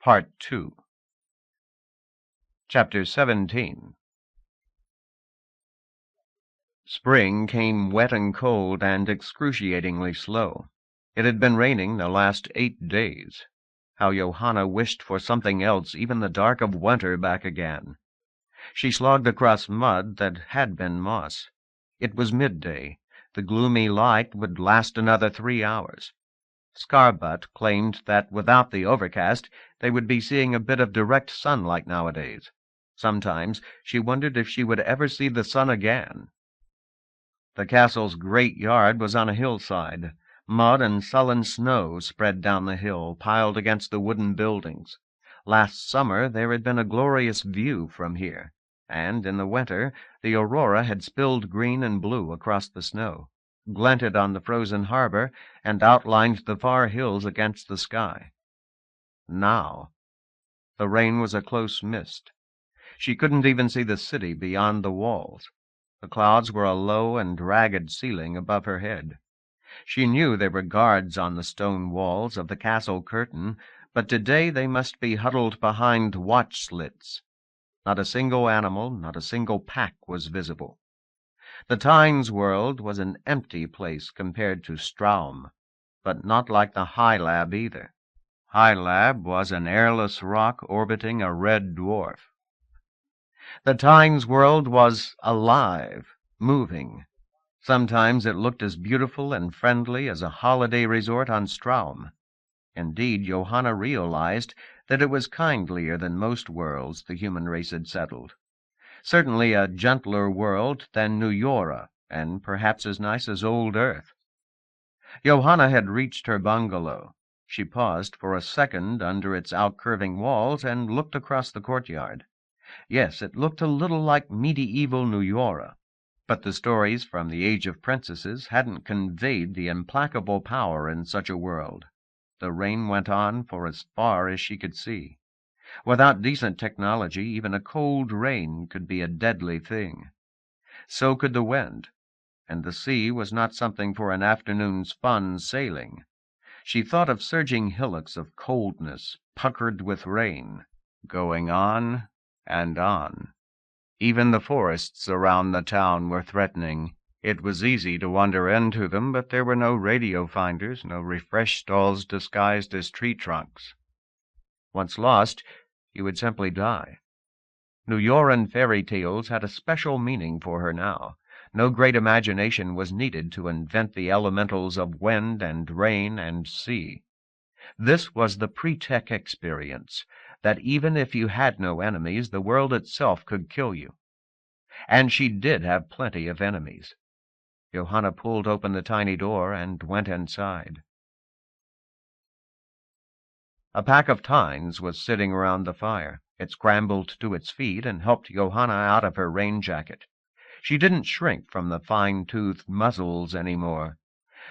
Part 2. Chapter 17. Spring came wet and cold and excruciatingly slow. It had been raining the last 8 days. How Johanna wished for something else, even the dark of winter, back again. She slogged across mud that had been moss. It was midday. The gloomy light would last another 3 hours. Scarbutt claimed that without the overcast they would be seeing a bit of direct sunlight nowadays. Sometimes she wondered if she would ever see the sun again. The castle's great yard was on a hillside. Mud and sullen snow spread down the hill, piled against the wooden buildings. Last summer there had been a glorious view from here, and in the winter the aurora had spilled green and blue across the snow, glinted on the frozen harbor, and outlined the far hills against the sky. Now the rain was a close mist. She couldn't even see the city beyond the walls. The clouds were a low and ragged ceiling above her head. She knew there were guards on the stone walls of the castle curtain, but today they must be huddled behind watch slits. Not a single animal, not a single pack was visible. The Tynes world was an empty place compared to Straum, but not like the High Lab either. High Lab was an airless rock orbiting a red dwarf. The Tynes world was alive, moving. Sometimes it looked as beautiful and friendly as a holiday resort on Straum. Indeed, Johanna realized that it was kindlier than most worlds the human race had settled. Certainly a gentler world than New Yora, and perhaps as nice as old Earth. Johanna had reached her bungalow. She paused for a second under its outcurving walls and looked across the courtyard. Yes, it looked a little like medieval New Yora, but the stories from the Age of Princesses hadn't conveyed the implacable power in such a world. The rain went on for as far as she could see. Without decent technology, even a cold rain could be a deadly thing. So could the wind, and the sea was not something for an afternoon's fun sailing. She thought of surging hillocks of coldness, puckered with rain, going on and on. Even the forests around the town were threatening. It was easy to wander into them, but there were no radio finders, no refresh stalls disguised as tree trunks. Once lost, you would simply die. New Yoran fairy tales had a special meaning for her now. No great imagination was needed to invent the elementals of wind and rain and sea. This was the pre-tech experience, that even if you had no enemies, the world itself could kill you. And she did have plenty of enemies. Johanna pulled open the tiny door and went inside. A pack of Tynes was sitting around the fire. It scrambled to its feet and helped Johanna out of her rain jacket. She didn't shrink from the fine-toothed muzzles any more.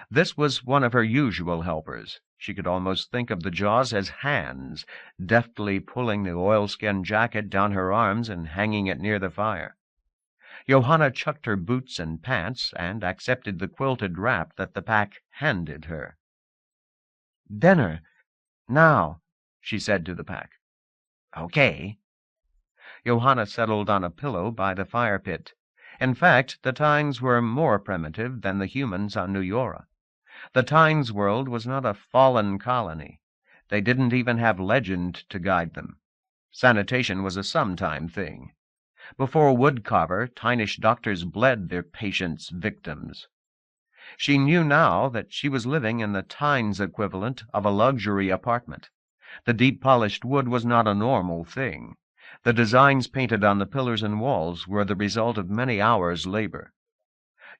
This was one of her usual helpers. She could almost think of the jaws as hands, deftly pulling the oilskin jacket down her arms and hanging it near the fire. Johanna chucked her boots and pants and accepted the quilted wrap that the pack handed her. "Dinner, now," she said to the pack. "Okay." Johanna settled on a pillow by the fire pit. In fact, the Tynes were more primitive than the humans on New Yora. The Tynes world was not a fallen colony. They didn't even have legend to guide them. Sanitation was a sometime thing. Before woodcarver, Tynish doctors bled their patients' victims. She knew now that she was living in the Tynes equivalent of a luxury apartment. The deep-polished wood was not a normal thing. The designs painted on the pillars and walls were the result of many hours' labor.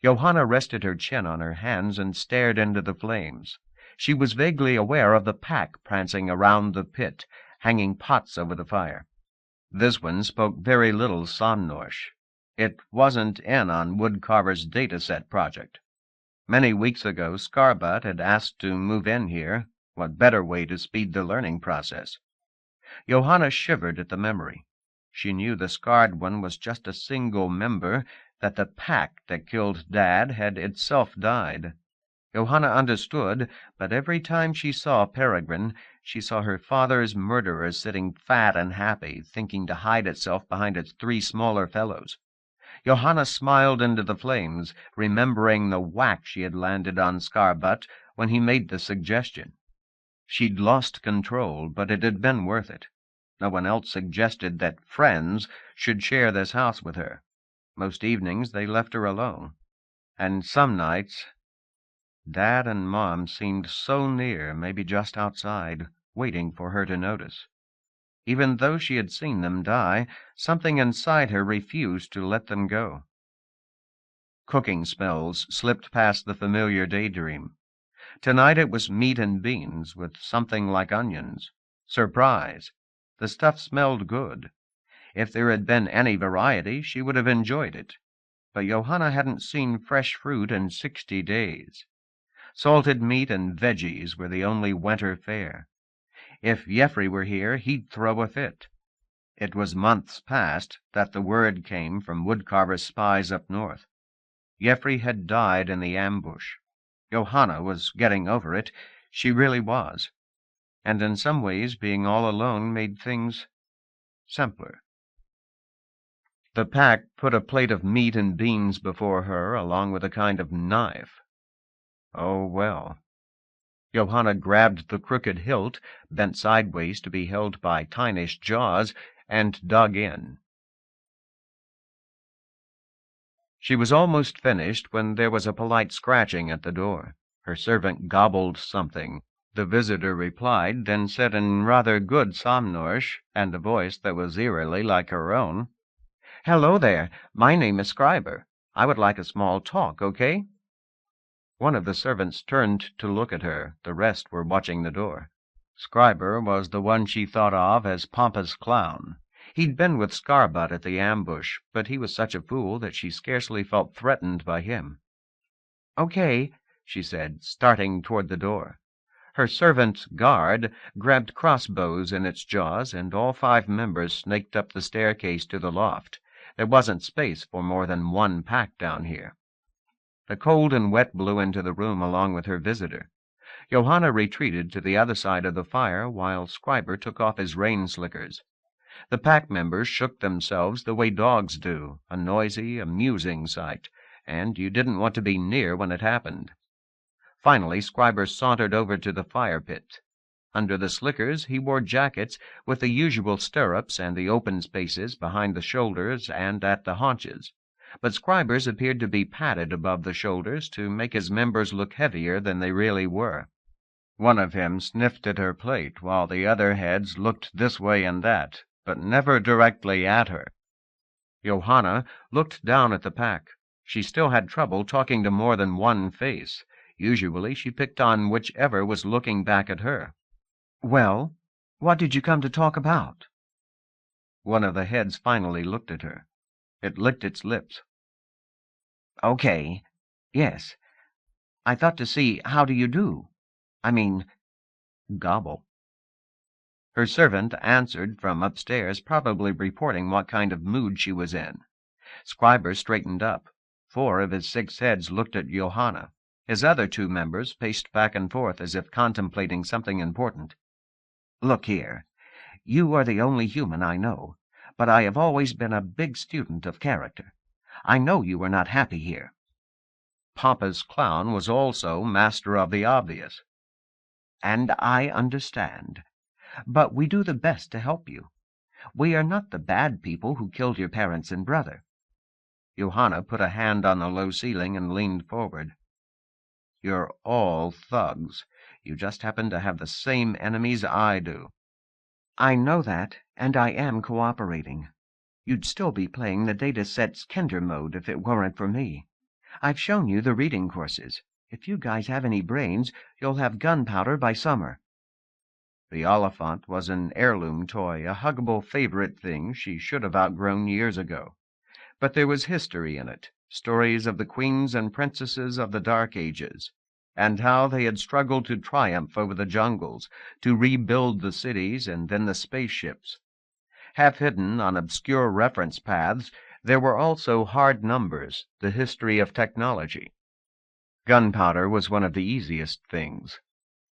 Johanna rested her chin on her hands and stared into the flames. She was vaguely aware of the pack prancing around the pit, hanging pots over the fire. This one spoke very little Somnorsh. It wasn't in on Woodcarver's dataset project. Many weeks ago, Scarbutt had asked to move in here. What better way to speed the learning process? Johanna shivered at the memory. She knew the scarred one was just a single member, that the pack that killed Dad had itself died. Johanna understood, but every time she saw Peregrine, she saw her father's murderer sitting fat and happy, thinking to hide itself behind its three smaller fellows. Johanna smiled into the flames, remembering the whack she had landed on Scarbutt when he made the suggestion. She'd lost control, but it had been worth it. No one else suggested that friends should share this house with her. Most evenings they left her alone. And some nights, Dad and Mom seemed so near, maybe just outside, waiting for her to notice. Even though she had seen them die, something inside her refused to let them go. Cooking smells slipped past the familiar daydream. Tonight it was meat and beans with something like onions. Surprise! The stuff smelled good. If there had been any variety, she would have enjoyed it. But Johanna hadn't seen fresh fruit in 60 days. Salted meat and veggies were the only winter fare. If Jeffrey were here, he'd throw a fit. It was months past that the word came from woodcarver spies up north. Jeffrey had died in the ambush. Johanna was getting over it. She really was. And in some ways, being all alone made things simpler. The pack put a plate of meat and beans before her, along with a kind of knife. Oh, well. Johanna grabbed the crooked hilt, bent sideways to be held by tinish jaws, and dug in. She was almost finished when there was a polite scratching at the door. Her servant gobbled something. The visitor replied, then said in rather good Somnorsh, and a voice that was eerily like her own, "Hello there. My name is Scriber. I would like a small talk, okay?" One of the servants turned to look at her. The rest were watching the door. Scriber was the one she thought of as Pompous Clown. He'd been with Scarbutt at the ambush, but he was such a fool that she scarcely felt threatened by him. "Okay," she said, starting toward the door. Her servant, Guard, grabbed crossbows in its jaws, and all 5 members snaked up the staircase to the loft. There wasn't space for more than one pack down here. The cold and wet blew into the room along with her visitor. Johanna retreated to the other side of the fire while Scriber took off his rain slickers. The pack members shook themselves the way dogs do, a noisy, amusing sight, and you didn't want to be near when it happened. Finally, Scriber sauntered over to the fire pit. Under the slickers, he wore jackets with the usual stirrups and the open spaces behind the shoulders and at the haunches. But Scriber's appeared to be padded above the shoulders to make his members look heavier than they really were. One of him sniffed at her plate, while the other heads looked this way and that, but never directly at her. Johanna looked down at the pack. She still had trouble talking to more than one face. Usually she picked on whichever was looking back at her. "Well, what did you come to talk about?" One of the heads finally looked at her. It licked its lips. "Okay. Yes. I thought to see how do you do. I mean, gobble." Her servant answered from upstairs, probably reporting what kind of mood she was in. Scriber straightened up. 4 of his 6 heads looked at Johanna. His other 2 members paced back and forth as if contemplating something important. "Look here. You are the only human I know, but I have always been a big student of character. I know you are not happy here." Pompous Clown was also master of the obvious. "And I understand. But we do the best to help you. We are not the bad people who killed your parents and brother." Johanna put a hand on the low ceiling and leaned forward. "You're all thugs. You just happen to have the same enemies I do." "I know that, and I am cooperating. You'd still be playing the data set's Kinder mode if it weren't for me. I've shown you the reading courses. If you guys have any brains, you'll have gunpowder by summer." The Oliphant was an heirloom toy, a huggable favorite thing she should have outgrown years ago. But there was history in it, stories of the queens and princesses of the Dark Ages, and how they had struggled to triumph over the jungles, to rebuild the cities and then the spaceships. Half hidden on obscure reference paths, there were also hard numbers, the history of technology. Gunpowder was one of the easiest things.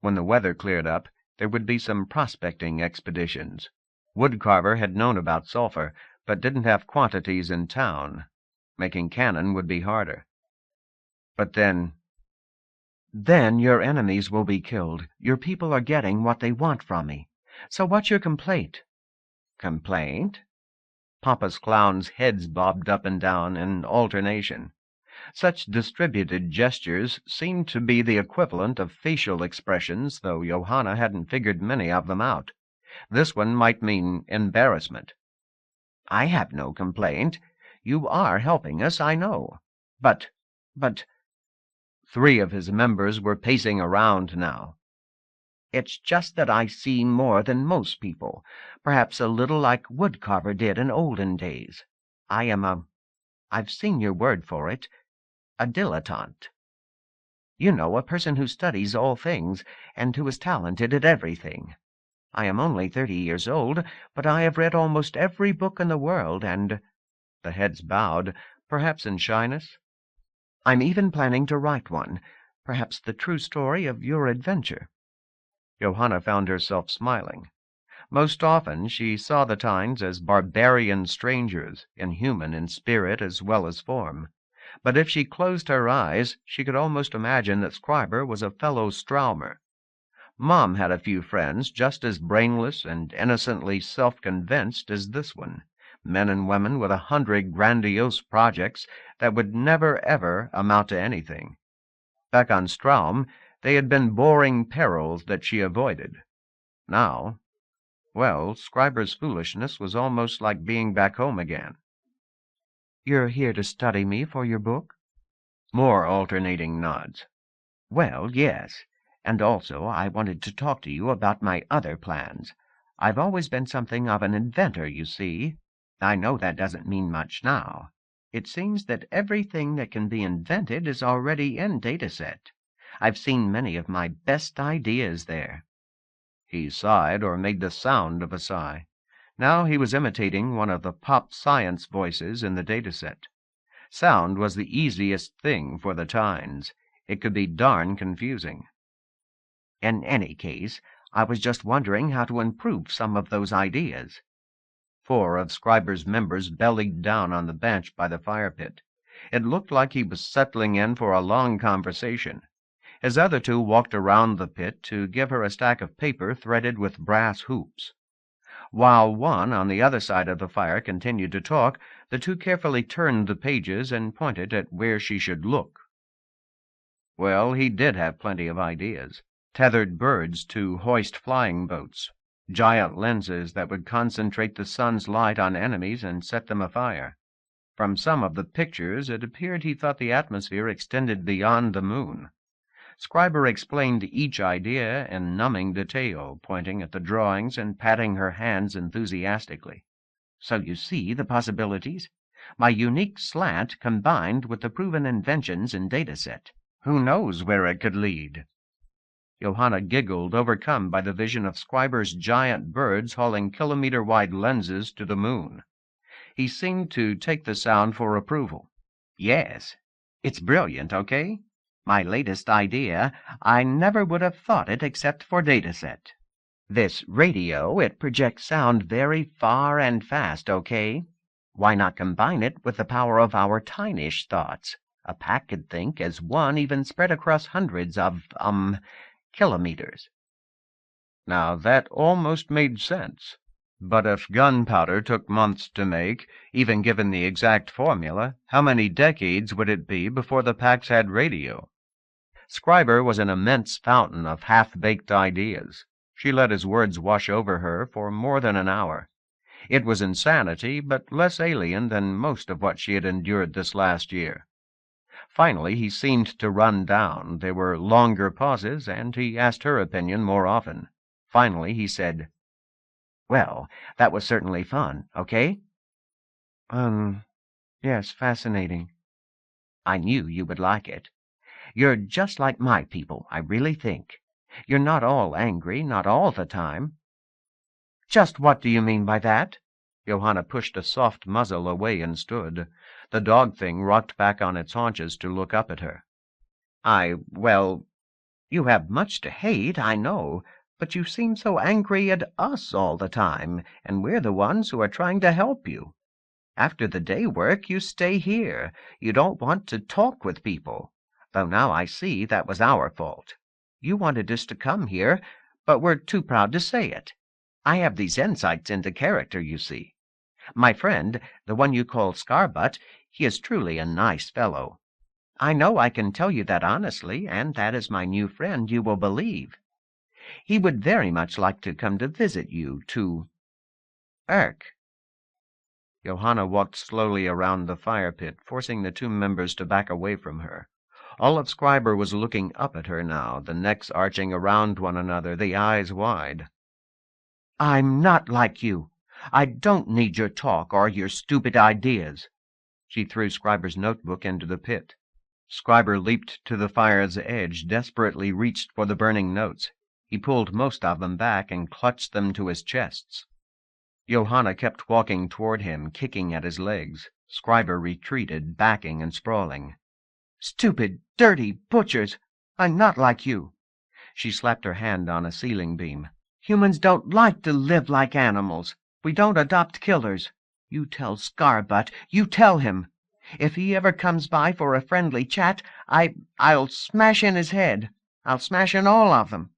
When the weather cleared up, There would be some prospecting expeditions. Woodcarver had known about sulfur, but didn't have quantities in town. Making cannon would be harder. But then your enemies will be killed. Your people are getting what they want from me. So what's your complaint? Complaint? Papa's clowns' heads bobbed up and down in alternation. Such distributed gestures seemed to be the equivalent of facial expressions, though Johanna hadn't figured many of them out. This one might mean embarrassment. I have no complaint. You are helping us, I know. But... Three of his members were pacing around now. It's just that I see more than most people, perhaps a little like Woodcarver did in olden days. I've seen your word for it, a dilettante. You know, a person who studies all things, and who is talented at everything. I am only 30 years old, but I have read almost every book in the world, and—" The heads bowed, perhaps in shyness. "I'm even planning to write one, perhaps the true story of your adventure." Johanna found herself smiling. Most often she saw the Tynes as barbarian strangers, inhuman in spirit as well as form. But if she closed her eyes, she could almost imagine that Schreiber was a fellow Straumer. Mom had a few friends just as brainless and innocently self-convinced as this one, men and women with 100 grandiose projects that would never, ever amount to anything. Back on Straum, they had been boring perils that she avoided. Now, well, Schreiber's foolishness was almost like being back home again. "You're here to study me for your book?" More alternating nods. "Well, yes. And also I wanted to talk to you about my other plans. I've always been something of an inventor, you see. I know that doesn't mean much now. It seems that everything that can be invented is already in Dataset. I've seen many of my best ideas there." He sighed, or made the sound of a sigh. Now he was imitating one of the pop science voices in the Dataset. Sound was the easiest thing for the Tynes. It could be darn confusing. "In any case, I was just wondering how to improve some of those ideas." 4 of Schreiber's members bellied down on the bench by the fire pit. It looked like he was settling in for a long conversation. His other 2 walked around the pit to give her a stack of paper threaded with brass hoops. While one on the other side of the fire continued to talk, the 2 carefully turned the pages and pointed at where she should look. Well, he did have plenty of ideas. Tethered birds to hoist flying boats, giant lenses that would concentrate the sun's light on enemies and set them afire. From some of the pictures, it appeared he thought the atmosphere extended beyond the moon. Schreiber explained each idea in numbing detail, pointing at the drawings and patting her hands enthusiastically. "So you see the possibilities? My unique slant combined with the proven inventions in Dataset. Who knows where it could lead?" Johanna giggled, overcome by the vision of Schreiber's giant birds hauling kilometer-wide lenses to the moon. He seemed to take the sound for approval. "Yes, it's brilliant, okay? My latest idea. I never would have thought it except for Dataset. This radio, it projects sound very far and fast, okay? Why not combine it with the power of our Tynish thoughts? A pack could think as one even spread across hundreds of, kilometers." Now that almost made sense. But if gunpowder took months to make, even given the exact formula, how many decades would it be before the packs had radio? Schreiber was an immense fountain of half-baked ideas. She let his words wash over her for more than an hour. It was insanity, but less alien than most of what she had endured this last year. Finally, he seemed to run down. There were longer pauses, and he asked her opinion more often. Finally, he said, "Well, that was certainly fun, okay?" Yes, fascinating." "I knew you would like it. You're just like my people, I really think. You're not all angry, not all the time." "Just what do you mean by that?" Johanna pushed a soft muzzle away and stood. The dog thing rocked back on its haunches to look up at her. Well, you have much to hate, I know, But you seem so angry at us all the time, and we're the ones who are trying to help you. After the day work, you stay here. You don't want to talk with people, though now I see that was our fault. You wanted us to come here, but we're too proud to say it. I have these insights into character, you see. My friend, the one you call Scarbutt, he is truly a nice fellow. I know I can tell you that honestly, and that as my new friend you will believe. He would very much like to come to visit you, to Irk. Johanna walked slowly around the fire pit, forcing the two members to back away from her. All of Scriber was looking up at her now, the necks arching around one another, the eyes wide. I'm not like you. I don't need your talk or your stupid ideas. She threw Scriber's notebook into the pit. Scriber leaped to the fire's edge, desperately reached for the burning notes. He pulled most of them back and clutched them to his chests. Johanna kept walking toward him, kicking at his legs. Scriber retreated, backing and sprawling. Stupid, dirty butchers! I'm not like you. She slapped her hand on a ceiling beam. Humans don't like to live like animals. We don't adopt killers. You tell Scarbutt. You tell him. If he ever comes by for a friendly chat, I'll smash in his head. I'll smash in all of them.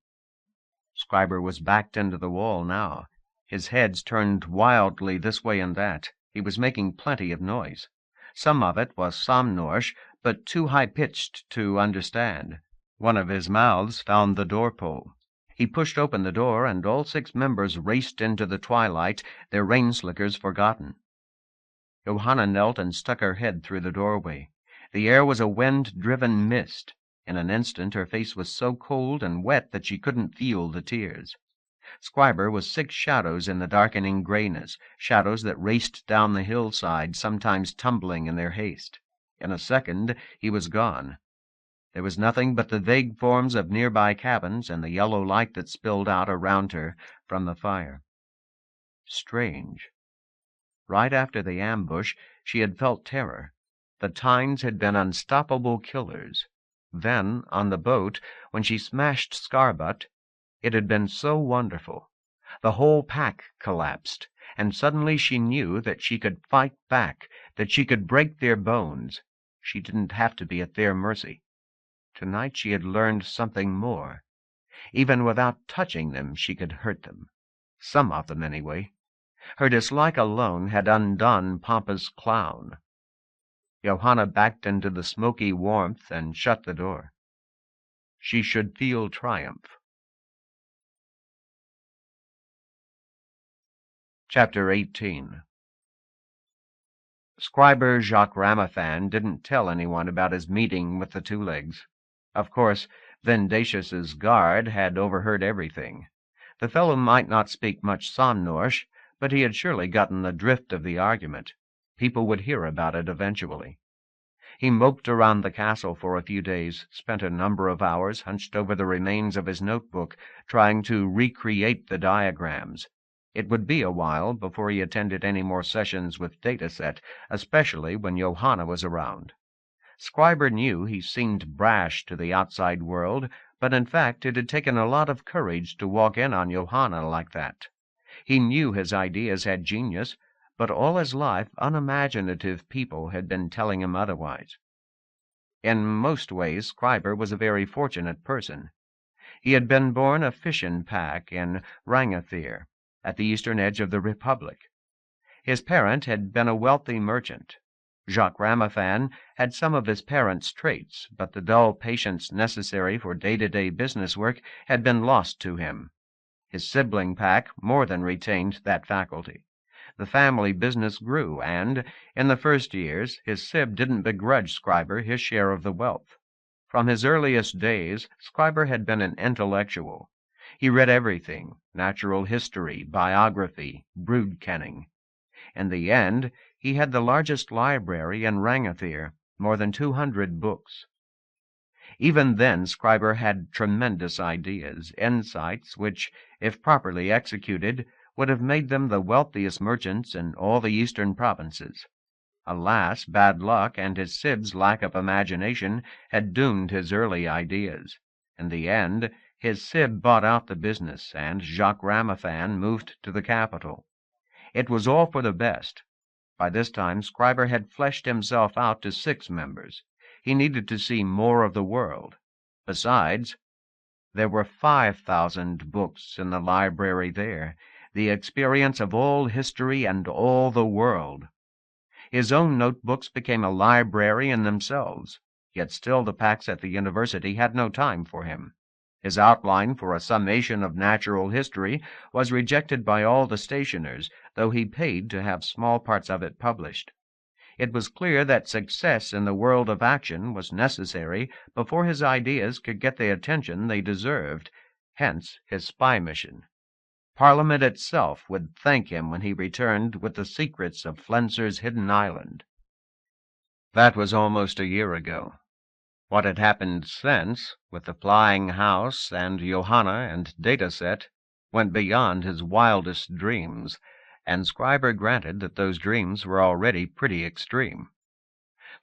Scriber was backed into the wall now. His heads turned wildly this way and that. He was making plenty of noise. Some of it was Somnorsh, but too high-pitched to understand. One of his mouths found the door-pull. He pushed open the door, and all 6 members raced into the twilight, their rain-slickers forgotten. Johanna knelt and stuck her head through the doorway. The air was a wind-driven mist. In an instant her face was so cold and wet that she couldn't feel the tears. Scriber was 6 shadows in the darkening grayness, shadows that raced down the hillside, sometimes tumbling in their haste. In a second he was gone. There was nothing but the vague forms of nearby cabins and the yellow light that spilled out around her from the fire. Strange. Right after the ambush, she had felt terror. The Tynes had been unstoppable killers. Then, on the boat, when she smashed Scarbutt, it had been so wonderful. The whole pack collapsed, and suddenly she knew that she could fight back, that she could break their bones. She didn't have to be at their mercy. Tonight she had learned something more. Even without touching them, she could hurt them. Some of them, anyway. Her dislike alone had undone Pompous Clown. Johanna backed into the smoky warmth and shut the door. She should feel triumph. Chapter 18. Scriber Jacques Ramothan didn't tell anyone about his meeting with the Two-Legs. Of course, Vindacious's guard had overheard everything. The fellow might not speak much Somnorsh, but he had surely gotten the drift of the argument. People would hear about it eventually. He moped around the castle for a few days, spent a number of hours hunched over the remains of his notebook, trying to recreate the diagrams. It would be a while before he attended any more sessions with Dataset, especially when Johanna was around. Scriber knew he seemed brash to the outside world, but in fact it had taken a lot of courage to walk in on Johanna like that. He knew his ideas had genius, but all his life unimaginative people had been telling him otherwise. In most ways, Scriber was a very fortunate person. He had been born a fishing pack in Rangathir, at the eastern edge of the Republic. His parent had been a wealthy merchant. Jacques Ramothan had some of his parents' traits, but the dull patience necessary for day-to-day business work had been lost to him. His sibling pack more than retained that faculty. The family business grew, and, in the first years, his sib didn't begrudge Scriber his share of the wealth. From his earliest days, Scriber had been an intellectual. He read everything: natural history, biography, brood-kenning. In the end, he had the largest library in Rangathir, more than 200 books. Even then, Scriber had tremendous ideas, insights which, if properly executed, would have made them the wealthiest merchants in all the eastern provinces. Alas, bad luck and his sib's lack of imagination had doomed his early ideas. In the end, His sib bought out the business, and Jacques Ramaphan moved to the capital. It was all for the best. By this time, Schreiber had fleshed himself out to 6 members. He needed to see more of the world. Besides, there were 5,000 books in the library there, the experience of all history and all the world. His own notebooks became a library in themselves, yet still the packs at the university had no time for him. His outline for a summation of natural history was rejected by all the stationers, though he paid to have small parts of it published. It was clear that success in the world of action was necessary before his ideas could get the attention they deserved, hence his spy mission. Parliament itself would thank him when he returned with the secrets of Flenser's hidden island. That was almost a year ago. What had happened since, with the flying house and Johanna and Dataset, went beyond his wildest dreams, and Schreiber granted that those dreams were already pretty extreme.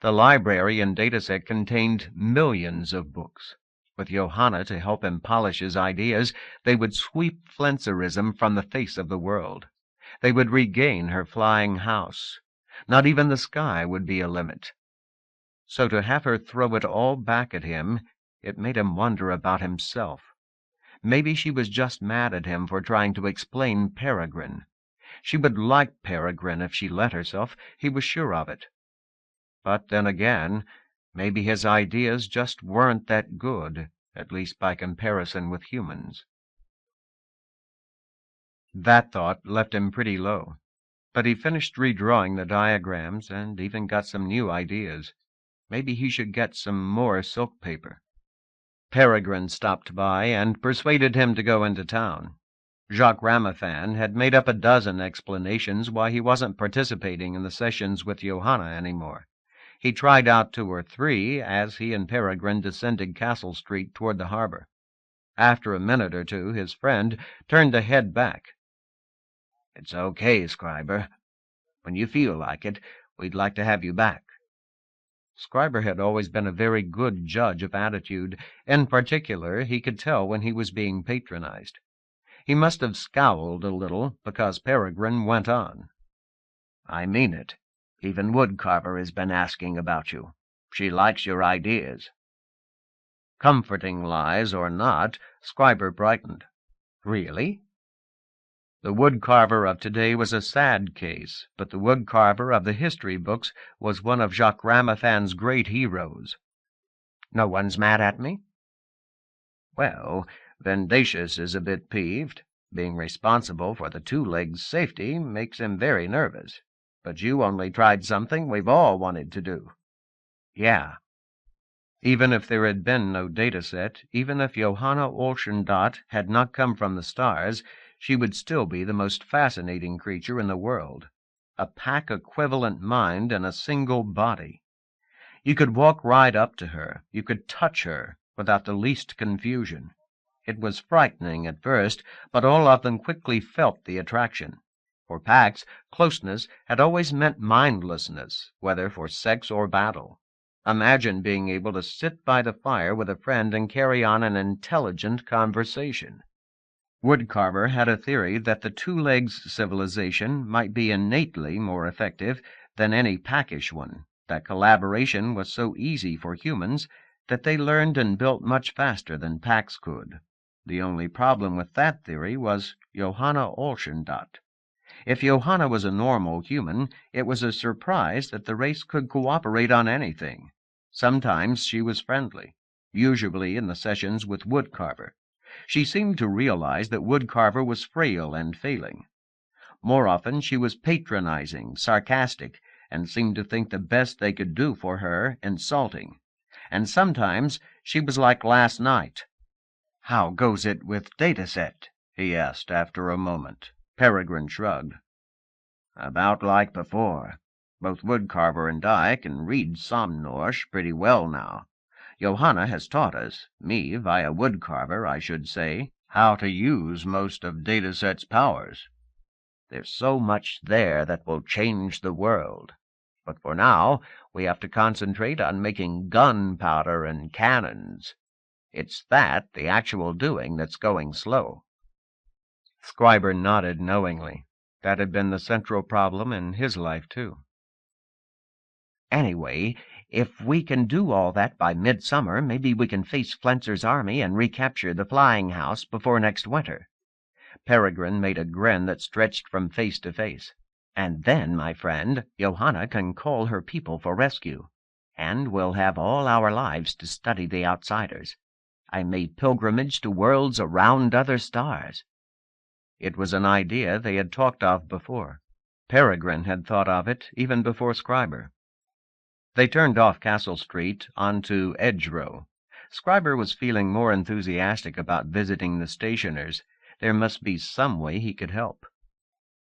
The library in Dataset contained millions of books. With Johanna to help him polish his ideas, they would sweep Flenserism from the face of the world. They would regain her flying house. Not even the sky would be a limit. So to have her throw it all back at him, it made him wonder about himself. Maybe she was just mad at him for trying to explain Peregrine. She would like Peregrine if she let herself, he was sure of it. But then again, maybe his ideas just weren't that good, at least by comparison with humans. That thought left him pretty low, but he finished redrawing the diagrams and even got some new ideas. Maybe he should get some more silk paper. Peregrine stopped by and persuaded him to go into town. Jacques Ramaphan had made up a dozen explanations why he wasn't participating in the sessions with Johanna anymore. He tried out 2 or 3 as he and Peregrine descended Castle Street toward the harbor. After a minute or 2, his friend turned to head back. "It's okay, Schreiber. When you feel like it, we'd like to have you back." Schreiber had always been a very good judge of attitude. In particular, he could tell when he was being patronized. He must have scowled a little because Peregrine went on. "I mean it. Even Woodcarver has been asking about you. She likes your ideas." Comforting lies or not, Schreiber brightened. "Really?" The woodcarver of today was a sad case, but the woodcarver of the history books was one of Jacques Ramaphan's great heroes. "No one's mad at me?" "Well, Vendacious is a bit peeved. Being responsible for the 2-legs' safety makes him very nervous. But you only tried something we've all wanted to do." "Yeah." Even if there had been no dataset, even if Johanna Olschendat had not come from the stars, she would still be the most fascinating creature in the world. A pack-equivalent mind in a single body. You could walk right up to her, you could touch her, without the least confusion. It was frightening at first, but all of them quickly felt the attraction. For packs, closeness had always meant mindlessness, whether for sex or battle. Imagine being able to sit by the fire with a friend and carry on an intelligent conversation. Woodcarver had a theory that the 2-legs civilization might be innately more effective than any packish one, that collaboration was so easy for humans that they learned and built much faster than packs could. The only problem with that theory was Johanna Olschendat. If Johanna was a normal human, it was a surprise that the race could cooperate on anything. Sometimes she was friendly, usually in the sessions with Woodcarver. She seemed to realize that Woodcarver was frail and failing. More often she was patronizing, sarcastic, and seemed to think the best they could do for her insulting. And sometimes she was like last night. "How goes it with Dataset?" he asked after a moment. Peregrine shrugged. "About like before. Both Woodcarver and I can read Somnorsch pretty well now. Johanna has taught us, me via Woodcarver, I should say, how to use most of Dataset's powers. There's so much there that will change the world. But for now, we have to concentrate on making gunpowder and cannons." It's the actual doing, that's going slow. Scriber nodded knowingly. That had been the central problem in his life, too. Anyway, if we can do all that by midsummer, maybe we can face Flenser's army and recapture the flying house before next winter. Peregrine made a grin that stretched from face to face. And then, my friend, Johanna can call her people for rescue, and we'll have all our lives to study the outsiders. I made pilgrimage to worlds around other stars. It was an idea they had talked of before. Peregrine had thought of it even before Scriber. They turned off Castle Street onto Edge Row. Scriber was feeling more enthusiastic about visiting the stationers. There must be some way he could help.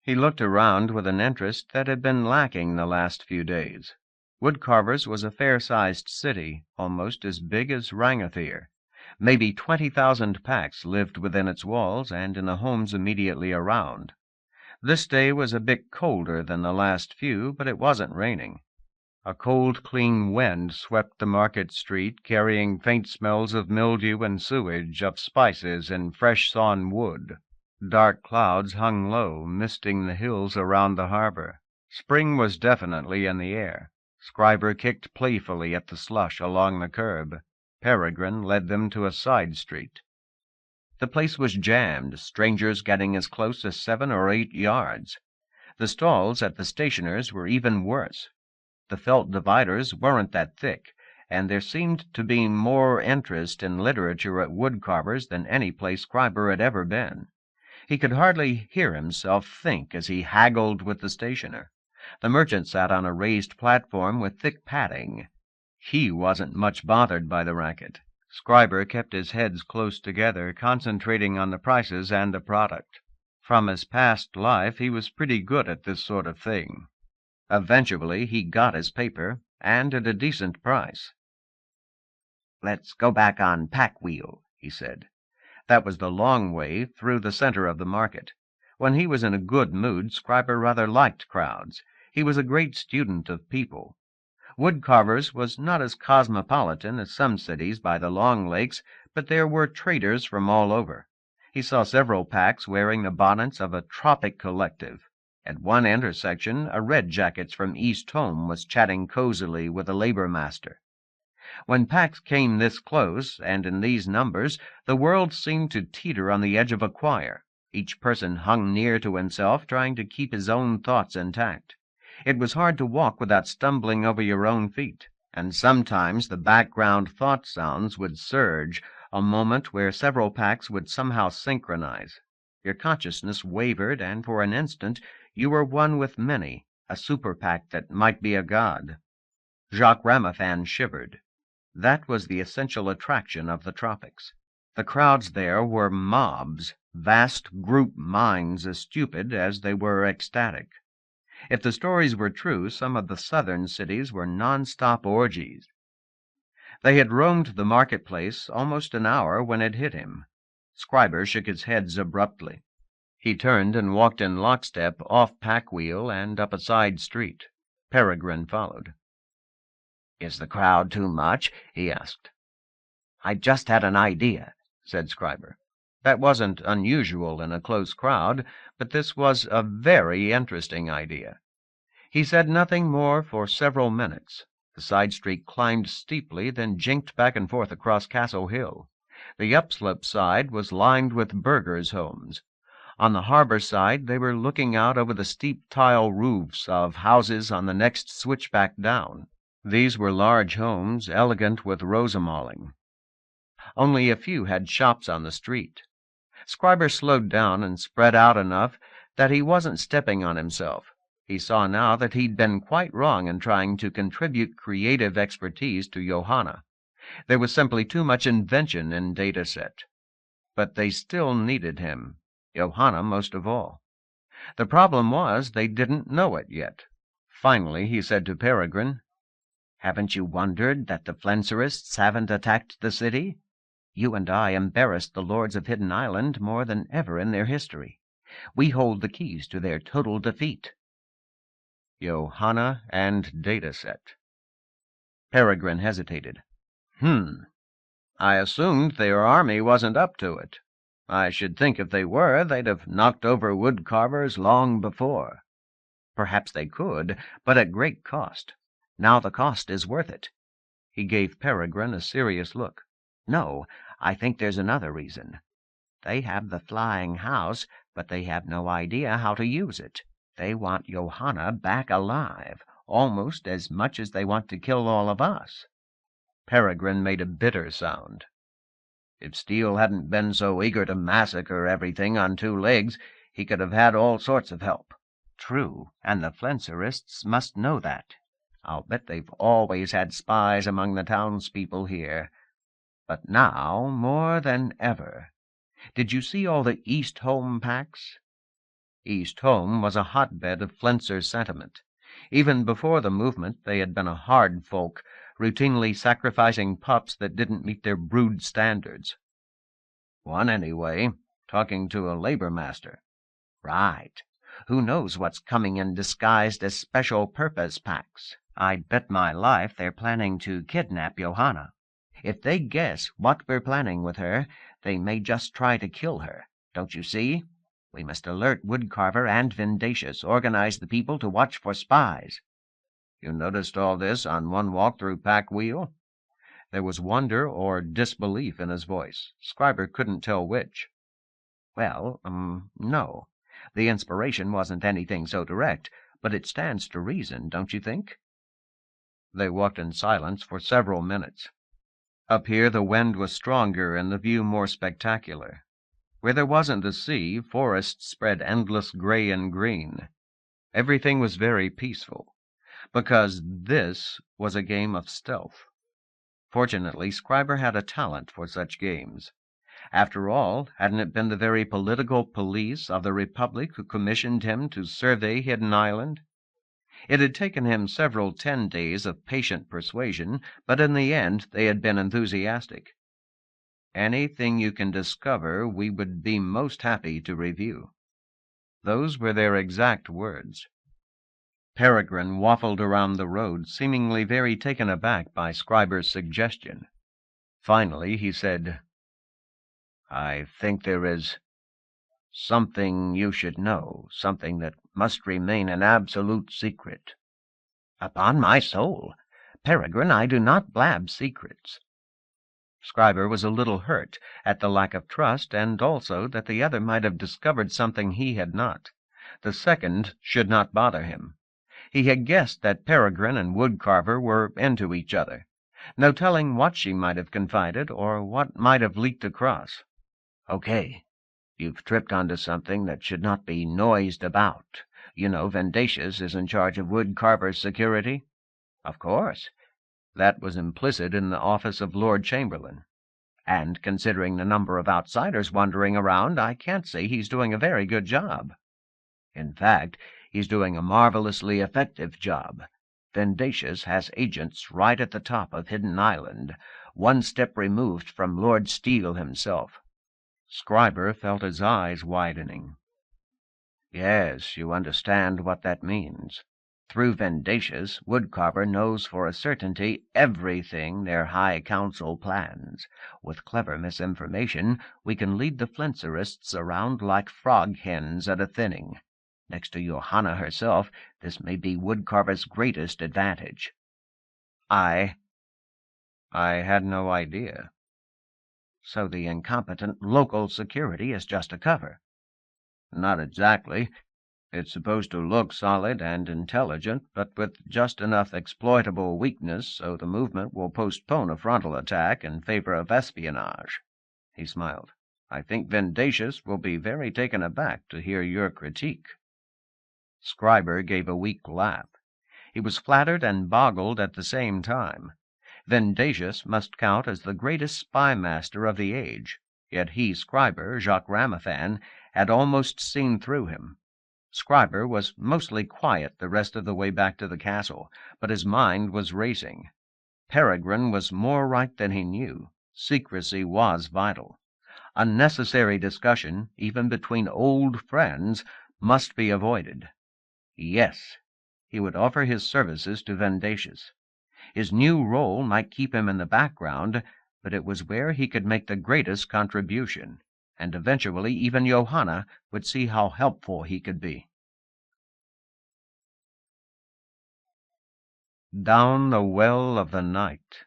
He looked around with an interest that had been lacking the last few days. Woodcarvers was a fair-sized city, almost as big as Rangathere. Maybe 20,000 packs lived within its walls and in the homes immediately around. This day was a bit colder than the last few, but it wasn't raining. A cold, clean wind swept the market street, carrying faint smells of mildew and sewage, of spices and fresh-sawn wood. Dark clouds hung low, misting the hills around the harbor. Spring was definitely in the air. Scriber kicked playfully at the slush along the curb. Peregrine led them to a side street. The place was jammed, strangers getting as close as 7 or 8 yards. The stalls at the stationers were even worse. The felt dividers weren't that thick, and there seemed to be more interest in literature at Woodcarvers than any place Scriber had ever been. He could hardly hear himself think as he haggled with the stationer. The merchant sat on a raised platform with thick padding. He wasn't much bothered by the racket. Scriber kept his heads close together, concentrating on the prices and the product. From his past life, he was pretty good at this sort of thing. Eventually, he got his paper, and at a decent price. "Let's go back on Pack Wheel," he said. That was the long way through the center of the market. When he was in a good mood, Scriber rather liked crowds. He was a great student of people. Woodcarvers was not as cosmopolitan as some cities by the Long Lakes, but there were traders from all over. He saw several packs wearing the bonnets of a tropic collective. At one intersection, a Red Jackets from East Home was chatting cozily with a labor master. When packs came this close, and in these numbers, the world seemed to teeter on the edge of a choir. Each person hung near to himself, trying to keep his own thoughts intact. It was hard to walk without stumbling over your own feet, and sometimes the background thought sounds would surge, a moment where several packs would somehow synchronize. Your consciousness wavered, and for an instant you were one with many, a super pack that might be a god. Jacques Ramaphan shivered. That was the essential attraction of the tropics. The crowds there were mobs, vast group minds as stupid as they were ecstatic. If the stories were true, some of the southern cities were non-stop orgies. They had roamed the marketplace almost an hour when it hit him. Scriber shook his head abruptly. He turned and walked in lockstep off Pack Wheel and up a side street. Peregrine followed. "Is the crowd too much?" he asked. "I just had an idea," said Scriber. That wasn't unusual in a close crowd, but this was a very interesting idea. He said nothing more for several minutes. The side street climbed steeply, then jinked back and forth across Castle Hill. The upslope side was lined with burghers' homes. On the harbor side, they were looking out over the steep tile roofs of houses on the next switchback down. These were large homes, elegant with rosamawling. Only a few had shops on the street. Scriber slowed down and spread out enough that he wasn't stepping on himself. He saw now that he'd been quite wrong in trying to contribute creative expertise to Johanna. There was simply too much invention in Dataset. But they still needed him, Johanna most of all. The problem was they didn't know it yet. Finally he said to Peregrine, "Haven't you wondered that the Flenserists haven't attacked the city? You and I embarrassed the lords of Hidden Island more than ever in their history. We hold the keys to their total defeat." Johanna and Dataset. Peregrine hesitated. I assumed their army wasn't up to it. I should think if they were, they'd have knocked over wood carvers long before." "Perhaps they could, but at great cost. Now the cost is worth it." He gave Peregrine a serious look. "No, I think there's another reason. They have the flying house, but they have no idea how to use it. They want Johanna back alive, almost as much as they want to kill all of us." Peregrine made a bitter sound. "If Steele hadn't been so eager to massacre everything on 2 legs, he could have had all sorts of help." "True, and the Flenserists must know that. I'll bet they've always had spies among the townspeople here. But now, more than ever. Did you see all the East Home packs?" East Home was a hotbed of Flenser sentiment. Even before the movement they had been a hard folk, routinely sacrificing pups that didn't meet their brood standards. "One, anyway, talking to a labor master." "Right. Who knows what's coming in disguised as special purpose packs? I'd bet my life they're planning to kidnap Johanna. If they guess what we're planning with her, they may just try to kill her. Don't you see? We must alert Woodcarver and Vendacious, organize the people to watch for spies." "You noticed all this on one walk through Pack Wheel?" There was wonder or disbelief in his voice. Scriber couldn't tell which. "Well, no. The inspiration wasn't anything so direct, but it stands to reason, don't you think?" They walked in silence for several minutes. Up here the wind was stronger and the view more spectacular. Where there wasn't the sea, forests spread endless gray and green. Everything was very peaceful, because this was a game of stealth. Fortunately, Scriber had a talent for such games. After all, hadn't it been the very political police of the Republic who commissioned him to survey Hidden Island? It had taken him several 10 days of patient persuasion, but in the end they had been enthusiastic. "Anything you can discover, we would be most happy to review." Those were their exact words. Peregrine waffled around the road, seemingly very taken aback by Scriber's suggestion. Finally he said, "I think there is something you should know, something that must remain an absolute secret." "Upon my soul, Peregrine, I do not blab secrets." Scriber was a little hurt at the lack of trust, and also that the other might have discovered something he had not. The second should not bother him. He had guessed that Peregrine and Woodcarver were into each other. No telling what she might have confided, or what might have leaked across. "Okay, you've tripped onto something that should not be noised about. You know Vendacious is in charge of Woodcarver's security?" "Of course. That was implicit in the office of Lord Chamberlain." "And considering the number of outsiders wandering around, I can't say he's doing a very good job." "In fact, he's doing a marvelously effective job. Vendacious has agents right at the top of Hidden Island, one step removed from Lord Steele himself." Scriber felt his eyes widening. "Yes, you understand what that means. Through Vendacious, Woodcarver knows for a certainty everything their High Council plans. With clever misinformation, we can lead the Flenserists around like frog hens at a thinning. Next to Johanna herself, this may be Woodcarver's greatest advantage." I had no idea." "So the incompetent local security is just a cover?" "Not exactly. It's supposed to look solid and intelligent, but with just enough exploitable weakness so the movement will postpone a frontal attack in favor of espionage." He smiled. "I think Vendacious will be very taken aback to hear your critique." Scriber gave a weak laugh. He was flattered and boggled at the same time. Vendacious must count as the greatest spy master of the age, yet he, Scriber, Jacques Ramothan, had almost seen through him. Scriber was mostly quiet the rest of the way back to the castle, but his mind was racing. Peregrine was more right than he knew. Secrecy was vital. Unnecessary discussion, even between old friends, must be avoided. Yes, he would offer his services to Vendacious. His new role might keep him in the background, but it was where he could make the greatest contribution, and eventually even Johanna would see how helpful he could be. Down the well of the night.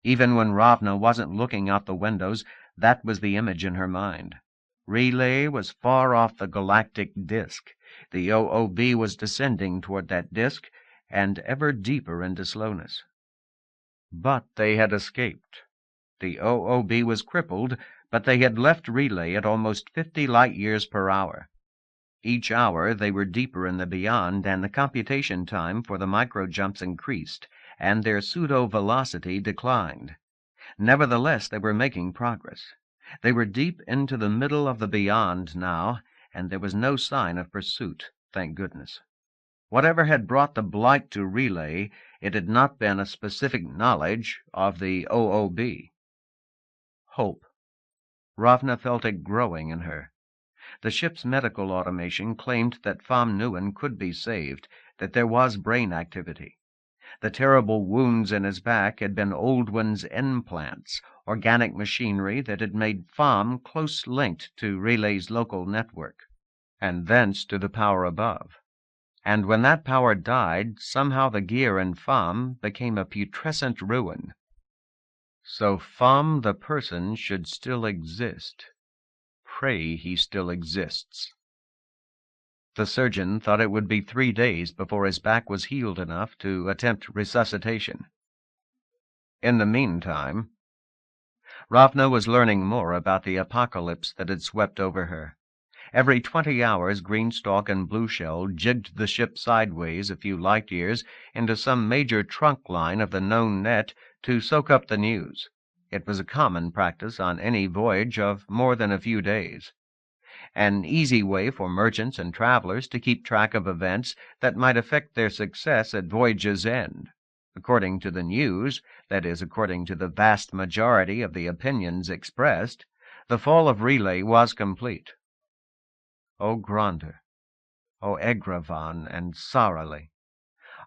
Even when Ravna wasn't looking out the windows, that was the image in her mind. Relay was far off the galactic disk. The OOB was descending toward that disk, and ever deeper into slowness. But they had escaped. The OOB was crippled, but they had left Relay at almost 50 light-years per hour. Each hour they were deeper in the beyond, and the computation time for the micro-jumps increased, and their pseudo-velocity declined. Nevertheless, they were making progress. They were deep into the middle of the beyond now, and there was no sign of pursuit, thank goodness. Whatever had brought the blight to Relay, it had not been a specific knowledge of the OOB. Hope. Ravna felt it growing in her. The ship's medical automation claimed that Pham Nguyen could be saved, that there was brain activity. The terrible wounds in his back had been old one's implants, organic machinery that had made Pham close linked to Relay's local network, and thence to the power above. And when that power died, somehow the gear in Pham became a putrescent ruin. So Pham the person should still exist. Pray he still exists. The surgeon thought it would be 3 days before his back was healed enough to attempt resuscitation. In the meantime, Ravna was learning more about the apocalypse that had swept over her. Every 20 hours, Greenstalk and Blueshell jigged the ship sideways a few light-years into some major trunk line of the known net to soak up the news. It was a common practice on any voyage of more than a few days. An easy way for merchants and travelers to keep track of events that might affect their success at voyage's end. According to the news, that is, according to the vast majority of the opinions expressed, the fall of Relay was complete. O Gronder, O Egravan and Sarali,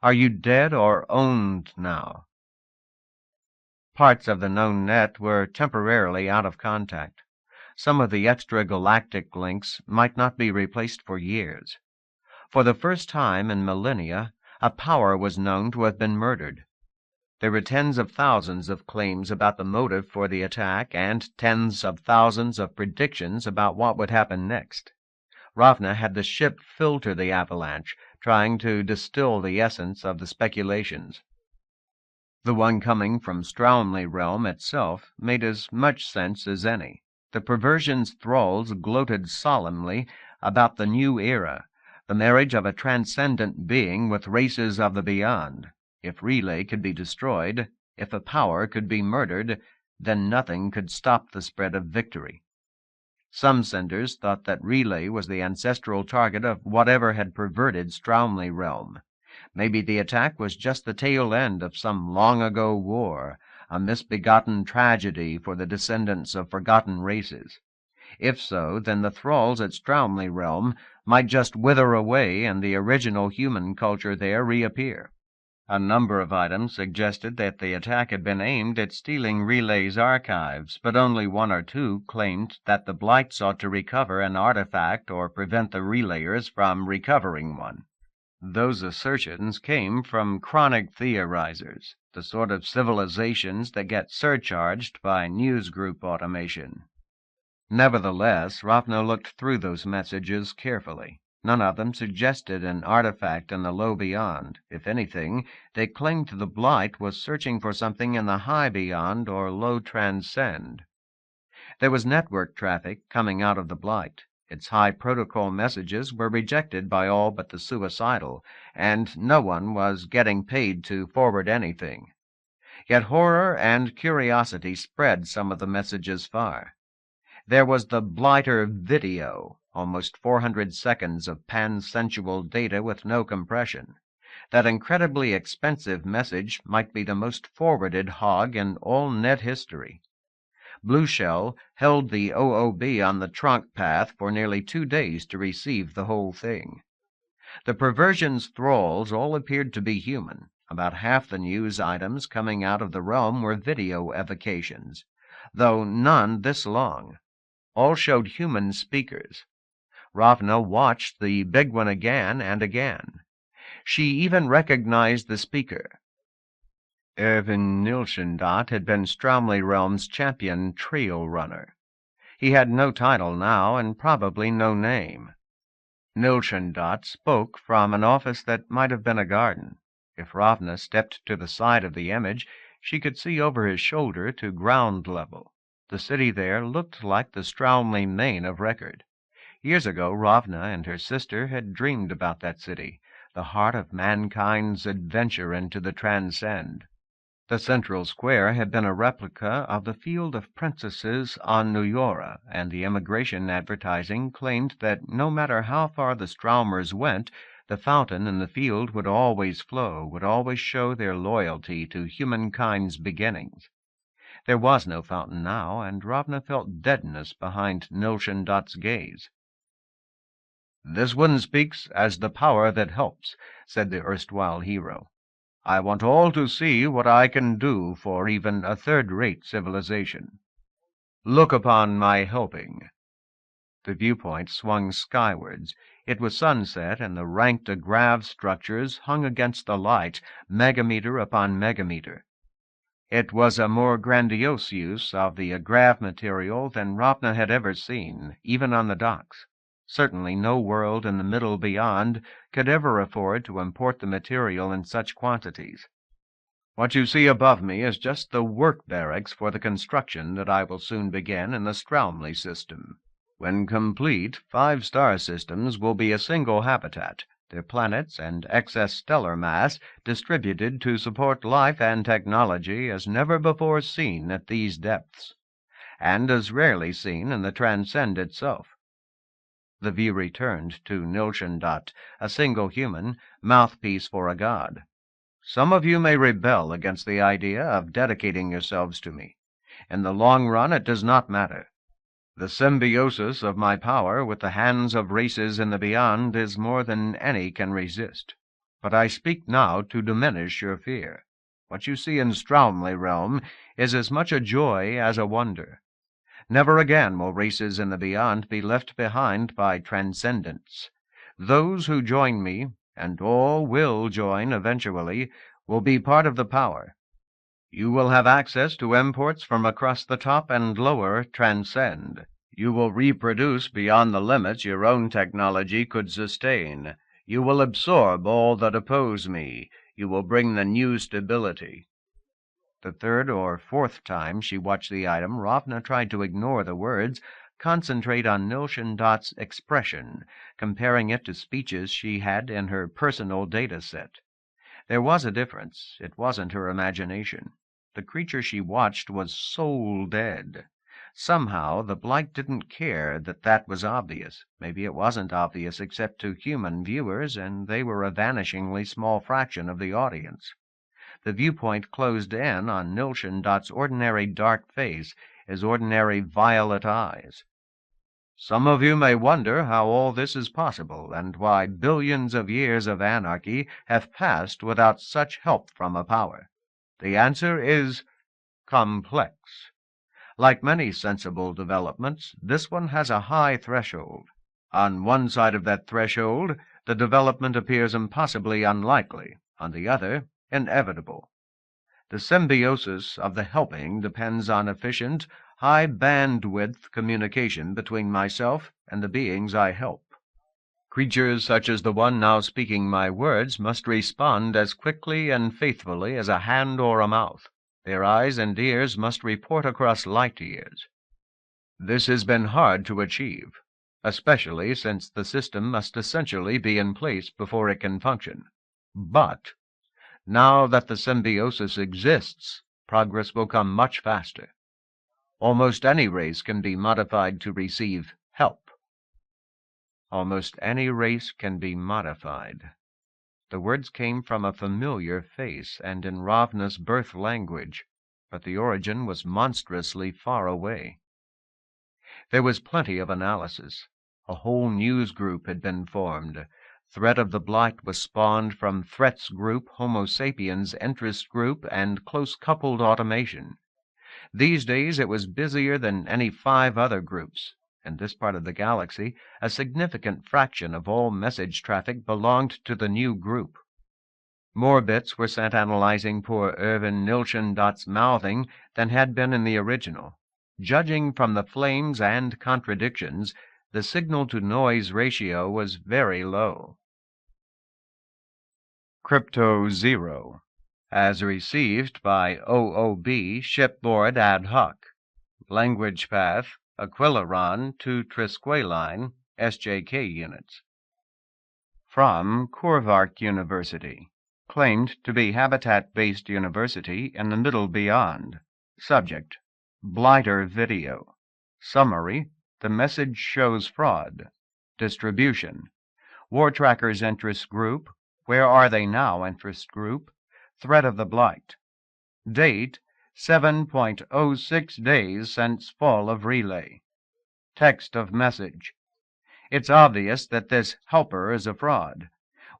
are you dead or owned now? Parts of the known net were temporarily out of contact. Some of the extragalactic links might not be replaced for years. For the first time in millennia, a power was known to have been murdered. There were tens of thousands of claims about the motive for the attack and tens of thousands of predictions about what would happen next. Ravna had the ship filter the avalanche, trying to distill the essence of the speculations. The one coming from Straumley realm itself made as much sense as any. The perversion's thralls gloated solemnly about the new era, the marriage of a transcendent being with races of the beyond. If Relay could be destroyed, if a power could be murdered, then nothing could stop the spread of victory. Some senders thought that Relay was the ancestral target of whatever had perverted Straumley realm. Maybe the attack was just the tail end of some long-ago war, a misbegotten tragedy for the descendants of forgotten races. If so, then the thralls at Straumley realm might just wither away and the original human culture there reappear. A number of items suggested that the attack had been aimed at stealing Relay's archives, but only 1 or 2 claimed that the blight sought to recover an artifact or prevent the Relayers from recovering one. Those assertions came from chronic theorizers, the sort of civilizations that get surcharged by newsgroup automation. Nevertheless, Ravna looked through those messages carefully. None of them suggested an artifact in the low beyond. If anything, they claimed the blight was searching for something in the high beyond or low transcend. There was network traffic coming out of the blight. Its high protocol messages were rejected by all but the suicidal, and no one was getting paid to forward anything. Yet horror and curiosity spread some of the messages far. There was the blighter video, almost 400 seconds of pansensual data with no compression. That incredibly expensive message might be the most forwarded hog in all net history. Blueshell held the OOB on the trunk path for nearly 2 days to receive the whole thing. The perversion's thralls all appeared to be human, About half the news items coming out of the realm were video evocations, though none this long. All showed human speakers. Ravna watched the big one again and again. She even recognized the speaker. Erwin Nilschendot had been Straumley Realm's champion trail runner. He had no title now, and probably no name. Nilschendot spoke from an office that might have been a garden. If Ravna stepped to the side of the image, she could see over his shoulder to ground level. The city there looked like the Straumley Main of record. Years ago, Ravna and her sister had dreamed about that city, the heart of mankind's adventure into the transcend. The central square had been a replica of the Field of Princesses on Nuyora, and the immigration advertising claimed that no matter how far the Straumers went, the fountain in the field would always flow, would always show their loyalty to humankind's beginnings. There was no fountain now, and Ravna felt deadness behind Nilschendot's gaze. "This one speaks as the power that helps," said the erstwhile hero. "I want all to see what I can do for even a third-rate civilization. Look upon my helping." The viewpoint swung skywards. It was sunset, and the ranked agrav structures hung against the light, megameter upon megameter. It was a more grandiose use of the agrav material than Ravna had ever seen, even on the docks. Certainly no world in the middle beyond could ever afford to import the material in such quantities. "What you see above me is just the work barracks for the construction that I will soon begin in the Straumley system. When complete, 5 star systems will be a single habitat, their planets and excess stellar mass distributed to support life and technology as never before seen at these depths, and as rarely seen in the transcend itself." The view returned to Nilschendot, a single human, mouthpiece for a god. "Some of you may rebel against the idea of dedicating yourselves to me. In the long run it does not matter. The symbiosis of my power with the hands of races in the beyond is more than any can resist. But I speak now to diminish your fear. What you see in Straumley realm is as much a joy as a wonder. Never again will races in the beyond be left behind by transcendence. Those who join me, and all will join eventually, will be part of the power. You will have access to imports from across the top and lower transcend. You will reproduce beyond the limits your own technology could sustain. You will absorb all that oppose me. You will bring the new stability." The third or fourth time she watched the item, Ravna tried to ignore the words, concentrate on Nilschendot's expression, comparing it to speeches she had in her personal data set. There was a difference. It wasn't her imagination. The creature she watched was soul dead. Somehow the Blight didn't care that that was obvious. Maybe it wasn't obvious except to human viewers, and they were a vanishingly small fraction of the audience. The viewpoint closed in on Nilschendot's ordinary dark face, his ordinary violet eyes. "Some of you may wonder how all this is possible, and why billions of years of anarchy have passed without such help from a power. The answer is complex. Like many sensible developments, this one has a high threshold. On one side of that threshold, the development appears impossibly unlikely; on the other, inevitable. The symbiosis of the helping depends on efficient, high-bandwidth communication between myself and the beings I help. Creatures such as the one now speaking my words must respond as quickly and faithfully as a hand or a mouth. Their eyes and ears must report across light years. This has been hard to achieve, especially since the system must essentially be in place before it can function. But now that the symbiosis exists, progress will come much faster. Almost any race can be modified to receive help. Almost any race can be modified. The words came from a familiar face and in Ravna's birth language, but the origin was monstrously far away. There was plenty of analysis. A whole news group had been formed. Threat of the Blight was spawned from Threats Group, Homo sapiens Interest Group, and close-coupled automation. These days it was busier than any 5 other groups. In this part of the galaxy, a significant fraction of all message traffic belonged to the new group. More bits were sent analyzing poor Irvin Nilschendot's mouthing than had been in the original. Judging from the flames and contradictions, the signal-to-noise ratio was very low. Crypto 0, as received by OOB Shipboard Ad Hoc. Language path Aquilaron to Trisqueline, SJK units. From Corvark University. Claimed to be habitat-based university in the middle beyond. Subject: Blighter video. Summary: the message shows fraud. Distribution: War Trackers Interest Group, Where Are They Now Interest Group, Threat of the Blight. Date: 7.06 days since fall of relay. Text of message: It's obvious that this helper is a fraud.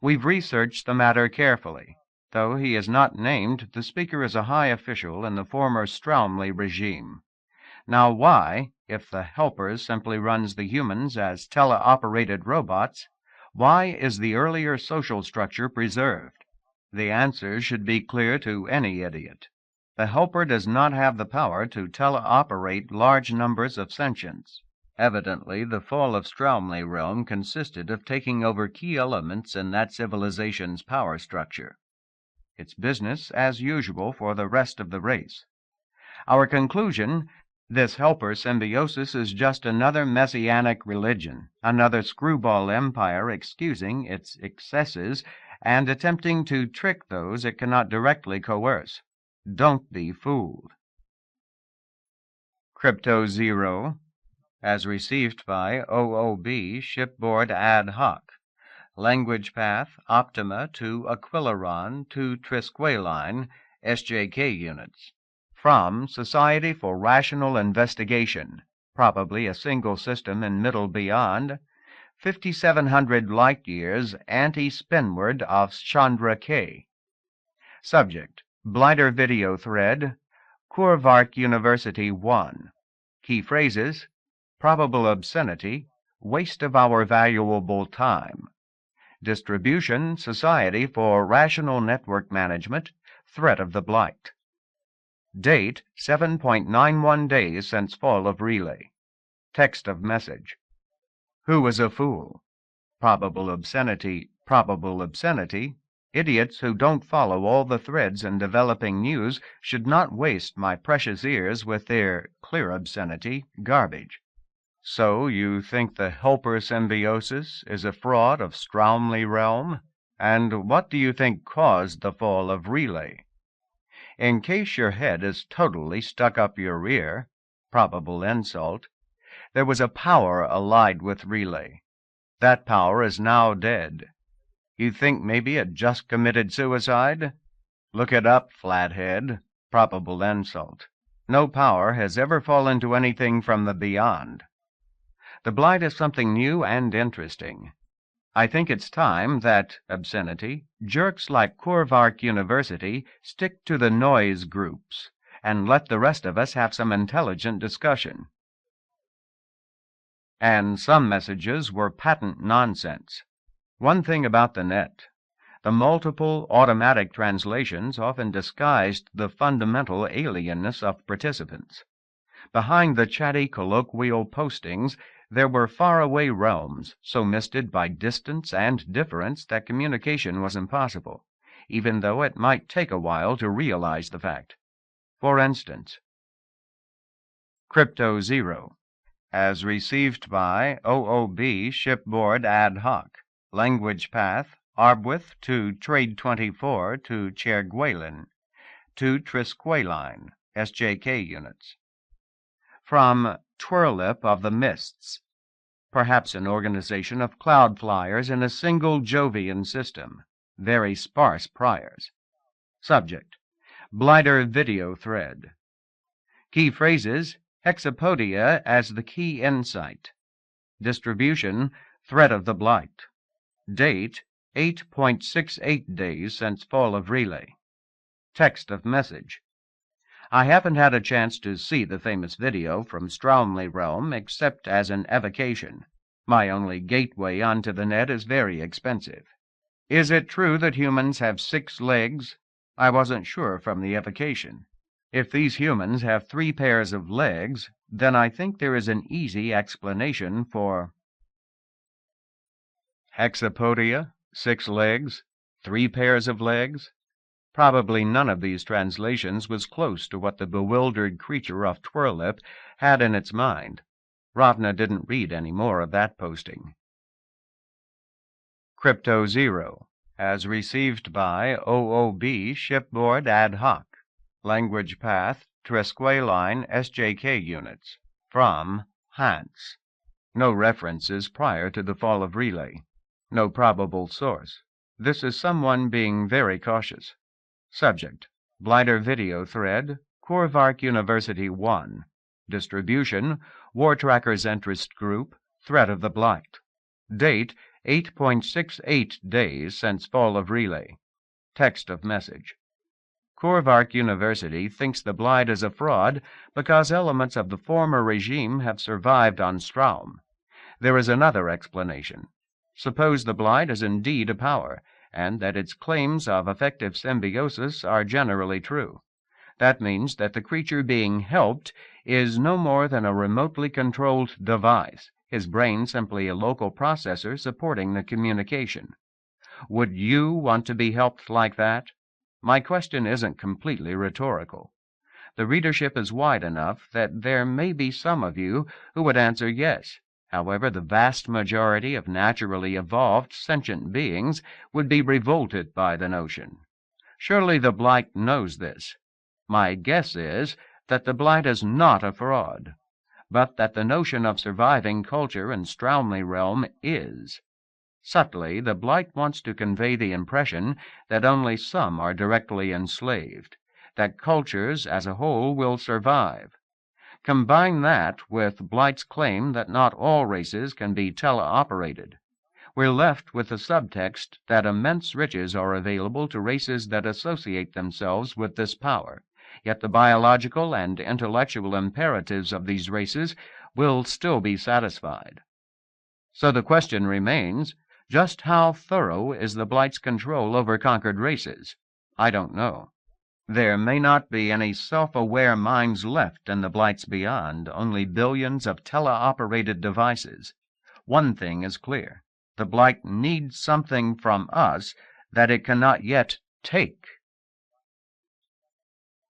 We've researched the matter carefully. Though he is not named, the speaker is a high official in the former Straumley regime. Now why, if the helper simply runs the humans as teleoperated robots, why is the earlier social structure preserved? The answer should be clear to any idiot. The helper does not have the power to teleoperate large numbers of sentients. Evidently, the fall of Straumley realm consisted of taking over key elements in that civilization's power structure. It's business as usual for the rest of the race. Our conclusion: this helper symbiosis is just another messianic religion, another screwball empire excusing its excesses and attempting to trick those it cannot directly coerce. Don't be fooled. Crypto 0, as received by OOB Shipboard Ad Hoc. Language path Optima to Aquilaron to Trisqueline, SJK units. From Society for Rational Investigation, probably a single system in middle beyond, 5,700 light-years anti-spinward of Chandra K. Subject: Blighter video thread, Corvark University 1. Key phrases: probable obscenity, waste of our valuable time. Distribution: Society for Rational Network Management, Threat of the Blight. Date: 7.91 days since fall of relay. Text of message: Who is a fool? Probable obscenity, probable obscenity. Idiots who don't follow all the threads in developing news should not waste my precious ears with their clear obscenity garbage. So you think the helper symbiosis is a fraud of Straumley realm? And what do you think caused the fall of relay? In case your head is totally stuck up your rear, probable insult, there was a power allied with relay. That power is now dead. You think maybe it just committed suicide? Look it up, flathead. Probable insult. No power has ever fallen to anything from the beyond. The Blight is something new and interesting. I think it's time that, obscenity, jerks like Corvark University stick to the noise groups and let the rest of us have some intelligent discussion. And some messages were patent nonsense. One thing about the net: the multiple automatic translations often disguised the fundamental alienness of participants. Behind the chatty colloquial postings, there were faraway realms, so misted by distance and difference that communication was impossible, even though it might take a while to realize the fact. For instance, Crypto 0, as received by OOB Shipboard Ad Hoc. Language path Arbwith to Trade 24 to Cherguelin, to Trisqueline, SJK units. From Twirlip of the Mists, perhaps an organization of cloud flyers in a single Jovian system, very sparse priors. Subject: Blighter video thread. Key phrases: Hexapodia as the key insight. Distribution: Threat of the Blight. Date 8.68 days since fall of relay. Text of message. I haven't had a chance to see the famous video from Straumley Realm except as an evocation. My only gateway onto the net is very expensive. Is it true that humans have 6 legs? I wasn't sure from the evocation. If these humans have 3 pairs of legs, then I think there is an easy explanation for hexapodia, 6 legs, 3 pairs of legs. Probably none of these translations was close to what the bewildered creature of Twirlip had in its mind. Ravna didn't read any more of that posting. Crypto Zero, as received by OOB Shipboard Ad Hoc. Language Path, Tresqueline SJK Units. From Hans. No references prior to the fall of relay. No probable source. This is someone being very cautious. Subject: Blighter Video Thread, Corvark University 1. Distribution: War Trackers Interest Group, Threat of the Blight. Date: 8.68 days since fall of relay. Text of message. Corvark University thinks the Blight is a fraud because elements of the former regime have survived on Straum. There is another explanation. Suppose the Blight is indeed a power, and that its claims of effective symbiosis are generally true. That means that the creature being helped is no more than a remotely controlled device, his brain simply a local processor supporting the communication. Would you want to be helped like that? My question isn't completely rhetorical. The readership is wide enough that there may be some of you who would answer yes. However, the vast majority of naturally evolved sentient beings would be revolted by the notion. Surely the Blight knows this. My guess is that the Blight is not a fraud, but that the notion of surviving culture in Straumley Realm is. Subtly, the Blight wants to convey the impression that only some are directly enslaved, that cultures as a whole will survive. Combine that with Blight's claim that not all races can be teleoperated. We're left with the subtext that immense riches are available to races that associate themselves with this power, yet the biological and intellectual imperatives of these races will still be satisfied. So the question remains, just how thorough is the Blight's control over conquered races? I don't know. There may not be any self-aware minds left in the Blight's beyond, only billions of teleoperated devices. One thing is clear. The Blight needs something from us that it cannot yet take.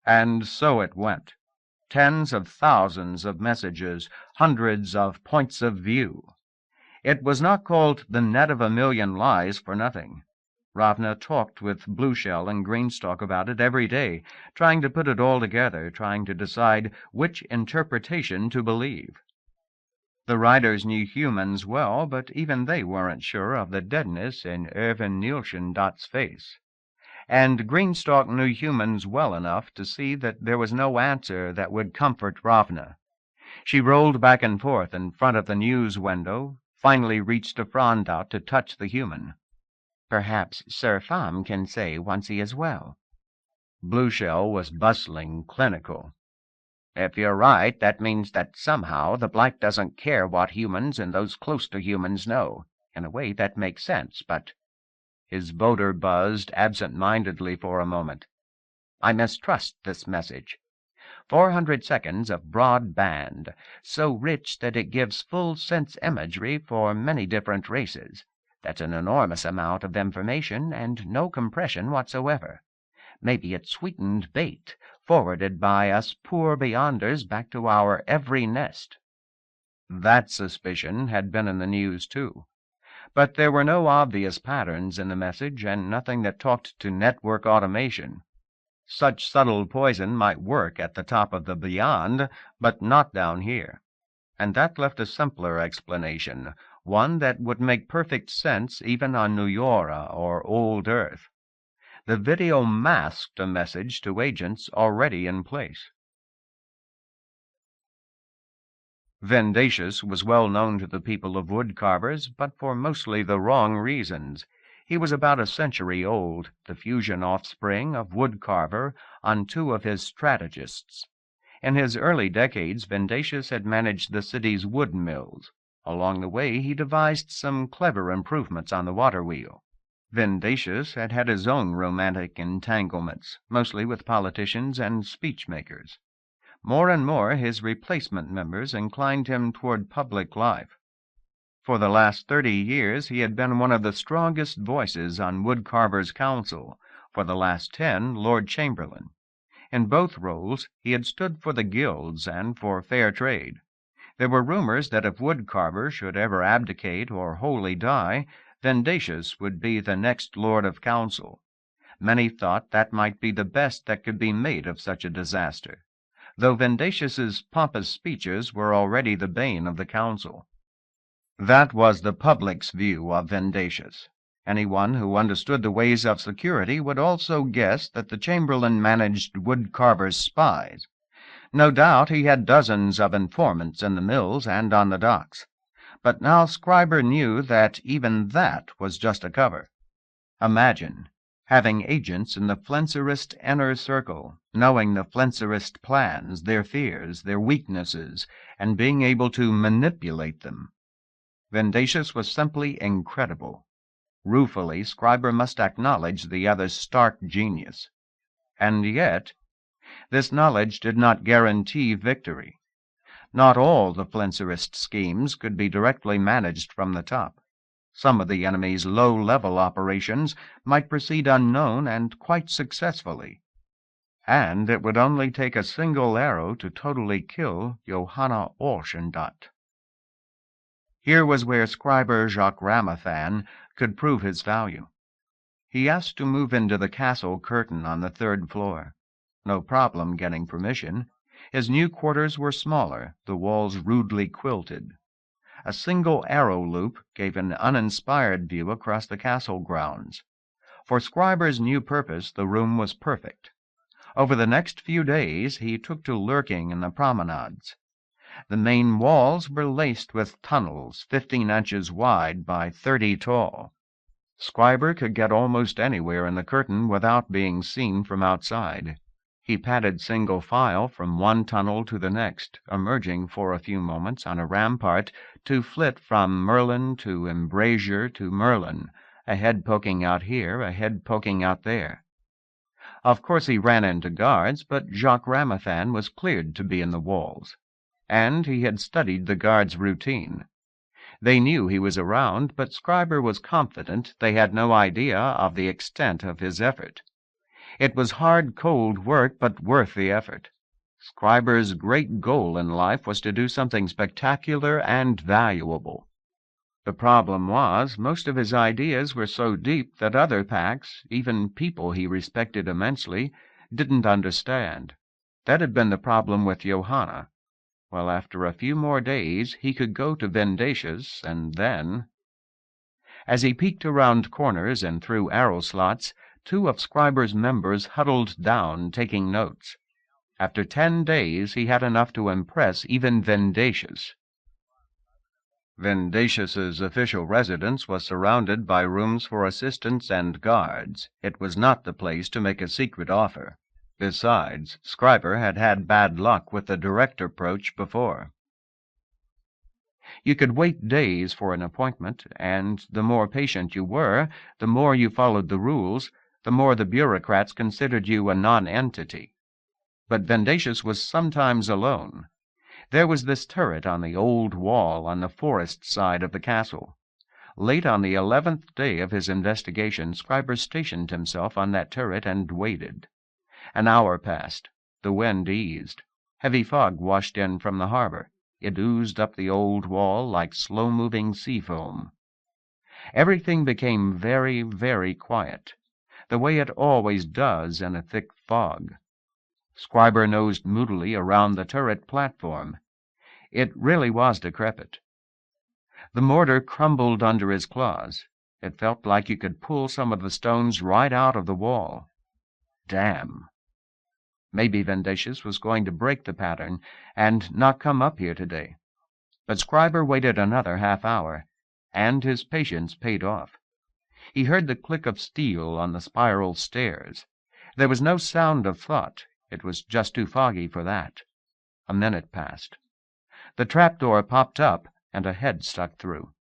And so it went. Tens of thousands of messages, hundreds of points of view. It was not called the Net of a Million Lies for nothing. Ravna talked with Blueshell and Greenstalk about it every day, trying to put it all together, trying to decide which interpretation to believe. The writers knew humans well, but even they weren't sure of the deadness in Irvin Nielsen-Dot's face. And Greenstalk knew humans well enough to see that there was no answer that would comfort Ravna. She rolled back and forth in front of the news window, finally reached a frond out to touch the human. Perhaps Sir Pham can say once he is well. Blueshell was bustling, clinical. If you're right, that means that somehow the Blight doesn't care what humans and those close to humans know. In a way, that makes sense, but... His voter buzzed absent-mindedly for a moment. I mistrust this message. 400 seconds of broad band, so rich that it gives full sense imagery for many different races. That's an enormous amount of information and no compression whatsoever. Maybe it's sweetened bait, forwarded by us poor beyonders back to our every nest. That suspicion had been in the news, too. But there were no obvious patterns in the message and nothing that talked to network automation. Such subtle poison might work at the top of the beyond, but not down here. And that left a simpler explanation, one that would make perfect sense even on New Yora or Old Earth. The video masked a message to agents already in place. Vendacious was well known to the people of Woodcarvers, but for mostly the wrong reasons. He was about a century old, the fusion offspring of Woodcarver on two of his strategists. In his early decades, Vendacious had managed the city's wood mills. Along the way, he devised some clever improvements on the water wheel. Vendacious had had his own romantic entanglements, mostly with politicians and speechmakers. More and more, his replacement members inclined him toward public life. For the last 30 years, he had been one of the strongest voices on Woodcarvers' Council, for the last 10, Lord Chamberlain. In both roles, he had stood for the guilds and for fair trade. There were rumors that if Woodcarver should ever abdicate or wholly die, Vendacious would be the next Lord of Council. Many thought that might be the best that could be made of such a disaster, though Vendacious's pompous speeches were already the bane of the council. That was the public's view of Vendacious. Anyone who understood the ways of security would also guess that the Chamberlain managed Woodcarver's spies. No doubt he had dozens of informants in the mills and on the docks. But now Scriber knew that even that was just a cover. Imagine having agents in the Flencerist inner circle, knowing the Flencerist plans, their fears, their weaknesses, and being able to manipulate them. Vendacious was simply incredible. Ruefully, Scriber must acknowledge the other's stark genius. And yet, this knowledge did not guarantee victory. Not all the Flencerist schemes could be directly managed from the top. Some of the enemy's low-level operations might proceed unknown and quite successfully. And it would only take a single arrow to totally kill Johanna Olschendat. Here was where Scriber Jacques Ramathan could prove his value. He asked to move into the castle curtain on the 3rd floor. No problem getting permission. His new quarters were smaller, the walls rudely quilted. A single arrow loop gave an uninspired view across the castle grounds. For Scriber's new purpose, the room was perfect. Over the next few days, he took to lurking in the promenades. The main walls were laced with tunnels 15 inches wide by 30 tall. Scriber could get almost anywhere in the curtain without being seen from outside. He padded single file from one tunnel to the next, emerging for a few moments on a rampart to flit from Merlin to embrasure to Merlin, a head poking out here, a head poking out there. Of course he ran into guards, but Jacques Ramathan was cleared to be in the walls. And he had studied the guards' routine. They knew he was around, but Scriber was confident they had no idea of the extent of his effort. It was hard, cold work, but worth the effort. Scriber's great goal in life was to do something spectacular and valuable. The problem was, most of his ideas were so deep that other packs, even people he respected immensely, didn't understand. That had been the problem with Johanna. Well, after a few more days, he could go to Vendacious, and then... As he peeked around corners and through arrow slots, 2 of Scriber's members huddled down, taking notes. After 10 days, he had enough to impress even Vendacious. Vendacious's official residence was surrounded by rooms for assistants and guards. It was not the place to make a secret offer. Besides, Scriber had had bad luck with the direct approach before. You could wait days for an appointment, and the more patient you were, the more you followed the rules, the more the bureaucrats considered you a non-entity. But Vendacious was sometimes alone. There was this turret on the old wall on the forest side of the castle. Late on the 11th day of his investigation, Scriber stationed himself on that turret and waited. An hour passed. The wind eased. Heavy fog washed in from the harbor. It oozed up the old wall like slow-moving sea foam. Everything became very, very quiet, the way it always does in a thick fog. Scriber nosed moodily around the turret platform. It really was decrepit. The mortar crumbled under his claws. It felt like you could pull some of the stones right out of the wall. Damn! Maybe Vendacious was going to break the pattern and not come up here today. But Scriber waited another half-hour, and his patience paid off. He heard the click of steel on the spiral stairs. There was no sound of thought. It was just too foggy for that. A minute passed. The trapdoor popped up, and a head stuck through.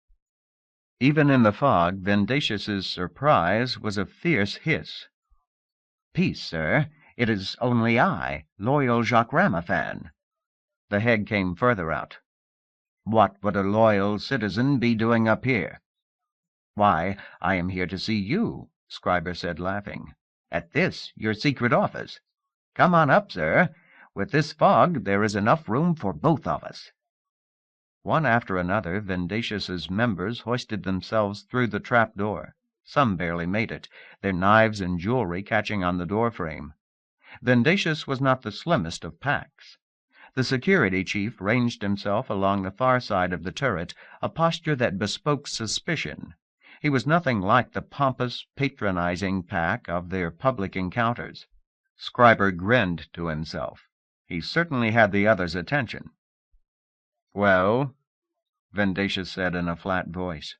Even in the fog, Vindicius's surprise was a fierce hiss. "Peace, sir. It is only I, loyal Jacques Ramaphan." The head came further out. "What would a loyal citizen be doing up here?" "Why, I am here to see you," Scriber said, laughing. "At this, your secret office? Come on up, sir. With this fog, there is enough room for both of us." One after another, Vindicius's members hoisted themselves through the trap-door. Some barely made it, their knives and jewelry catching on the door-frame. Vindicius was not the slimmest of packs. The security chief ranged himself along the far side of the turret, a posture that bespoke suspicion. He was nothing like the pompous, patronizing pack of their public encounters. Scriber grinned to himself. He certainly had the others' attention. "Well?" Vindicius said in a flat voice.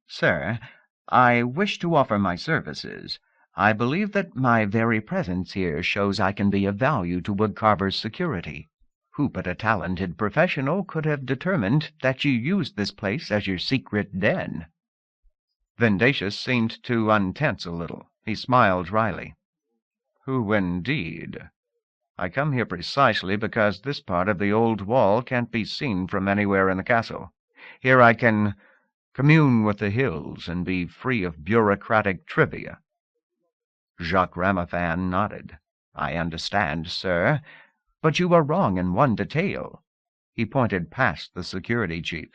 "Sir, I wish to offer my services. I believe that my very presence here shows I can be of value to Woodcarver's security. Who but a talented professional could have determined that you used this place as your secret den?" Vindicius seemed to untense a little. He smiled dryly. "Who indeed? I come here precisely because this part of the old wall can't be seen from anywhere in the castle. Here I can commune with the hills and be free of bureaucratic trivia." Jacques Ramaphan nodded. "I understand, sir. But you are wrong in one detail." He pointed past the security chief.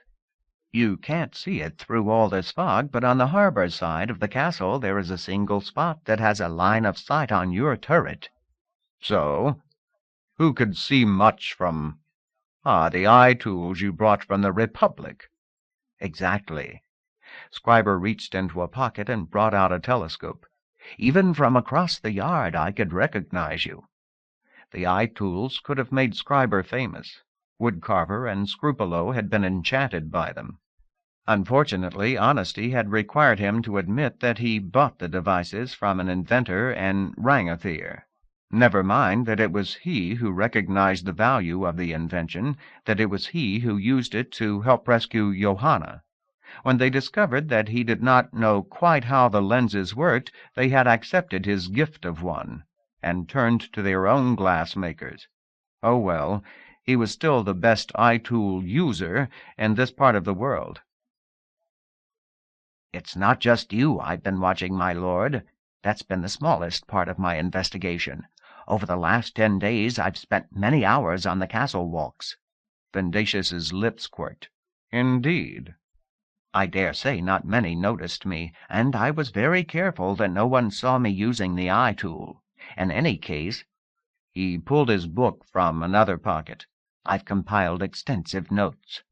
"You can't see it through all this fog, but on the harbor side of the castle there is a single spot that has a line of sight on your turret." "So? Who could see much from—" "Ah, the eye tools you brought from the Republic." "Exactly." Scriber reached into a pocket and brought out a telescope. "Even from across the yard I could recognize you." The eye tools could have made Scriber famous. Woodcarver and Scrupolo had been enchanted by them. Unfortunately, honesty had required him to admit that he bought the devices from an inventor and rangathier. Never mind that it was he who recognized the value of the invention, that it was he who used it to help rescue Johanna. When they discovered that he did not know quite how the lenses worked, they had accepted his gift of one, and turned to their own glass makers. Oh well, he was still the best eye-tool user in this part of the world. "It's not just you I've been watching, my lord. That's been the smallest part of my investigation. Over the last 10 days I've spent many hours on the castle walks." Vindicius's lips quirked. "Indeed?" "I dare say not many noticed me, and I was very careful that no one saw me using the eye tool. In any case—" He pulled his book from another pocket. "I've compiled extensive notes.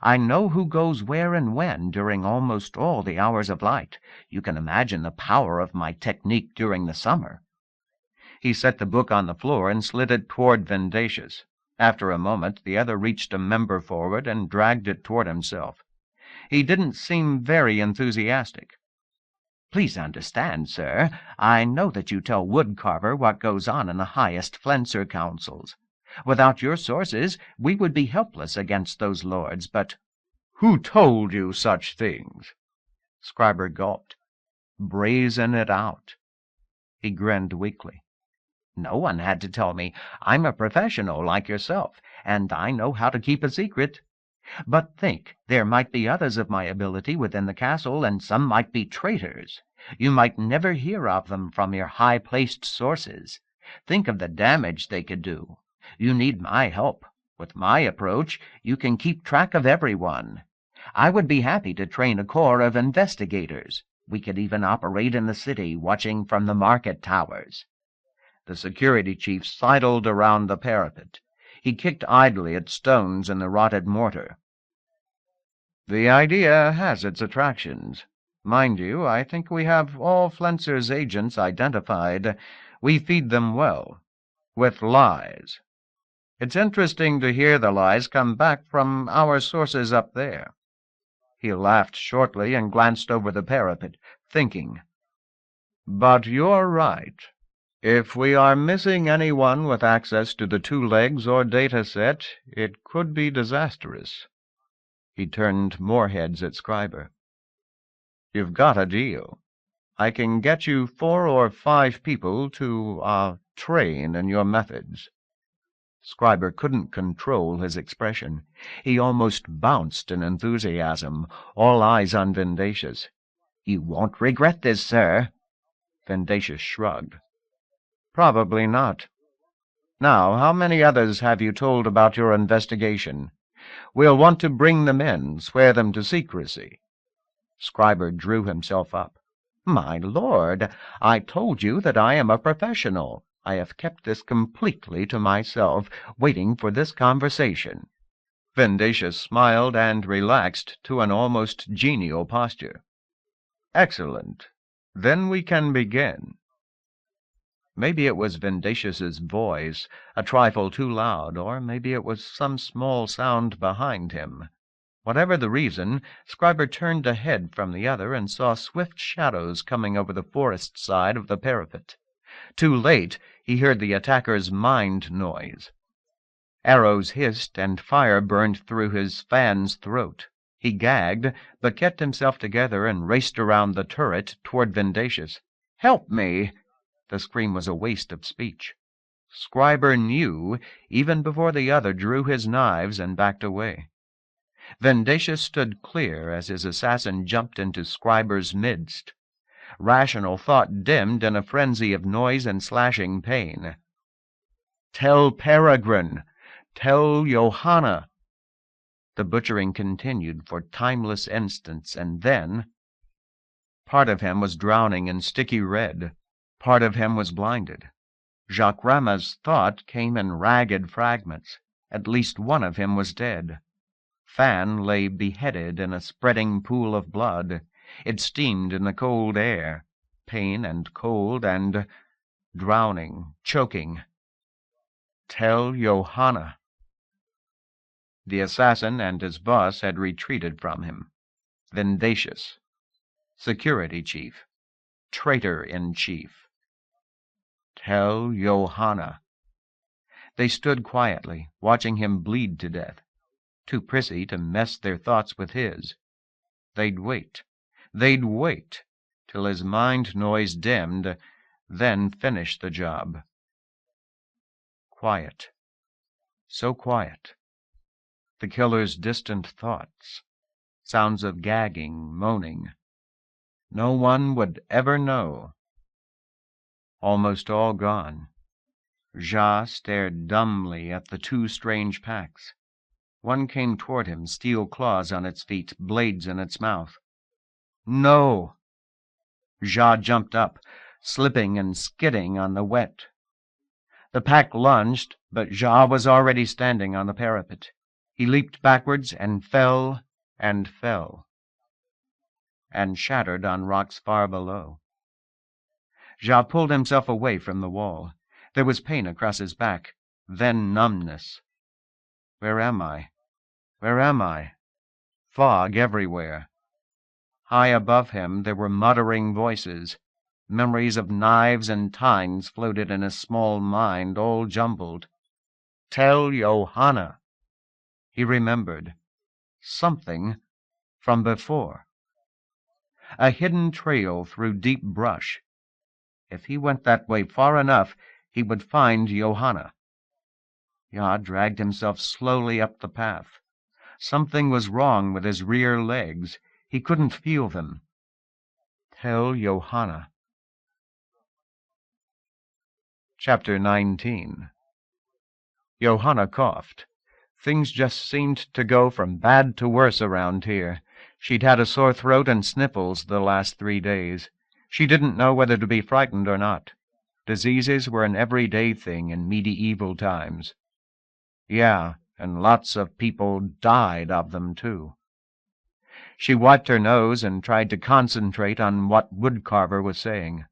I know who goes where and when during almost all the hours of light. You can imagine the power of my technique during the summer." He set the book on the floor and slid it toward Vindicius. After a moment, the other reached a member forward and dragged it toward himself. He didn't seem very enthusiastic. "Please understand, sir, I know that you tell Woodcarver what goes on in the highest Flenser councils. Without your sources, we would be helpless against those lords, but—" "Who told you such things?" Scriber gulped. "Brazen it out." He grinned weakly. "No one had to tell me. I'm a professional like yourself, and I know how to keep a secret. But think, there might be others of my ability within the castle, and some might be traitors. You might never hear of them from your high-placed sources. Think of the damage they could do. You need my help. With my approach, you can keep track of everyone. I would be happy to train a corps of investigators. We could even operate in the city, watching from the market towers." The security chief sidled around the parapet. He kicked idly at stones in the rotted mortar. "The idea has its attractions. Mind you, I think we have all Flenser's agents identified. We feed them well. With lies." It's interesting to hear the lies come back from our sources up there." He laughed shortly and glanced over the parapet, thinking. "But you're right. If we are missing anyone with access to the two legs or data set, it could be disastrous." He turned more heads at Scriber. "You've got a deal. I can get you 4 or 5 people to, train in your methods." Scriber couldn't control his expression. He almost bounced in enthusiasm, all eyes on Vindatius. "You won't regret this, sir." Vindatius shrugged. "Probably not. Now, how many others have you told about your investigation? We'll want to bring them in, swear them to secrecy." Scriber drew himself up. "My lord, I told you that I am a professional. I have kept this completely to myself, waiting for this conversation." Vindatius smiled and relaxed to an almost genial posture. "Excellent. Then we can begin." Maybe it was Vindatius's voice, a trifle too loud, or maybe it was some small sound behind him. Whatever the reason, Scriber turned a head from the other and saw swift shadows coming over the forest side of the parapet. Too late, he heard the attacker's mind noise. Arrows hissed and fire burned through his fan's throat. He gagged, but kept himself together and raced around the turret toward Vindatius. "Help me!" The scream was a waste of speech. Scriber knew, even before the other drew his knives and backed away. Vindatius stood clear as his assassin jumped into Scriber's midst. Rational thought dimmed in a frenzy of noise and slashing pain. "Tell Peregrine! Tell Johanna!" The butchering continued for timeless instants, and then... Part of him was drowning in sticky red. Part of him was blinded. Jacques Rama's thought came in ragged fragments. At least one of him was dead. Fan lay beheaded in a spreading pool of blood. It steamed in the cold air. Pain and cold and drowning, choking. Tell Johanna. The assassin and his boss had retreated from him. Vindatius. Security chief. Traitor-in-chief. Tell Johanna. They stood quietly, watching him bleed to death, too prissy to mess their thoughts with his. They'd wait till his mind noise dimmed, then finish the job. Quiet. So quiet. The killer's distant thoughts. Sounds of gagging, moaning. No one would ever know. Almost all gone. Ja stared dumbly at the 2 strange packs. One came toward him, steel claws on its feet, blades in its mouth. "No!" Ja jumped up, slipping and skidding on the wet. The pack lunged, but Ja was already standing on the parapet. He leaped backwards and fell, and shattered on rocks far below. Ja pulled himself away from the wall. There was pain across his back, then numbness. Where am I? Where am I? Fog everywhere. High above him there were muttering voices. Memories of knives and tines floated in his small mind, all jumbled. Tell Johanna. He remembered. Something from before. A hidden trail through deep brush. If he went that way far enough, he would find Johanna. Ja dragged himself slowly up the path. Something was wrong with his rear legs. He couldn't feel them. Tell Johanna. Chapter 19. Johanna coughed. Things just seemed to go from bad to worse around here. She'd had a sore throat and sniffles the last 3 days. She didn't know whether to be frightened or not. Diseases were an everyday thing in medieval times. Yeah, and lots of people died of them, too. She wiped her nose and tried to concentrate on what Woodcarver was saying.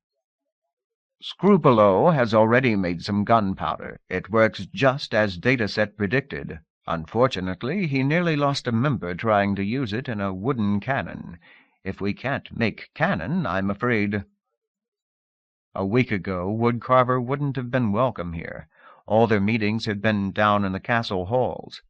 Scrupolo has already made some gunpowder. It works just as Dataset predicted. Unfortunately, he nearly lost a member trying to use it in a wooden cannon. If we can't make cannon, I'm afraid—" A week ago, Woodcarver wouldn't have been welcome here. All their meetings had been down in the castle halls.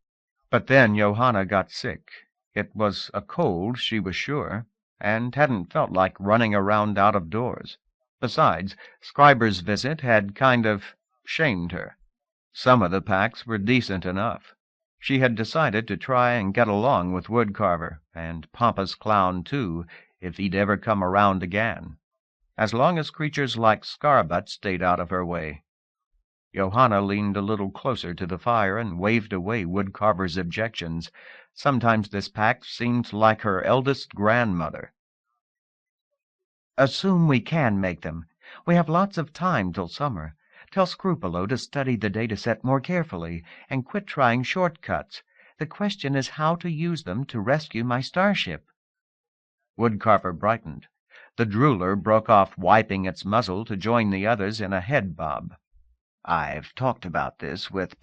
But then Johanna got sick. It was a cold, she was sure, and hadn't felt like running around out of doors. Besides, Scriber's visit had kind of shamed her. Some of the packs were decent enough. She had decided to try and get along with Woodcarver, and Pompous Clown too, if he'd ever come around again, as long as creatures like Scarbutt stayed out of her way. Johanna leaned a little closer to the fire and waved away Woodcarver's objections. Sometimes this pack seemed like her eldest grandmother. "Assume we can make them. We have lots of time till summer. Tell Scrupolo to study the dataset more carefully and quit trying shortcuts. The question is how to use them to rescue my starship." Woodcarver brightened. The drooler broke off wiping its muzzle to join the others in a head bob. "I've talked about this with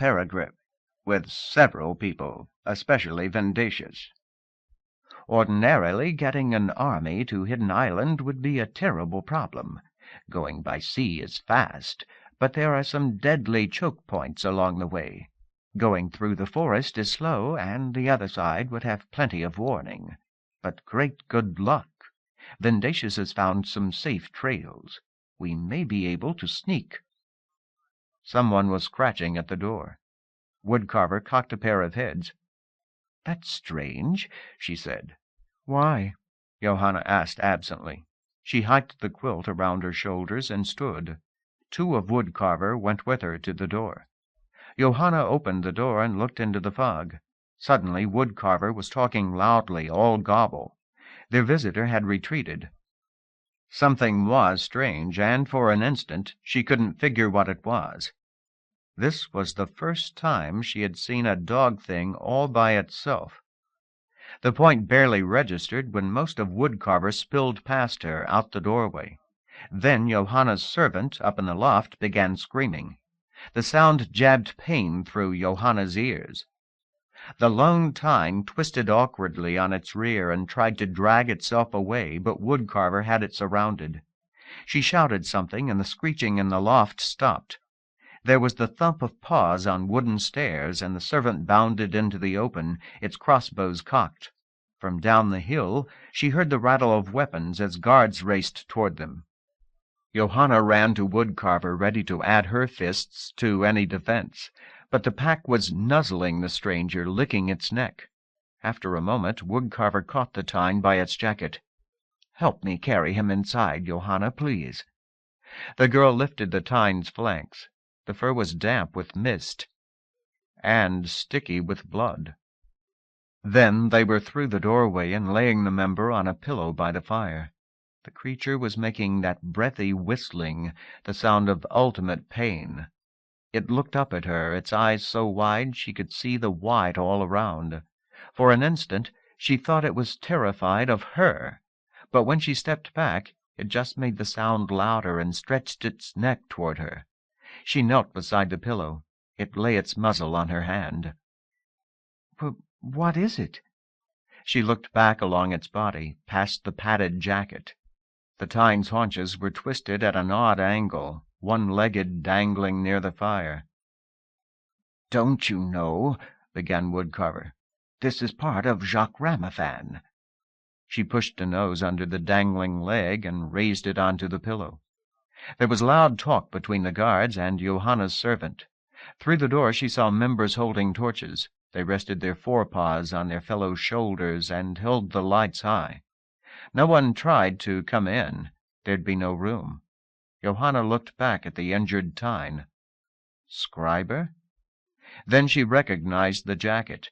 with several people, especially Vendacious. Ordinarily, getting an army to Hidden Island would be a terrible problem. Going by sea is fast, but there are some deadly choke points along the way. Going through the forest is slow, and the other side would have plenty of warning. But great good luck. Vendacious has found some safe trails. We may be able to sneak." Someone was scratching at the door. Woodcarver cocked a pair of heads. "That's strange," she said. "Why?" Johanna asked absently. She hiked the quilt around her shoulders and stood. Two of Woodcarver went with her to the door. Johanna opened the door and looked into the fog. Suddenly Woodcarver was talking loudly, all gobble. Their visitor had retreated. Something was strange, and for an instant she couldn't figure what it was. This was the first time she had seen a dog thing all by itself. The point barely registered when most of Woodcarver spilled past her out the doorway. Then Johanna's servant up in the loft began screaming. The sound jabbed pain through Johanna's ears. The lone tine twisted awkwardly on its rear and tried to drag itself away, but Woodcarver had it surrounded. She shouted something, and the screeching in the loft stopped. There was the thump of paws on wooden stairs, and the servant bounded into the open, its crossbows cocked. From down the hill she heard the rattle of weapons as guards raced toward them. Johanna ran to Woodcarver, ready to add her fists to any defense, but the pack was nuzzling the stranger, licking its neck. After a moment, Woodcarver caught the tine by its jacket. "Help me carry him inside, Johanna, please." The girl lifted the tine's flanks. The fur was damp with mist and sticky with blood. Then they were through the doorway and laying the member on a pillow by the fire. The creature was making that breathy whistling, the sound of ultimate pain. It looked up at her, its eyes so wide she could see the white all around. For an instant she thought it was terrified of her, but when she stepped back, it just made the sound louder and stretched its neck toward her. She knelt beside the pillow. It lay its muzzle on her hand. "What is it?" She looked back along its body, past the padded jacket. The tine's haunches were twisted at an odd angle, one-legged, dangling near the fire. "Don't you know?" began Woodcarver. "This is part of Jacques Ramaphan." She pushed a nose under the dangling leg and raised it onto the pillow. There was loud talk between the guards and Johanna's servant. Through the door she saw members holding torches. They rested their forepaws on their fellows' shoulders and held the lights high. No one tried to come in. There'd be no room. Johanna looked back at the injured tine. Scriber? Then she recognized the jacket.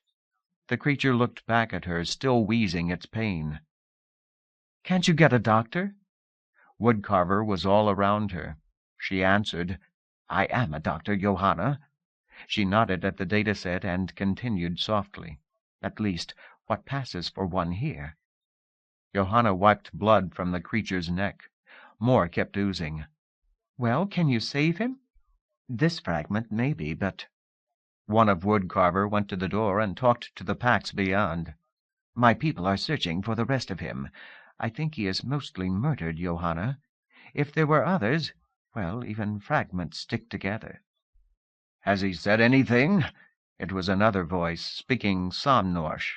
The creature looked back at her, still wheezing its pain. "Can't you get a doctor?" Woodcarver was all around her. She answered, "I am a doctor, Johanna." She nodded at the dataset and continued softly. "At least, what passes for one here." Johanna wiped blood from the creature's neck. More kept oozing. Well, can you save him? This fragment, maybe, but One of Woodcarver went to the door and talked to the packs beyond. my people are searching for the rest of him. I think he is mostly murdered, Johanna. If there were others, well, even fragments stick together. Has he said anything? It was another voice, speaking Somnorsh.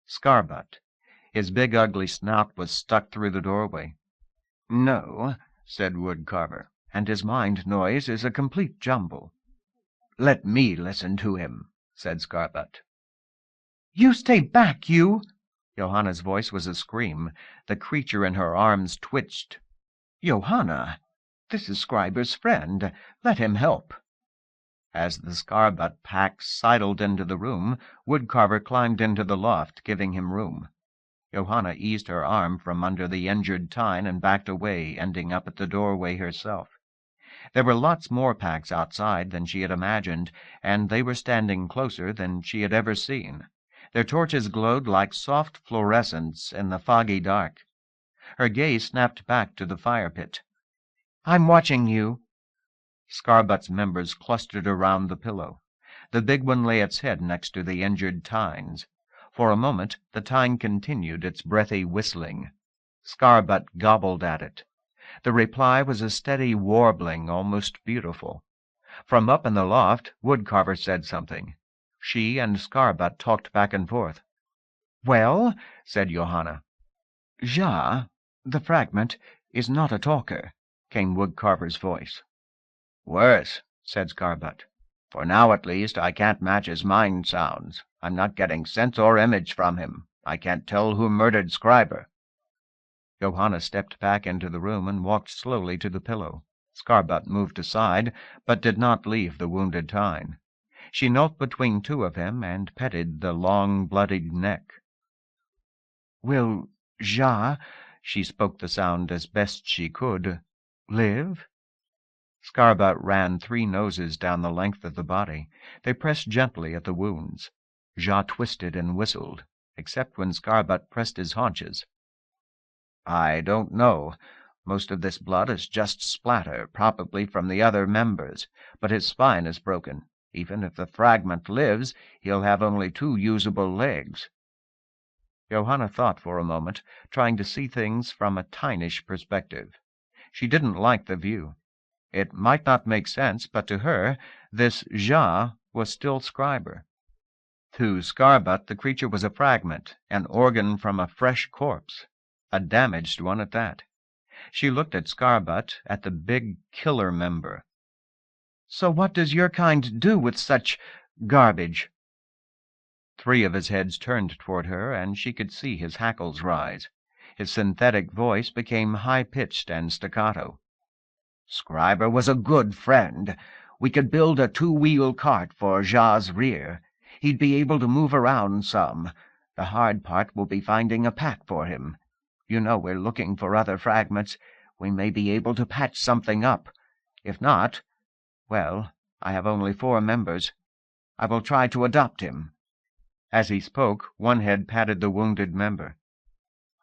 Scarbutt. His big ugly snout was stuck through the doorway. No, said Woodcarver, and his mind noise is a complete jumble. Let me listen to him, said Scarbutt. You stay back, you! Johanna's voice was a scream. The creature in her arms twitched. Johanna, this is Scriber's friend. Let him help. As the Scarbutt pack sidled into the room, Woodcarver climbed into the loft, giving him room. Johanna eased her arm from under the injured tine and backed away, ending up at the doorway herself. There were lots more packs outside than she had imagined, and they were standing closer than she had ever seen. Their torches glowed like soft fluorescence in the foggy dark. Her gaze snapped back to the fire pit. I'm watching you. Scarbutt's members clustered around the pillow. The big one lay its head next to the injured tines. For a moment the tine continued its breathy whistling. Scarbutt gobbled at it. The reply was a steady warbling, almost beautiful. From up in the loft, Woodcarver said something. She and Scarbutt talked back and forth. Well, said Johanna. Ja, the fragment, is not a talker, came Woodcarver's voice. Worse, said Scarbutt. For now, at least, I can't match his mind sounds. I'm not getting sense or image from him. I can't tell who murdered Scriber. Johanna stepped back into the room and walked slowly to the pillow. Scarbutt moved aside, but did not leave the wounded tine. She knelt between two of him and petted the long, bloodied neck. Will Ja, she spoke the sound as best she could, live? Scarbutt ran 3 noses down the length of the body. They pressed gently at the wounds. Ja twisted and whistled, except when Scarbutt pressed his haunches. I don't know. Most of this blood is just splatter, probably from the other members, but his spine is broken. Even if the fragment lives, he'll have only 2 usable legs. Johanna thought for a moment, trying to see things from a tinish perspective. She didn't like the view. It might not make sense, but to her, this Ja was still Scriber. To Scarbutt, the creature was a fragment, an organ from a fresh corpse, a damaged one at that. She looked at Scarbutt, at the big killer member. So what does your kind do with such garbage? 3 of his heads turned toward her, and she could see his hackles rise. His synthetic voice became high-pitched and staccato. Scriber was a good friend. We could build a 2-wheel cart for Ja's rear. He'd be able to move around some. The hard part will be finding a pack for him. You know we're looking for other fragments. We may be able to patch something up. If not, well, I have only 4 members. I will try to adopt him. As he spoke, one head patted the wounded member.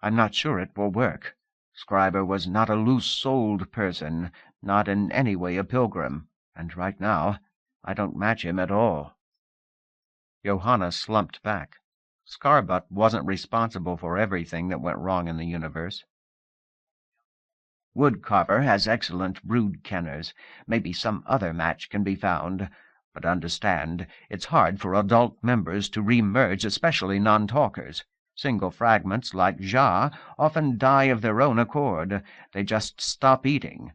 I'm not sure it will work. Scriber was not a loose-souled person, not in any way a pilgrim, and right now I don't match him at all. Johanna slumped back. Scarbutt wasn't responsible for everything that went wrong in the universe. Woodcarver has excellent brood-kenners. Maybe some other match can be found. But understand, it's hard for adult members to re-merge, especially non-talkers. Single fragments like Ja often die of their own accord. They just stop eating.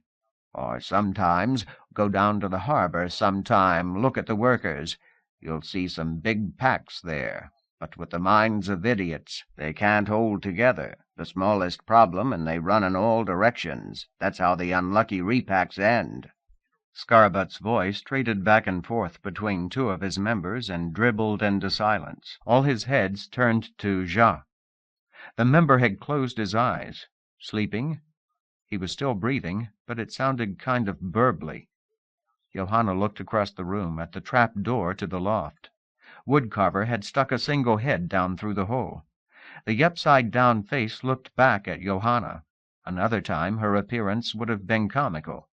Or sometimes go down to the harbor sometime, look at the workers. You'll see some big packs there, but with the minds of idiots. They can't hold together. The smallest problem, and they run in all directions. That's how the unlucky repacks end. Scarbutt's voice traded back and forth between 2 of his members and dribbled into silence. All his heads turned to Ja. The member had closed his eyes. Sleeping? He was still breathing, but it sounded kind of burbly. Johanna looked across the room at the trap door to the loft. Woodcarver had stuck a single head down through the hole. The upside-down face looked back at Johanna. Another time her appearance would have been comical.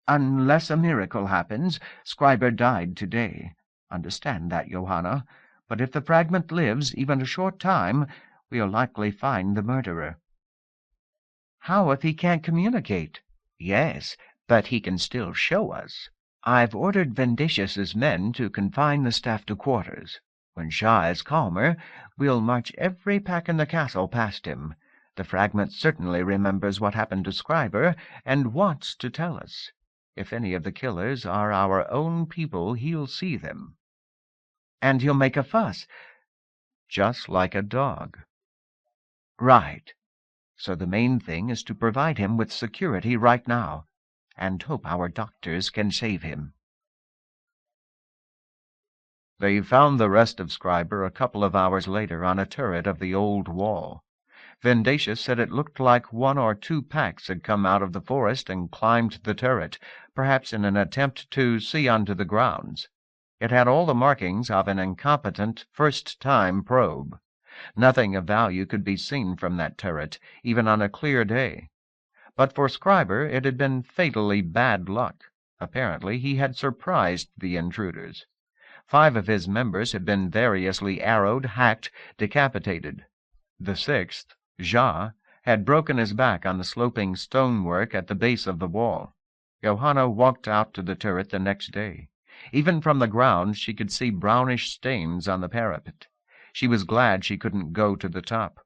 Unless a miracle happens, Scriber died today. Understand that, Johanna. But if the fragment lives even a short time, we'll likely find the murderer." "How if he can't communicate?" "Yes, but he can still show us. I've ordered Vindicius's men to confine the staff to quarters. When Shah is calmer, we'll march every pack in the castle past him. The fragment certainly remembers what happened to Scriber, and wants to tell us. If any of the killers are our own people, he'll see them." "And he'll make a fuss." "Just like a dog." "Right. So the main thing is to provide him with security right now, and hope our doctors can save him." They found the rest of Scriber a couple of hours later on a turret of the old wall. Vindicius said it looked like 1 or 2 packs had come out of the forest and climbed the turret, perhaps in an attempt to see onto the grounds. It had all the markings of an incompetent first-time probe. Nothing of value could be seen from that turret, even on a clear day. But for Scriber it had been fatally bad luck. Apparently he had surprised the intruders. 5 of his members had been variously arrowed, hacked, decapitated. The 6th, Ja, had broken his back on the sloping stonework at the base of the wall. Johanna walked out to the turret the next day. Even from the ground she could see brownish stains on the parapet. She was glad she couldn't go to the top.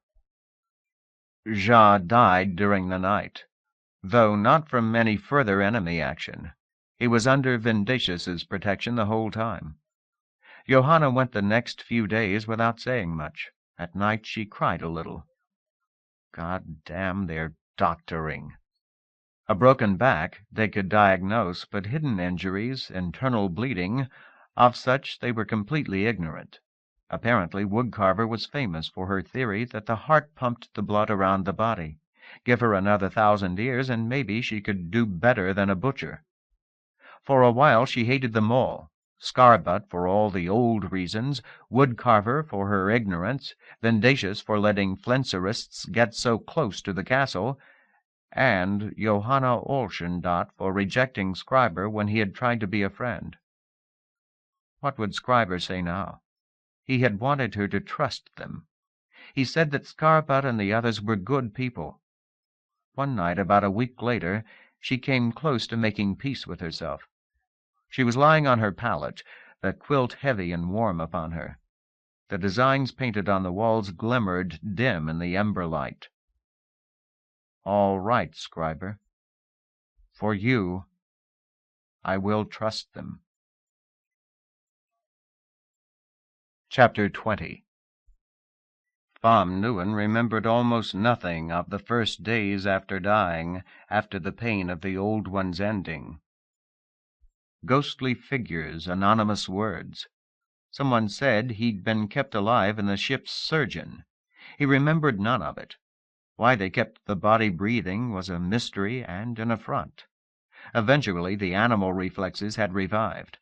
Ja died during the night, though not from any further enemy action. He was under Vindicius's protection the whole time. Johanna went the next few days without saying much. At night she cried a little. God damn their doctoring. A broken back they could diagnose, but hidden injuries, internal bleeding, of such they were completely ignorant. Apparently Woodcarver was famous for her theory that the heart pumped the blood around the body. Give her another 1,000 years, and maybe she could do better than a butcher. For a while she hated them all. Scarbutt for all the old reasons, Woodcarver for her ignorance, Vindicius for letting Flenserists get so close to the castle, and Johanna Olschendat for rejecting Scriber when he had tried to be a friend. What would Scriber say now? He had wanted her to trust them. He said that Scarbutt and the others were good people. One night, about a week later, she came close to making peace with herself. She was lying on her pallet, the quilt heavy and warm upon her. The designs painted on the walls glimmered dim in the ember light. "All right, Scriber. For you, I will trust them." Chapter 20. Pham Nguyen remembered almost nothing of the first days after dying, after the pain of the old one's ending. Ghostly figures, anonymous words. Someone said he'd been kept alive in the ship's surgeon. He remembered none of it. Why they kept the body breathing was a mystery and an affront. Eventually the animal reflexes had revived.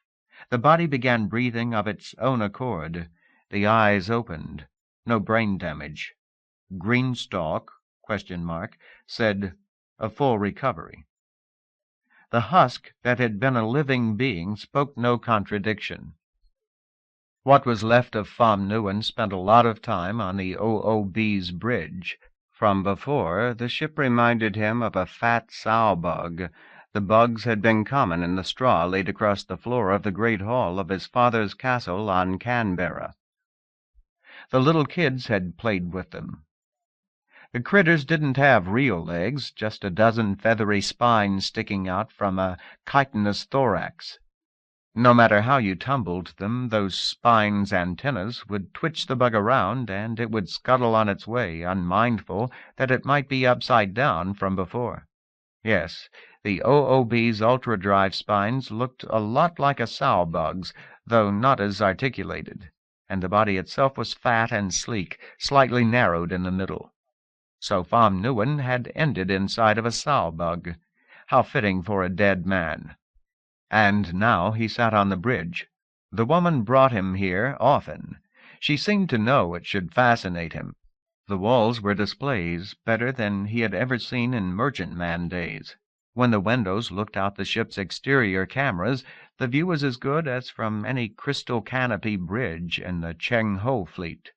The body began breathing of its own accord. The eyes opened. No brain damage. Greenstalk, ? Said, a full recovery. The husk that had been a living being spoke no contradiction. What was left of Pham Nguyen spent a lot of time on the OOB's bridge. From before, the ship reminded him of a fat sow bug. The bugs had been common in the straw laid across the floor of the great hall of his father's castle on Canberra. The little kids had played with them. The critters didn't have real legs, just a dozen feathery spines sticking out from a chitinous thorax. No matter how you tumbled them, those spines' antennas would twitch the bug around, and it would scuttle on its way, unmindful that it might be upside down from before. Yes, the OOB's ultra-drive spines looked a lot like a sow bug's, though not as articulated, and the body itself was fat and sleek, slightly narrowed in the middle. So Pham Nguyen had ended inside of a sow bug. How fitting for a dead man. And now he sat on the bridge. The woman brought him here often. She seemed to know it should fascinate him. The walls were displays better than he had ever seen in merchantman days. When the windows looked out the ship's exterior cameras, the view was as good as from any crystal canopy bridge in the Cheng Ho fleet.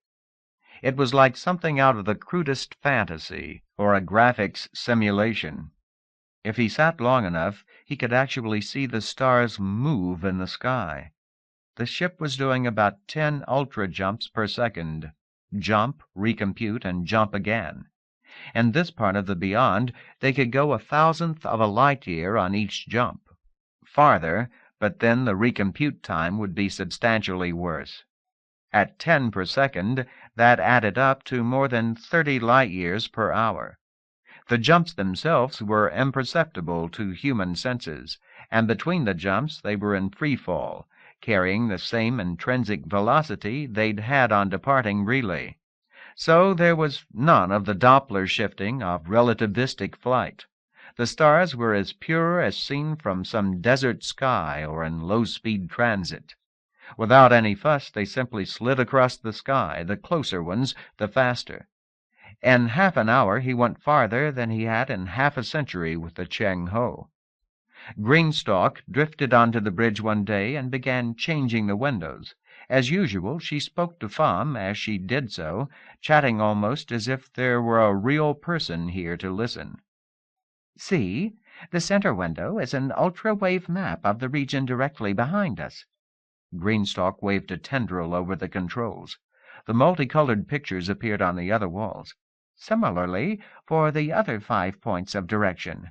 It was like something out of the crudest fantasy or a graphics simulation. If he sat long enough, he could actually see the stars move in the sky. The ship was doing about 10 ultra jumps per second. Jump, recompute, and jump again. In this part of the beyond, they could go 1,000th of a light year on each jump. Farther, but then the recompute time would be substantially worse. At 10 per second, that added up to more than 30 light years per hour. The jumps themselves were imperceptible to human senses, and between the jumps they were in free fall, carrying the same intrinsic velocity they'd had on departing relay. So there was none of the Doppler shifting of relativistic flight. The stars were as pure as seen from some desert sky or in low-speed transit. Without any fuss, they simply slid across the sky, the closer ones the faster. In half an hour he went farther than he had in half a century with the Cheng Ho. Greenstalk drifted onto the bridge one day and began changing the windows. As usual, she spoke to Pham as she did so, chatting almost as if there were a real person here to listen. "See, the center window is an ultra-wave map of the region directly behind us." Greenstalk waved a tendril over the controls. The multicolored pictures appeared on the other walls. "Similarly for the other 5 points of direction."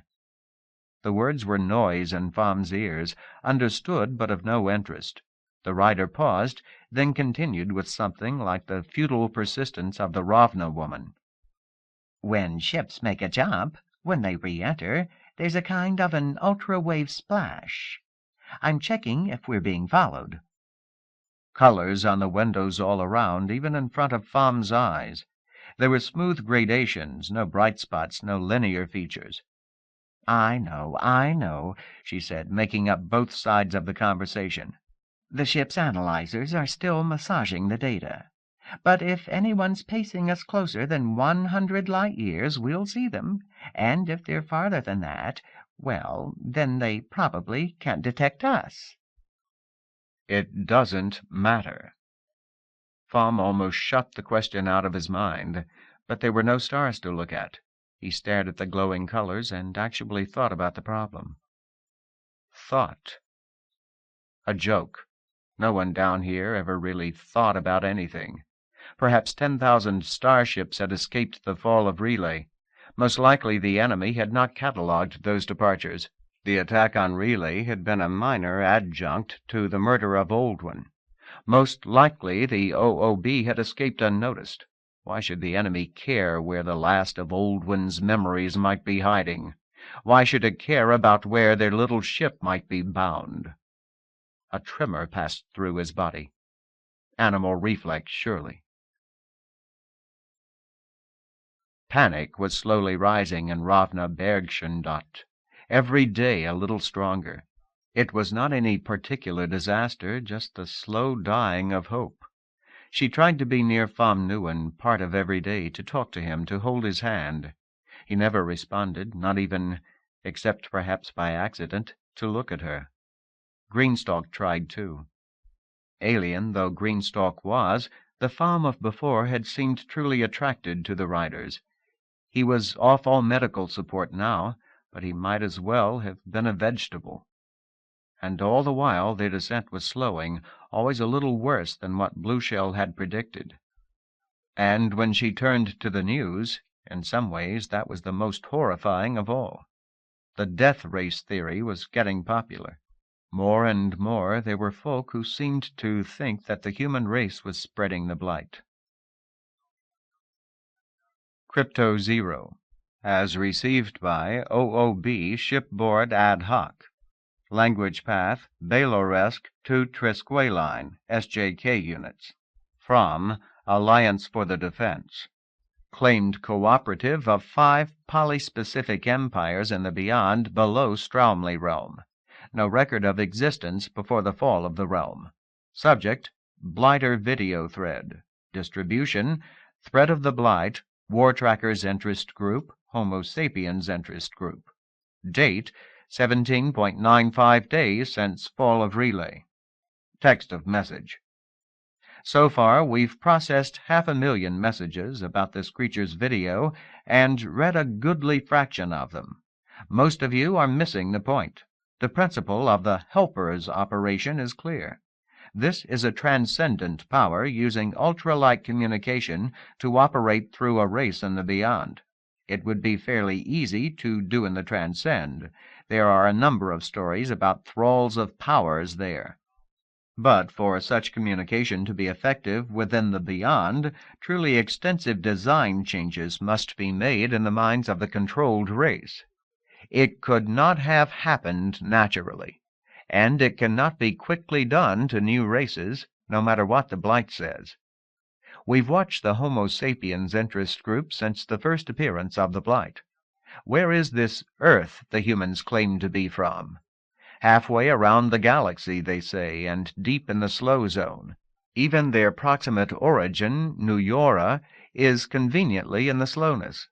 The words were noise in Pham's ears, understood but of no interest. The writer paused, then continued with something like the futile persistence of the Ravna woman. "When ships make a jump, when they re-enter, there's a kind of an ultra-wave splash. I'm checking if we're being followed." Colors on the windows all around, even in front of Pham's eyes. There were smooth gradations, no bright spots, no linear features. I know," she said, making up both sides of the conversation. "The ship's analyzers are still massaging the data. But if anyone's pacing us closer than 100 light years, we'll see them. And if they're farther than that, well, then they probably can't detect us." It doesn't matter. Pham almost shut the question out of his mind, but there were no stars to look at. He stared at the glowing colors and actually thought about the problem. Thought. A joke. No one down here ever really thought about anything. Perhaps 10,000 starships had escaped the fall of Relay. Most likely the enemy had not catalogued those departures. The attack on Relay had been a minor adjunct to the murder of Oldwin. Most likely the OOB had escaped unnoticed. Why should the enemy care where the last of Oldwin's memories might be hiding? Why should it care about where their little ship might be bound? A tremor passed through his body. Animal reflex, surely. Panic was slowly rising in Ravna Bergschendatt. Every day a little stronger. It was not any particular disaster, just the slow dying of hope. She tried to be near Pham Nguyen part of every day, to talk to him, to hold his hand. He never responded, not even, except perhaps by accident, to look at her. Greenstalk tried too. Alien though Greenstalk was, the Pham of before had seemed truly attracted to the riders. He was off all medical support now, but he might as well have been a vegetable. And all the while their descent was slowing, always a little worse than what Blueshell had predicted. And when she turned to the news, in some ways that was the most horrifying of all. The death race theory was getting popular. More and more there were folk who seemed to think that the human race was spreading the blight. Crypto Zero, as received by OOB Shipboard Ad Hoc. Language path Belarusk to Trisqueline, SJK units. From Alliance for the Defense. Claimed cooperative of 5 polyspecific empires in the beyond below Straumley realm. No record of existence before the fall of the realm. Subject, Blighter video thread. Distribution, Thread of the Blight, War Trackers Interest Group, Homo Sapiens Interest Group. Date, 17.95 days since fall of relay. Text of message. So far, we've processed 500,000 messages about this creature's video and read a goodly fraction of them. Most of you are missing the point. The principle of the helper's operation is clear. This is a transcendent power using ultralight communication to operate through a race in the beyond. It would be fairly easy to do in the transcend. There are a number of stories about thralls of powers there. But for such communication to be effective within the beyond, truly extensive design changes must be made in the minds of the controlled race. It could not have happened naturally, and it cannot be quickly done to new races, no matter what the Blight says. We've watched the Homo sapiens interest group since the first appearance of the Blight. Where is this Earth the humans claim to be from? Halfway around the galaxy, they say, and deep in the slow zone. Even their proximate origin, Nuyora, is conveniently in the slowness.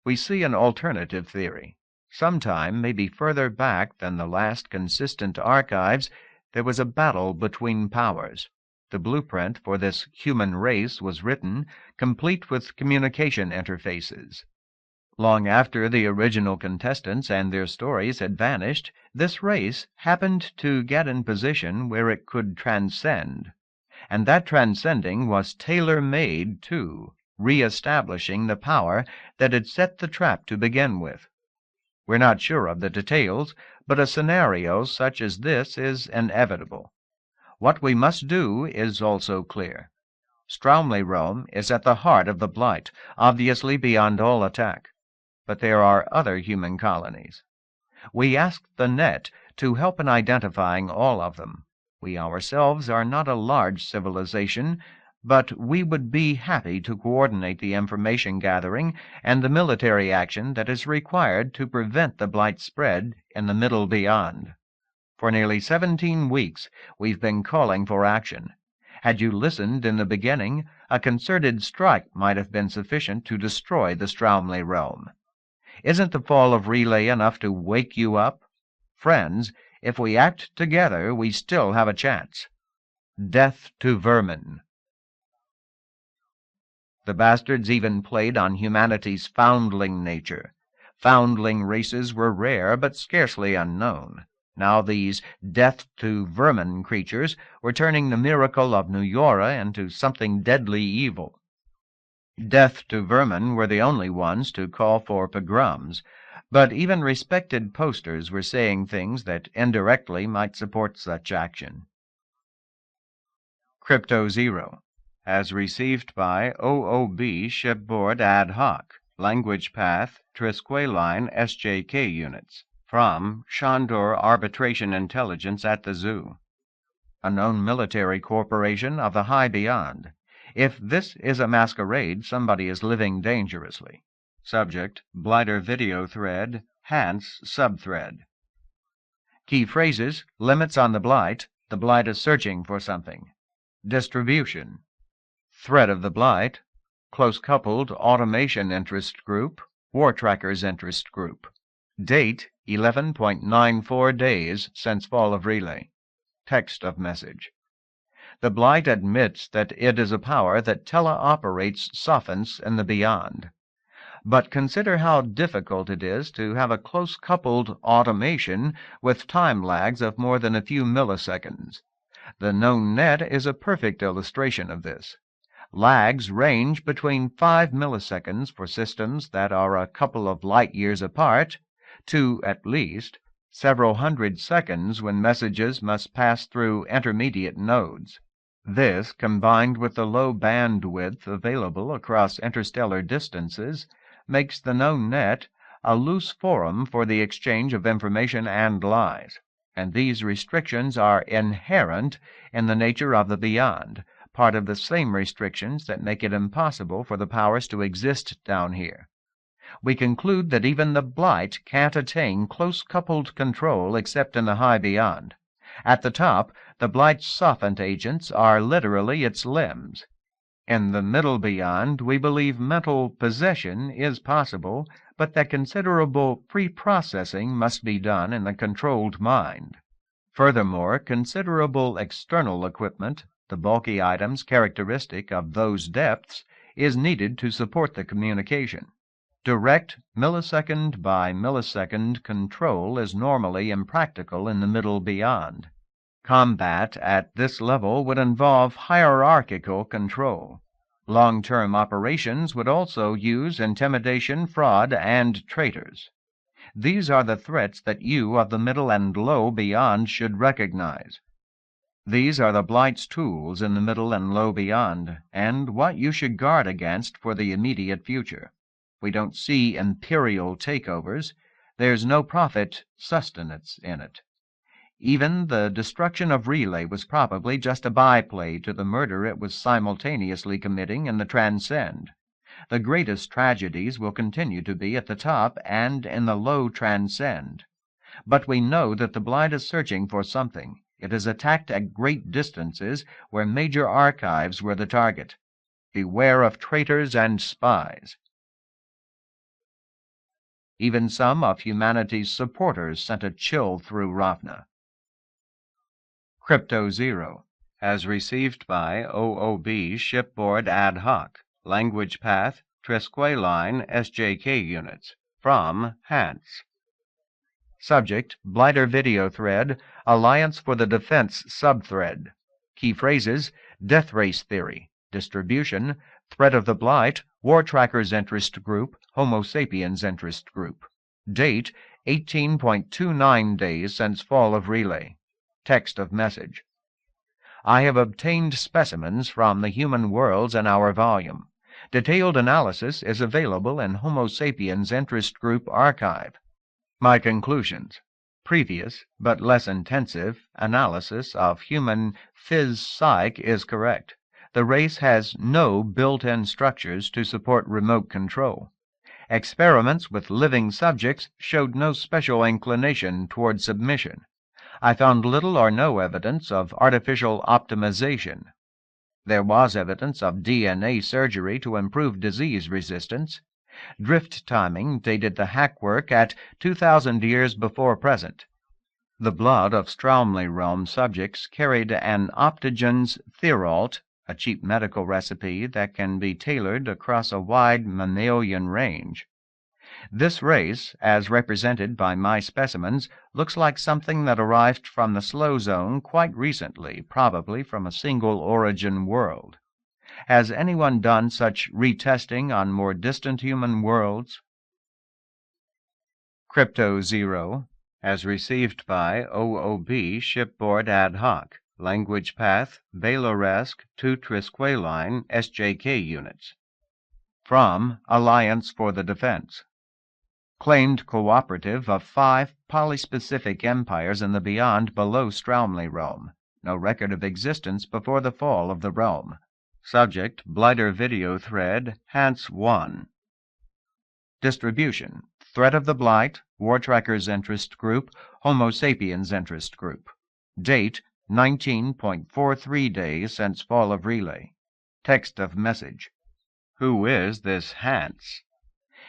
We see an alternative theory. Sometime, maybe further back than the last consistent archives, there was a battle between powers. The blueprint for this human race was written, complete with communication interfaces. Long after the original contestants and their stories had vanished, this race happened to get in position where it could transcend. And that transcending was tailor-made, too, re-establishing the power that had set the trap to begin with. We're not sure of the details, but a scenario such as this is inevitable. What we must do is also clear. Straumli-Rome is at the heart of the Blight, obviously beyond all attack. But there are other human colonies. We asked the Net to help in identifying all of them. We ourselves are not a large civilization, but we would be happy to coordinate the information gathering and the military action that is required to prevent the Blight spread in the middle beyond. For nearly 17 weeks, we've been calling for action. Had you listened in the beginning, a concerted strike might have been sufficient to destroy the Straumli-Rome. Isn't the fall of relay enough to wake you up? Friends, if we act together, we still have a chance. Death to vermin. The bastards even played on humanity's foundling nature. Foundling races were rare, but scarcely unknown. Now these death-to-vermin creatures were turning the miracle of Nuyora into something deadly evil. Death-to-vermin were the only ones to call for pogroms, but even respected posters were saying things that indirectly might support such action. Crypto Zero, as received by OOB Shipboard Ad Hoc, Language Path, Trisqueline SJK Units. From Shandor Arbitration Intelligence at the Zoo. A known military corporation of the high beyond. If this is a masquerade, somebody is living dangerously. Subject, Blighter video thread, Hans subthread. Key phrases, limits on the Blight is searching for something. Distribution. Threat of the Blight, close-coupled automation interest group, War Trackers interest group. Date, 11.94 days since fall of relay. Text of message. The Blight admits that it is a power that teleoperates sophons in the beyond. But consider how difficult it is to have a close-coupled automation with time lags of more than a few milliseconds. The known net is a perfect illustration of this. Lags range between 5 milliseconds for systems that are a couple of light-years apart, to, at least, several hundred seconds when messages must pass through intermediate nodes. This, combined with the low bandwidth available across interstellar distances, makes the known net a loose forum for the exchange of information and lies. And these restrictions are inherent in the nature of the beyond, part of the same restrictions that make it impossible for the powers to exist down here. We conclude that even the Blight can't attain close-coupled control except in the high beyond. At the top, the Blight's sophont agents are literally its limbs. In the middle beyond, we believe mental possession is possible, but that considerable pre-processing must be done in the controlled mind. Furthermore, considerable external equipment, the bulky items characteristic of those depths, is needed to support the communication. Direct, millisecond by millisecond control is normally impractical in the middle beyond. Combat at this level would involve hierarchical control. Long-term operations would also use intimidation, fraud, and traitors. These are the threats that you of the middle and low beyond should recognize. These are the Blight's tools in the middle and low beyond, and what you should guard against for the immediate future. We don't see imperial takeovers. There's no profit sustenance in it. Even the destruction of Relay was probably just a byplay to the murder it was simultaneously committing in the Transcend. The greatest tragedies will continue to be at the top and in the low Transcend. But we know that the Blight is searching for something. It is attacked at great distances where major archives were the target. Beware of traitors and spies. Even some of humanity's supporters sent a chill through Ravna. Crypto Zero, as received by OOB Shipboard Ad Hoc, Language Path, Trisqueline SJK Units, from Hans. Subject, Blighter Video Thread, Alliance for the Defense Subthread. Key phrases, Death Race Theory. Distribution, Threat of the Blight, War Trackers Interest Group, Homo Sapiens Interest Group. Date, 18.29 days since fall of Relay. Text of message. I have obtained specimens from the human worlds in our volume. Detailed analysis is available in Homo Sapiens Interest Group archive. My conclusions. Previous, but less intensive, analysis of human phys-psych is correct. The race has no built-in structures to support remote control. Experiments with living subjects showed no special inclination toward submission. I found little or no evidence of artificial optimization. There was evidence of DNA surgery to improve disease resistance. Drift timing dated the hack work at 2,000 years before present. The blood of Stromley realm subjects carried an optogen's Thieralt, a cheap medical recipe that can be tailored across a wide mammalian range. This race, as represented by my specimens, looks like something that arrived from the slow zone quite recently, probably from a single origin world. Has anyone done such retesting on more distant human worlds? Crypto Zero, as received by OOB Shipboard Ad Hoc, Language Path, Bailoresque to Trisqueline SJK Units. From Alliance for the Defense. Claimed cooperative of 5 polyspecific empires in the beyond below Stromley realm. No record of existence before the fall of the realm. Subject, Blighter Video Thread, Hans 1. Distribution, Threat of the Blight, War Trackers Interest Group, Homo Sapiens Interest Group. Date, 19.43 days since fall of Relay. Text of message. Who is this Hans?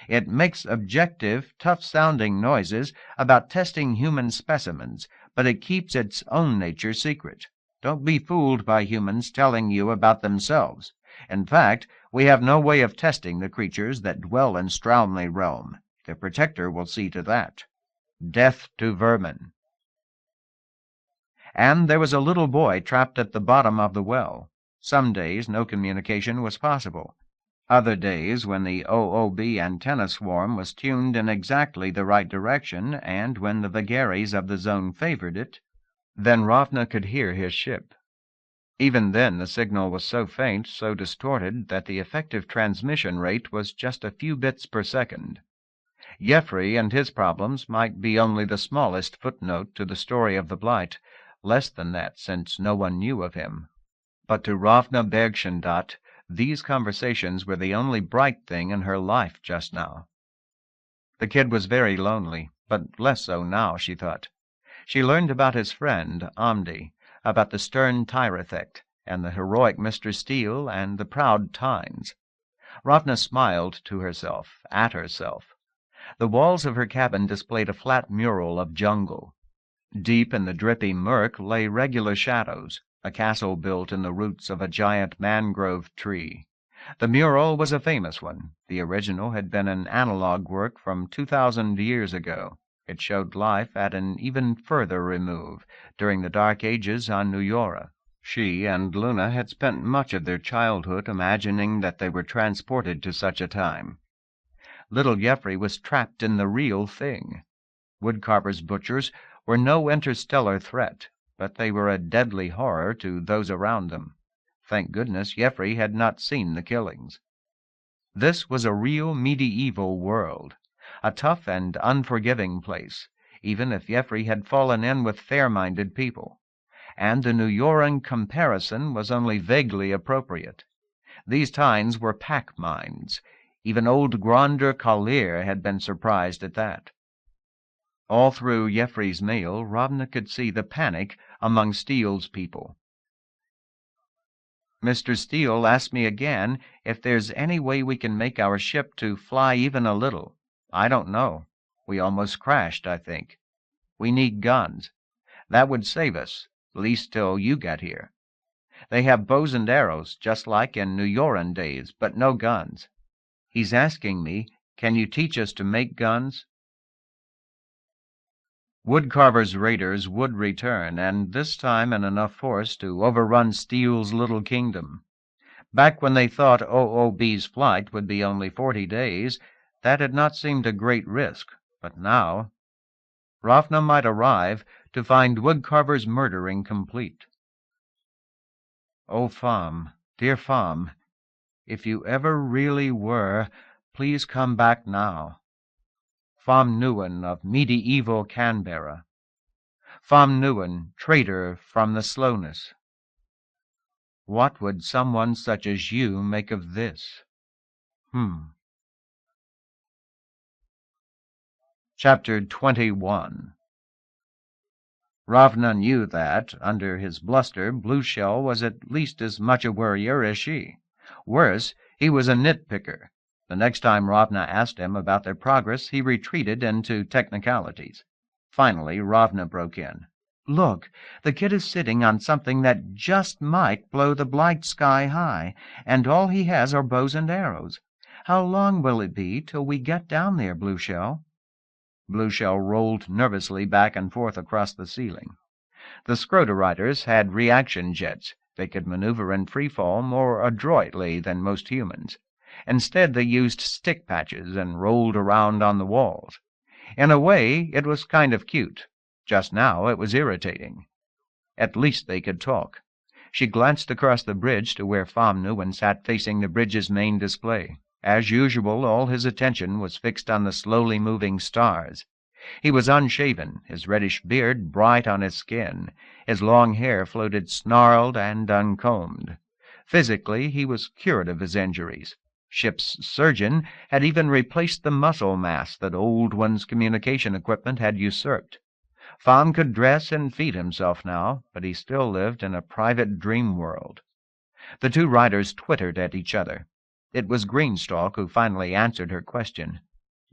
It makes objective, tough-sounding noises about testing human specimens, but it keeps its own nature secret. Don't be fooled by humans telling you about themselves. In fact, we have no way of testing the creatures that dwell in Stromley realm. The Protector will see to that. Death to vermin. And there was a little boy trapped at the bottom of the well. Some days no communication was possible. Other days, when the OOB antenna swarm was tuned in exactly the right direction, and when the vagaries of the zone favored it, then Ravna could hear his ship. Even then the signal was so faint, so distorted, that the effective transmission rate was just a few bits per second. Jeffrey and his problems might be only the smallest footnote to the story of the Blight, less than that since no one knew of him. But to Ravna Bergschendatt, these conversations were the only bright thing in her life just now. The kid was very lonely, but less so now, she thought. She learned about his friend, Amdi, about the stern Tyrethect, and the heroic Mr. Steele, and the proud Tynes. Ravna smiled to herself, at herself. The walls of her cabin displayed a flat mural of jungle. Deep in the drippy murk lay regular shadows, a castle built in the roots of a giant mangrove tree. The mural was a famous one. The original had been an analog work from 2,000 years ago. It showed life at an even further remove, during the Dark Ages on New Yora. She and Luna had spent much of their childhood imagining that they were transported to such a time. Little Jeffrey was trapped in the real thing. Woodcarver's butchers were no interstellar threat, but they were a deadly horror to those around them. Thank goodness Jeffrey had not seen the killings. This was a real medieval world, a tough and unforgiving place, even if Jeffrey had fallen in with fair-minded people. And the New Yoran comparison was only vaguely appropriate. These tines were pack mines. Even old Gronder Collier had been surprised at that. All through Jeffrey's mail, Ravna could see the panic among Steele's people. Mr. Steele asked me again if there's any way we can make our ship to fly even a little. I don't know. We almost crashed, I think. We need guns. That would save us, at least till you get here. They have bows and arrows, just like in New Yoran days, but no guns. He's asking me, can you teach us to make guns? Woodcarver's raiders would return, and this time in enough force to overrun Steele's little kingdom. Back when they thought OOB's flight would be only 40 days, that had not seemed a great risk, but now Ravna might arrive to find Woodcarver's murdering complete. Oh, Fam, dear Fam, if you ever really were, please come back now. Fam Newen of medieval Canberra. Fam Newen, traitor from the slowness. What would someone such as you make of this? Chapter 21. Ravna knew that, under his bluster, Blueshell was at least as much a worrier as she. Worse, he was a nitpicker. The next time Ravna asked him about their progress, he retreated into technicalities. Finally, Ravna broke in. Look, the kid is sitting on something that just might blow the blight sky high, and all he has are bows and arrows. How long will it be till we get down there, Blueshell? Blueshell rolled nervously back and forth across the ceiling. The Scrotariders had reaction jets. They could maneuver in freefall more adroitly than most humans. Instead, they used stick patches and rolled around on the walls. In a way, it was kind of cute. Just now, it was irritating. At least they could talk. She glanced across the bridge to where Fam Newen sat facing the bridge's main display. As usual, all his attention was fixed on the slowly moving stars. He was unshaven, his reddish beard bright on his skin. His long hair floated snarled and uncombed. Physically, he was cured of his injuries. Ship's surgeon had even replaced the muscle mass that Old One's communication equipment had usurped. Fam could dress and feed himself now, but he still lived in a private dream world. The two riders twittered at each other. It was Greenstalk who finally answered her question.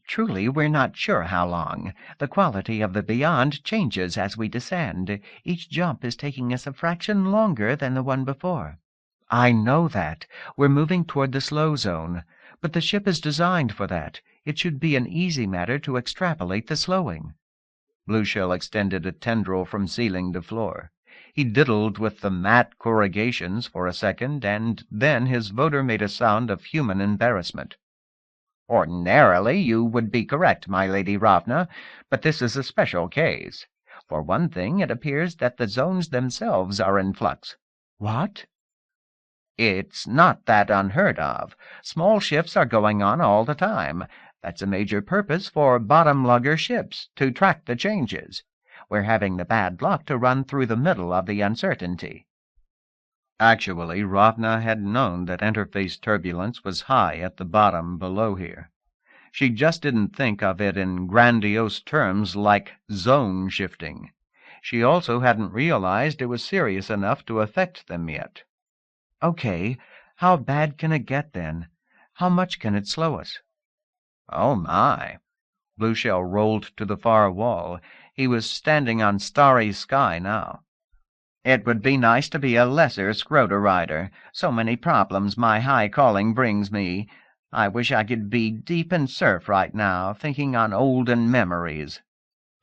Truly, we're not sure how long. The quality of the beyond changes as we descend. Each jump is taking us a fraction longer than the one before. I know that. We're moving toward the slow zone. But the ship is designed for that. It should be an easy matter to extrapolate the slowing. Blueshell extended a tendril from ceiling to floor. He diddled with the matte corrugations for a second, and then his voter made a sound of human embarrassment. Ordinarily, you would be correct, my Lady Ravna, but this is a special case. For one thing, it appears that the zones themselves are in flux. What? It's not that unheard of. Small shifts are going on all the time. That's a major purpose for bottom-lugger ships, to track the changes. We're having the bad luck to run through the middle of the uncertainty. Actually, Ravna had known that interface turbulence was high at the bottom below here. She just didn't think of it in grandiose terms like zone shifting. She also hadn't realized it was serious enough to affect them yet. Okay, how bad can it get then? How much can it slow us? Oh, my. Blueshell rolled to the far wall. He was standing on starry sky now. It would be nice to be a lesser Scroder rider. So many problems my high calling brings me. I wish I could be deep in surf right now, thinking on olden memories.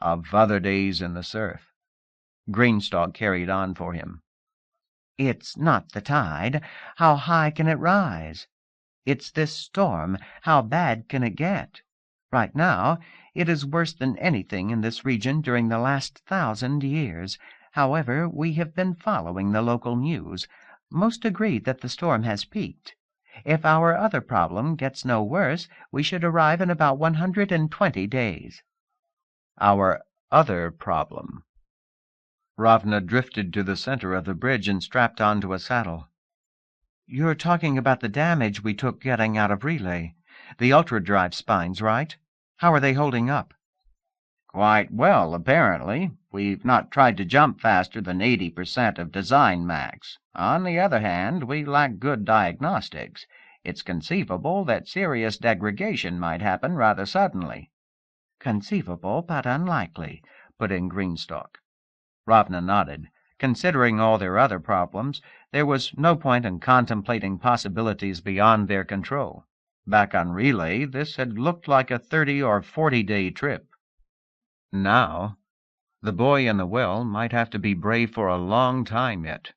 Of other days in the surf. Greenstalk carried on for him. It's not the tide. How high can it rise? It's this storm. How bad can it get? Right now, it is worse than anything in this region during the last 1,000 years. However, we have been following the local news. Most agree that the storm has peaked. If our other problem gets no worse, we should arrive in about 120 days. Our other problem. Ravna drifted to the center of the bridge and strapped onto a saddle. You're talking about the damage we took getting out of Relay. The ultra-drive spines, right? How are they holding up? Quite well, apparently. We've not tried to jump faster than 80% of design max. On the other hand, we lack good diagnostics. It's conceivable that serious degradation might happen rather suddenly. Conceivable, but unlikely, put in Greenstalk. Ravna nodded. Considering all their other problems, there was no point in contemplating possibilities beyond their control. Back on Relay, this had looked like a 30 or 40-day trip. Now, the boy in the well might have to be brave for a long time yet,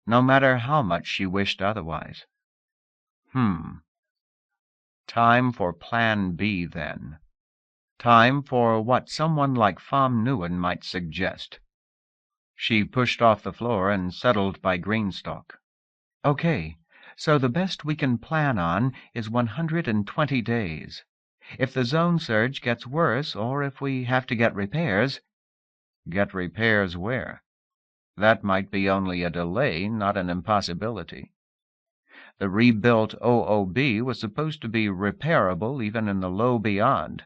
no matter how much she wished otherwise. Time for Plan B, then. Time for what someone like Pham Nguyen might suggest. She pushed off the floor and settled by Greenstalk. Okay, so the best we can plan on is 120 days. If the zone surge gets worse, or if we have to get repairs... Get repairs where? That might be only a delay, not an impossibility. The rebuilt OOB was supposed to be repairable even in the low beyond.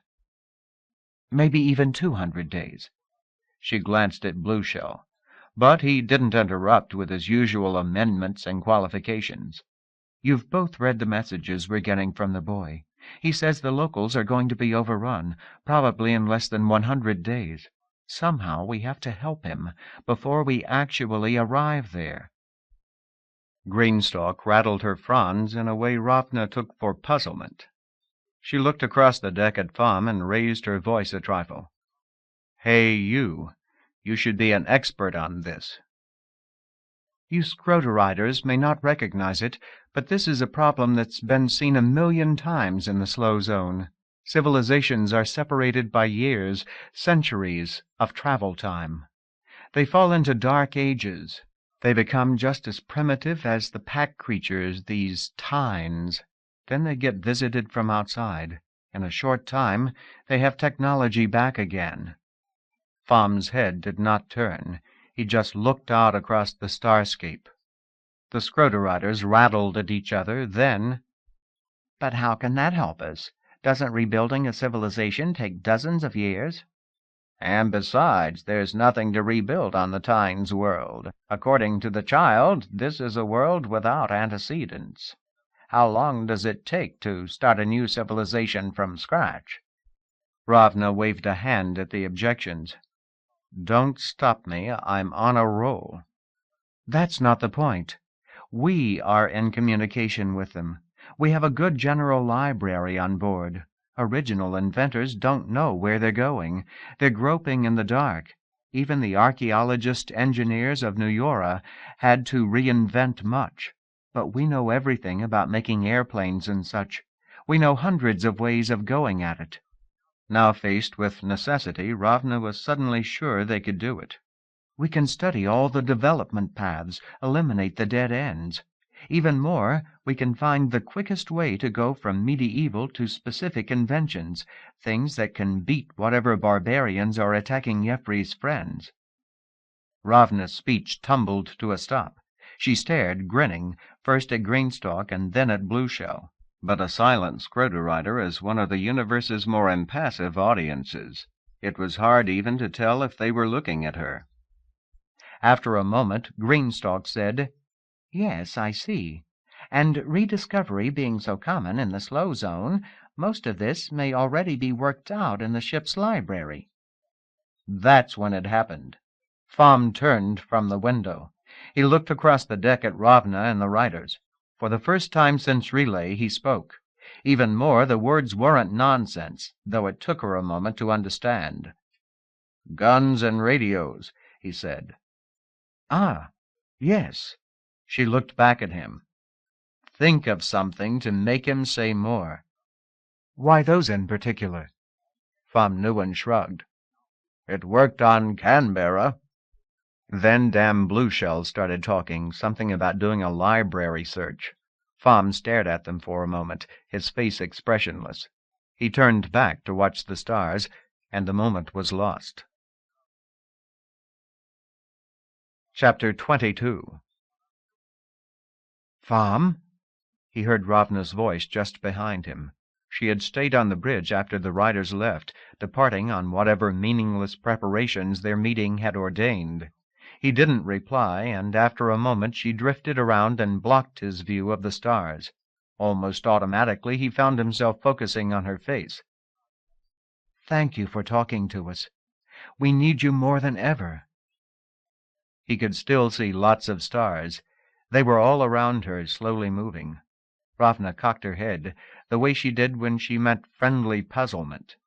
Maybe even 200 days. She glanced at Blueshell. But he didn't interrupt with his usual amendments and qualifications. You've both read the messages we're getting from the boy. He says the locals are going to be overrun, probably in less than 100 days. Somehow we have to help him before we actually arrive there. Greenstalk rattled her fronds in a way Ravna took for puzzlement. She looked across the deck at Pham and raised her voice a trifle. Hey, you. You should be an expert on this. You Scroder riders may not recognize it, but this is a problem that's been seen 1,000,000 times in the slow zone. Civilizations are separated by years, centuries of travel time. They fall into dark ages. They become just as primitive as the pack creatures, these tines. Then they get visited from outside. In a short time, they have technology back again. Pham's head did not turn. He just looked out across the starscape. The Scroder riders rattled at each other, then... But how can that help us? Doesn't rebuilding a civilization take dozens of years? And besides, there's nothing to rebuild on the Tynes world. According to the child, this is a world without antecedents. How long does it take to start a new civilization from scratch? Ravna waved a hand at the objections. Don't stop me. I'm on a roll. That's not the point. We are in communication with them. We have a good general library on board. Original inventors don't know where they're going. They're groping in the dark. Even the archaeologist engineers of New Yora had to reinvent much. But we know everything about making airplanes and such. We know hundreds of ways of going at it. Now faced with necessity, Ravna was suddenly sure they could do it. We can study all the development paths, eliminate the dead ends. Even more, we can find the quickest way to go from medieval to specific inventions, things that can beat whatever barbarians are attacking Jeffrey's friends. Ravna's speech tumbled to a stop. She stared, grinning, first at Greenstalk and then at Blueshell. But a silent Scroder rider is one of the universe's more impassive audiences. It was hard even to tell if they were looking at her. After a moment, Greenstalk said, Yes, I see. And rediscovery being so common in the slow zone, Most of this may already be worked out in the ship's library. That's when it happened. Thom turned from the window. He looked across the deck at Ravna and the riders. For the first time since relay, he spoke. Even more, the words weren't nonsense, though it took her a moment to understand. "Guns and radios," he said. "Ah, yes." She looked back at him. Think of something to make him say more. "Why those in particular?" Thom Newen shrugged. "It worked on Canberra." Then Dam Blueshell started talking, something about doing a library search. Thom stared at them for a moment, his face expressionless. He turned back to watch the stars, and the moment was lost. Chapter 22. "Thom?" He heard Ravna's voice just behind him. She had stayed on the bridge after the riders left, departing on whatever meaningless preparations their meeting had ordained. He didn't reply, and after a moment she drifted around and blocked his view of the stars. Almost automatically he found himself focusing on her face. "Thank you for talking to us. We need you more than ever." He could still see lots of stars. They were all around her, slowly moving. Ravna cocked her head, the way she did when she met friendly puzzlement.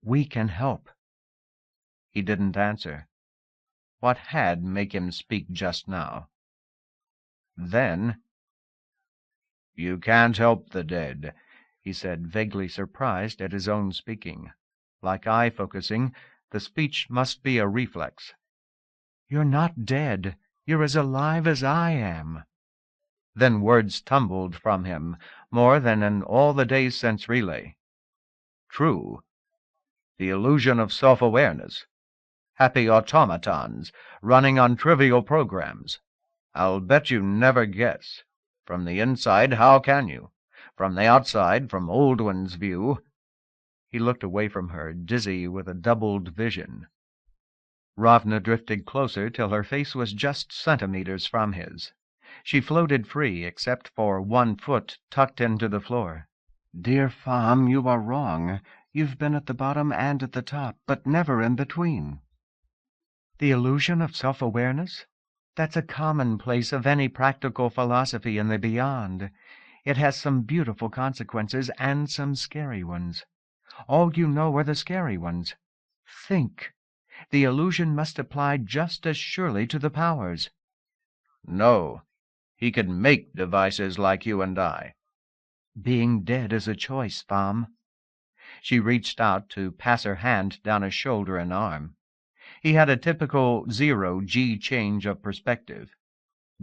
"We can help." He didn't answer. What had make him speak just now? Then, "You can't help the dead," he said, vaguely surprised at his own speaking. Like eye-focusing, the speech must be a reflex. "You're not dead. You're as alive as I am." Then words tumbled from him, more than in all the days since relay. True. The illusion of self-awareness. Happy automatons, running on trivial programs. I'll bet you never guess. From the inside, how can you? From the outside, from Oldwin's view. He looked away from her, dizzy with a doubled vision. Ravna drifted closer till her face was just centimeters from his. She floated free, except for one foot tucked into the floor. "Dear Thom, you are wrong. You've been at the bottom and at the top, but never in between." "The illusion of self-awareness? That's a commonplace of any practical philosophy in the beyond. It has some beautiful consequences and some scary ones. All you know are the scary ones. Think. The illusion must apply just as surely to the powers." No. He could make devices like you and I. "Being dead is a choice, Thom." She reached out to pass her hand down his shoulder and arm. He had a typical zero-G change of perspective.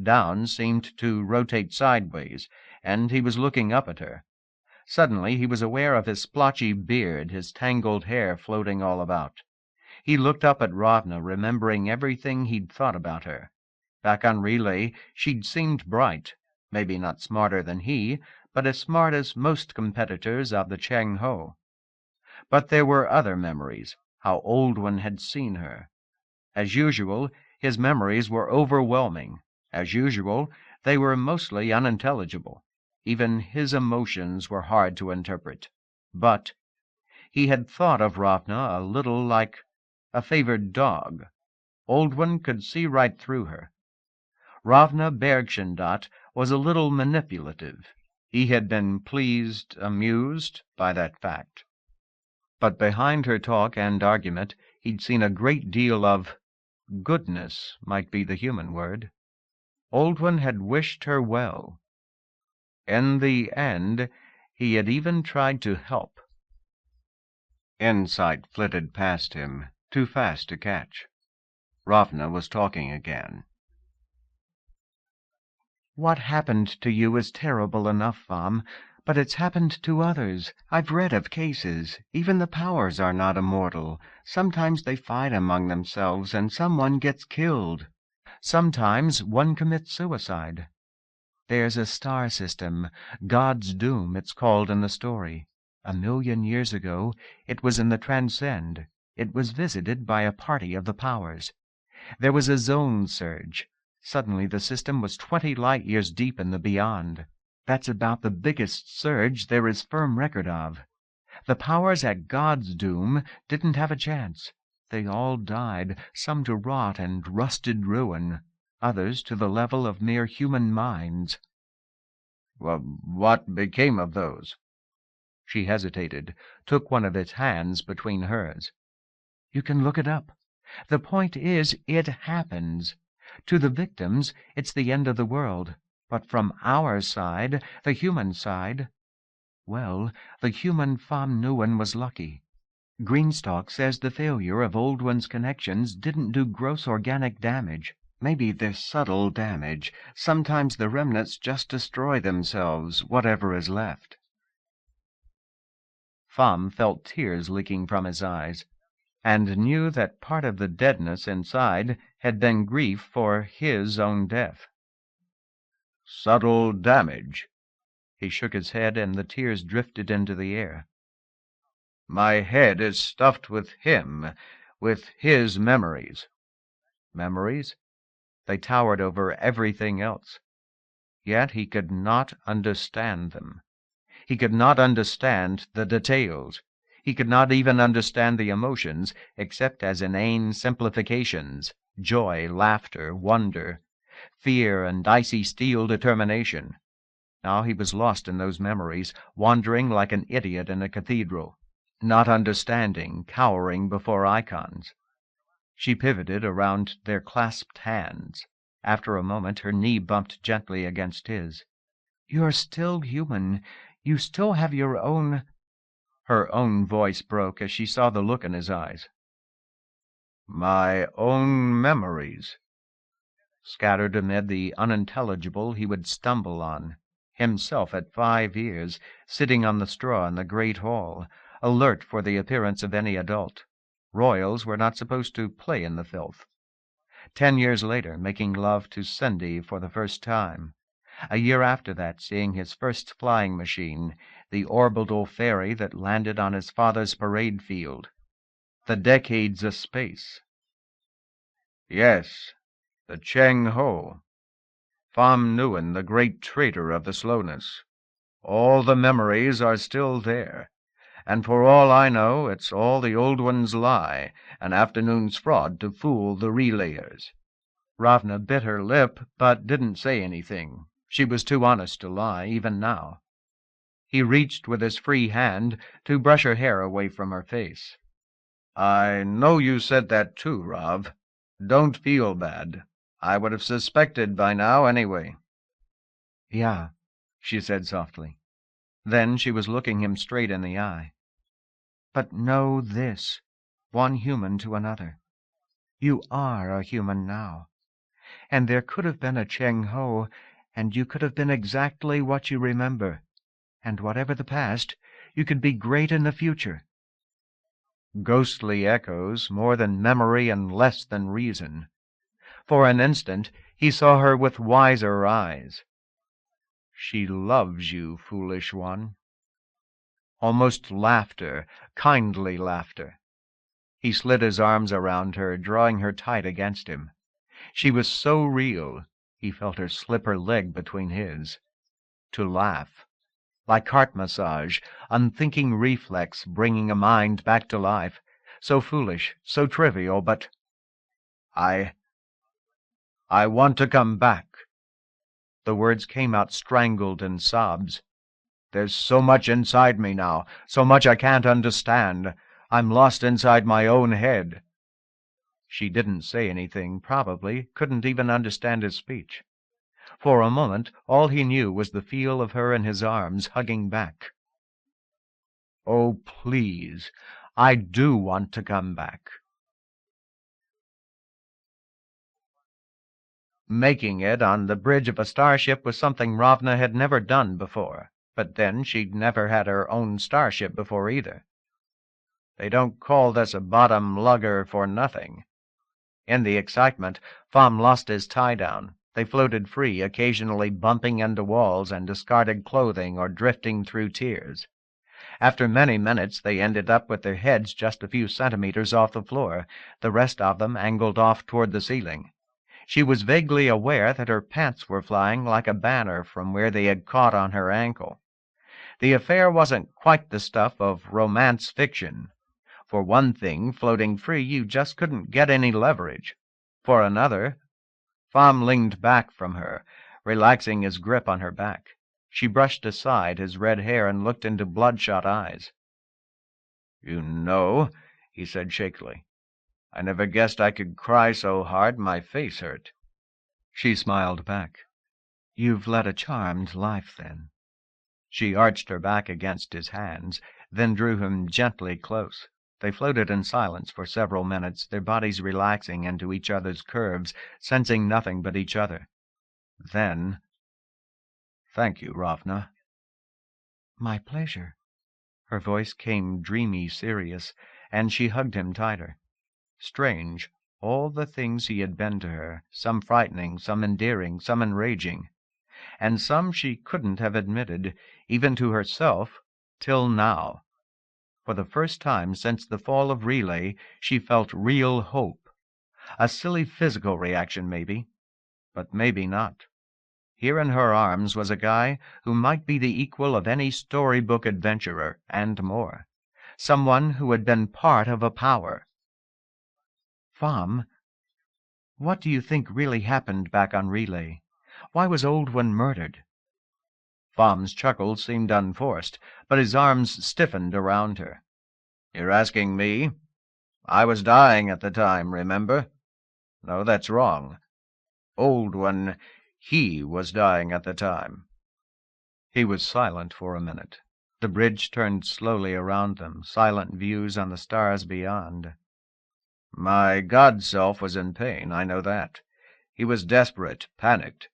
Down seemed to rotate sideways, and he was looking up at her. Suddenly he was aware of his splotchy beard, his tangled hair floating all about. He looked up at Ravna, remembering everything he'd thought about her. Back on relay, she'd seemed bright, maybe not smarter than he, but as smart as most competitors of the Cheng Ho. But there were other memories, how Oldwin had seen her. As usual, his memories were overwhelming. As usual, they were mostly unintelligible. Even his emotions were hard to interpret. But he had thought of Ravna a little like a favored dog. Oldwin could see right through her. Ravna Bergschendat was a little manipulative. He had been pleased, amused by that fact. But behind her talk and argument, he'd seen a great deal of goodness, might be the human word. Oldwin had wished her well. In the end, he had even tried to help. Insight flitted past him, too fast to catch. Ravna was talking again. "What happened to you is terrible enough, Thom, but it's happened to others. I've read of cases. Even the powers are not immortal. Sometimes they fight among themselves, and someone gets killed. Sometimes one commits suicide. There's a star system, God's Doom it's called in the story. 1,000,000 years ago, it was in the Transcend. It was visited by a party of the powers. There was a zone surge. Suddenly the system was 20 light-years deep in the beyond. That's about the biggest surge there is firm record of. The powers at God's doom didn't have a chance. They all died, some to rot and rusted ruin, others to the level of mere human minds. Well, what became of those? She hesitated, took one of his hands between hers. You can look it up. The point is, it happens. To the victims, it's the end of the world. But from our side, the human side, well, the human Pham Nguyen was lucky. Greenstock says the failure of Old One's connections didn't do gross organic damage. Maybe there's subtle damage. Sometimes the remnants just destroy themselves, whatever is left. Pham felt tears leaking from his eyes, and knew that part of the deadness inside had been grief for his own death. Subtle damage. He shook his head, and the tears drifted into the air. My head is stuffed with him, with his memories. Memories? They towered over everything else. Yet he could not understand them. He could not understand the details. He could not even understand the emotions, except as inane simplifications: joy, laughter, wonder, fear, and icy steel determination. Now he was lost in those memories, wandering like an idiot in a cathedral, not understanding, cowering before icons. She pivoted around their clasped hands. After a moment, her knee bumped gently against his. You're still human. You still have your own... Her own voice broke as she saw the look in his eyes. My own memories. Scattered amid the unintelligible he would stumble on. Himself at 5 years, sitting on the straw in the great hall, alert for the appearance of any adult. Royals were not supposed to play in the filth. 10 years later, making love to Cindy for the first time. A year after that, seeing his first flying machine, the orbital ferry that landed on his father's parade field. The decades of space. Yes, the Cheng Ho. Pham Nguyen, the great traitor of the slowness. All the memories are still there, and for all I know, it's all the old one's lie, an afternoon's fraud to fool the relayers. Ravna bit her lip, but didn't say anything. She was too honest to lie, even now. He reached with his free hand to brush her hair away from her face. I know you said that too, Rav. Don't feel bad. I would have suspected by now anyway. Yeah, she said softly. Then she was looking him straight in the eye. But know this, one human to another. You are a human now. And there could have been a Cheng Ho, and you could have been exactly what you remember. And whatever the past, you could be great in the future. Ghostly echoes, more than memory and less than reason. For an instant he saw her with wiser eyes. She loves you, foolish one. Almost laughter, kindly laughter. He slid his arms around her, drawing her tight against him. She was so real, he felt her slip her leg between his. To laugh. Like heart massage, unthinking reflex bringing a mind back to life. So foolish, so trivial, but... I want to come back. The words came out strangled in sobs. There's so much inside me now, so much I can't understand. I'm lost inside my own head. She didn't say anything, probably, couldn't even understand his speech. For a moment, all he knew was the feel of her in his arms, hugging back. Oh, please, I do want to come back. Making it on the bridge of a starship was something Ravna had never done before, but then she'd never had her own starship before either. They don't call this a bottom lugger for nothing. In the excitement, Pham lost his tie-down. They floated free, occasionally bumping into walls and discarded clothing or drifting through tears. After many minutes, they ended up with their heads just a few centimeters off the floor, the rest of them angled off toward the ceiling. She was vaguely aware that her pants were flying like a banner from where they had caught on her ankle. The affair wasn't quite the stuff of romance fiction. For one thing, floating free, you just couldn't get any leverage. For another, Pham leaned back from her, relaxing his grip on her back. She brushed aside his red hair and looked into bloodshot eyes. "You know," he said shakily, "I never guessed I could cry so hard my face hurt." She smiled back. "You've led a charmed life, then." She arched her back against his hands, then drew him gently close. They floated in silence for several minutes, their bodies relaxing into each other's curves, sensing nothing but each other. Then, "Thank you, Ravna." "My pleasure." Her voice came dreamy serious, and she hugged him tighter. Strange, all the things he had been to her, some frightening, some endearing, some enraging, and some she couldn't have admitted, even to herself, till now. For the first time since the fall of Relay, she felt real hope. A silly physical reaction, maybe, but maybe not. Here in her arms was a guy who might be the equal of any storybook adventurer, and more. Someone who had been part of a power. "Pham, what do you think really happened back on Relay? Why was Old One murdered?" Pham's chuckle seemed unforced, but his arms stiffened around her. "You're asking me? I was dying at the time, remember? No, that's wrong. Old One, he was dying at the time." He was silent for a minute. The bridge turned slowly around them, silent views on the stars beyond. "My God-self was in pain, I know that. He was desperate, panicked.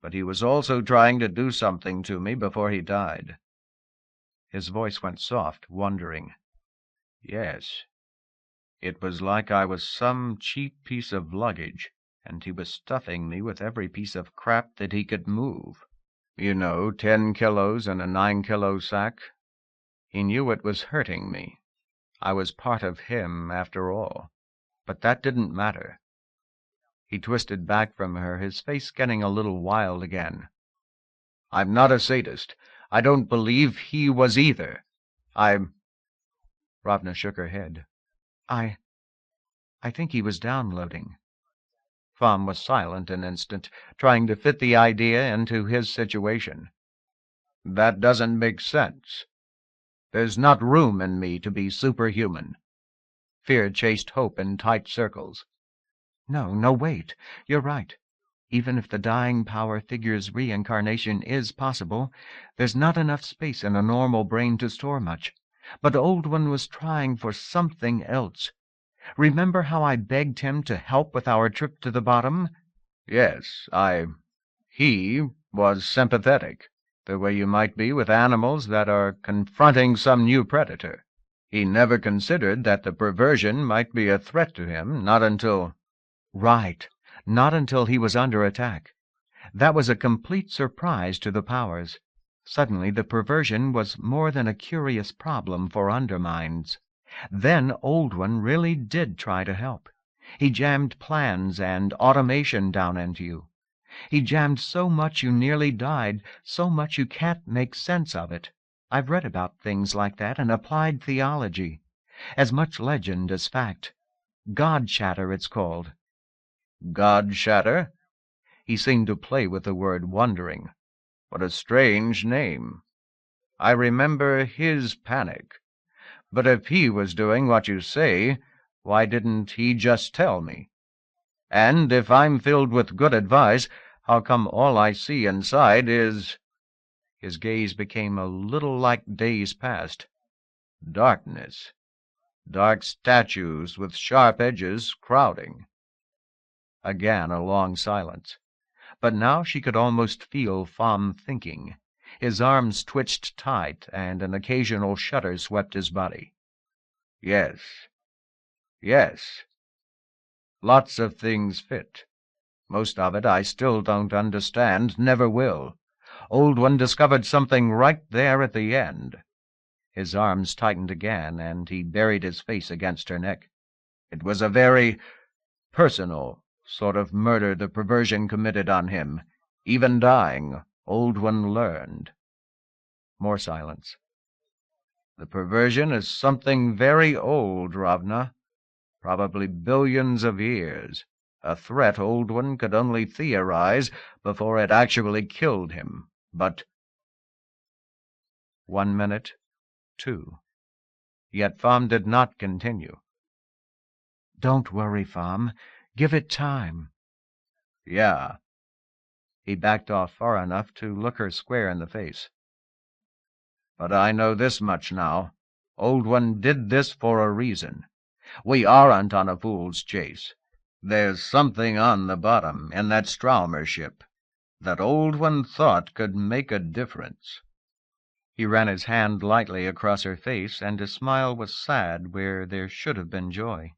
But he was also trying to do something to me before he died." His voice went soft, wondering. "Yes. It was like I was some cheap piece of luggage, and he was stuffing me with every piece of crap that he could move. 10 kilos in a 9-kilo sack. He knew it was hurting me. I was part of him, after all. But that didn't matter." He twisted back from her, his face getting a little wild again. "I'm not a sadist. I don't believe he was either. Ravna shook her head. I think he was downloading." Pham was silent an instant, trying to fit the idea into his situation. "That doesn't make sense. There's not room in me to be superhuman." Fear chased hope in tight circles. No, wait. You're right. Even if the dying power figures reincarnation is possible, there's not enough space in a normal brain to store much. But Old One was trying for something else. Remember how I begged him to help with our trip to the bottom? "Yes, he was sympathetic, the way you might be with animals that are confronting some new predator. He never considered that the perversion might be a threat to him, not until—" "Right. Not until he was under attack. That was a complete surprise to the powers. Suddenly the perversion was more than a curious problem for underminds. Then Old One really did try to help. He jammed plans and automation down into you. He jammed so much you nearly died, so much you can't make sense of it. I've read about things like that in applied theology. As much legend as fact. God shatter, it's called." "God shatter?" He seemed to play with the word, wondering. "What a strange name. I remember his panic. But if he was doing what you say, why didn't he just tell me? And if I'm filled with good advice, how come all I see inside is—" His gaze became a little like days past. "Darkness. Dark statues with sharp edges crowding." Again a long silence. But now she could almost feel Pham thinking. His arms twitched tight, and an occasional shudder swept his body. Yes. Lots of things fit. Most of it I still don't understand, never will. Old One discovered something right there at the end." His arms tightened again, and he buried his face against her neck. "It was a very personal sort of murder the perversion committed on him. Even dying, Old One learned. More silence. The perversion is something very old, Ravna. Probably billions of years. A threat Old One could only theorize before it actually killed him. But 1 minute, 2. Yet Pham did not continue. Don't worry, Pham. Give it time. Yeah. He backed off far enough to look her square in the face. But I know this much now. Old One did this for a reason. We aren't on a fool's chase. There's something on the bottom in that Straumer ship that Old One thought could make a difference. He ran his hand lightly across her face, and his smile was sad where there should have been joy.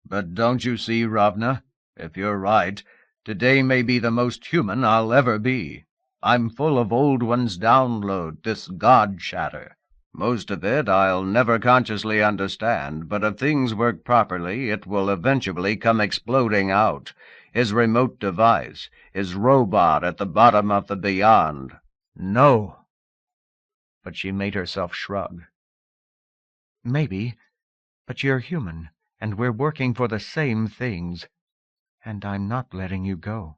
But don't you see, Ravna? If you're right, today may be the most human I'll ever be. I'm full of Old One's download, this God chatter. Most of it I'll never consciously understand, but if things work properly, it will eventually come exploding out. His remote device, his robot at the bottom of the beyond. No. But she made herself shrug. Maybe, but you're human, and we're working for the same things, and I'm not letting you go.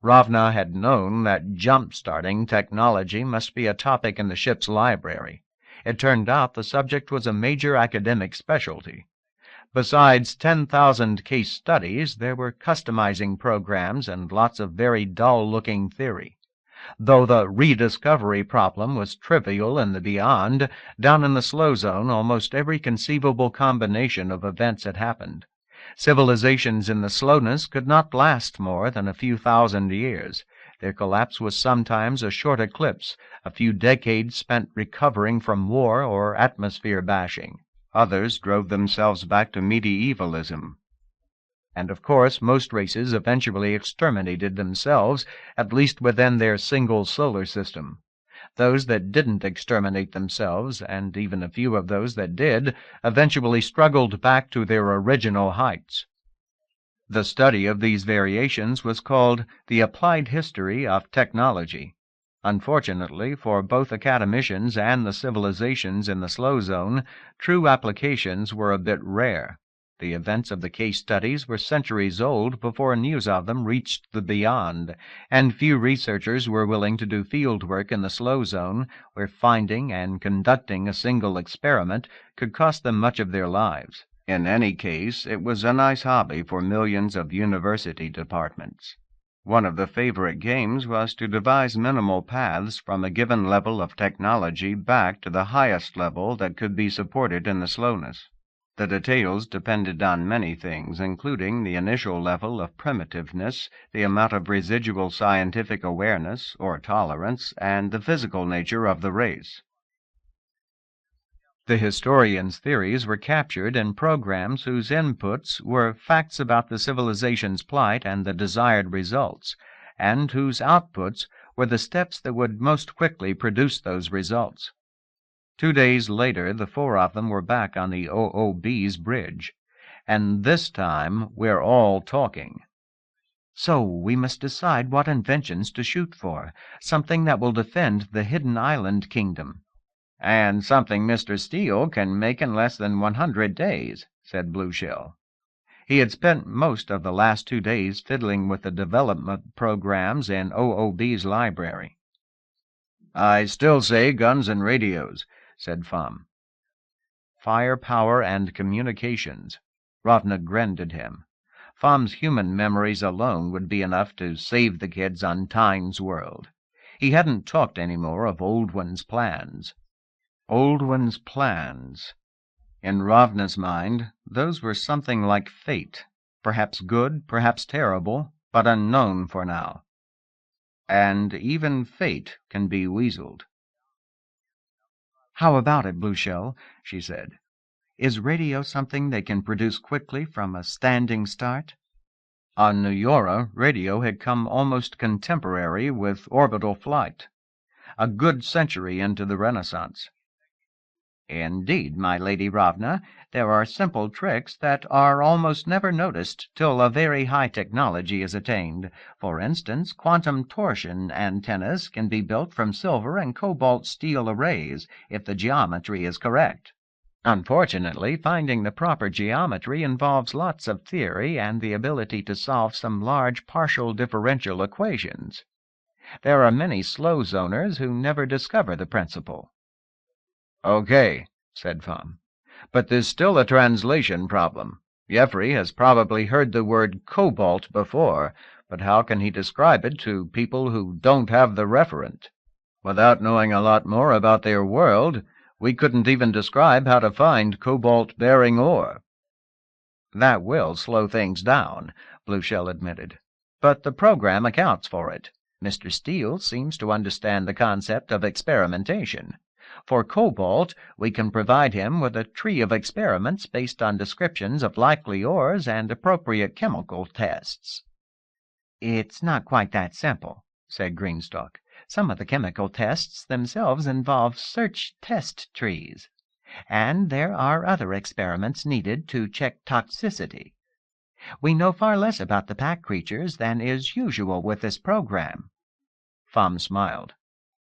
Ravna had known that jump-starting technology must be a topic in the ship's library. It turned out the subject was a major academic specialty. Besides 10,000 case studies, there were customizing programs and lots of very dull-looking theory. Though the rediscovery problem was trivial in the beyond, down in the slow zone almost every conceivable combination of events had happened. Civilizations in the slowness could not last more than a few thousand years. Their collapse was sometimes a short eclipse, a few decades spent recovering from war or atmosphere bashing. Others drove themselves back to medievalism. And of course most races eventually exterminated themselves, at least within their single solar system. Those that didn't exterminate themselves, and even a few of those that did, eventually struggled back to their original heights. The study of these variations was called the applied history of technology. Unfortunately for both academicians and the civilizations in the slow zone, true applications were a bit rare. The events of the case studies were centuries old before news of them reached the beyond, and few researchers were willing to do field work in the slow zone, where finding and conducting a single experiment could cost them much of their lives. In any case, it was a nice hobby for millions of university departments. One of the favorite games was to devise minimal paths from a given level of technology back to the highest level that could be supported in the slowness. The details depended on many things, including the initial level of primitiveness, the amount of residual scientific awareness, or tolerance, and the physical nature of the race. The historians' theories were captured in programs whose inputs were facts about the civilization's plight and the desired results, and whose outputs were the steps that would most quickly produce those results. 2 days later, the 4 of them were back on the OOB's bridge. And this time, we're all talking. So we must decide what inventions to shoot for, something that will defend the hidden island kingdom. And something Mr. Steele can make in less than 100 days, said Blueshell. He had spent most of the last 2 days fiddling with the development programs in OOB's library. I still say guns and radios, said Pham. Firepower and communications. Ravna grinned at him. Pham's human memories alone would be enough to save the kids on Tyne's world. He hadn't talked any more of Old One's plans. Old One's plans. In Ravna's mind, those were something like fate, perhaps good, perhaps terrible, but unknown for now. And even fate can be weaseled. How about it, Blueshell? She said. Is radio something they can produce quickly from a standing start? On Nuyora, radio had come almost contemporary with orbital flight, a good century into the Renaissance. Indeed, my Lady Ravna, there are simple tricks that are almost never noticed till a very high technology is attained. For instance, quantum torsion antennas can be built from silver and cobalt steel arrays if the geometry is correct. Unfortunately, finding the proper geometry involves lots of theory and the ability to solve some large partial differential equations. There are many slow zoners who never discover the principle. Okay, said Pham. But there's still a translation problem. Jeffrey has probably heard the word cobalt before, but how can he describe it to people who don't have the referent? Without knowing a lot more about their world, we couldn't even describe how to find cobalt-bearing ore. That will slow things down, Blueshell admitted. But the program accounts for it. Mr. Steele seems to understand the concept of experimentation. For cobalt, we can provide him with a tree of experiments based on descriptions of likely ores and appropriate chemical tests. It's not quite that simple, said Greenstock. Some of the chemical tests themselves involve search test trees, and there are other experiments needed to check toxicity. We know far less about the pack creatures than is usual with this program. Pham smiled.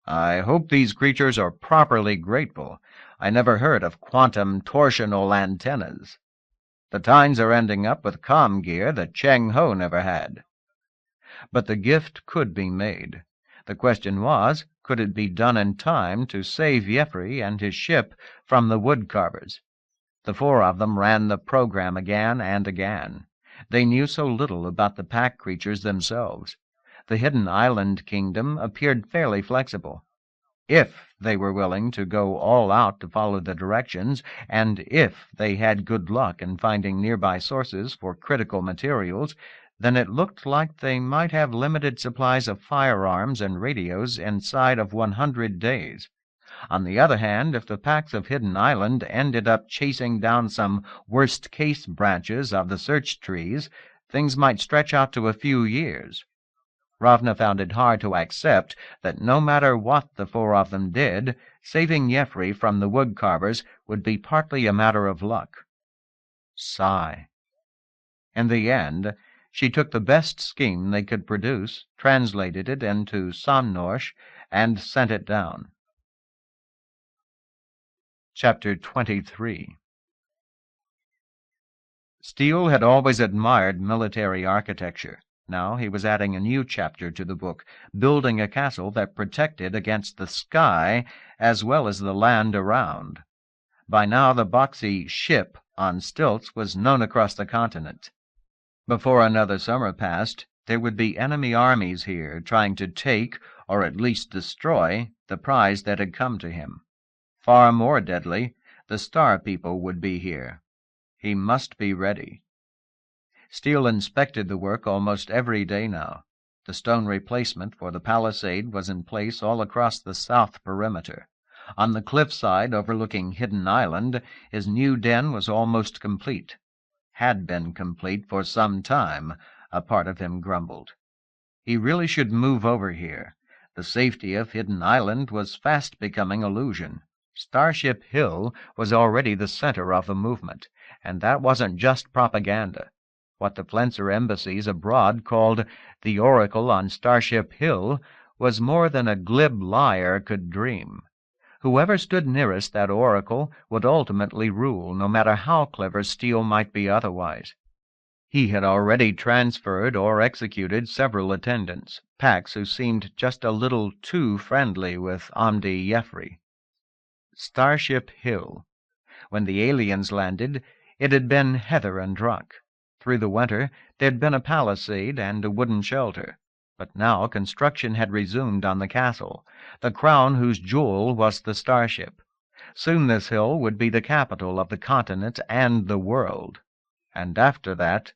I hope these creatures are properly grateful. I never heard of quantum torsional antennas. The Tynes are ending up with comm gear that Cheng Ho never had. But the gift could be made. The question was, could it be done in time to save Jeffrey and his ship from the woodcarvers? The four of them ran the program again and again. They knew so little about the pack creatures themselves. The hidden island kingdom appeared fairly flexible. If they were willing to go all out to follow the directions, and if they had good luck in finding nearby sources for critical materials, then it looked like they might have limited supplies of firearms and radios inside of 100 days. On the other hand, if the packs of Hidden Island ended up chasing down some worst-case branches of the search trees, things might stretch out to a few years. Ravna found it hard to accept that no matter what the four of them did, saving Jeffrey from the woodcarvers would be partly a matter of luck. Sigh. In the end, she took the best scheme they could produce, translated it into Somnorsh, and sent it down. Chapter 23. Steele had always admired military architecture. Now he was adding a new chapter to the book, building a castle that protected against the sky as well as the land around. By now the boxy ship on stilts was known across the continent. Before another summer passed, there would be enemy armies here trying to take, or at least destroy, the prize that had come to him. Far more deadly, the Star People would be here. He must be ready. Steele inspected the work almost every day now. The stone replacement for the palisade was in place all across the south perimeter. On the cliffside overlooking Hidden Island, his new den was almost complete. Had been complete for some time, a part of him grumbled. He really should move over here. The safety of Hidden Island was fast becoming illusion. Starship Hill was already the center of the movement, and that wasn't just propaganda. What the Flenser embassies abroad called the Oracle on Starship Hill was more than a glib liar could dream. Whoever stood nearest that oracle would ultimately rule, no matter how clever Steele might be otherwise. He had already transferred or executed several attendants, Pax who seemed just a little too friendly with Omdi Jeffrey. Starship Hill. When the aliens landed, it had been heather and rock. Through the winter, there'd been a palisade and a wooden shelter. But now construction had resumed on the castle, the crown whose jewel was the starship. Soon this hill would be the capital of the continent and the world. And after that...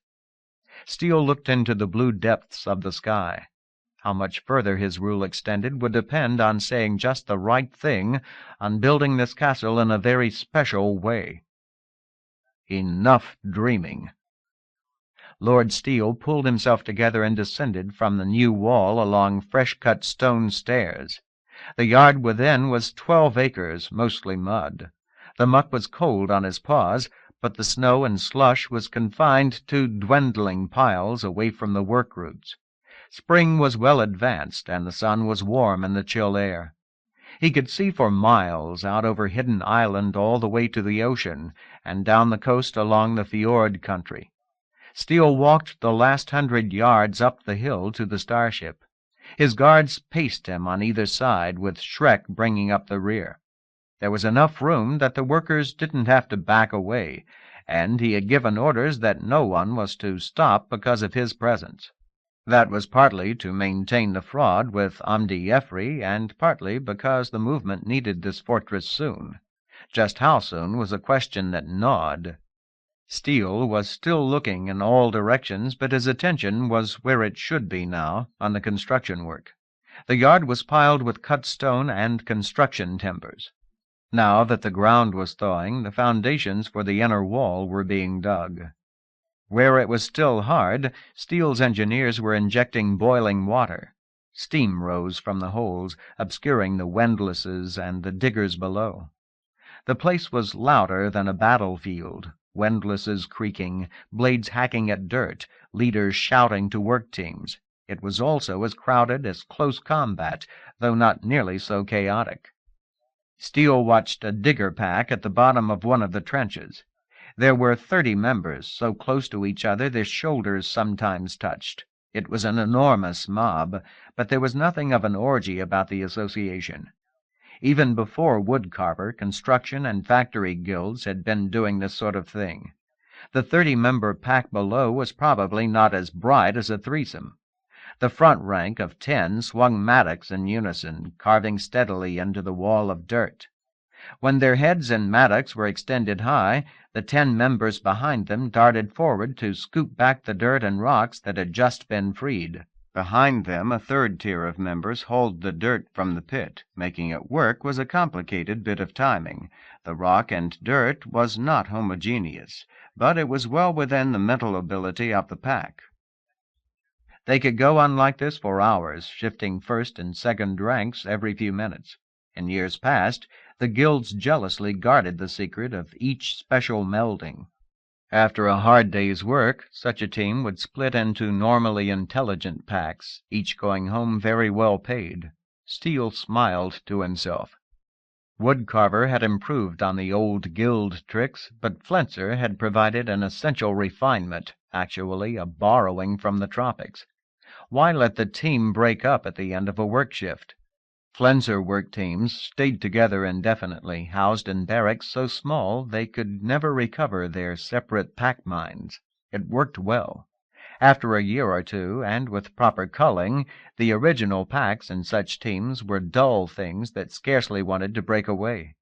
Steele looked into the blue depths of the sky. How much further his rule extended would depend on saying just the right thing, on building this castle in a very special way. Enough dreaming. Lord Steele pulled himself together and descended from the new wall along fresh-cut stone stairs. The yard within was 12 acres, mostly mud. The muck was cold on his paws, but the snow and slush was confined to dwindling piles away from the work routes. Spring was well advanced, and the sun was warm in the chill air. He could see for miles out over Hidden Island all the way to the ocean, and down the coast along the fjord country. Steele walked the last 100 yards up the hill to the starship. His guards paced him on either side, with Schreck bringing up the rear. There was enough room that the workers didn't have to back away, and he had given orders that no one was to stop because of his presence. That was partly to maintain the fraud with Amdi Yefri, and partly because the movement needed this fortress soon. Just how soon was a question that gnawed. Steele was still looking in all directions, but his attention was where it should be now, on the construction work. The yard was piled with cut stone and construction timbers. Now that the ground was thawing, the foundations for the inner wall were being dug. Where it was still hard, Steele's engineers were injecting boiling water. Steam rose from the holes, obscuring the windlasses and the diggers below. The place was louder than a battlefield, windlasses creaking, blades hacking at dirt, leaders shouting to work teams. It was also as crowded as close combat, though not nearly so chaotic. Steele watched a digger pack at the bottom of one of the trenches. There were 30 members, so close to each other their shoulders sometimes touched. It was an enormous mob, but there was nothing of an orgy about the association. Even before woodcarver, construction and factory guilds had been doing this sort of thing. The 30-member pack below was probably not as bright as a threesome. The front rank of 10 swung mattocks in unison, carving steadily into the wall of dirt. When their heads and mattocks were extended high, the 10 members behind them darted forward to scoop back the dirt and rocks that had just been freed. Behind them, a third tier of members hauled the dirt from the pit. Making it work was a complicated bit of timing. The rock and dirt was not homogeneous, but it was well within the mental ability of the pack. They could go on like this for hours, shifting first and second ranks every few minutes. In years past, the guilds jealously guarded the secret of each special melding. After a hard day's work, such a team would split into normally intelligent packs, each going home very well paid. Steele smiled to himself. Woodcarver had improved on the old guild tricks, but Flenser had provided an essential refinement, actually a borrowing from the tropics. Why let the team break up at the end of a work shift? Flenser work teams stayed together indefinitely, housed in barracks so small they could never recover their separate pack minds. It worked well. After a year or two, and with proper culling, the original packs in such teams were dull things that scarcely wanted to break away.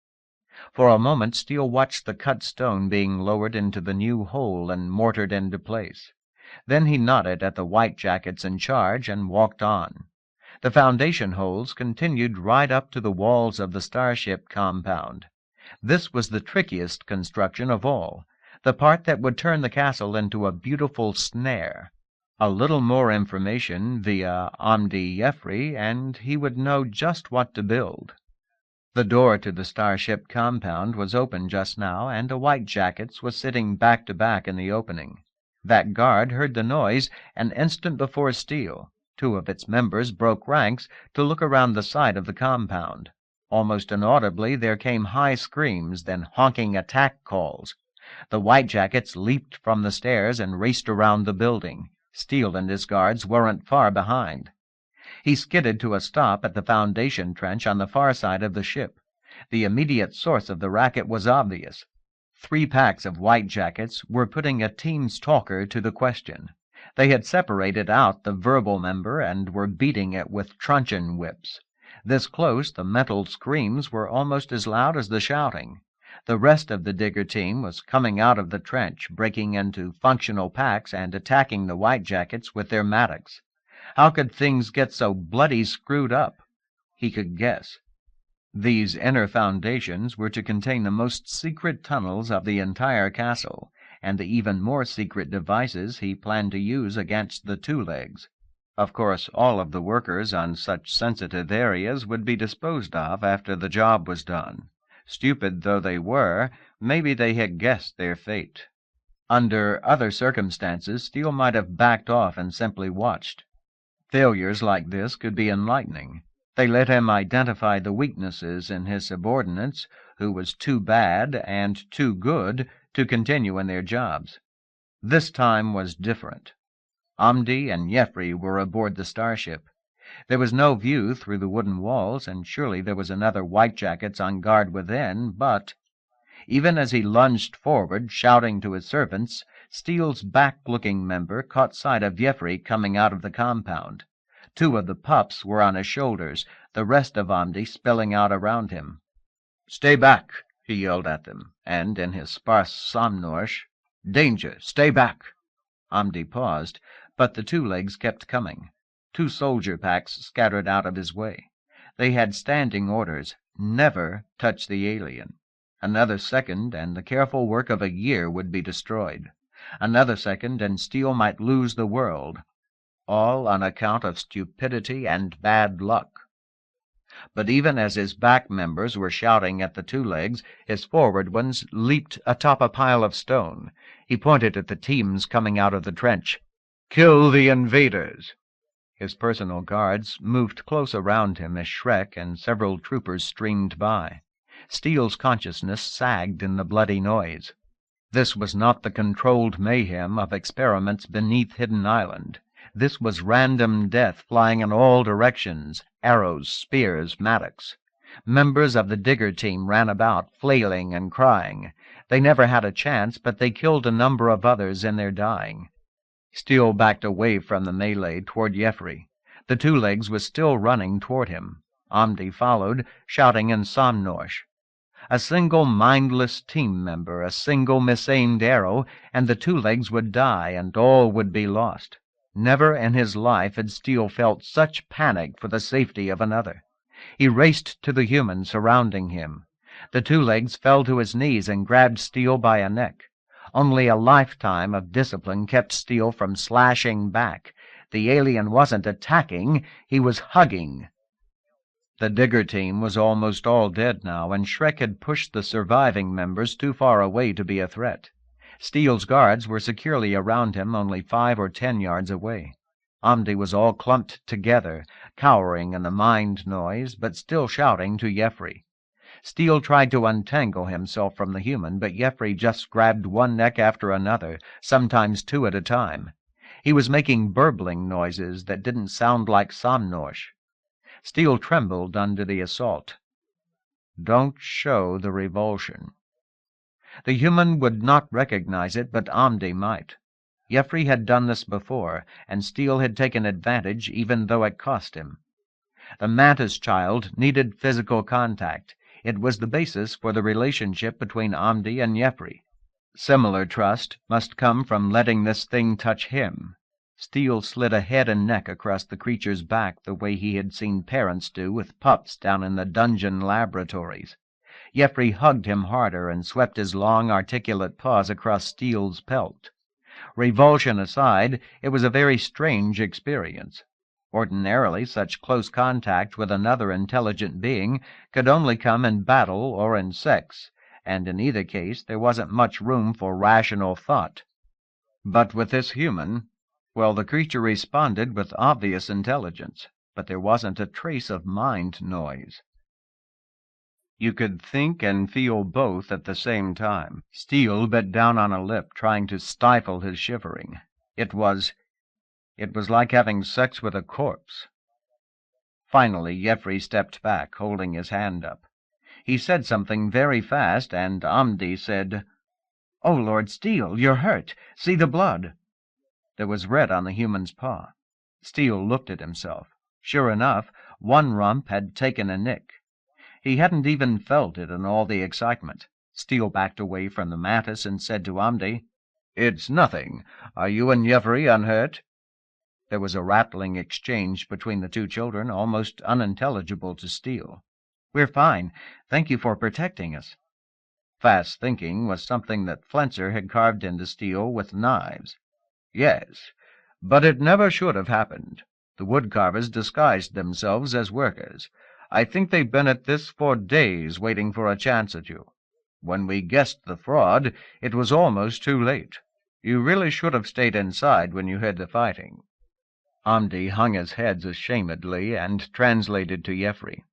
For a moment Steele watched the cut stone being lowered into the new hole and mortared into place. Then he nodded at the white jackets in charge and walked on. The foundation holes continued right up to the walls of the starship compound. This was the trickiest construction of all, the part that would turn the castle into a beautiful snare. A little more information via Amdi Yefri, and he would know just what to build. The door to the starship compound was open just now, and a white jackets was sitting back to back in the opening. That guard heard the noise an instant before Steele. 2 of its members broke ranks to look around the side of the compound. Almost inaudibly there came high screams, then honking attack calls. The white jackets leaped from the stairs and raced around the building. Steele and his guards weren't far behind. He skidded to a stop at the foundation trench on the far side of the ship. The immediate source of the racket was obvious. 3 packs of white jackets were putting a team's talker to the question. They had separated out the verbal member and were beating it with truncheon whips. This close, the mental screams were almost as loud as the shouting. The rest of the digger team was coming out of the trench, breaking into functional packs and attacking the white jackets with their mattocks. How could things get so bloody screwed up? He could guess. These inner foundations were to contain the most secret tunnels of the entire castle, and the even more secret devices he planned to use against the two legs. Of course, all of the workers on such sensitive areas would be disposed of after the job was done. Stupid though they were, maybe they had guessed their fate. Under other circumstances, Steele might have backed off and simply watched. Failures like this could be enlightening. They let him identify the weaknesses in his subordinates, who was too bad and too good to continue in their jobs. This time was different. Amdi and Jeffrey were aboard the starship. There was no view through the wooden walls, and surely there was another whitejackets on guard within, but even as he lunged forward, shouting to his servants, Steele's back-looking member caught sight of Jeffrey coming out of the compound. 2 of the pups were on his shoulders, the rest of Amdi spilling out around him. "Stay back!" he yelled at them, and in his sparse Somnorsh, "Danger! Stay back!" Amdi paused, but the 2 legs kept coming. 2 soldier packs scattered out of his way. They had standing orders, never touch the alien. Another second, and the careful work of a year would be destroyed. Another second, and Steele might lose the world. All on account of stupidity and bad luck. But even as his back members were shouting at the 2 legs, his forward ones leaped atop a pile of stone. He pointed at the teams coming out of the trench. "Kill the invaders!" His personal guards moved close around him as Shrek and several troopers streamed by. Steele's consciousness sagged in the bloody noise. This was not the controlled mayhem of experiments beneath Hidden Island. This was random death flying in all directions, arrows, spears, mattocks. Members of the digger team ran about, flailing and crying. They never had a chance, but they killed a number of others in their dying. Steele backed away from the melee toward Jeffrey. The 2 legs was still running toward him. Amdi followed, shouting in Somnorsh. A single mindless team member, a single misaimed arrow, and the 2 legs would die, and all would be lost. Never in his life had Steele felt such panic for the safety of another. He raced to the human surrounding him. The 2 legs fell to his knees and grabbed Steele by a neck. Only a lifetime of discipline kept Steele from slashing back. The alien wasn't attacking, he was hugging. The digger team was almost all dead now, and Shrek had pushed the surviving members too far away to be a threat. Steele's guards were securely around him only 5 or 10 yards away. Amdi was all clumped together, cowering in the mind noise, but still shouting to Jeffrey. Steele tried to untangle himself from the human, but Jeffrey just grabbed one neck after another, sometimes 2 at a time. He was making burbling noises that didn't sound like Somnorsh. Steele trembled under the assault. Don't show the revulsion. The human would not recognize it, but Amdi might. Jeffrey had done this before, and Steele had taken advantage even though it cost him. The mantis child needed physical contact. It was the basis for the relationship between Amdi and Jeffrey. Similar trust must come from letting this thing touch him. Steele slid a head and neck across the creature's back the way he had seen parents do with pups down in the dungeon laboratories. Jeffrey hugged him harder and swept his long, articulate paws across Steele's pelt. Revulsion aside, it was a very strange experience. Ordinarily, such close contact with another intelligent being could only come in battle or in sex, and in either case there wasn't much room for rational thought. But with this human, well, the creature responded with obvious intelligence, but there wasn't a trace of mind noise. You could think and feel both at the same time. Steele bit down on a lip, trying to stifle his shivering. It was like having sex with a corpse. Finally, Jeffrey stepped back, holding his hand up. He said something very fast, and Amdi said, "Oh, Lord Steele, you're hurt. See the blood." There was red on the human's paw. Steele looked at himself. Sure enough, one rump had taken a nick. He hadn't even felt it in all the excitement. Steele backed away from the mantis and said to Amdi, "It's nothing. Are you and Jeffrey unhurt?" There was a rattling exchange between the 2 children, almost unintelligible to Steele. "We're fine. Thank you for protecting us." Fast thinking was something that Flenser had carved into Steele with knives. "Yes, but it never should have happened. The woodcarvers disguised themselves as workers. I think they've been at this for days, waiting for a chance at you. When we guessed the fraud, it was almost too late. You really should have stayed inside when you heard the fighting." Amdi hung his head ashamedly and translated to Jeffrey.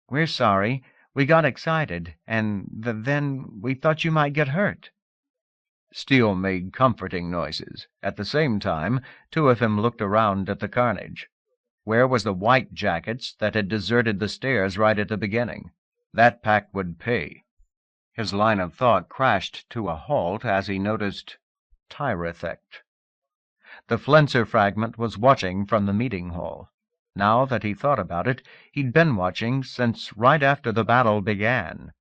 "We're sorry. We got excited, and then we thought you might get hurt." Steele made comforting noises. At the same time, two of them looked around at the carnage. Where was the white jackets that had deserted the stairs right at the beginning? That pack would pay. His line of thought crashed to a halt as he noticed Tyrethect. The Flenser fragment was watching from the meeting hall. Now that he thought about it, he'd been watching since right after the battle began.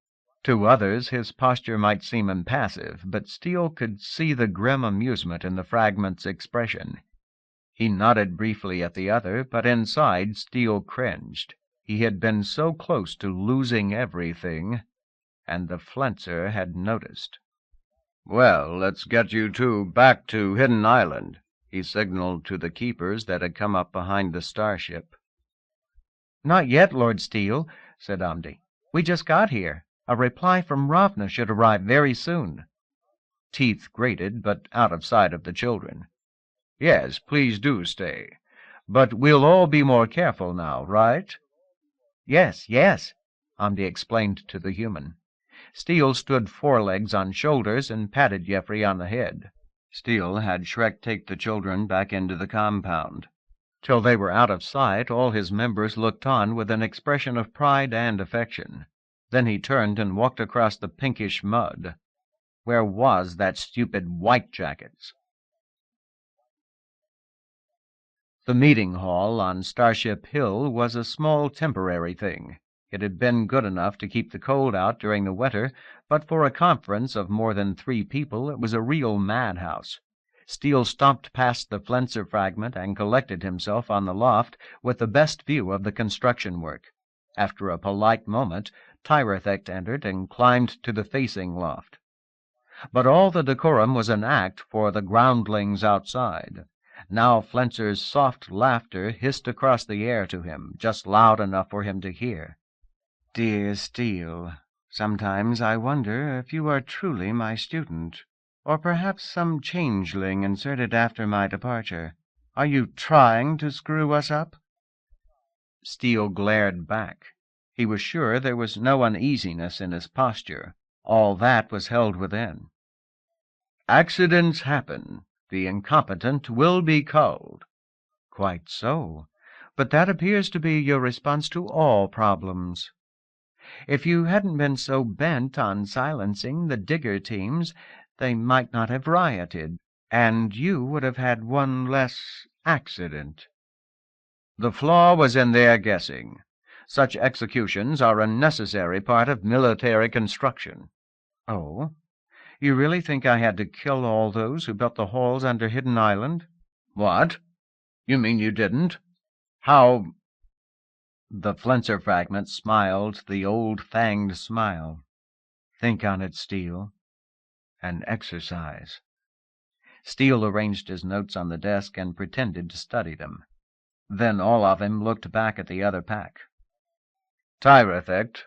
To others, his posture might seem impassive, but Steele could see the grim amusement in the fragment's expression. He nodded briefly at the other, but inside Steele cringed. He had been so close to losing everything, and the Flenser had noticed. "Well, let's get you two back to Hidden Island," he signaled to the keepers that had come up behind the starship. "Not yet, Lord Steele," said Amdi. "We just got here. A reply from Ravna should arrive very soon." Teeth grated, but out of sight of the children. "Yes, please do stay. But we'll all be more careful now, right?" Yes, yes, Amdi explained to the human. Steele stood forelegs on shoulders and patted Jeffrey on the head. Steele had Shrek take the children back into the compound. Till they were out of sight, all his members looked on with an expression of pride and affection. Then he turned and walked across the pinkish mud. Where was that stupid White Jackets? The meeting hall on Starship Hill was a small temporary thing. It had been good enough to keep the cold out during the winter, but for a conference of more than 3 people it was a real madhouse. Steele stomped past the Flenser fragment and collected himself on the loft with the best view of the construction work. After a polite moment, Tyrethect entered and climbed to the facing loft. But all the decorum was an act for the groundlings outside. Now Flenser's soft laughter hissed across the air to him, just loud enough for him to hear. "Dear Steele, sometimes I wonder if you are truly my student, or perhaps some changeling inserted after my departure. Are you trying to screw us up?" Steele glared back. He was sure there was no uneasiness in his posture. All that was held within. "Accidents happen. The incompetent will be culled." "Quite so. But that appears to be your response to all problems. If you hadn't been so bent on silencing the digger teams, they might not have rioted, and you would have had one less accident." The flaw was in their guessing. Such executions are a necessary part of military construction. "Oh? You really think I had to kill all those who built the halls under Hidden Island?" "What? You mean you didn't? How?" The Flenser fragment smiled the old fanged smile. "Think on it, Steele. An exercise." Steele arranged his notes on the desk and pretended to study them. Then all of them looked back at the other pack. "Tyrethect,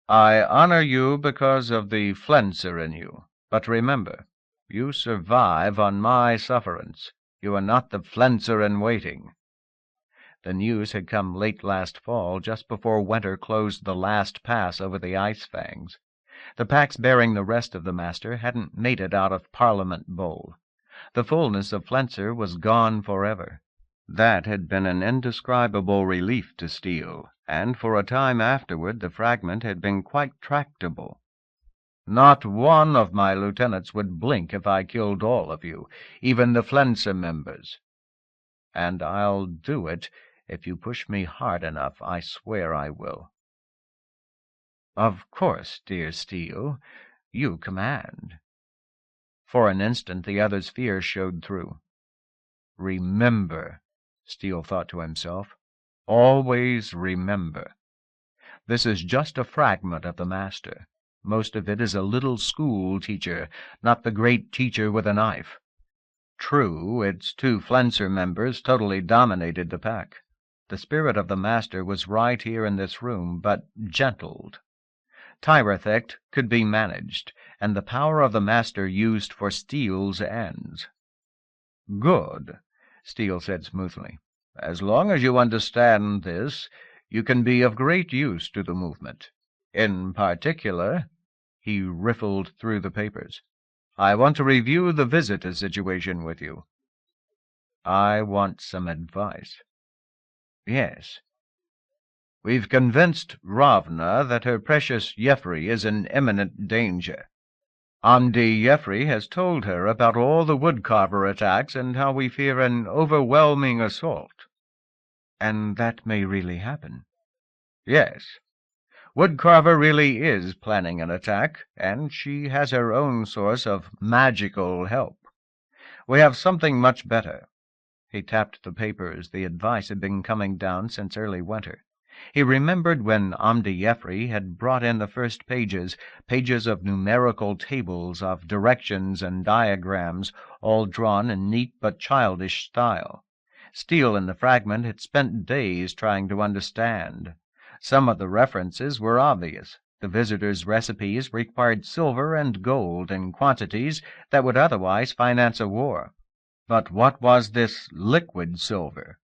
I honor you because of the Flenser in you. But remember, you survive on my sufferance. You are not the Flenser in waiting." The news had come late last fall, just before winter closed the last pass over the ice fangs. The packs bearing the rest of the master hadn't made it out of Parliament Bowl. The fullness of Flenser was gone forever. That had been an indescribable relief to Steele, and for a time afterward the fragment had been quite tractable. "Not one of my lieutenants would blink if I killed all of you, even the Flenser members. And I'll do it if you push me hard enough, I swear I will." "Of course, dear Steele. You command." For an instant the other's fear showed through. "Remember," Steele thought to himself. "Always remember. This is just a fragment of the master. Most of it is a little school teacher, not the great teacher with a knife. True, its 2 Flenser members totally dominated the pack. The spirit of the master was right here in this room, but gentled. Tyrethect could be managed, and the power of the master used for Steele's ends. "Good," Steele said smoothly. "As long as you understand this, you can be of great use to the movement. In particular," he riffled through the papers, "I want to review the visitor situation with you." "I want some advice." "Yes." "We've convinced Ravna that her precious Jeffrey is in imminent danger. Amdi Jeffrey has told her about all the woodcarver attacks and how we fear an overwhelming assault." "And that may really happen?" "Yes. Woodcarver really is planning an attack, and she has her own source of magical help. We have something much better." He tapped the papers. The advice had been coming down since early winter. He remembered when Amdi Jeffrey had brought in the first pages of numerical tables, of directions and diagrams, all drawn in neat but childish style. Steele in the fragment had spent days trying to understand. Some of the references were obvious. The visitors' recipes required silver and gold in quantities that would otherwise finance a war. But what was this liquid silver?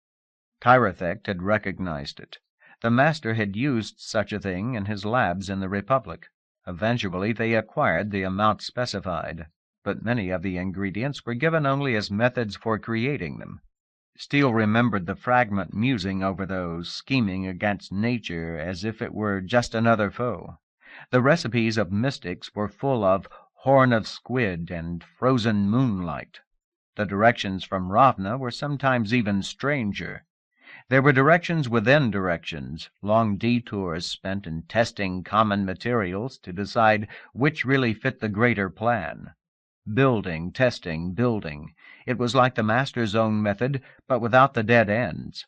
Tyrethect had recognized it. The master had used such a thing in his labs in the Republic. Eventually they acquired the amount specified, but many of the ingredients were given only as methods for creating them. Steele remembered the fragment musing over those, scheming against nature as if it were just another foe. The recipes of mystics were full of horn of squid and frozen moonlight. The directions from Ravna were sometimes even stranger. There were directions within directions, long detours spent in testing common materials to decide which really fit the greater plan. Building, testing, building. It was like the master's own method, but without the dead ends.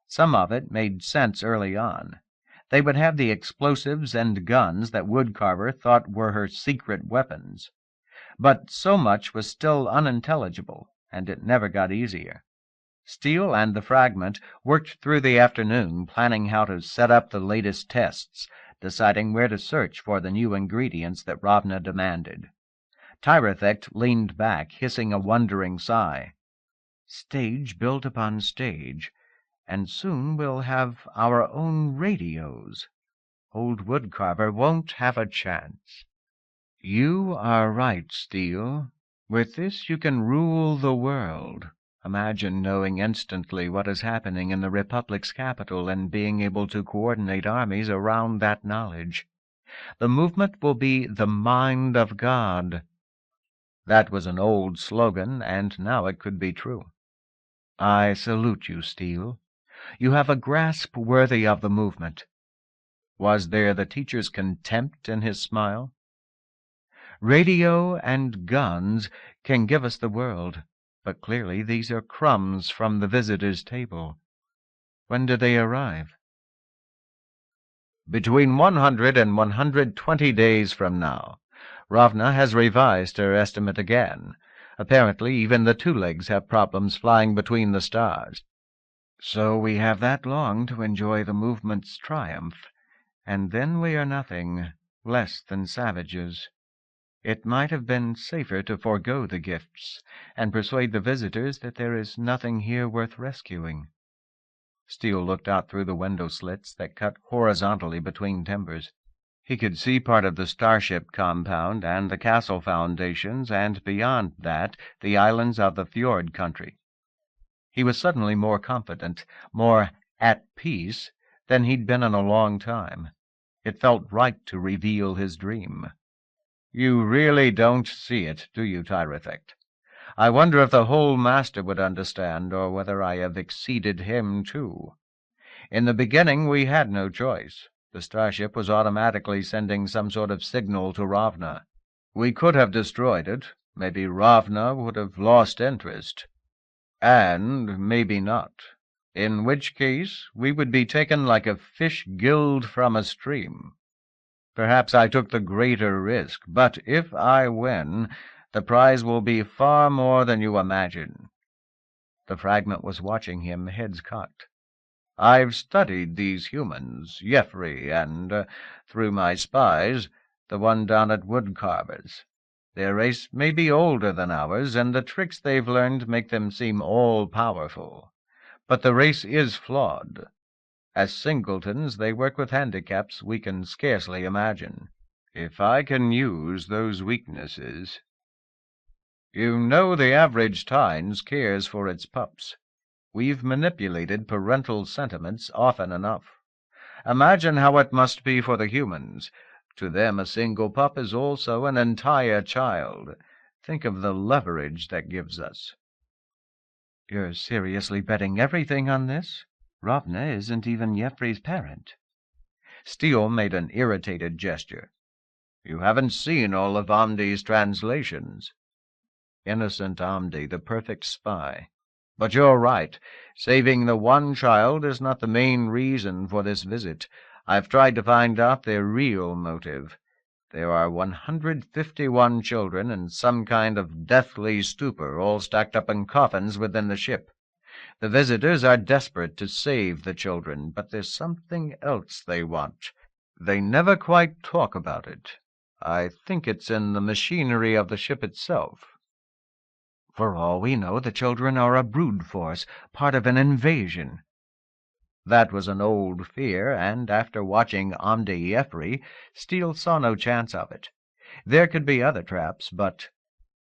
Some of it made sense early on. They would have the explosives and guns that Woodcarver thought were her secret weapons. But so much was still unintelligible, and it never got easier. Steele and the fragment worked through the afternoon, planning how to set up the latest tests, deciding where to search for the new ingredients that Ravna demanded. Tyrethect leaned back, hissing a wondering sigh. "Stage built upon stage, and soon we'll have our own radios. Old Woodcarver won't have a chance." "You are right, Steele. With this you can rule the world. Imagine knowing instantly what is happening in the Republic's capital and being able to coordinate armies around that knowledge. The movement will be the mind of God." That was an old slogan, and now it could be true. "I salute you, Steele. You have a grasp worthy of the movement." Was there the teacher's contempt in his smile? "Radio and guns can give us the world, but clearly these are crumbs from the visitor's table. When do they arrive?" "Between 100 and 120 days from now. Ravna has revised her estimate again. Apparently even the two-legs have problems flying between the stars." "So we have that long to enjoy the movement's triumph, and then we are nothing, less than savages. It might have been safer to forego the gifts, and persuade the visitors that there is nothing here worth rescuing." Steele looked out through the window slits that cut horizontally between timbers. He could see part of the starship compound and the castle foundations, and beyond that the islands of the fjord country. He was suddenly more confident, more at peace than he'd been in a long time. It felt right to reveal his dream. "You really don't see it, do you, Tyrethect? I wonder if the whole master would understand, or whether I have exceeded him too. In the beginning we had no choice. The starship was automatically sending some sort of signal to Ravna. We could have destroyed it. Maybe Ravna would have lost interest. And maybe not. In which case we would be taken like a fish gilled from a stream. Perhaps I took the greater risk, but if I win, the prize will be far more than you imagine." The fragment was watching him, heads cocked. I've studied these humans, Jeffrey and, through my spies, the one down at Woodcarver's. Their race may be older than ours, and the tricks they've learned make them seem all-powerful. But the race is flawed. As singletons, they work with handicaps we can scarcely imagine. If I can use those weaknesses... You know the average Tynes cares for its pups. We've manipulated parental sentiments often enough. Imagine how it must be for the humans. To them, a single pup is also an entire child. Think of the leverage that gives us. You're seriously betting everything on this? Ravna isn't even Jeffrey's parent. Steele made an irritated gesture. You haven't seen all of Amdi's translations. Innocent Amdi, the perfect spy. But you're right. Saving the one child is not the main reason for this visit. I've tried to find out their real motive. There are 151 children in some kind of deathly stupor, all stacked up in coffins within the ship. The visitors are desperate to save the children, but there's something else they want. They never quite talk about it. I think it's in the machinery of the ship itself. For all we know, the children are a brood force, part of an invasion. That was an old fear, and after watching Amdi Jeffrey, Steele saw no chance of it. There could be other traps, but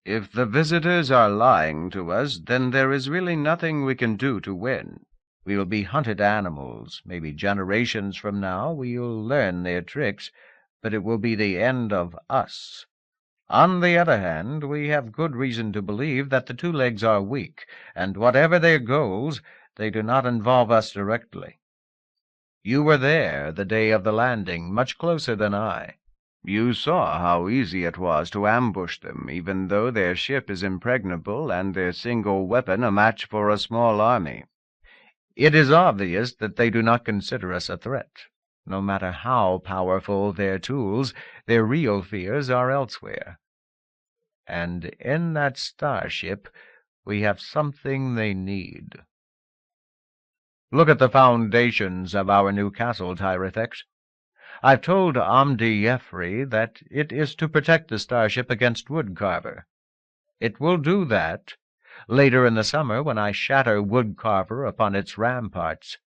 if the visitors are lying to us, then there is really nothing we can do to win. We'll be hunted animals. Maybe generations from now we'll learn their tricks, but it will be the end of us. On the other hand, we have good reason to believe that the two legs are weak, and whatever their goals, they do not involve us directly. You were there the day of the landing, much closer than I. You saw how easy it was to ambush them, even though their ship is impregnable and their single weapon a match for a small army. It is obvious that they do not consider us a threat. No matter how powerful their tools, their real fears are elsewhere. And in that starship, we have something they need. Look at the foundations of our new castle, Tyrifex. I've told Amdi Jeffrey that it is to protect the starship against Woodcarver. It will do that later in the summer when I shatter Woodcarver upon its ramparts.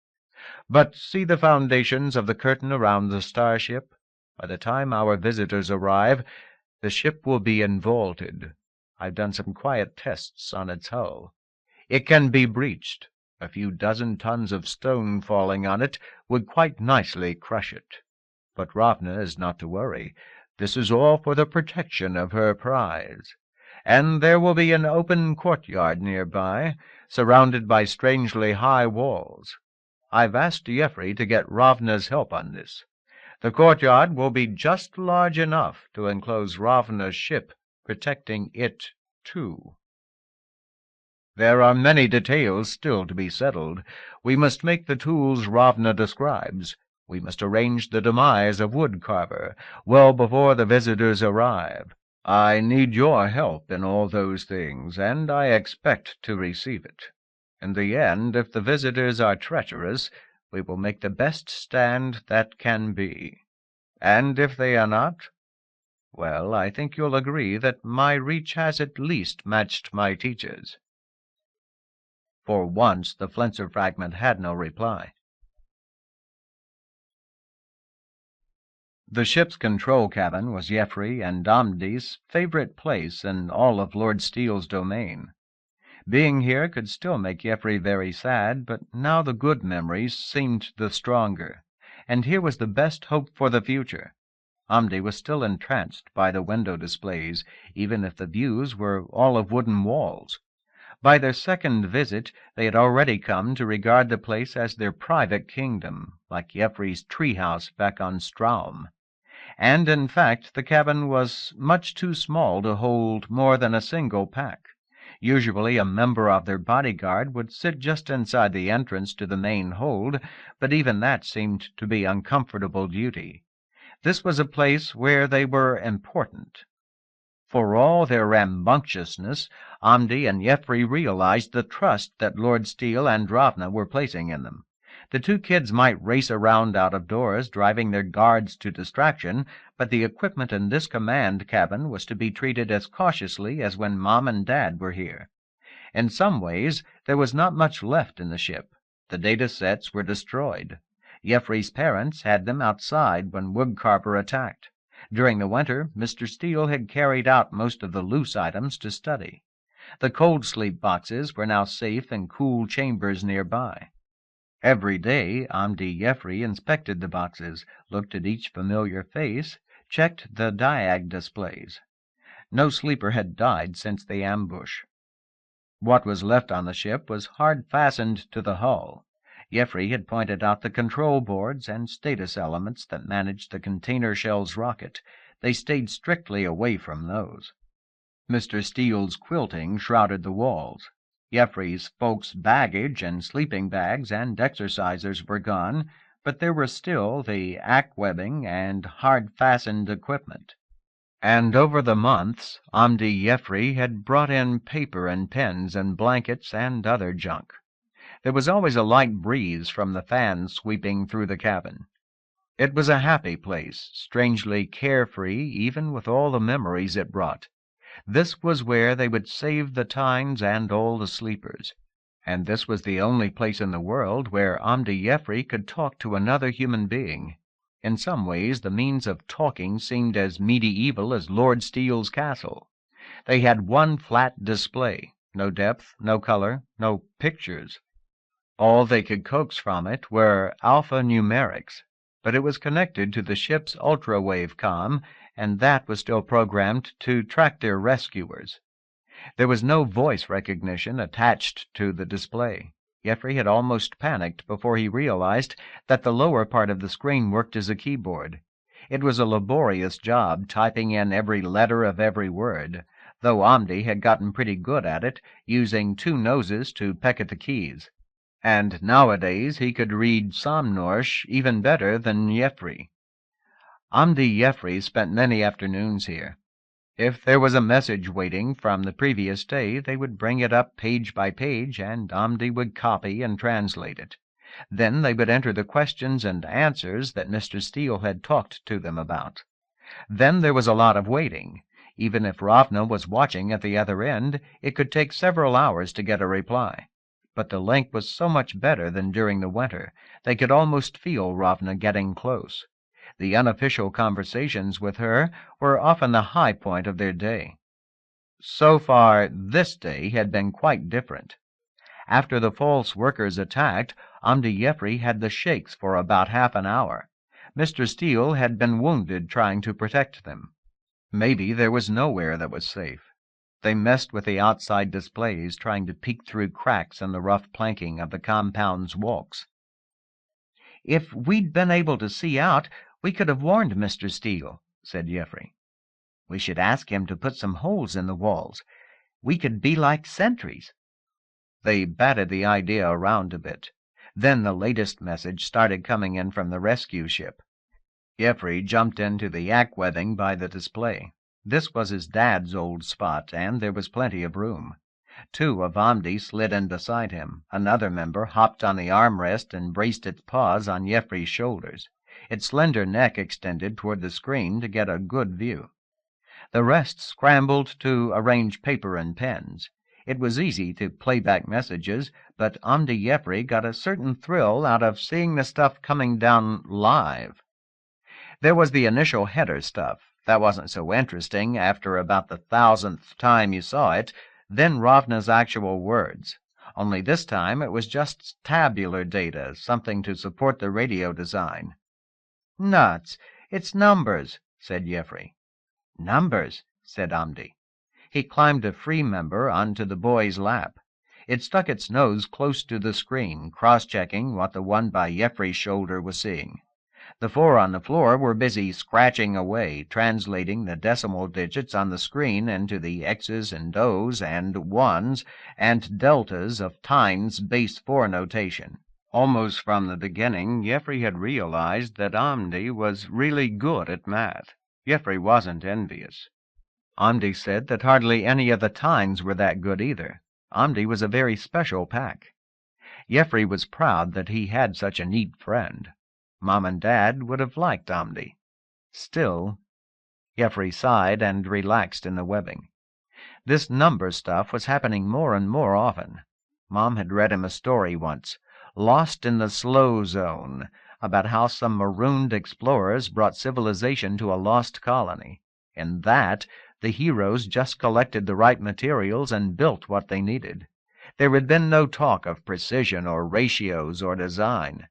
But see the foundations of the curtain around the starship? By the time our visitors arrive, the ship will be invaulted. I've done some quiet tests on its hull. It can be breached. A few dozen tons of stone falling on it would quite nicely crush it. But Ravna is not to worry. This is all for the protection of her prize. And there will be an open courtyard nearby, surrounded by strangely high walls. I've asked Jeffrey to get Ravna's help on this. The courtyard will be just large enough to enclose Ravna's ship, protecting it, too. There are many details still to be settled. We must make the tools Ravna describes. We must arrange the demise of Woodcarver, well before the visitors arrive. I need your help in all those things, and I expect to receive it. In the end, if the visitors are treacherous, we will make the best stand that can be. And if they are not, well, I think you'll agree that my reach has at least matched my teacher's. For once, the Flenser fragment had no reply. The ship's control cabin was Jeffrey and Amdi's favorite place in all of Lord Steele's domain. Being here could still make Jeffrey very sad, but now the good memories seemed the stronger, and here was the best hope for the future. Amdi was still entranced by the window displays, even if the views were all of wooden walls. By their second visit, they had already come to regard the place as their private kingdom, like Jeffrey's treehouse back on Straum. And, in fact, the cabin was much too small to hold more than a single pack. Usually a member of their bodyguard would sit just inside the entrance to the main hold, but even that seemed to be uncomfortable duty. This was a place where they were important. For all their rambunctiousness, Amdi and Jeffrey realized the trust that Lord Steele and Ravna were placing in them. The two kids might race around out of doors, driving their guards to distraction, but the equipment in this command cabin was to be treated as cautiously as when Mom and Dad were here. In some ways, there was not much left in the ship. The data sets were destroyed. Jeffrey's parents had them outside when Woodcarver attacked. During the winter, Mr. Steele had carried out most of the loose items to study. The cold sleep boxes were now safe in cool chambers nearby. Every day, Amdi Jeffrey inspected the boxes, looked at each familiar face, checked the diag displays. No sleeper had died since the ambush. What was left on the ship was hard fastened to the hull. Jeffrey had pointed out the control boards and status elements that managed the container shell's rocket. They stayed strictly away from those. Mr. Steele's quilting shrouded the walls. Jeffrey's folks' baggage and sleeping bags and exercisers were gone, but there were still the ack-webbing and hard-fastened equipment. And over the months, Amdi Jeffrey had brought in paper and pens and blankets and other junk. There was always a light breeze from the fan sweeping through the cabin. It was a happy place, strangely carefree even with all the memories it brought. This was where they would save the Tynes and all the sleepers. And this was the only place in the world where Amdi Jeffrey could talk to another human being. In some ways, the means of talking seemed as medieval as Lord Steele's castle. They had one flat display, no depth, no color, no pictures. All they could coax from it were alphanumerics, but it was connected to the ship's ultrawave comm, and that was still programmed to track their rescuers. There was no voice recognition attached to the display. Jeffrey had almost panicked before he realized that the lower part of the screen worked as a keyboard. It was a laborious job typing in every letter of every word, though Amdi had gotten pretty good at it, using two noses to peck at the keys. And nowadays he could read Somnorsh even better than Jeffrey. Amdi Jeffrey spent many afternoons here. If there was a message waiting from the previous day, they would bring it up page by page, and Amdi would copy and translate it. Then they would enter the questions and answers that Mr. Steele had talked to them about. Then there was a lot of waiting. Even if Ravna was watching at the other end, it could take several hours to get a reply. But the link was so much better than during the winter. They could almost feel Ravna getting close. The unofficial conversations with her were often the high point of their day. So far, this day had been quite different. After the false workers attacked, Amdi Jeffrey had the shakes for about half an hour. Mr. Steele had been wounded trying to protect them. Maybe there was nowhere that was safe. They messed with the outside displays, trying to peek through cracks in the rough planking of the compound's walks. "If we'd been able to see out, we could have warned Mr. Steele," said Jeffrey. "We should ask him to put some holes in the walls. We could be like sentries." They batted the idea around a bit. Then the latest message started coming in from the rescue ship. Jeffrey jumped into the yak webbing by the display. This was his dad's old spot, and there was plenty of room. Two of Amdi slid in beside him. Another member hopped on the armrest and braced its paws on Jeffrey's shoulders. Its slender neck extended toward the screen to get a good view. The rest scrambled to arrange paper and pens. It was easy to play back messages, but Amdi Jeffrey got a certain thrill out of seeing the stuff coming down live. There was the initial header stuff. That wasn't so interesting after about the 1,000th time you saw it. Then Ravna's actual words. Only this time it was just tabular data, something to support the radio design. "Nuts! It's numbers," said Jeffrey. "Numbers," said Amdi. He climbed a free member onto the boy's lap. It stuck its nose close to the screen, cross-checking what the one by Jeffrey's shoulder was seeing. The four on the floor were busy scratching away, translating the decimal digits on the screen into the X's and O's and 1s and deltas of Tynes base 4 notation. Almost from the beginning, Jeffrey had realized that Amdi was really good at math. Jeffrey wasn't envious. Amdi said that hardly any of the Tynes were that good either. Amdi was a very special pack. Jeffrey was proud that he had such a neat friend. Mom and Dad would have liked Amdi. Still, Jeffrey sighed and relaxed in the webbing. This number stuff was happening more and more often. Mom had read him a story once, Lost in the Slow Zone, about how some marooned explorers brought civilization to a lost colony. In that, the heroes just collected the right materials and built what they needed. There had been no talk of precision or ratios or design.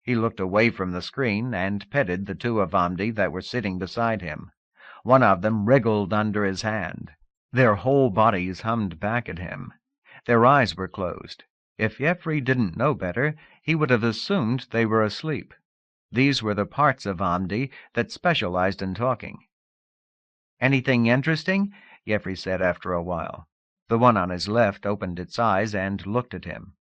He looked away from the screen and petted the two of Amdi that were sitting beside him. One of them wriggled under his hand. Their whole bodies hummed back at him. Their eyes were closed. If Jeffrey didn't know better, he would have assumed they were asleep. These were the parts of Amdi that specialized in talking. "Anything interesting?" Jeffrey said after a while. The one on his left opened its eyes and looked at him.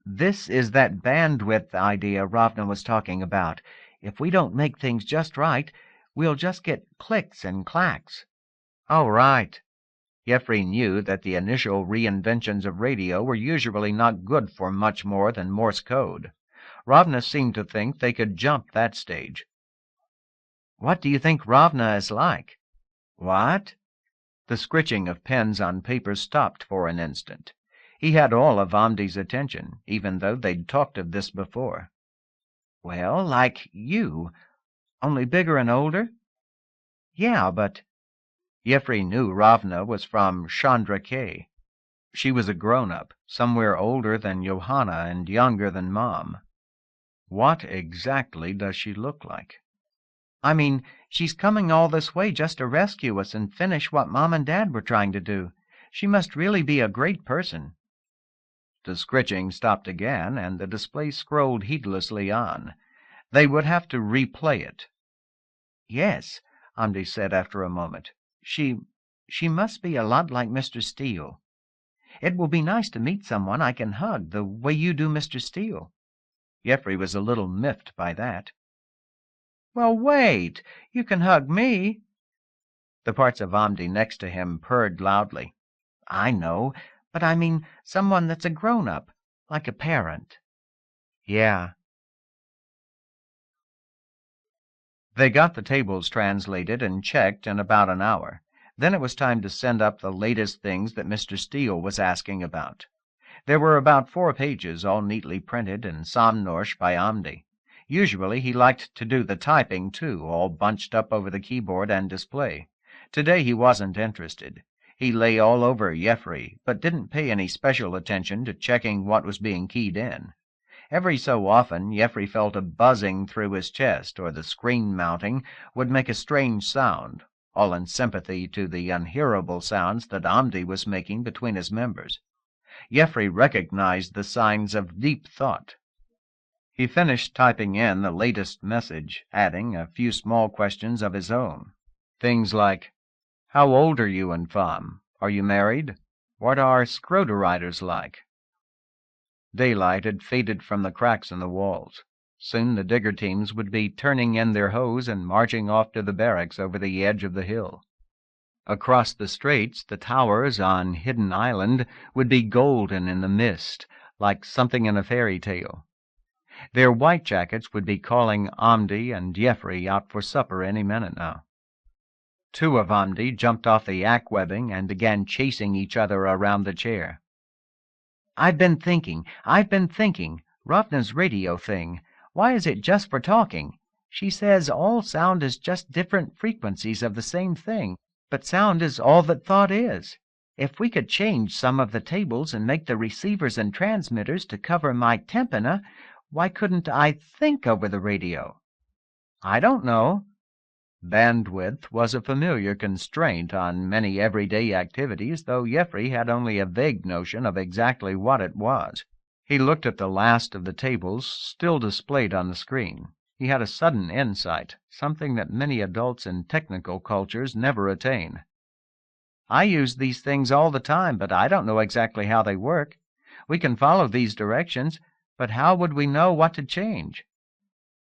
"This is that bandwidth idea Ravna was talking about. If we don't make things just right, we'll just get clicks and clacks." "Oh, right." Jeffrey knew that the initial reinventions of radio were usually not good for much more than Morse code. Ravna seemed to think they could jump that stage. "What do you think Ravna is like?" "What?" The scritching of pens on paper stopped for an instant. He had all of Amdi's attention, even though they'd talked of this before. "Well, like you, only bigger and older." "Yeah, but—" Jeffrey knew Ravna was from Chandra K. She was a grown-up, somewhere older than Johanna and younger than Mom. What exactly does she look like? "I mean, she's coming all this way just to rescue us and finish what Mom and Dad were trying to do. She must really be a great person." The scritching stopped again, and the display scrolled heedlessly on. They would have to replay it. "Yes," Amdi said after a moment. She must be a lot like Mr. Steele. It will be nice to meet someone I can hug the way you do Mr. Steele." Jeffrey was a little miffed by that. "Well, wait. You can hug me." The parts of Amdi next to him purred loudly. "I know, but I mean someone that's a grown-up, like a parent." "Yeah." They got the tables translated and checked in about an hour. Then it was time to send up the latest things that Mr. Steele was asking about. There were about 4 pages, all neatly printed in Samnorsh by Amdi. Usually he liked to do the typing, too, all bunched up over the keyboard and display. Today he wasn't interested. He lay all over Jeffrey, but didn't pay any special attention to checking what was being keyed in. Every so often Jeffrey felt a buzzing through his chest, or the screen mounting would make a strange sound, all in sympathy to the unhearable sounds that Amdi was making between his members. Jeffrey recognized the signs of deep thought. He finished typing in the latest message, adding a few small questions of his own. Things like, "How old are you and Fam? Are you married? What are scrotoriders like?" Daylight had faded from the cracks in the walls. Soon the digger teams would be turning in their hoes and marching off to the barracks over the edge of the hill. Across the straits, the towers on Hidden Island would be golden in the mist, like something in a fairy tale. Their white jackets would be calling Amdi and Jeffrey out for supper any minute now. 2 of Amdi jumped off the yak webbing and began chasing each other around the chair. I've been thinking. Ravna's radio thing. Why is it just for talking? She says all sound is just different frequencies of the same thing, but sound is all that thought is. If we could change some of the tables and make the receivers and transmitters to cover my tympana, why couldn't I think over the radio? I don't know. Bandwidth was a familiar constraint on many everyday activities, though Jeffrey had only a vague notion of exactly what it was. He looked at the last of the tables still displayed on the screen. He had a sudden insight, something that many adults in technical cultures never attain. I use these things all the time, but I don't know exactly how they work. We can follow these directions, but how would we know what to change?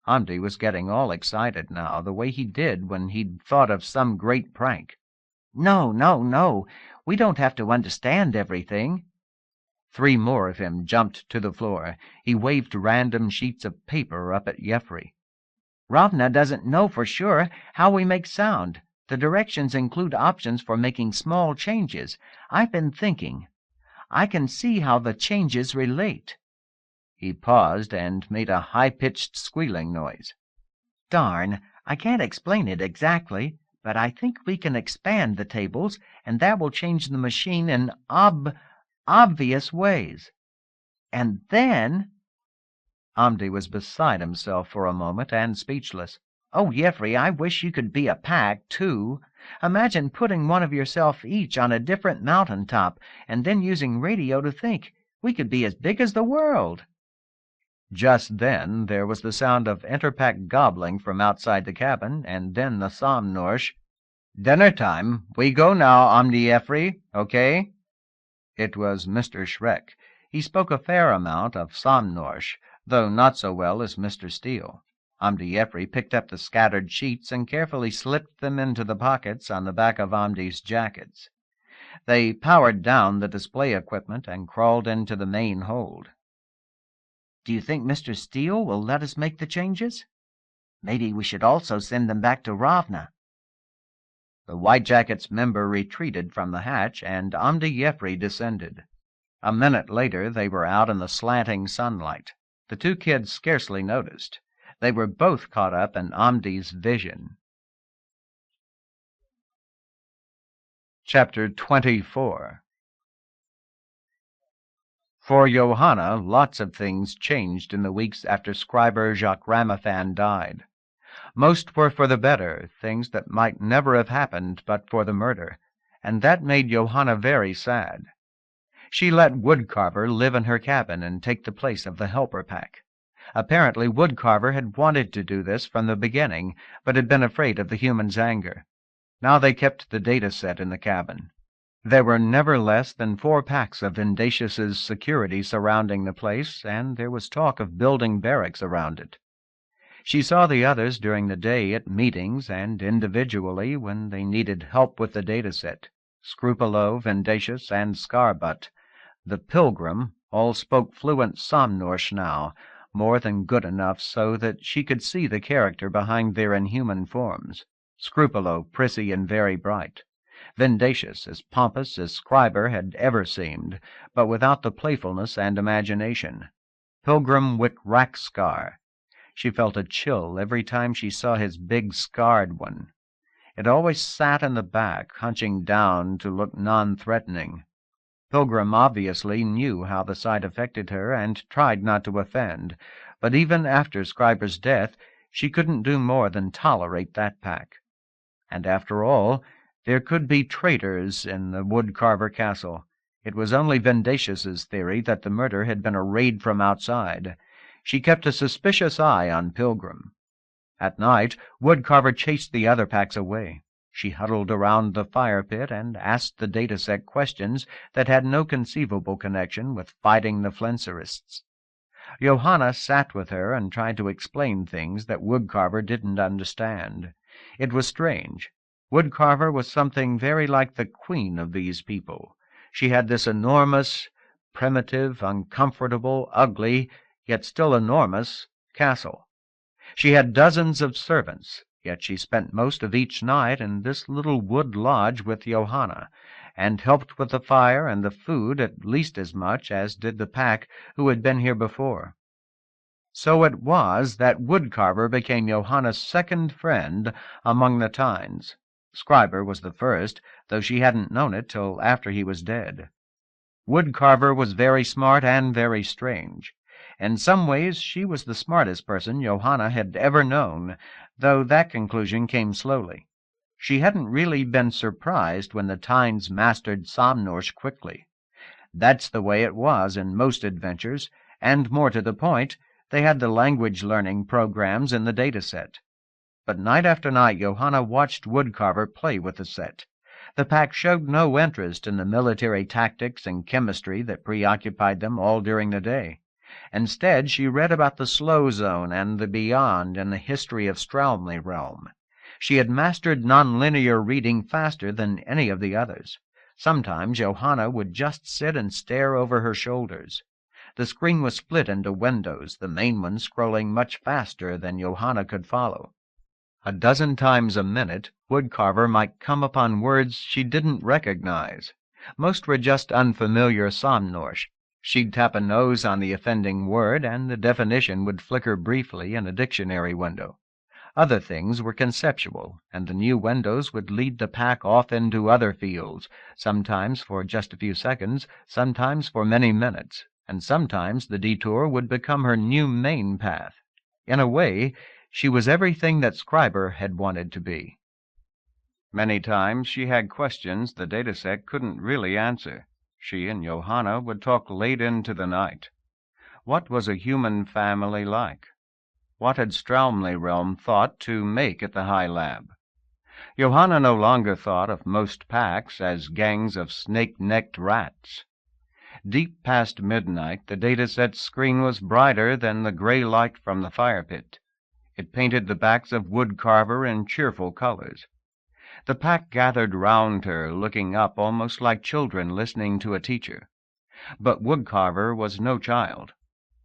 Amdi was getting all excited now, the way he did when he'd thought of some great prank. No. We don't have to understand everything. 3 more of him jumped to the floor. He waved random sheets of paper up at Jeffrey. "Ravna doesn't know for sure how we make sound. The directions include options for making small changes. I've been thinking. I can see how the changes relate." He paused and made a high-pitched squealing noise. "Darn, I can't explain it exactly, but I think we can expand the tables, and that will change the machine in obvious ways. And then—" Amdi was beside himself for a moment and speechless. "Oh, Jeffrey, I wish you could be a pack, too. Imagine putting one of yourself each on a different mountain top, and then using radio to think. We could be as big as the world." Just then there was the sound of Enterpack gobbling from outside the cabin, and then the Somnorsh. "Dinner time. We go now, Amdi Jeffrey, okay?" It was Mr. Schreck. He spoke a fair amount of Somnorsh, though not so well as Mr. Steele. Amdi Jeffrey picked up the scattered sheets and carefully slipped them into the pockets on the back of Amdi's jackets. They powered down the display equipment and crawled into the main hold. "Do you think Mr. Steele will let us make the changes? Maybe we should also send them back to Ravna." The White Jackets member retreated from the hatch, and Amdi Jeffrey descended. A minute later they were out in the slanting sunlight. The two kids scarcely noticed. They were both caught up in Amdi's vision. Chapter 24. For Johanna, lots of things changed in the weeks after scriber Jacques Ramaphan died. Most were for the better, things that might never have happened but for the murder, and that made Johanna very sad. She let Woodcarver live in her cabin and take the place of the helper pack. Apparently Woodcarver had wanted to do this from the beginning, but had been afraid of the humans' anger. Now they kept the data set in the cabin. There were never less than 4 packs of Vindatius's security surrounding the place, and there was talk of building barracks around it. She saw the others during the day at meetings and individually when they needed help with the data set. Scrupolo, Vindatius, and Scarbutt. The Pilgrim all spoke fluent Somnorsh now, more than good enough so that she could see the character behind their inhuman forms. Scrupolo, prissy and very bright. Vindatius, as pompous as Scriber had ever seemed, but without the playfulness and imagination. Pilgrim Wick Rackscar. She felt a chill every time she saw his big scarred one. It always sat in the back, hunching down to look non-threatening. Pilgrim obviously knew how the sight affected her and tried not to offend, but even after Scriber's death she couldn't do more than tolerate that pack. And after all, there could be traitors in the Woodcarver castle. It was only Vindatius's theory that the murder had been a raid from outside. She kept a suspicious eye on Pilgrim. At night, Woodcarver chased the other packs away. She huddled around the fire pit and asked the data set questions that had no conceivable connection with fighting the Flenserists. Johanna sat with her and tried to explain things that Woodcarver didn't understand. It was strange. Woodcarver was something very like the queen of these people. She had this enormous, primitive, uncomfortable, ugly, yet still enormous, castle. She had dozens of servants, yet she spent most of each night in this little wood lodge with Johanna, and helped with the fire and the food at least as much as did the pack who had been here before. So it was that Woodcarver became Johanna's second friend among the Tynes. Scriber was the first, though she hadn't known it till after he was dead. Woodcarver was very smart and very strange. In some ways she was the smartest person Johanna had ever known, though that conclusion came slowly. She hadn't really been surprised when the Tynes mastered Somnorsh quickly. That's the way it was in most adventures, and more to the point, they had the language-learning programs in the data set. But night after night Johanna watched Woodcarver play with the set. The pack showed no interest in the military tactics and chemistry that preoccupied them all during the day. Instead, she read about the slow zone and the beyond and the history of Stralmley realm. She had mastered nonlinear reading faster than any of the others. Sometimes Johanna would just sit and stare over her shoulders. The screen was split into windows, the main one scrolling much faster than Johanna could follow. A dozen times a minute, Woodcarver might come upon words she didn't recognize. Most were just unfamiliar Somnorsh. She'd tap a nose on the offending word, and the definition would flicker briefly in a dictionary window. Other things were conceptual, and the new windows would lead the pack off into other fields, sometimes for just a few seconds, sometimes for many minutes, and sometimes the detour would become her new main path. In a way, she was everything that Scriber had wanted to be. Many times she had questions the dataset couldn't really answer. She and Johanna would talk late into the night. What was a human family like? What had Straumley Realm thought to make at the High Lab? Johanna no longer thought of most packs as gangs of snake-necked rats. Deep past midnight, the dataset's screen was brighter than the gray light from the fire pit. It painted the backs of Woodcarver in cheerful colors. The pack gathered round her, looking up almost like children listening to a teacher. But Woodcarver was no child.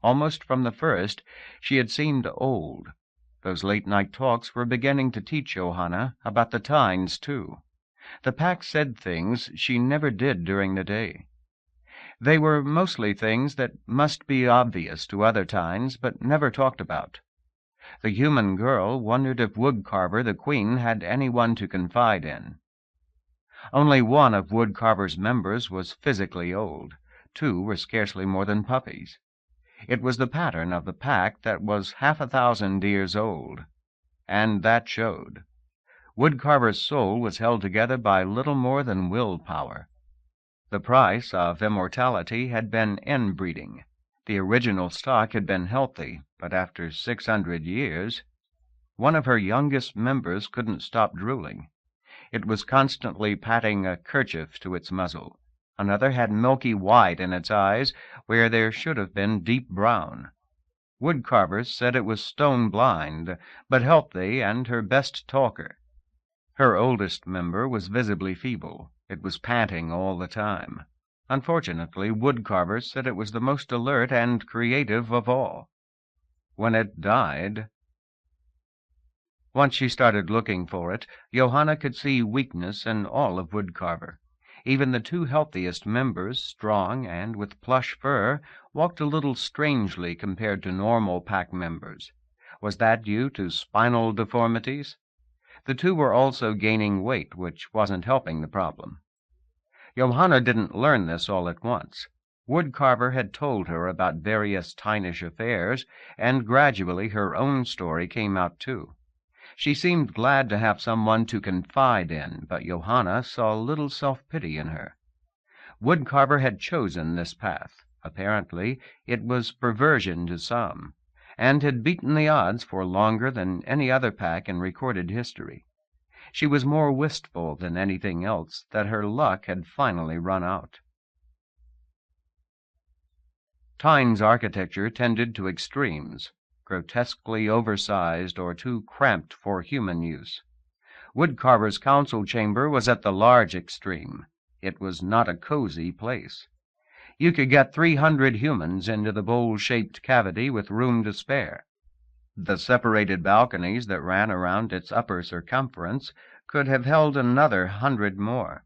Almost from the first, she had seemed old. Those late-night talks were beginning to teach Johanna about the Tynes, too. The pack said things she never did during the day. They were mostly things that must be obvious to other Tynes, but never talked about. The human girl wondered if Woodcarver the Queen had anyone to confide in. Only one of Woodcarver's members was physically old. 2 were scarcely more than puppies. It was the pattern of the pack that was 50,000 years old, and that showed. Woodcarver's soul was held together by little more than willpower. The price of immortality had been inbreeding. The original stock had been healthy, but after 600 years, one of her youngest members couldn't stop drooling. It was constantly patting a kerchief to its muzzle. Another had milky white in its eyes where there should have been deep brown. Woodcarver said it was stone blind, but healthy and her best talker. Her oldest member was visibly feeble. It was panting all the time. Unfortunately, Woodcarver said it was the most alert and creative of all. When it died... Once she started looking for it, Johanna could see weakness in all of Woodcarver. Even the 2 healthiest members, strong and with plush fur, walked a little strangely compared to normal pack members. Was that due to spinal deformities? The 2 were also gaining weight, which wasn't helping the problem. Johanna didn't learn this all at once. Woodcarver had told her about various Tynish affairs, and gradually her own story came out too. She seemed glad to have someone to confide in, but Johanna saw little self-pity in her. Woodcarver had chosen this path. Apparently, it was perversion to some, and had beaten the odds for longer than any other pack in recorded history. She was more wistful than anything else that her luck had finally run out. Tyne's architecture tended to extremes, grotesquely oversized or too cramped for human use. Woodcarver's council chamber was at the large extreme. It was not a cozy place. You could get 300 humans into the bowl-shaped cavity with room to spare. The separated balconies that ran around its upper circumference could have held another 100 more.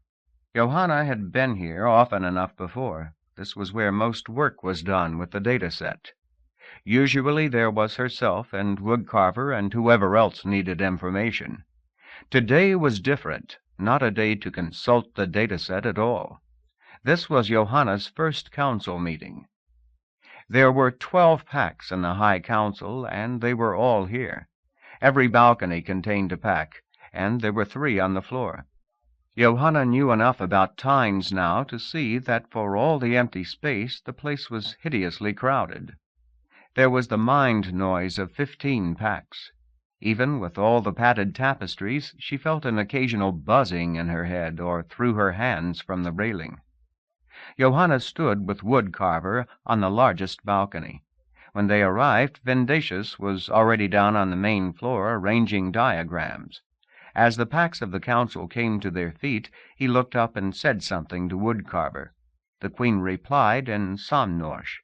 Johanna had been here often enough before. This was where most work was done with the dataset. Usually there was herself and Woodcarver and whoever else needed information. Today was different, not a day to consult the dataset at all. This was Johanna's first council meeting. There were 12 packs in the High Council, and they were all here. Every balcony contained a pack, and there were 3 on the floor. Johanna knew enough about Tynes now to see that for all the empty space the place was hideously crowded. There was the mind noise of 15 packs. Even with all the padded tapestries, she felt an occasional buzzing in her head or through her hands from the railing. Johanna stood with Woodcarver on the largest balcony. When they arrived, Vindatius was already down on the main floor arranging diagrams. As the packs of the council came to their feet, he looked up and said something to Woodcarver. The Queen replied in Somnorsh.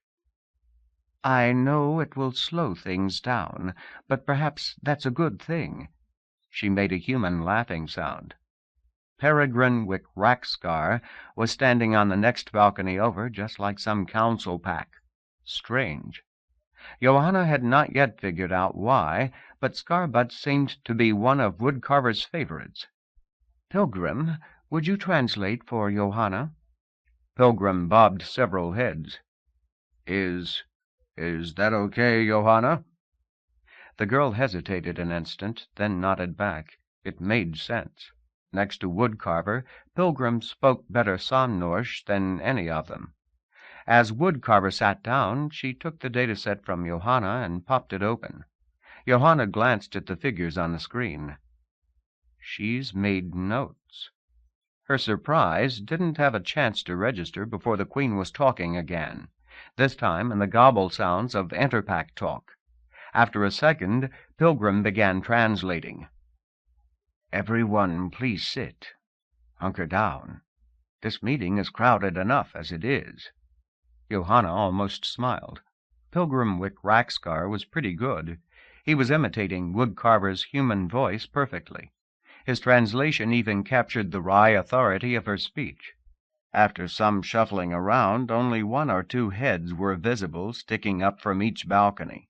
"I know it will slow things down, but perhaps that's a good thing." She made a human laughing sound. Peregrine Wickraxkar was standing on the next balcony over, just like some council pack. Strange. Johanna had not yet figured out why, but Scarbutt seemed to be one of Woodcarver's favorites. "Pilgrim, would you translate for Johanna?" Pilgrim bobbed several heads. Is that okay, Johanna?" The girl hesitated an instant, then nodded back. It made sense. Next to Woodcarver, Pilgrim spoke better Somnorsh than any of them. As Woodcarver sat down, she took the dataset from Johanna and popped it open. Johanna glanced at the figures on the screen. She's made notes. Her surprise didn't have a chance to register before the Queen was talking again, this time in the gobble sounds of Enterpack talk. After a second, Pilgrim began translating. "Everyone, please sit. Hunker down. This meeting is crowded enough as it is." Johanna almost smiled. Pilgrim Wickraxkar was pretty good. He was imitating Woodcarver's human voice perfectly. His translation even captured the wry authority of her speech. After some shuffling around, only one or two heads were visible sticking up from each balcony.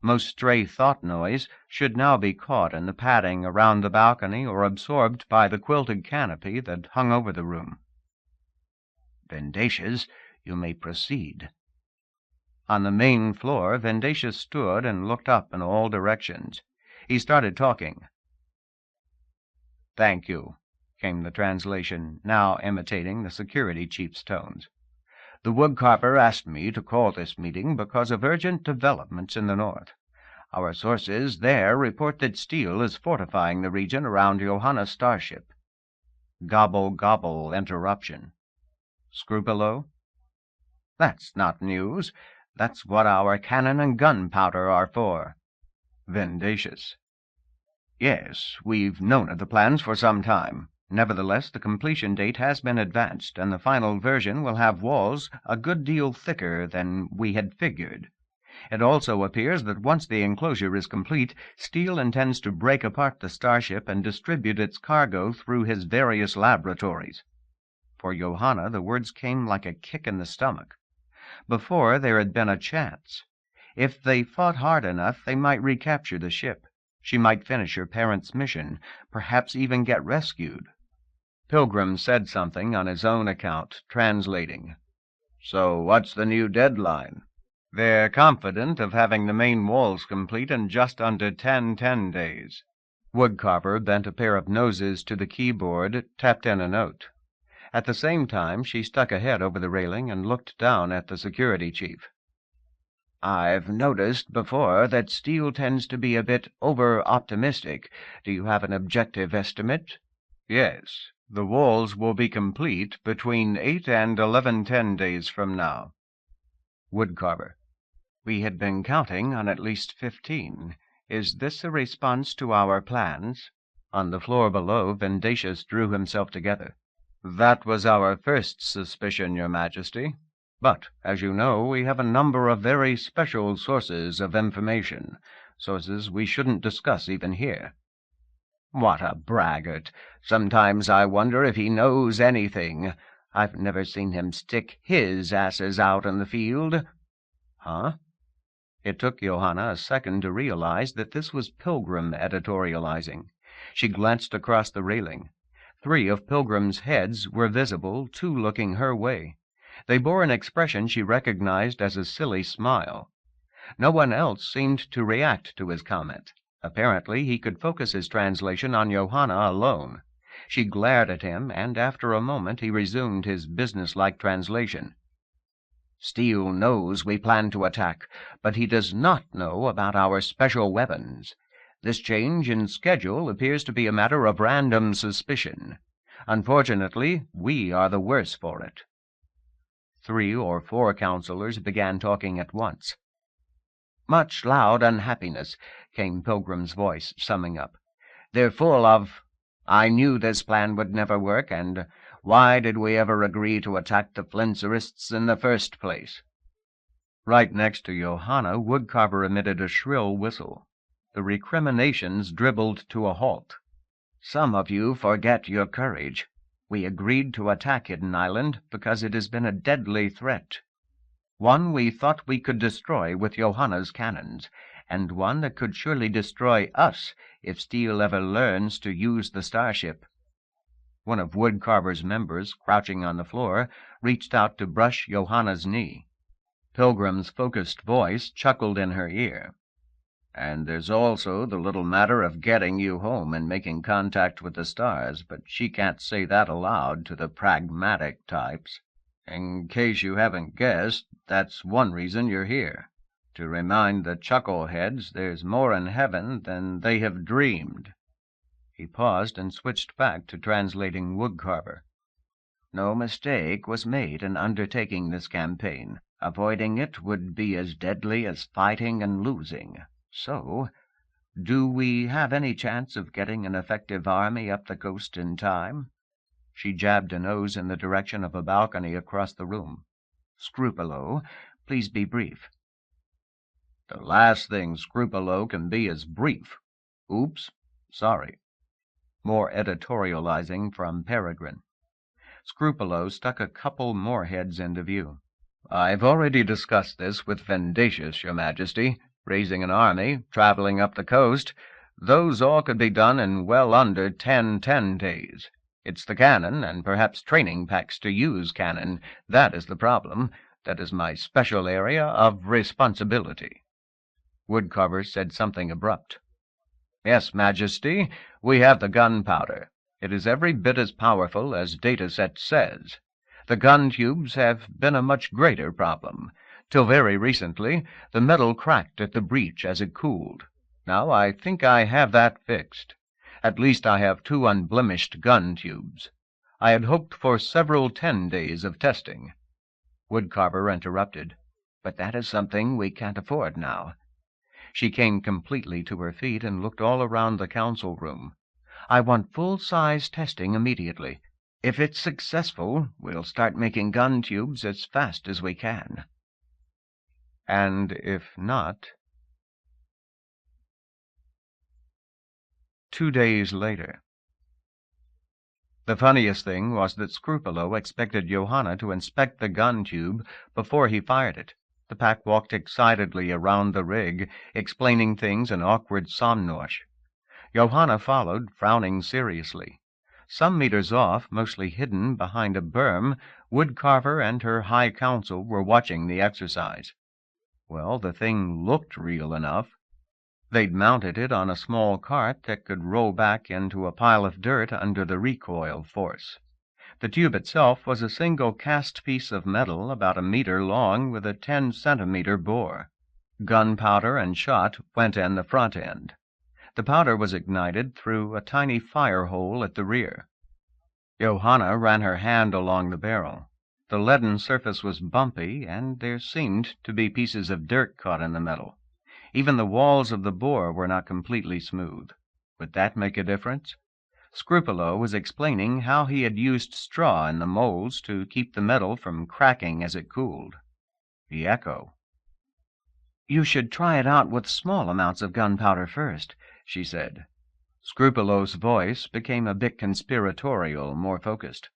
Most stray thought noise should now be caught in the padding around the balcony or absorbed by the quilted canopy that hung over the room. "Vendacious, you may proceed." On the main floor, Vendacious stood and looked up in all directions. He started talking. "Thank you," came the translation, now imitating the security chief's tones. "The Woodcarver asked me to call this meeting because of urgent developments in the north. Our sources there report that Steele is fortifying the region around Johanna's starship." Gobble, gobble, interruption. Scrupolo? "That's not news. That's what our cannon and gunpowder are for." Vendacious. "Yes, we've known of the plans for some time. Nevertheless, the completion date has been advanced, and the final version will have walls a good deal thicker than we had figured. It also appears that once the enclosure is complete, Steele intends to break apart the starship and distribute its cargo through his various laboratories." For Johanna, the words came like a kick in the stomach. Before, there had been a chance. If they fought hard enough, they might recapture the ship. She might finish her parents' mission, perhaps even get rescued. Pilgrim said something on his own account, translating. "So what's the new deadline?" "They're confident of having the main walls complete in just under 10 days." Woodcarver bent a pair of noses to the keyboard, tapped in a note. At the same time, she stuck a head over the railing and looked down at the security chief. "I've noticed before that Steele tends to be a bit over-optimistic. Do you have an objective estimate?" "Yes. The walls will be complete between 8 and 11 days from now." Woodcarver. "We had been counting on at least 15. Is this a response to our plans?" On the floor below, Vendacious drew himself together. "That was our first suspicion, Your Majesty. But, as you know, we have a number of very special sources of information, sources we shouldn't discuss even here." "What a braggart! Sometimes I wonder if he knows anything. I've never seen him stick his asses out in the field." "Huh?" It took Johanna a second to realize that this was Pilgrim editorializing. She glanced across the railing. 3 of Pilgrim's heads were visible, 2 looking her way. They bore an expression she recognized as a silly smile. No one else seemed to react to his comment. Apparently, he could focus his translation on Johanna alone. She glared at him, and after a moment he resumed his businesslike translation. "Steele knows we plan to attack, but he does not know about our special weapons. This change in schedule appears to be a matter of random suspicion. Unfortunately, we are the worse for it." 3 or 4 counselors began talking at once. "Much loud unhappiness," came Pilgrim's voice, summing up. They're full of, I knew this plan would never work, and why did we ever agree to attack the Flinserists in the first place?" Right next to Johanna, Woodcarver emitted a shrill whistle. The recriminations dribbled to a halt. "Some of you forget your courage. We agreed to attack Hidden Island because it has been a deadly threat. One we thought we could destroy with Johanna's cannons, and one that could surely destroy us if Steele ever learns to use the starship." One of Woodcarver's members, crouching on the floor, reached out to brush Johanna's knee. Pilgrim's focused voice chuckled in her ear. "And there's also the little matter of getting you home and making contact with the stars, but she can't say that aloud to the pragmatic types. In case you haven't guessed, that's one reason you're here. To remind the chuckleheads there's more in heaven than they have dreamed." He paused and switched back to translating Woodcarver. "No mistake was made in undertaking this campaign. Avoiding it would be as deadly as fighting and losing. So, do we have any chance of getting an effective army up the coast in time?" She jabbed a nose in the direction of a balcony across the room. "Scrupolo, please be brief." "The last thing Scrupolo can be is brief. Oops, sorry." More editorializing from Peregrine. Scrupolo stuck a couple more heads into view. "I've already discussed this with Vendacious, Your Majesty. Raising an army, traveling up the coast, those all could be done in well under 10 days. It's the cannon, and perhaps training packs to use cannon. That is the problem. That is my special area of responsibility." Woodcarver said something abrupt. "Yes, Majesty, we have the gunpowder. It is every bit as powerful as Dataset says. The gun tubes have been a much greater problem. Till very recently, the metal cracked at the breech as it cooled. Now I think I have that fixed. At least I have 2 unblemished gun tubes. I had hoped for several 10 days of testing." Woodcarver interrupted. "But that is something we can't afford now." She came completely to her feet and looked all around the council room. "I want full-size testing immediately. If it's successful, we'll start making gun tubes as fast as we can." And if not... 2 days later. The funniest thing was that Scrupolo expected Johanna to inspect the gun tube before he fired it. The pack walked excitedly around the rig, explaining things in awkward somnosh. Johanna followed, frowning seriously. Some meters off, mostly hidden behind a berm, Woodcarver and her high council were watching the exercise. Well, the thing looked real enough. They'd mounted it on a small cart that could roll back into a pile of dirt under the recoil force. The tube itself was a single cast piece of metal about a meter long with a 10-centimeter bore. Gunpowder and shot went in the front end. The powder was ignited through a tiny fire hole at the rear. Johanna ran her hand along the barrel. The leaden surface was bumpy, and there seemed to be pieces of dirt caught in the metal. Even the walls of the bore were not completely smooth. Would that make a difference? Scrupolo was explaining how he had used straw in the molds to keep the metal from cracking as it cooled. The echo. "You should try it out with small amounts of gunpowder first," she said. Scrupolo's voice became a bit conspiratorial, more focused.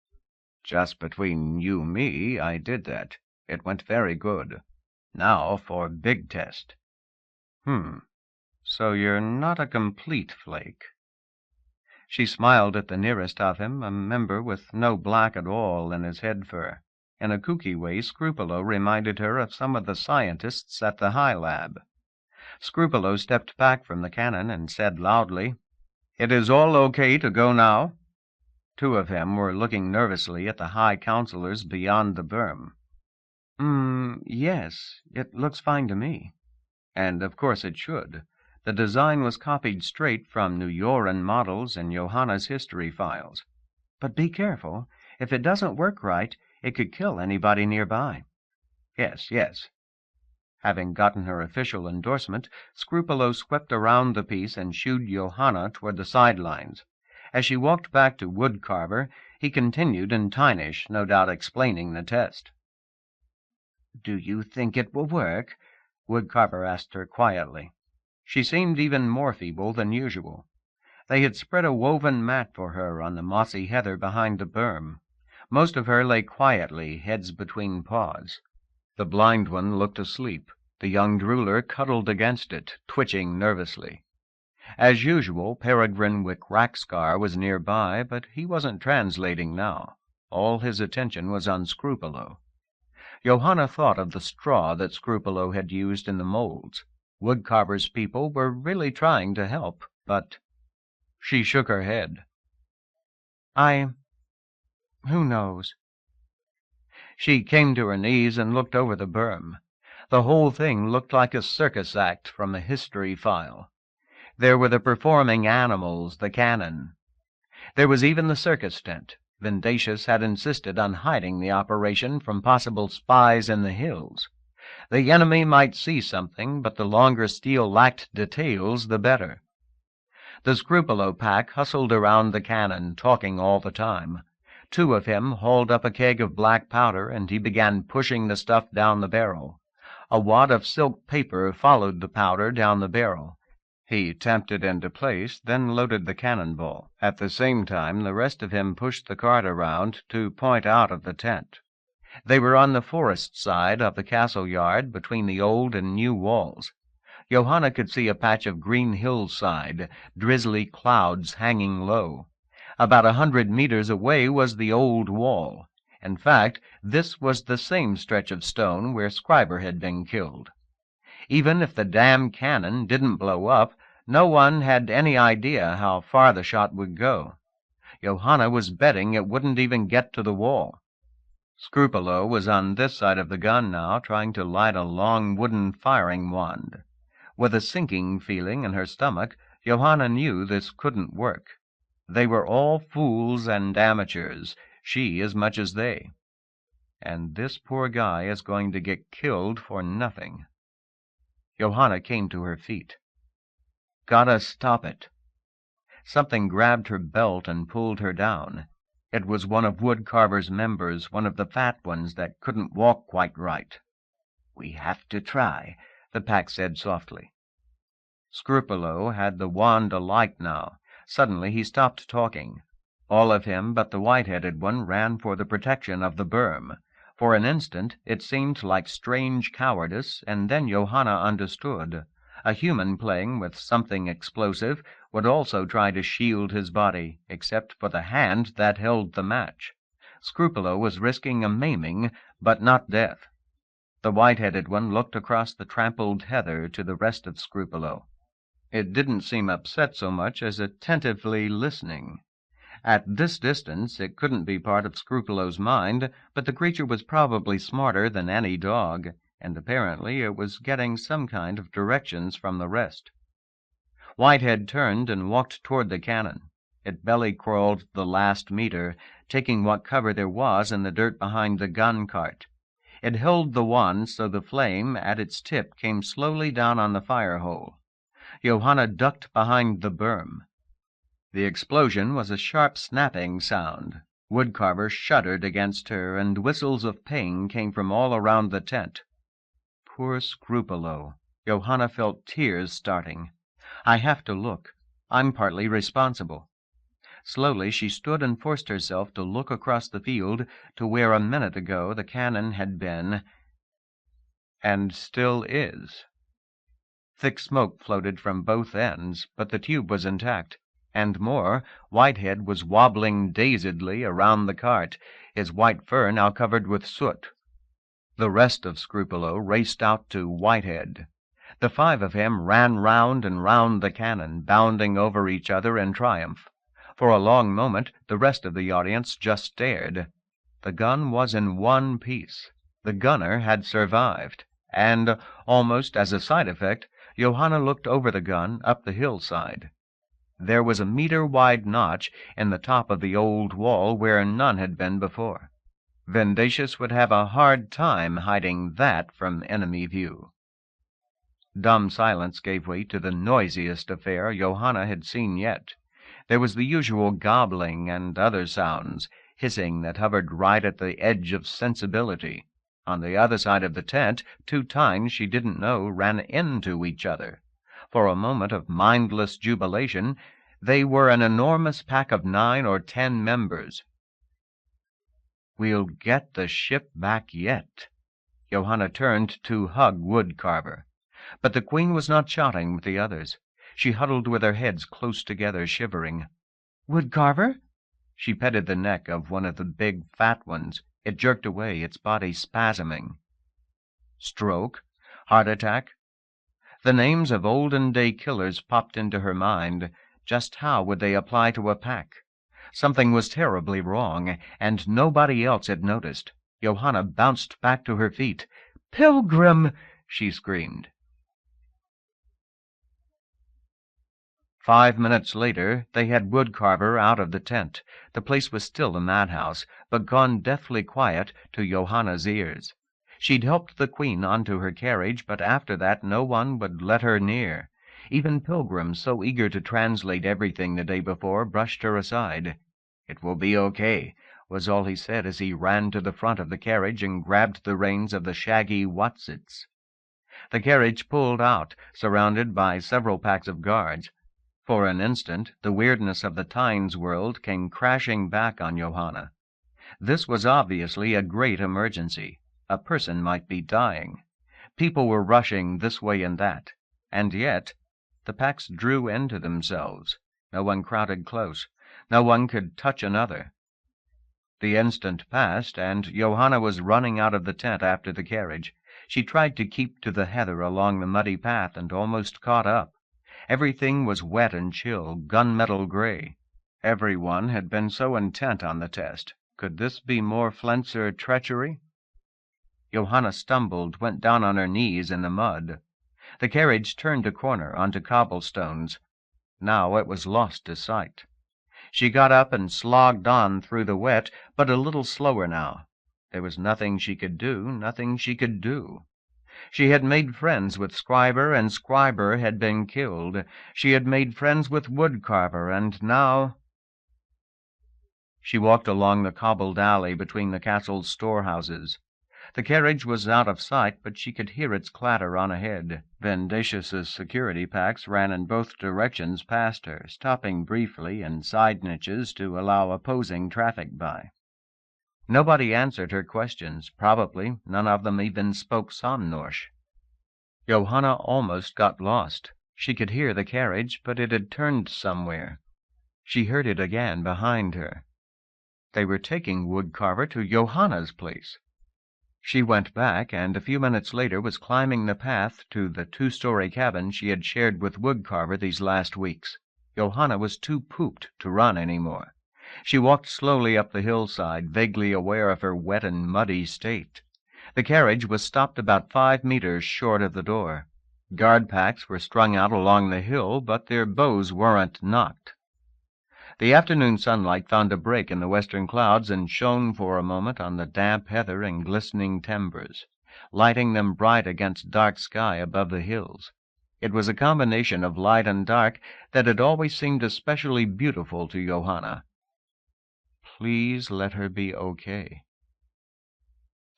"Just between you and me, I did that. It went very good. Now for big test." So you're not a complete flake." She smiled at the nearest of him, a member with no black at all in his head fur. In a kooky way, Scrupolo reminded her of some of the scientists at the High Lab. Scrupolo stepped back from the cannon and said loudly, "It is all okay to go now?" 2 of them were looking nervously at the high counselors beyond the berm. Yes, it looks fine to me." And of course it should. The design was copied straight from New Yoran models in Johanna's history files. "But be careful. If it doesn't work right, it could kill anybody nearby." Yes. Having gotten her official endorsement, Scrupolo swept around the piece and shooed Johanna toward the sidelines. As she walked back to Woodcarver, he continued in Tynish, no doubt explaining the test. "Do you think it will work?" Woodcarver asked her quietly. She seemed even more feeble than usual. They had spread a woven mat for her on the mossy heather behind the berm. Most of her lay quietly, heads between paws. The blind one looked asleep. The young drooler cuddled against it, twitching nervously. As usual, Peregrine Wickraxcar was nearby, but he wasn't translating now. All his attention was on Scrupolo. Johanna thought of the straw that Scrupolo had used in the molds. Woodcarver's people were really trying to help, but... She shook her head. Who knows? She came to her knees and looked over the berm. The whole thing looked like a circus act from a history file. There were the performing animals, the cannon. There was even the circus tent. Vindatius had insisted on hiding the operation from possible spies in the hills. The enemy might see something, but the longer Steele lacked details, the better. The Scrupolo pack hustled around the cannon, talking all the time. Two of him hauled up a keg of black powder, and he began pushing the stuff down the barrel. A wad of silk paper followed the powder down the barrel. He tamped it into place, then loaded the cannonball. At the same time, the rest of him pushed the cart around to point out of the tent. They were on the forest side of the castle yard, between the old and new walls. Johanna could see a patch of green hillside, drizzly clouds hanging low. About 100 meters away was the old wall. In fact, this was the same stretch of stone where Scriber had been killed. Even if the damn cannon didn't blow up, no one had any idea how far the shot would go. Johanna was betting it wouldn't even get to the wall. Scrupolo was on this side of the gun now, trying to light a long wooden firing wand. With a sinking feeling in her stomach, Johanna knew this couldn't work. They were all fools and amateurs, she as much as they. And this poor guy is going to get killed for nothing. Johanna came to her feet. "Gotta stop it." Something grabbed her belt and pulled her down. It was one of Woodcarver's members, one of the fat ones that couldn't walk quite right. "We have to try," the pack said softly. Scrupolo had the wand alight now. Suddenly he stopped talking. All of him but the white-headed one ran for the protection of the berm. For an instant it seemed like strange cowardice, and then Johanna understood. A human playing with something explosive would also try to shield his body, except for the hand that held the match. Scrupolo was risking a maiming, but not death. The white-headed one looked across the trampled heather to the rest of Scrupolo. It didn't seem upset so much as attentively listening. At this distance it couldn't be part of Scrupulo's mind, but the creature was probably smarter than any dog, and apparently it was getting some kind of directions from the rest. Whitehead turned and walked toward the cannon. It belly-crawled the last meter, taking what cover there was in the dirt behind the gun cart. It held the wand so the flame at its tip came slowly down on the fire hole. Johanna ducked behind the berm. The explosion was a sharp snapping sound. Woodcarver shuddered against her, and whistles of pain came from all around the tent. Poor Scrupolo. Johanna felt tears starting. I have to look. I'm partly responsible. Slowly she stood and forced herself to look across the field to where a minute ago the cannon had been, and still is. Thick smoke floated from both ends, but the tube was intact. And more, Whitehead was wobbling dazedly around the cart, his white fur now covered with soot. The rest of Scrupolo raced out to Whitehead. The 5 of him ran round and round the cannon, bounding over each other in triumph. For a long moment the rest of the audience just stared. The gun was in one piece. The gunner had survived, and, almost as a side effect, Johanna looked over the gun up the hillside. There was a meter-wide notch in the top of the old wall where none had been before. Vindatius would have a hard time hiding that from enemy view. Dumb silence gave way to the noisiest affair Johanna had seen yet. There was the usual gobbling and other sounds, hissing that hovered right at the edge of sensibility. On the other side of the tent, two tines she didn't know ran into each other. For a moment of mindless jubilation, they were an enormous pack of 9 or 10 members. "We'll get the ship back yet." Johanna turned to hug Woodcarver. But the Queen was not shouting with the others. She huddled with her heads close together, shivering. "Woodcarver?" She petted the neck of one of the big fat ones. It jerked away, its body spasming. Stroke? Heart attack? The names of olden-day killers popped into her mind. Just how would they apply to a pack? Something was terribly wrong, and nobody else had noticed. Johanna bounced back to her feet. "Pilgrim!" she screamed. 5 minutes later, they had Woodcarver out of the tent. The place was still a madhouse, but gone deathly quiet to Johanna's ears. She'd helped the Queen onto her carriage, but after that no one would let her near. Even Pilgrim, so eager to translate everything the day before, brushed her aside. "It will be okay," was all he said as he ran to the front of the carriage and grabbed the reins of the shaggy Watsits. The carriage pulled out, surrounded by several packs of guards. For an instant, the weirdness of the Tynes world came crashing back on Johanna. This was obviously a great emergency. A person might be dying. People were rushing this way and that. And yet, the packs drew into themselves. No one crowded close. No one could touch another. The instant passed, and Johanna was running out of the tent after the carriage. She tried to keep to the heather along the muddy path and almost caught up. Everything was wet and chill, gunmetal gray. Everyone had been so intent on the test. Could this be more Flenser treachery? Johanna stumbled, went down on her knees in the mud. The carriage turned a corner onto cobblestones. Now it was lost to sight. She got up and slogged on through the wet, but a little slower now. There was nothing she could do, nothing she could do. She had made friends with Scriber, and Scriber had been killed. She had made friends with Woodcarver, and now... She walked along the cobbled alley between the castle's storehouses. The carriage was out of sight, but she could hear its clatter on ahead. Vendatius's security packs ran in both directions past her, stopping briefly in side niches to allow opposing traffic by. Nobody answered her questions. Probably none of them even spoke Somnorsh. Johanna almost got lost. She could hear the carriage, but it had turned somewhere. She heard it again behind her. They were taking Woodcarver to Johanna's place. She went back, and a few minutes later was climbing the path to the 2-story cabin she had shared with Woodcarver these last weeks. Johanna was too pooped to run any more. She walked slowly up the hillside, vaguely aware of her wet and muddy state. The carriage was stopped about 5 meters short of the door. Guard packs were strung out along the hill, but their bows weren't knocked. The afternoon sunlight found a break in the western clouds and shone for a moment on the damp heather and glistening timbers, lighting them bright against dark sky above the hills. It was a combination of light and dark that had always seemed especially beautiful to Johanna. Please let her be okay.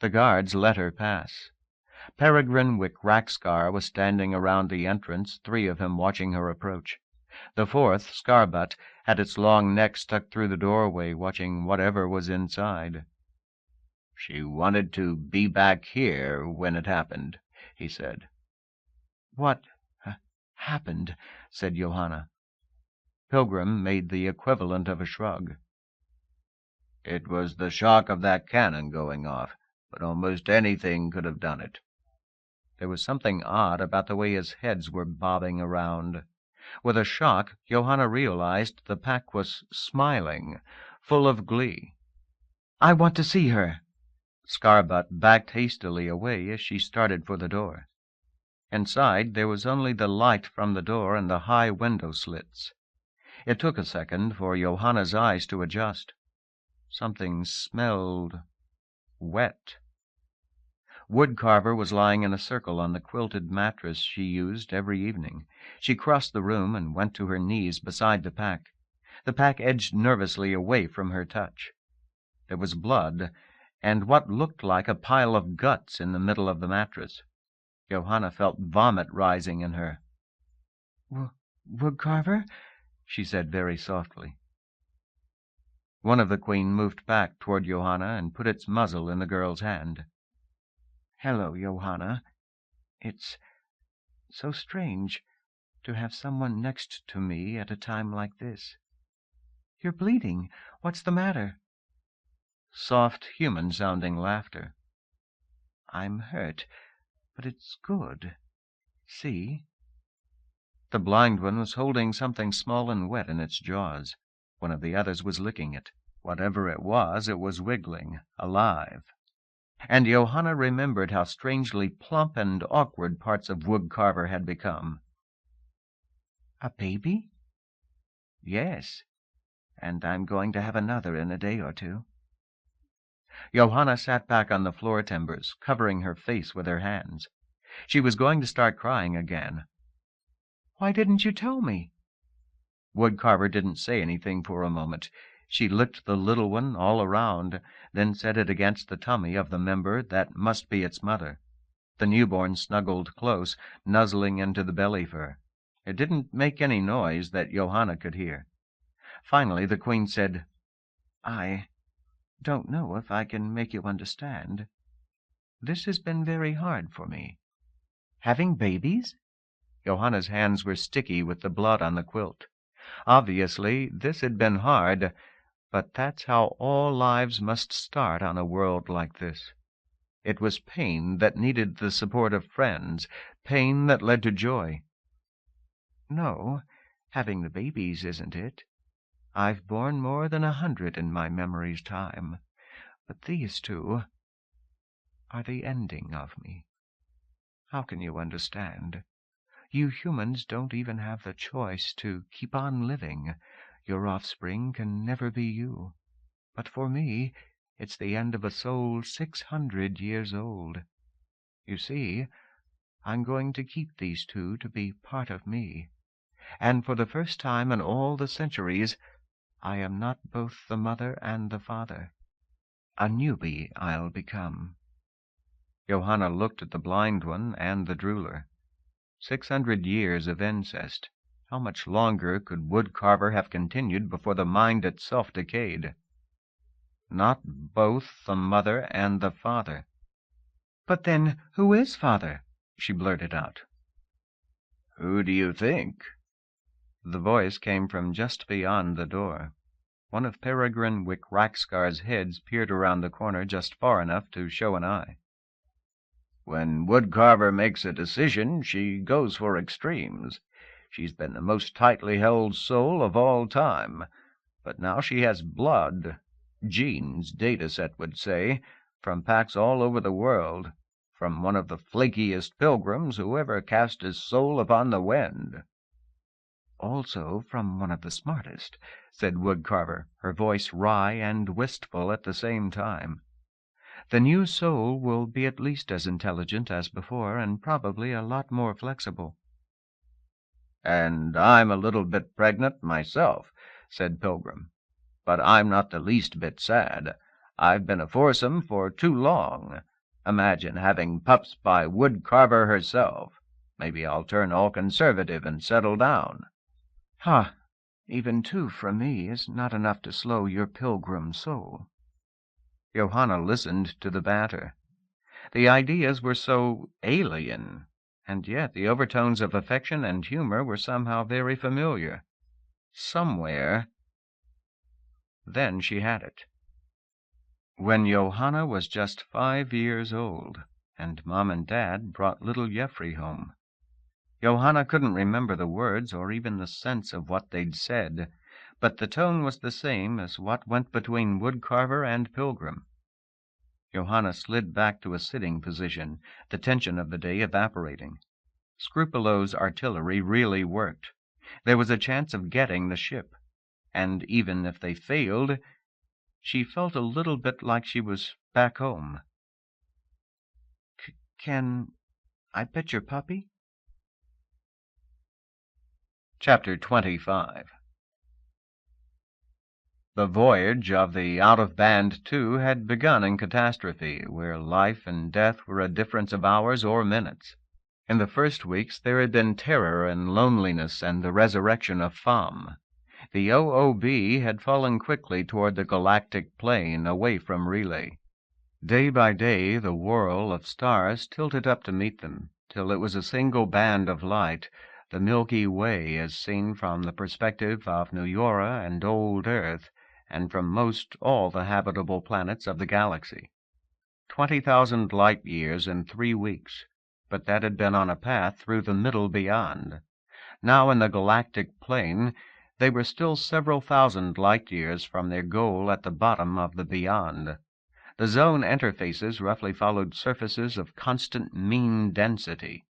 The guards let her pass. Peregrine Wickraxcar was standing around the entrance, 3 of him watching her approach. The 4th, Scarbutt, had its long neck stuck through the doorway, watching whatever was inside. "She wanted to be back here when it happened," he said. "What happened?" said Johanna. Pilgrim made the equivalent of a shrug. "It was the shock of that cannon going off, but almost anything could have done it." There was something odd about the way his heads were bobbing around. With a shock, Johanna realized the pack was smiling, full of glee. "I want to see her." Scarbutt backed hastily away as she started for the door. Inside, there was only the light from the door and the high window slits. It took a second for Johanna's eyes to adjust. Something smelled wet. Woodcarver was lying in a circle on the quilted mattress she used every evening. She crossed the room and went to her knees beside the pack. The pack edged nervously away from her touch. There was blood, and what looked like a pile of guts in the middle of the mattress. Johanna felt vomit rising in her. Woodcarver? She said very softly. One of the queen moved back toward Johanna and put its muzzle in the girl's hand. Hello, Johanna. It's so strange to have someone next to me at a time like this. You're bleeding. What's the matter? Soft, human-sounding laughter. I'm hurt, but it's good. See? The blind one was holding something small and wet in its jaws. One of the others was licking it. Whatever it was wiggling, alive. And Johanna remembered how strangely plump and awkward parts of Woodcarver had become. A baby? Yes, and I'm going to have another in a day or two. Johanna sat back on the floor timbers, covering her face with her hands. She was going to start crying again. Why didn't you tell me? Woodcarver didn't say anything for a moment. She licked the little one all around, then set it against the tummy of the member that must be its mother. The newborn snuggled close, nuzzling into the belly fur. It didn't make any noise that Johanna could hear. Finally the queen said, I don't know if I can make you understand. This has been very hard for me. Having babies? Johanna's hands were sticky with the blood on the quilt. Obviously, this had been hard, but that's how all lives must start on a world like this. It was pain that needed the support of friends, pain that led to joy. No, having the babies isn't it. I've borne more than 100 in my memory's time, but these two are the ending of me. How can you understand? You humans don't even have the choice to keep on living. Your offspring can never be you. But for me, it's the end of a soul 600 years old. You see, I'm going to keep these two to be part of me. And for the first time in all the centuries, I am not both the mother and the father. A newbie I'll become. Johanna looked at the blind one and the drooler. 600 years of incest. How much longer could Woodcarver have continued before the mind itself decayed? Not both the mother and the father. But then, who is father? She blurted out. Who do you think? The voice came from just beyond the door. One of Peregrine Wickrackscar's heads peered around the corner just far enough to show an eye. When Woodcarver makes a decision, she goes for extremes. She's been the most tightly held soul of all time, but now she has blood, genes, Dataset would say, from packs all over the world, from one of the flakiest pilgrims who ever cast his soul upon the wind. Also from one of the smartest, said Woodcarver, her voice wry and wistful at the same time. The new soul will be at least as intelligent as before, and probably a lot more flexible. And I'm a little bit pregnant myself, said Pilgrim. But I'm not the least bit sad. I've been a foursome for too long. Imagine having pups by Woodcarver herself. Maybe I'll turn all conservative and settle down. Ha! Even two from me is not enough to slow your pilgrim soul. Johanna listened to the banter. The ideas were so alien, and yet the overtones of affection and humor were somehow very familiar. Somewhere. Then she had it. When Johanna was just 5 years old, and Mom and Dad brought little Jeffrey home. Johanna couldn't remember the words or even the sense of what they'd said, but the tone was the same as what went between Woodcarver and Pilgrim. Johanna slid back to a sitting position, the tension of the day evaporating. Scrupulos's artillery really worked. There was a chance of getting the ship, and even if they failed, she felt a little bit like she was back home. Can I pet your puppy? Chapter 25. The voyage of the out-of-band two had begun in catastrophe, where life and death were a difference of hours or minutes. In the first weeks there had been terror and loneliness and the resurrection of Fam. The OOB had fallen quickly toward the galactic plane, away from relay. Day by day the whirl of stars tilted up to meet them, till it was a single band of light, the Milky Way as seen from the perspective of New Yora and old Earth, and from most all the habitable planets of the galaxy. 20,000 light-years in 3 weeks, but that had been on a path through the middle beyond. Now in the galactic plane they were still several thousand light-years from their goal at the bottom of the beyond. The zone interfaces roughly followed surfaces of constant mean density.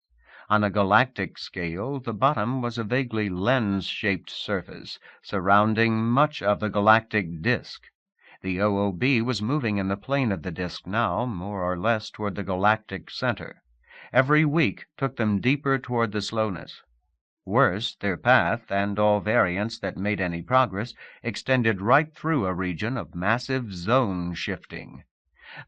On a galactic scale, the bottom was a vaguely lens-shaped surface surrounding much of the galactic disk. The OOB was moving in the plane of the disk now, more or less toward the galactic center. Every week took them deeper toward the slowness. Worse, their path, and all variants that made any progress, extended right through a region of massive zone shifting.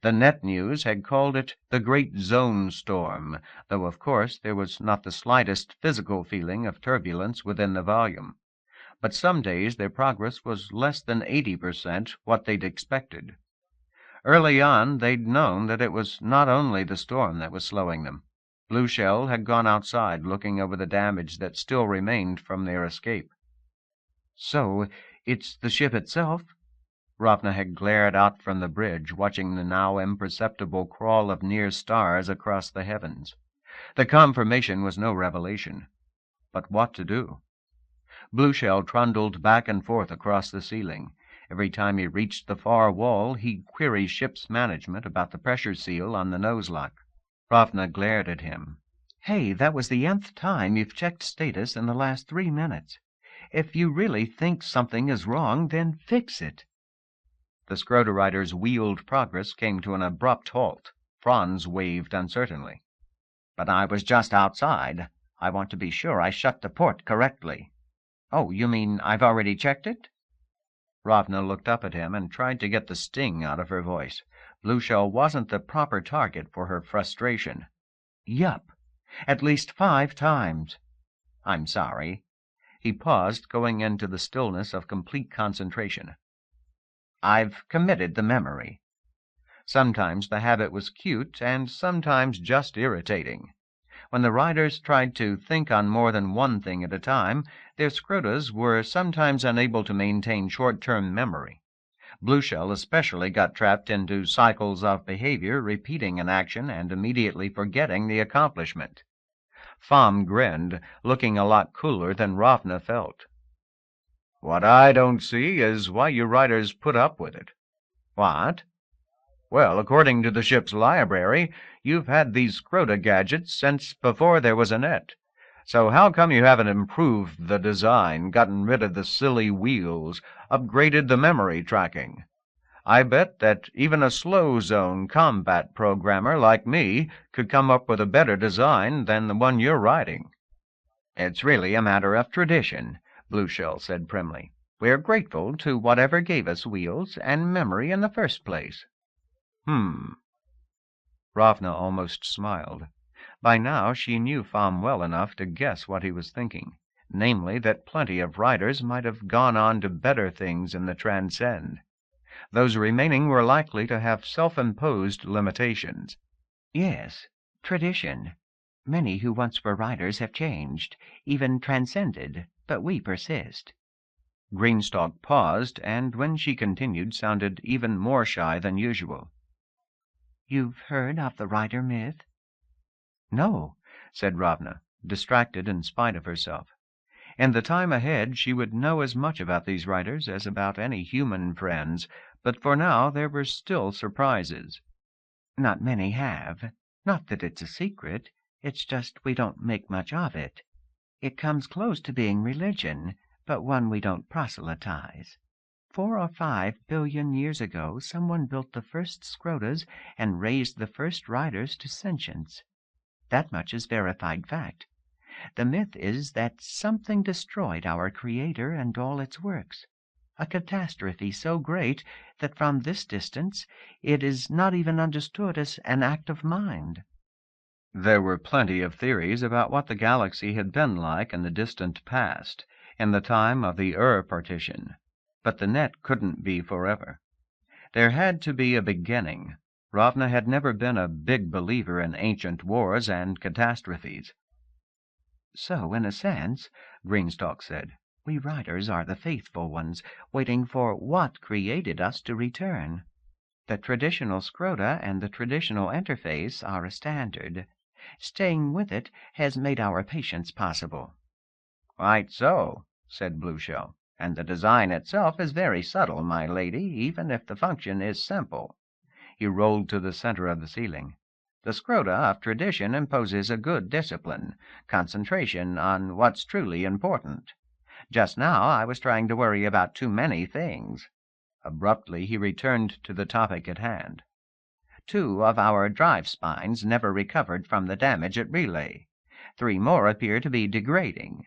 The net news had called it the Great Zone Storm, though of course there was not the slightest physical feeling of turbulence within the volume. But some days their progress was less than 80% what they'd expected. Early on they'd known that it was not only the storm that was slowing them. Blue Shell had gone outside looking over the damage that still remained from their escape. So, it's the ship itself? Ravna had glared out from the bridge, watching the now imperceptible crawl of near stars across the heavens. The confirmation was no revelation. But what to do? Blue Shell trundled back and forth across the ceiling. Every time he reached the far wall, he'd query ship's management about the pressure seal on the nose lock. Ravna glared at him. Hey, that was the nth time you've checked status in the last 3 minutes. If you really think something is wrong, then fix it. The Scrotorider's wheeled progress came to an abrupt halt. Franz waved uncertainly. But I was just outside. I want to be sure I shut the port correctly. Oh, you mean I've already checked it? Ravna looked up at him and tried to get the sting out of her voice. Blue Shell wasn't the proper target for her frustration. Yup. At least 5 times. I'm sorry. He paused, going into the stillness of complete concentration. I've committed the memory. Sometimes the habit was cute, and sometimes just irritating. When the riders tried to think on more than one thing at a time, their scrotas were sometimes unable to maintain short-term memory. Blue Shell especially got trapped into cycles of behavior, repeating an action and immediately forgetting the accomplishment. Fam grinned, looking a lot cooler than Ravna felt. "What I don't see is why you riders put up with it." What? "Well, according to the ship's library, you've had these scrota gadgets since before there was a net. So how come you haven't improved the design, gotten rid of the silly wheels, upgraded the memory tracking? I bet that even a slow zone combat programmer like me could come up with a better design than the one you're riding." "It's really a matter of tradition," Blue Shell said primly. "We're grateful to whatever gave us wheels and memory in the first place." Ravna almost smiled. By now she knew Fam well enough to guess what he was thinking, namely that plenty of riders might have gone on to better things in the Transcend. Those remaining were likely to have self-imposed limitations. Yes, tradition. Many who once were riders have changed, even transcended, but we persist. Greenstalk paused, and when she continued sounded even more shy than usual. You've heard of the rider myth? "No," said Ravna, distracted in spite of herself. In the time ahead she would know as much about these riders as about any human friends, but for now there were still surprises. Not many have. Not that it's a secret. It's just we don't make much of it. It comes close to being religion, but one we don't proselytize. 4 or 5 billion years ago, someone built the first scrotas and raised the first riders to sentience. That much is verified fact. The myth is that something destroyed our Creator and all its works. A catastrophe so great that from this distance it is not even understood as an act of mind. There were plenty of theories about what the galaxy had been like in the distant past, in the time of the partition, but the net couldn't be forever. There had to be a beginning. Ravna had never been a big believer in ancient wars and catastrophes. So, in a sense, Greenstalk said, we riders are the faithful ones, waiting for what created us to return. The traditional scrota and the traditional interface are a standard. Staying with it has made our patience possible. Quite so, said Blueshell, and the design itself is very subtle, my lady, even if the function is simple. He rolled to the center of the ceiling. The scrota of tradition imposes a good discipline, concentration on what's truly important. Just now I was trying to worry about too many things. Abruptly he returned to the topic at hand. 2 of our drive spines never recovered from the damage at Relay. 3 more appear to be degrading.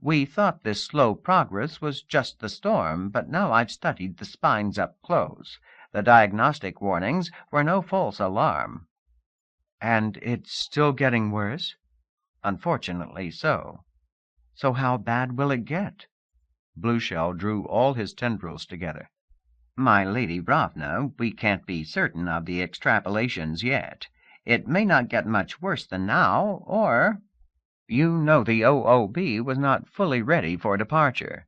We thought this slow progress was just the storm, but now I've studied the spines up close. The diagnostic warnings were no false alarm. And it's still getting worse? Unfortunately so. So how bad will it get? Blueshell drew all his tendrils together. My Lady Ravna, we can't be certain of the extrapolations yet. It may not get much worse than now, or... You know the OOB was not fully ready for departure.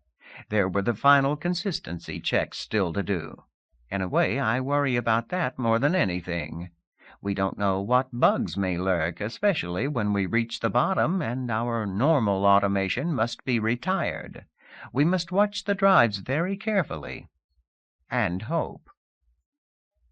There were the final consistency checks still to do. In a way, I worry about that more than anything. We don't know what bugs may lurk, especially when we reach the bottom and our normal automation must be retired. We must watch the drives very carefully. And hope.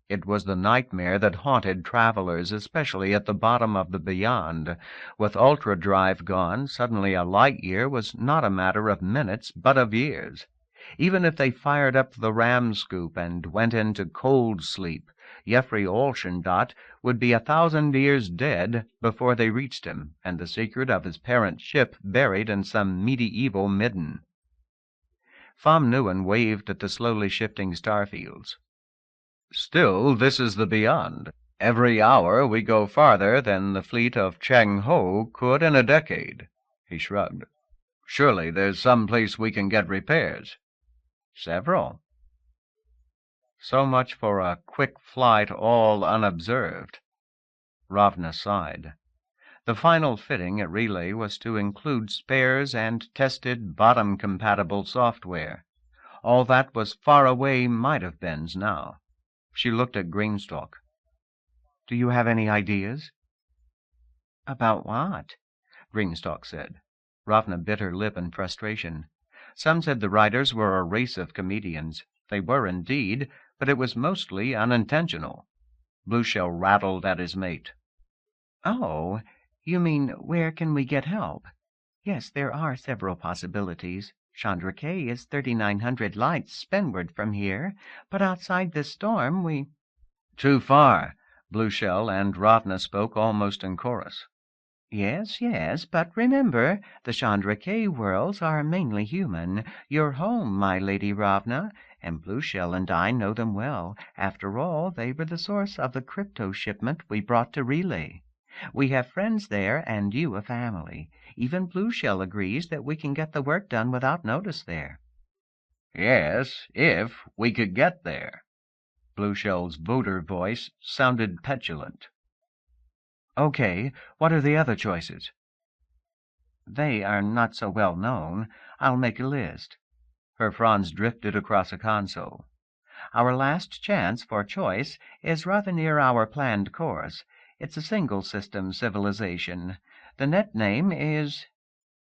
It was the nightmare that haunted travelers, especially at the bottom of the beyond. With ultra-drive gone, suddenly a light year was not a matter of minutes, but of years. Even if they fired up the ram scoop and went into cold sleep, Jeffrey Olschendat would be 1,000 years dead before they reached him, and the secret of his parent ship buried in some medieval midden. Pham Nguyen waved at the slowly shifting starfields. Still, this is the beyond. Every hour we go farther than the fleet of Cheng Ho could in a decade. He shrugged. Surely there's some place we can get repairs. Several. So much for a quick flight all unobserved. Ravna sighed. The final fitting at Relay was to include spares and tested bottom-compatible software. All that was far away might-have-beens now. She looked at Greenstalk. Do you have any ideas? About what? Greenstalk said. Ravna bit her lip in frustration. Some said the writers were a race of comedians. They were indeed, but it was mostly unintentional. Blueshell rattled at his mate. Oh, you mean where can we get help? Yes, there are several possibilities. Chandra K is 3,900 lights spinward from here, but outside this storm we... Too far. Blueshell and Ravna spoke almost in chorus. Yes, but remember, the Chandra K worlds are mainly human. Your home, my Lady Ravna, and Blueshell and I know them well. After all, they were the source of the crypto shipment we brought to Relay. We have friends there, and you a family. Even Blueshell agrees that we can get the work done without notice there. Yes, if we could get there. Blueshell's voter voice sounded petulant. Okay, what are the other choices? They are not so well known. I'll make a list. Her fronds drifted across a console. Our last chance for choice is rather near our planned course. It's a single-system civilization. The net name is...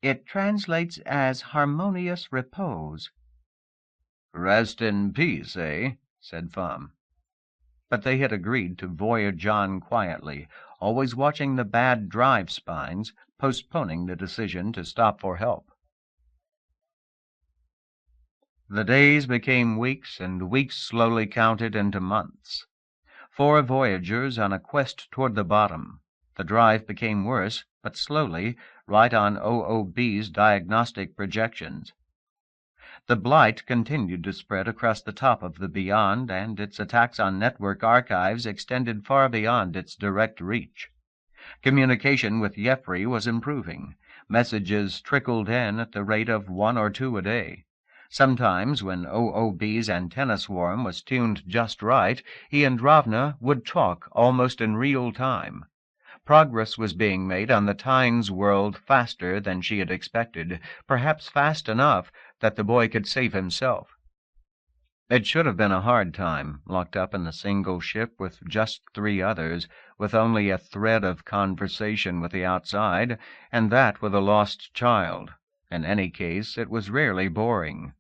It translates as harmonious repose. Rest in peace, eh? Said Pham. But they had agreed to voyage on quietly, always watching the bad drive spines, postponing the decision to stop for help. The days became weeks, and weeks slowly counted into months. 4 voyagers on a quest toward the bottom. The drive became worse, but slowly, right on OOB's diagnostic projections. The blight continued to spread across the top of the beyond, and its attacks on network archives extended far beyond its direct reach. Communication with Jeffrey was improving. Messages trickled in at the rate of 1 or 2 a day. Sometimes, when OOB's antenna swarm was tuned just right, he and Ravna would talk almost in real time. Progress was being made on the Tynes world faster than she had expected, perhaps fast enough that the boy could save himself. It should have been a hard time, locked up in the single ship with just 3 others, with only a thread of conversation with the outside, and that with a lost child. In any case, it was rarely boring.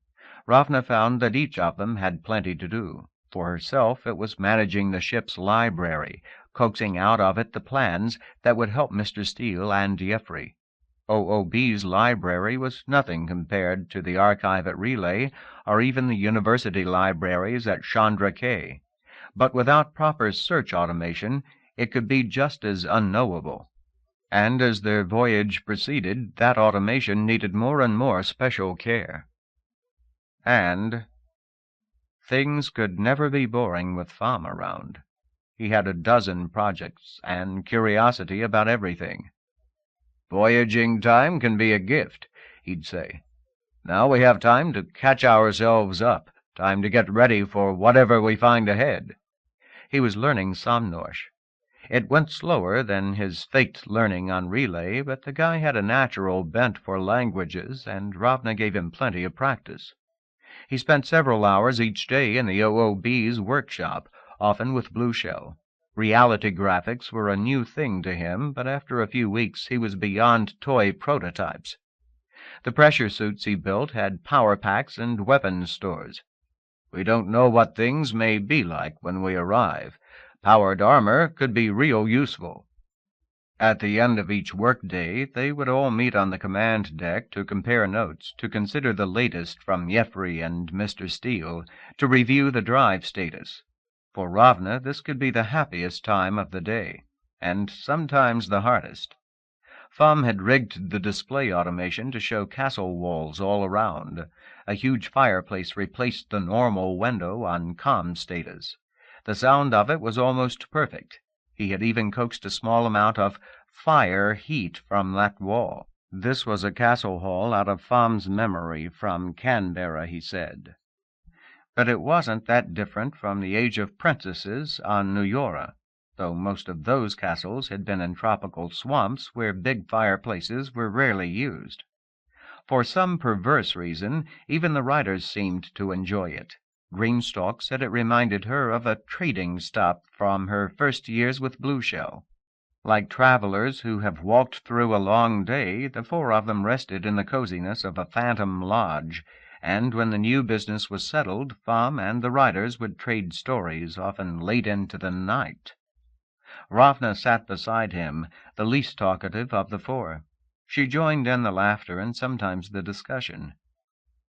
Ravna found that each of them had plenty to do. For herself, it was managing the ship's library, coaxing out of it the plans that would help Mr. Steele and Jeffrey. OOB's library was nothing compared to the archive at Relay, or even the university libraries at Chandra K. But without proper search automation, it could be just as unknowable. And as their voyage proceeded, that automation needed more and more special care. And things could never be boring with Pham around. He had a dozen projects and curiosity about everything. "Voyaging time can be a gift," he'd say. "Now we have time to catch ourselves up, time to get ready for whatever we find ahead." He was learning Somnorsh. It went slower than his faked learning on Relay, but the guy had a natural bent for languages, and Ravna gave him plenty of practice. He spent several hours each day in the OOB's workshop, often with Blueshell. Reality graphics were a new thing to him, but after a few weeks he was beyond toy prototypes. The pressure suits he built had power packs and weapons stores. "We don't know what things may be like when we arrive. Powered armor could be real useful." At the end of each workday, they would all meet on the command deck to compare notes, to consider the latest from Jeffrey and Mr. Steele, to review the drive status. For Ravna, this could be the happiest time of the day, and sometimes the hardest. Pham had rigged the display automation to show castle walls all around. A huge fireplace replaced the normal window on comm status. The sound of it was almost perfect. He had even coaxed a small amount of fire heat from that wall. This was a castle hall out of Pham's memory from Canberra, he said. But it wasn't that different from the Age of Princesses on Nuyora, though most of those castles had been in tropical swamps where big fireplaces were rarely used. For some perverse reason, even the riders seemed to enjoy it. Greenstalk said it reminded her of a trading stop from her first years with Blueshell. Like travelers who have walked through a long day, the 4 of them rested in the coziness of a phantom lodge, and when the new business was settled, Pham and the riders would trade stories, often late into the night. Ravna sat beside him, the least talkative of the 4. She joined in the laughter and sometimes the discussion.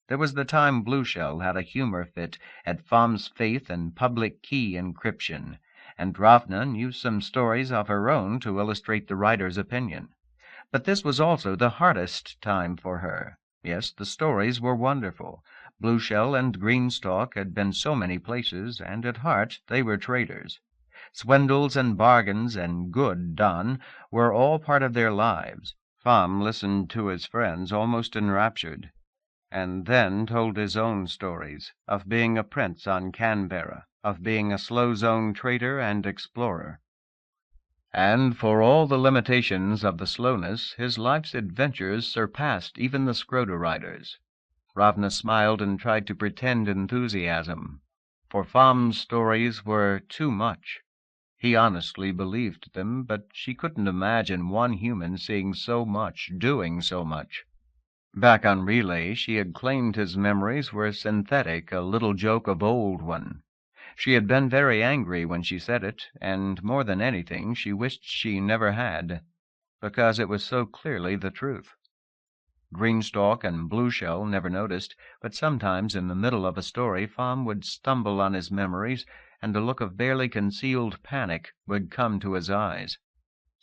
There was the time Blueshell had a humor fit at Pham's faith in public key encryption, and Ravna knew some stories of her own to illustrate the writer's opinion. But this was also the hardest time for her. Yes, the stories were wonderful. Blueshell and Greenstalk had been so many places, and at heart they were traders. Swindles and bargains and good done were all part of their lives. Pham listened to his friends almost enraptured, and then told his own stories, of being a prince on Canberra, of being a slow zone trader and explorer. And for all the limitations of the slowness, his life's adventures surpassed even the Scroder riders. Ravna smiled and tried to pretend enthusiasm. For Pham's stories were too much. He honestly believed them, but she couldn't imagine one human seeing so much, doing so much. Back on Relay, she had claimed his memories were synthetic, a little joke of old one. She had been very angry when she said it, and more than anything she wished she never had, because it was so clearly the truth. Greenstalk and Blueshell never noticed, but sometimes in the middle of a story Pham would stumble on his memories, and a look of barely concealed panic would come to his eyes.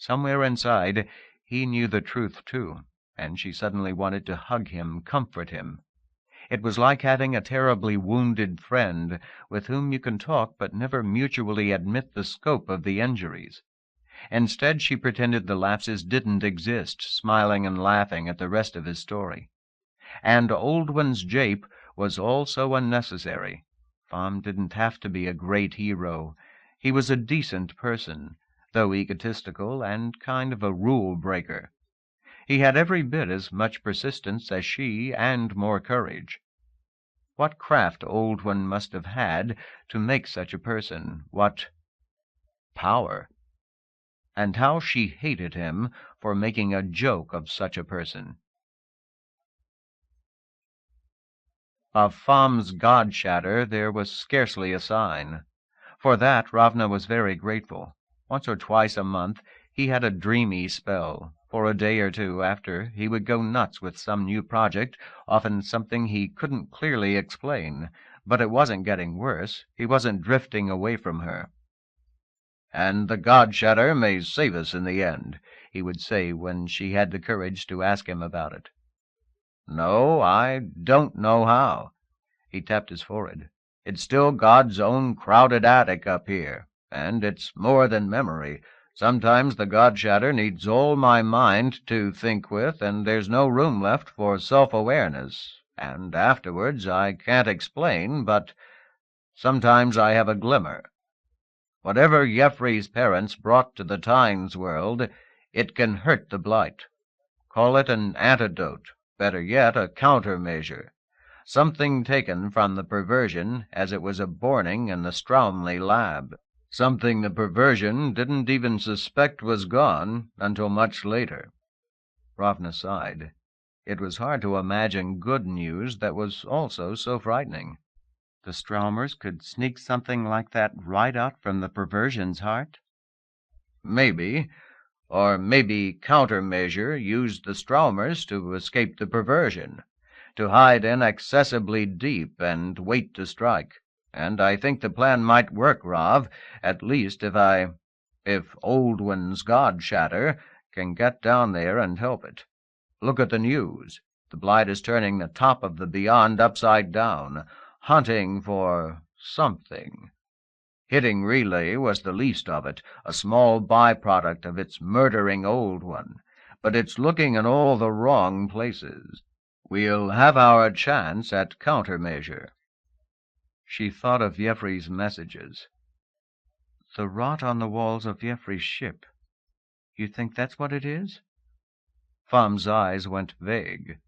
Somewhere inside, he knew the truth, too, and she suddenly wanted to hug him, comfort him. It was like having a terribly wounded friend with whom you can talk but never mutually admit the scope of the injuries. Instead, she pretended the lapses didn't exist, smiling and laughing at the rest of his story. And Oldwin's jape was all so unnecessary. Pham didn't have to be a great hero. He was a decent person, though egotistical and kind of a rule-breaker. He had every bit as much persistence as she, and more courage. What craft Oldwin must have had to make such a person, what power! And how she hated him for making a joke of such a person. Of Pham's god-shatter there was scarcely a sign. For that Ravna was very grateful. Once or twice a month he had a dreamy spell. For a day or two after, he would go nuts with some new project, often something he couldn't clearly explain. But it wasn't getting worse. He wasn't drifting away from her. "And the god-shatter may save us in the end," he would say when she had the courage to ask him about it. "No, I don't know how." He tapped his forehead. "It's still God's own crowded attic up here, and it's more than memory. Sometimes the god-shatter needs all my mind to think with, and there's no room left for self-awareness. And afterwards I can't explain, but sometimes I have a glimmer. Whatever Jeffrey's parents brought to the Tynes world, it can hurt the blight. Call it an antidote, better yet, a countermeasure. Something taken from the perversion as it was a-borning in the Stromley lab. Something the perversion didn't even suspect was gone until much later." Ravna sighed. It was hard to imagine good news that was also so frightening. The Straumers could sneak something like that right out from the perversion's heart? Maybe. Or maybe countermeasure used the Straumers to escape the perversion, to hide inaccessibly deep and wait to strike. And I think the plan might work, Rav, at least if Oldwin's god-shatter can get down there and help it. Look at the news. The blight is turning the top of the beyond upside down, hunting for something. Hitting Relay was the least of it, a small byproduct of its murdering Oldwin. But it's looking in all the wrong places. We'll have our chance at countermeasure." She thought of Jeffrey's messages. "The rot on the walls of Jeffrey's ship. You think that's what it is?" Pham's eyes went vague.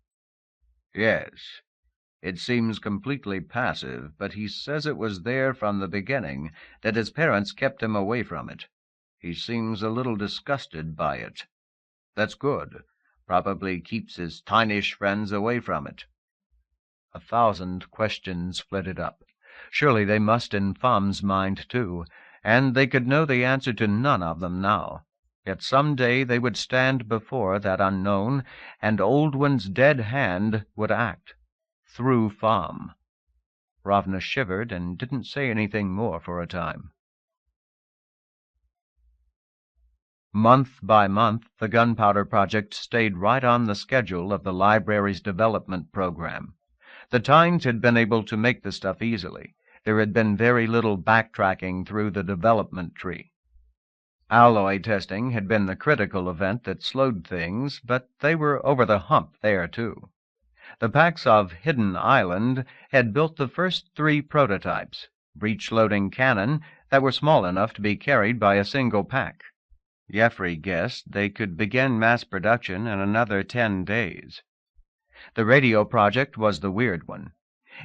"Yes. It seems completely passive, but he says it was there from the beginning, that his parents kept him away from it. He seems a little disgusted by it. That's good. Probably keeps his Tynish friends away from it." 1,000 questions flitted up. Surely they must in Pham's mind, too, and they could know the answer to none of them now. Yet some day they would stand before that unknown, and Oldwin's dead hand would act. Through Pham. Ravna shivered and didn't say anything more for a time. Month by month, the gunpowder project stayed right on the schedule of the library's development program. The Tynes had been able to make the stuff easily. There had been very little backtracking through the development tree. Alloy testing had been the critical event that slowed things, but they were over the hump there, too. The Pax of Hidden Island had built the first 3 prototypes, breech-loading cannon that were small enough to be carried by a single pack. Jeffrey guessed they could begin mass production in another 10 days. The radio project was the weird one.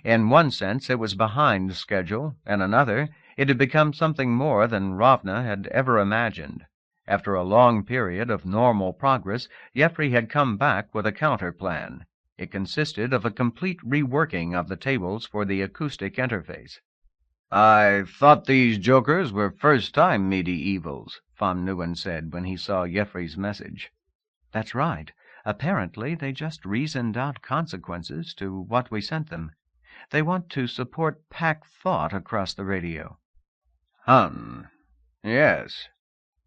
In one sense it was behind schedule, in another it had become something more than Ravna had ever imagined. After a long period of normal progress, Jeffrey had come back with a counterplan. It consisted of a complete reworking of the tables for the acoustic interface. "I thought these jokers were first-time medievals," Pham Nguyen said when he saw Jeffrey's message. "That's right. Apparently they just reasoned out consequences to what we sent them. They want to support pack thought across the radio." "Yes.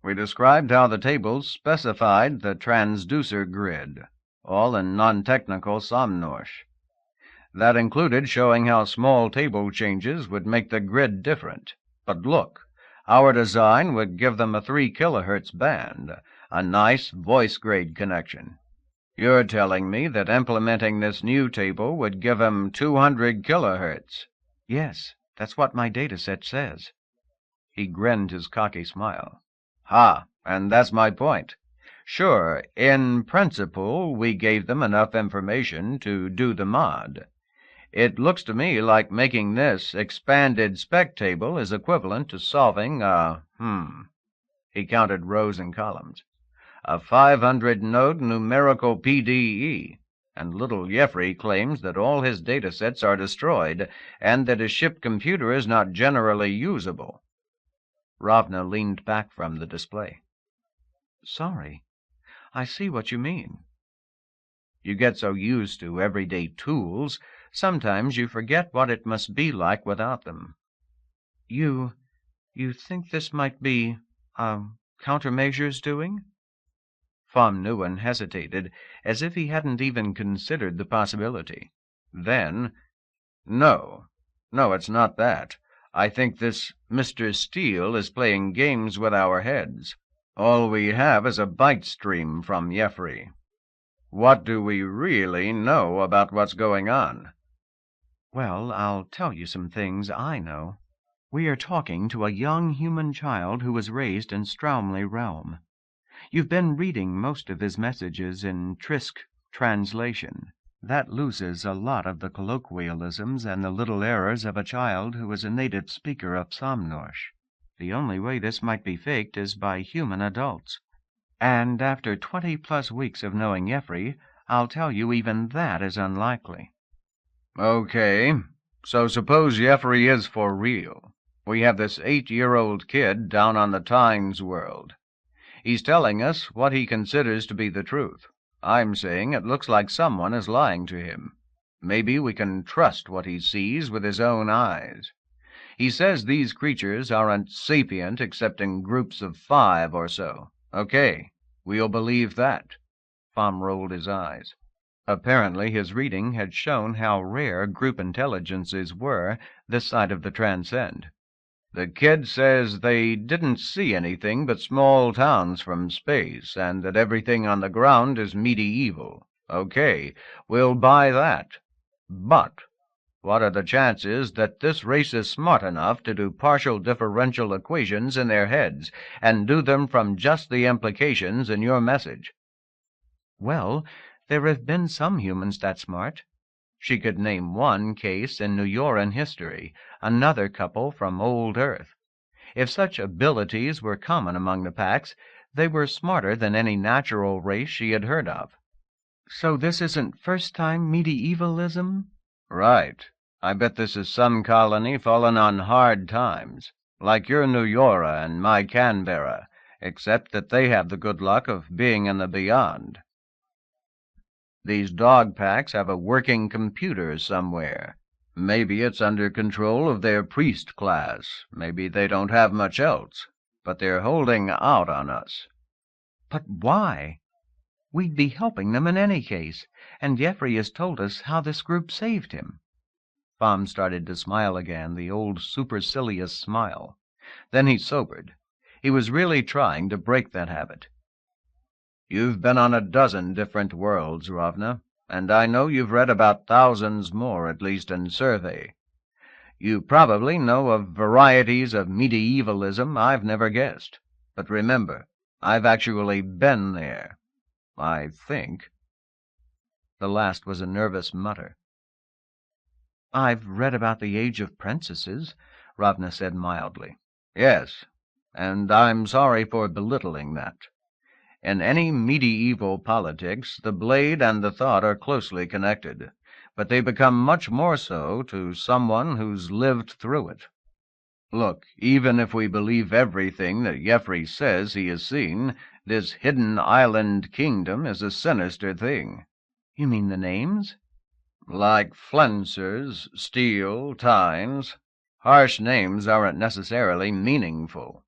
We described how the tables specified the transducer grid, all in non-technical Somnorsh. That included showing how small table changes would make the grid different. But look, our design would give them a 3 kilohertz band, a nice voice-grade connection. You're telling me that implementing this new table would give 'em 200 kilohertz? Yes, that's what my data set says. He grinned his cocky smile. Ha, and that's my point. Sure, in principle, we gave them enough information to do the mod. It looks to me like making this expanded spec table is equivalent to solving he counted rows and columns, a 500-node numerical PDE, and little Jeffrey claims that all his data sets are destroyed and that his ship computer is not generally usable. Ravna leaned back from the display. Sorry. I see what you mean. You get so used to everyday tools, sometimes you forget what it must be like without them. You think this might be, countermeasures doing? Pham Nguyen hesitated, as if he hadn't even considered the possibility. Then, No, it's not that. I think this Mr. Steele is playing games with our heads. All we have is a bite stream from Jeffrey. What do we really know about what's going on? Well, I'll tell you some things I know. We are talking to a young human child who was raised in Straumley realm. You've been reading most of his messages in Trisk translation. That loses a lot of the colloquialisms and the little errors of a child who is a native speaker of Somnorsh. The only way this might be faked is by human adults. And after 20+ weeks of knowing Jeffrey, I'll tell you even that is unlikely. Okay, so suppose Jeffrey is for real. We have this 8-year-old kid down on the Times world. He's telling us what he considers to be the truth. I'm saying it looks like someone is lying to him. Maybe we can trust what he sees with his own eyes. He says these creatures aren't sapient except in groups of 5 or so. Okay, we'll believe that. Pham rolled his eyes. Apparently his reading had shown how rare group intelligences were this side of the transcend. The kid says they didn't see anything but small towns from space, and that everything on the ground is medieval. Okay, we'll buy that. But what are the chances that this race is smart enough to do partial differential equations in their heads, and do them from just the implications in your message? Well, there have been some humans that smart. She could name one case in Neuroran history, another couple from old Earth. If such abilities were common among the packs, they were smarter than any natural race she had heard of. So this isn't first-time medievalism? Right. I bet this is some colony fallen on hard times, like your New Yora and my Canberra, except that they have the good luck of being in the beyond. These dog packs have a working computer somewhere. Maybe it's under control of their priest class. Maybe they don't have much else. But they're holding out on us. But why? We'd be helping them in any case, and Jeffrey has told us how this group saved him. Pham started to smile again, the old supercilious smile. Then he sobered. He was really trying to break that habit. You've been on a dozen different worlds, Ravna, and I know you've read about thousands more, at least in survey. You probably know of varieties of medievalism I've never guessed. But remember, I've actually been there. I think. The last was a nervous mutter. I've read about the Age of Princesses, Ravna said mildly. Yes, and I'm sorry for belittling that. In any medieval politics, the blade and the thought are closely connected, but they become much more so to someone who's lived through it. Look, even if we believe everything that Jeffrey says he has seen, this hidden island kingdom is a sinister thing. You mean the names? Like Flensers, Steele, Tynes. Harsh names aren't necessarily meaningful.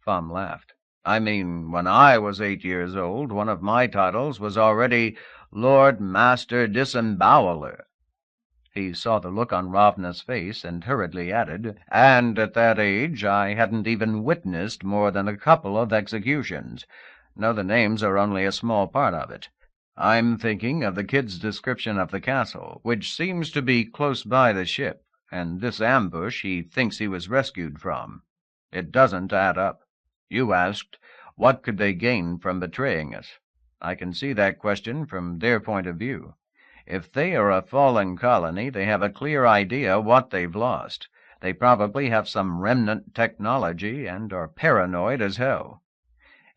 Pham laughed. I mean, when I was 8 years old, one of my titles was already Lord Master Disemboweler. He saw the look on Ravna's face and hurriedly added, and at that age I hadn't even witnessed more than a couple of executions. No, the names are only a small part of it. I'm thinking of the kid's description of the castle, which seems to be close by the ship, and this ambush he thinks he was rescued from. It doesn't add up. You asked, what could they gain from betraying us? I can see that question from their point of view. If they are a fallen colony, they have a clear idea what they've lost. They probably have some remnant technology and are paranoid as hell.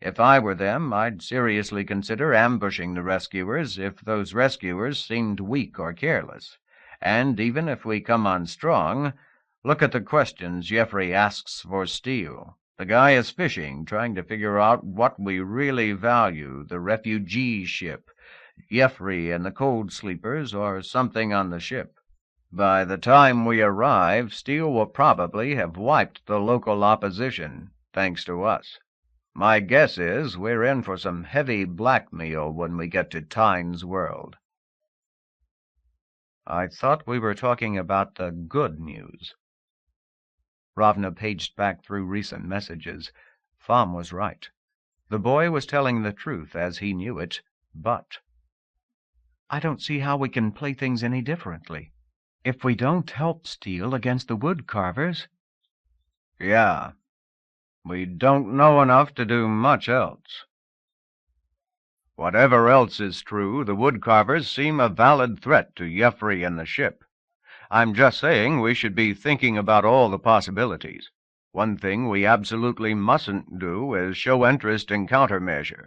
If I were them, I'd seriously consider ambushing the rescuers if those rescuers seemed weak or careless. And even if we come on strong, look at the questions Jeffrey asks for Steele. The guy is fishing, trying to figure out what we really value, the refugee ship, Jeffrey and the cold sleepers, or something on the ship. By the time we arrive, Steele will probably have wiped the local opposition, thanks to us. My guess is we're in for some heavy blackmail when we get to Tyne's World. I thought we were talking about the good news. Ravna paged back through recent messages. Pham was right. The boy was telling the truth as he knew it, but I don't see how we can play things any differently. If we don't help Steele against the wood carvers... Yeah. We don't know enough to do much else. Whatever else is true, the wood carvers seem a valid threat to Jeffrey and the ship. I'm just saying we should be thinking about all the possibilities. One thing we absolutely mustn't do is show interest in countermeasure.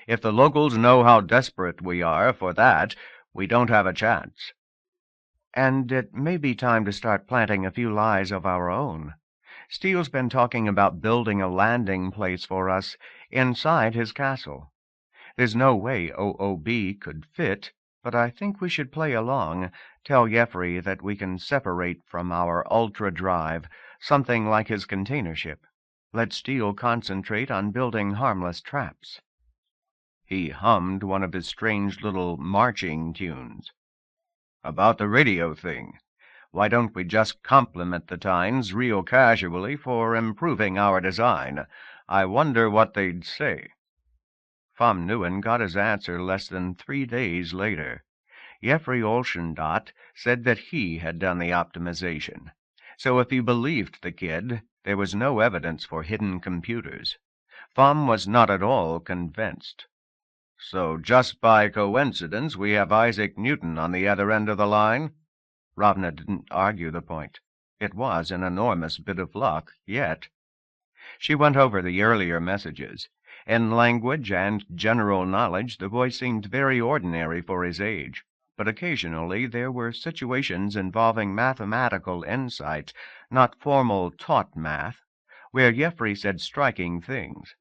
If the locals know how desperate we are for that, we don't have a chance. And it may be time to start planting a few lies of our own. Steele's been talking about building a landing place for us inside his castle. There's no way OOB could fit, but I think we should play along, tell Jeffrey that we can separate from our ultra-drive, something like his container ship. Let Steele concentrate on building harmless traps. He hummed one of his strange little marching tunes. About the radio thing. Why don't we just compliment the Tynes real casually for improving our design? I wonder what they'd say. Pham Nguyen got his answer less than 3 days later. Jeffrey Olschendat said that he had done the optimization. So if you believed the kid, there was no evidence for hidden computers. Pham was not at all convinced. So just by coincidence we have Isaac Newton on the other end of the line? Ravna didn't argue the point. It was an enormous bit of luck, yet. She went over the earlier messages. In language and general knowledge the boy seemed very ordinary for his age, but occasionally there were situations involving mathematical insight, not formal taught math, where Jeffrey said striking things.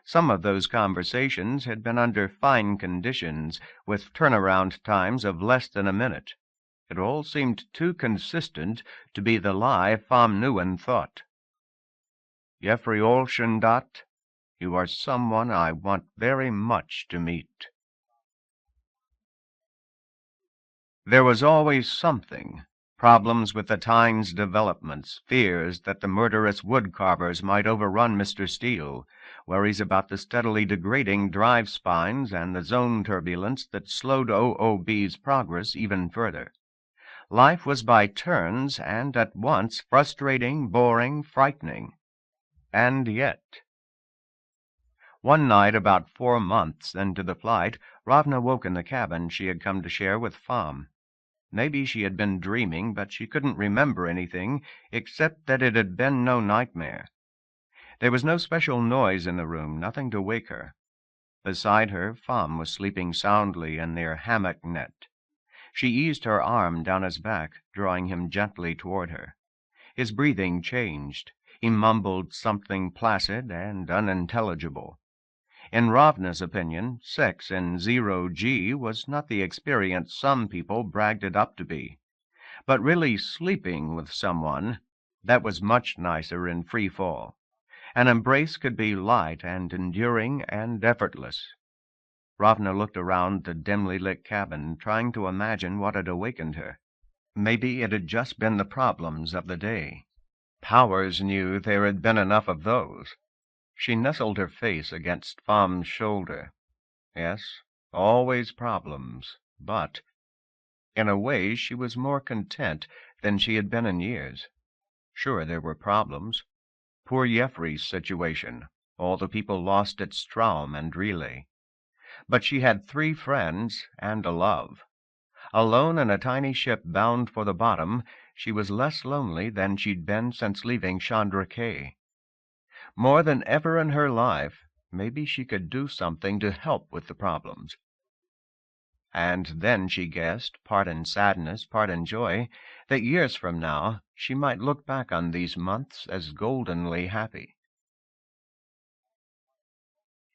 Some of those conversations had been under fine conditions, with turnaround times of less than a minute. It all seemed too consistent to be the lie Pham Nguyen thought. Jeffrey Olschendat, you are someone I want very much to meet. There was always something. Problems with the Tynes developments, fears that the murderous woodcarvers might overrun Mr. Steele, worries about the steadily degrading drive spines and the zone turbulence that slowed OOB's progress even further. Life was by turns and at once frustrating, boring, frightening. And yet... One night, about 4 months into the flight, Ravna woke in the cabin she had come to share with Pham. Maybe she had been dreaming, but she couldn't remember anything except that it had been no nightmare. There was no special noise in the room, nothing to wake her. Beside her, Pham was sleeping soundly in their hammock net. She eased her arm down his back, drawing him gently toward her. His breathing changed. He mumbled something placid and unintelligible. In Ravna's opinion, sex in 0G was not the experience some people bragged it up to be. But really sleeping with someone, that was much nicer in free fall. An embrace could be light and enduring and effortless. Ravna looked around the dimly lit cabin, trying to imagine what had awakened her. Maybe it had just been the problems of the day. Powers knew there had been enough of those. She nestled her face against Fam's shoulder. Yes, always problems, but in a way she was more content than she had been in years. Sure, there were problems. Poor Jeffrey's situation, all the people lost at Straum and Relay. But she had 3 friends and a love. Alone in a tiny ship bound for the bottom, she was less lonely than she'd been since leaving Chandra Cay. More than ever in her life, maybe she could do something to help with the problems. And then she guessed, part in sadness, part in joy, that years from now she might look back on these months as goldenly happy.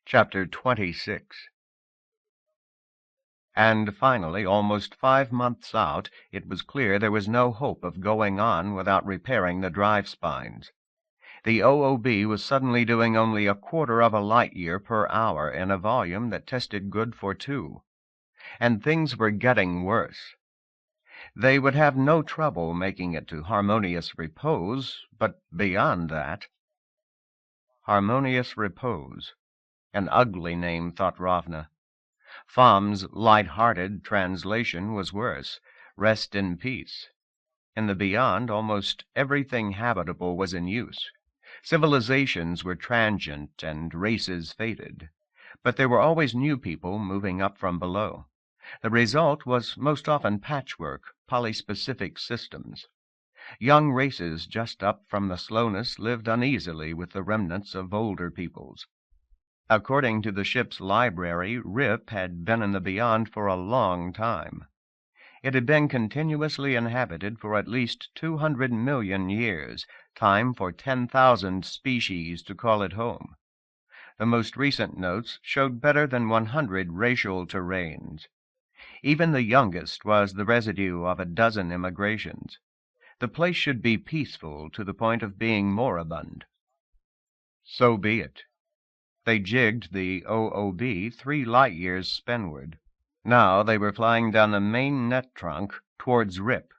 Chapter 26. And finally, almost 5 months out, it was clear there was no hope of going on without repairing the drive spines. The OOB was suddenly doing only 1/4 of a light year per hour in a volume that tested good for 2. And things were getting worse. They would have no trouble making it to Harmonious Repose, but beyond that... Harmonious Repose. An ugly name, thought Ravna. Fam's light-hearted translation was worse, Rest in Peace. In the beyond, almost everything habitable was in use. Civilizations were transient and races faded, but there were always new people moving up from below. The result was most often patchwork, polyspecific systems. Young races just up from the slowness lived uneasily with the remnants of older peoples. According to the ship's library, Rip had been in the beyond for a long time. It had been continuously inhabited for at least 200 million years, time for 10,000 species to call it home. The most recent notes showed better than 100 racial terrains. Even the youngest was the residue of a dozen immigrations. The place should be peaceful to the point of being moribund. So be it. They jigged the OOB 3 light years spenward. Now they were flying down the main net trunk towards Rip.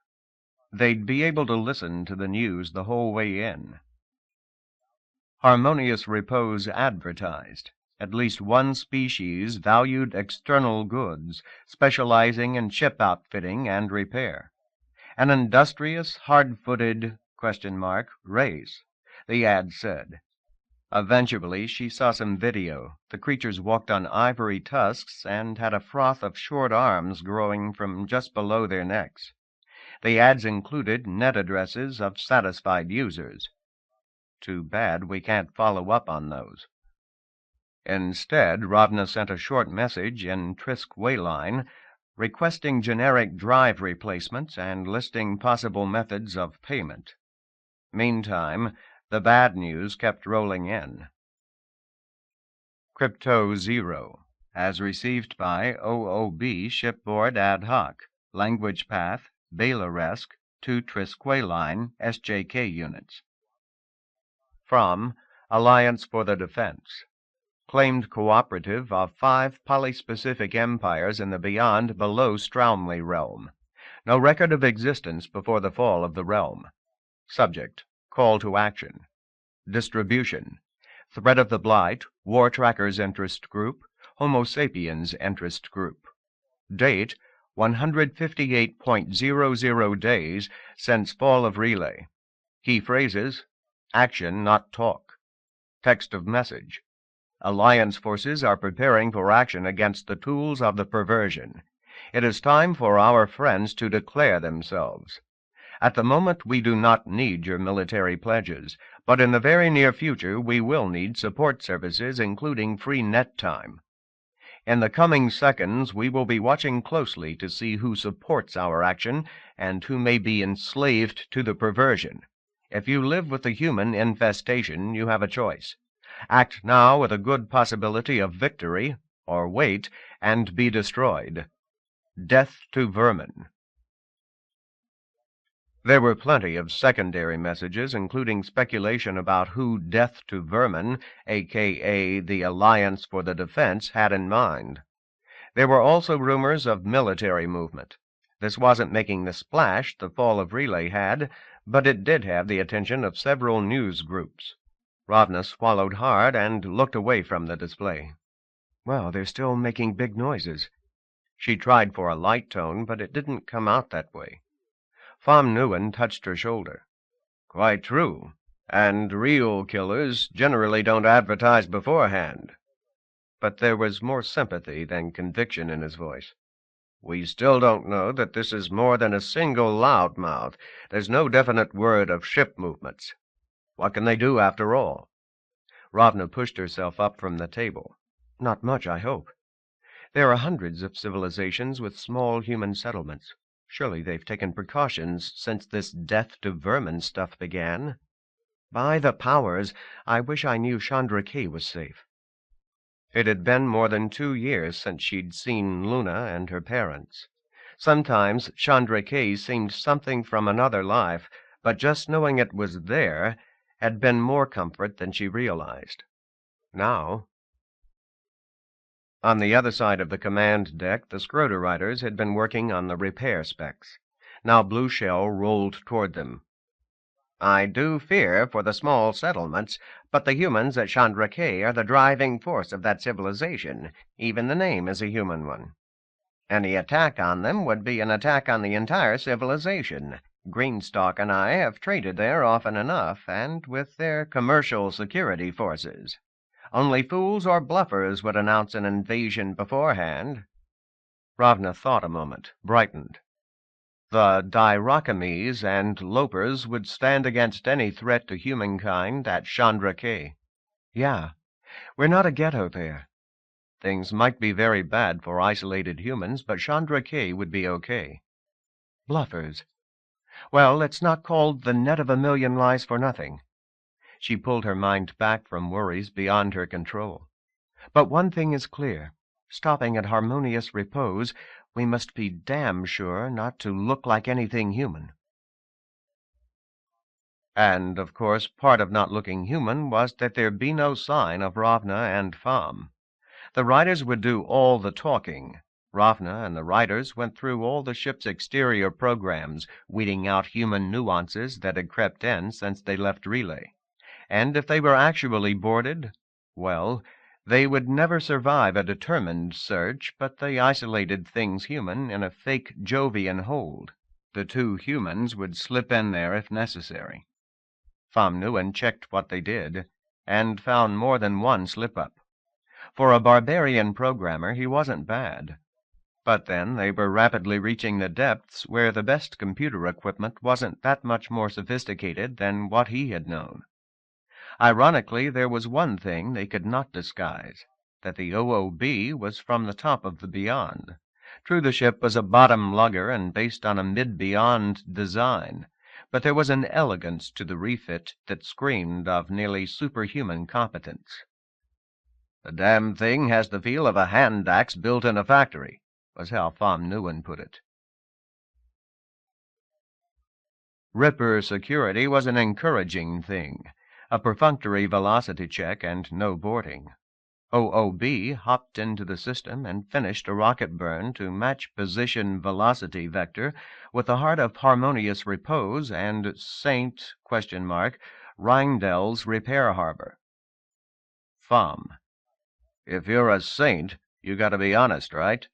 They'd be able to listen to the news the whole way in. Harmonious Repose advertised. At least one species valued external goods, specializing in ship outfitting and repair. An industrious, hard-footed race, the ad said. Eventually, she saw some video. The creatures walked on ivory tusks and had a froth of short arms growing from just below their necks. The ads included net addresses of satisfied users. Too bad we can't follow up on those. Instead, Ravna sent a short message in Trisk Wayline requesting generic drive replacements and listing possible methods of payment. Meantime, the bad news kept rolling in. Crypto 0, as received by OOB Shipboard Ad Hoc, Language Path, Bailaresk, to Trisqueline, SJK units. From Alliance for the Defense. Claimed cooperative of 5 polyspecific empires in the beyond below Straumley realm. No record of existence before the fall of the realm. Subject: Call to action. Distribution: Threat of the Blight, War Trackers Interest Group, Homo Sapiens Interest Group. Date: 158.00 days since fall of Relay. Key phrases: Action, not talk. Text of message: Alliance forces are preparing for action against the tools of the perversion. It is time for our friends to declare themselves. At the moment, we do not need your military pledges, but in the very near future we will need support services, including free net time. In the coming seconds, we will be watching closely to see who supports our action and who may be enslaved to the perversion. If you live with the human infestation, you have a choice. Act now with a good possibility of victory, or wait and be destroyed. Death to vermin. There were plenty of secondary messages, including speculation about who Death to Vermin, a.k.a. the Alliance for the Defense, had in mind. There were also rumors of military movement. This wasn't making the splash the fall of Relay had, but it did have the attention of several news groups. Ravna swallowed hard and looked away from the display. Well, they're still making big noises. She tried for a light tone, but it didn't come out that way. Pham Nguyen touched her shoulder. Quite true. And real killers generally don't advertise beforehand. But there was more sympathy than conviction in his voice. We still don't know that this is more than a single loudmouth. There's no definite word of ship movements. What can they do after all? Ravna pushed herself up from the table. Not much, I hope. There are hundreds of civilizations with small human settlements. Surely they've taken precautions since this death to vermin stuff began. By the powers, I wish I knew Chandra K was safe. It had been more than 2 years since she'd seen Luna and her parents. Sometimes Chandra K seemed something from another life, but just knowing it was there had been more comfort than she realized. Now, on the other side of the command deck, the Scroder riders had been working on the repair specs. Now Blue Shell rolled toward them. I do fear for the small settlements, but the humans at Chandra K are the driving force of that civilization. Even the name is a human one. Any attack on them would be an attack on the entire civilization. Greenstock and I have traded there often enough, and with their commercial security forces. Only fools or bluffers would announce an invasion beforehand. Ravna thought a moment, brightened. The Diracames and Lopers would stand against any threat to humankind at Chandra K. Yeah, we're not a ghetto there. Things might be very bad for isolated humans, but Chandra K would be okay. Bluffers. Well, it's not called the net of a million lies for nothing. She pulled her mind back from worries beyond her control. But one thing is clear. Stopping at harmonious repose, we must be damn sure not to look like anything human. And, of course, part of not looking human was that there be no sign of Ravna and Pham. The riders would do all the talking. Ravna and the riders went through all the ship's exterior programs, weeding out human nuances that had crept in since they left Relay. And if they were actually boarded, well, they would never survive a determined search, but they isolated things human in a fake Jovian hold. The 2 humans would slip in there if necessary. Pham Nguyen checked what they did, and found more than one slip-up. For a barbarian programmer, he wasn't bad. But then they were rapidly reaching the depths where the best computer equipment wasn't that much more sophisticated than what he had known. Ironically, there was one thing they could not disguise, that the OOB was from the top of the Beyond. True, the ship was a bottom lugger and based on a mid-Beyond design, but there was an elegance to the refit that screamed of nearly superhuman competence. The damn thing has the feel of a hand axe built in a factory, was how Pham Nguyen put it. Ripper security was an encouraging thing. A perfunctory velocity check and no boarding. OOB hopped into the system and finished a rocket burn to match position velocity vector with the heart of harmonious repose and St. Reindel's repair harbor. Pham. If you're a saint, you gotta be honest, right?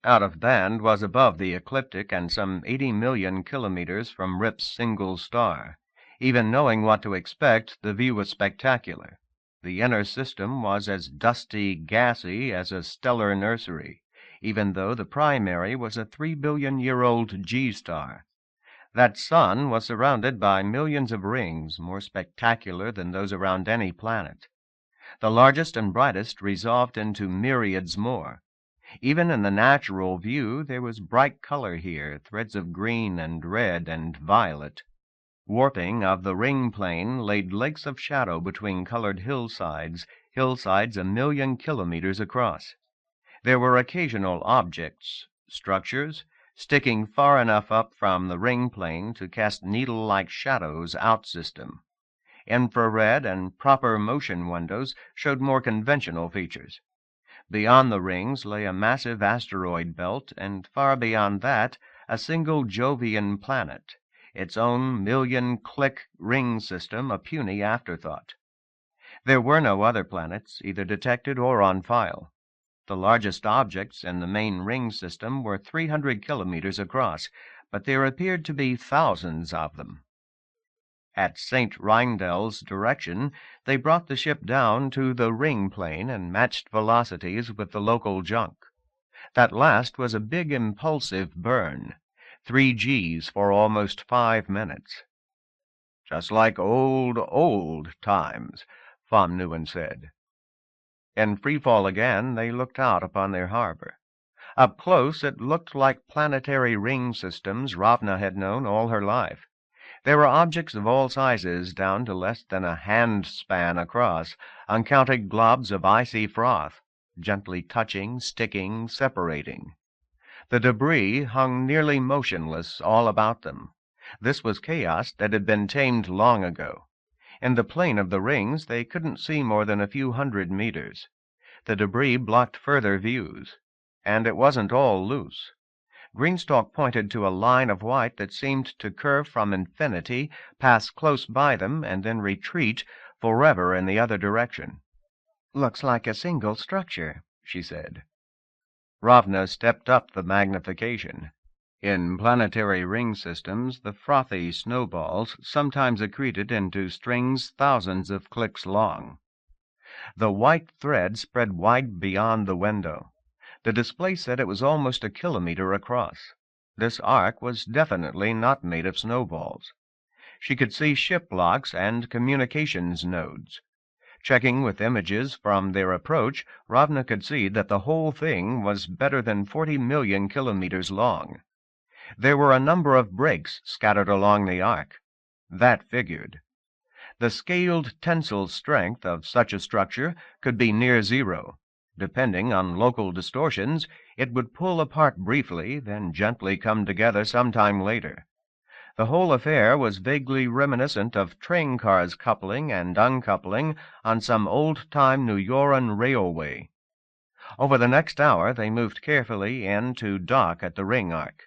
Out of band was above the ecliptic and some 80 million kilometers from Rip's single star. Even knowing what to expect, the view was spectacular. The inner system was as dusty, gassy as a stellar nursery, even though the primary was a 3-billion-year-old G-star. That sun was surrounded by millions of rings, more spectacular than those around any planet. The largest and brightest resolved into myriads more. Even in the natural view, there was bright color here, threads of green and red and violet. Warping of the ring plane laid lakes of shadow between colored hillsides a million kilometers across. There were occasional objects, structures, sticking far enough up from the ring plane to cast needle-like shadows out-system. Infrared and proper motion windows showed more conventional features. Beyond the rings lay a massive asteroid belt, and far beyond that, a single Jovian planet, its own million-click ring system a puny afterthought. There were no other planets, either detected or on file. The largest objects in the main ring system were 300 kilometers across, but there appeared to be thousands of them. At St. Reindel's direction, they brought the ship down to the ring plane and matched velocities with the local junk. That last was a big impulsive burn, 3 Gs for almost 5 minutes. "Just like old times," Vom Neuen said. In freefall again, they looked out upon their harbor. Up close, it looked like planetary ring systems Ravna had known all her life. There were objects of all sizes down to less than a hand-span across, uncounted globs of icy froth, gently touching, sticking, separating. The debris hung nearly motionless all about them. This was chaos that had been tamed long ago. In the plane of the rings, they couldn't see more than a few hundred meters. The debris blocked further views. And it wasn't all loose. Greenstalk pointed to a line of white that seemed to curve from infinity, pass close by them, and then retreat forever in the other direction. "Looks like a single structure," she said. Ravna stepped up the magnification. In planetary ring systems, the frothy snowballs sometimes accreted into strings thousands of clicks long. The white thread spread wide beyond the window. The display said it was almost a kilometer across. This arc was definitely not made of snowballs. She could see ship locks and communications nodes. Checking with images from their approach, Ravna could see that the whole thing was better than 40 million kilometers long. There were a number of breaks scattered along the arc. That figured. The scaled tensile strength of such a structure could be near zero. Depending on local distortions, it would pull apart briefly, then gently come together some time later. The whole affair was vaguely reminiscent of train cars coupling and uncoupling on some old-time New Yoran railway. Over the next hour, they moved carefully in to dock at the ring arc.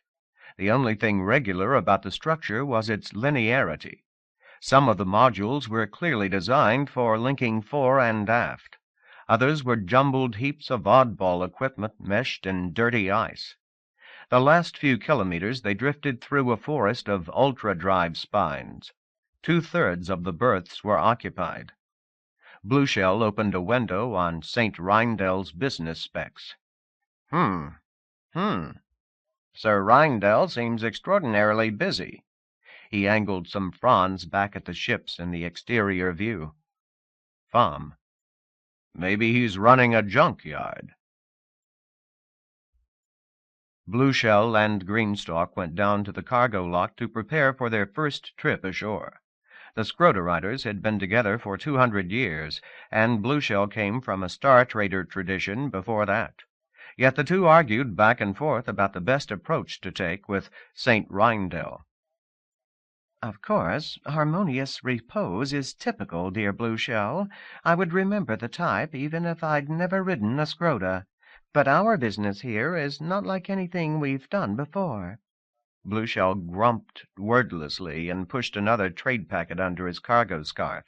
The only thing regular about the structure was its linearity. Some of the modules were clearly designed for linking fore and aft. Others were jumbled heaps of oddball equipment meshed in dirty ice. The last few kilometers they drifted through a forest of ultra-drive spines. 2/3 of the berths were occupied. Blueshell opened a window on St. Reindel's business specs. Sir Reindel seems extraordinarily busy." He angled some fronds back at the ships in the exterior view. Vom. "Maybe he's running a junkyard." Blueshell and Greenstalk went down to the cargo lock to prepare for their first trip ashore. The Scroda riders had been together for 200 years, and Blueshell came from a Star Trader tradition before that. Yet the two argued back and forth about the best approach to take with St. Reindel. "Of course, harmonious repose is typical, dear Blueshell. I would remember the type even if I'd never ridden a Scroda. But our business here is not like anything we've done before." Blueshell grumped wordlessly and pushed another trade packet under his cargo scarf.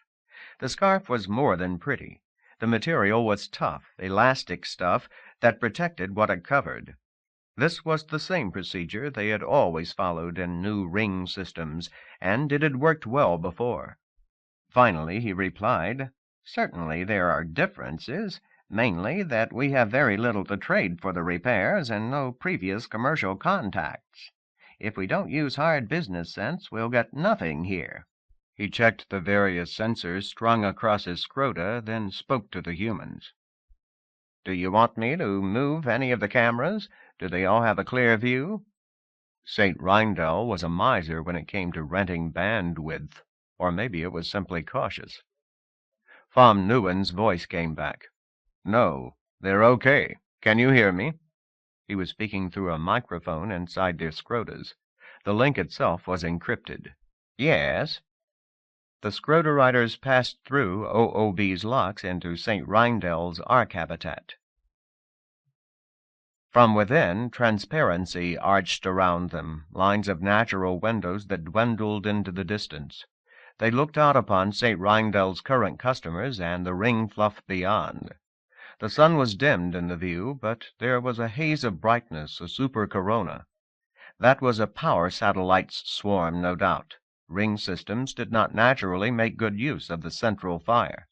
The scarf was more than pretty. The material was tough, elastic stuff that protected what it covered. This was the same procedure they had always followed in new ring systems, and it had worked well before. Finally he replied, "Certainly there are differences, mainly that we have very little to trade for the repairs and no previous commercial contacts. If we don't use hard business sense, we'll get nothing here." He checked the various sensors strung across his Scroda, then spoke to the humans. "Do you want me to move any of the cameras? Do they all have a clear view?" St. Reindel was a miser when it came to renting bandwidth, or maybe it was simply cautious. Vom Neuen's voice came back. "No, they're okay. Can you hear me?" He was speaking through a microphone inside their scrotas. The link itself was encrypted. Yes? The Scroder riders passed through OOB's locks into St. Reindel's Ark habitat. From within, transparency arched around them, lines of natural windows that dwindled into the distance. They looked out upon St. Reindel's current customers and the ring fluff beyond. The sun was dimmed in the view, but there was a haze of brightness, a super corona. That was a power satellite's swarm, no doubt. Ring systems did not naturally make good use of the central fire.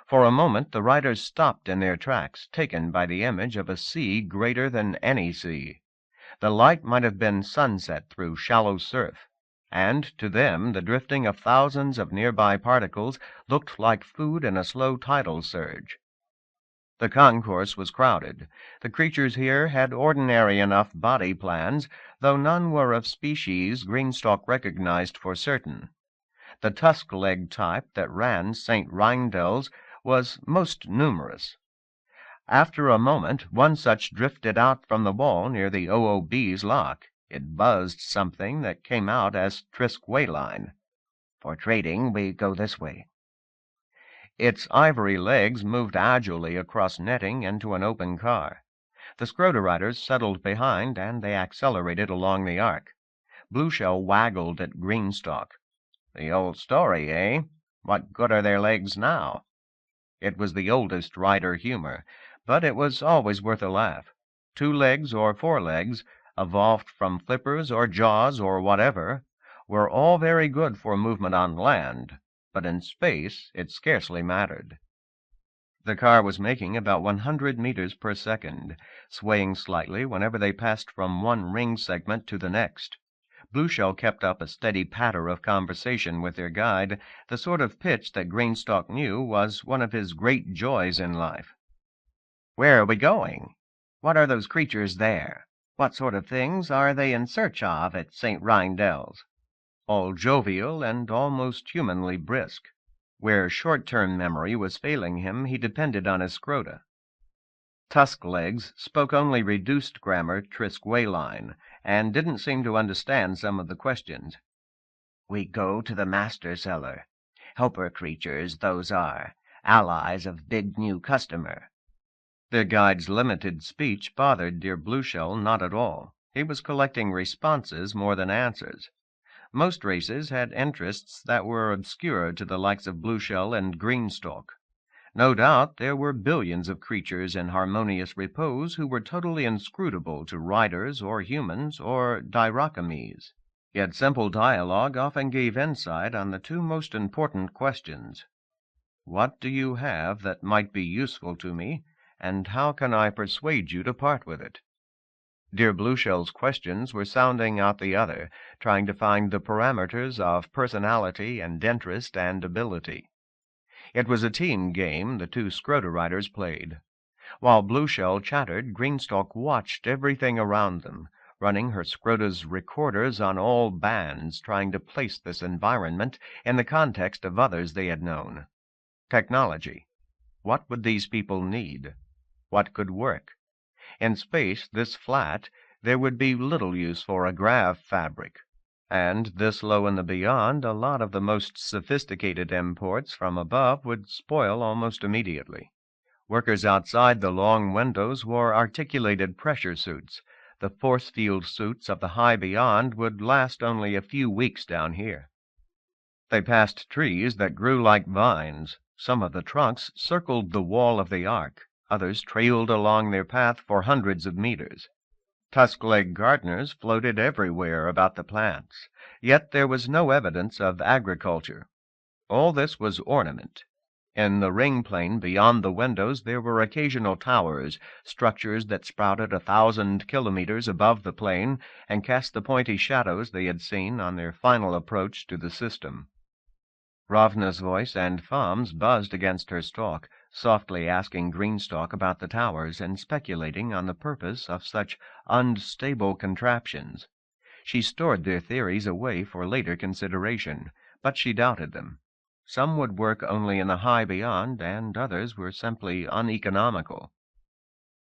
For a moment the riders stopped in their tracks, taken by the image of a sea greater than any sea. The light might have been sunset through shallow surf, and to them the drifting of thousands of nearby particles looked like food in a slow tidal surge. The concourse was crowded. The creatures here had ordinary enough body plans, though none were of species Greenstock recognized for certain. The tusk-legged type that ran St. Reindel's was most numerous. After a moment, one such drifted out from the wall near the OOB's lock. It buzzed something that came out as Trisk Wayline. For trading, we go this way. Its ivory legs moved agilely across netting into an open car. The Scroder riders settled behind, and they accelerated along the arc. Blueshell waggled at Greenstock. The old story, eh? What good are their legs now? It was the oldest rider humor, but it was always worth a laugh. 2 legs or 4 legs, evolved from flippers or jaws or whatever, were all very good for movement on land, but in space it scarcely mattered. The car was making about 100 meters per second, swaying slightly whenever they passed from one ring segment to the next. Blueshell kept up a steady patter of conversation with their guide, the sort of pitch that Greenstock knew was one of his great joys in life. Where are we going? What are those creatures there? What sort of things are they in search of at St. Reindel's? All jovial and almost humanly brisk. Where short-term memory was failing him, he depended on his scrota. Tusk-legs spoke only reduced grammar Trisk Wayline, and didn't seem to understand some of the questions. We go to the master cellar. Helper creatures, those are. Allies of big new customer. Their guide's limited speech bothered dear Blueshell not at all. He was collecting responses more than answers. Most races had interests that were obscure to the likes of Blueshell and Greenstock. No doubt there were billions of creatures in harmonious repose who were totally inscrutable to riders or humans or Diracames. Yet simple dialogue often gave insight on the 2 most important questions. What do you have that might be useful to me, and how can I persuade you to part with it? Dear Blueshell's questions were sounding out the other, trying to find the parameters of personality and interest and ability. It was a team game the 2 Scroder riders played. While Blueshell chattered, Greenstock watched everything around them, running her Scrota's recorders on all bands, trying to place this environment in the context of others they had known. Technology. What would these people need? What could work? In space, this flat, there would be little use for a grav fabric. And this low in the beyond, a lot of the most sophisticated imports from above would spoil almost immediately. Workers outside the long windows wore articulated pressure suits. The force field suits of the high beyond would last only a few weeks down here. They passed trees that grew like vines. Some of the trunks circled the wall of the ark. Others trailed along their path for hundreds of meters. Tusk-leg gardeners floated everywhere about the plants, yet there was no evidence of agriculture. All this was ornament. In the ring plain beyond the windows there were occasional towers, structures that sprouted 1,000 kilometers above the plain and cast the pointy shadows they had seen on their final approach to the system. Ravna's voice and Fam's buzzed against her stalk, softly asking Greenstock about the towers and speculating on the purpose of such unstable contraptions. She stored their theories away for later consideration, but she doubted them. Some would work only in the high beyond, and others were simply uneconomical.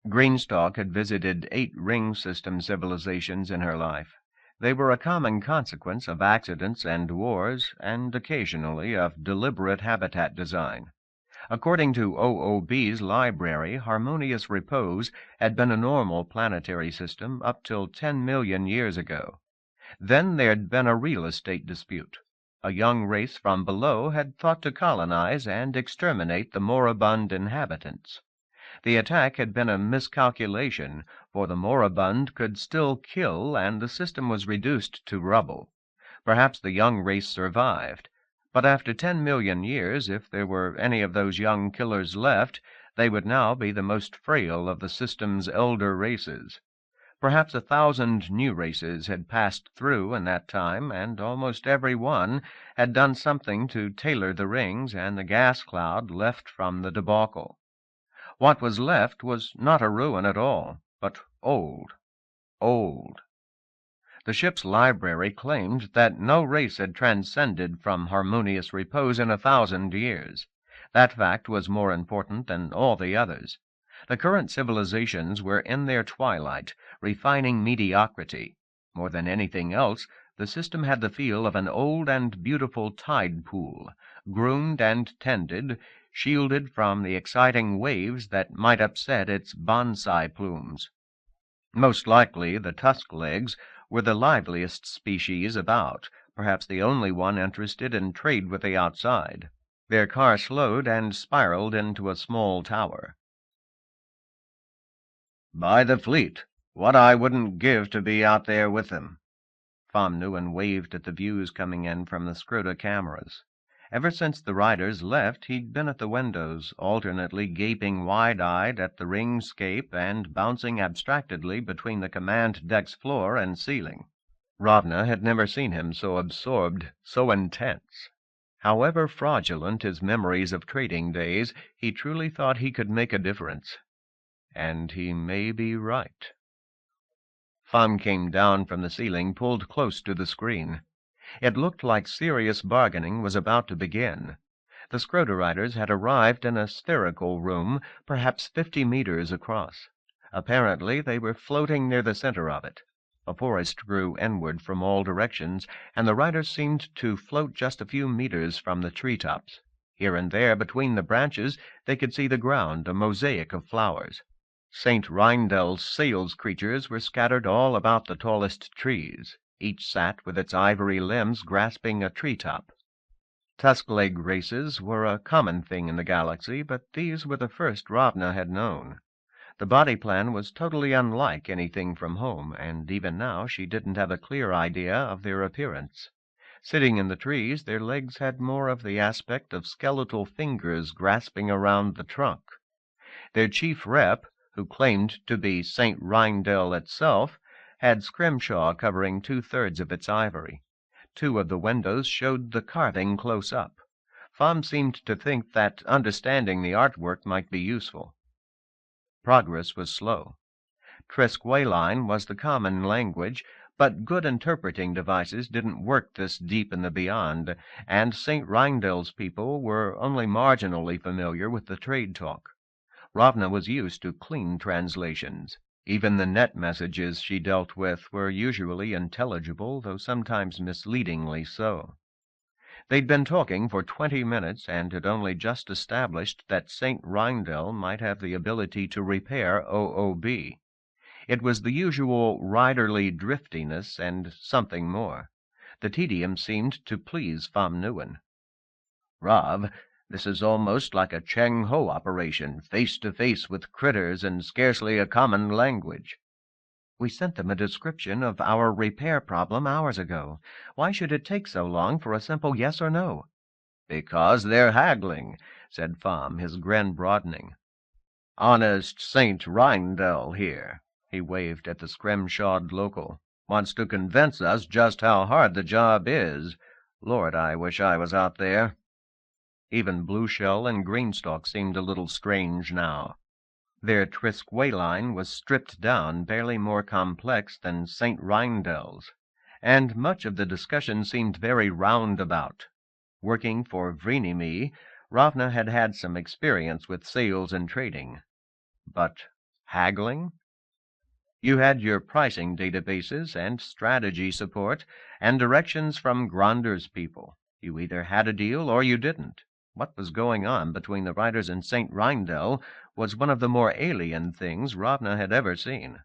Greenstock had visited 8 ring system civilizations in her life. They were a common consequence of accidents and wars, and occasionally of deliberate habitat design. According to OOB's library, harmonious repose had been a normal planetary system up till 10 million years ago. Then there'd been a real estate dispute. A young race from below had thought to colonize and exterminate the moribund inhabitants. The attack had been a miscalculation, for the moribund could still kill, and the system was reduced to rubble. Perhaps the young race survived, but after 10 million years, if there were any of those young killers left, they would now be the most frail of the system's elder races. Perhaps 1,000 new races had passed through in that time, and almost every one had done something to tailor the rings and the gas cloud left from the debacle. What was left was not a ruin at all, but old. Old. The ship's library claimed that no race had transcended from harmonious repose in 1,000 years. That fact was more important than all the others. The current civilizations were in their twilight, refining mediocrity. More than anything else, the system had the feel of an old and beautiful tide pool, groomed and tended, shielded from the exciting waves that might upset its bonsai plumes. Most likely the tusk legs were the liveliest species about, perhaps the only one interested in trade with the outside. Their car slowed and spiraled into a small tower. "By the fleet, what I wouldn't give to be out there with them." Pham Nguyen waved at the views coming in from the Scrota cameras. Ever since the riders left, he'd been at the windows, alternately gaping wide-eyed at the ringscape and bouncing abstractedly between the command deck's floor and ceiling. Ravna had never seen him so absorbed, so intense. However fraudulent his memories of trading days, he truly thought he could make a difference. And he may be right. Pham came down from the ceiling, pulled close to the screen. It looked like serious bargaining was about to begin. The Scrota riders had arrived in a spherical room, perhaps 50 meters across. Apparently they were floating near the center of it. A forest grew inward from all directions, and the riders seemed to float just a few meters from the treetops. Here and there between the branches they could see the ground, a mosaic of flowers. St. Reindel's sales creatures were scattered all about the tallest trees. Each sat with its ivory limbs grasping a treetop. Tusk-leg races were a common thing in the galaxy, but these were the first Ravna had known. The body plan was totally unlike anything from home, and even now she didn't have a clear idea of their appearance. Sitting in the trees, their legs had more of the aspect of skeletal fingers grasping around the trunk. Their chief rep, who claimed to be St. Reindel itself, had scrimshaw covering 2/3 of its ivory. 2 of the windows showed the carving close up. Pham seemed to think that understanding the artwork might be useful. Progress was slow. Trisqueline was the common language, but good interpreting devices didn't work this deep in the beyond, and St. Reindel's people were only marginally familiar with the trade talk. Ravna was used to clean translations. Even the net messages she dealt with were usually intelligible, though sometimes misleadingly so. They'd been talking for 20 minutes and had only just established that St. Reindel might have the ability to repair OOB. It was the usual riderly driftiness and something more. The tedium seemed to please Pham Nguyen. "Rav, this is almost like a Cheng Ho operation, face to face with critters and scarcely a common language." "We sent them a description of our repair problem hours ago. Why should it take so long for a simple yes or no?" "Because they're haggling," said Pham, his grin broadening. "Honest St. Reindel here," he waved at the scrimshawed local, "wants to convince us just how hard the job is. Lord, I wish I was out there." Even Blueshell and Greenstock seemed a little strange now. Their Trisqueline was stripped down, barely more complex than St. Reindel's, and much of the discussion seemed very roundabout. Working for Vrenimi, Ravna had had some experience with sales and trading. But Haggling? You had your pricing databases and strategy support and directions from Gronder's people. You either had a deal or you didn't. What was going on between the writers and St. Reindel was one of the more alien things Ravna had ever seen.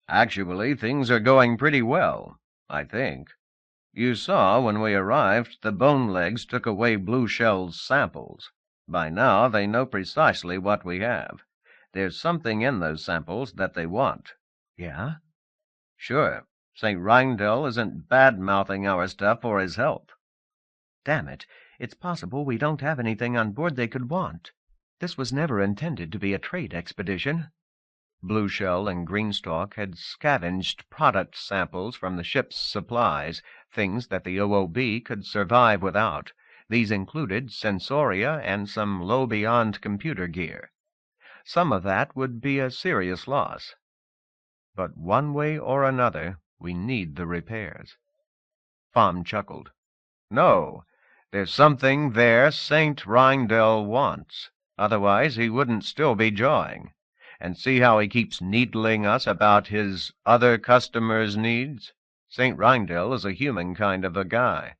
Actually, things are going pretty well, I think. You saw when we arrived the Bonelegs took away Blue Shell's samples. By now they know precisely what we have. There's something in those samples that they want. Yeah? Sure. St. Reindel isn't bad-mouthing our stuff for his help. Damn it, it's possible we don't have anything on board they could want. This was never intended to be a trade expedition. Blue Shell and Greenstalk had scavenged product samples from the ship's supplies, things that the OOB could survive without. These included sensoria and some low-beyond computer gear. Some of that would be a serious loss. But one way or another, we need the repairs. Pham chuckled. No, there's something there St. Reindel wants. Otherwise he wouldn't still be jawing. And see how he keeps needling us about his other customers' needs? St. Reindel is a human kind of a guy.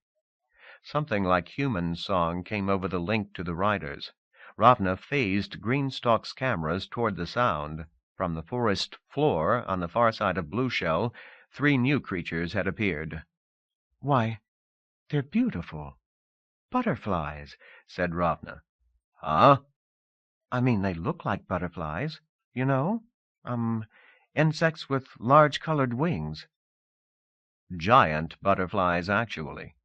Something like human song came over the link to the riders. Ravna phased Greenstalk's cameras toward the sound. From the forest floor on the far side of Blue Shell, 3 new creatures had appeared. Why, they're beautiful. Butterflies, said Ravna. Huh? I mean, they look like butterflies. You know? Insects with large colored wings. Giant butterflies, actually.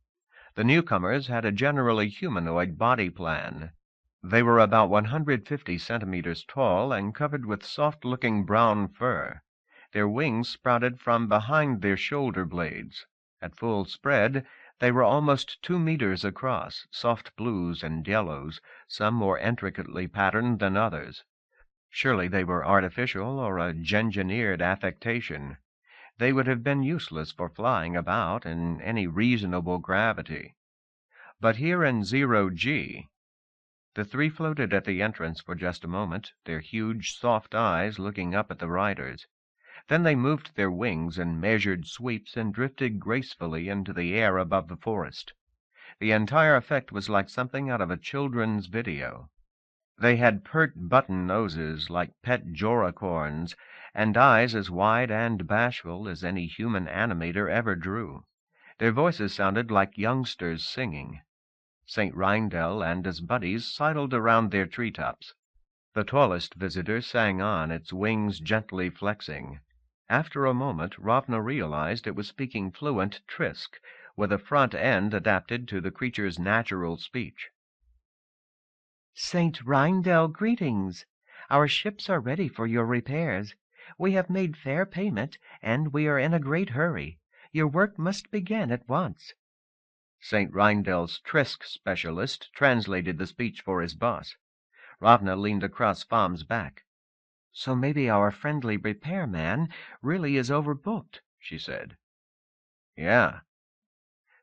The newcomers had a generally humanoid body plan. They were about 150 centimeters tall and covered with soft-looking brown fur. Their wings sprouted from behind their shoulder blades. At full spread, they were almost 2 meters across, soft blues and yellows, some more intricately patterned than others. Surely they were artificial or a engineered affectation. They would have been useless for flying about in any reasonable gravity. But here in 0G, the 3 floated at the entrance for just a moment, their huge, soft eyes looking up at the riders. Then they moved their wings in measured sweeps and drifted gracefully into the air above the forest. The entire effect was like something out of a children's video. They had pert button noses like pet joracorns, and eyes as wide and bashful as any human animator ever drew. Their voices sounded like youngsters singing. St. Reindel and his buddies sidled around their treetops. The tallest visitor sang on, its wings gently flexing. After a moment, Ravna realized it was speaking fluent Trisk, with a front end adapted to the creature's natural speech. St. Reindel, greetings. Our ships are ready for your repairs. We have made fair payment, and we are in a great hurry. Your work must begin at once. St. Reindel's Trisk specialist translated the speech for his boss. Ravna leaned across Pham's back. So maybe our friendly repairman really is overbooked, she said. Yeah.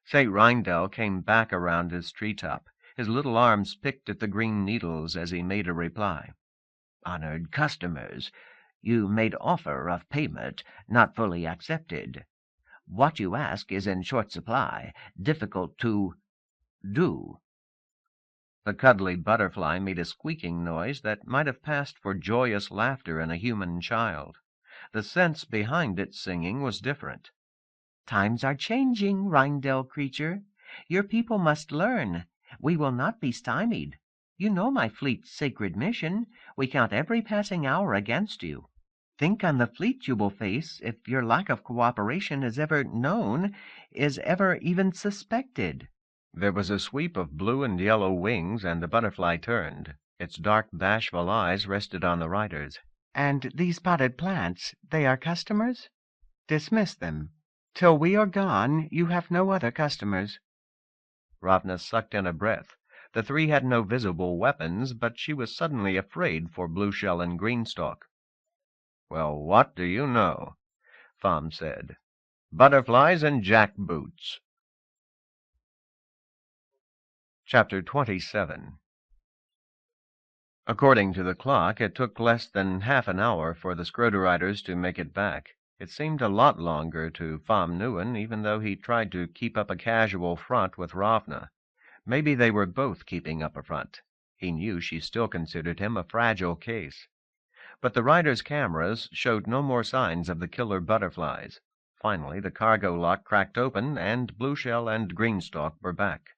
St. Reindel came back around his treetop. His little arms picked at the green needles as he made a reply. Honored customers, you made offer of payment not fully accepted. What you ask is in short supply, difficult to do. The cuddly butterfly made a squeaking noise that might have passed for joyous laughter in a human child. The sense behind its singing was different. Times are changing, Reindel creature. Your people must learn. We will not be stymied. You know my fleet's sacred mission. We count every passing hour against you. Think on the fleet you will face if your lack of cooperation is ever known, is ever even suspected. There was a sweep of blue and yellow wings, and the butterfly turned. Its dark, bashful eyes rested on the riders. And these potted plants, they are customers? Dismiss them. Till we are gone, you have no other customers. Ravna sucked in a breath. The 3 had no visible weapons, but she was suddenly afraid for Blue Shell and Greenstalk. Well, what do you know? Pham said. Butterflies and jackboots. Chapter 27 According to the clock, it took less than half an hour for the Scroderriders to make it back. It seemed a lot longer to Pham Nguyen, even though he tried to keep up a casual front with Ravna. Maybe they were both keeping up a front. He knew she still considered him a fragile case. But the riders' cameras showed no more signs of the killer butterflies. Finally, the cargo lock cracked open, and Blueshell and Greenstalk were back.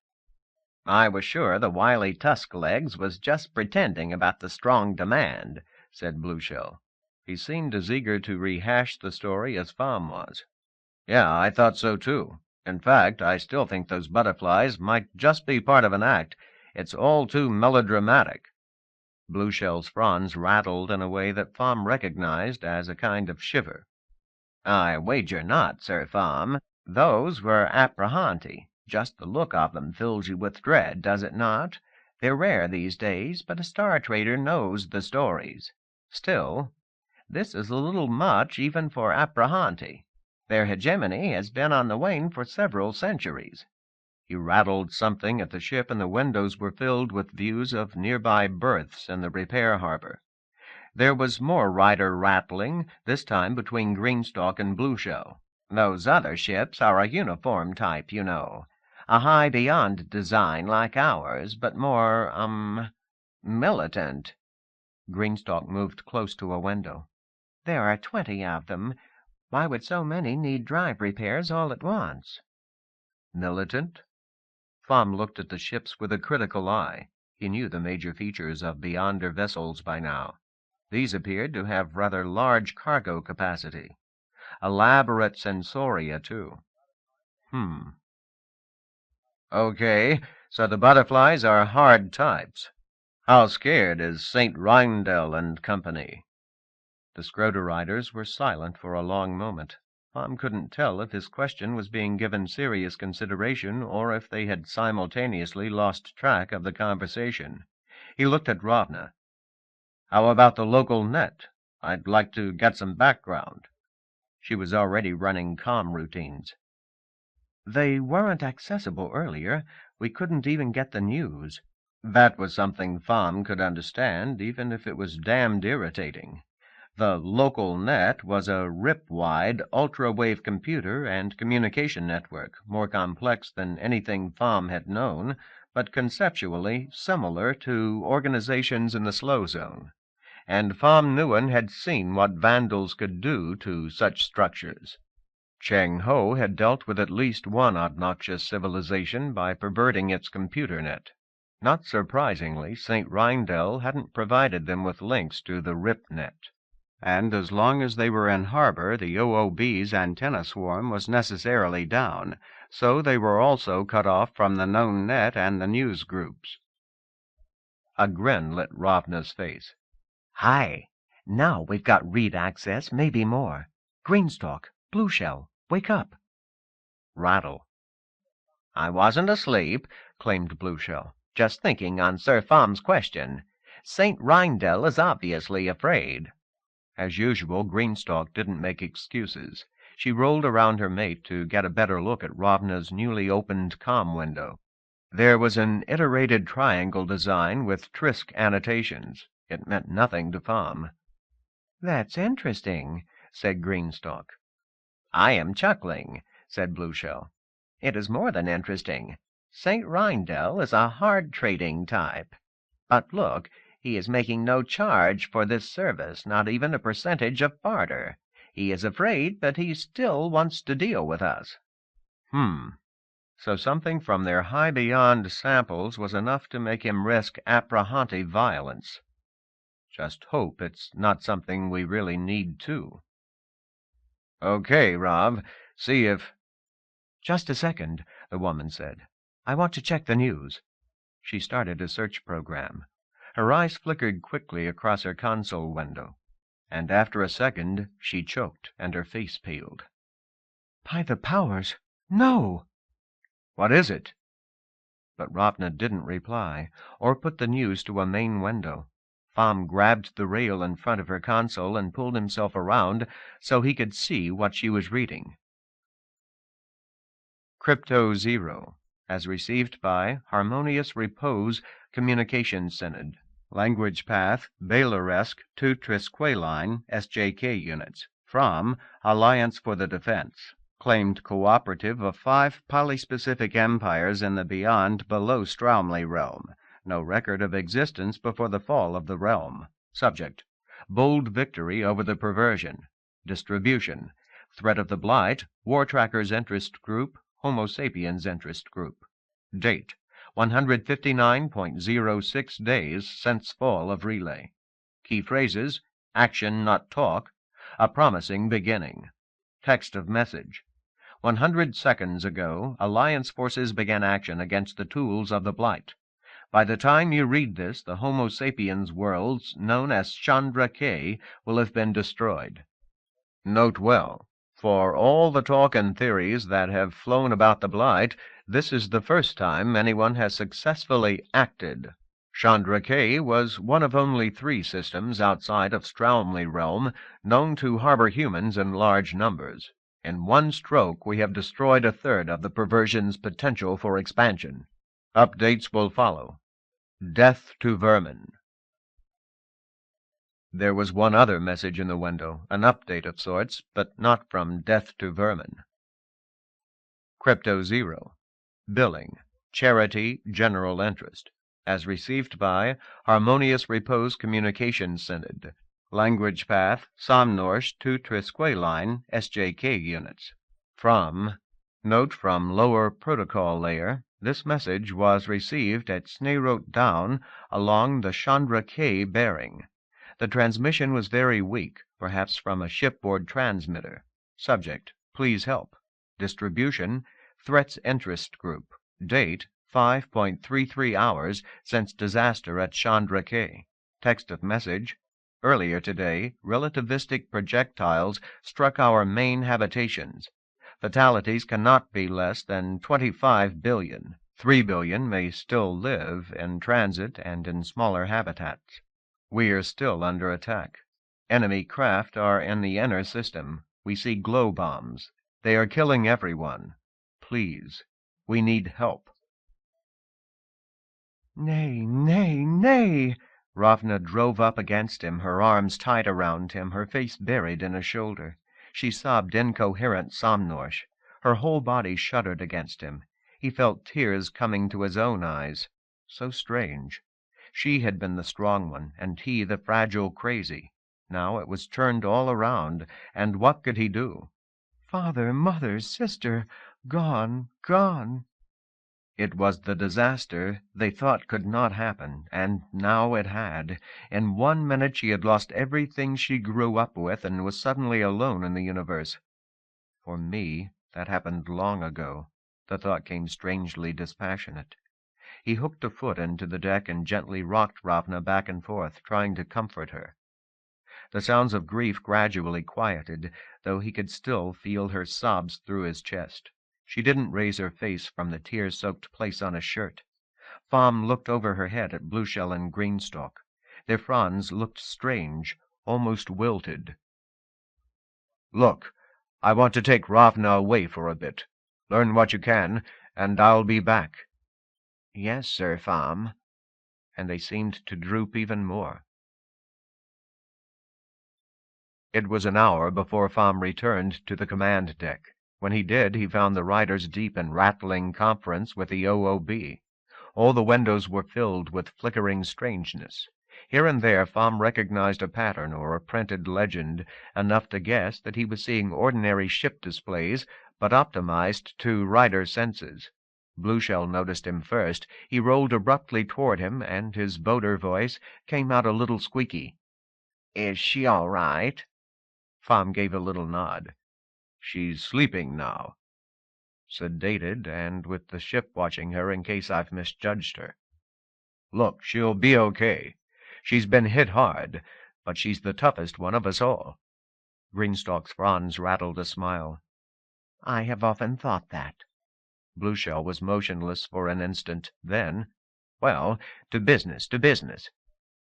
"I was sure the wily Tusklegs was just pretending about the strong demand," said Blueshell. He seemed as eager to rehash the story as Pham was. "Yeah, I thought so too. In fact, I still think those butterflies might just be part of an act. It's all too melodramatic." Blueshell's fronds rattled in a way that Pham recognized as a kind of shiver. "I wager not, Sir Pham. Those were apprehenti. Just the look of them fills you with dread, does it not? They're rare these days, but a star trader knows the stories. Still, this is a little much even for apprehenti. Their hegemony has been on the wane for several centuries." He rattled something at the ship, and the windows were filled with views of nearby berths in the repair harbor. There was more rider rattling, this time between Greenstalk and Blueshell. "Those other ships are a uniform type, you know. A high beyond design like ours, but more, militant." Greenstalk moved close to a window. "There are 20 of them. Why would so many need drive repairs all at once?" "Militant?" Pham looked at the ships with a critical eye. He knew the major features of Beyonder vessels by now. These appeared to have rather large cargo capacity. Elaborate sensoria, too. Okay, so the butterflies are hard types. How scared is St. Rindel and company?" The Scroderriders were silent for a long moment. Pham couldn't tell if his question was being given serious consideration or if they had simultaneously lost track of the conversation. He looked at Ravna. "How about the local net? I'd like to get some background." She was already running comm routines. "They weren't accessible earlier. We couldn't even get the news." That was something Pham could understand, even if it was damned irritating. The local net was a rip-wide, ultra-wave computer and communication network, more complex than anything Pham had known, but conceptually similar to organizations in the slow zone. And Pham Nguyen had seen what vandals could do to such structures. Cheng Ho had dealt with at least one obnoxious civilization by perverting its computer net. Not surprisingly, St. Rindel hadn't provided them with links to the RIP net. And as long as they were in harbor, the OOB's antenna swarm was necessarily down, so they were also cut off from the known net and the news groups. A grin lit Ravna's face. "Hi! Now we've got read access, maybe more. Greenstalk, Blueshell, wake up." Rattle. "I wasn't asleep," claimed Blueshell. "Just thinking on Sir Pham's question. St. Rindel is obviously afraid." As usual, Greenstalk didn't make excuses. She rolled around her mate to get a better look at Ravna's newly opened comm window. There was an iterated triangle design with Trisk annotations. It meant nothing to Pham. "That's interesting," said Greenstalk. "I am chuckling," said Blueshell. "It is more than interesting. St. Rindel is a hard-trading type. But look, he is making no charge for this service, not even a percentage of barter. He is afraid, but he still wants to deal with us." So something from their high beyond samples was enough to make him risk apprehensive violence. Just hope it's not something we really need to. Okay, Rav. See if... "Just a second," the woman said. "I want to check the news." She started a search program. Her eyes flickered quickly across her console window, and after a second she choked and her face peeled. "By the powers, no!" "What is it?" But Ravna didn't reply, or put the news to a main window. Pham grabbed the rail in front of her console and pulled himself around so he could see what she was reading. Crypto Zero, as received by Harmonious Repose Communications Synod. Language path Baileresque to Trisqueline SJK units. From Alliance for the Defense. Claimed cooperative of 5 polyspecific empires in the beyond below Straumley realm. No record of existence before the fall of the realm. Subject: bold victory over the perversion. Distribution: threat of the Blight, War Trackers Interest Group, Homo sapiens Interest Group. Date: 159.06 days since fall of relay. Key phrases: action, not talk, a promising beginning. Text of message: 100 seconds ago, Alliance forces began action against the tools of the Blight. By the time you read this, the Homo sapiens worlds, known as Chandra K, will have been destroyed. Note well, for all the talk and theories that have flown about the Blight, this is the first time anyone has successfully acted. Chandra K was one of only 3 systems outside of Straumley realm known to harbor humans in large numbers. In one stroke, we have destroyed 1/3 of the perversion's potential for expansion. Updates will follow. Death to vermin. There was one other message in the window, an update of sorts, but not from Death to Vermin. Crypto 0. Billing. Charity General Interest. As received by Harmonious Repose Communications Synod. Language path Somnorsh to Trisqueline SJK units. From Note from lower protocol layer. This message was received at Snayrot Down along the Chandra K bearing. The transmission was very weak, perhaps from a shipboard transmitter. Subject: please help. Distribution: Threats Interest Group. Date: 5.33 hours since disaster at Chandra K. Text of message: earlier today, relativistic projectiles struck our main habitations. Fatalities cannot be less than 25 billion. 3 billion may still live in transit and in smaller habitats. We are still under attack. Enemy craft are in the inner system. We see glow bombs. They are killing everyone. Please, we need help. Nay, nay, nay! Ravna drove up against him, her arms tight around him, her face buried in his shoulder. She sobbed incoherent Somnorsh. Her whole body shuddered against him. He felt tears coming to his own eyes. So strange. She had been the strong one, and he the fragile crazy. Now it was turned all around, and what could he do? Father, mother, sister, gone, gone. It was the disaster they thought could not happen, and now it had. In 1 minute she had lost everything she grew up with and was suddenly alone in the universe. For me, that happened long ago. The thought came strangely dispassionate. He hooked a foot into the deck and gently rocked Ravna back and forth, trying to comfort her. The sounds of grief gradually quieted, though he could still feel her sobs through his chest. She didn't raise her face from the tear-soaked place on his shirt. Pham looked over her head at Blueshell and Greenstalk. Their fronds looked strange, almost wilted. "Look, I want to take Ravna away for a bit. Learn what you can, and I'll be back." "Yes, sir, Pham." And they seemed to droop even more. It was an hour before Pham returned to the command deck. When he did, he found the riders deep in rattling conference with the OOB. All the windows were filled with flickering strangeness. Here and there Pham recognized a pattern or a printed legend, enough to guess that he was seeing ordinary ship displays, but optimized to rider senses. Blueshell noticed him first. He rolled abruptly toward him, and his boater voice came out a little squeaky. "Is she all right?" Pham gave a little nod. "She's sleeping now." "Sedated, and with the ship watching her in case I've misjudged her." "Look, she'll be okay. She's been hit hard, but she's the toughest one of us all." Greenstalk's fronds rattled a smile. "I have often thought that." Blueshell was motionless for an instant. Then, "Well, to business, to business."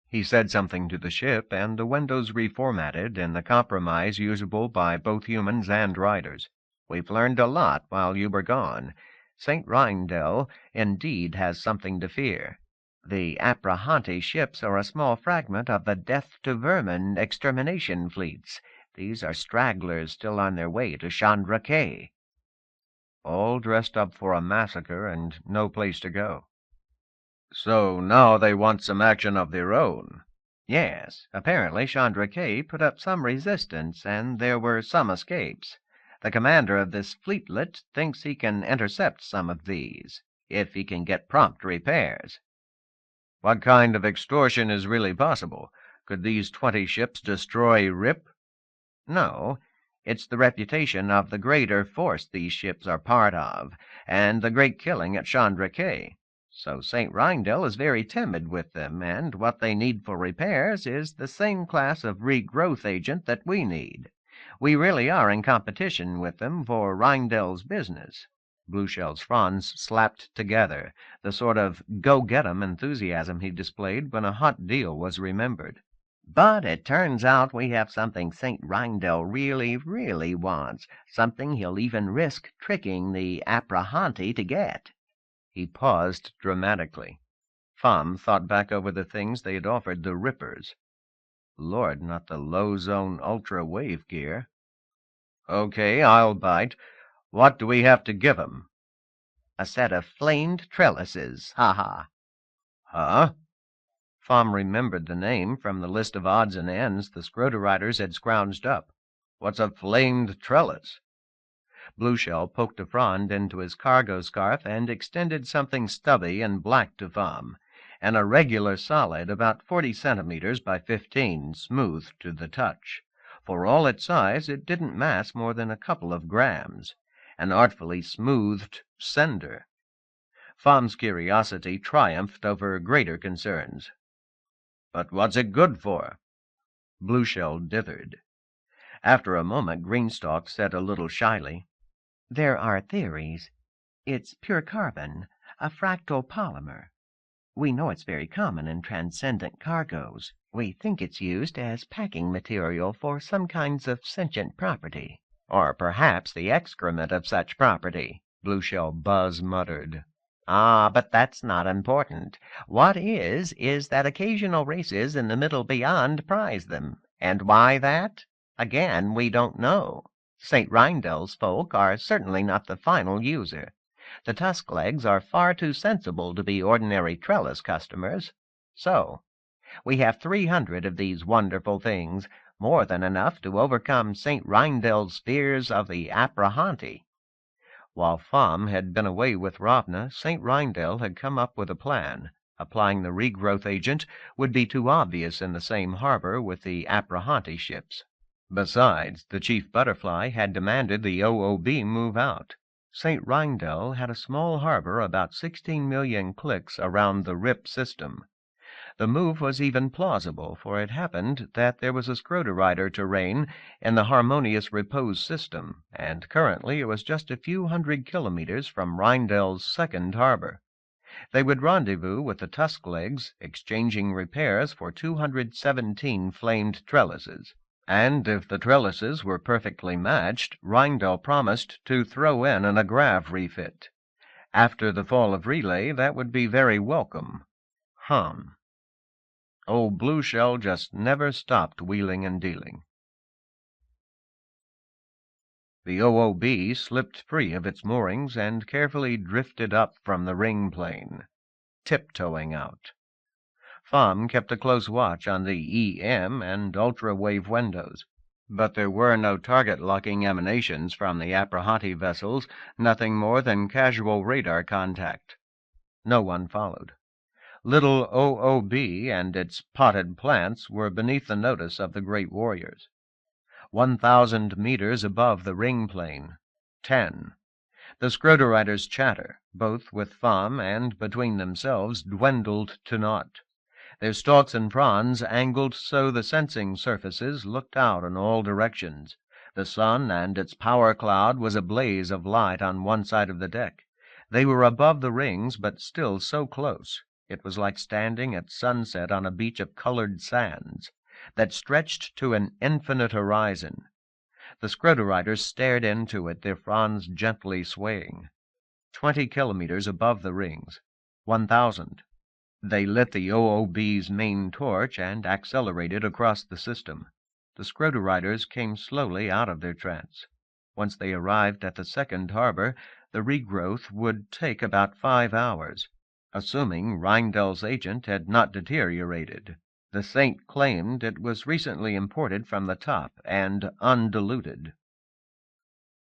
He said something to the ship, and the windows reformatted in the compromise usable by both humans and riders. "We've learned a lot while you were gone. St. Rindell indeed has something to fear. The Aprahanti ships are a small fragment of the death-to-vermin extermination fleets. These are stragglers still on their way to Chandra Cay. All dressed up for a massacre and no place to go. So now they want some action of their own. Yes, apparently Chandra Cay put up some resistance, and there were some escapes. The commander of this fleetlet thinks he can intercept some of these, if he can get prompt repairs. What kind of extortion is really possible? Could these 20 ships destroy Rip? No, it's the reputation of the greater force these ships are part of, and the great killing at Chandra Cay. So St. Rindell is very timid with them, and what they need for repairs is the same class of regrowth agent that we need. We really are in competition with them for Rindell's business. Blueshell's fronds slapped together, the sort of go-get-'em enthusiasm he displayed when a hot deal was remembered. But it turns out we have something St. Rindell really, really wants, something he'll even risk tricking the Aprahanti to get. He paused dramatically. Pham thought back over the things they had offered the Rippers. Lord, not the low-zone ultra-wave gear. Okay, I'll bite. What do we have to give 'em? A set of flamed trellises, ha-ha. Huh? Pham remembered the name from the list of odds and ends the Scroder-riders had scrounged up. What's a flamed trellis? Blueshell poked a frond into his cargo scarf and extended something stubby and black to Pham, an irregular solid about 40 centimeters by 15, smooth to the touch. For all its size, it didn't mass more than a couple of grams. An artfully smoothed sender. Pham's curiosity triumphed over greater concerns. But what's it good for? Blueshell dithered. After a moment, Greenstalk said a little shyly, "There are theories. It's pure carbon, a fractal polymer. We know it's very common in transcendent cargoes. We think it's used as packing material for some kinds of sentient property. Or perhaps the excrement of such property," Blueshell Buzz muttered. "Ah, but that's not important. What is that occasional races in the middle beyond prize them. And why that? Again, we don't know. St. Rindell's folk are certainly not the final user. The Tusklegs are far too sensible to be ordinary trellis customers. So, we have 300 of these wonderful things, more than enough to overcome St. Rindell's fears of the Aprahanti." While Pham had been away with Ravna, St. Rindell had come up with a plan. Applying the regrowth agent would be too obvious in the same harbor with the Aprahanti ships. Besides, the Chief Butterfly had demanded the OOB move out. St. Rindell had a small harbor about 16 million clicks around the Rip system. The move was even plausible, for it happened that there was a Scroder-rider terrain in the Harmonious Repose system, and currently it was just a few hundred kilometers from Rindell's second harbor. They would rendezvous with the Tusklegs, exchanging repairs for 217 flamed trellises. And if the trellises were perfectly matched, Rindell promised to throw in an agrav refit. After the fall of Relay, that would be very welcome. Old Blueshell just never stopped wheeling and dealing. The OOB slipped free of its moorings and carefully drifted up from the ring plane, tiptoeing out. Pham kept a close watch on the EM and ultra-wave windows, but there were no target-locking emanations from the Aprahanti vessels, nothing more than casual radar contact. No one followed. Little OOB and its potted plants were beneath the notice of the great warriors. 1,000 meters above the ring plane. 10. The Scroder-riders' chatter, both with Pham and between themselves, dwindled to naught. Their stalks and fronds angled so the sensing surfaces looked out in all directions. The sun and its power cloud was a blaze of light on one side of the deck. They were above the rings, but still so close. It was like standing at sunset on a beach of colored sands that stretched to an infinite horizon. The Scroder-riders stared into it, their fronds gently swaying. 20 kilometers above the rings. 1,000. They lit the OOB's main torch and accelerated across the system. The Scroto-Riders came slowly out of their trance. Once they arrived at the second harbor, the regrowth would take about 5 hours, assuming Rheindel's agent had not deteriorated. The Saint claimed it was recently imported from the top and undiluted.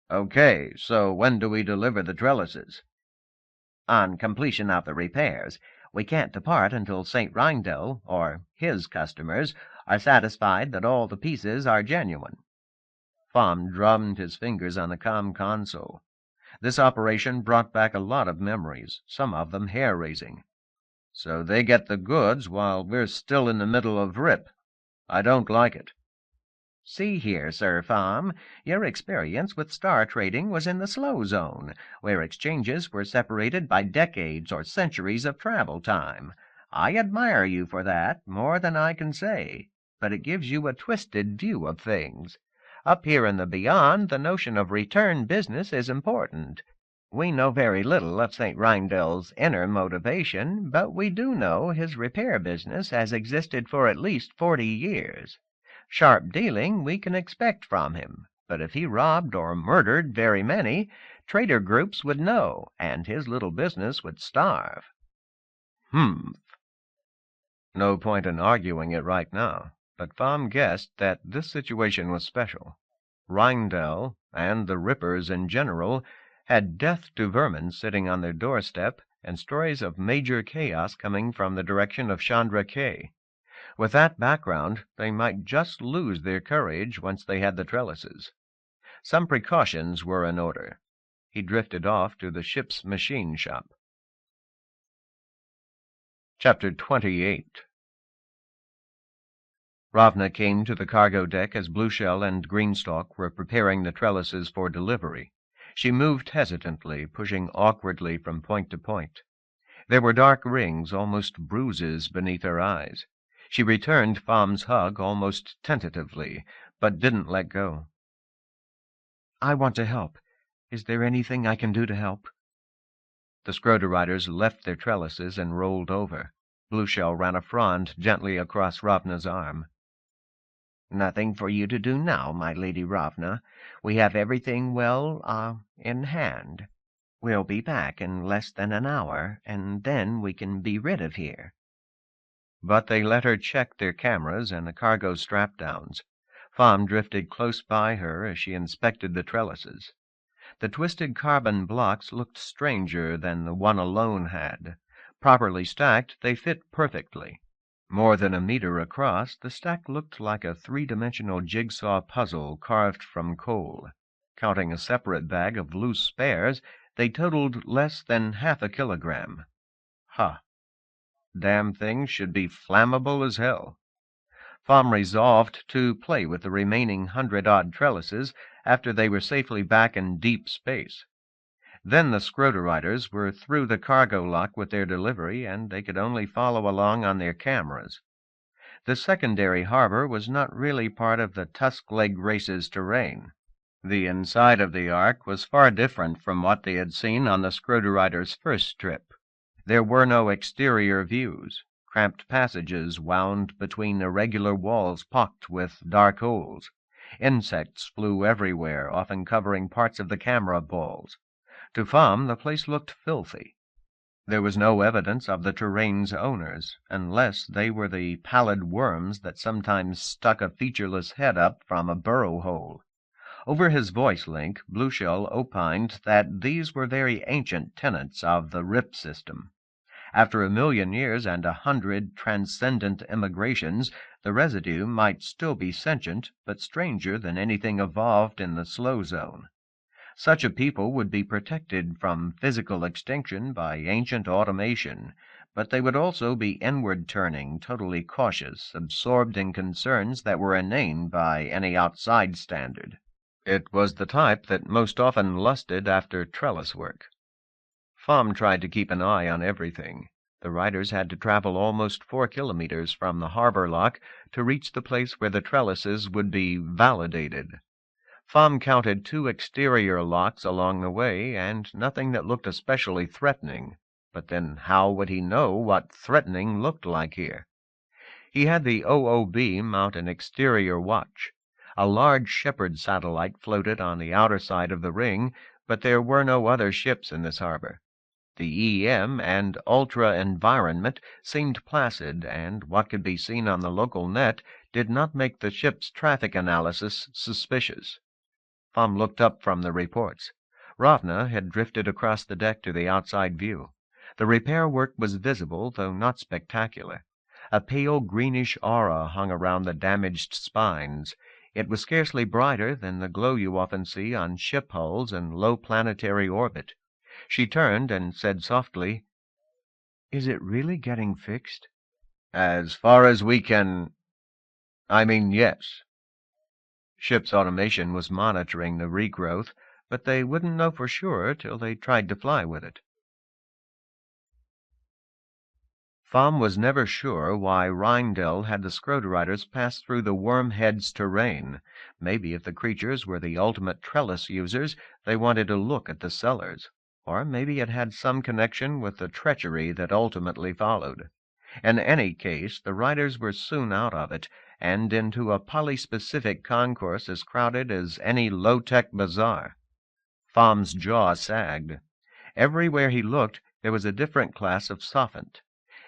Okay, so when do we deliver the trellises? On completion of the repairs. We can't depart until St. Rhindel, or his customers, are satisfied that all the pieces are genuine. Pham drummed his fingers on the comm console. This operation brought back a lot of memories, some of them hair-raising. So they get the goods while we're still in the middle of rip. I don't like it. See here, Sir Pham, your experience with star trading was in the slow zone, where exchanges were separated by decades or centuries of travel time. I admire you for that, more than I can say, but it gives you a twisted view of things. Up here in the beyond, the notion of return business is important. We know very little of St. Rheindel's inner motivation, but we do know his repair business has existed for at least 40 years. Sharp dealing we can expect from him, but if he robbed or murdered very many, trader groups would know, and his little business would starve. No point in arguing it right now, but Pham guessed that this situation was special. Rhindel, and the Rippers in general, had death to vermin sitting on their doorstep and stories of major chaos coming from the direction of Chandra K. With that background, they might just lose their courage once they had the trellises. Some precautions were in order. He drifted off to the ship's machine shop. Chapter 28. Ravna came to the cargo deck as Blueshell and Greenstalk were preparing the trellises for delivery. She moved hesitantly, pushing awkwardly from point to point. There were dark rings, almost bruises, beneath her eyes. She returned Pham's hug almost tentatively, but didn't let go. I want to help. Is there anything I can do to help? The Scroto-Riders left their trellises and rolled over. Blueshell ran a frond gently across Ravna's arm. Nothing for you to do now, my Lady Ravna. We have everything in hand. We'll be back in less than an hour, and then we can be rid of here. But they let her check their cameras and the cargo strap-downs. Pham drifted close by her as she inspected the trellises. The twisted carbon blocks looked stranger than the one alone had. Properly stacked, they fit perfectly. More than a meter across, the stack looked like a three-dimensional jigsaw puzzle carved from coal. Counting a separate bag of loose spares, they totaled less than half a kilogram. Damn things should be flammable as hell. Pham resolved to play with the remaining 100-odd trellises after they were safely back in deep space. Then the Scroto-Riders were through the cargo lock with their delivery, and they could only follow along on their cameras. The secondary harbor was not really part of the Tusk-Leg Race's terrain. The inside of the Ark was far different from what they had seen on the Scroto-Riders' first trip. There were no exterior views. Cramped passages wound between irregular walls pocked with dark holes. Insects flew everywhere, often covering parts of the camera balls. To Pham, the place looked filthy. There was no evidence of the terrain's owners, unless they were the pallid worms that sometimes stuck a featureless head up from a burrow hole. Over his voice link, Blueshell opined that these were very ancient tenants of the RIP system. After 1,000,000 years and 100 transcendent immigrations, the residue might still be sentient, but stranger than anything evolved in the slow zone. Such a people would be protected from physical extinction by ancient automation, but they would also be inward-turning, totally cautious, absorbed in concerns that were inane by any outside standard. It was the type that most often lusted after trellis work. Pham tried to keep an eye on everything. The riders had to travel almost 4 kilometers from the harbor lock to reach the place where the trellises would be validated. Pham counted 2 exterior locks along the way, and nothing that looked especially threatening. But then how would he know what threatening looked like here? He had the OOB mount an exterior watch. A large Shepherd satellite floated on the outer side of the ring, but there were no other ships in this harbor. The EM and Ultra environment seemed placid, and what could be seen on the local net did not make the ship's traffic analysis suspicious. Tom looked up from the reports. Ravna had drifted across the deck to the outside view. The repair work was visible, though not spectacular. A pale greenish aura hung around the damaged spines. It was scarcely brighter than the glow you often see on ship hulls in low planetary orbit. She turned and said softly, "Is it really getting fixed?" "As far as we can... yes." Ship's automation was monitoring the regrowth, but they wouldn't know for sure till they tried to fly with it. Thom was never sure why Rheindell had the Scroderriders pass through the Wormhead's terrain. Maybe if the creatures were the ultimate trellis users, they wanted to look at the cellars. Or maybe it had some connection with the treachery that ultimately followed. In any case, the riders were soon out of it, and into a polyspecific concourse as crowded as any low-tech bazaar. Thom's jaw sagged. Everywhere he looked, there was a different class of sophont.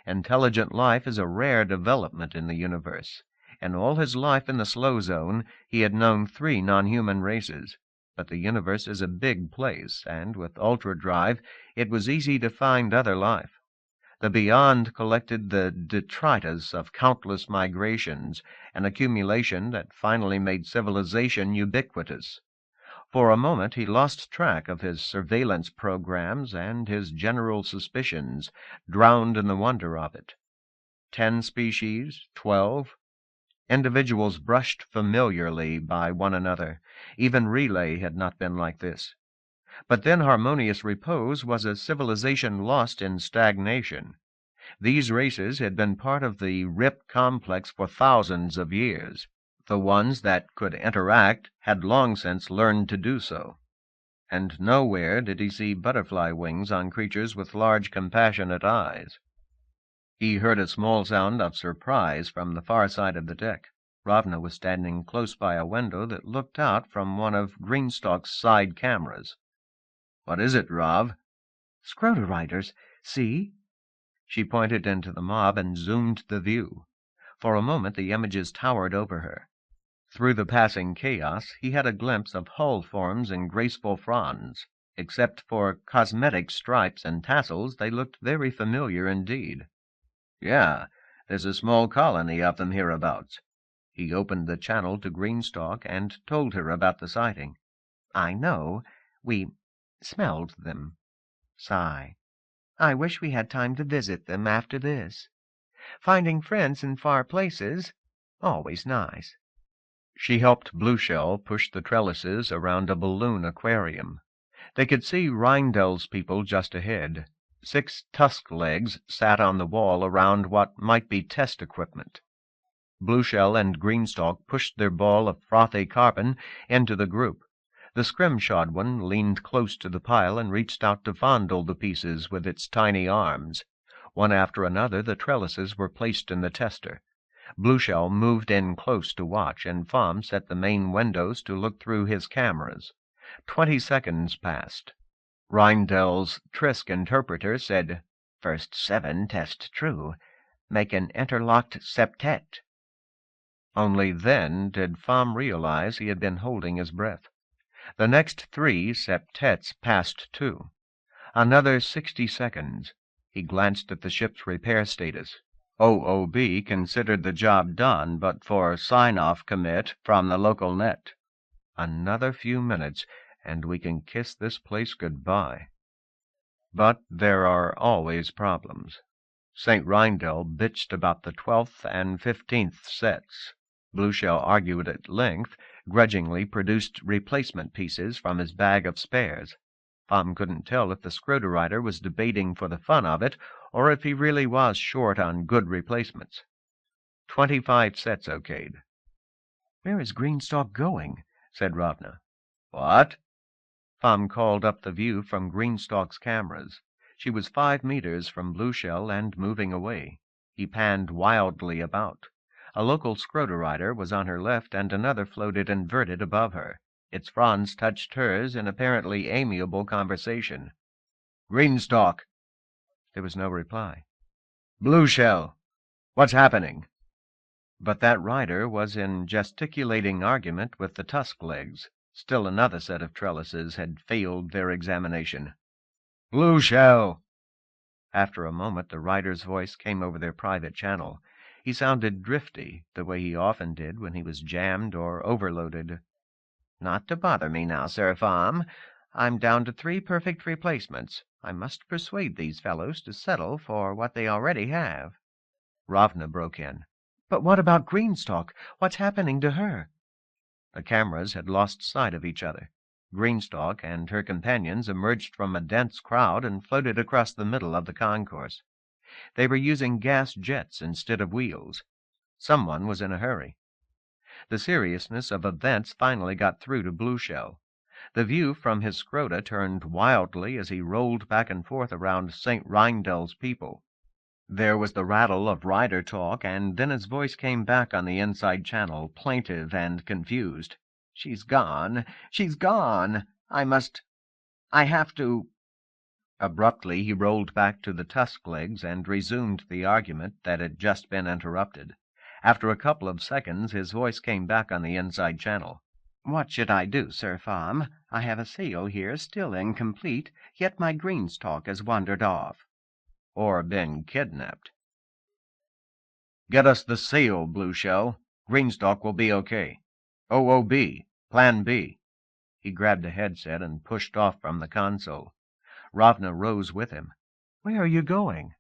Intelligent life is a rare development in the universe. In all his life in the slow zone, he had known 3 non-human races. But the universe is a big place, and with ultra-drive, it was easy to find other life. The Beyond collected the detritus of countless migrations, an accumulation that finally made civilization ubiquitous. For a moment he lost track of his surveillance programs and his general suspicions, drowned in the wonder of it. 10 species, 12. Individuals brushed familiarly by one another. Even relay had not been like this. But then harmonious repose was a civilization lost in stagnation. These races had been part of the RIP complex for thousands of years. The ones that could interact had long since learned to do so. And nowhere did he see butterfly wings on creatures with large compassionate eyes. He heard a small sound of surprise from the far side of the deck. Ravna was standing close by a window that looked out from one of Greenstock's side cameras. "What is it, Rav?" "Scroderriders. See?" She pointed into the mob and zoomed the view. For a moment the images towered over her. Through the passing chaos, he had a glimpse of hull forms and graceful fronds. Except for cosmetic stripes and tassels, they looked very familiar indeed. "Yeah, there's a small colony of them hereabouts." He opened the channel to Greenstock and told her about the sighting. "I know. We smelled them." Sigh. "I wish we had time to visit them after this. Finding friends in far places, always nice." She helped Blueshell push the trellises around a balloon aquarium. They could see Rheindell's people just ahead. 6 tusk legs sat on the wall around what might be test equipment. Blueshell and Greenstock pushed their ball of frothy carbon into the group. The scrimshawed one leaned close to the pile and reached out to fondle the pieces with its tiny arms. One after another the trellises were placed in the tester. Blueshell moved in close to watch, and Thom set the main windows to look through his cameras. 20 seconds passed. Rheindell's Trisk interpreter said, "First 7 test true. Make an interlocked septet." Only then did Thom realize he had been holding his breath. The next 3 septets passed too. Another 60 seconds. He glanced at the ship's repair status. OOB considered the job done, but for sign-off commit from the local net. Another few minutes, and we can kiss this place goodbye. But there are always problems. St. Rheindell bitched about the 12th and 15th sets. Blueshell argued at length, grudgingly produced replacement pieces from his bag of spares. Thom couldn't tell if the Scroderrider was debating for the fun of it, or if he really was short on good replacements. 25 sets okayed. "Where is Greenstock going?" said Ravna. "What?" Thom called up the view from Greenstock's cameras. She was 5 meters from Blue Shell and moving away. He panned wildly about. A local scrotorider was on her left, and another floated inverted above her. Its fronds touched hers in apparently amiable conversation. "Greenstock." There was no reply. "Blue Shell. What's happening?" But that rider was in gesticulating argument with the tusk legs. Still another set of trellises had failed their examination. "Blue Shell." After a moment, the rider's voice came over their private channel. He sounded drifty, the way he often did when he was jammed or overloaded. "Not to bother me now, Sir Pham. I'm down to 3 perfect replacements. I must persuade these fellows to settle for what they already have." Ravna broke in. "But what about Greenstock? What's happening to her?" The cameras had lost sight of each other. Greenstock and her companions emerged from a dense crowd and floated across the middle of the concourse. They were using gas jets instead of wheels. Someone was in a hurry. The seriousness of events finally got through to Blue Shell. The view from his scrota turned wildly as he rolled back and forth around St. Reindel's people. There was the rattle of rider talk, and then his voice came back on the inside channel, plaintive and confused. "She's gone. She's gone. I have to—" Abruptly he rolled back to the tusk legs and resumed the argument that had just been interrupted. After a couple of seconds his voice came back on the inside channel. "What should I do, Sir Pham? I have a sail here still incomplete, yet my Greenstock has wandered off." "Or been kidnapped." "Get us the sail, Blue Shell. Greenstock will be okay. OOB. Plan B." He grabbed a headset and pushed off from the console. Ravna rose with him. "Where are you going?"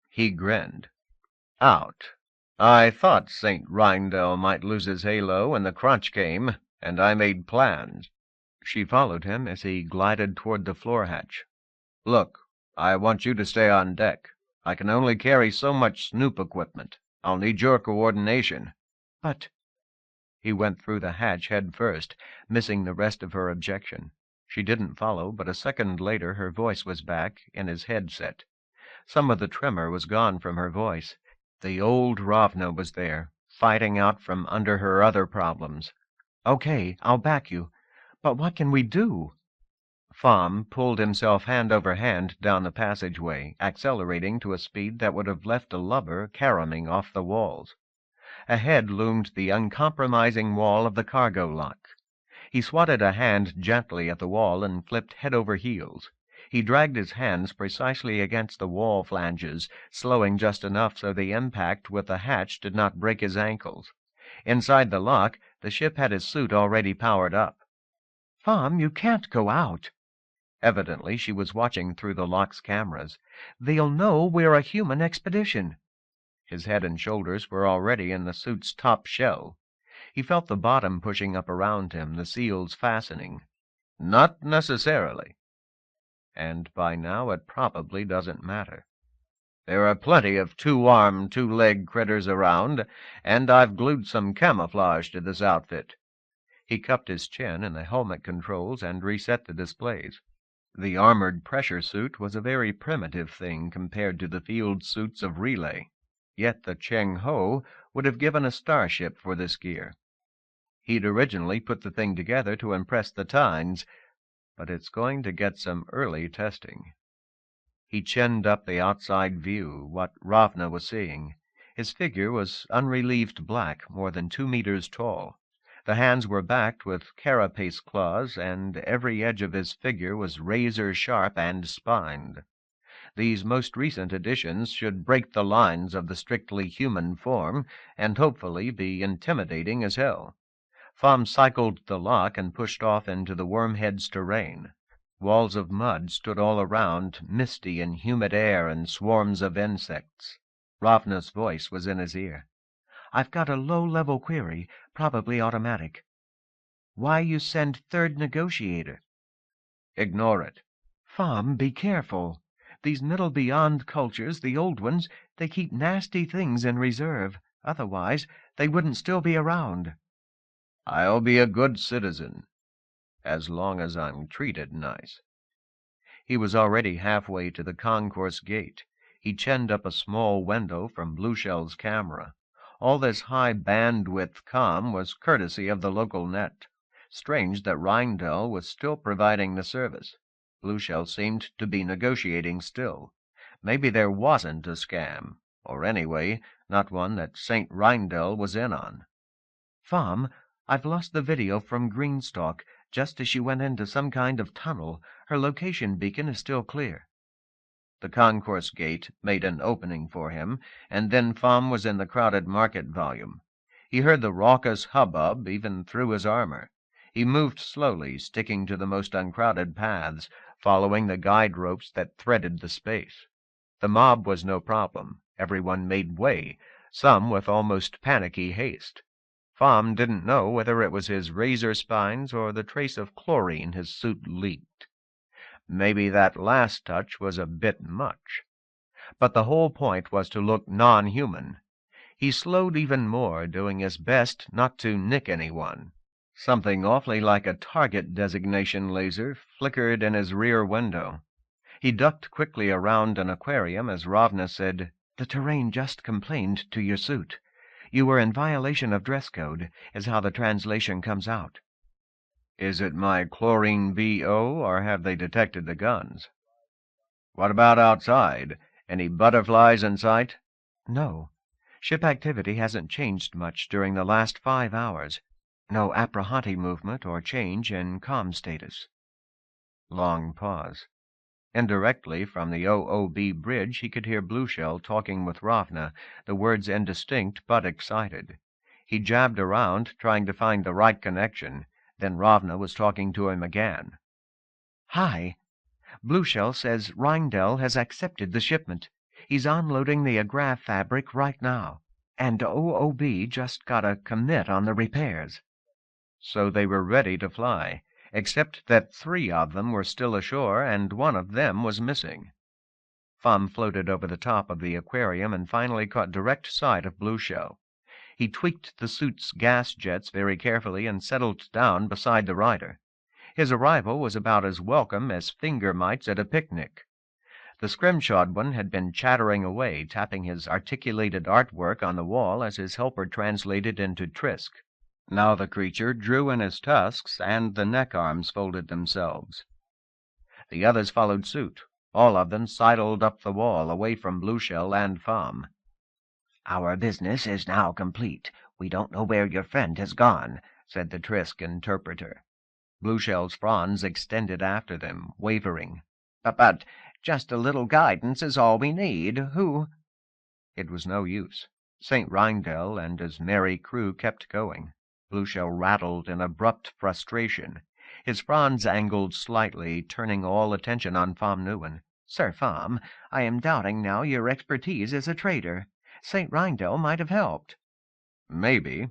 He grinned. "Out. I thought St. Reindel might lose his halo when the crunch came, and I made plans." She followed him as he glided toward the floor hatch. "Look, I want you to stay on deck. I can only carry so much snoop equipment. I'll need your coordination." "But—" He went through the hatch head first, missing the rest of her objection. She didn't follow, but a second later her voice was back in his headset. Some of the tremor was gone from her voice. The old Ravna was there, fighting out from under her other problems. "Okay, I'll back you. But what can we do?" Pham pulled himself hand over hand down the passageway, accelerating to a speed that would have left a lover caroming off the walls. Ahead loomed the uncompromising wall of the cargo lock. He swatted a hand gently at the wall and flipped head over heels. He dragged his hands precisely against the wall flanges, slowing just enough so the impact with the hatch did not break his ankles. Inside the lock, the ship had his suit already powered up. "Pham, you can't go out." Evidently she was watching through the lock's cameras. "They'll know we're a human expedition." His head and shoulders were already in the suit's top shell. He felt the bottom pushing up around him, the seals fastening. "Not necessarily. And by now it probably doesn't matter. There are plenty of 2-arm, 2-leg critters around, and I've glued some camouflage to this outfit." He cupped his chin in the helmet controls and reset the displays. The armored pressure suit was a very primitive thing compared to the field suits of Relay. Yet the Cheng Ho would have given a starship for this gear. He'd originally put the thing together to impress the Tynes, but it's going to get some early testing. He chinned up the outside view, what Ravna was seeing. His figure was unrelieved black, more than 2 meters tall. The hands were backed with carapace claws, and every edge of his figure was razor-sharp and spined. These most recent additions should break the lines of the strictly human form, and hopefully be intimidating as hell. Pham cycled the lock and pushed off into the Wormhead's terrain. Walls of mud stood all around, misty and humid air and swarms of insects. Ravna's voice was in his ear. "I've got a low-level query, probably automatic. Why you send third negotiator?" "Ignore it." "Pham, be careful. These middle beyond cultures, the old ones, they keep nasty things in reserve. Otherwise, they wouldn't still be around." "I'll be a good citizen, as long as I'm treated nice." He was already halfway to the concourse gate. He chinned up a small window from Blueshell's camera. All this high bandwidth comm was courtesy of the local net. Strange that Rindell was still providing the service. Blueshell seemed to be negotiating still. Maybe there wasn't a scam, or anyway, not one that St. Rindell was in on. Phom, I've lost the video from Greenstock just as she went into some kind of tunnel. Her location beacon is still clear. The concourse gate made an opening for him, and then Phom was in the crowded market volume. He heard the raucous hubbub even through his armor. He moved slowly, sticking to the most uncrowded paths, following the guide ropes that threaded the space. The mob was no problem. Everyone made way, some with almost panicky haste. Phom didn't know whether it was his razor spines or the trace of chlorine his suit leaked. Maybe that last touch was a bit much. But the whole point was to look non-human. He slowed even more, doing his best not to nick anyone. Something awfully like a target designation laser flickered in his rear window. He ducked quickly around an aquarium as Ravna said, "The terrain just complained to your suit. You were in violation of dress code, is how the translation comes out." "Is it my chlorine BO, or have they detected the guns?" "What about outside? Any butterflies in sight?" "No. Ship activity hasn't changed much during the last 5 hours. No Aprahanti movement or change in comm status." Long pause. Indirectly, from the OOB bridge, he could hear Blueshell talking with Ravna, the words indistinct but excited. He jabbed around, trying to find the right connection. Then Ravna was talking to him again. "Hi. Blueshell says Rindell has accepted the shipment. He's unloading the agraff fabric right now. And OOB just got a commit on the repairs." So they were ready to fly, except that 3 of them were still ashore and 1 of them was missing. Phom floated over the top of the aquarium and finally caught direct sight of Blueshell. He tweaked the suit's gas jets very carefully and settled down beside the rider. His arrival was about as welcome as finger mites at a picnic. The scrimshawed one had been chattering away, tapping his articulated artwork on the wall as his helper translated into Trisk. Now the creature drew in his tusks, and the neck arms folded themselves. The others followed suit. All of them sidled up the wall, away from Blueshell and Phom. "Our business is now complete. We don't know where your friend has gone," said the Trisk interpreter. Blueshell's fronds extended after them, wavering. But just a little guidance is all we need. Who—" It was no use. St. Rindell and his merry crew kept going. Blueshell rattled in abrupt frustration. His fronds angled slightly, turning all attention on Phom Newen. "Sir Phom, I am doubting now your expertise as a trader. St. Rindell might have helped." "Maybe."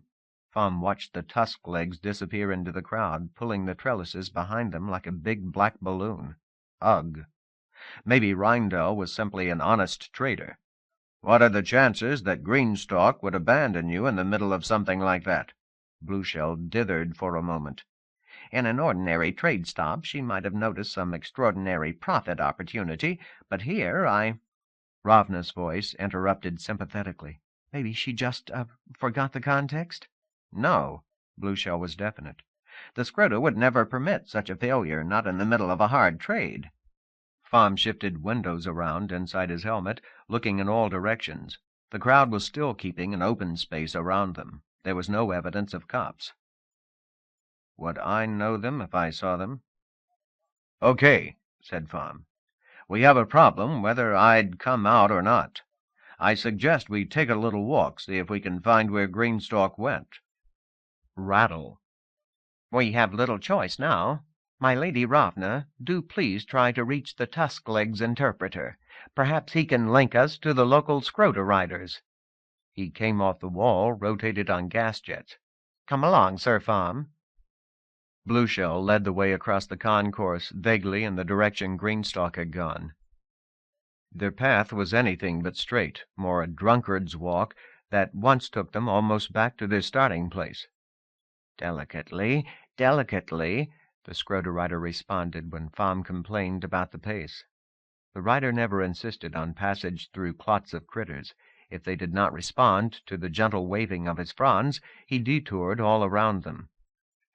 Phom watched the tusk legs disappear into the crowd, pulling the trellises behind them like a big black balloon. Ugh. Maybe Rindell was simply an honest trader. "What are the chances that Greenstock would abandon you in the middle of something like that?" Blueshell dithered for a moment. "In an ordinary trade stop she might have noticed some extraordinary profit opportunity, but here I—" Ravna's voice interrupted sympathetically. "Maybe she just forgot the context?" "No." Blueshell was definite. "The Scrota would never permit such a failure, not in the middle of a hard trade." Phom shifted windows around inside his helmet, looking in all directions. The crowd was still keeping an open space around them. There was no evidence of cops. "Would I know them if I saw them?" "Okay," said Phom. "We have a problem whether I'd come out or not. I suggest we take a little walk, see if we can find where Greenstock went." Rattle. "We have little choice now. My Lady Ravna, do please try to reach the Tusklegs interpreter. Perhaps he can link us to the local Scrota riders." He came off the wall, rotated on gas jets. "Come along, Sir Phom." Blueshell led the way across the concourse, vaguely in the direction Greenstock had gone. Their path was anything but straight, more a drunkard's walk that once took them almost back to their starting place. "Delicately, delicately," the Scroder rider responded when Fom complained about the pace. The rider never insisted on passage through clots of critters. If they did not respond to the gentle waving of his fronds, he detoured all around them.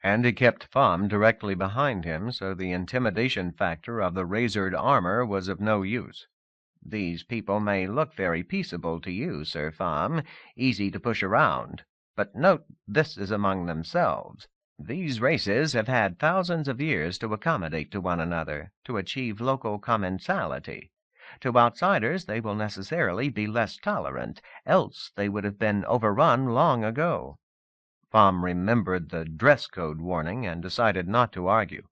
And he kept Fom directly behind him, so the intimidation factor of the razored armor was of no use. "These people may look very peaceable to you, Sir Fom, easy to push around. But note this is among themselves. These races have had thousands of years to accommodate to one another, to achieve local commensality. To outsiders they will necessarily be less tolerant, else they would have been overrun long ago." Fom remembered the dress code warning and decided not to argue.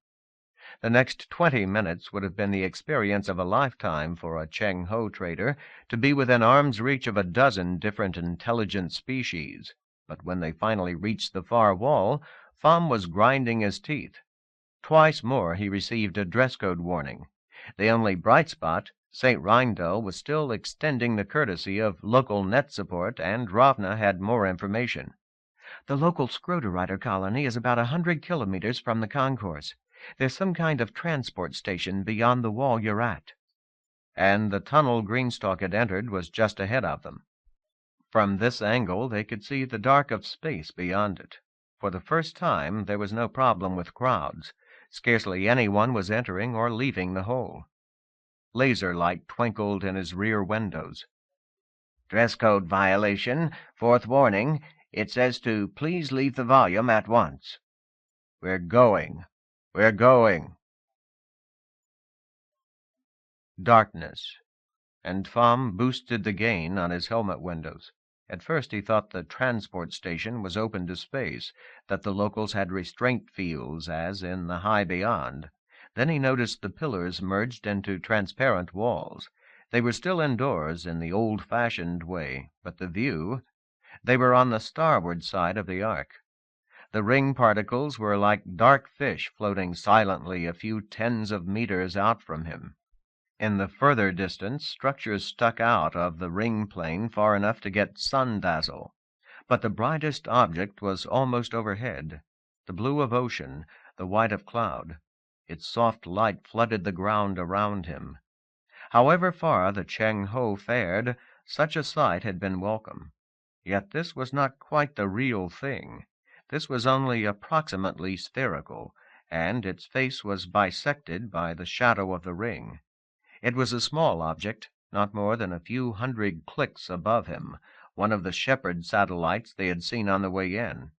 The next 20 minutes would have been the experience of a lifetime for a Cheng Ho trader to be within arm's reach of a dozen different intelligent species. But when they finally reached the far wall, Fom was grinding his teeth. Twice more he received a dress code warning. The only bright spot, St. Rindel was still extending the courtesy of local net support, and Ravna had more information. "The local Scroder rider colony is about 100 kilometers from the concourse. There's some kind of transport station beyond the wall you're at." And the tunnel Greenstalk had entered was just ahead of them. From this angle they could see the dark of space beyond it. For the first time there was no problem with crowds. Scarcely anyone was entering or leaving the hole. Laser light twinkled in his rear windows. "Dress code violation. Fourth warning. It says to please leave the volume at once." "We're going. We're going." Darkness, and Fom boosted the gain on his helmet windows. At first he thought the transport station was open to space, that the locals had restraint fields as in the high beyond. Then he noticed the pillars merged into transparent walls. They were still indoors in the old-fashioned way, but the view— they were on the starboard side of the ark. The ring particles were like dark fish floating silently a few tens of meters out from him. In the further distance, structures stuck out of the ring plane far enough to get sun dazzle. But the brightest object was almost overhead, the blue of ocean, the white of cloud. Its soft light flooded the ground around him. However far the Cheng Ho fared, such a sight had been welcome. Yet this was not quite the real thing. This was only approximately spherical, and its face was bisected by the shadow of the ring. It was a small object, not more than a few hundred clicks above him, one of the Shepherd satellites they had seen on the way in.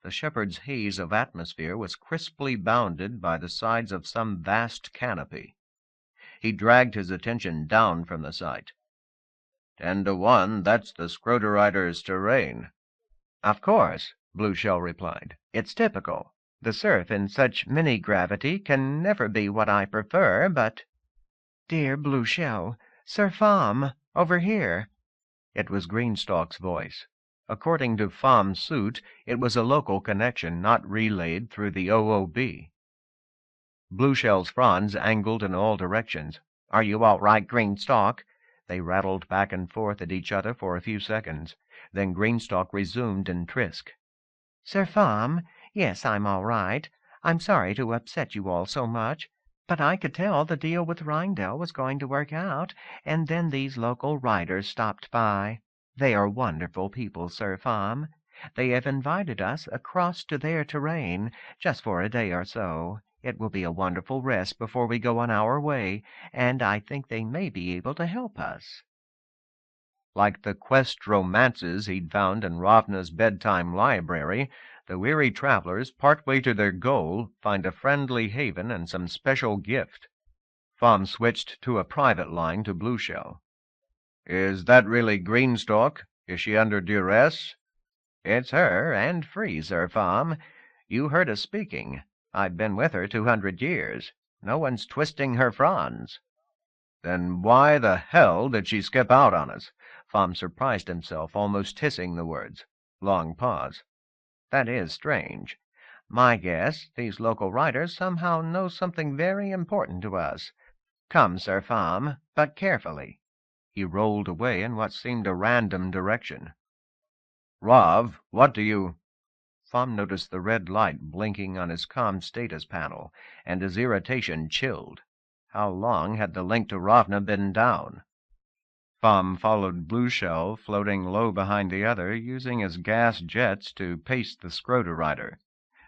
The Shepherd's haze of atmosphere was crisply bounded by the sides of some vast canopy. He dragged his attention down from the sight. 10 to 1, that's the Scroder rider's terrain. "Of course," Blue Shell replied. "It's typical. The surf in such mini-gravity can never be what I prefer, but—" "Dear Blue Shell, Sir Fom, over here." It was Greenstalk's voice. According to Fom's suit, it was a local connection, not relayed through the OOB. Blue Shell's fronds angled in all directions. "Are you all right, Greenstalk?" They rattled back and forth at each other for a few seconds. Then Greenstalk resumed in Trisk. "Sir Fom, yes, I'm all right. I'm sorry to upset you all so much. But I could tell the deal with Rindel was going to work out, and then these local riders stopped by. They are wonderful people, Sir Fom. They have invited us across to their terrain, just for a day or so. It will be a wonderful rest before we go on our way, and I think they may be able to help us." Like the quest romances he'd found in Ravna's bedtime library, the weary travelers, partway to their goal, find a friendly haven and some special gift. Fom switched to a private line to Blue Shell. "Is that really Greenstalk? Is she under duress?" "It's her, and free, Sir Fom. You heard us speaking. I've been with her 200 years. No one's twisting her fronds." "Then why the hell did she skip out on us?" Fom surprised himself, almost hissing the words. Long pause. "That is strange. My guess, these local riders somehow know something very important to us. Come, Sir Fom, but carefully." He rolled away in what seemed a random direction. "Rav, what do you—" Thom noticed the red light blinking on his comm status panel, and his irritation chilled. How long had the link to Ravna been down? Thom followed Blueshell, floating low behind the other, using his gas jets to pace the Scroder-rider.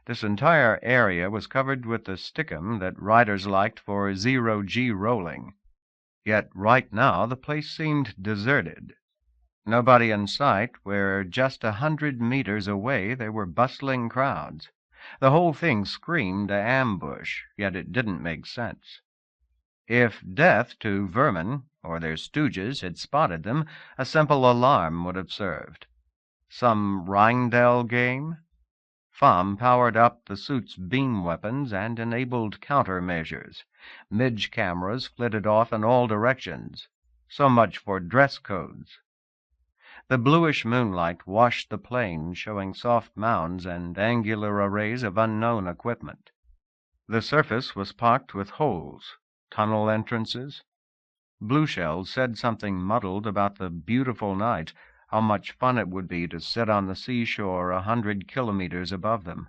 This entire area was covered with the stickum that riders liked for zero-G rolling. Yet right now the place seemed deserted. Nobody in sight, where just 100 meters away there were bustling crowds. The whole thing screamed ambush, yet it didn't make sense. If death to vermin, or their stooges, had spotted them, a simple alarm would have served. Some Rhindell game? Thom powered up the suit's beam weapons and enabled countermeasures. Midge cameras flitted off in all directions. So much for dress codes. The bluish moonlight washed the plain, showing soft mounds and angular arrays of unknown equipment. The surface was pocked with holes, tunnel entrances. Blueshell said something muddled about the beautiful night, how much fun it would be to sit on the seashore 100 kilometers above them.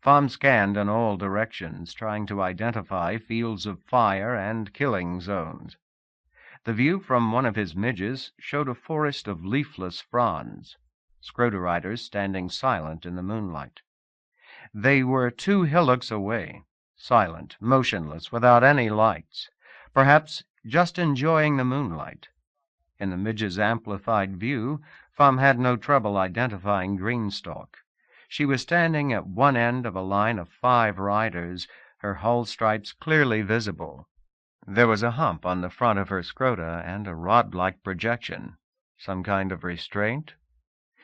Thom scanned in all directions, trying to identify fields of fire and killing zones. The view from one of his midges showed a forest of leafless fronds, Scroder-riders standing silent in the moonlight. They were 2 hillocks away, silent, motionless, without any lights, perhaps just enjoying the moonlight. In the midge's amplified view, Thom had no trouble identifying Greenstalk. She was standing at one end of a line of 5 riders, her hull stripes clearly visible. There was a hump on the front of her scrota and a rod-like projection. Some kind of restraint?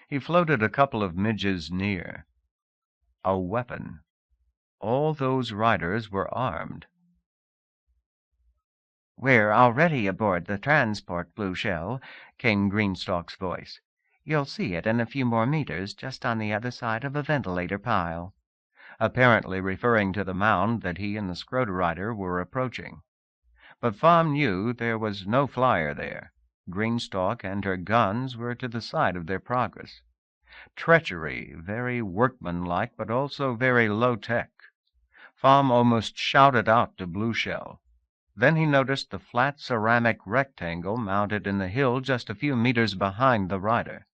He floated a couple of midges near. A weapon. All those riders were armed. "We're already aboard the transport, Blueshell," came Greenstalk's voice. "You'll see it in a few more meters, just on the other side of a ventilator pile," apparently referring to the mound that he and the Scroder-rider were approaching. But Thom knew there was no flyer there. Greenstalk and her guns were to the side of their progress. Treachery, very workmanlike, but also very low-tech. Thom almost shouted out to Blueshell. Then he noticed the flat ceramic rectangle mounted in the hill just a few meters behind the rider.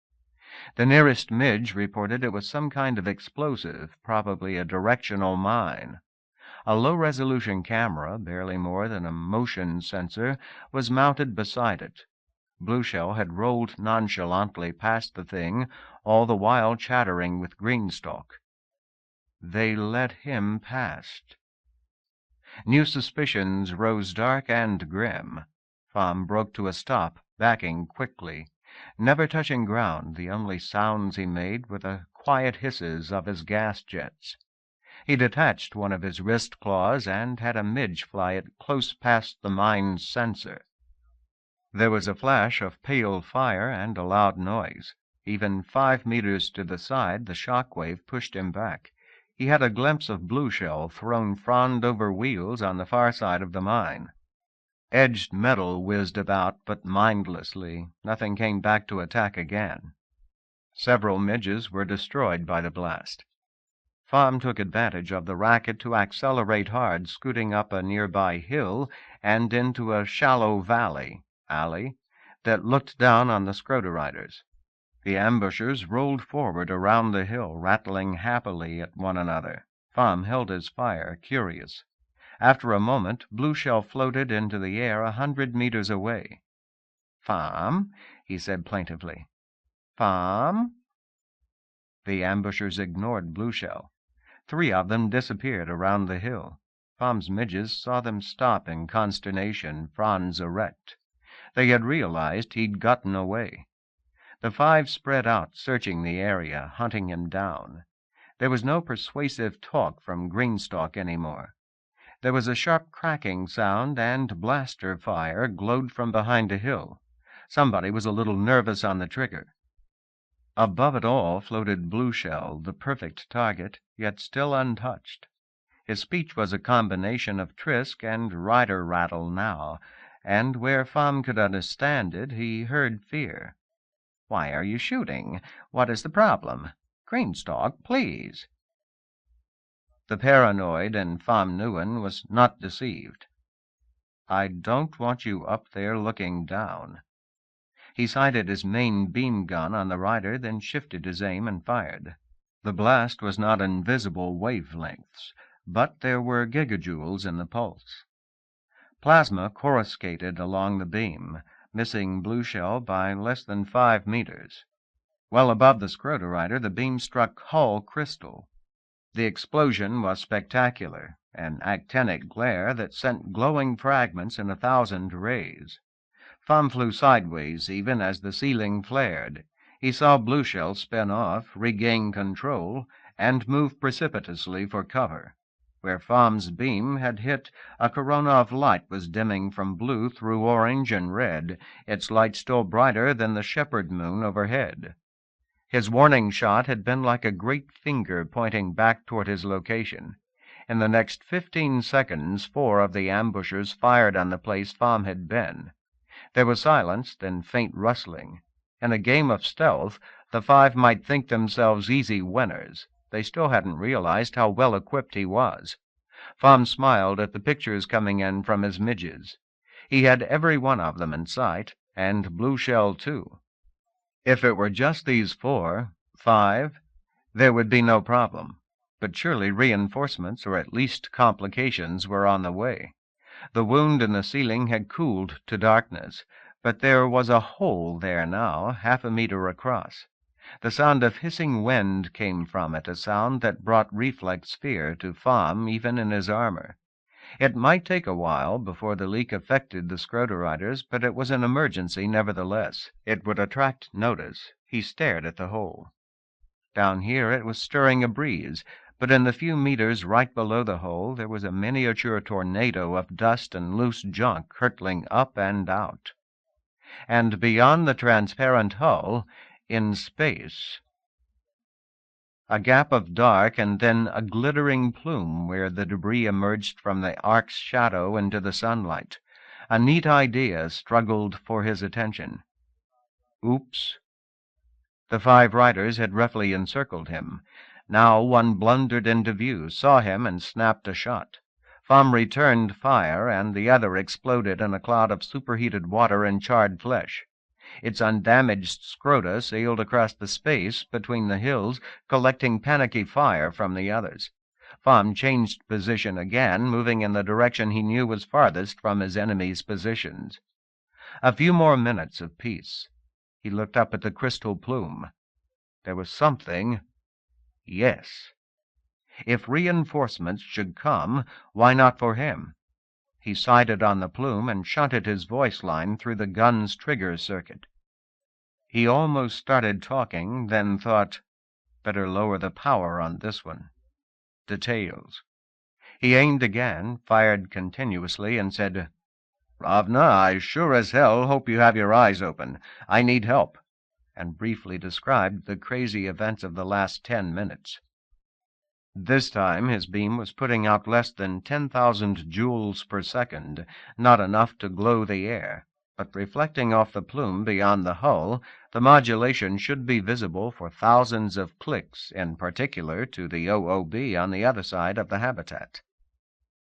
The nearest midge reported it was some kind of explosive, probably a directional mine. A low-resolution camera, barely more than a motion sensor, was mounted beside it. Blueshell had rolled nonchalantly past the thing, all the while chattering with Greenstalk. They let him past. New suspicions rose dark and grim. Thom broke to a stop, backing quickly. Never touching ground, the only sounds he made were the quiet hisses of his gas jets. He detached one of his wrist claws and had a midge fly it close past the mine's sensor. There was a flash of pale fire and a loud noise. Even 5 meters to the side, the shock wave pushed him back. He had a glimpse of Blueshell thrown frond over wheels on the far side of the mine. Edged metal whizzed about, but mindlessly. Nothing came back to attack again. Several midges were destroyed by the blast. Thom took advantage of the racket to accelerate hard, scooting up a nearby hill and into a shallow alley, that looked down on the Scroder-riders. The ambushers rolled forward around the hill, rattling happily at one another. Thom held his fire, curious. After a moment, Blueshell floated into the air 100 meters away. "Thom," he said plaintively. "Thom?" The ambushers ignored Blueshell. 3 of them disappeared around the hill. Thom's midges saw them stop in consternation, fronds erect. They had realized he'd gotten away. The 5 spread out, searching the area, hunting him down. There was no persuasive talk from Greenstalk anymore. There was a sharp cracking sound, and blaster fire glowed from behind a hill. Somebody was a little nervous on the trigger. Above it all floated Blueshell, the perfect target, yet still untouched. His speech was a combination of Trisk and rider rattle now, and where Thom could understand it, he heard fear. "Why are you shooting? What is the problem?" Greenstalk, please." The paranoid in Pham Nguyen was not deceived. "I don't want you up there looking down." He sighted his main beam gun on the rider, then shifted his aim and fired. The blast was not in visible wavelengths, but there were gigajoules in the pulse. Plasma coruscated along the beam, missing Blue Shell by less than 5 meters. Well above the scrotorider, the beam struck hull crystal. The explosion was spectacular, an actinic glare that sent glowing fragments in 1,000 rays. Pham flew sideways even as the ceiling flared. He saw Blue Shell spin off, regain control, and move precipitously for cover. Where Pham's beam had hit, a corona of light was dimming from blue through orange and red, its light still brighter than the shepherd moon overhead. His warning shot had been like a great finger pointing back toward his location. In the next 15 seconds, 4 of the ambushers fired on the place Pham had been. There was silence, then faint rustling. In a game of stealth, the 5 might think themselves easy winners. They still hadn't realized how well equipped he was. Pham smiled at the pictures coming in from his midges. He had every one of them in sight, and Blue Shell too. If it were just these 4, 5, there would be no problem. But surely reinforcements, or at least complications, were on the way. The wound in the ceiling had cooled to darkness, but there was a hole there now, 1/2 meter across. The sound of hissing wind came from it, a sound that brought reflex fear to Pham even in his armor. It might take a while before the leak affected the scrotoriders, but it was an emergency nevertheless. It would attract notice. He stared at the hole. Down here it was stirring a breeze, but in the few meters right below the hole there was a miniature tornado of dust and loose junk hurtling up and out. And beyond the transparent hull, in space, a gap of dark and then a glittering plume where the debris emerged from the ark's shadow into the sunlight. A neat idea struggled for his attention. Oops. The 5 riders had roughly encircled him. Now one blundered into view, saw him, and snapped a shot. Pham returned fire, and the other exploded in a cloud of superheated water and charred flesh. Its undamaged scrota sailed across the space between the hills, collecting panicky fire from the others. Pham changed position again, moving in the direction he knew was farthest from his enemy's positions. A few more minutes of peace. He looked up at the crystal plume. There was something. Yes. If reinforcements should come, why not for him? He sighted on the plume and shunted his voice line through the gun's trigger circuit. He almost started talking, then thought, better lower the power on this one. Details. He aimed again, fired continuously, and said, "Ravna, I sure as hell hope you have your eyes open. I need help," and briefly described the crazy events of the last 10 minutes. This time his beam was putting out less than 10,000 joules per second, not enough to glow the air, but reflecting off the plume beyond the hull, the modulation should be visible for thousands of clicks, in particular to the OOB on the other side of the habitat.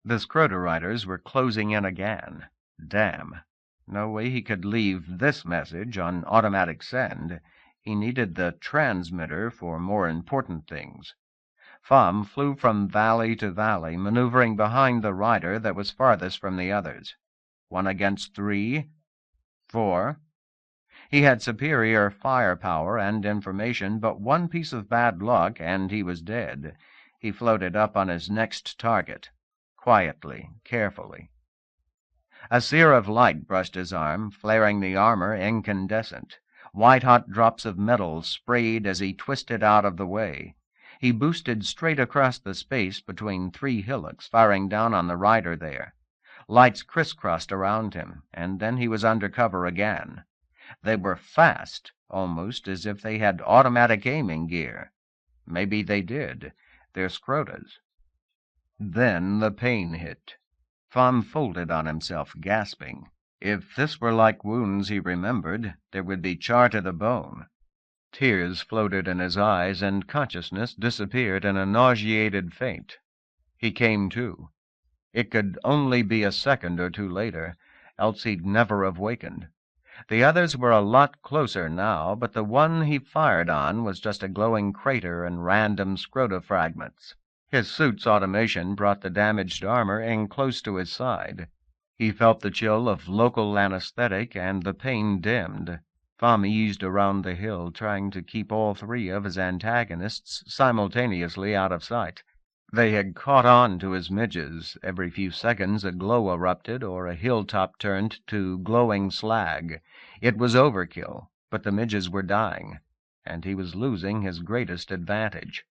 The scrotoriders were closing in again. Damn. No way he could leave this message on automatic send. He needed the transmitter for more important things. Pham flew from valley to valley, maneuvering behind the rider that was farthest from the others. 1 against 3. 4. He had superior firepower and information, but one piece of bad luck, and he was dead. He floated up on his next target. Quietly, carefully. A sear of light brushed his arm, flaring the armor incandescent. White-hot drops of metal sprayed as he twisted out of the way. He boosted straight across the space between 3 hillocks, firing down on the rider there. Lights crisscrossed around him, and then he was under cover again. They were fast, almost as if they had automatic aiming gear. Maybe they did. They're scrotas. Then the pain hit. Pham folded on himself, gasping. If this were like wounds he remembered, there would be char to the bone. Tears floated in his eyes, and consciousness disappeared in a nauseated faint. He came to. It could only be a second or two later, else he'd never have wakened. The others were a lot closer now, but the one he fired on was just a glowing crater and random scrota fragments. His suit's automation brought the damaged armor in close to his side. He felt the chill of local anesthetic, and the pain dimmed. Pham eased around the hill, trying to keep all three of his antagonists simultaneously out of sight. They had caught on to his midges. Every few seconds a glow erupted, or a hilltop turned to glowing slag. It was overkill, but the midges were dying, and he was losing his greatest advantage.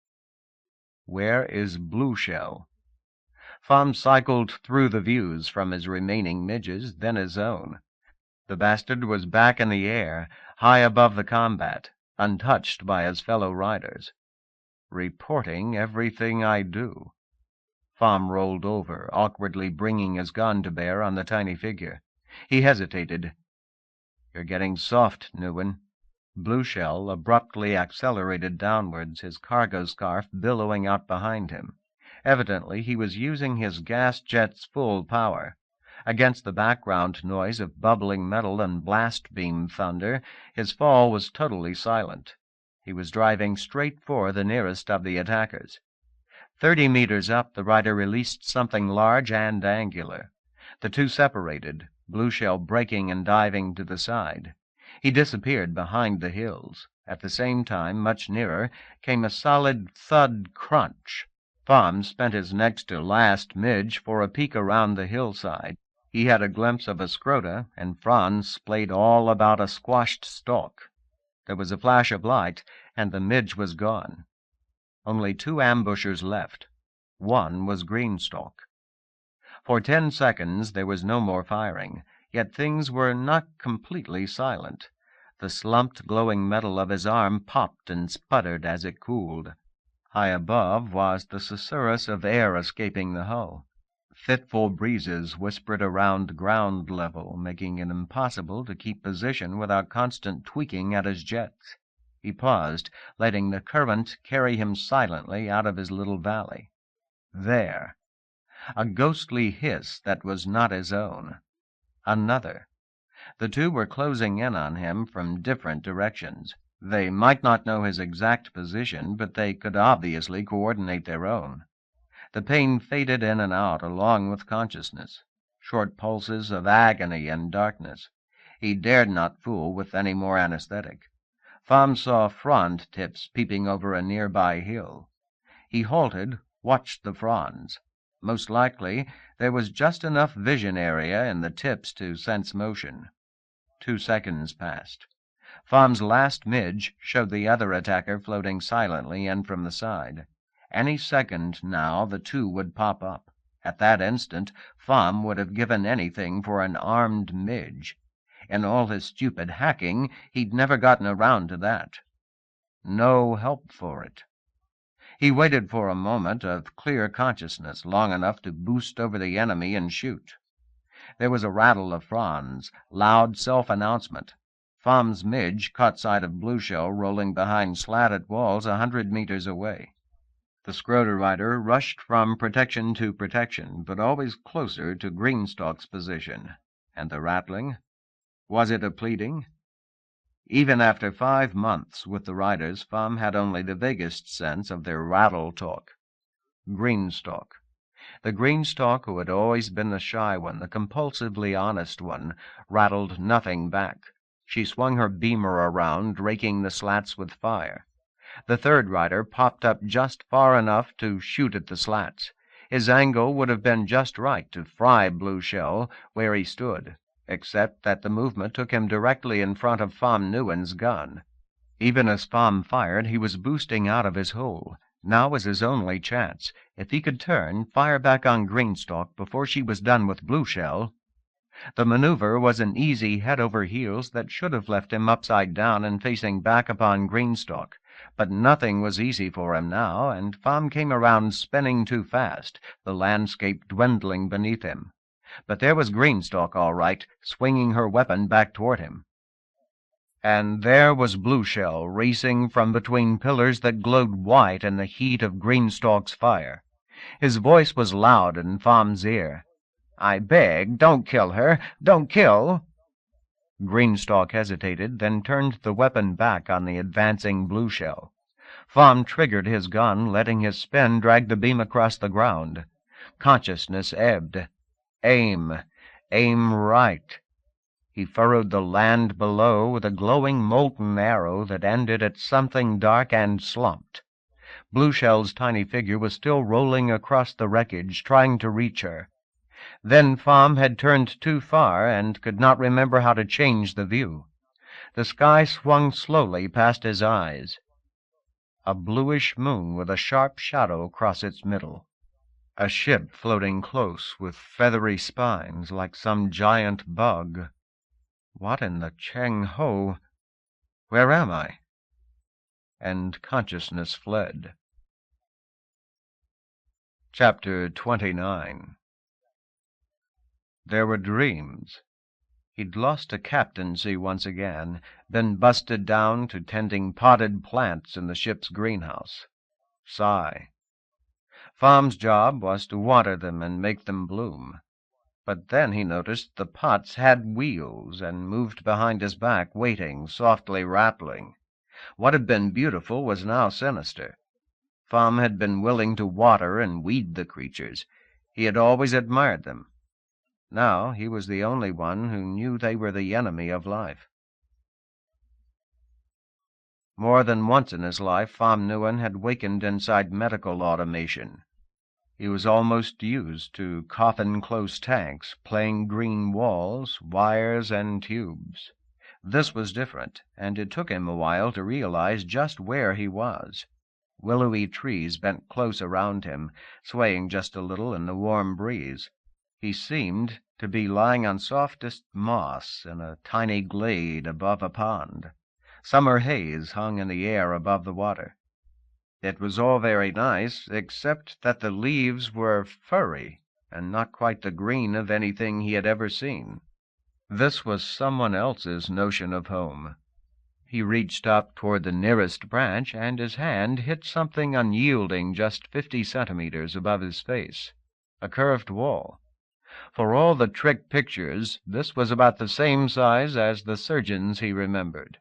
Where is Blueshell? Pham cycled through the views from his remaining midges, then his own. The bastard was back in the air, high above the combat, untouched by his fellow riders. Reporting everything I do. Pham rolled over, awkwardly bringing his gun to bear on the tiny figure. He hesitated. You're getting soft, Nguyen. Blueshell abruptly accelerated downwards, his cargo scarf billowing out behind him. Evidently he was using his gas jet's full power. Against the background noise of bubbling metal and blast beam thunder, his fall was totally silent. He was driving straight for the nearest of the attackers. 30 meters up, the rider released something large and angular. The two separated, Blueshell breaking and diving to the side. He disappeared behind the hills. At the same time, much nearer, came a solid thud crunch. Pham spent his next to last midge for a peek around the hillside. He had a glimpse of a scrota, and fronds splayed all about a squashed stalk. There was a flash of light, and the midge was gone. Only 2 ambushers left. One was Greenstalk. For 10 seconds there was no more firing, yet things were not completely silent. The slumped, glowing metal of his arm popped and sputtered as it cooled. High above was the susurrus of air escaping the hull. Fitful breezes whispered around ground level, making it impossible to keep position without constant tweaking at his jets. He paused, letting the current carry him silently out of his little valley. There. A ghostly hiss that was not his own. Another. The two were closing in on him from different directions. They might not know his exact position, but they could obviously coordinate their own. The pain faded in and out along with consciousness. Short pulses of agony and darkness. He dared not fool with any more anesthetic. Pham saw frond tips peeping over a nearby hill. He halted, watched the fronds. Most likely, there was just enough vision area in the tips to sense motion. 2 seconds passed. Pham's last midge showed the other attacker floating silently in from the side. Any second now the two would pop up. At that instant, Pham would have given anything for an armed midge. In all his stupid hacking, he'd never gotten around to that. No help for it. He waited for a moment of clear consciousness, long enough to boost over the enemy and shoot. There was a rattle of fronds, loud self-announcement. Pham's midge caught sight of Blueshell rolling behind slatted walls 100 meters away. The scroter rider rushed from protection to protection, but always closer to Greenstalk's position. And the rattling? Was it a pleading? Even after 5 months with the riders, Pham had only the vaguest sense of their rattle talk. Greenstalk. The Greenstalk who had always been the shy one, the compulsively honest one, rattled nothing back. She swung her beamer around, raking the slats with fire. The third rider popped up just far enough to shoot at the slats. His angle would have been just right to fry Blueshell where he stood, except that the movement took him directly in front of Pham Nguyen's gun. Even as Pham fired, he was boosting out of his hole. Now was his only chance. If he could turn, fire back on Greenstalk before she was done with Blueshell. The maneuver was an easy head over heels that should have left him upside down and facing back upon Greenstalk. But nothing was easy for him now, and Pham came around spinning too fast, the landscape dwindling beneath him. But there was Greenstalk all right, swinging her weapon back toward him. And there was Blueshell racing from between pillars that glowed white in the heat of Greenstalk's fire. His voice was loud in Fam's ear. "I beg, don't kill her! Don't kill!" Greenstalk hesitated, then turned the weapon back on the advancing Blueshell. Fam triggered his gun, letting his spin drag the beam across the ground. Consciousness ebbed. Aim. Aim right. He furrowed the land below with a glowing molten arrow that ended at something dark and slumped. Blueshell's tiny figure was still rolling across the wreckage, trying to reach her. Then Fam had turned too far and could not remember how to change the view. The sky swung slowly past his eyes. A bluish moon with a sharp shadow across its middle. A ship floating close with feathery spines like some giant bug. What in the Cheng Ho? Where am I? And consciousness fled. Chapter 29. There were dreams. He'd lost a captaincy once again, been busted down to tending potted plants in the ship's greenhouse. Sigh. Fam's job was to water them and make them bloom. But then he noticed the pots had wheels and moved behind his back, waiting, softly rattling. What had been beautiful was now sinister. Fam had been willing to water and weed the creatures. He had always admired them. Now he was the only one who knew they were the enemy of life. More than once in his life, Fam Nguyen had wakened inside medical automation. He was almost used to coffin-close tanks, plain green walls, wires, and tubes. This was different, and it took him a while to realize just where he was. Willowy trees bent close around him, swaying just a little in the warm breeze. He seemed to be lying on softest moss in a tiny glade above a pond. Summer haze hung in the air above the water. It was all very nice, except that the leaves were furry and not quite the green of anything he had ever seen. This was someone else's notion of home. He reached up toward the nearest branch, and his hand hit something unyielding just 50 centimeters above his face. A curved wall. For all the trick pictures, this was about the same size as the surgeons he remembered.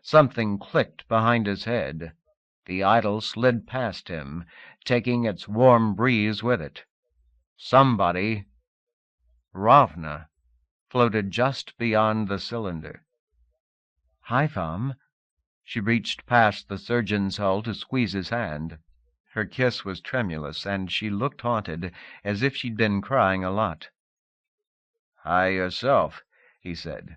Something clicked behind his head. The idol slid past him, taking its warm breeze with it. Somebody, Ravna, floated just beyond the cylinder. "Hi, Fam." She reached past the surgeon's hull to squeeze his hand. Her kiss was tremulous, and she looked haunted, as if she'd been crying a lot. "Hi yourself," he said.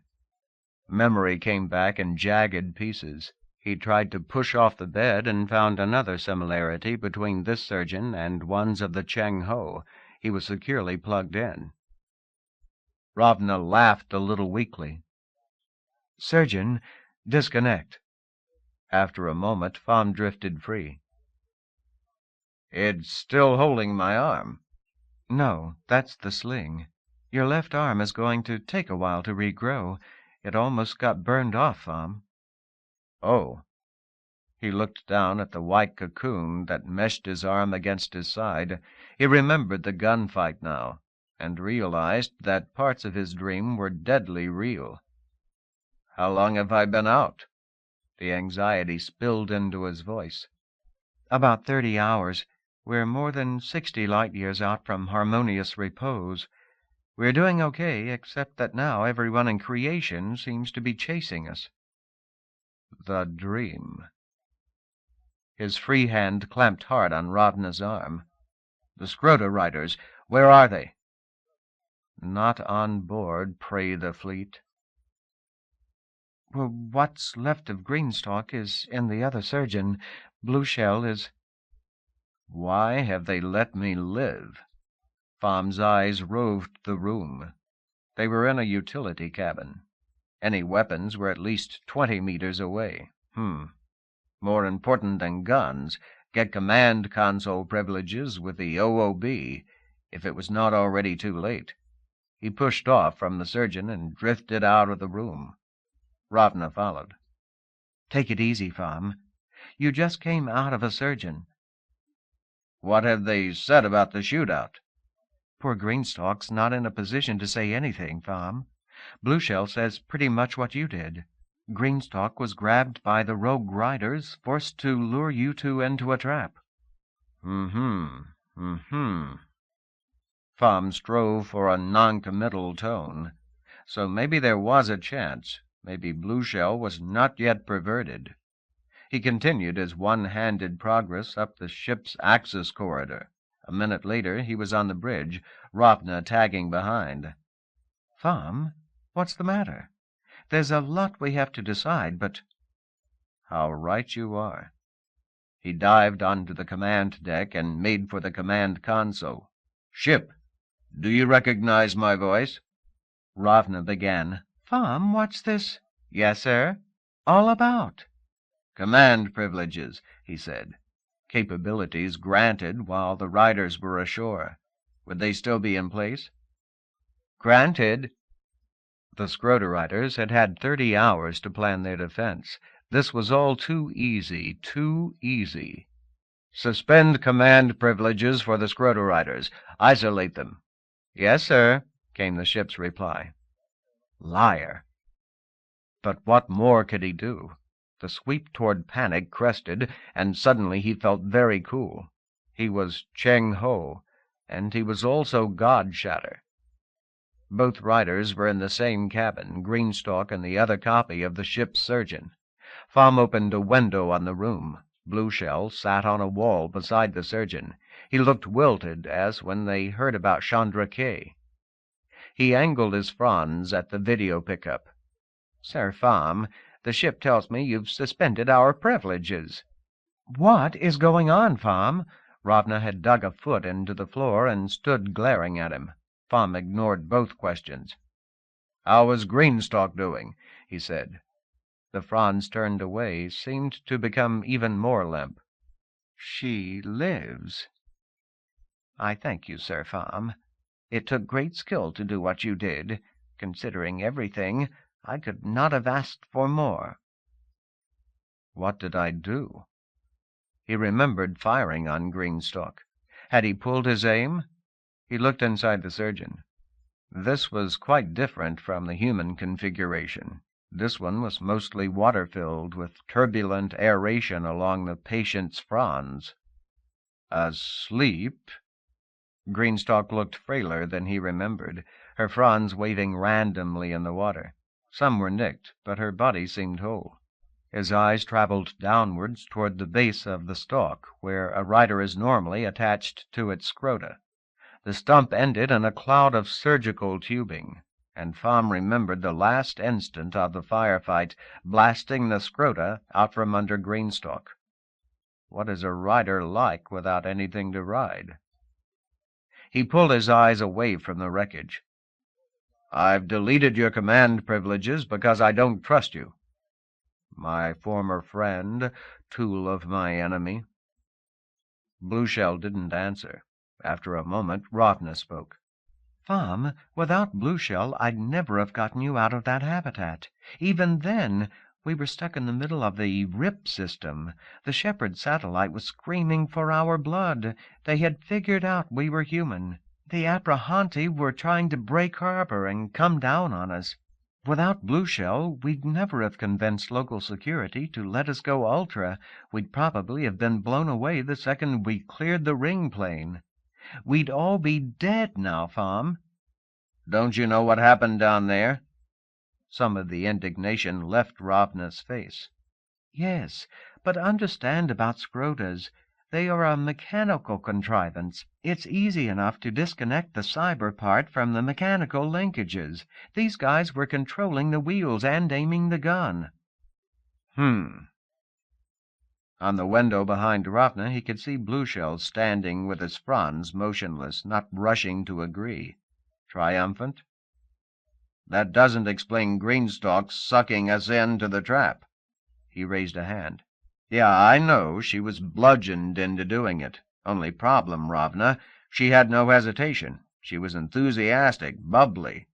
Memory came back in jagged pieces. He tried to push off the bed and found another similarity between this surgeon and ones of the Cheng Ho. He was securely plugged in. Ravna laughed a little weakly. "Surgeon, disconnect." After a moment, Fam drifted free. "It's still holding my arm." "No, that's the sling. Your left arm is going to take a while to regrow. It almost got burned off, Fam." "Oh." He looked down at the white cocoon that meshed his arm against his side. He remembered the gunfight now, and realized that parts of his dream were deadly real. "How long have I been out?" The anxiety spilled into his voice. "About 30 hours. We're more than 60 light-years out from harmonious repose. We're doing okay, except that now everyone in creation seems to be chasing us." The dream. His free hand clamped hard on Ravna's arm. "The Scrota riders, where are they?" "Not on board, pray the fleet." "Well, what's left of Greenstalk is in the other surgeon. Blueshell is—" "Why have they let me live?" Fam's eyes roved the room. They were in a utility cabin. Any weapons were at least 20 meters away. More important than guns, get command console privileges with the OOB, if it was not already too late. He pushed off from the surgeon and drifted out of the room. Ravna followed. Take it easy, Fam. You just came out of a surgeon. What have they said about the shootout? Poor Greenstock's not in a position to say anything, Fam. Blueshell says pretty much what you did. Greenstock was grabbed by the rogue riders, forced to lure you two into a trap. Mm-hmm. Fam strove for a non-committal tone. So maybe there was a chance. Maybe Blueshell was not yet perverted. He continued his one-handed progress up the ship's access corridor. A minute later he was on the bridge, Ravna tagging behind. Fam, what's the matter? There's a lot we have to decide, but... How right you are. He dived onto the command deck and made for the command console. Ship, do you recognize my voice? Ravna began. Fam, what's this? Yes, sir. All about? Command privileges, he said. Capabilities granted while the riders were ashore. Would they still be in place? Granted. The Scroder riders had had 30 hours to plan their defense. This was all too easy, too easy. Suspend command privileges for the Scroder riders. Isolate them. Yes, sir, came the ship's reply. Liar. But what more could he do? The sweep toward panic crested, and suddenly he felt very cool. He was Cheng Ho, and he was also God Shatter. Both riders were in the same cabin, Greenstock and the other copy of the ship's surgeon. Fam opened a window on the room. Blueshell sat on a wall beside the surgeon. He looked wilted, as when they heard about Chandra K. He angled his fronds at the video pickup. Sir Fam, the ship tells me you've suspended our privileges. What is going on, Fam? Ravna had dug a foot into the floor and stood glaring at him. Fam ignored both questions. How is Greenstock doing? He said. The fronds turned away, seemed to become even more limp. She lives. I thank you, Sir Fam. It took great skill to do what you did. Considering everything, I could not have asked for more. What did I do? He remembered firing on Greenstock. Had he pulled his aim? He looked inside the surgeon. This was quite different from the human configuration. This one was mostly water-filled, with turbulent aeration along the patient's fronds. Asleep? Greenstock looked frailer than he remembered, her fronds waving randomly in the water. Some were nicked, but her body seemed whole. His eyes traveled downwards toward the base of the stalk, where a rider is normally attached to its scrota. The stump ended in a cloud of surgical tubing, and Fam remembered the last instant of the firefight, blasting the scrota out from under Greenstock. What is a rider like without anything to ride? He pulled his eyes away from the wreckage. I've deleted your command privileges because I don't trust you. My former friend, tool of my enemy. Blueshell didn't answer. After a moment, Ravna spoke. Fam, without Blueshell, I'd never have gotten you out of that habitat. Even then, we were stuck in the middle of the RIP system. The Shepherd satellite was screaming for our blood. They had figured out we were human. The Abrahanti were trying to break harbor and come down on us. Without Blueshell, we'd never have convinced local security to let us go ultra. We'd probably have been blown away the second we cleared the ring plane. We'd all be dead now, Fam. Don't you know what happened down there? Some of the indignation left Ravna's face. Yes, but understand about scrotas. They are a mechanical contrivance. It's easy enough to disconnect the cyber part from the mechanical linkages. These guys were controlling the wheels and aiming the gun. On the window behind Ravna he could see Blueshell standing with his fronds motionless, not rushing to agree. Triumphant? That doesn't explain Greenstock sucking us into the trap. He raised a hand. Yeah, I know, she was bludgeoned into doing it. Only problem, Ravna, she had no hesitation. She was enthusiastic, bubbly.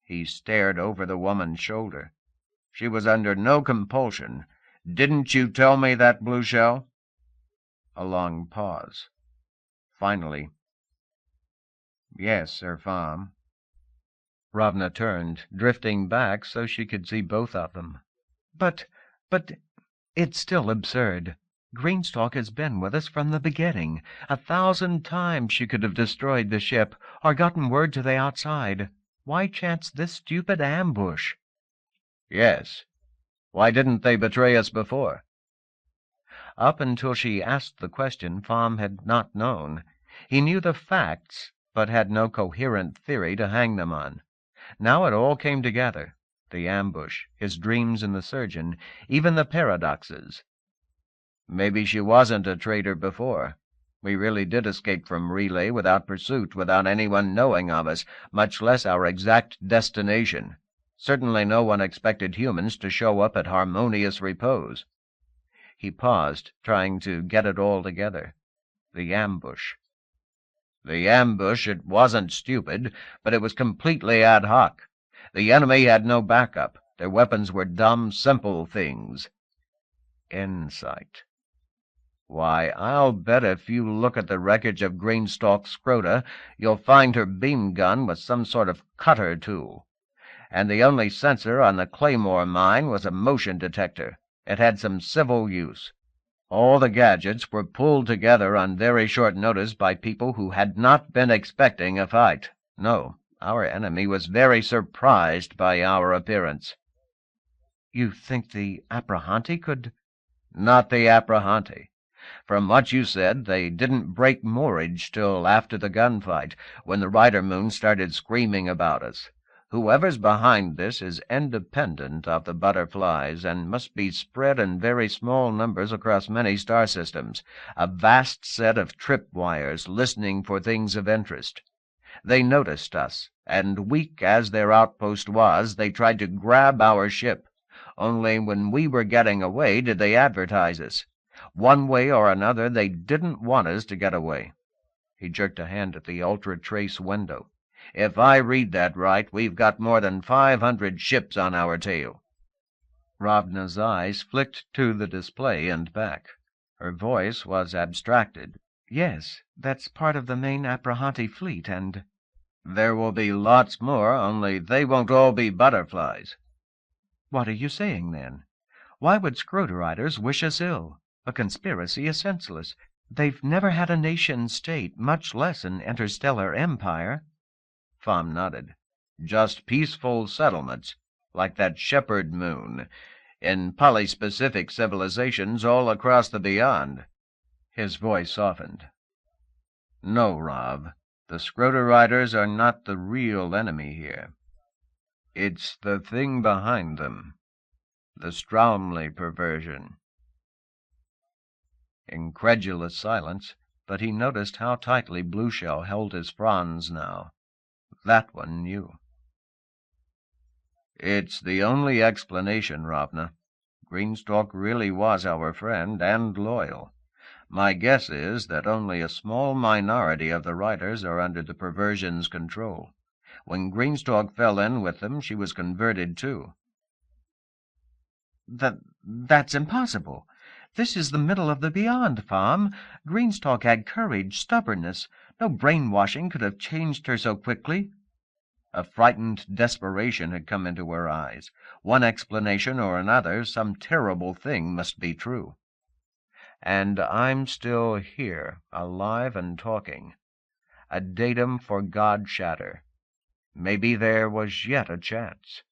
He stared over the woman's shoulder. She was under no compulsion. Didn't you tell me that, Blue Shell?" A long pause. Finally, "Yes, Sir Pham." Ravna turned, drifting back so she could see both of them. But, it's still absurd. Greenstock has been with us from the beginning. 1,000 times she could have destroyed the ship, or gotten word to the outside. Why chance this stupid ambush?" "Yes. Why didn't they betray us before?" Up until she asked the question, Pham had not known. He knew the facts, but had no coherent theory to hang them on. Now it all came together. The ambush, his dreams in the surgeon, even the paradoxes. "Maybe she wasn't a traitor before. We really did escape from Relay without pursuit, without anyone knowing of us, much less our exact destination. Certainly no one expected humans to show up at Harmonious Repose." He paused, trying to get it all together. The ambush. "The ambush, it wasn't stupid, but it was completely ad hoc. The enemy had no backup. Their weapons were dumb, simple things." Insight. "Why, I'll bet if you look at the wreckage of Greenstock's Scrota, you'll find her beam gun was some sort of cutter tool. And the only sensor on the Claymore mine was a motion detector. It had some civil use. All the gadgets were pulled together on very short notice by people who had not been expecting a fight. No, our enemy was very surprised by our appearance." "You think the Aprahanti could—" "Not the Aprahanti. From what you said, they didn't break moorage till after the gunfight, when the Rider Moon started screaming about us. Whoever's behind this is independent of the butterflies and must be spread in very small numbers across many star systems, a vast set of tripwires listening for things of interest. They noticed us, and weak as their outpost was, they tried to grab our ship. Only when we were getting away did they advertise us. One way or another, they didn't want us to get away." He jerked a hand at the ultra-trace window. "If I read that right, we've got more than 500 ships on our tail." Ravna's eyes flicked to the display and back. Her voice was abstracted. "Yes, that's part of the main Aprahanti fleet, and—" "There will be lots more, only they won't all be butterflies." "What are you saying, then? Why would Scrota Riders wish us ill? A conspiracy is senseless. They've never had a nation-state, much less an interstellar empire." Pham nodded. "Just peaceful settlements, like that Shepherd Moon, in polyspecific civilizations all across the beyond." His voice softened. "No, Rav, the Scrota Riders are not the real enemy here. It's the thing behind them, the Stromley perversion." Incredulous silence, but he noticed how tightly Blue Shell held his fronds now. That one knew. "It's the only explanation, Ravna. Greenstock really was our friend, and loyal. My guess is that only a small minority of the Riders are under the perversion's control. When Greenstock fell in with them, she was converted too." That's impossible. This is the middle of the beyond, Pham. Greenstock had courage, stubbornness. No brainwashing could have changed her so quickly." A frightened desperation had come into her eyes. One explanation or another, some terrible thing must be true. "And I'm still here, alive and talking. A datum for God Shatter. Maybe there was yet a chance."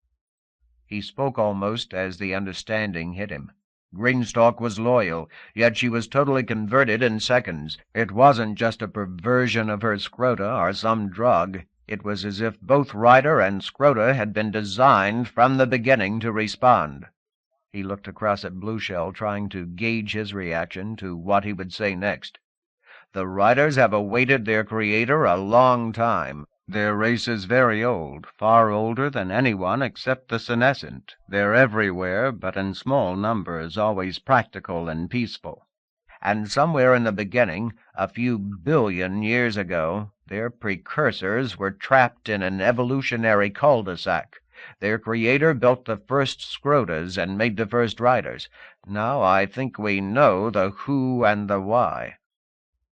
He spoke almost as the understanding hit him. Greenstock was loyal, yet she was totally converted in seconds. It wasn't just a perversion of her Scrota or some drug. It was as if both Rider and Scrota had been designed from the beginning to respond. He looked across at Blue Shell, trying to gauge his reaction to what he would say next. "The Riders have awaited their creator a long time. Their race is very old, far older than anyone except the senescent. They're everywhere, but in small numbers, always practical and peaceful. And somewhere in the beginning, a few billion years ago, their precursors were trapped in an evolutionary cul-de-sac. Their creator built the first Scrotas and made the first riders. Now I think we know the who and the why.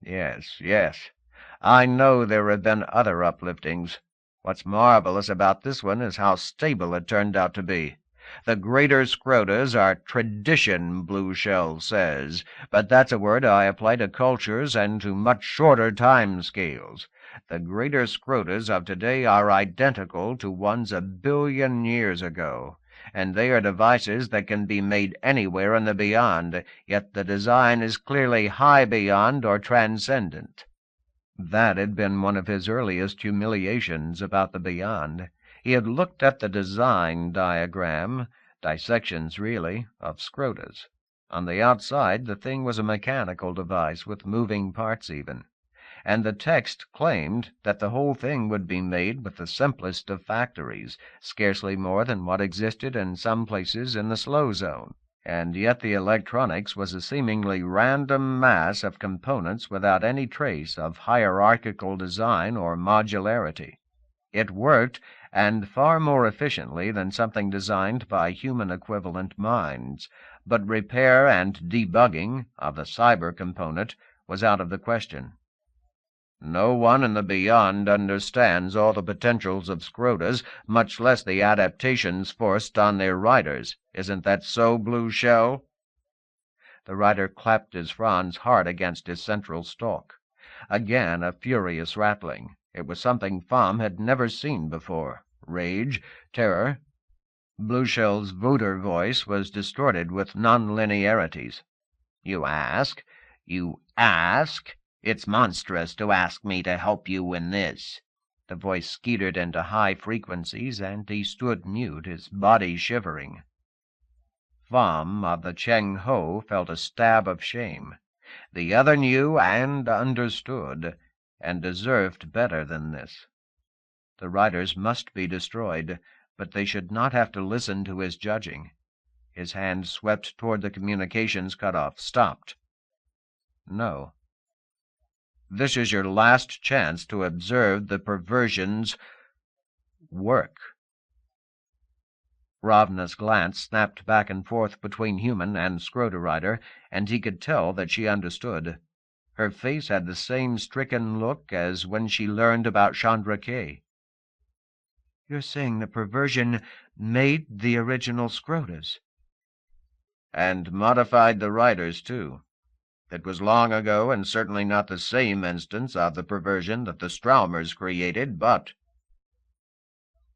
Yes, yes. I know there have been other upliftings. What's marvelous about this one is how stable it turned out to be. The greater Scrotas are tradition, Blue Shell says, but that's a word I apply to cultures and to much shorter time scales. The greater Scrotas of today are identical to ones 1 billion years ago, and they are devices that can be made anywhere in the beyond, yet the design is clearly high beyond or transcendent. That had been one of his earliest humiliations about the beyond. He had looked at the design diagram, dissections really, of Scrotas. On the outside the thing was a mechanical device with moving parts even, and the text claimed that the whole thing would be made with the simplest of factories, scarcely more than what existed in some places in the slow zone. And yet the electronics was a seemingly random mass of components without any trace of hierarchical design or modularity. It worked, and far more efficiently than something designed by human equivalent minds, but repair and debugging of the cyber component was out of the question. No one in the beyond understands all the potentials of Scrotas, much less the adaptations forced on their riders. Isn't that so, Blue Shell? The rider clapped his fronds hard against his central stalk. Again a furious rattling. It was something Pham had never seen before. Rage, terror. Blue Shell's voter voice was distorted with non-linearities. You ask? You ask? It's monstrous to ask me to help you in this. The voice skeetered into high frequencies, and he stood mute, his body shivering. Pham of the Cheng Ho felt a stab of shame. The other knew and understood, and deserved better than this. The riders must be destroyed, but they should not have to listen to his judging. His hand swept toward the communications cutoff, stopped. No. This is your last chance to observe the perversion's work. Ravna's glance snapped back and forth between human and Scrota rider, and he could tell that she understood. Her face had the same stricken look as when she learned about Chandra K. You're saying the perversion made the original Scrotas? And modified the riders, too. It was long ago, and certainly not the same instance of the perversion that the Straumers created, but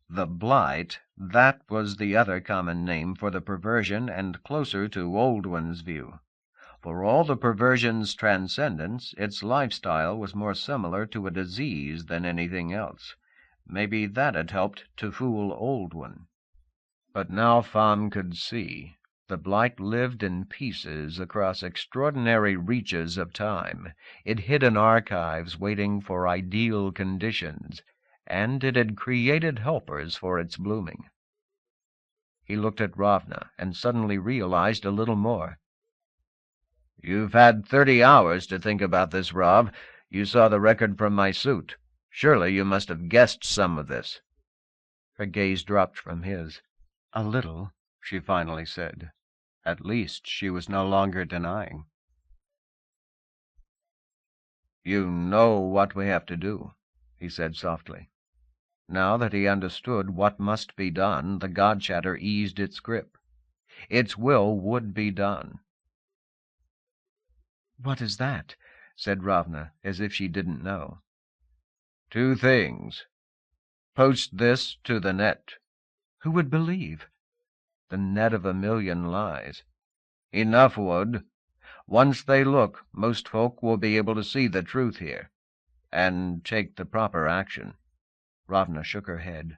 the Blight, that was the other common name for the perversion, and closer to Old One's view. For all the perversion's transcendence, its lifestyle was more similar to a disease than anything else. Maybe that had helped to fool Old One. But now Pham could see. The Blight lived in pieces across extraordinary reaches of time. It hid in archives waiting for ideal conditions, and it had created helpers for its blooming. He looked at Ravna and suddenly realized a little more. You've had 30 hours to think about this, Rav. You saw the record from my suit. Surely you must have guessed some of this. Her gaze dropped from his. A little, she finally said. At least she was no longer denying. You know what we have to do, he said softly. Now that he understood what must be done, the god chatter eased its grip. Its will would be done. What is that? Said Ravna, as if she didn't know. 2 things. Post this to the net. Who would believe? The net of 1,000,000 lies. Enough would. Once they look, most folk will be able to see the truth here, and take the proper action. Ravna shook her head.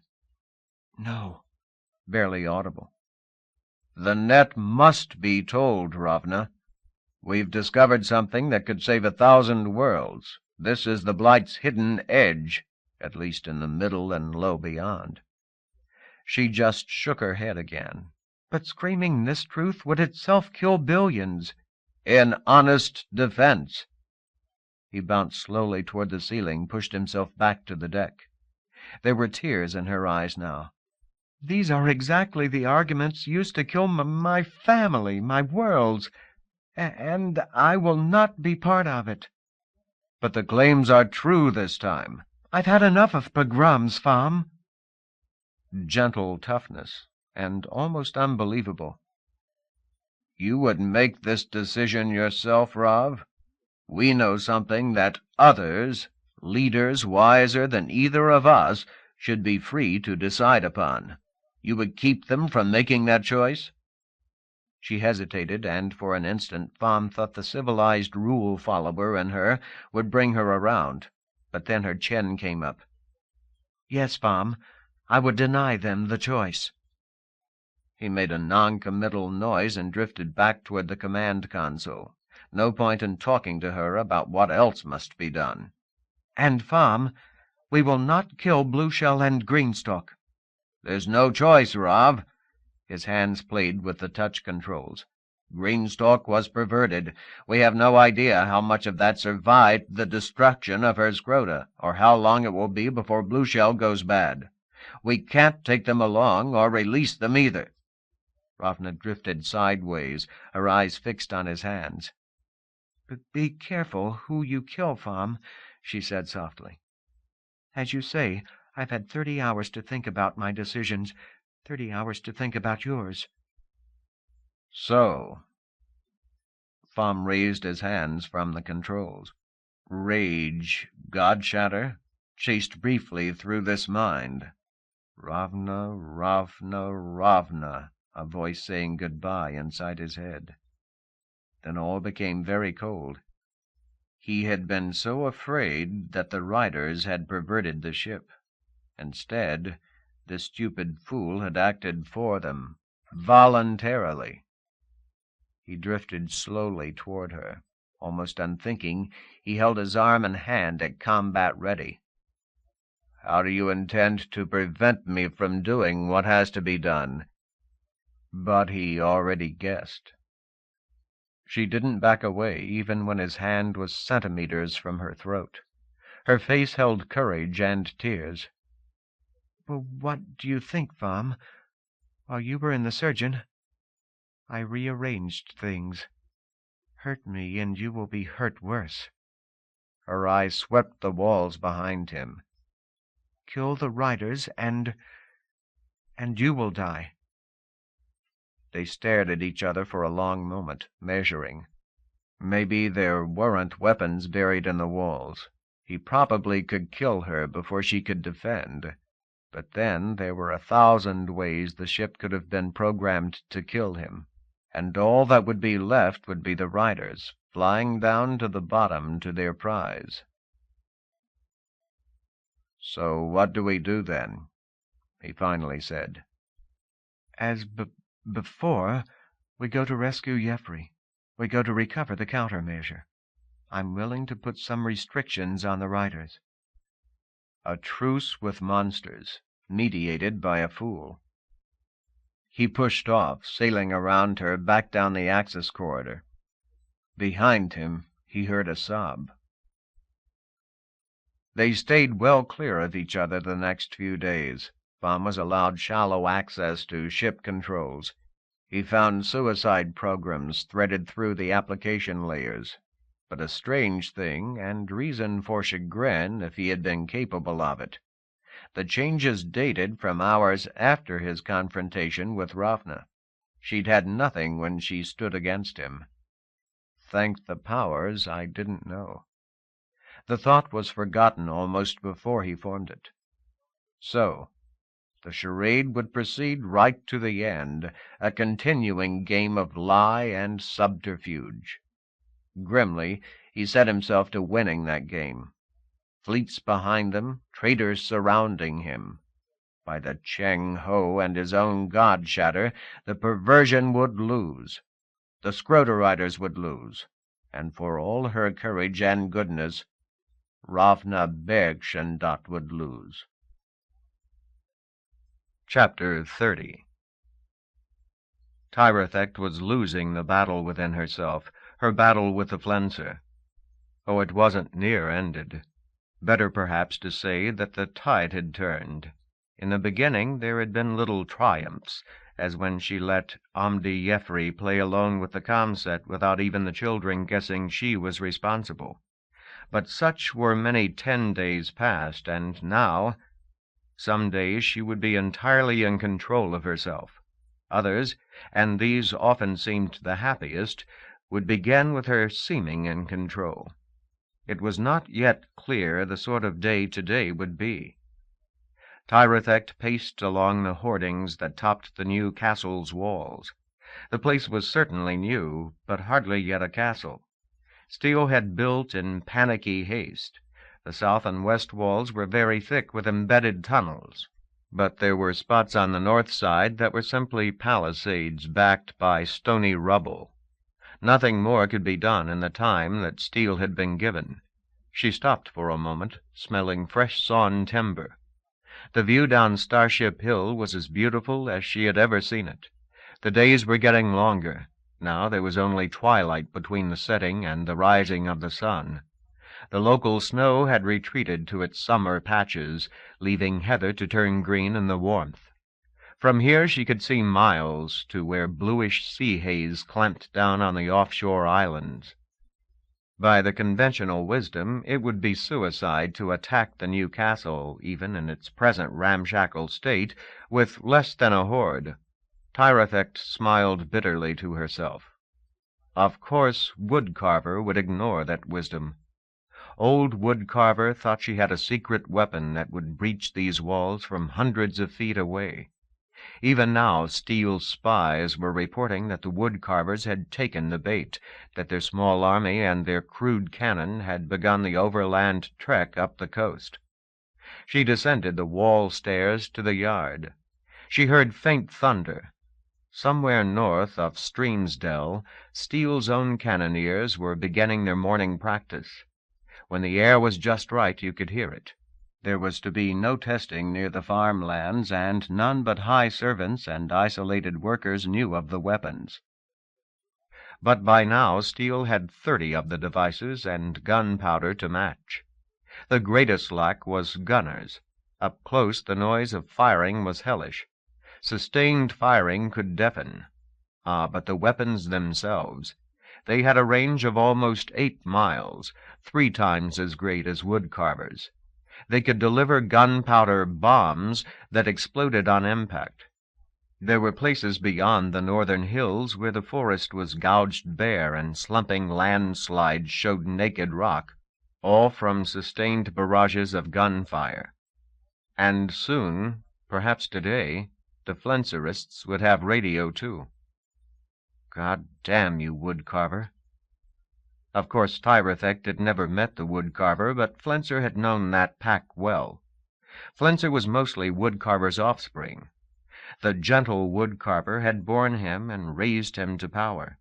No, barely audible. The net must be told, Ravna. We've discovered something that could save 1,000 worlds. This is the Blight's hidden edge, at least in the middle and low beyond. She just shook her head again. But screaming this truth would itself kill billions. In honest defense. He bounced slowly toward the ceiling, pushed himself back to the deck. There were tears in her eyes now. These are exactly the arguments used to kill my family, my worlds, and I will not be part of it. But the claims are true this time. I've had enough of pogroms, Fam. Gentle toughness, and almost unbelievable. You would make this decision yourself, Rav? We know something that others, leaders wiser than either of us, should be free to decide upon. You would keep them from making that choice? She hesitated, and for an instant Fam thought the civilized rule-follower in her would bring her around. But then her chin came up. Yes, Fam, I would deny them the choice. He made a non-committal noise and drifted back toward the command console. No point in talking to her about what else must be done. And, Fam, we will not kill Blueshell and Greenstalk. There's no choice, Rav. His hands played with the touch controls. Greenstalk was perverted. We have no idea how much of that survived the destruction of her scrota, or how long it will be before Blueshell goes bad. We can't take them along, or release them either. Ravna drifted sideways, her eyes fixed on his hands. Be careful who you kill, Fam, she said softly. As you say, I've had 30 hours to think about my decisions, 30 hours to think about yours. So, Fam raised his hands from the controls. Rage, God-shatter, chased briefly through this mind. Ravna, Ravna, Ravna, a voice saying goodbye inside his head. Then all became very cold. He had been so afraid that the riders had perverted the ship. Instead, the stupid fool had acted for them, voluntarily. He drifted slowly toward her. Almost unthinking, he held his arm and hand at combat ready. "How do you intend to prevent me from doing what has to be done?" But he already guessed. She didn't back away, even when his hand was centimeters from her throat. Her face held courage and tears. "Well, what do you think, Fam? While you were in the surgeon, I rearranged things. Hurt me, and you will be hurt worse." Her eyes swept the walls behind him. "Kill the riders, and you will die." They stared at each other for a long moment, measuring. Maybe there weren't weapons buried in the walls. He probably could kill her before she could defend. But then there were 1,000 ways the ship could have been programmed to kill him. And all that would be left would be the riders, flying down to the bottom to their prize. "So what do we do then?" he finally said. "As before, we go to rescue Jeffrey. We go to recover the countermeasure. I'm willing to put some restrictions on the riders." A truce with monsters, mediated by a fool. He pushed off, sailing around her, back down the access corridor. Behind him, he heard a sob. They stayed well clear of each other the next few days. Fam was allowed shallow access to ship controls. He found suicide programs threaded through the application layers. But a strange thing, and reason for chagrin if he had been capable of it. The changes dated from hours after his confrontation with Ravna. She'd had nothing when she stood against him. Thank the powers, I didn't know. The thought was forgotten almost before he formed it. So, the charade would proceed right to the end, a continuing game of lie and subterfuge. Grimly, he set himself to winning that game. Fleets behind them, traitors surrounding him. By the Cheng Ho and his own God-shatter, the perversion would lose. The Scroter Riders would lose. And for all her courage and goodness, Ravna Bergshendat would lose. Chapter 30. Tyrethect was losing the battle within herself, her battle with the Flenser. Oh, it wasn't near ended. Better perhaps to say that the tide had turned. In the beginning there had been little triumphs, as when she let Amdi Jeffrey play alone with the cassette without even the children guessing she was responsible. But such were many 10 days past, and now, some days she would be entirely in control of herself. Others, and these often seemed the happiest, would begin with her seeming in control. It was not yet clear the sort of day today would be. Tirethect paced along the hoardings that topped the new castle's walls. The place was certainly new, but hardly yet a castle. Steele had built in panicky haste. The south and west walls were very thick with embedded tunnels, but there were spots on the north side that were simply palisades backed by stony rubble. Nothing more could be done in the time that Steele had been given. She stopped for a moment, smelling fresh sawn timber. The view down Starship Hill was as beautiful as she had ever seen it. The days were getting longer. Now there was only twilight between the setting and the rising of the sun. The local snow had retreated to its summer patches, leaving heather to turn green in the warmth. From here she could see miles to where bluish sea haze clamped down on the offshore islands. By the conventional wisdom, it would be suicide to attack the new castle, even in its present ramshackle state, with less than a horde. Tirethect smiled bitterly to herself. Of course, Woodcarver would ignore that wisdom. Old Woodcarver thought she had a secret weapon that would breach these walls from hundreds of feet away. Even now Steele's spies were reporting that the Woodcarvers had taken the bait, that their small army and their crude cannon had begun the overland trek up the coast. She descended the wall stairs to the yard. She heard faint thunder. Somewhere north of Streamsdell, Steele's own cannoneers were beginning their morning practice. When the air was just right, you could hear it. There was to be no testing near the farmlands, and none but high servants and isolated workers knew of the weapons. But by now Steele had 30 of the devices and gunpowder to match. The greatest lack was gunners. Up close the noise of firing was hellish. Sustained firing could deafen. But the weapons themselves. They had a range of almost 8 miles, 3 times as great as Woodcarver's. They could deliver gunpowder bombs that exploded on impact. There were places beyond the northern hills where the forest was gouged bare and slumping landslides showed naked rock, all from sustained barrages of gunfire. And soon, perhaps today, the Flencerists would have radio too. God damn you, Woodcarver. Of course, Tirethect had never met the Woodcarver, but Flencer had known that pack well. Flencer was mostly Woodcarver's offspring. The gentle Woodcarver had borne him and raised him to power.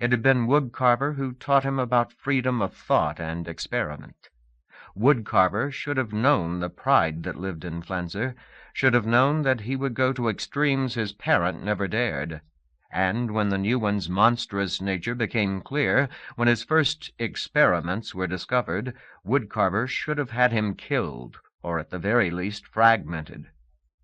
It had been Woodcarver who taught him about freedom of thought and experiment. Woodcarver should have known the pride that lived in Flencer, should have known that he would go to extremes his parent never dared. And when the new one's monstrous nature became clear, when his first experiments were discovered, Woodcarver should have had him killed, or at the very least fragmented.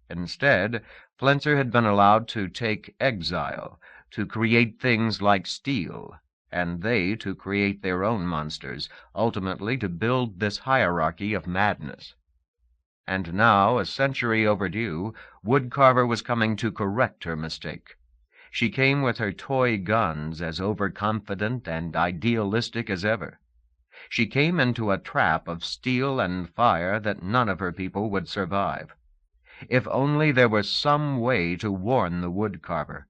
Instead, Flencer had been allowed to take exile, to create things like Steele, and they to create their own monsters, ultimately to build this hierarchy of madness. And now, a century overdue, Woodcarver was coming to correct her mistake. She came with her toy guns as overconfident and idealistic as ever. She came into a trap of steel and fire that none of her people would survive. If only there were some way to warn the Woodcarver.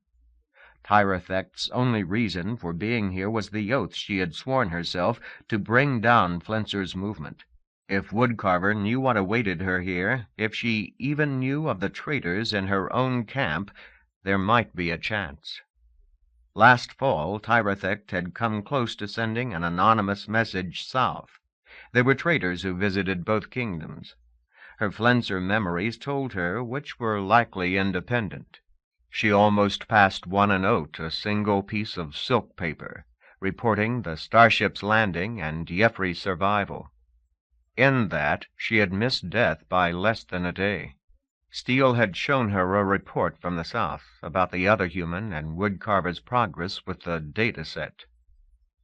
Tirethect's only reason for being here was the oath she had sworn herself to bring down Flencer's movement. If Woodcarver knew what awaited her here, if she even knew of the traitors in her own camp, there might be a chance. Last fall, Tirethect had come close to sending an anonymous message south. There were traitors who visited both kingdoms. Her Flencer memories told her which were likely independent. She almost passed one and out a single piece of silk paper, reporting the starship's landing and Jeffrey's survival. In that, she had missed death by less than a day. Steele had shown her a report from the south about the other human and woodcarver's progress with the data set.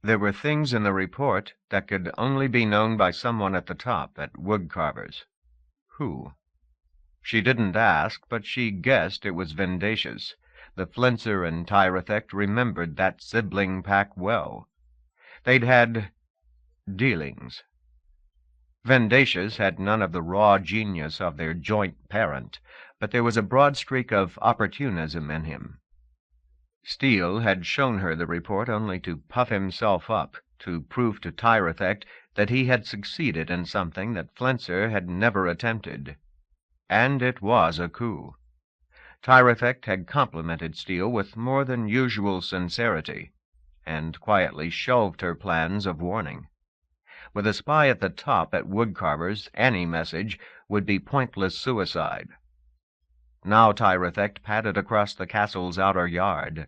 There were things in the report that could only be known by someone at the top at woodcarver's. Who? She didn't ask, but she guessed it was Vendacious. The Flenser and Tyrethect remembered that sibling pack well. They'd had dealings. Vendacious had none of the raw genius of their joint parent, but there was a broad streak of opportunism in him. Steele had shown her the report only to puff himself up, to prove to Tyrethect that he had succeeded in something that Flenser had never attempted. And it was a coup. Tyrethect had complimented Steele with more than usual sincerity, and quietly shelved her plans of warning. With a spy at the top at woodcarver's, any message would be pointless suicide. Now Tyrethect padded across the castle's outer yard.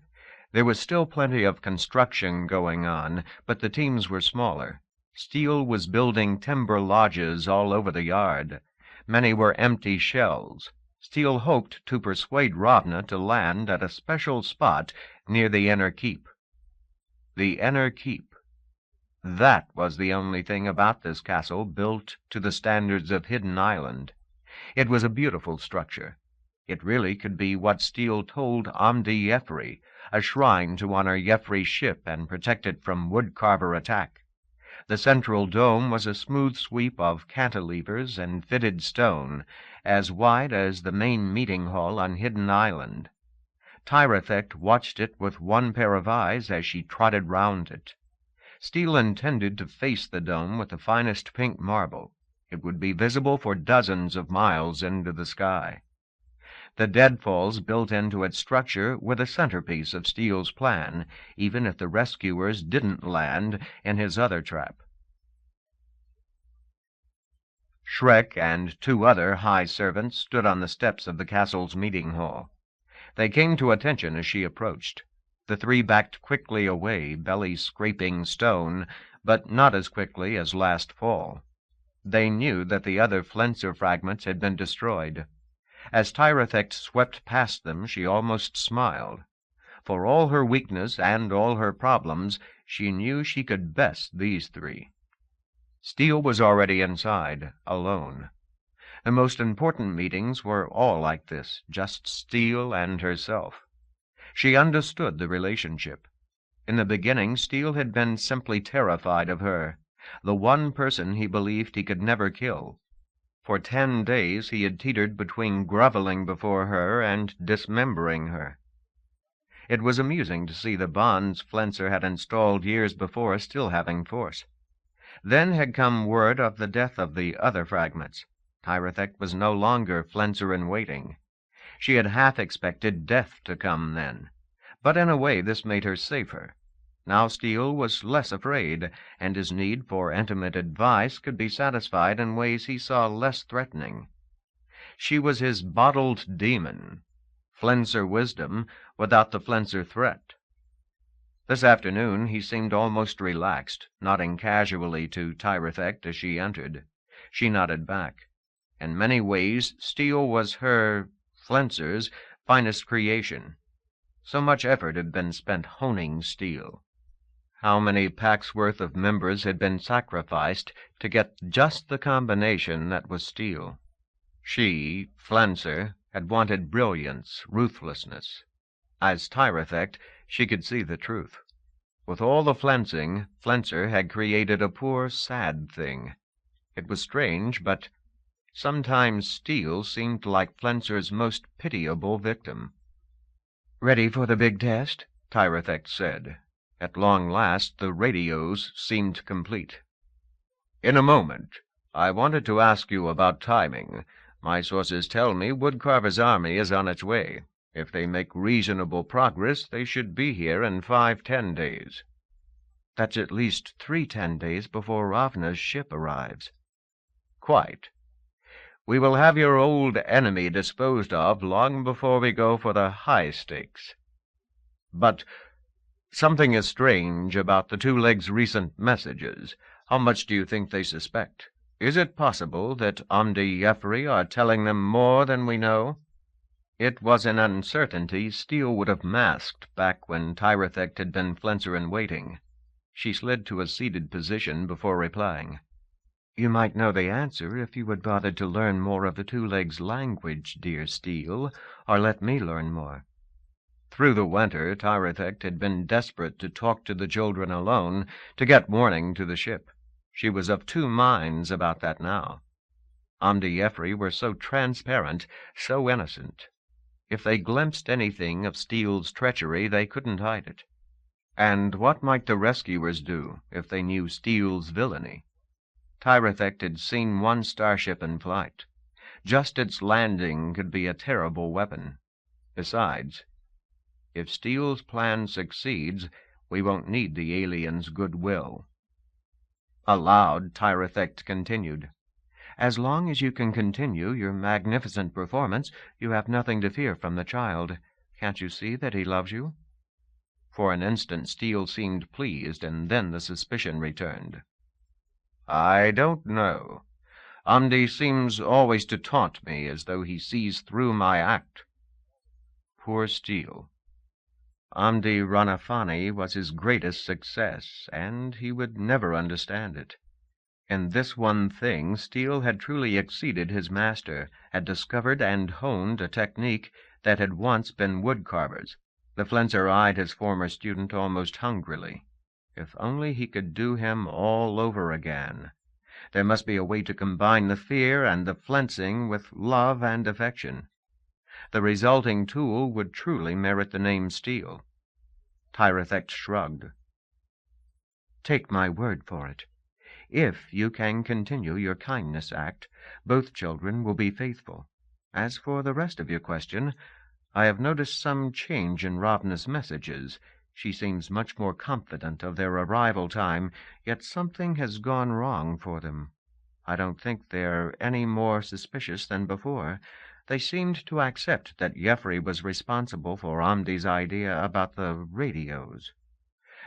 There was still plenty of construction going on, but the teams were smaller. Steele was building timber lodges all over the yard. Many were empty shells. Steele hoped to persuade Ravna to land at a special spot near the inner keep. The inner keep. That was the only thing about this castle built to the standards of Hidden Island. It was a beautiful structure. It really could be what Steele told Amdi Yefri, a shrine to honor Yefri's ship and protect it from woodcarver attack. The central dome was a smooth sweep of cantilevers and fitted stone, as wide as the main meeting hall on Hidden Island. Tyrethect watched it with one pair of eyes as she trotted round it. Steele intended to face the dome with the finest pink marble. It would be visible for dozens of miles into the sky. The deadfalls built into its structure were the centerpiece of Steele's plan, even if the rescuers didn't land in his other trap. Shrek and two other high servants stood on the steps of the castle's meeting hall. They came to attention as she approached. The three backed quickly away, bellies scraping stone, but not as quickly as last fall. They knew that the other Flenser fragments had been destroyed. As Tyrethect swept past them, she almost smiled. For all her weakness and all her problems, she knew she could best these three. Steele was already inside, alone. The most important meetings were all like this, just Steele and herself. She understood the relationship. In the beginning, Steele had been simply terrified of her, the one person he believed he could never kill. For 10 days he had teetered between groveling before her and dismembering her. It was amusing to see the bonds Flenser had installed years before still having force. Then had come word of the death of the other fragments. Tyrethect was no longer Flenser in waiting. She had half expected death to come then, but in a way this made her safer. Now Steele was less afraid, and his need for intimate advice could be satisfied in ways he saw less threatening. She was his bottled demon, Flenser wisdom without the Flenser threat. This afternoon he seemed almost relaxed, nodding casually to Tyrethect as she entered. She nodded back. In many ways Steele was her, Flenser's, finest creation. So much effort had been spent honing Steele. How many packs' worth of members had been sacrificed to get just the combination that was Steele? She, Flenser, had wanted brilliance, ruthlessness. As Tyrethect, she could see the truth. With all the flensing, Flenser had created a poor, sad thing. It was strange, but sometimes Steele seemed like Flenser's most pitiable victim. "Ready for the big test?" Tyrethect said. At long last, the radios seemed complete. "In a moment. I wanted to ask you about timing. My sources tell me Woodcarver's army is on its way. If they make reasonable progress, they should be here in 5-10 days. That's at least 3 days before Ravna's ship arrives. Quite. We will have your old enemy disposed of long before we go for the high stakes. But something is strange about the Two Legs' recent messages. How much do you think they suspect? Is it possible that Omdi Jeffrey are telling them more than we know? It was an uncertainty Steele would have masked back when Tyrethect had been Flenser-in-waiting. She slid to a seated position before replying. You might know the answer if you would bother to learn more of the two-legs' language, dear Steele, or let me learn more. Through the winter, Tyrethect had been desperate to talk to the children alone, to get warning to the ship. She was of two minds about that now. Omdi Jeffrey were so transparent, so innocent. If they glimpsed anything of Steele's treachery, they couldn't hide it. And what might the rescuers do if they knew Steele's villainy? Tyrethect had seen one starship in flight. Just its landing could be a terrible weapon. Besides, if Steele's plan succeeds, we won't need the aliens' goodwill. Aloud, Tyrethect continued. As long as you can continue your magnificent performance, you have nothing to fear from the child. Can't you see that he loves you? For an instant Steele seemed pleased, and then the suspicion returned. I don't know. Omdi seems always to taunt me as though he sees through my act. Poor Steele. Omdi Ranafani was his greatest success, and he would never understand it. In this one thing Steele had truly exceeded his master, had discovered and honed a technique that had once been woodcarver's. The Flenser eyed his former student almost hungrily. If only he could do him all over again. There must be a way to combine the fear and the flensing with love and affection. The resulting tool would truly merit the name Steele. Tyrethect shrugged. Take my word for it. If you can continue your kindness act, both children will be faithful. As for the rest of your question, I have noticed some change in Ravna's messages. She seems much more confident of their arrival time, yet something has gone wrong for them. I don't think they're any more suspicious than before. They seemed to accept that Jeffrey was responsible for Omdi's idea about the radios.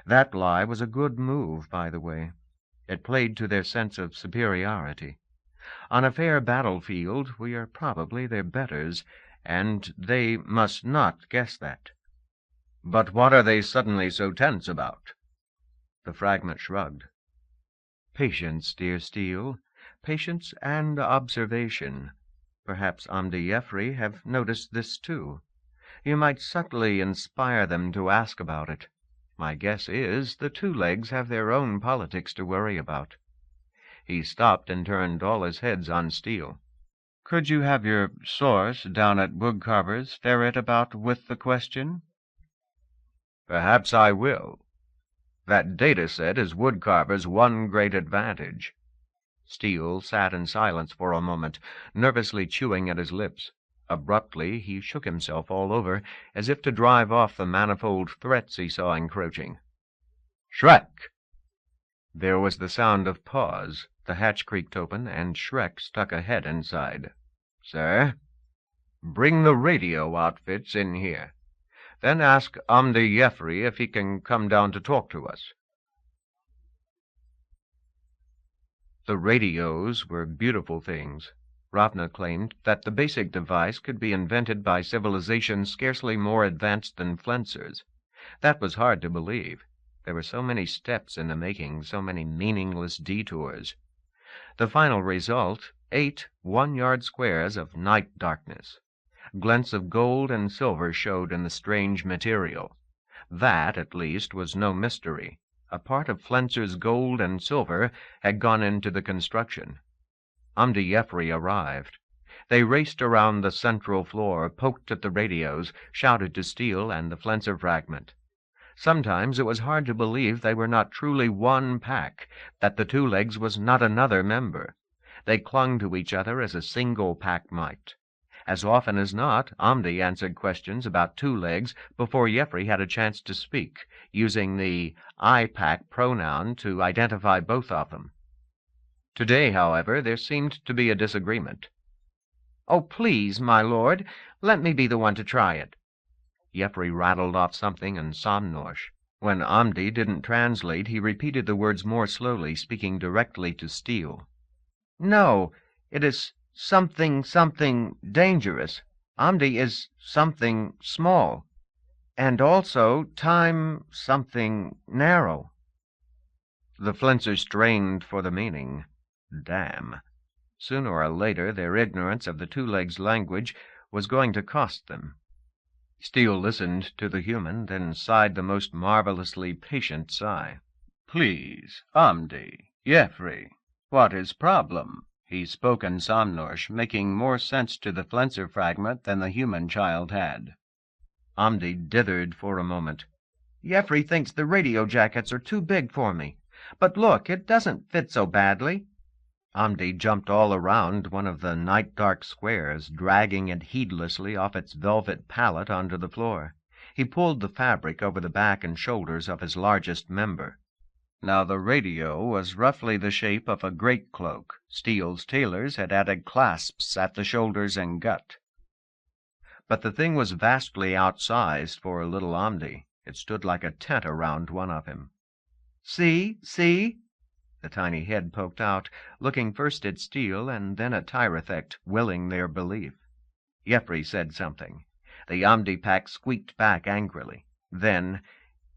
That lie was a good move, by the way. It played to their sense of superiority. On a fair battlefield, we are probably their betters, and they must not guess that. But what are they suddenly so tense about? The fragment shrugged. Patience, dear Steele. Patience and observation. Perhaps Omdi Jeffrey have noticed this too. You might subtly inspire them to ask about it. My guess is the two legs have their own politics to worry about. He stopped and turned all his heads on Steele. Could you have your source down at Woodcarver's ferret about with the question? Perhaps I will. That data set is Woodcarver's one great advantage. Steele sat in silence for a moment, nervously chewing at his lips. Abruptly he shook himself all over, as if to drive off the manifold threats he saw encroaching. Shrek! There was the sound of pause. The hatch creaked open, and Shrek stuck a head inside. Sir? Bring the radio outfits in here. Then ask Omdi Jeffrey if he can come down to talk to us. The radios were beautiful things. Ravna claimed that the basic device could be invented by civilizations scarcely more advanced than Flenser's. That was hard to believe. There were so many steps in the making, so many meaningless detours. The final result, 8 one-yard squares of night darkness. Glints of gold and silver showed in the strange material. That, at least, was no mystery. A part of Flenser's gold and silver had gone into the construction. Omdi Jeffrey arrived. They raced around the central floor, poked at the radios, shouted to Steele and the Flenser fragment. Sometimes it was hard to believe they were not truly one pack, that the two legs was not another member. They clung to each other as a single pack might. As often as not, Omdi answered questions about two legs before Jeffrey had a chance to speak, using the I-pack pronoun to identify both of them. Today, however, there seemed to be a disagreement. "Oh, please, my lord, let me be the one to try it." Jeffrey rattled off something in Somnorsh. When Omdi didn't translate, he repeated the words more slowly, speaking directly to Steele. No, it is something dangerous. Amdi is something small, and also time something narrow. The flencer strained for the meaning. Damn. Sooner or later, their ignorance of the two-legs' language was going to cost them. Steele listened to the human, then sighed the most marvelously patient sigh. "Please, Amdi, Jeffrey, what is problem?" He spoke in Somnorsh, making more sense to the flencer fragment than the human child had. Amdi dithered for a moment. Jeffrey thinks the radio jackets are too big for me. But look, it doesn't fit so badly. Amdi jumped all around one of the night-dark squares, dragging it heedlessly off its velvet pallet onto the floor. He pulled the fabric over the back and shoulders of his largest member. Now the radio was roughly the shape of a greatcoat. Steele's tailors had added clasps at the shoulders and gut. But the thing was vastly outsized for little Amdi. It stood like a tent around one of him. See? The tiny head poked out, looking first at Steele and then at Tyrethect, willing their belief. Jeffrey said something. The Amdi pack squeaked back angrily. Then,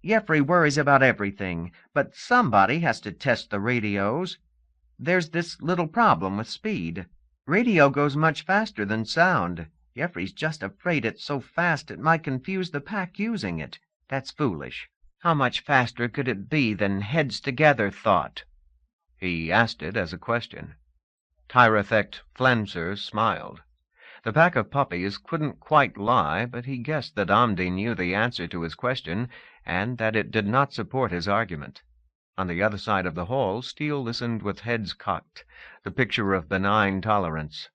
Jeffrey worries about everything, but somebody has to test the radios. There's this little problem with speed. Radio goes much faster than sound. Jeffrey's just afraid it's so fast it might confuse the pack using it. That's foolish. How much faster could it be than heads together thought? He asked it as a question. Tyrethect Flenser smiled. The pack of puppies couldn't quite lie, but he guessed that Amdi knew the answer to his question, and that it did not support his argument. On the other side of the hall, Steele listened with heads cocked, the picture of benign tolerance.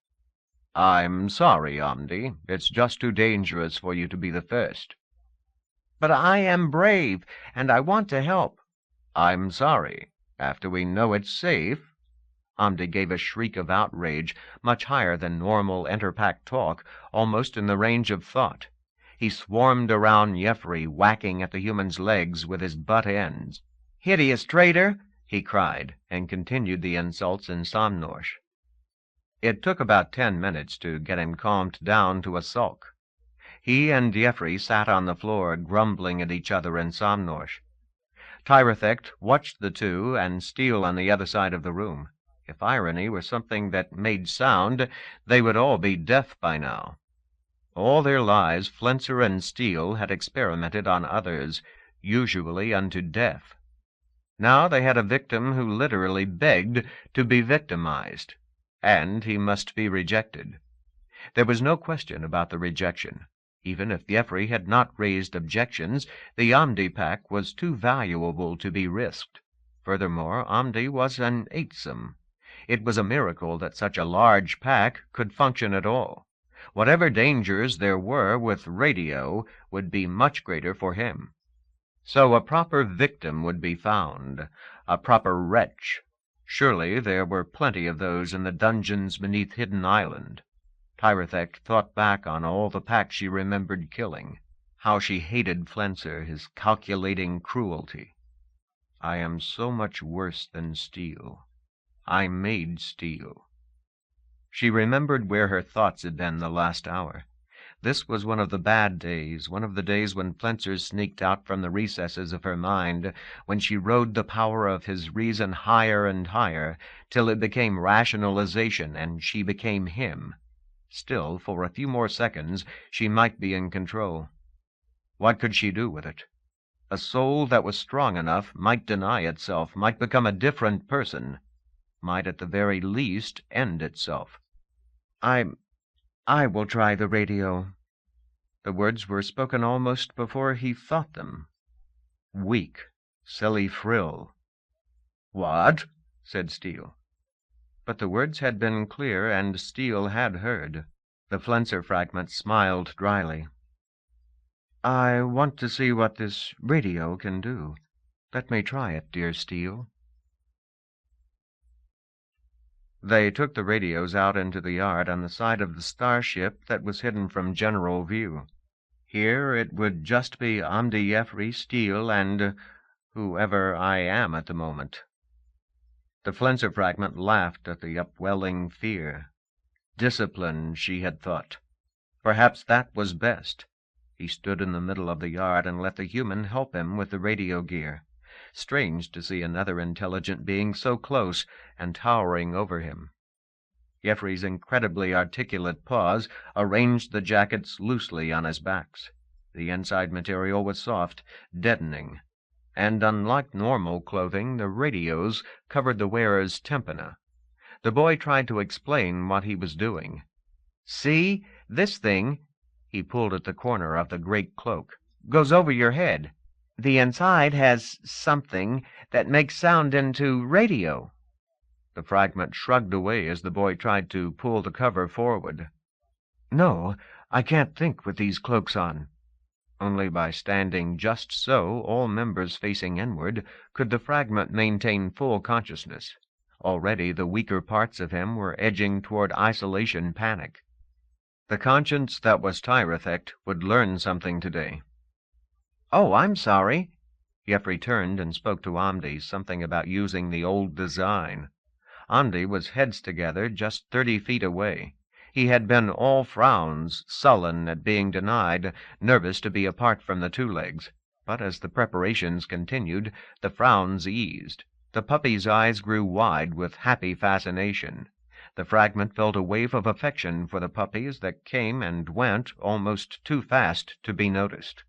"I'm sorry, Amdi. It's just too dangerous for you to be the first." "But I am brave, and I want to help." "I'm sorry. After we know it's safe—" Amdi gave a shriek of outrage, much higher than normal interpack talk, almost in the range of thought. He swarmed around Jeffrey, whacking at the human's legs with his butt ends. "Hideous traitor!" he cried, and continued the insults in Somnorsh. It took about 10 minutes to get him calmed down to a sulk. He and Jeffrey sat on the floor, grumbling at each other in Somnorsh. Tyrethect watched the two and Steele on the other side of the room. If irony were something that made sound, they would all be deaf by now. All their lives, Flenser and Steele had experimented on others, usually unto death. Now they had a victim who literally begged to be victimized, and he must be rejected. There was no question about the rejection. Even if Jeffrey had not raised objections, the Amdi pack was too valuable to be risked. Furthermore, Amdi was an eightsome. It was a miracle that such a large pack could function at all. Whatever dangers there were with radio would be much greater for him. So a proper victim would be found, a proper wretch. Surely there were plenty of those in the dungeons beneath Hidden Island. Tyrethect thought back on all the pack she remembered killing, how she hated Flenser, his calculating cruelty. I am so much worse than Steele. I made Steele. She remembered where her thoughts had been the last hour. This was one of the bad days, one of the days when Flenser sneaked out from the recesses of her mind, when she rode the power of his reason higher and higher, till it became rationalization and she became him. Still, for a few more seconds, she might be in control. What could she do with it? A soul that was strong enough might deny itself, might become a different person, might at the very least end itself. I will try the radio. The words were spoken almost before he thought them. Weak, silly frill. What? Said Steele. But the words had been clear, and Steele had heard. The Flenser fragment smiled dryly. I want to see what this radio can do. Let me try it, dear Steele. They took the radios out into the yard on the side of the starship that was hidden from general view. Here it would just be Amdi Jeffrey, Steele, and whoever I am at the moment. The Flenser fragment laughed at the upwelling fear. Discipline, she had thought. Perhaps that was best. He stood in the middle of the yard and let the human help him with the radio gear. Strange to see another intelligent being so close and towering over him. Jeffrey's incredibly articulate paws arranged the jackets loosely on his backs. The inside material was soft, deadening, and unlike normal clothing, the radios covered the wearer's tympana. The boy tried to explain what he was doing. "See, this thing," he pulled at the corner of the great cloak, "goes over your head. The inside has something that makes sound into radio." The fragment shrugged away as the boy tried to pull the cover forward. "No, I can't think with these cloaks on." Only by standing just so, all members facing inward, could the fragment maintain full consciousness. Already the weaker parts of him were edging toward isolation panic. The conscience that was Tyrethect would learn something today. "Oh, I'm sorry." Jeffrey turned and spoke to Amdi, something about using the old design. Amdi was heads together just 30 feet away. He had been all frowns, sullen at being denied, nervous to be apart from the two legs. But as the preparations continued, the frowns eased. The puppy's eyes grew wide with happy fascination. The fragment felt a wave of affection for the puppies that came and went almost too fast to be noticed.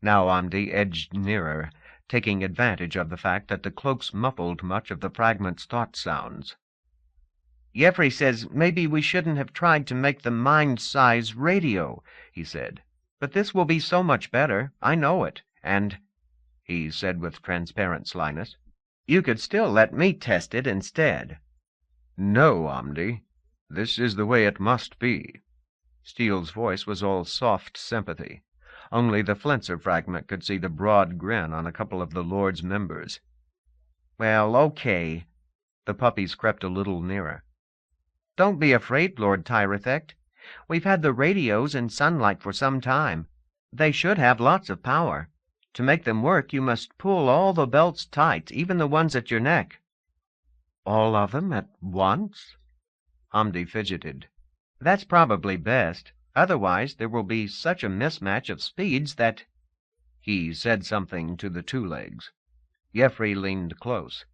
Now Amdi edged nearer, taking advantage of the fact that the cloaks muffled much of the fragment's thought sounds. "Jeffrey says maybe we shouldn't have tried to make the mind-size radio," he said. "But this will be so much better. I know it. And," he said with transparent slyness, "you could still let me test it instead." "No, Amdi. This is the way it must be." Steele's voice was all soft sympathy. Only the Flenser fragment could see the broad grin on a couple of the Lord's members. "Well, okay." The puppies crept a little nearer. "Don't be afraid, Lord Tyrethect. We've had the radios in sunlight for some time. They should have lots of power. To make them work, you must pull all the belts tight, even the ones at your neck." "All of them at once?" Amdi fidgeted. "That's probably best. Otherwise, there will be such a mismatch of speeds that—" He said something to the two legs. Jeffrey leaned close.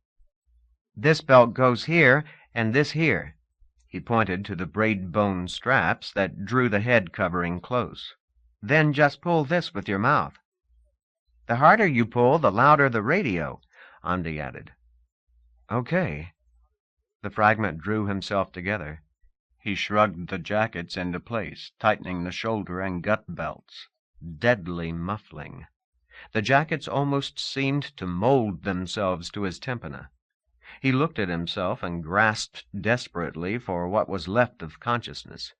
"This belt goes here, and this here." He pointed to the braid-bone straps that drew the head covering close. "Then just pull this with your mouth." "The harder you pull, the louder the radio," Amdi added. "Okay." The fragment drew himself together. He shrugged the jackets into place, tightening the shoulder and gut belts. Deadly muffling. The jackets almost seemed to mold themselves to his tympana. He looked at himself and grasped desperately for what was left of consciousness.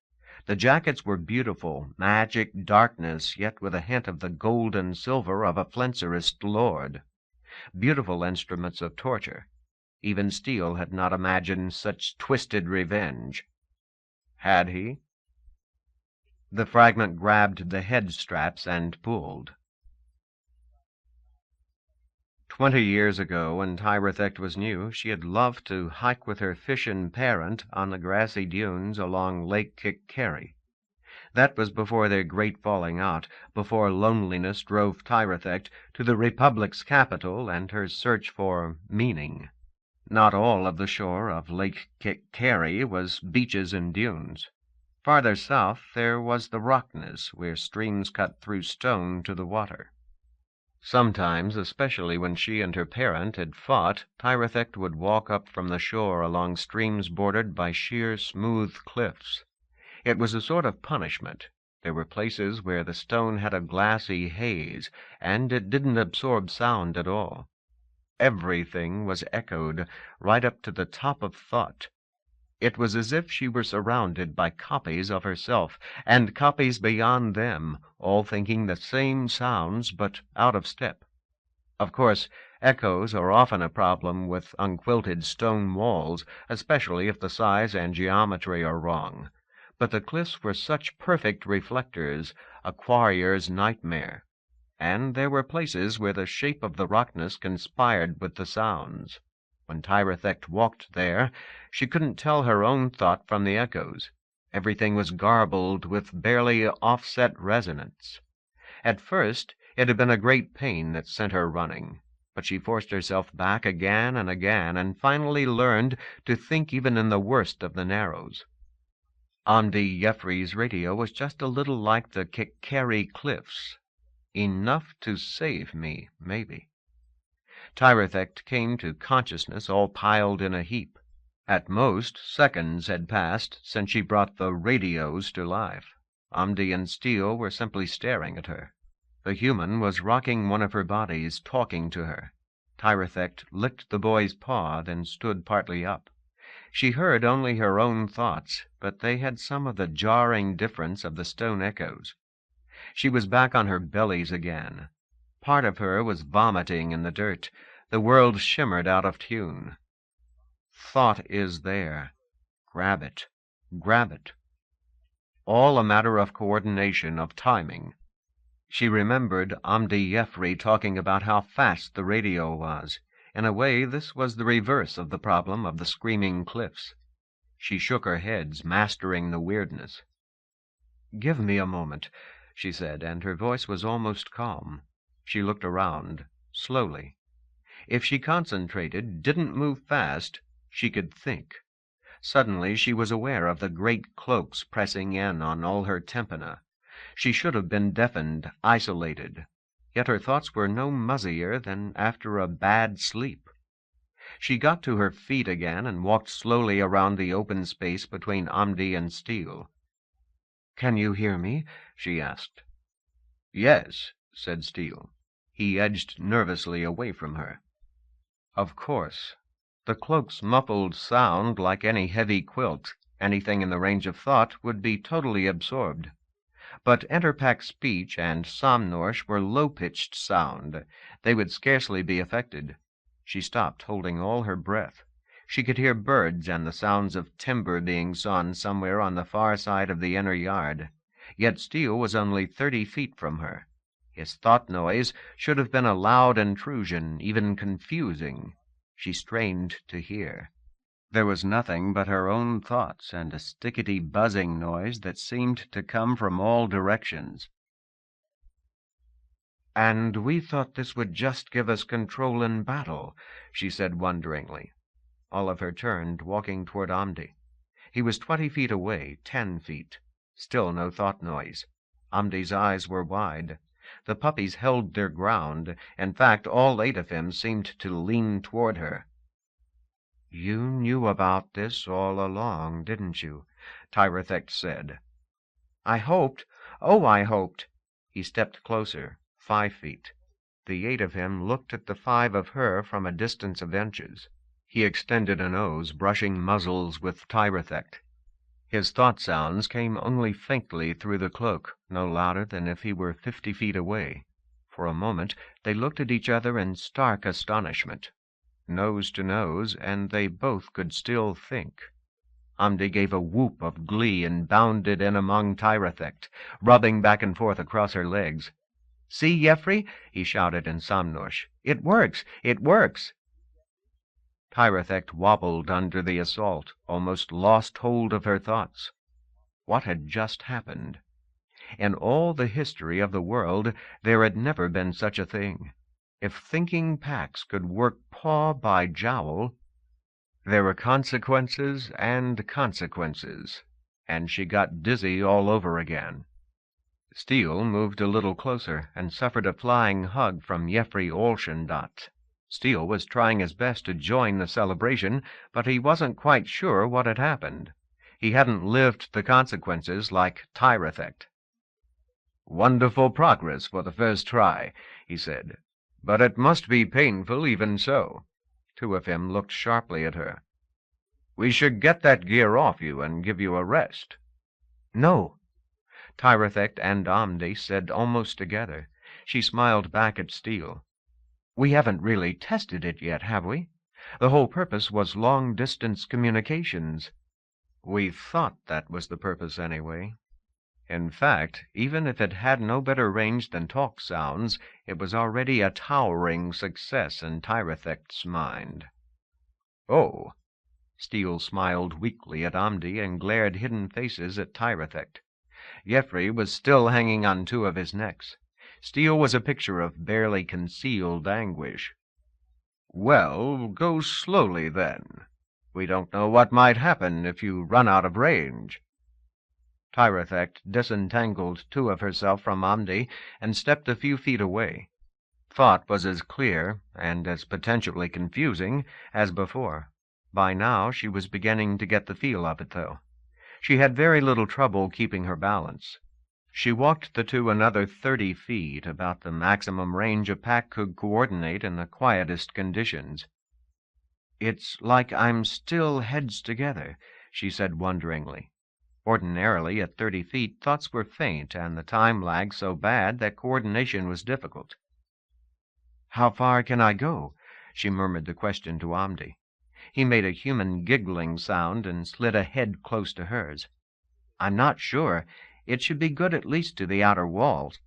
The jackets were beautiful, magic darkness, yet with a hint of the gold and silver of a Flenserist lord. Beautiful instruments of torture. Even Steele had not imagined such twisted revenge. Had he? The fragment grabbed the head straps and pulled. 20 years ago, when Tyrethect was new, she had loved to hike with her fishin' parent on the grassy dunes along Lake Kickcarry. That was before their great falling out, before loneliness drove Tyrethect to the Republic's capital and her search for meaning. Not all of the shore of Lake Kickcarry was beaches and dunes. Farther south there was the Rockness, where streams cut through stone to the water. Sometimes, especially when she and her parent had fought, Tyrethect would walk up from the shore along streams bordered by sheer, smooth cliffs. It was a sort of punishment. There were places where the stone had a glassy haze, and it didn't absorb sound at all. Everything was echoed, right up to the top of thought. It was as if she were surrounded by copies of herself, and copies beyond them, all thinking the same sounds, but out of step. Of course, echoes are often a problem with unquilted stone walls, especially if the size and geometry are wrong. But the cliffs were such perfect reflectors, a quarrier's nightmare. And there were places where the shape of the Rockness conspired with the sounds. When Tirethect walked there, she couldn't tell her own thought from the echoes. Everything was garbled with barely offset resonance. At first, it had been a great pain that sent her running, but she forced herself back again and again, and finally learned to think even in the worst of the Narrows. Amdi Jeffrey's radio was just a little like the Kikeri Cliffs. Enough to save me, maybe. Tirethect came to consciousness all piled in a heap. At most, seconds had passed since she brought the radios to life. Amdi and Steele were simply staring at her. The human was rocking one of her bodies, talking to her. Tirethect licked the boy's paw, then stood partly up. She heard only her own thoughts, but they had some of the jarring difference of the stone echoes. She was back on her bellies again. Part of her was vomiting in the dirt. The world shimmered out of tune. Thought is there. Grab it. Grab it. All a matter of coordination, of timing. She remembered Amdi Jeffrey talking about how fast the radio was. In a way, this was the reverse of the problem of the screaming cliffs. She shook her head, mastering the weirdness. "Give me a moment," she said, and her voice was almost calm. She looked around, slowly. If she concentrated, didn't move fast, she could think. Suddenly she was aware of the great cloaks pressing in on all her tympana. She should have been deafened, isolated. Yet her thoughts were no muzzier than after a bad sleep. She got to her feet again and walked slowly around the open space between Amdi and Steele. "Can you hear me?" she asked. "Yes," said Steele. He edged nervously away from her. Of course. The cloak's muffled sound, like any heavy quilt, anything in the range of thought, would be totally absorbed. But Enterpac's speech and Somnorsh were low-pitched sound. They would scarcely be affected. She stopped, holding all her breath. She could hear birds and the sounds of timber being sawn somewhere on the far side of the inner yard. Yet Steele was only 30 feet from her. His thought noise should have been a loud intrusion, even confusing. She strained to hear. There was nothing but her own thoughts and a stickety buzzing noise that seemed to come from all directions. "And we thought this would just give us control in battle," she said wonderingly. Oliver turned, walking toward Amdi. He was 20 feet away, 10 feet. Still no thought noise. Amdi's eyes were wide. The puppies held their ground. In fact, all 8 of them seemed to lean toward her. "You knew about this all along, didn't you?" Tirethect said. "I hoped. Oh, I hoped." He stepped closer, 5 feet. The 8 of him looked at the 5 of her from a distance of inches. He extended a nose, brushing muzzles with Tirethect. His thought sounds came only faintly through the cloak, no louder than if he were 50 feet away. For a moment they looked at each other in stark astonishment. Nose to nose, and they both could still think. Amdi gave a whoop of glee and bounded in among Tirethect, rubbing back and forth across her legs. "See, Jeffrey," he shouted in Somnorsh. "It works! It works!" Tirethect wobbled under the assault, almost lost hold of her thoughts. What had just happened? In all the history of the world, there had never been such a thing. If thinking packs could work paw by jowl, there were consequences and consequences, and she got dizzy all over again. Steele moved a little closer and suffered a flying hug from Jeffrey Olschendat. Steele was trying his best to join the celebration, but he wasn't quite sure what had happened. He hadn't lived the consequences like Tirethect. "Wonderful progress for the first try," he said. "But it must be painful even so." 2 of them looked sharply at her. "We should get that gear off you and give you a rest." "No." Tirethect and Amdi said almost together. She smiled back at Steele. "We haven't really tested it yet, have we? The whole purpose was long-distance communications." "We thought that was the purpose anyway." In fact, even if it had no better range than talk sounds, it was already a towering success in Tirethect's mind. Oh. Steele smiled weakly at Amdi and glared hidden faces at Tirethect. Jeffrey was still hanging on two of his necks. Steele was a picture of barely concealed anguish. Well, go slowly, then. We don't know what might happen if you run out of range. Tirethect disentangled two of herself from Amdi and stepped a few feet away. Thought was as clear, and as potentially confusing, as before. By now she was beginning to get the feel of it, though. She had very little trouble keeping her balance. She walked the two another 30 feet, about the maximum range a pack could coordinate in the quietest conditions. "It's like I'm still heads together," she said wonderingly. Ordinarily, at 30 feet, thoughts were faint, and the time lag so bad that coordination was difficult. "How far can I go?" she murmured the question to Amdi. He made a human giggling sound and slid a head close to hers. "I'm not sure. It should be good at least to the outer walls."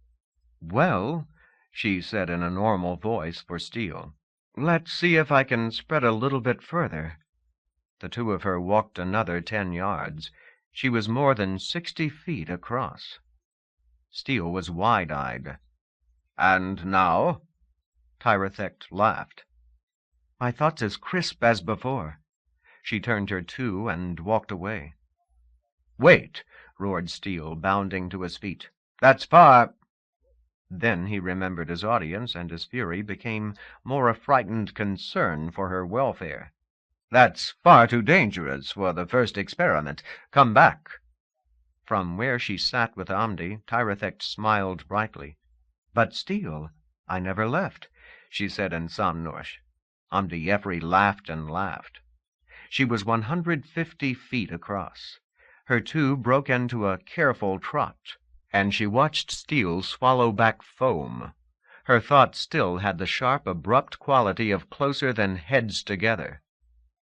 "Well," she said in a normal voice for Steele, "let's see if I can spread a little bit further." The two of her walked another 10 yards. She was more than 60 feet across. Steele was wide-eyed. "And now?" Tirethect laughed. "My thought's as crisp as before." She turned her to and walked away. "Wait!" roared Steele, bounding to his feet. "That's far—" Then he remembered his audience, and his fury became more a frightened concern for her welfare. "That's far too dangerous for the first experiment. Come back." From where she sat with Amdi, Tirethect smiled brightly. "But Steele, I never left," she said in Somnorsh. Amdi Jeffrey laughed and laughed. She was 150 feet across. Her two broke into a careful trot, and she watched Steele swallow back foam. Her thought still had the sharp, abrupt quality of closer than heads together.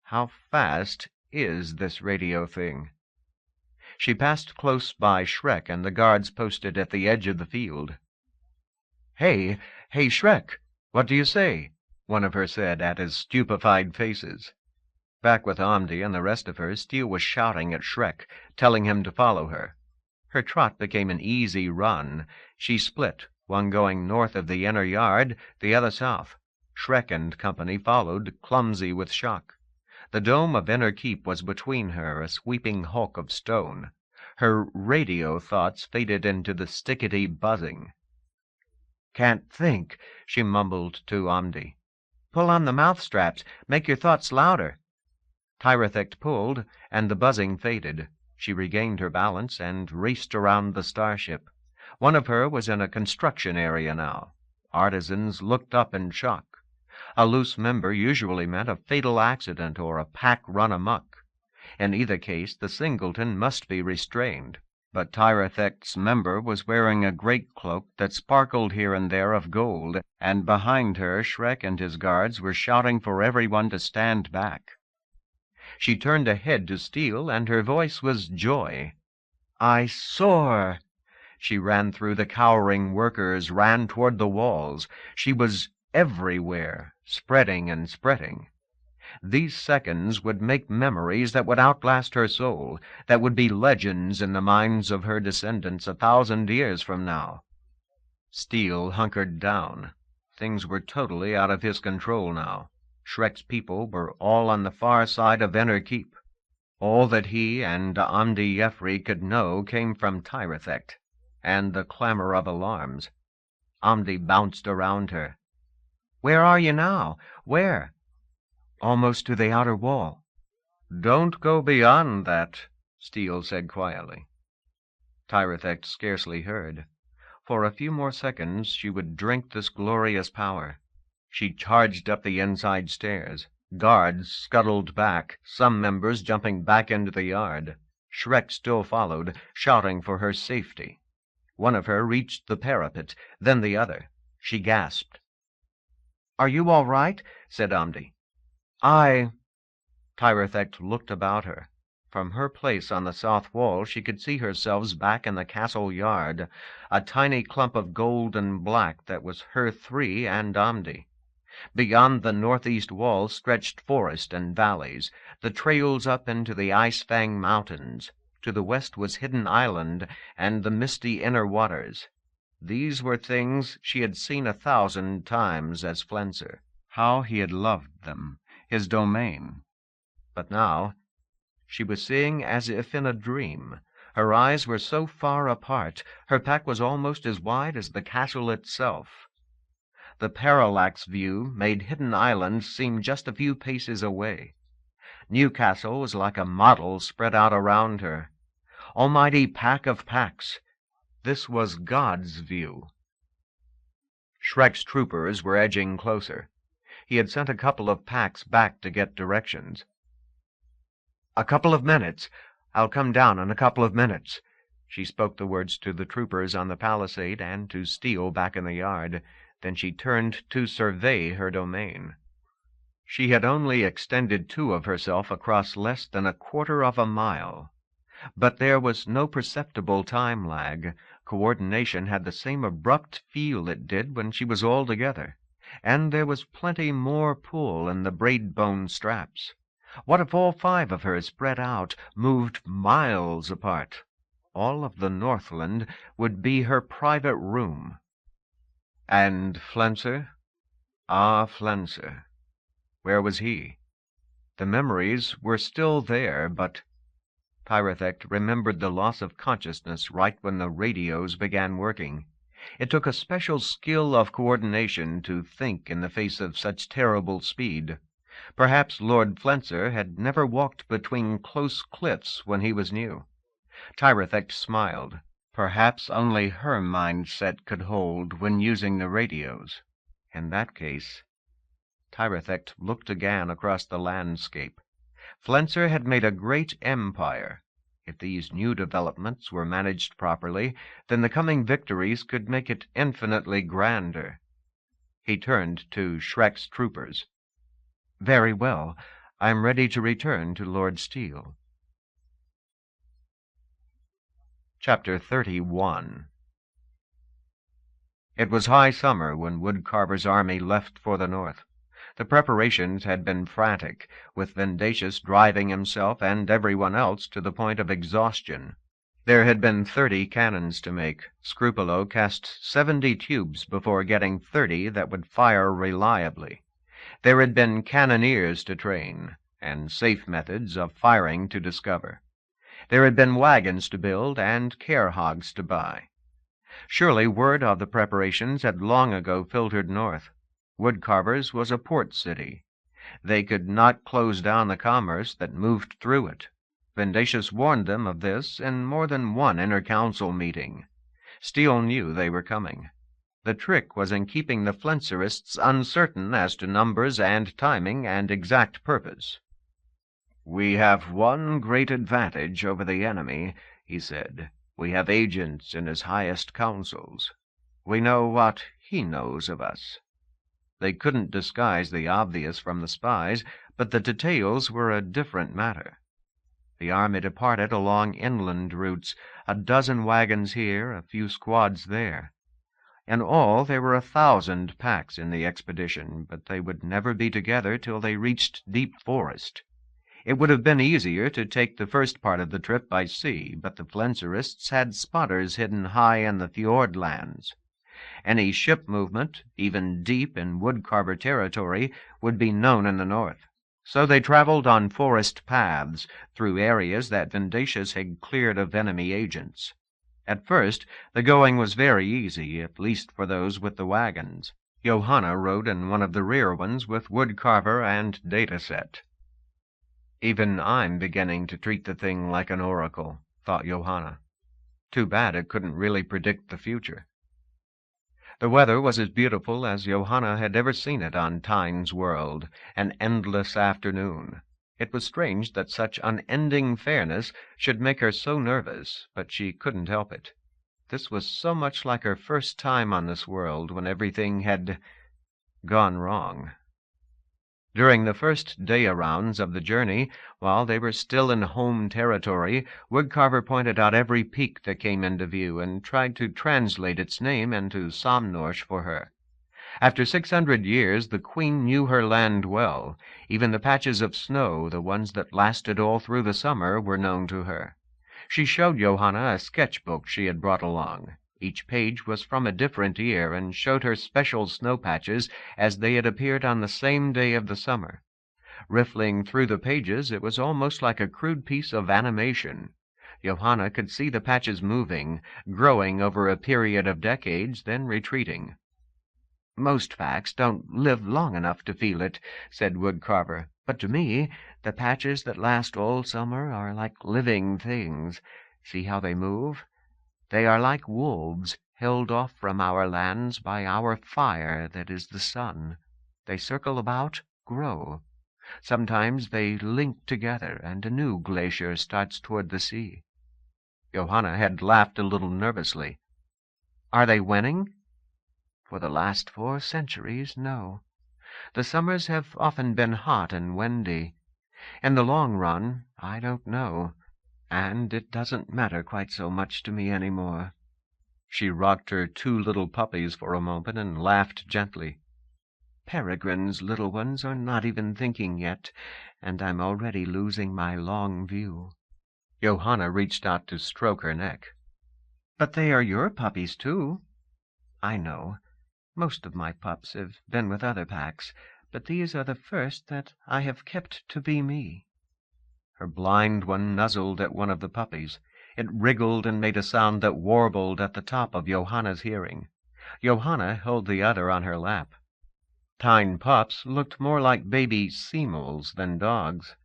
How fast is this radio thing? She passed close by Shrek and the guards posted at the edge of the field. Hey, Shrek, what do you say?" one of her said at his stupefied faces. Back with Amdi and the rest of her, Steele was shouting at Shrek, telling him to follow her. Her trot became an easy run. She split, one going north of the inner yard, the other south. Shrek and company followed, clumsy with shock. The dome of Inner Keep was between her, a sweeping hulk of stone. Her radio thoughts faded into the stickety buzzing. "Can't think," she mumbled to Amdi. "Pull on the mouth straps. Make your thoughts louder." Tirethect pulled, and the buzzing faded. She regained her balance and raced around the starship. One of her was in a construction area now. Artisans looked up in shock. A loose member usually meant a fatal accident or a pack run amok. In either case, the singleton must be restrained. But Tirethect's member was wearing a great cloak that sparkled here and there of gold, and behind her Shrek and his guards were shouting for everyone to stand back. She turned a head to Steele, and her voice was joy. "I soar!" She ran through the cowering workers, ran toward the walls. She was everywhere, spreading and spreading. These seconds would make memories that would outlast her soul, that would be legends in the minds of her descendants 1,000 years from now. Steele hunkered down. Things were totally out of his control now. Shrek's people were all on the far side of Inner Keep. All that he and Amdi Jeffrey could know came from Tirethect, and the clamor of alarms. Amdi bounced around her. "Where are you now? Where?" "Almost to the outer wall." "Don't go beyond that," Steele said quietly. Tirethect scarcely heard. For a few more seconds she would drink this glorious power. She charged up the inside stairs. Guards scuttled back, some members jumping back into the yard. Shrek still followed, shouting for her safety. One of her reached the parapet, then the other. She gasped. "Are you all right?" said Amdi. Tirethect looked about her. From her place on the south wall she could see herself back in the castle yard, a tiny clump of gold and black that was her three and Amdi. Beyond the northeast wall stretched forest and valleys, the trails up into the Ice-Fang Mountains. To the west was Hidden Island and the misty inner waters. These were things she had seen 1,000 times as Flenser. How he had loved them, his domain. But now she was seeing as if in a dream. Her eyes were so far apart, her pack was almost as wide as the castle itself. The parallax view made Hidden Island seem just a few paces away. Newcastle was like a model spread out around her. Almighty pack of packs. This was God's view. Shrek's troopers were edging closer. He had sent a couple of packs back to get directions. "A couple of minutes. I'll come down in a couple of minutes." She spoke the words to the troopers on the palisade and to Steele back in the yard. Then she turned to survey her domain. She had only extended 2 of herself across less than a quarter of a mile. But there was no perceptible time lag. Coordination had the same abrupt feel it did when she was all together. And there was plenty more pull in the braid-bone straps. What if all 5 of her spread out, moved miles apart? All of the Northland would be her private room. And Flenser? Ah, Flenser. Where was he? The memories were still there, but Pyrethect remembered the loss of consciousness right when the radios began working. It took a special skill of coordination to think in the face of such terrible speed. Perhaps Lord Flenser had never walked between close cliffs when he was new. Tyrethect smiled. Perhaps only her mindset could hold when using the radios. In that case, Tyrethect looked again across the landscape. Flenser had made a great empire. If these new developments were managed properly, then the coming victories could make it infinitely grander. He turned to Shrek's troopers. "Very well. I am ready to return to Lord Steele." Chapter 31. It was high summer when Woodcarver's army left for the north. The preparations had been frantic, with Vendacious driving himself and everyone else to the point of exhaustion. There had been 30 cannons to make. Scrupolo cast 70 tubes before getting 30 that would fire reliably. There had been cannoneers to train, and safe methods of firing to discover. There had been wagons to build and care hogs to buy. Surely word of the preparations had long ago filtered north. Woodcarver's was a port city. They could not close down the commerce that moved through it. Vendacious warned them of this in more than one inter-council meeting. Steele knew they were coming. The trick was in keeping the Flenserists uncertain as to numbers and timing and exact purpose. "We have one great advantage over the enemy," he said. "We have agents in his highest councils. We know what he knows of us." They couldn't disguise the obvious from the spies, but the details were a different matter. The army departed along inland routes, a dozen wagons here, a few squads there. In all, there were 1,000 packs in the expedition, but they would never be together till they reached deep forest. It would have been easier to take the first part of the trip by sea, but the Flenserists had spotters hidden high in the fjord lands. Any ship movement, even deep in Woodcarver territory, would be known in the north. So they traveled on forest paths, through areas that Vendacious had cleared of enemy agents. At first, the going was very easy, at least for those with the wagons. Johanna rode in one of the rear ones with Woodcarver and Dataset. "Even I'm beginning to treat the thing like an oracle," thought Johanna. Too bad it couldn't really predict the future. The weather was as beautiful as Johanna had ever seen it on Tyne's World, an endless afternoon. It was strange that such unending fairness should make her so nervous, but she couldn't help it. This was so much like her first time on this world, when everything had gone wrong. During the first day-arounds of the journey, while they were still in home territory, Woodcarver pointed out every peak that came into view and tried to translate its name into Somnorsh for her. After 600 years, the queen knew her land well. Even the patches of snow, the ones that lasted all through the summer, were known to her. She showed Johanna a sketch-book she had brought along. Each page was from a different year, and showed her special snow patches as they had appeared on the same day of the summer. Riffling through the pages, it was almost like a crude piece of animation. Johanna could see the patches moving, growing over a period of decades, then retreating. "Most facts don't live long enough to feel it," said Woodcarver. "But to me, the patches that last all summer are like living things. See how they move? They are like wolves, held off from our lands by our fire that is the sun. They circle about, grow. Sometimes they link together, and a new glacier starts toward the sea." Johanna had laughed a little nervously. "Are they winning?" "For the last 4 centuries, no. The summers have often been hot and windy. In the long run, I don't know, and it doesn't matter quite so much to me any more." She rocked her 2 little puppies for a moment and laughed gently. "Peregrine's little ones are not even thinking yet, and I'm already losing my long view." Johanna reached out to stroke her neck. "But they are your puppies, too." "I know. Most of my pups have been with other packs, but these are the first that I have kept to be me." Her blind one nuzzled at one of the puppies. It wriggled and made a sound that warbled at the top of Johanna's hearing. Johanna held the other on her lap. Tyne pups looked more like baby seamoles than dogs.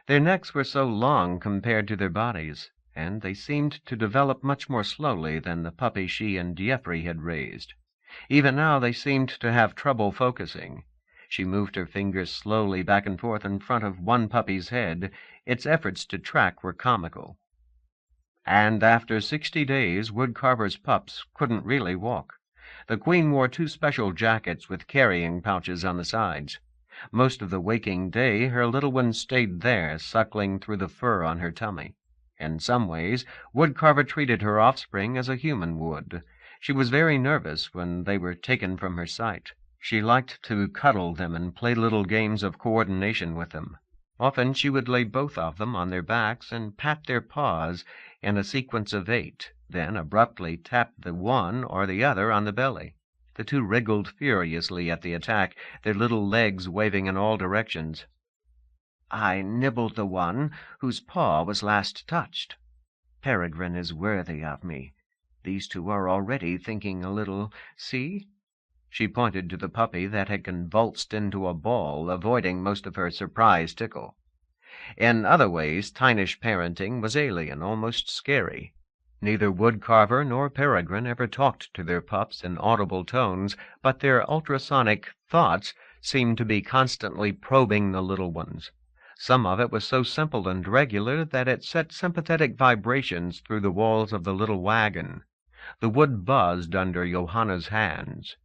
Their necks were so long compared to their bodies, and they seemed to develop much more slowly than the puppy she and Geoffrey had raised. Even now they seemed to have trouble focusing. She moved her fingers slowly back and forth in front of one puppy's head. Its efforts to track were comical. And after 60 days, Woodcarver's pups couldn't really walk. The queen wore 2 special jackets with carrying pouches on the sides. Most of the waking day, her little one stayed there, suckling through the fur on her tummy. In some ways, Woodcarver treated her offspring as a human would. She was very nervous when they were taken from her sight. She liked to cuddle them and play little games of coordination with them. Often she would lay both of them on their backs and pat their paws in a sequence of 8, then abruptly tap the one or the other on the belly. The 2 wriggled furiously at the attack, their little legs waving in all directions. "I nibbled the one whose paw was last touched. Peregrine is worthy of me. These 2 are already thinking a little. See?" She pointed to the puppy that had convulsed into a ball, avoiding most of her surprise tickle. In other ways, Tynish parenting was alien, almost scary. Neither Woodcarver nor Peregrine ever talked to their pups in audible tones, but their ultrasonic thoughts seemed to be constantly probing the little ones. Some of it was so simple and regular that it set sympathetic vibrations through the walls of the little wagon. The wood buzzed under Johanna's hands.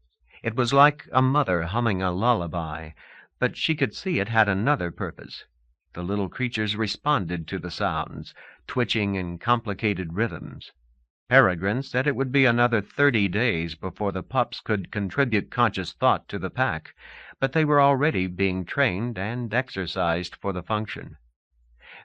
It was like a mother humming a lullaby, but she could see it had another purpose. The little creatures responded to the sounds, twitching in complicated rhythms. Peregrine said it would be another 30 days before the pups could contribute conscious thought to the pack, but they were already being trained and exercised for the function.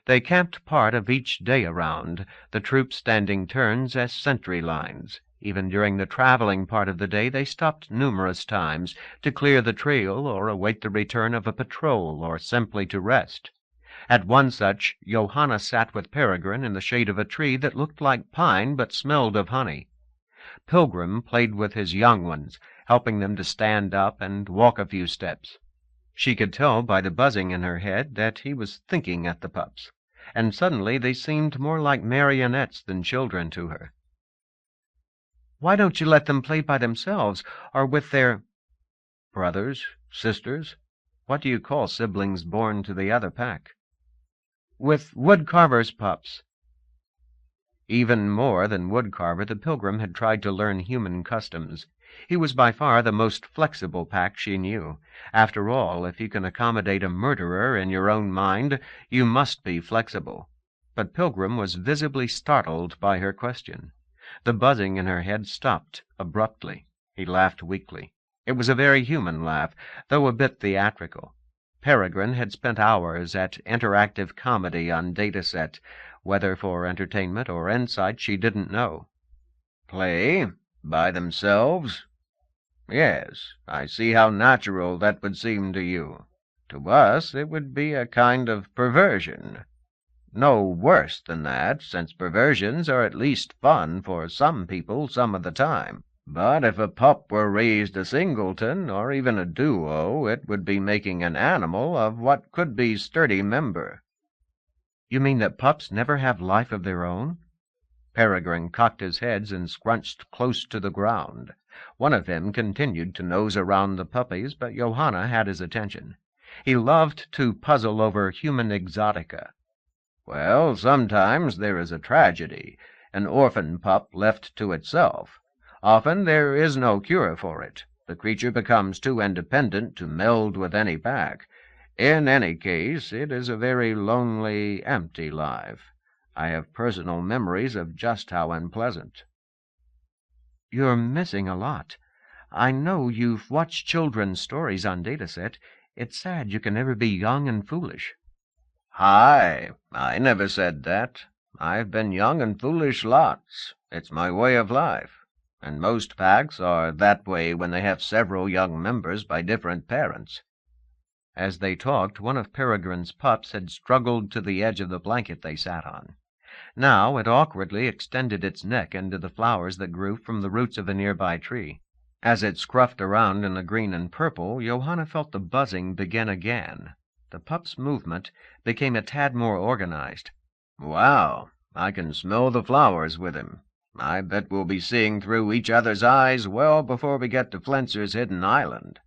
They camped part of each day around, the troops standing turns as sentry lines. Even during the traveling part of the day they stopped numerous times to clear the trail or await the return of a patrol or simply to rest. At one such, Johanna sat with Peregrine in the shade of a tree that looked like pine but smelled of honey. Pilgrim played with his young ones, helping them to stand up and walk a few steps. She could tell by the buzzing in her head that he was thinking at the pups, and suddenly they seemed more like marionettes than children to her. "Why don't you let them play by themselves, or with their—" "Brothers? Sisters? What do you call siblings born to the other pack?" "With Woodcarver's pups." Even more than Woodcarver, the Pilgrim had tried to learn human customs. He was by far the most flexible pack she knew. After all, if you can accommodate a murderer in your own mind, you must be flexible. But Pilgrim was visibly startled by her question. The buzzing in her head stopped abruptly. He laughed weakly. It was a very human laugh, though a bit theatrical. Peregrine had spent hours at interactive comedy on dataset, whether for entertainment or insight she didn't know. Play? By themselves? Yes, I see how natural that would seem to you. To us it would be a kind of perversion. No worse than that, since perversions are at least fun for some people some of the time. But if a pup were raised a singleton, or even a duo, it would be making an animal of what could be sturdy member. You mean that pups never have life of their own? Peregrine cocked his head and scrunched close to the ground. One of them continued to nose around the puppies, but Johanna had his attention. He loved to puzzle over human exotica. Well, sometimes there is a tragedy, an orphan pup left to itself. Often there is no cure for it. The creature becomes too independent to meld with any pack. In any case, it is a very lonely, empty life. I have personal memories of just how unpleasant. You're missing a lot. I know you've watched children's stories on dataset. It's sad you can never be young and foolish. Hi, I never said that. I've been young and foolish lots. It's my way of life. And most packs are that way when they have several young members by different parents. As they talked, one of Peregrine's pups had struggled to the edge of the blanket they sat on. Now it awkwardly extended its neck into the flowers that grew from the roots of a nearby tree. As it scruffed around in the green and purple, Johanna felt the buzzing begin again. The pup's movement became a tad more organized. Wow, I can smell the flowers with him. I bet we'll be seeing through each other's eyes well before we get to Flintzer's hidden island.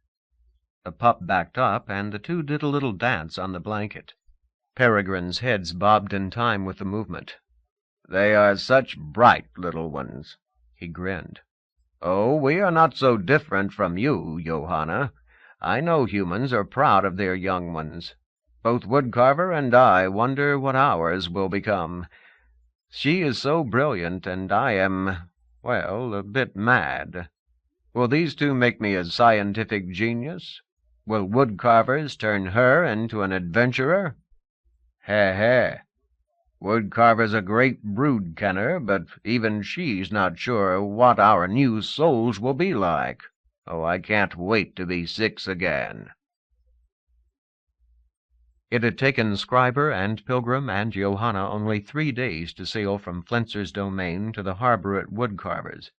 The pup backed up, and the two did a little dance on the blanket. Peregrine's heads bobbed in time with the movement. They are such bright little ones. He grinned. Oh, we are not so different from you, Johanna. I know humans are proud of their young ones. Both Woodcarver and I wonder what ours will become. She is so brilliant, and I am, well, a bit mad. Will these two make me a scientific genius? Will Woodcarver's turn her into an adventurer? Heh. Woodcarver's a great brood-kenner, but even she's not sure what our new souls will be like. Oh, I can't wait to be 6 again. It had taken Scriber and Pilgrim and Johanna only 3 days to sail from Flintzer's domain to the harbor at Woodcarver's.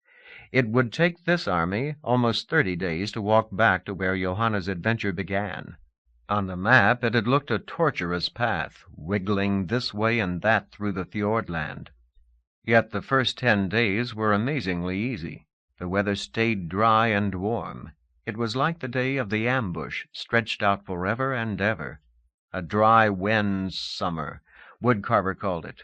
It would take this army almost 30 days to walk back to where Johanna's adventure began. On the map it had looked a tortuous path, wiggling this way and that through the fjordland. Yet the first 10 days were amazingly easy. The weather stayed dry and warm. It was like the day of the ambush, stretched out forever and ever. A dry wind's summer, Woodcarver called it.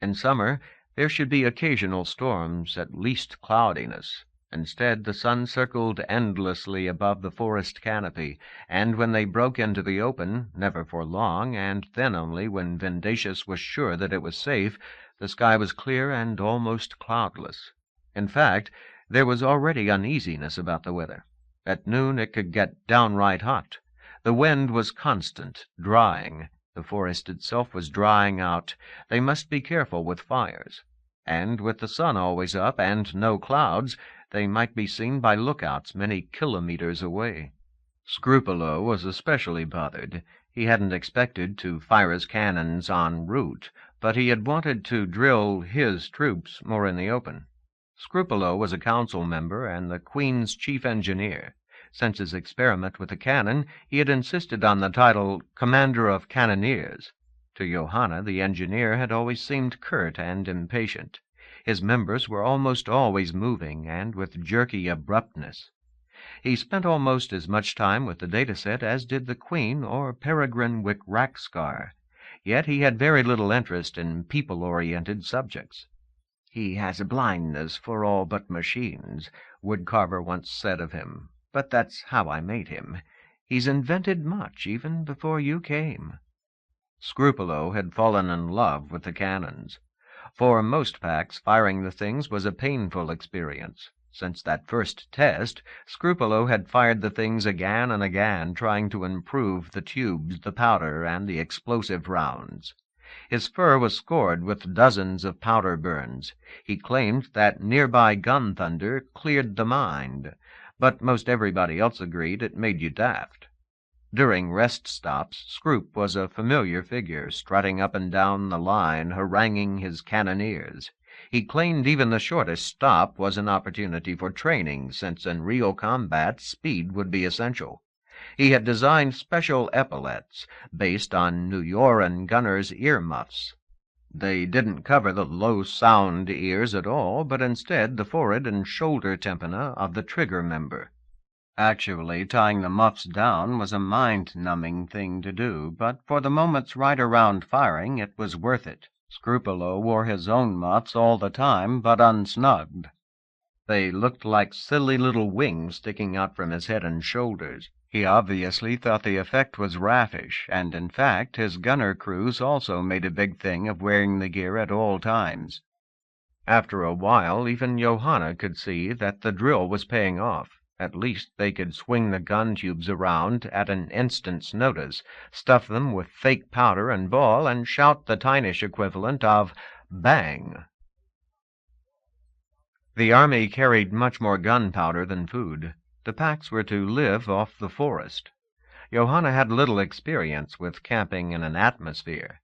In summer there should be occasional storms, at least cloudiness. Instead, the sun circled endlessly above the forest canopy, and when they broke into the open, never for long, and then only when Vendacious was sure that it was safe, the sky was clear and almost cloudless. In fact, there was already uneasiness about the weather. At noon it could get downright hot. The wind was constant, drying. The forest itself was drying out. They must be careful with fires. And with the sun always up and no clouds, they might be seen by lookouts many kilometers away. Scrupolo was especially bothered. He hadn't expected to fire his cannons en route, but he had wanted to drill his troops more in the open. Scrupolo was a council member and the Queen's chief engineer. Since his experiment with the cannon, he had insisted on the title Commander of Cannoneers. To Johanna, the engineer had always seemed curt and impatient. His members were almost always moving, and with jerky abruptness. He spent almost as much time with the dataset as did the Queen or Peregrine Wickraxcar, yet he had very little interest in people-oriented subjects. "He has a blindness for all but machines," Woodcarver once said of him. "But that's how I made him. He's invented much, even before you came." Scrupolo had fallen in love with the cannons. For most packs, firing the things was a painful experience. Since that first test, Scrupolo had fired the things again and again, trying to improve the tubes, the powder, and the explosive rounds. His fur was scored with dozens of powder burns. He claimed that nearby gun thunder cleared the mind, but most everybody else agreed it made you daft. During rest stops, Scroop was a familiar figure, strutting up and down the line, haranguing his cannoneers. He claimed even the shortest stop was an opportunity for training, since in real combat speed would be essential. He had designed special epaulets based on Nuyoran gunners' ear muffs. They didn't cover the low-sound ears at all, but instead the forehead and shoulder tympana of the trigger member. Actually, tying the muffs down was a mind-numbing thing to do, but for the moments right around firing it was worth it. Scrupolo wore his own muffs all the time, but unsnugged. They looked like silly little wings sticking out from his head and shoulders. He obviously thought the effect was raffish, and in fact his gunner crews also made a big thing of wearing the gear at all times. After a while, even Johanna could see that the drill was paying off. At least they could swing the gun tubes around at an instant's notice, stuff them with fake powder and ball, and shout the Tynish equivalent of bang. The army carried much more gunpowder than food. The packs were to live off the forest. Johanna had little experience with camping in an atmosphere.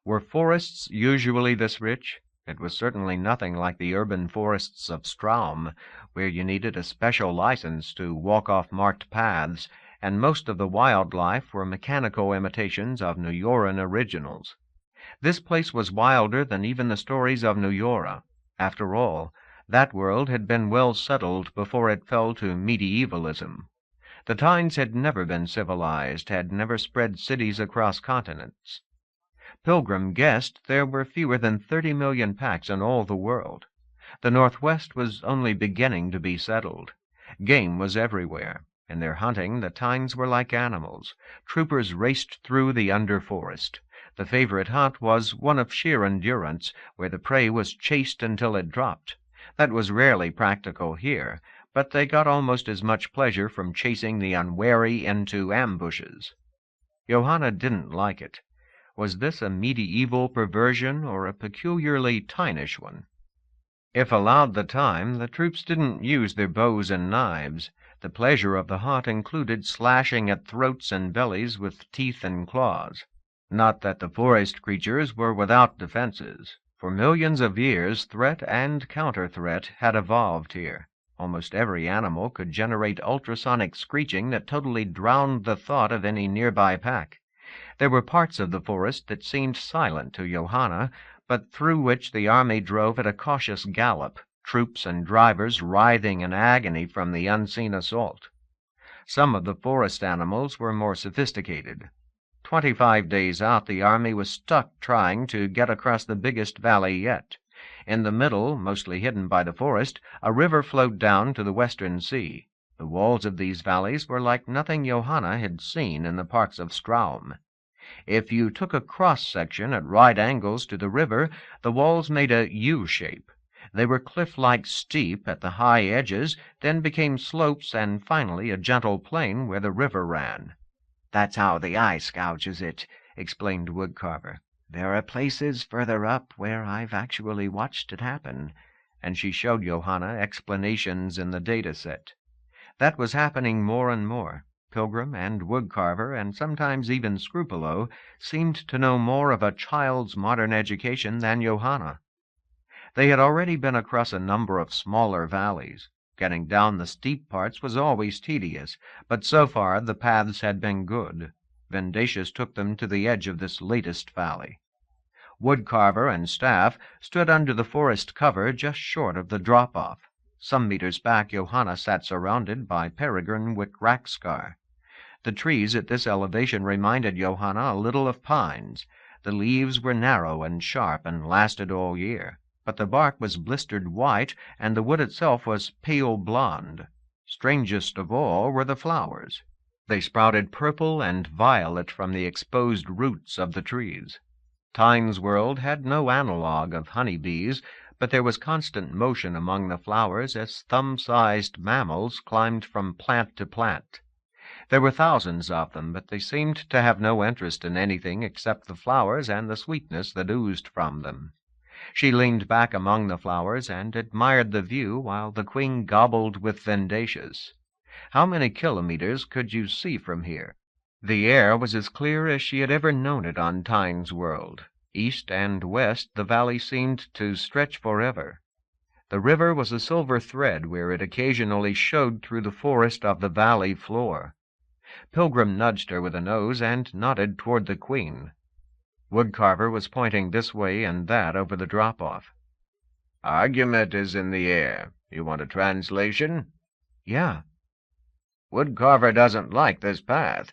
Were forests usually this rich? It was certainly nothing like the urban forests of Straum, where you needed a special license to walk off marked paths, and most of the wildlife were mechanical imitations of Nuyoran originals. This place was wilder than even the stories of Nuyora. After all, that world had been well settled before it fell to medievalism. The Tynes had never been civilized, had never spread cities across continents. Pilgrim guessed there were fewer than 30 million packs in all the world. The Northwest was only beginning to be settled. Game was everywhere. In their hunting, the Tynes were like animals. Troopers raced through the underforest. The favorite hunt was one of sheer endurance, where the prey was chased until it dropped. That was rarely practical here, but they got almost as much pleasure from chasing the unwary into ambushes. Johanna didn't like it. Was this a medieval perversion or a peculiarly Tynish one? If allowed the time, the troops didn't use their bows and knives. The pleasure of the hunt included slashing at throats and bellies with teeth and claws. Not that the forest creatures were without defenses. For millions of years, threat and counter-threat had evolved here. Almost every animal could generate ultrasonic screeching that totally drowned the thought of any nearby pack. There were parts of the forest that seemed silent to Johanna, but through which the army drove at a cautious gallop, troops and drivers writhing in agony from the unseen assault. Some of the forest animals were more sophisticated. 25 days out, the army was stuck trying to get across the biggest valley yet. In the middle, mostly hidden by the forest, a river flowed down to the western sea. The walls of these valleys were like nothing Johanna had seen in the parks of Straum. If you took a cross-section at right angles to the river, the walls made a U shape. They were cliff-like steep at the high edges, then became slopes, and finally a gentle plain where the river ran. "That's how the ice gouges it," explained Woodcarver. "There are places further up where I've actually watched it happen," and she showed Johanna explanations in the data set. That was happening more and more. Pilgrim and Woodcarver, and sometimes even Scrupolo, seemed to know more of a child's modern education than Johanna. They had already been across a number of smaller valleys. Getting down the steep parts was always tedious, but so far the paths had been good. Vendacious took them to the edge of this latest valley. Woodcarver and staff stood under the forest cover just short of the drop-off. Some meters back, Johanna sat surrounded by peregrine wickraxcar. The trees at this elevation reminded Johanna a little of pines. The leaves were narrow and sharp and lasted all year, but the bark was blistered white, and the wood itself was pale blonde. Strangest of all were the flowers. They sprouted purple and violet from the exposed roots of the trees. Tyne's world had no analogue of honeybees, but there was constant motion among the flowers as thumb-sized mammals climbed from plant to plant. There were thousands of them, but they seemed to have no interest in anything except the flowers and the sweetness that oozed from them. She leaned back among the flowers and admired the view while the queen gobbled with Vendacious. How many kilometers could you see from here? The air was as clear as she had ever known it on Tyne's world. East and west the valley seemed to stretch forever. The river was a silver thread where it occasionally showed through the forest of the valley floor. Pilgrim nudged her with a nose and nodded toward the queen. Woodcarver was pointing this way and that over the drop-off. Argument is in the air. You want a translation? Yeah. Woodcarver doesn't like this path.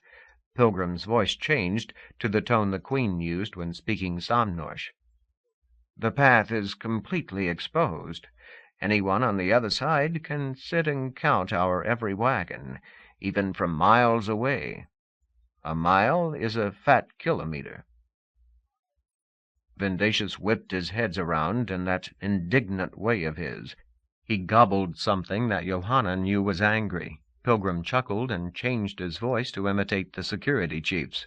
Pilgrim's voice changed to the tone the queen used when speaking Somnorsh. The path is completely exposed. Anyone on the other side can sit and count our every wagon, even from miles away. A mile is a fat kilometer. Vendacious whipped his head around in that indignant way of his. He gobbled something that Johanna knew was angry. Pilgrim chuckled and changed his voice to imitate the security chief's.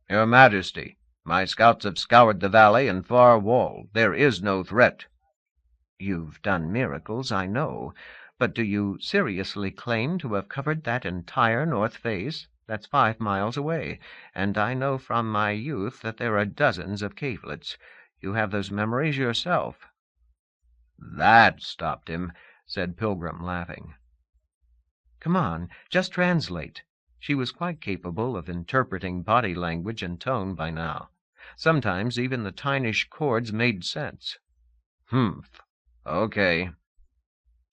Your Majesty, my scouts have scoured the valley and far wall. There is no threat. You've done miracles, I know, but do you seriously claim to have covered that entire north face? That's 5 miles away, and I know from my youth that there are dozens of cavelets. You have those memories yourself. That stopped him, said Pilgrim, laughing. Come on, just translate. She was quite capable of interpreting body language and tone by now. Sometimes even the tinish chords made sense. Humph. Okay.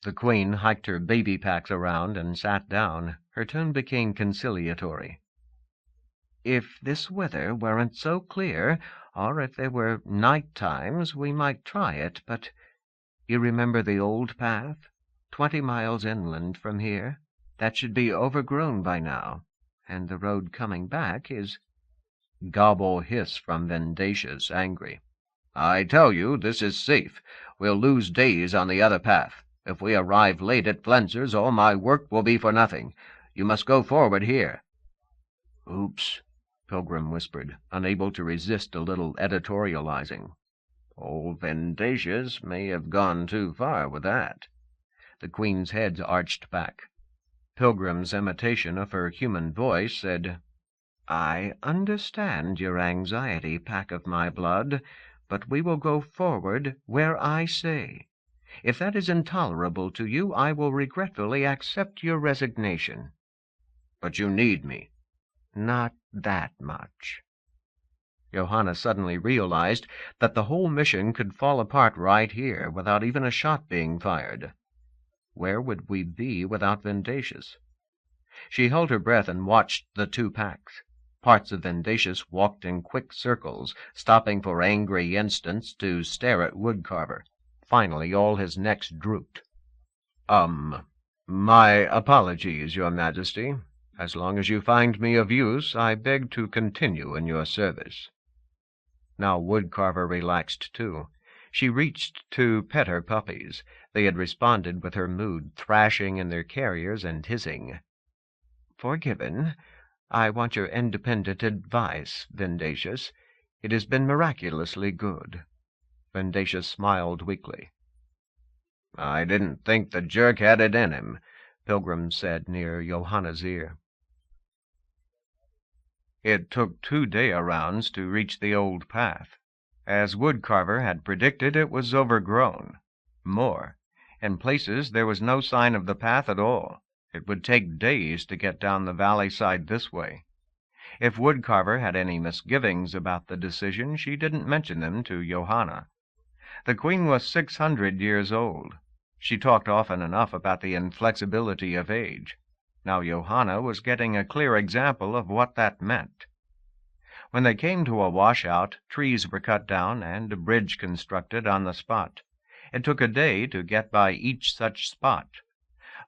The queen hiked her baby packs around and sat down. Her tone became conciliatory. If this weather weren't so clear, or if there were night times, we might try it, but you remember the old path? 20 miles inland from here? That should be overgrown by now, and the road coming back is— Gobble hiss from Vendacious, angry. I tell you, this is safe. We'll lose days on the other path. If we arrive late at Flenzer's, all my work will be for nothing. You must go forward here. Oops, Pilgrim whispered, unable to resist a little editorializing. Old Vendacious may have gone too far with that. The queen's head arched back. Pilgrim's imitation of her human voice said, I understand your anxiety, pack of my blood, but we will go forward where I say. If that is intolerable to you, I will regretfully accept your resignation. But you need me. Not that much. Johanna suddenly realized that the whole mission could fall apart right here without even a shot being fired. Where would we be without Vendacious? She held her breath and watched the 2 packs. Parts of Vendacious walked in quick circles, stopping for angry instants to stare at Woodcarver. Finally, all his necks drooped. My apologies, Your Majesty. As long as you find me of use, I beg to continue in your service. Now Woodcarver relaxed too. She reached to pet her puppies. They had responded with her mood, thrashing in their carriers and hissing. Forgiven. I want your independent advice, Vendacious. It has been miraculously good. Vendacious smiled weakly. I didn't think the jerk had it in him, Pilgrim said near Johanna's ear. It took 2 day-arounds to reach the old path. As Woodcarver had predicted, it was overgrown. More. In places there was no sign of the path at all. It would take days to get down the valley side this way. If Woodcarver had any misgivings about the decision, she didn't mention them to Johanna. The queen was 600 years old. She talked often enough about the inflexibility of age. Now Johanna was getting a clear example of what that meant. When they came to a washout, trees were cut down and a bridge constructed on the spot. It took a day to get by each such spot.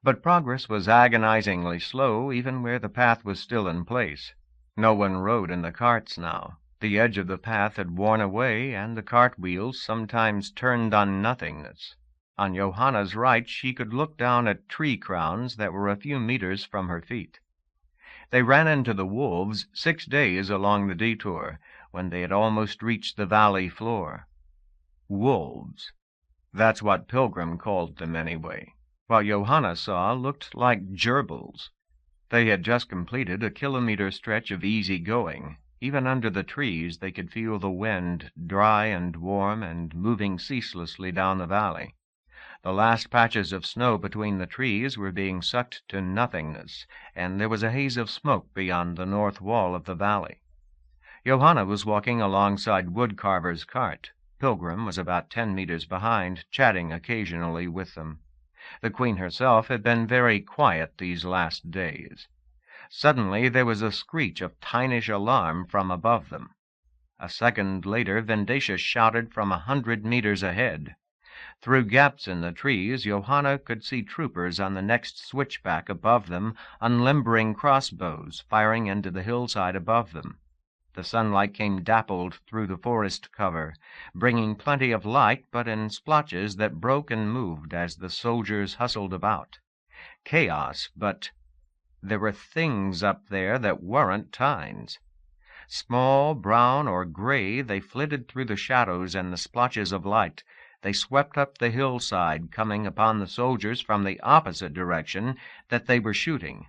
But progress was agonizingly slow even where the path was still in place. No one rode in the carts now. The edge of the path had worn away, and the cart wheels sometimes turned on nothingness. On Johanna's right she could look down at tree crowns that were a few meters from her feet. They ran into the wolves 6 days along the detour, when they had almost reached the valley floor. Wolves. That's what Pilgrim called them anyway. What Johanna saw looked like gerbils. They had just completed a kilometer stretch of easy going. Even under the trees they could feel the wind, dry and warm, and moving ceaselessly down the valley. The last patches of snow between the trees were being sucked to nothingness, and there was a haze of smoke beyond the north wall of the valley. Johanna was walking alongside Woodcarver's cart. Pilgrim was about 10 meters behind, chatting occasionally with them. The Queen herself had been very quiet these last days. Suddenly there was a screech of tynish alarm from above them. A second later Vendatia shouted from 100 meters ahead. Through gaps in the trees Johanna could see troopers on the next switchback above them, unlimbering crossbows, firing into the hillside above them. The sunlight came dappled through the forest cover, bringing plenty of light, but in splotches that broke and moved as the soldiers hustled about. Chaos, but there were things up there that weren't tines. Small, brown, or gray, they flitted through the shadows and the splotches of light. They swept up the hillside, coming upon the soldiers from the opposite direction that they were shooting.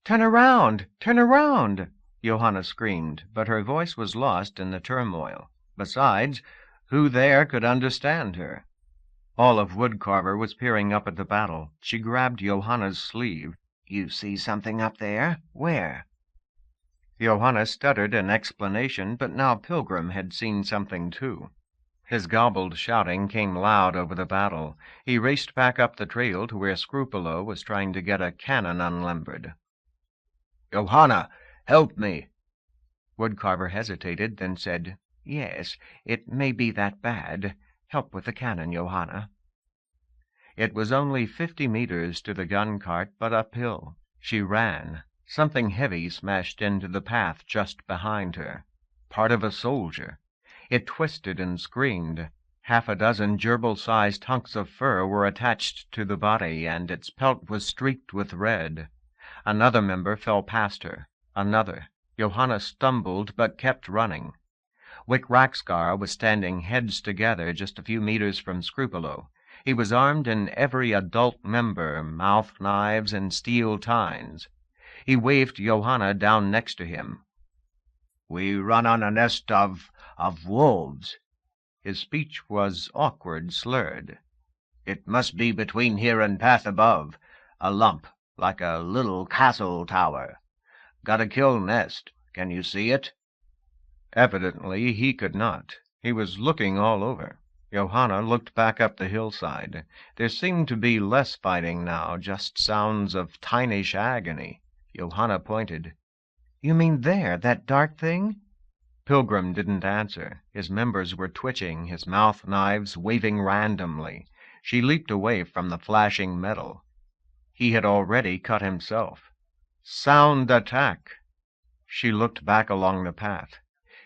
"Turn around! Turn around!" Johanna screamed, but her voice was lost in the turmoil. Besides, who there could understand her? Olive Woodcarver was peering up at the battle. She grabbed Johanna's sleeve. "You see something up there? Where?" Johanna stuttered an explanation, but now Pilgrim had seen something too. His gobbled shouting came loud over the battle. He raced back up the trail to where Scrupolo was trying to get a cannon unlimbered. "Johanna, help me!" Woodcarver hesitated, then said, "Yes, it may be that bad. Help with the cannon, Johanna." It was only 50 meters to the gun cart, but uphill. She ran. Something heavy smashed into the path just behind her. Part of a soldier. It twisted and screamed. Half a dozen gerbil-sized hunks of fur were attached to the body, and its pelt was streaked with red. Another member fell past her. Another. Johanna stumbled, but kept running. Wick Raxgar was standing heads together just a few meters from Scrupolo. He was armed in every adult member, mouth knives and steel tines. He waved Johanna down next to him. "We run on a nest of wolves." His speech was awkward, slurred. "It must be between here and path above. A lump, like a little castle tower. Got a kill nest. Can you see it?" Evidently he could not. He was looking all over. Johanna looked back up the hillside. There seemed to be less fighting now, just sounds of tynish agony. Johanna pointed. "You mean there, that dark thing?" Pilgrim didn't answer. His members were twitching, his mouth knives waving randomly. She leaped away from the flashing metal. He had already cut himself. Sound attack! She looked back along the path.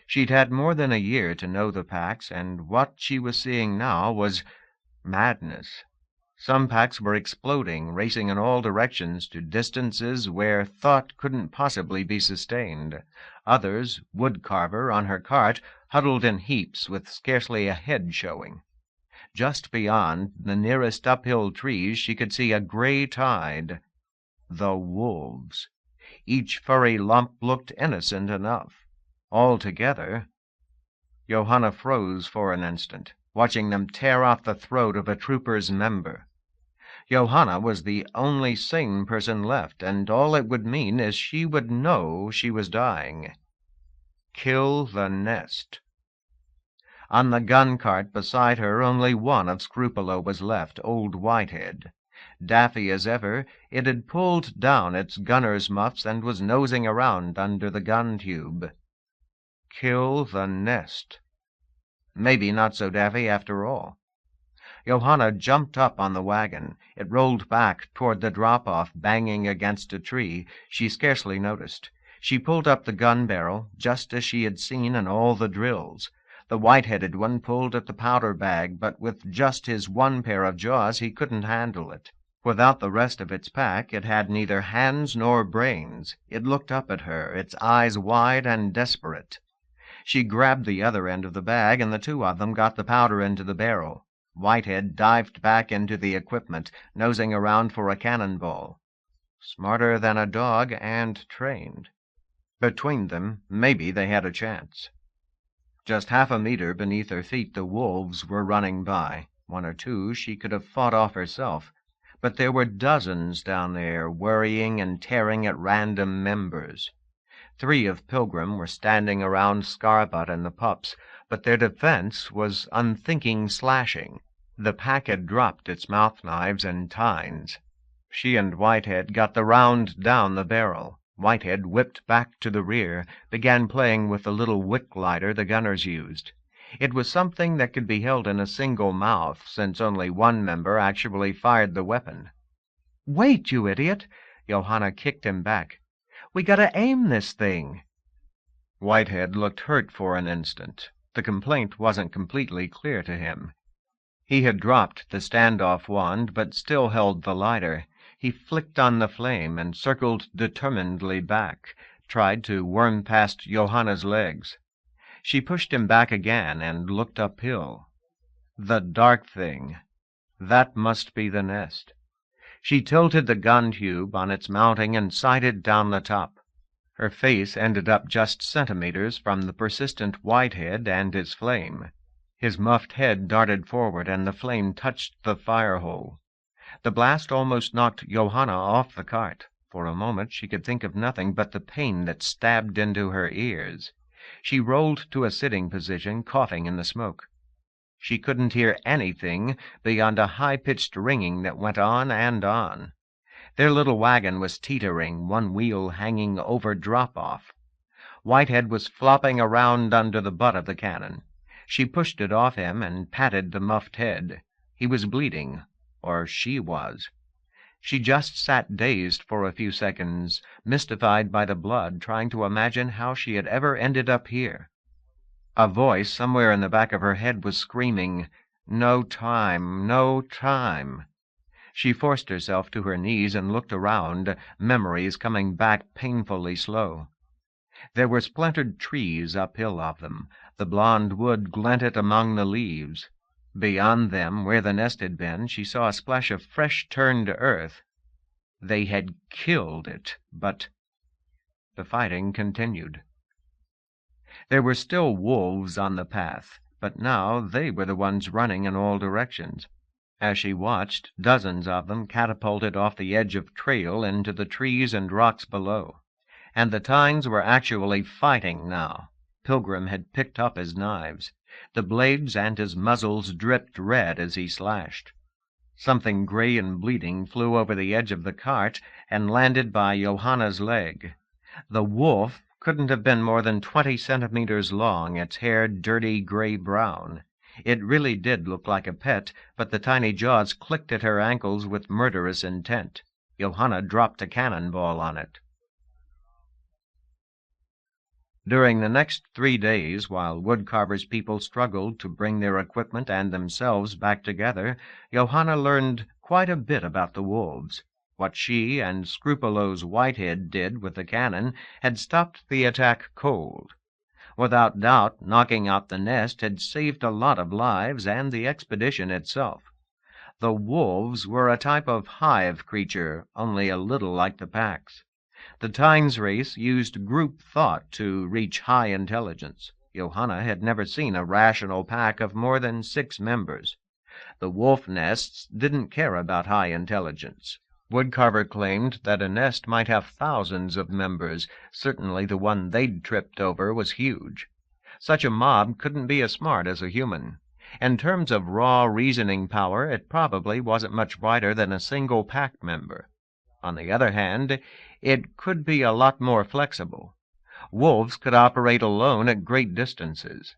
She'd had more than a year to know the packs, and what she was seeing now was madness. Some packs were exploding, racing in all directions to distances where thought couldn't possibly be sustained. Others, Woodcarver on her cart, huddled in heaps with scarcely a head showing. Just beyond the nearest uphill trees she could see a gray tide. The wolves. Each furry lump looked innocent enough. Altogether, Johanna froze for an instant, watching them tear off the throat of a trooper's member. Johanna was the only sane person left, and all it would mean is she would know she was dying. Kill the nest. On the gun cart beside her, only one of Scrupolo was left, old Whitehead. Daffy as ever, it had pulled down its gunner's muffs and was nosing around under the gun tube. Kill the nest. Maybe not so daffy after all. Johanna jumped up on the wagon. It rolled back toward the drop-off, banging against a tree. She scarcely noticed. She pulled up the gun barrel, just as she had seen in all the drills. The white-headed one pulled at the powder bag, but with just his one pair of jaws he couldn't handle it. Without the rest of its pack, it had neither hands nor brains. It looked up at her, its eyes wide and desperate. She grabbed the other end of the bag, and the two of them got the powder into the barrel. Whitehead dived back into the equipment, nosing around for a cannonball. Smarter than a dog, and trained. Between them, maybe they had a chance. Just half a meter beneath her feet, the wolves were running by. One or two she could have fought off herself, but there were dozens down there, worrying and tearing at random members. 3 of Pilgrim were standing around Scarbutt and the pups, but their defense was unthinking slashing. The pack had dropped its mouth knives and tines. She and Whitehead got the round down the barrel. Whitehead whipped back to the rear, began playing with the little wick lighter the gunners used. It was something that could be held in a single mouth, since only one member actually fired the weapon. "Wait, you idiot!" Johanna kicked him back. "We gotta aim this thing." Whitehead looked hurt for an instant. The complaint wasn't completely clear to him. He had dropped the standoff wand, but still held the lighter. He flicked on the flame and circled determinedly back, tried to worm past Johanna's legs. She pushed him back again and looked uphill. The dark thing. That must be the nest. She tilted the gun tube on its mounting and sighted down the top. Her face ended up just centimeters from the persistent Whitehead and his flame. His muffed head darted forward, and the flame touched the fire hole. The blast almost knocked Johanna off the cart. For a moment she could think of nothing but the pain that stabbed into her ears. She rolled to a sitting position, coughing in the smoke. She couldn't hear anything beyond a high-pitched ringing that went on and on. Their little wagon was teetering, one wheel hanging over drop-off. Whitehead was flopping around under the butt of the cannon. She pushed it off him and patted the muffed head. He was bleeding, or she was. She just sat dazed for a few seconds, mystified by the blood, trying to imagine how she had ever ended up here. A voice somewhere in the back of her head was screaming, "No time, no time." She forced herself to her knees and looked around, memories coming back painfully slow. There were splintered trees uphill of them. The blond wood glinted among the leaves. Beyond them, where the nest had been, she saw a splash of fresh-turned earth. They had killed it, but the fighting continued. There were still wolves on the path, but now they were the ones running in all directions. As she watched, dozens of them catapulted off the edge of trail into the trees and rocks below. And the tines were actually fighting now. Pilgrim had picked up his knives. The blades and his muzzles dripped red as he slashed. Something gray and bleeding flew over the edge of the cart and landed by Johanna's leg. The wolf couldn't have been more than 20 centimeters long, its hair dirty gray-brown. It really did look like a pet, but the tiny jaws clicked at her ankles with murderous intent. Johanna dropped a cannonball on it. During the next 3 days, while Woodcarver's people struggled to bring their equipment and themselves back together, Johanna learned quite a bit about the wolves. What she and scrupulous Whitehead did with the cannon had stopped the attack cold. Without doubt, knocking out the nest had saved a lot of lives and the expedition itself. The wolves were a type of hive creature, only a little like the packs. The Tynes race used group thought to reach high intelligence. Johanna had never seen a rational pack of more than 6 members. The wolf nests didn't care about high intelligence. Woodcarver claimed that a nest might have thousands of members. Certainly the one they'd tripped over was huge. Such a mob couldn't be as smart as a human. In terms of raw reasoning power, it probably wasn't much brighter than a single pack member. On the other hand, it could be a lot more flexible. Wolves could operate alone at great distances.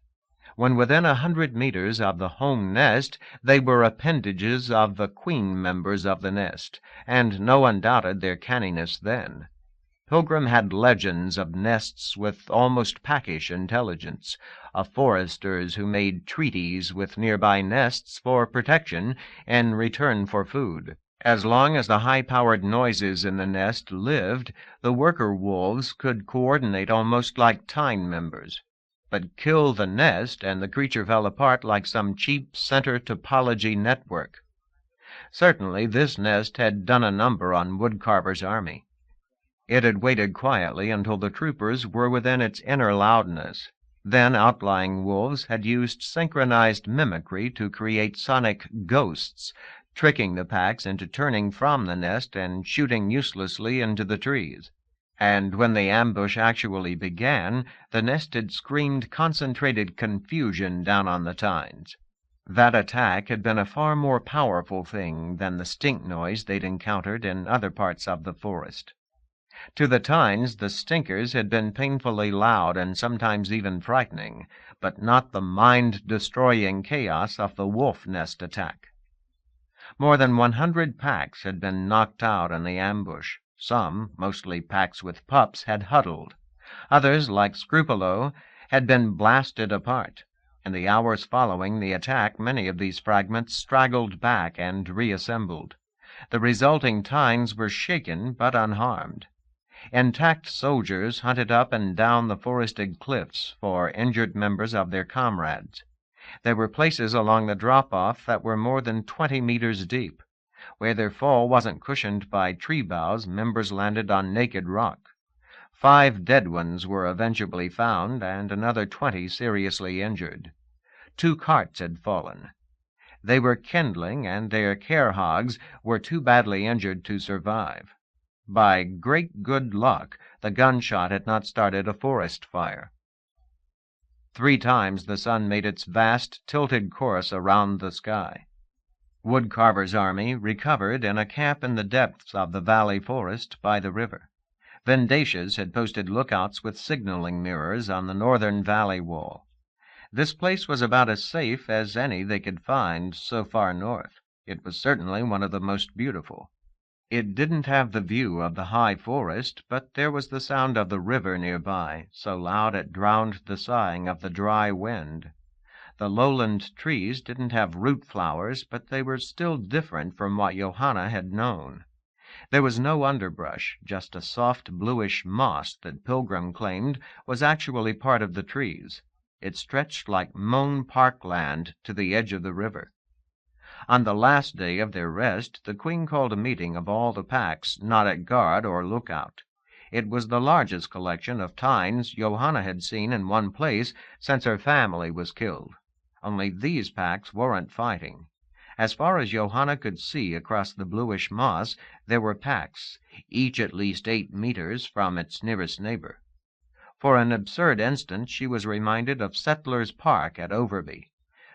When within 100 meters of the home nest, they were appendages of the queen members of the nest, and no one doubted their canniness then. Pilgrim had legends of nests with almost packish intelligence, of foresters who made treaties with nearby nests for protection in return for food. As long as the high-powered noises in the nest lived, the worker wolves could coordinate almost like Time members. But kill the nest, and the creature fell apart like some cheap center topology network. Certainly this nest had done a number on Woodcarver's army. It had waited quietly until the troopers were within its inner loudness. Then outlying wolves had used synchronized mimicry to create sonic ghosts, tricking the packs into turning from the nest and shooting uselessly into the trees. And when the ambush actually began, the nest had screamed concentrated confusion down on the tines. That attack had been a far more powerful thing than the stink noise they'd encountered in other parts of the forest. To the tines, the stinkers had been painfully loud and sometimes even frightening, but not the mind-destroying chaos of the wolf nest attack. More than 100 packs had been knocked out in the ambush. Some, mostly packs with pups, had huddled. Others, like Scrupolo, had been blasted apart. In the hours following the attack, many of these fragments straggled back and reassembled. The resulting tines were shaken but unharmed. Intact soldiers hunted up and down the forested cliffs for injured members of their comrades. There were places along the drop-off that were more than 20 meters deep. Where their fall wasn't cushioned by tree boughs, members landed on naked rock. 5 dead ones were eventually found, and another 20 seriously injured. 2 carts had fallen. They were kindling, and their care hogs were too badly injured to survive. By great good luck, the gunshot had not started a forest fire. 3 times the sun made its vast, tilted course around the sky. Woodcarver's army recovered in a camp in the depths of the valley forest by the river. Vendacious had posted lookouts with signaling mirrors on the northern valley wall. This place was about as safe as any they could find so far north. It was certainly one of the most beautiful. It didn't have the view of the high forest, but there was the sound of the river nearby, so loud it drowned the sighing of the dry wind. The lowland trees didn't have root flowers, but they were still different from what Johanna had known. There was no underbrush, just a soft bluish moss that Pilgrim claimed was actually part of the trees. It stretched like mown parkland to the edge of the river. On the last day of their rest, the Queen called a meeting of all the packs not at guard or lookout. It was the largest collection of tines Johanna had seen in one place since her family was killed. Only these packs weren't fighting. As far as Johanna could see across the bluish moss, there were packs, each at least 8 meters from its nearest neighbor. For an absurd instant she was reminded of Settlers' Park at Overby.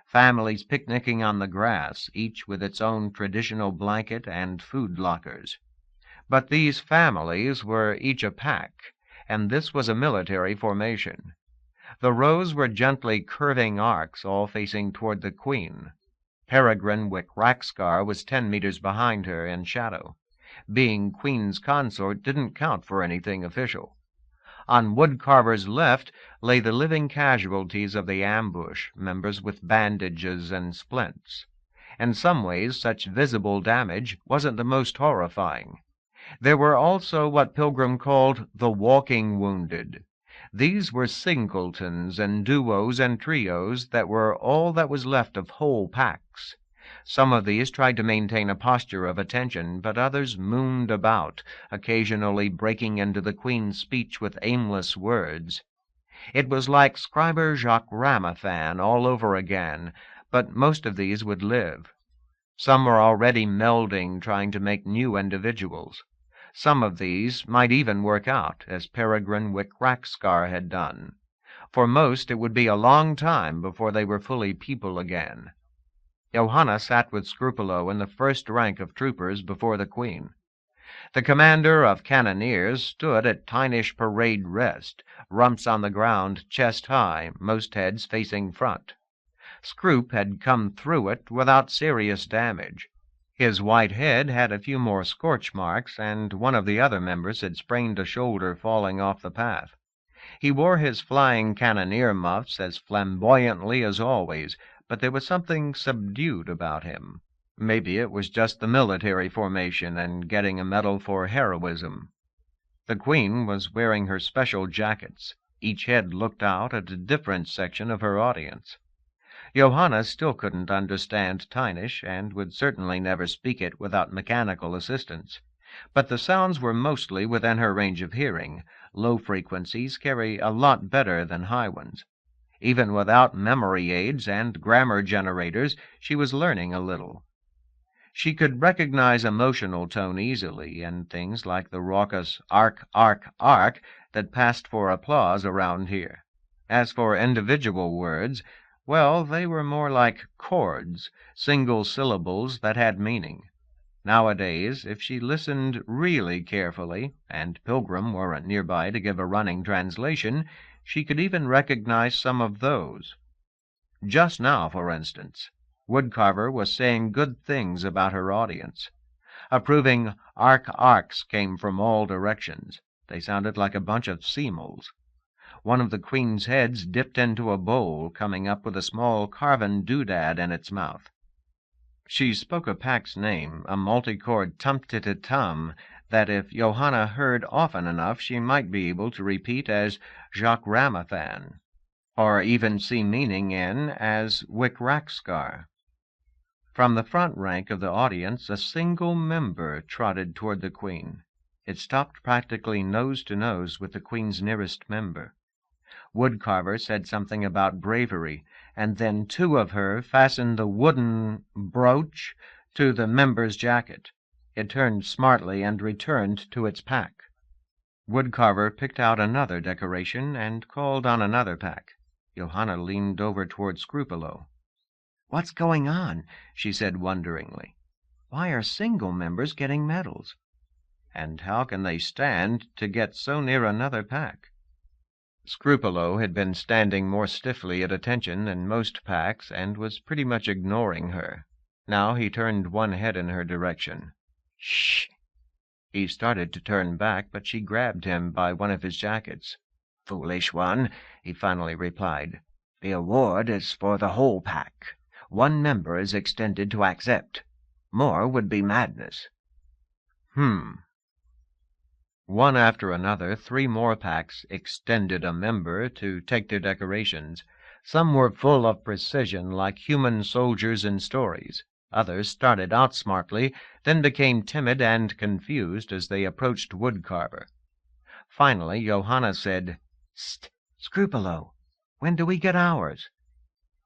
Families picnicking on the grass, each with its own traditional blanket and food lockers. But these families were each a pack, and this was a military formation. The rows were gently curving arcs, all facing toward the Queen. Peregrine Wickraxcar was 10 meters behind her in shadow. Being Queen's consort didn't count for anything official. On Woodcarver's left lay the living casualties of the ambush, members with bandages and splints. In some ways, such visible damage wasn't the most horrifying. There were also what Pilgrim called the walking wounded. These were singletons and duos and trios that were all that was left of whole packs. Some of these tried to maintain a posture of attention, but others mooned about, occasionally breaking into the Queen's speech with aimless words. It was like Scriber Jacques Ramathan all over again, but most of these would live. Some were already melding, trying to make new individuals. Some of these might even work out, as Peregrine Wickraxcar had done. For most, it would be a long time before they were fully people again. Johanna sat with Scrupolo in the first rank of troopers before the Queen. The commander of cannoneers stood at Tynish parade rest, rumps on the ground, chest high, most heads facing front. Scroop had come through it without serious damage. His white head had a few more scorch marks, and one of the other members had sprained a shoulder falling off the path. He wore his flying cannoneer muffs as flamboyantly as always, but there was something subdued about him. Maybe it was just the military formation and getting a medal for heroism. The Queen was wearing her special jackets. Each head looked out at a different section of her audience. Johanna still couldn't understand Tynish, and would certainly never speak it without mechanical assistance. But the sounds were mostly within her range of hearing. Low frequencies carry a lot better than high ones. Even without memory aids and grammar generators, she was learning a little. She could recognize emotional tone easily, and things like the raucous ark, ark, ark that passed for applause around here. As for individual words, well, they were more like chords, single syllables that had meaning. Nowadays, if she listened really carefully, and Pilgrim weren't nearby to give a running translation, she could even recognize some of those. Just now, for instance, Woodcarver was saying good things about her audience. Approving arcs came from all directions. They sounded like a bunch of seamals. One of the Queen's heads dipped into a bowl, coming up with a small carven doodad in its mouth. She spoke a pack's name, a multichord tum-ti-ti-tum, that if Johanna heard often enough she might be able to repeat as Jacques Ramathan, or even see meaning in as Wickraxcar. From the front rank of the audience a single member trotted toward the Queen. It stopped practically nose to nose with the Queen's nearest member. Woodcarver said something about bravery, and then two of her fastened the wooden brooch to the member's jacket. It turned smartly and returned to its pack. Woodcarver picked out another decoration and called on another pack. Johanna leaned over toward Scrupolo. "What's going on?" she said wonderingly. "Why are single members getting medals? And how can they stand to get so near another pack?" Scrupolo had been standing more stiffly at attention than most packs and was pretty much ignoring her. Now he turned one head in her direction. "Shh!" He started to turn back, but she grabbed him by one of his jackets. "Foolish one," he finally replied. "The award is for the whole pack. One member is extended to accept. More would be madness." One after another, 3 more packs extended a member to take their decorations. Some were full of precision, like human soldiers in stories. Others started out smartly, then became timid and confused as they approached Woodcarver. Finally, Johanna said, "St, Scrupolo, when do we get ours?"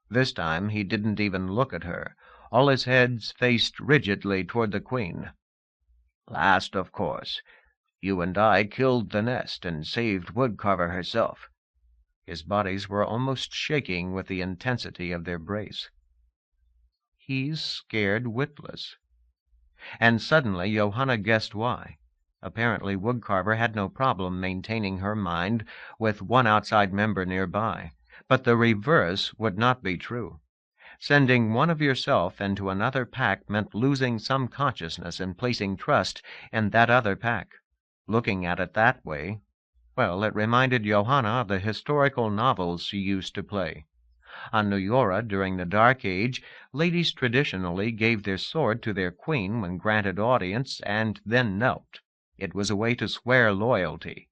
This time he didn't even look at her. All his heads faced rigidly toward the Queen. "Last, of course. You and I killed the nest and saved Woodcarver herself." His bodies were almost shaking with the intensity of their brace. He's scared witless. And suddenly Johanna guessed why. Apparently Woodcarver had no problem maintaining her mind with one outside member nearby. But the reverse would not be true. Sending one of yourself into another pack meant losing some consciousness and placing trust in that other pack. Looking at it that way, well, it reminded Johanna of the historical novels she used to play. On New Yora, during the Dark Age, ladies traditionally gave their sword to their queen when granted audience and then knelt. It was a way to swear loyalty.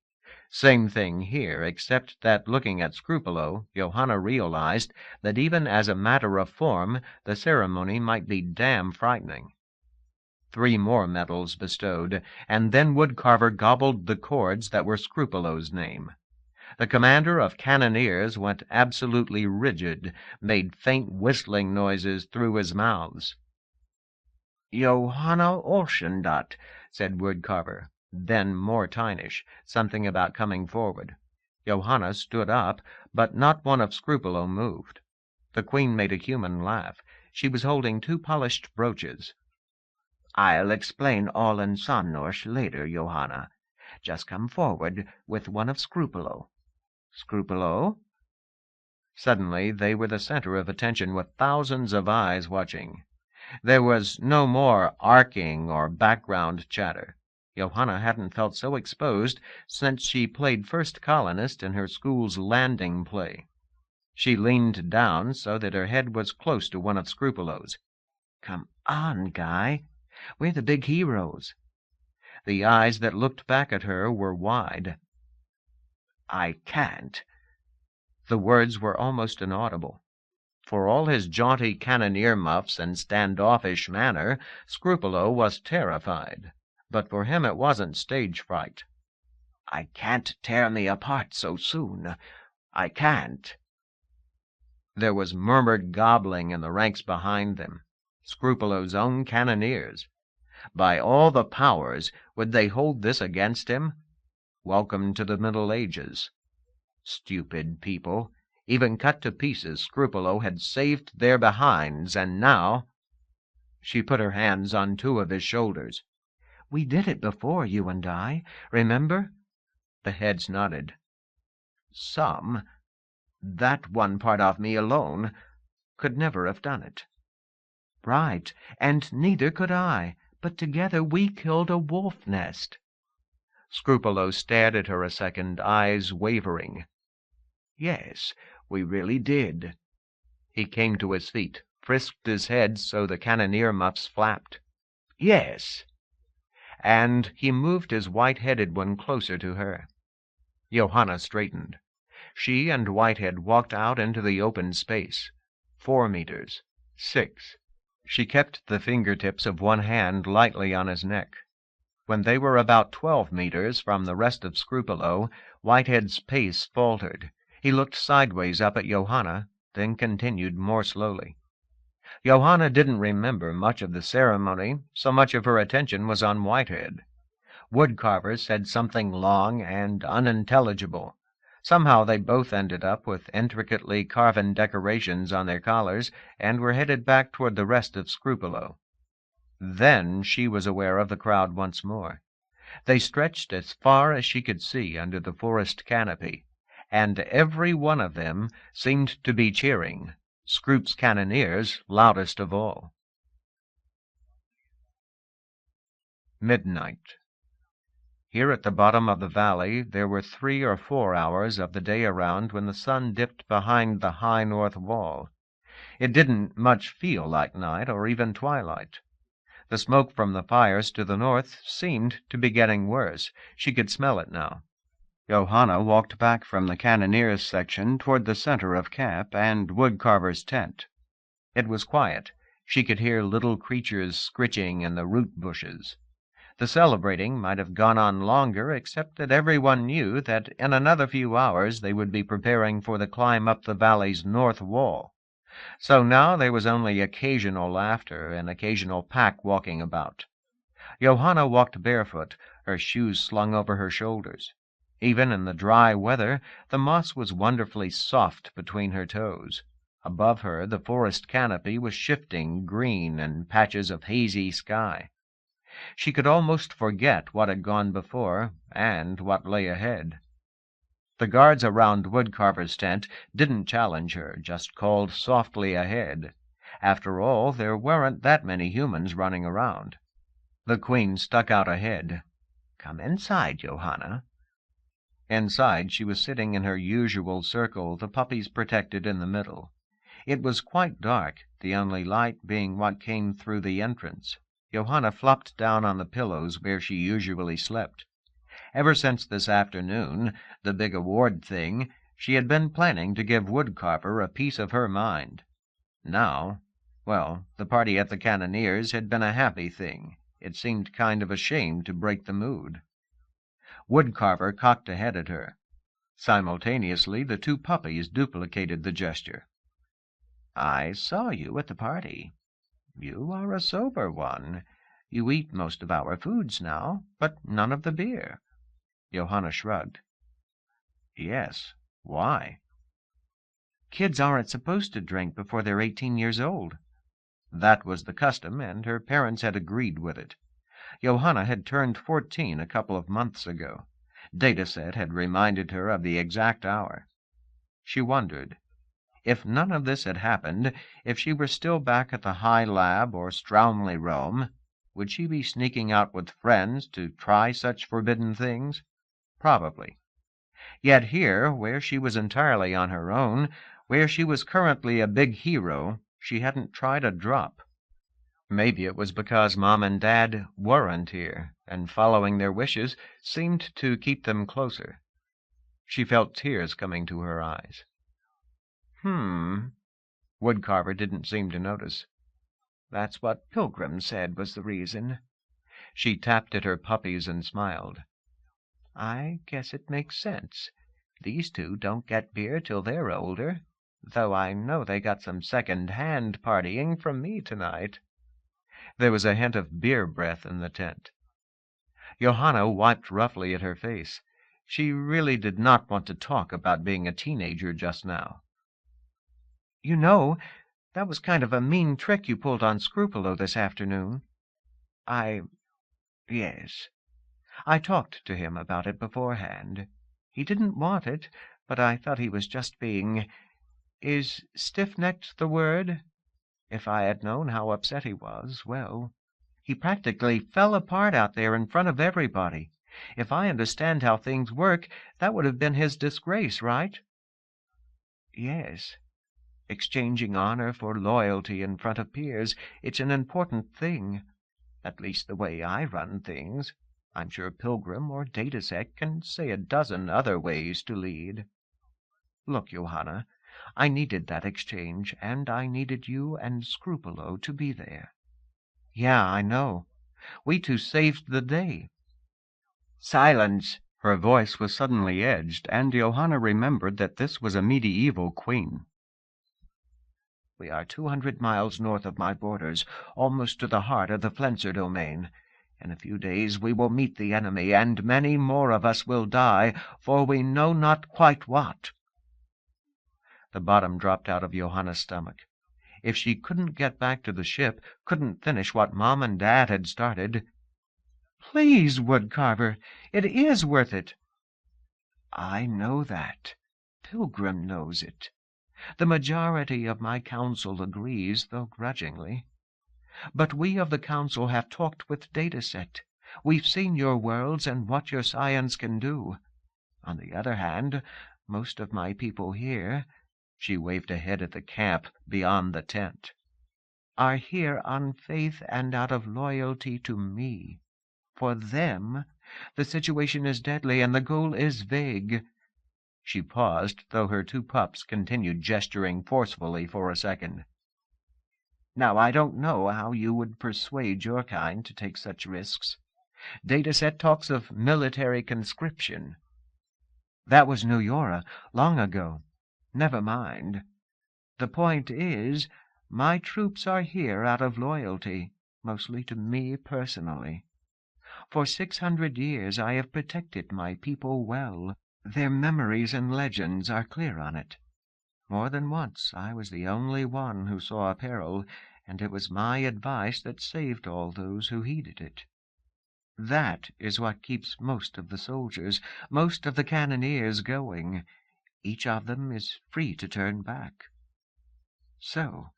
Same thing here, except that looking at Scrupolo, Johanna realized that even as a matter of form, the ceremony might be damn frightening. 3 more medals bestowed, and then Woodcarver gobbled the chords that were Scrupolo's name. The commander of cannoneers went absolutely rigid, made faint whistling noises through his mouths. "Johanna Olschendat," said Woodcarver. Then more Tynish, something about coming forward. Johanna stood up, but not one of Scrupolo moved. The Queen made a human laugh. She was holding 2 polished brooches. "I'll explain all in Sonnorsch later, Johanna. Just come forward with one of Scrupolo. Scrupolo?" Suddenly they were the center of attention with thousands of eyes watching. There was no more arcing or background chatter. Johanna hadn't felt so exposed since she played first colonist in her school's landing play. She leaned down so that her head was close to one of Scrupulo's. "Come on, Guy. We're the big heroes." The eyes that looked back at her were wide. "I can't." The words were almost inaudible. For all his jaunty cannoneer muffs and standoffish manner, Scrupulo was terrified. But for him it wasn't stage fright. "I can't tear me apart so soon. I can't." There was murmured gobbling in the ranks behind them. Scrupulo's own cannoneers. By all the powers, would they hold this against him? Welcome to the Middle Ages. Stupid people. Even cut to pieces, Scrupulo had saved their behinds, and now— She put her hands on two of his shoulders. "We did it before, you and I. Remember?" The heads nodded. Some, that one part of me alone, could never have done it. "Right, and neither could I. But together we killed a wolf nest." Scrupulo stared at her a second, eyes wavering. "Yes, we really did." He came to his feet, frisked his head so the cannoneer muffs flapped. "Yes." And he moved his white-headed one closer to her. Johanna straightened. She and Whitehead walked out into the open space. 4 meters. 6. She kept the fingertips of one hand lightly on his neck. When they were about 12 meters from the rest of Scrupulo, Whitehead's pace faltered. He looked sideways up at Johanna, then continued more slowly. Johanna didn't remember much of the ceremony, so much of her attention was on Whitehead. Woodcarver said something long and unintelligible. Somehow they both ended up with intricately carven decorations on their collars and were headed back toward the rest of Scrupulo. Then she was aware of the crowd once more. They stretched as far as she could see under the forest canopy, and every one of them seemed to be cheering, Scroop's cannoneers loudest of all. Midnight. Here at the bottom of the valley there were 3 or 4 hours of the day around when the sun dipped behind the high north wall. It didn't much feel like night or even twilight. The smoke from the fires to the north seemed to be getting worse. She could smell it now. Johanna walked back from the cannoneers' section toward the center of camp and Woodcarver's tent. It was quiet. She could hear little creatures scritching in the root bushes. The celebrating might have gone on longer, except that everyone knew that in another few hours they would be preparing for the climb up the valley's north wall. So now there was only occasional laughter and occasional pack walking about. Johanna walked barefoot, her shoes slung over her shoulders. Even in the dry weather, the moss was wonderfully soft between her toes. Above her, the forest canopy was shifting green in patches of hazy sky. She could almost forget what had gone before and what lay ahead. The guards around Woodcarver's tent didn't challenge her, just called softly ahead. After all, there weren't that many humans running around. The Queen stuck out a head. "Come inside, Johanna." Inside, she was sitting in her usual circle, the puppies protected in the middle. It was quite dark, the only light being what came through the entrance. Johanna flopped down on the pillows where she usually slept. Ever since this afternoon, the big award thing, she had been planning to give Woodcarver a piece of her mind. Now, well, the party at the Cannoneers had been a happy thing. It seemed kind of a shame to break the mood. Woodcarver cocked a head at her. Simultaneously, the 2 puppies duplicated the gesture. "I saw you at the party. You are a sober one. You eat most of our foods now, but none of the beer." Johanna shrugged. "Yes. Why?" "Kids aren't supposed to drink before they're 18 years old." That was the custom, and her parents had agreed with it. Johanna had turned 14 a couple of months ago. Dataset had reminded her of the exact hour. She wondered, If none of this had happened, if she were still back at the High Lab or Straumley Rome, would she be sneaking out with friends to try such forbidden things? Probably. Yet here, where she was entirely on her own, where she was currently a big hero, she hadn't tried a drop. Maybe it was because Mom and Dad weren't here, and following their wishes seemed to keep them closer. She felt tears coming to her eyes. Woodcarver didn't seem to notice. That's what Pilgrim said was the reason. She tapped at her puppies and smiled. I guess it makes sense. These two don't get beer till they're older, though I know they got some second-hand partying from me tonight. There was a hint of beer breath in the tent. Johanna wiped roughly at her face. She really did not want to talk about being a teenager just now. You know, that was kind of a mean trick you pulled on Scrupolo this afternoon. Yes. I talked to him about it beforehand. He didn't want it, but I thought he was just being... Is stiff-necked the word? If I had known how upset he was, well, he practically fell apart out there in front of everybody. If I understand how things work, that would have been his disgrace, right? Yes. Exchanging honor for loyalty in front of peers, it's an important thing. At least the way I run things. I'm sure Pilgrim or Datasec can say a dozen other ways to lead. Look, Johanna, I needed that exchange, and I needed you and Scrupolo to be there. Yeah, I know. We two saved the day. Silence! Her voice was suddenly edged, and Johanna remembered that this was a medieval queen. We are 200 miles north of my borders, almost to the heart of the Flenser domain. In a few days we will meet the enemy, and many more of us will die, for we know not quite what. The bottom dropped out of Johanna's stomach. If she couldn't get back to the ship, couldn't finish what Mom and Dad had started... Please, Woodcarver, it is worth it. I know that. Pilgrim knows it. The majority of my council agrees, though grudgingly. But we of the council have talked with Dataset. We've seen your worlds and what your science can do. On the other hand, most of my people here, she waved ahead at the camp beyond the tent, are here on faith and out of loyalty to me. For them, the situation is deadly and the goal is vague. She paused, though her two pups continued gesturing forcefully for a second. Now, I don't know how you would persuade your kind to take such risks. Dataset talks of military conscription. That was New Yora, long ago. Never mind. The point is, my troops are here out of loyalty, mostly to me personally. For 600 years I have protected my people well. Their memories and legends are clear on it. More than once I was the only one who saw a peril, and it was my advice that saved all those who heeded it. That is what keeps most of the soldiers, most of the cannoneers going. Each of them is free to turn back. So,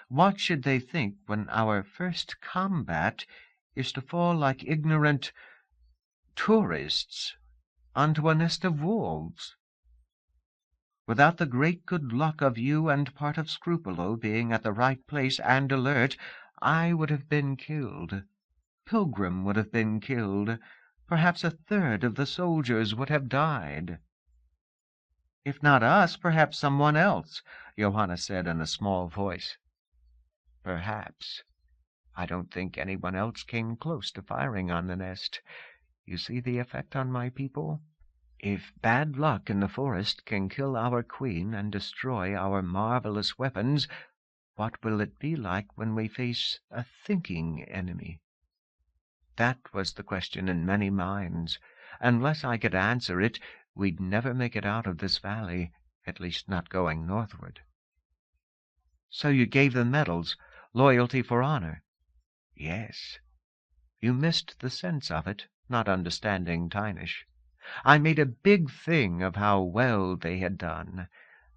what should they think when our first combat is to fall like ignorant tourists onto a nest of wolves? Without the great good luck of you and part of Scrupolo being at the right place and alert, I would have been killed. Pilgrim would have been killed. Perhaps a third of the soldiers would have died. If not us, perhaps someone else, Johanna said in a small voice. Perhaps. I don't think anyone else came close to firing on the nest. You see the effect on my people? If bad luck in the forest can kill our queen and destroy our marvelous weapons, what will it be like when we face a thinking enemy? That was the question in many minds. Unless I could answer it, we'd never make it out of this valley, at least not going northward. So you gave them medals, loyalty for honor? Yes. You missed the sense of it, not understanding Tynish. I made a big thing of how well they had done.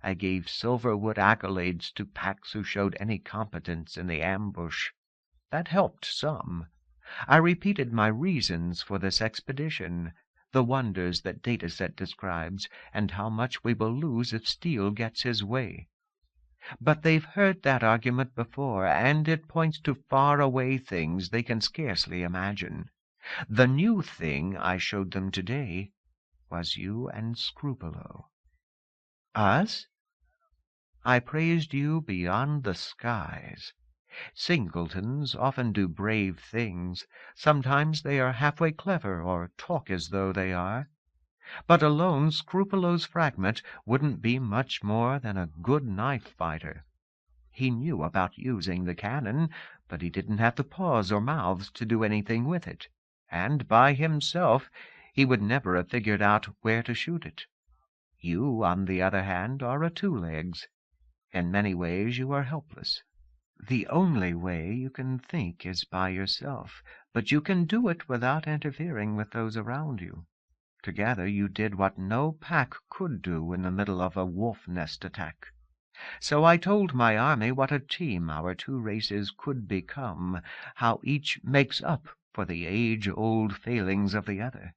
I gave silverwood accolades to packs who showed any competence in the ambush. That helped some. I repeated my reasons for this expedition, the wonders that dataset describes, and how much we will lose if Steele gets his way. But they've heard that argument before, and it points to far-away things they can scarcely imagine. The new thing I showed them today was you and Scrupolo. Us? I praised you beyond the skies. Singletons often do brave things. Sometimes they are halfway clever, or talk as though they are. But alone, Scrupolo's fragment wouldn't be much more than a good knife fighter. He knew about using the cannon, but he didn't have the paws or mouths to do anything with it. And by himself, he would never have figured out where to shoot it. You, on the other hand, are a two-legs. In many ways you are helpless. The only way you can think is by yourself, but you can do it without interfering with those around you. Together you did what no pack could do in the middle of a wolf nest attack. So I told my army what a team our two races could become, how each makes up for the age-old failings of the other.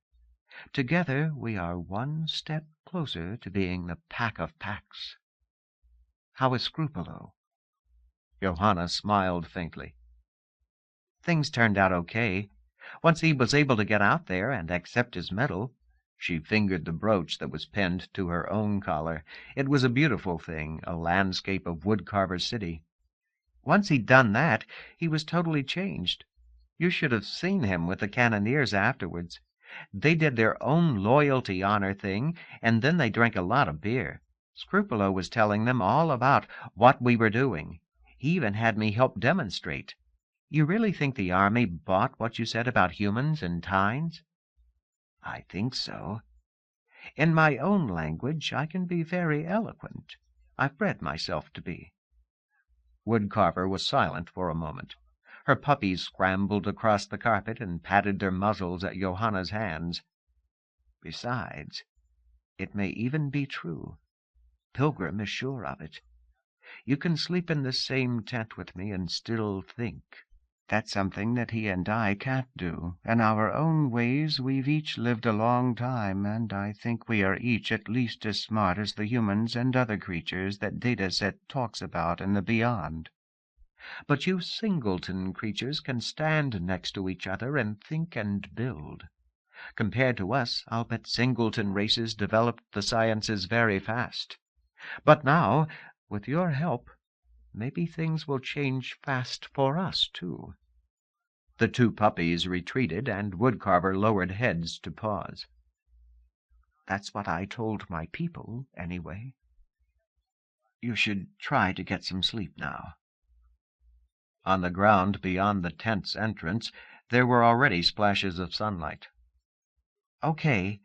Together we are one step closer to being the pack of packs. How is Scrupolo? Johanna smiled faintly. Things turned out okay. Once he was able to get out there and accept his medal. She fingered the brooch that was pinned to her own collar. It was a beautiful thing, a landscape of Woodcarver City. Once he'd done that, he was totally changed. You should have seen him with the cannoneers afterwards. They did their own loyalty honor thing, and then they drank a lot of beer. Scrupolo was telling them all about what we were doing. He even had me help demonstrate. You really think the army bought what you said about humans and tines? I think so. In my own language, I can be very eloquent. I've bred myself to be. Woodcarver was silent for a moment. Her puppies scrambled across the carpet and patted their muzzles at Johanna's hands. Besides, it may even be true. Pilgrim is sure of it. You can sleep in the same tent with me and still think. That's something that he and I can't do. In our own ways, we've each lived a long time, and I think we are each at least as smart as the humans and other creatures that Dataset talks about in the beyond. But you singleton creatures can stand next to each other and think and build. Compared to us, I'll bet singleton races developed the sciences very fast. But now, with your help, maybe things will change fast for us, too. The two puppies retreated, and Woodcarver lowered heads to pause. That's what I told my people, anyway. You should try to get some sleep now. On the ground beyond the tent's entrance, there were already splashes of sunlight. Okay.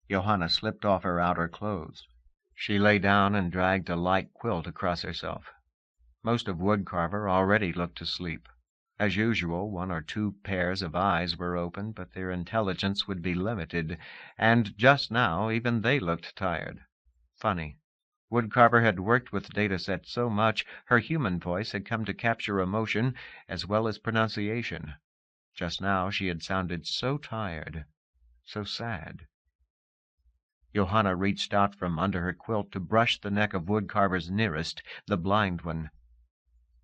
Johanna slipped off her outer clothes. She lay down and dragged a light quilt across herself. Most of Woodcarver already looked asleep. As usual, one or two pairs of eyes were open, but their intelligence would be limited, and just now even they looked tired. Funny. Woodcarver had worked with Dataset so much, her human voice had come to capture emotion as well as pronunciation. Just now she had sounded so tired, so sad. Johanna reached out from under her quilt to brush the neck of Woodcarver's nearest, the blind one.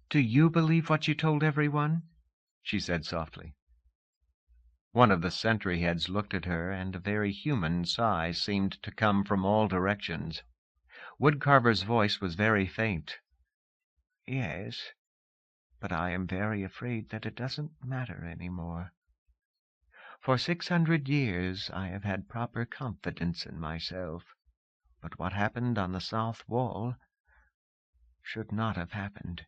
Do you believe what you told everyone? She said softly. One of the sentry heads looked at her, and a very human sigh seemed to come from all directions. Woodcarver's voice was very faint. Yes, but I am very afraid that it doesn't matter any more. For 600 years I have had proper confidence in myself, but what happened on the South Wall should not have happened.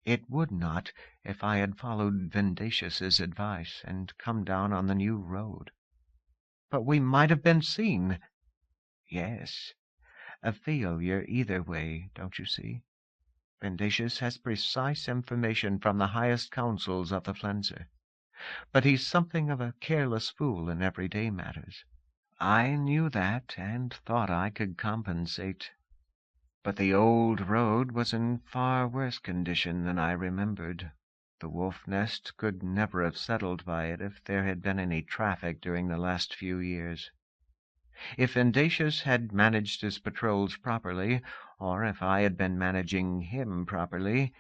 It would not if I had followed Vindicius's advice and come down on the new road. But we might have been seen. Yes, a failure either way, don't you see? Vindicius has precise information from the highest councils of the Flenser. But he's something of a careless fool in everyday matters. I knew that and thought I could compensate. But the old road was in far worse condition than I remembered. The wolf nest could never have settled by it if there had been any traffic during the last few years. If Vendatius had managed his patrols properly, or if I had been managing him properly,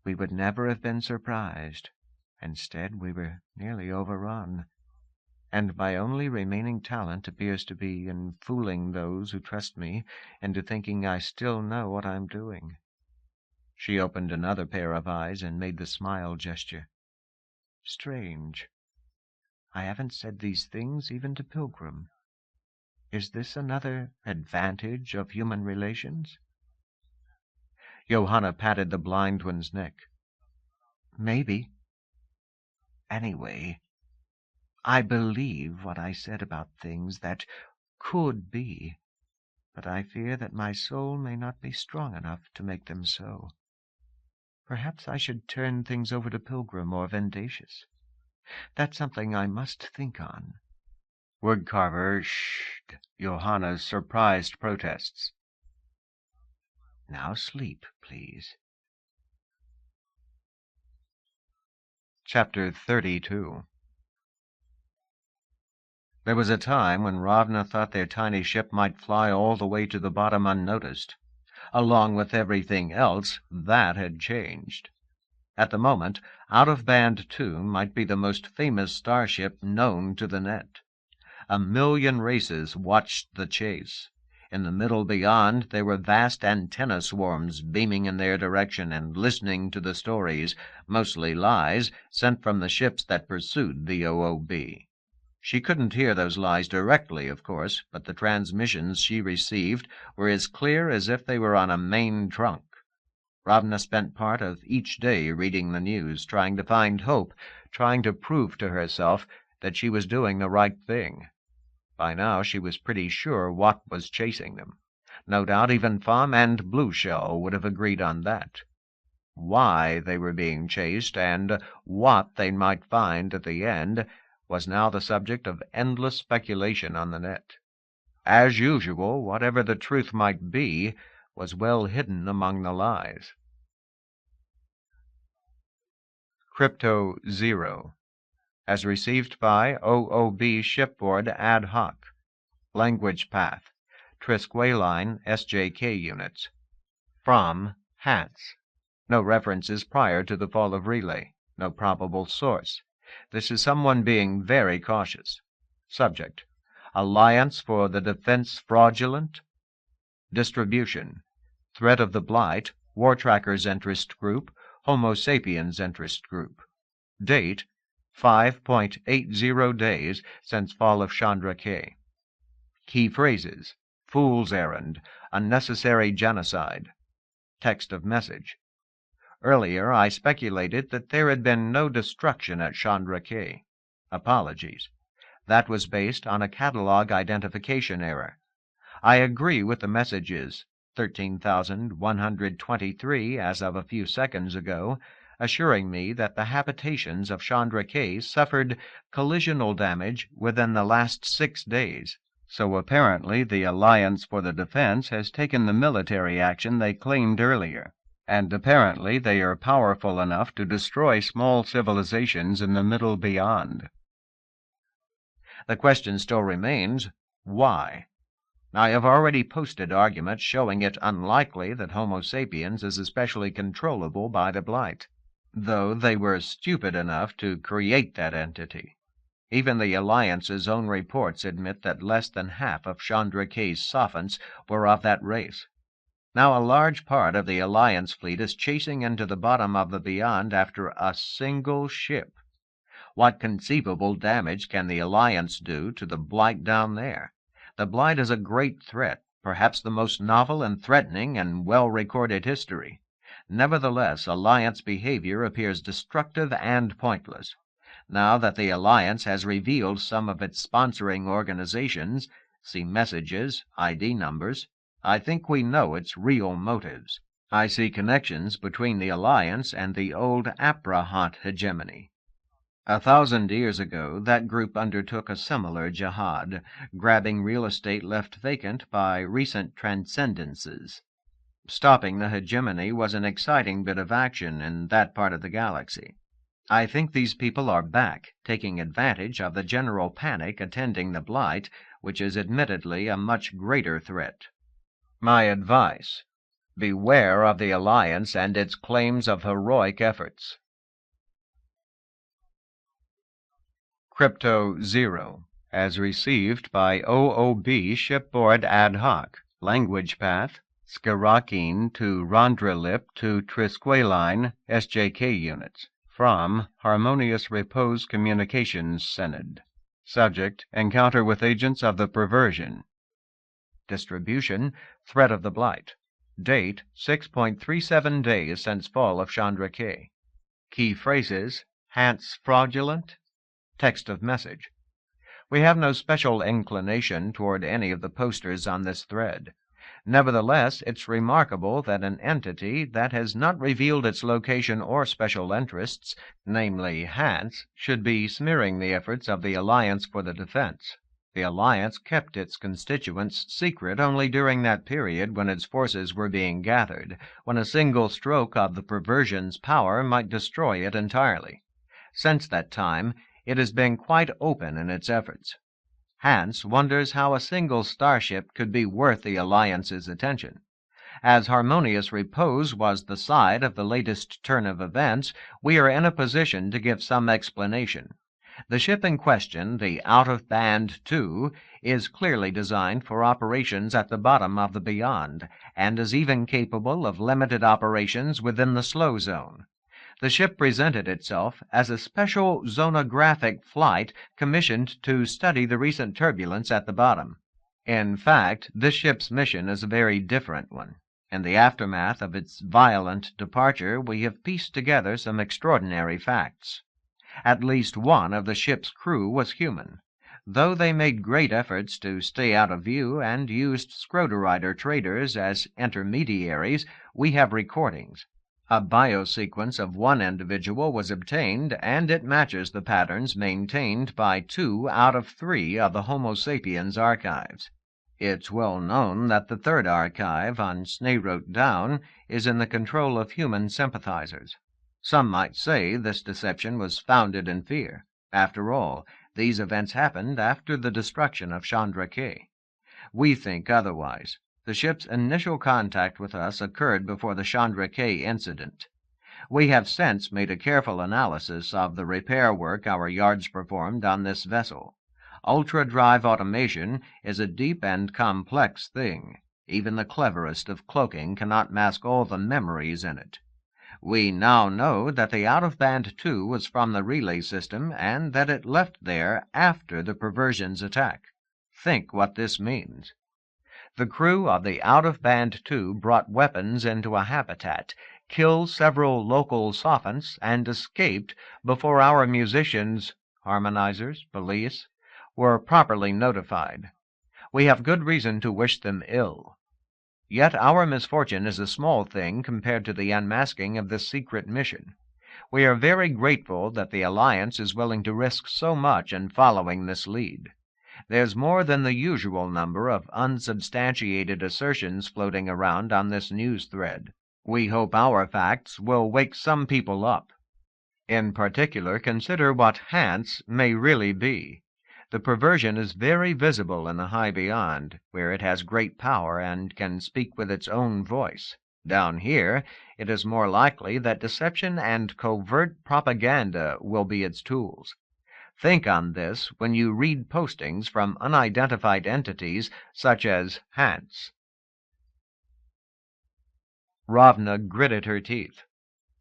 we would never have been surprised. Instead, we were nearly overrun. And my only remaining talent appears to be in fooling those who trust me into thinking I still know what I'm doing." She opened another pair of eyes and made the smile gesture. "Strange. I haven't said these things even to Pilgrim. Is this another advantage of human relations?" Johanna patted the blind one's neck. "Maybe. Anyway, I believe what I said about things that could be, but I fear that my soul may not be strong enough to make them so. Perhaps I should turn things over to Pilgrim or Vendatius. That's something I must think on." Woodcarver shushed Johanna's surprised protests. "Now sleep, please." Chapter 32. There was a time when Ravna thought their tiny ship might fly all the way to the bottom unnoticed. Along with everything else, that had changed. At the moment, Out of Band 2 might be the most famous starship known to the net. 1,000,000 races watched the chase. In the middle beyond, there were vast antenna swarms beaming in their direction and listening to the stories, mostly lies, sent from the ships that pursued the OOB. She couldn't hear those lies directly, of course, but the transmissions she received were as clear as if they were on a main trunk. Ravna spent part of each day reading the news, trying to find hope, trying to prove to herself that she was doing the right thing. By now she was pretty sure what was chasing them. No doubt even Fom and Blueshell would have agreed on that. Why they were being chased, and what they might find at the end, was now the subject of endless speculation on the net. As usual, whatever the truth might be was well hidden among the lies. Crypto 0. As received by OOB Shipboard Ad Hoc. Language Path. Trisquay Line SJK Units. From Hats. No references prior to the fall of Relay. No probable source. This is someone being very cautious. Subject: Alliance for the Defense Fraudulent. Distribution: Threat of the Blight, War Trackers Interest Group, Homo Sapiens Interest Group. Date: 5.80 days since fall of Chandra K. Key phrases: Fool's Errand, Unnecessary Genocide. Text of message: Earlier I speculated that there had been no destruction at Chandra K. Apologies. That was based on a catalog identification error. I agree with the messages 13,123 as of a few seconds ago, assuring me that the habitations of Chandra K suffered collisional damage within the last 6 days. So apparently the Alliance for the Defense has taken the military action they claimed earlier. And apparently they are powerful enough to destroy small civilizations in the middle beyond. The question still remains, why? I have already posted arguments showing it unlikely that Homo sapiens is especially controllable by the Blight, though they were stupid enough to create that entity. Even the Alliance's own reports admit that less than half of Chandra K's sophants were of that race. Now a large part of the Alliance fleet is chasing into the bottom of the beyond after a single ship. What conceivable damage can the Alliance do to the Blight down there? The Blight is a great threat, perhaps the most novel and threatening in well-recorded history. Nevertheless, Alliance behavior appears destructive and pointless. Now that the Alliance has revealed some of its sponsoring organizations, see messages, ID numbers, I think we know its real motives. I see connections between the Alliance and the old Aprahat hegemony. 1,000 years ago, that group undertook a similar jihad, grabbing real estate left vacant by recent transcendences. Stopping the hegemony was an exciting bit of action in that part of the galaxy. I think these people are back, taking advantage of the general panic attending the blight, which is admittedly a much greater threat. My advice: beware of the Alliance and its claims of heroic efforts. Crypto 0, as received by OOB Shipboard Ad Hoc, language path, Skirakin to Rondralip to Trisqueline, SJK units, from Harmonious Repose Communications Synod. Subject: encounter with agents of the perversion. Distribution: threat of the blight. Date: 6.37 days since fall of Chandra K. Key phrases: Hance fraudulent. Text of message. We have no special inclination toward any of the posters on this thread. Nevertheless, it's remarkable that an entity that has not revealed its location or special interests, namely Hance, should be smearing the efforts of the Alliance for the defense. The Alliance kept its constituents secret only during that period when its forces were being gathered, when a single stroke of the perversion's power might destroy it entirely. Since that time, it has been quite open in its efforts. Hance wonders how a single starship could be worth the Alliance's attention. As Harmonious Repose was the side of the latest turn of events, we are in a position to give some explanation. The ship in question, the Out-of-Band 2, is clearly designed for operations at the bottom of the Beyond, and is even capable of limited operations within the slow zone. The ship presented itself as a special zonographic flight commissioned to study the recent turbulence at the bottom. In fact, this ship's mission is a very different one. In the aftermath of its violent departure, we have pieced together some extraordinary facts. At least one of the ship's crew was human. Though they made great efforts to stay out of view and used Scrotorider traders as intermediaries, we have recordings. A biosequence of one individual was obtained, and it matches the patterns maintained by 2 out of 3 of the Homo sapiens archives. It's well known that the third archive on Sneyrote Down is in the control of human sympathizers. Some might say this deception was founded in fear. After all, these events happened after the destruction of Chandra K. We think otherwise. The ship's initial contact with us occurred before the Chandra K incident. We have since made a careful analysis of the repair work our yards performed on this vessel. Ultra-drive automation is a deep and complex thing. Even the cleverest of cloaking cannot mask all the memories in it. We now know that the Out-of-Band 2 was from the relay system and that it left there after the perversion's attack. Think what this means. The crew of the Out-of-Band 2 brought weapons into a habitat, killed several local sophants, and escaped before our musicians, harmonizers, police, were properly notified. We have good reason to wish them ill. Yet our misfortune is a small thing compared to the unmasking of this secret mission. We are very grateful that the Alliance is willing to risk so much in following this lead. There's more than the usual number of unsubstantiated assertions floating around on this news thread. We hope our facts will wake some people up. In particular, consider what Hance may really be. The perversion is very visible in the high beyond, where it has great power and can speak with its own voice. Down here, it is more likely that deception and covert propaganda will be its tools. Think on this when you read postings from unidentified entities such as Hance. Ravna gritted her teeth.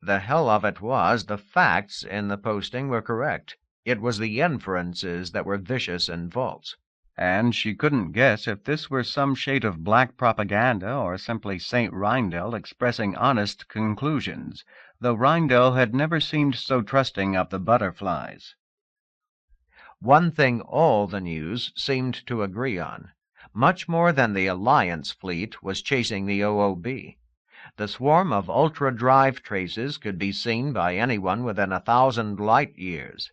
The hell of it was, the facts in the posting were correct. It was the inferences that were vicious and false. And she couldn't guess if this were some shade of black propaganda or simply St. Rindell expressing honest conclusions, though Rindell had never seemed so trusting of the butterflies. One thing all the news seemed to agree on. Much more than the Alliance fleet was chasing the OOB. The swarm of ultra-drive traces could be seen by anyone within 1,000 light-years.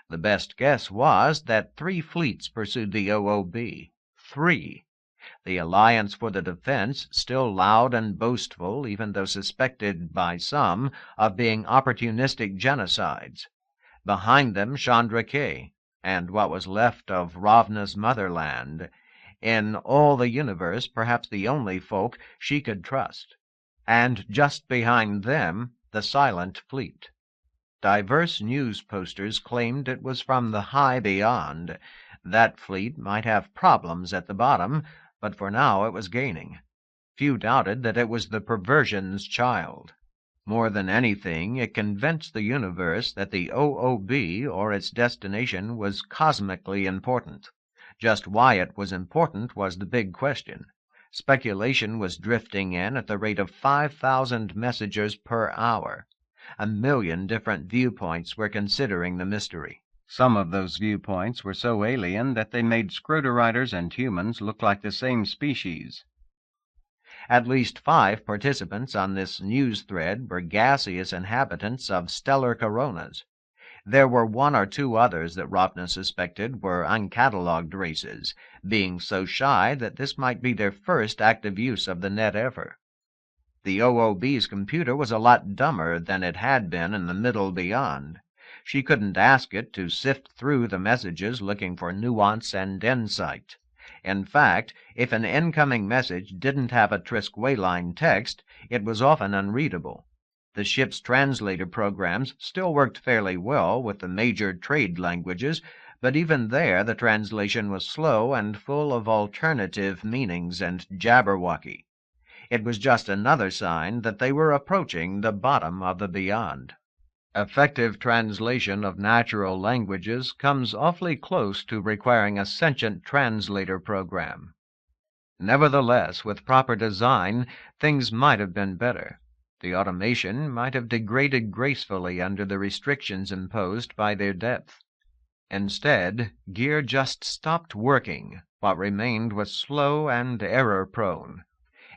The best guess was that 3 fleets pursued the OOB. 3. The Alliance for the Defense, still loud and boastful, even though suspected by some of being opportunistic genocides. Behind them Chandra K, and what was left of Ravna's motherland. In all the universe, perhaps the only folk she could trust. And just behind them, the Silent Fleet. Diverse news posters claimed it was from the high beyond. That fleet might have problems at the bottom, but for now it was gaining. Few doubted that it was the perversion's child. More than anything, it convinced the universe that the OOB, or its destination, was cosmically important. Just why it was important was the big question. Speculation was drifting in at the rate of 5,000 messages per hour. 1,000,000 different viewpoints were considering the mystery. Some of those viewpoints were so alien that they made Scroterriders and humans look like the same species. At least 5 participants on this news thread were gaseous inhabitants of stellar coronas. There were 1 or 2 others that Ravna suspected were uncatalogued races, being so shy that this might be their first active use of the net ever. The OOB's computer was a lot dumber than it had been in the middle beyond. She couldn't ask it to sift through the messages looking for nuance and insight. In fact, if an incoming message didn't have a Trisqueline text, it was often unreadable. The ship's translator programs still worked fairly well with the major trade languages, but even there the translation was slow and full of alternative meanings and jabberwocky. It was just another sign that they were approaching the bottom of the beyond. Effective translation of natural languages comes awfully close to requiring a sentient translator program. Nevertheless, with proper design, things might have been better. The automation might have degraded gracefully under the restrictions imposed by their depth. Instead, gear just stopped working. What remained was slow and error-prone.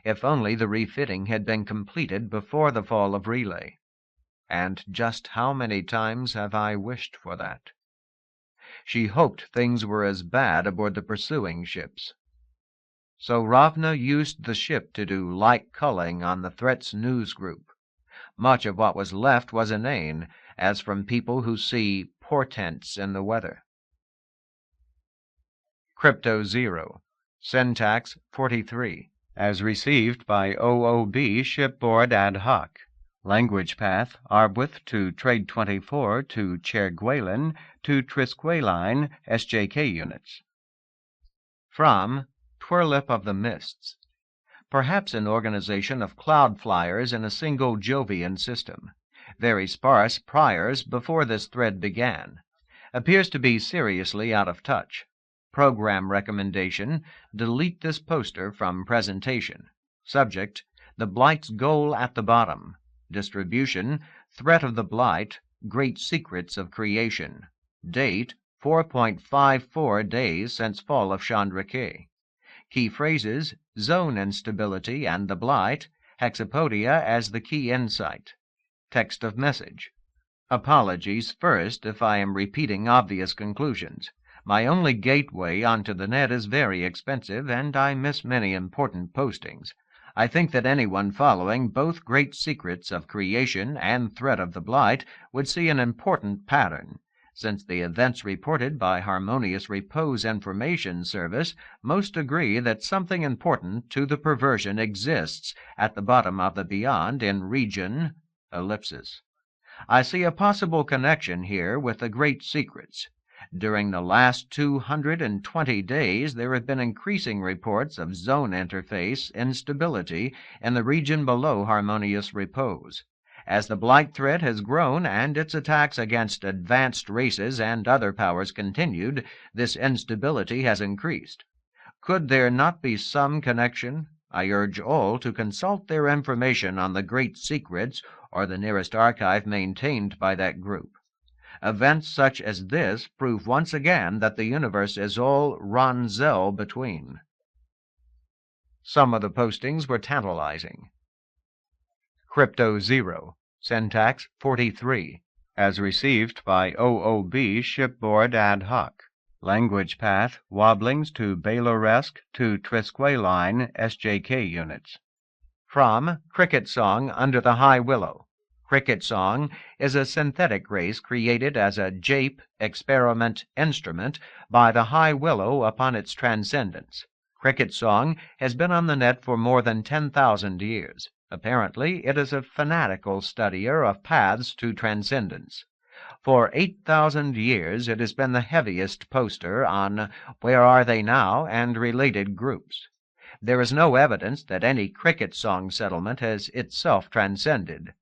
If only the refitting had been completed before the fall of Relay. And just how many times have I wished for that? She hoped things were as bad aboard the pursuing ships. So Ravna used the ship to do light culling on the threat's news group. Much of what was left was inane, as from people who see portents in the weather. Crypto 0. Syntax 43. As received by OOB shipboard ad hoc. Language path, Arbwith to Trade 24 to Cherguelen to Trisqueline SJK units. From Twirlip of the Mists. Perhaps an organization of cloud flyers in a single Jovian system. Very sparse priors before this thread began. Appears to be seriously out of touch. Program recommendation: delete this poster from presentation. Subject: the Blight's goal at the bottom. Distribution: Threat of the Blight, Great Secrets of Creation. Date: 4.54 days since fall of Chandra K. Key phrases: zone instability and the Blight, Hexapodia as the key insight. Text of message. Apologies first if I am repeating obvious conclusions. My only gateway onto the net is very expensive, and I miss many important postings. I think that anyone following both Great Secrets of Creation and Threat of the Blight would see an important pattern, since the events reported by Harmonious Repose Information Service most agree that something important to the perversion exists at the bottom of the beyond in region ellipsis. I see a possible connection here with the Great Secrets. During the last 220 days, there have been increasing reports of zone interface instability in the region below Harmonious Repose. As the Blight threat has grown and its attacks against advanced races and other powers continued, this instability has increased. Could there not be some connection? I urge all to consult their information on the Great Secrets or the nearest archive maintained by that group. Events such as this prove once again that the universe is all Ronzel between. Some of the postings were tantalizing. Crypto 0. Syntax 43. As received by OOB shipboard ad hoc. Language path, wobblings to Bayloresque to Trisqueline SJK units. From Cricket Song Under the High Willow. Cricket Song is a synthetic race created as a jape experiment instrument by the high willow upon its transcendence. Cricket Song has been on the net for more than 10,000 years. Apparently, it is a fanatical studier of paths to transcendence. For 8,000 years it has been the heaviest poster on Where Are They Now and related groups. There is no evidence that any cricket song settlement has itself transcended.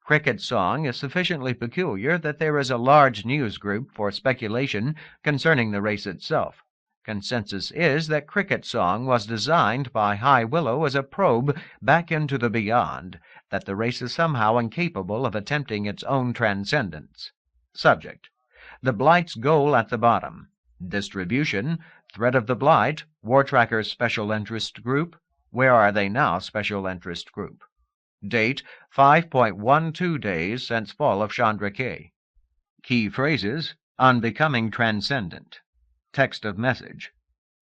Cricket song is sufficiently peculiar that there is a large news group for speculation concerning the race itself. Consensus is that cricket song was designed by High Willow as a probe back into the beyond, that the race is somehow incapable of attempting its own transcendence. Subject: the Blight's goal at the bottom. Distribution: Threat of the Blight, War Tracker Special Interest Group, Where Are They Now Special Interest Group. Date: 5.12 days since fall of Chandra K. Key phrases: unbecoming transcendent. Text of message.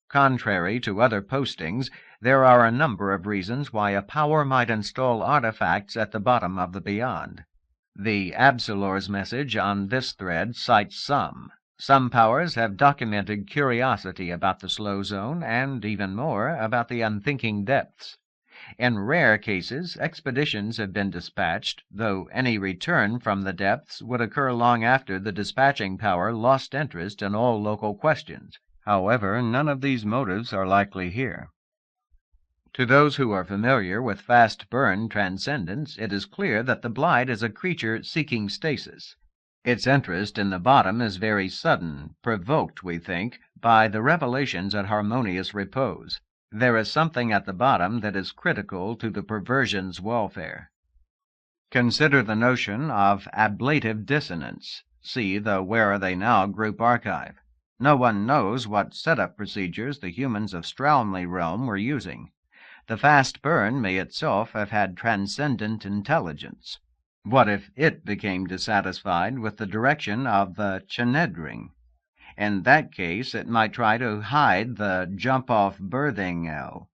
Contrary to other postings, there are a number of reasons why a power might install artifacts at the bottom of the beyond. The Absolor's message on this thread cites some. Some powers have documented curiosity about the slow zone and, even more, about the unthinking depths. In rare cases, expeditions have been dispatched, though any return from the depths would occur long after the dispatching power lost interest in all local questions. However, none of these motives are likely here. To those who are familiar with fast burn transcendence, it is clear that the Blight is a creature seeking stasis. Its interest in the bottom is very sudden, provoked, we think, by the revelations at harmonious repose. There is something at the bottom that is critical to the perversion's welfare. Consider the notion of ablative dissonance. See the Where Are They Now group archive. No one knows what setup procedures the humans of Straumley realm were using. The fast burn may itself have had transcendent intelligence. What if it became dissatisfied with the direction of the Chenedring? In that case, it might try to hide the jump-off birthing L.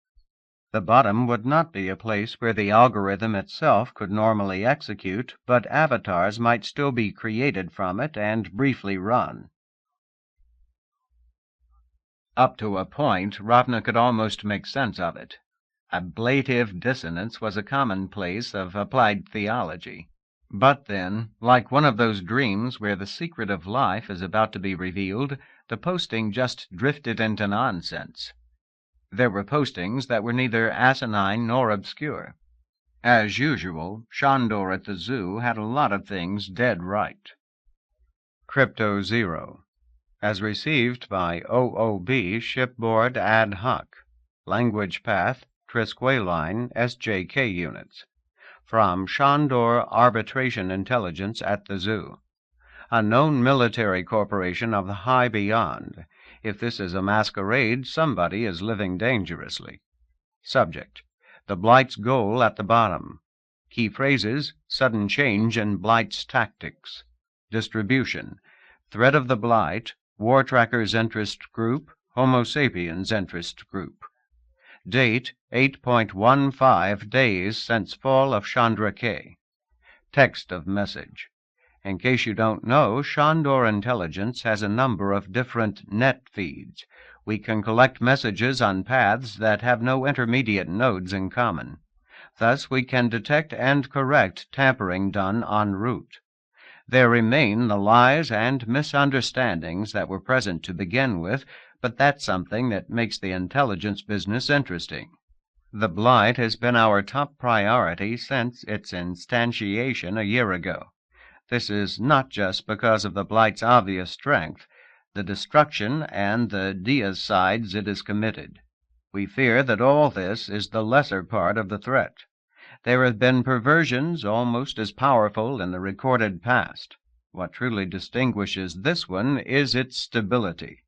The bottom would not be a place where the algorithm itself could normally execute, but avatars might still be created from it and briefly run. Up to a point, Ravna could almost make sense of it. Ablative dissonance was a commonplace of applied theology. But then, like one of those dreams where the secret of life is about to be revealed, the posting just drifted into nonsense. There were postings that were neither asinine nor obscure. As usual, Shandor at the zoo had a lot of things dead right. Crypto Zero. As received by OOB Shipboard Ad Hoc. Language Path, Trisqueline SJK units. From Shandor Arbitration Intelligence at the Zoo. A known military corporation of the high beyond. If this is a masquerade, somebody is living dangerously. Subject: the Blight's goal at the bottom. Key phrases: sudden change in Blight's tactics. Distribution: Threat of the Blight, War Trackers Interest Group, Homo sapiens Interest Group. Date: 8.15 days since fall of Chandra K. Text of message. In case you don't know, Shandor Intelligence has a number of different net feeds. We can collect messages on paths that have no intermediate nodes in common. Thus we can detect and correct tampering done en route. There remain the lies and misunderstandings that were present to begin with, but that's something that makes the intelligence business interesting. The Blight has been our top priority since its instantiation a year ago. This is not just because of the Blight's obvious strength, the destruction and the deicides it has committed. We fear that all this is the lesser part of the threat. There have been perversions almost as powerful in the recorded past. What truly distinguishes this one is its stability.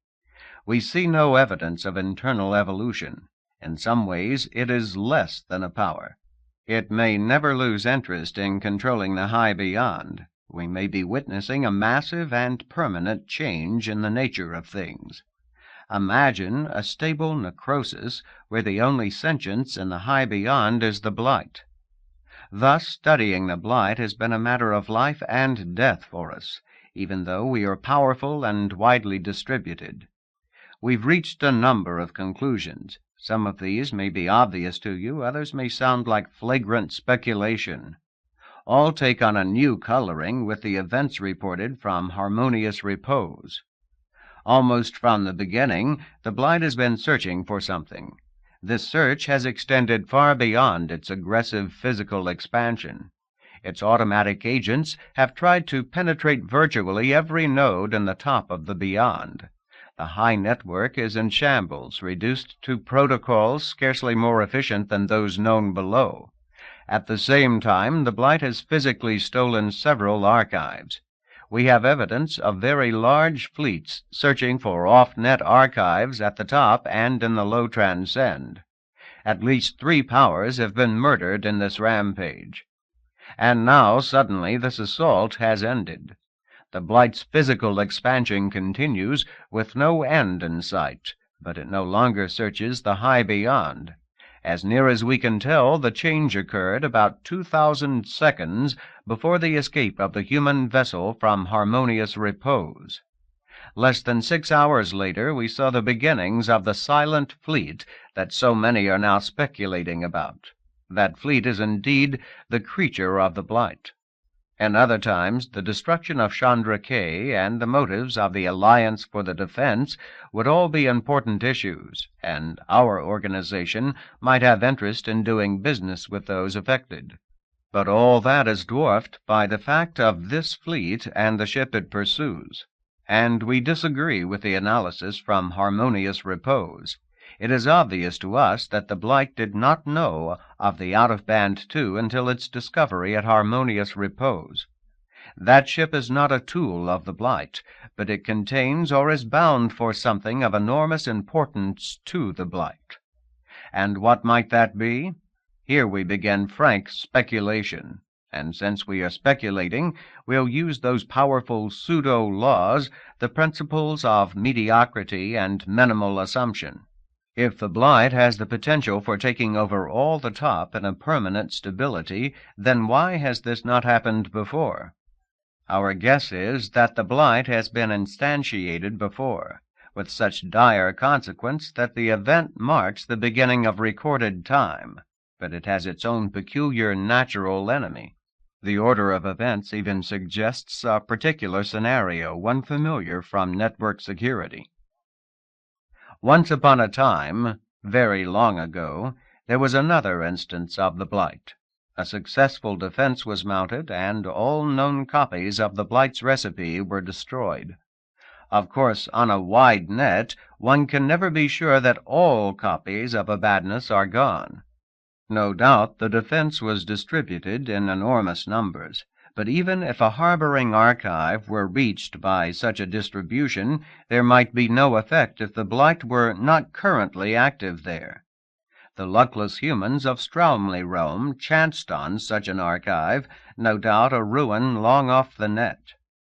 We see no evidence of internal evolution. In some ways, it is less than a power. It may never lose interest in controlling the high beyond. We may be witnessing a massive and permanent change in the nature of things. Imagine a stable necrosis where the only sentience in the high beyond is the blight. Thus, studying the blight has been a matter of life and death for us, even though we are powerful and widely distributed. We've reached a number of conclusions. Some of these may be obvious to you, others may sound like flagrant speculation. All take on a new coloring with the events reported from harmonious repose. Almost from the beginning, the blight has been searching for something. This search has extended far beyond its aggressive physical expansion. Its automatic agents have tried to penetrate virtually every node in the top of the beyond. The high network is in shambles, reduced to protocols scarcely more efficient than those known below. At the same time, the blight has physically stolen several archives. We have evidence of very large fleets searching for off-net archives at the top and in the low transcend. At least 3 powers have been murdered in this rampage. And now, suddenly, this assault has ended. The blight's physical expansion continues with no end in sight, but it no longer searches the high beyond. As near as we can tell, the change occurred about 2,000 seconds before the escape of the human vessel from harmonious repose. Less than 6 hours later, we saw the beginnings of the silent fleet that so many are now speculating about. That fleet is indeed the creature of the blight. In other times, the destruction of Chandra K and the motives of the Alliance for the Defense would all be important issues, and our organization might have interest in doing business with those affected. But all that is dwarfed by the fact of this fleet and the ship it pursues, and we disagree with the analysis from harmonious repose. It is obvious to us that the blight did not know of the out-of-band 2 until its discovery at harmonious repose. That ship is not a tool of the blight, but it contains or is bound for something of enormous importance to the blight. And what might that be? Here we begin frank speculation, and since we are speculating, we'll use those powerful pseudo-laws, the principles of mediocrity and minimal assumption. If the blight has the potential for taking over all the top in a permanent stability, then why has this not happened before? Our guess is that the blight has been instantiated before, with such dire consequence that the event marks the beginning of recorded time, but it has its own peculiar natural enemy. The order of events even suggests a particular scenario, one familiar from network security. Once upon a time, very long ago, there was another instance of the blight. A successful defense was mounted, and all known copies of the blight's recipe were destroyed. Of course, on a wide net, one can never be sure that all copies of a badness are gone. No doubt the defense was distributed in enormous numbers. But even if a harboring archive were reached by such a distribution, there might be no effect if the blight were not currently active there. The luckless humans of Straumley Rome chanced on such an archive, no doubt a ruin long off the net.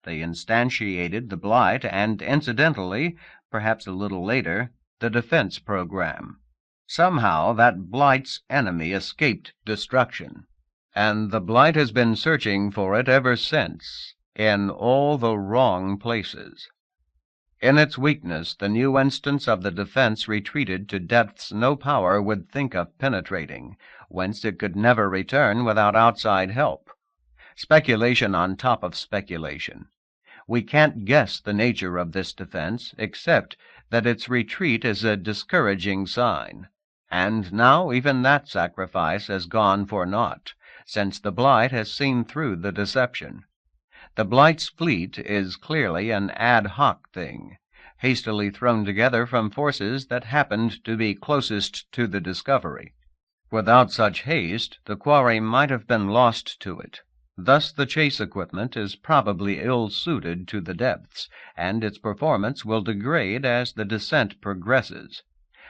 They instantiated the blight and, incidentally, perhaps a little later, the defense program. Somehow that blight's enemy escaped destruction, and the blight has been searching for it ever since, in all the wrong places. In its weakness, the new instance of the defense retreated to depths no power would think of penetrating, whence it could never return without outside help. Speculation on top of speculation. We can't guess the nature of this defense, except that its retreat is a discouraging sign. And now even that sacrifice has gone for naught, since the blight has seen through the deception. The blight's fleet is clearly an ad hoc thing, hastily thrown together from forces that happened to be closest to the discovery. Without such haste, the quarry might have been lost to it. Thus the chase equipment is probably ill-suited to the depths, and its performance will degrade as the descent progresses.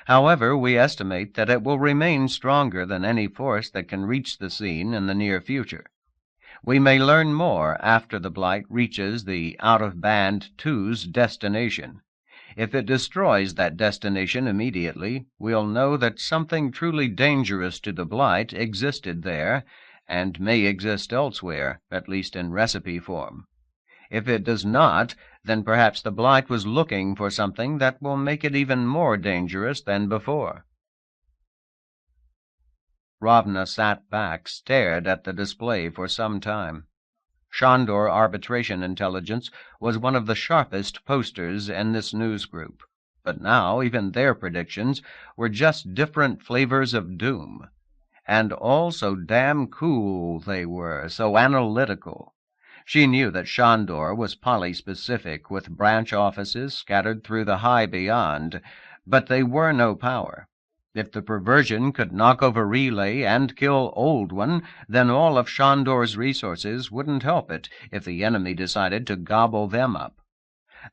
However, we estimate that it will remain stronger than any force that can reach the scene in the near future. We may learn more after the blight reaches the out-of-band 2's destination. If it destroys that destination immediately, we'll know that something truly dangerous to the blight existed there, and may exist elsewhere, at least in recipe form. If it does not, then perhaps the blight was looking for something that will make it even more dangerous than before." Ravna sat back, stared at the display for some time. Shandor Arbitration Intelligence was one of the sharpest posters in this news group, but now even their predictions were just different flavors of doom. And all so damn cool they were, so analytical. She knew that Shandor was polyspecific, with branch offices scattered through the high beyond, but they were no power. If the perversion could knock over Relay and kill Old One, then all of Shandor's resources wouldn't help it if the enemy decided to gobble them up.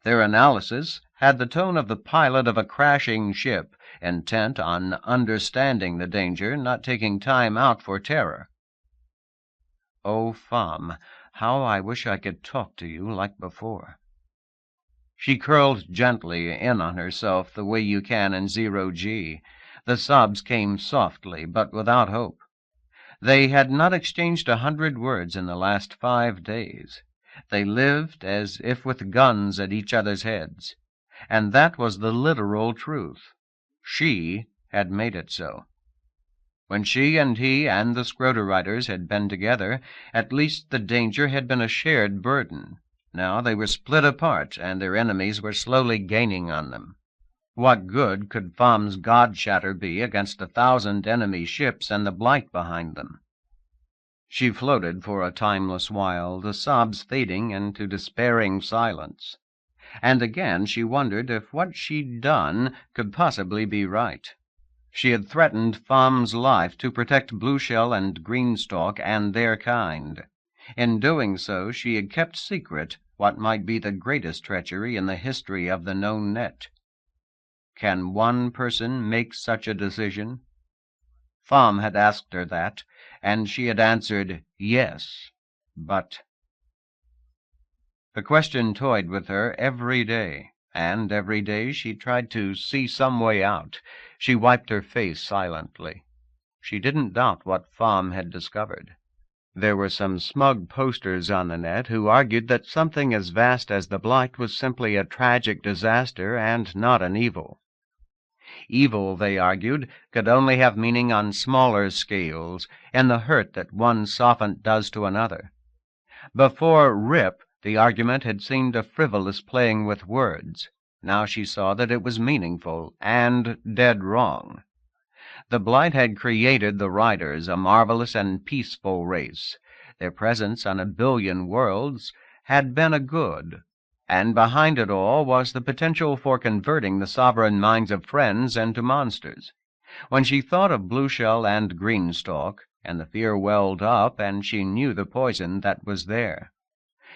Their analysis had the tone of the pilot of a crashing ship, intent on understanding the danger, not taking time out for terror. "Oh, Fam, how I wish I could talk to you like before." She curled gently in on herself the way you can in 0G. The sobs came softly, but without hope. They had not exchanged 100 words in the last 5 days. They lived as if with guns at each other's heads. And that was the literal truth. She had made it so. When she and he and the Scroder-Riders had been together, at least the danger had been a shared burden. Now they were split apart, and their enemies were slowly gaining on them. What good could Fam's God-shatter be against 1,000 enemy ships and the blight behind them? She floated for a timeless while, the sobs fading into despairing silence. And again she wondered if what she'd done could possibly be right. She had threatened Fam's life to protect Blueshell and Greenstalk and their kind. In doing so, she had kept secret what might be the greatest treachery in the history of the known net. Can one person make such a decision? Fam had asked her that, and she had answered yes, but... The question toyed with her every day, and every day she tried to see some way out. She wiped her face silently. She didn't doubt what Fam had discovered. There were some smug posters on the net who argued that something as vast as the blight was simply a tragic disaster and not an evil. Evil, they argued, could only have meaning on smaller scales, in the hurt that one soffent does to another. Before Rip, the argument had seemed a frivolous playing with words. Now she saw that it was meaningful and dead wrong. The blight had created the Riders, a marvelous and peaceful race. Their presence on 1 billion worlds had been a good, and behind it all was the potential for converting the sovereign minds of friends into monsters. When she thought of Blueshell and Greenstalk, and the fear welled up, and she knew the poison that was there.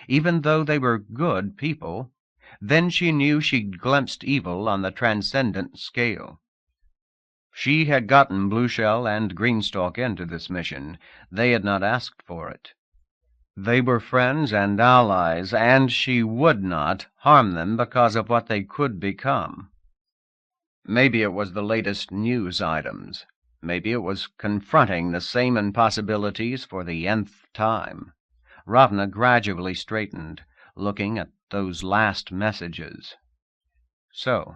Even though they were good people, then she knew she'd glimpsed evil on the transcendent scale. She had gotten Blueshell and Greenstalk into this mission. They had not asked for it. They were friends and allies, and she would not harm them because of what they could become. Maybe it was the latest news items. Maybe it was confronting the same impossibilities for the nth time. Ravna gradually straightened, looking at those last messages. So,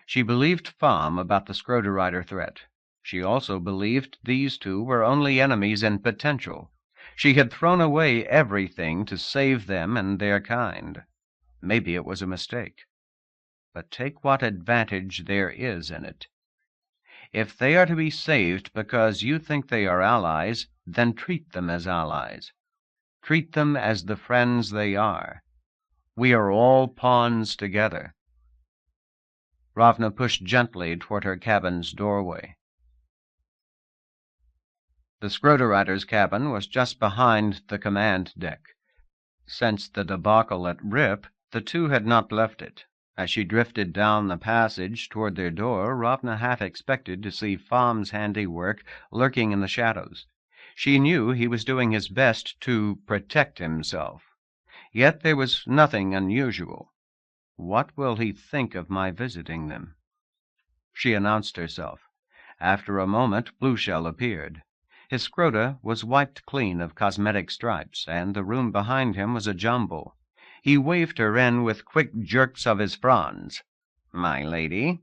she believed Fam about the Scroder-Rider threat. She also believed these two were only enemies in potential. She had thrown away everything to save them and their kind. Maybe it was a mistake. But take what advantage there is in it. If they are to be saved because you think they are allies, then treat them as allies. Treat them as the friends they are. We are all pawns together. Ravna pushed gently toward her cabin's doorway. The Scroder-Rider's cabin was just behind the command deck. Since the debacle at Rip, the two had not left it. As she drifted down the passage toward their door, Ravna half expected to see Fam's handiwork lurking in the shadows. She knew he was doing his best to protect himself. Yet there was nothing unusual. What will he think of my visiting them? She announced herself. After a moment, Blueshell appeared. His scrota was wiped clean of cosmetic stripes, and the room behind him was a jumble. He waved her in with quick jerks of his fronds. "My lady?"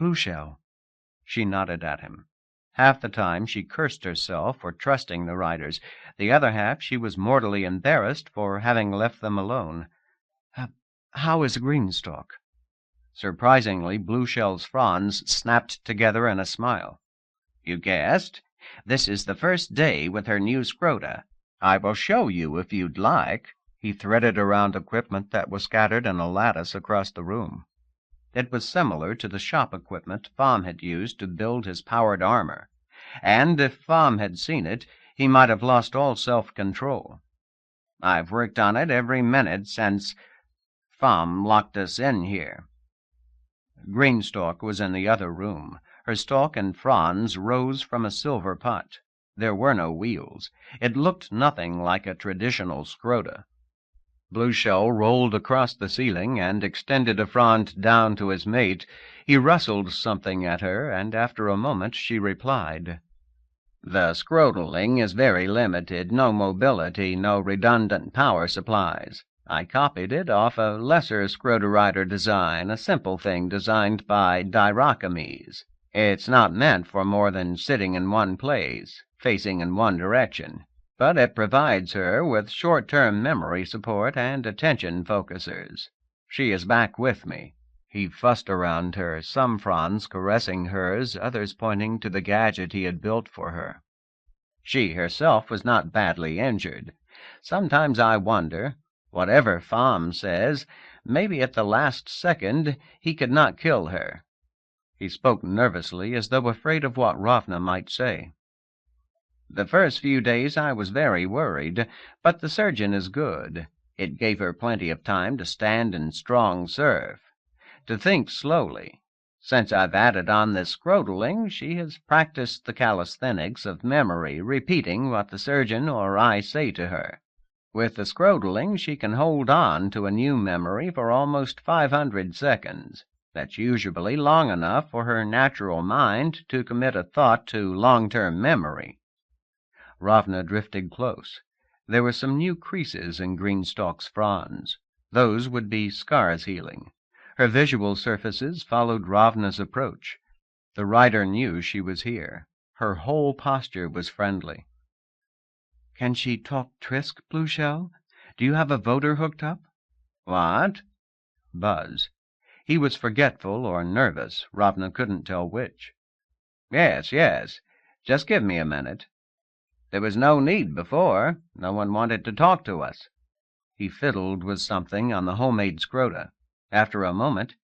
Blueshell. She nodded at him. Half the time she cursed herself for trusting the riders. The other half she was mortally embarrassed for having left them alone. How is Greenstock? Surprisingly, Blueshell's fronds snapped together in a smile. "You guessed. This is the first day with her new scrota. I will show you if you'd like." He threaded around equipment that was scattered in a lattice across the room. It was similar to the shop equipment Pham had used to build his powered armor, and if Pham had seen it, he might have lost all self-control. "I've worked on it every minute since Pham locked us in here." Greenstock was in the other room. Her stalk and fronds rose from a silver pot. There were no wheels. It looked nothing like a traditional scrota. Blueshell rolled across the ceiling and extended a frond down to his mate. He rustled something at her, and after a moment she replied, "The scrotaling is very limited, no mobility, no redundant power supplies. I copied it off a lesser scrotarider design, a simple thing designed by Dirachames. It's not meant for more than sitting in one place, facing in one direction, but it provides her with short-term memory support and attention focusers. She is back with me." He fussed around her, some fronds caressing hers, others pointing to the gadget he had built for her. She herself was not badly injured. Sometimes I wonder, whatever Pham says, maybe at the last second he could not kill her. He spoke nervously, as though afraid of what Ravna might say. "The first few days I was very worried, but the surgeon is good. It gave her plenty of time to stand in strong surf, to think slowly. Since I've added on this scrotaling, she has practiced the calisthenics of memory, repeating what the surgeon or I say to her. With the scrotaling, she can hold on to a new memory for almost 500 seconds. That's usually long enough for her natural mind to commit a thought to long-term memory." Ravna drifted close. There were some new creases in Greenstock's fronds. Those would be scars healing. Her visual surfaces followed Ravna's approach. The rider knew she was here. Her whole posture was friendly. Can she talk Trisk, Blueshell? Do you have a voter hooked up? "What?" Buzz. He was forgetful or nervous. Ravna couldn't tell which. Yes. Just give me a minute. There was no need before. No one wanted to talk to us." He fiddled with something on the homemade scrota. After a moment,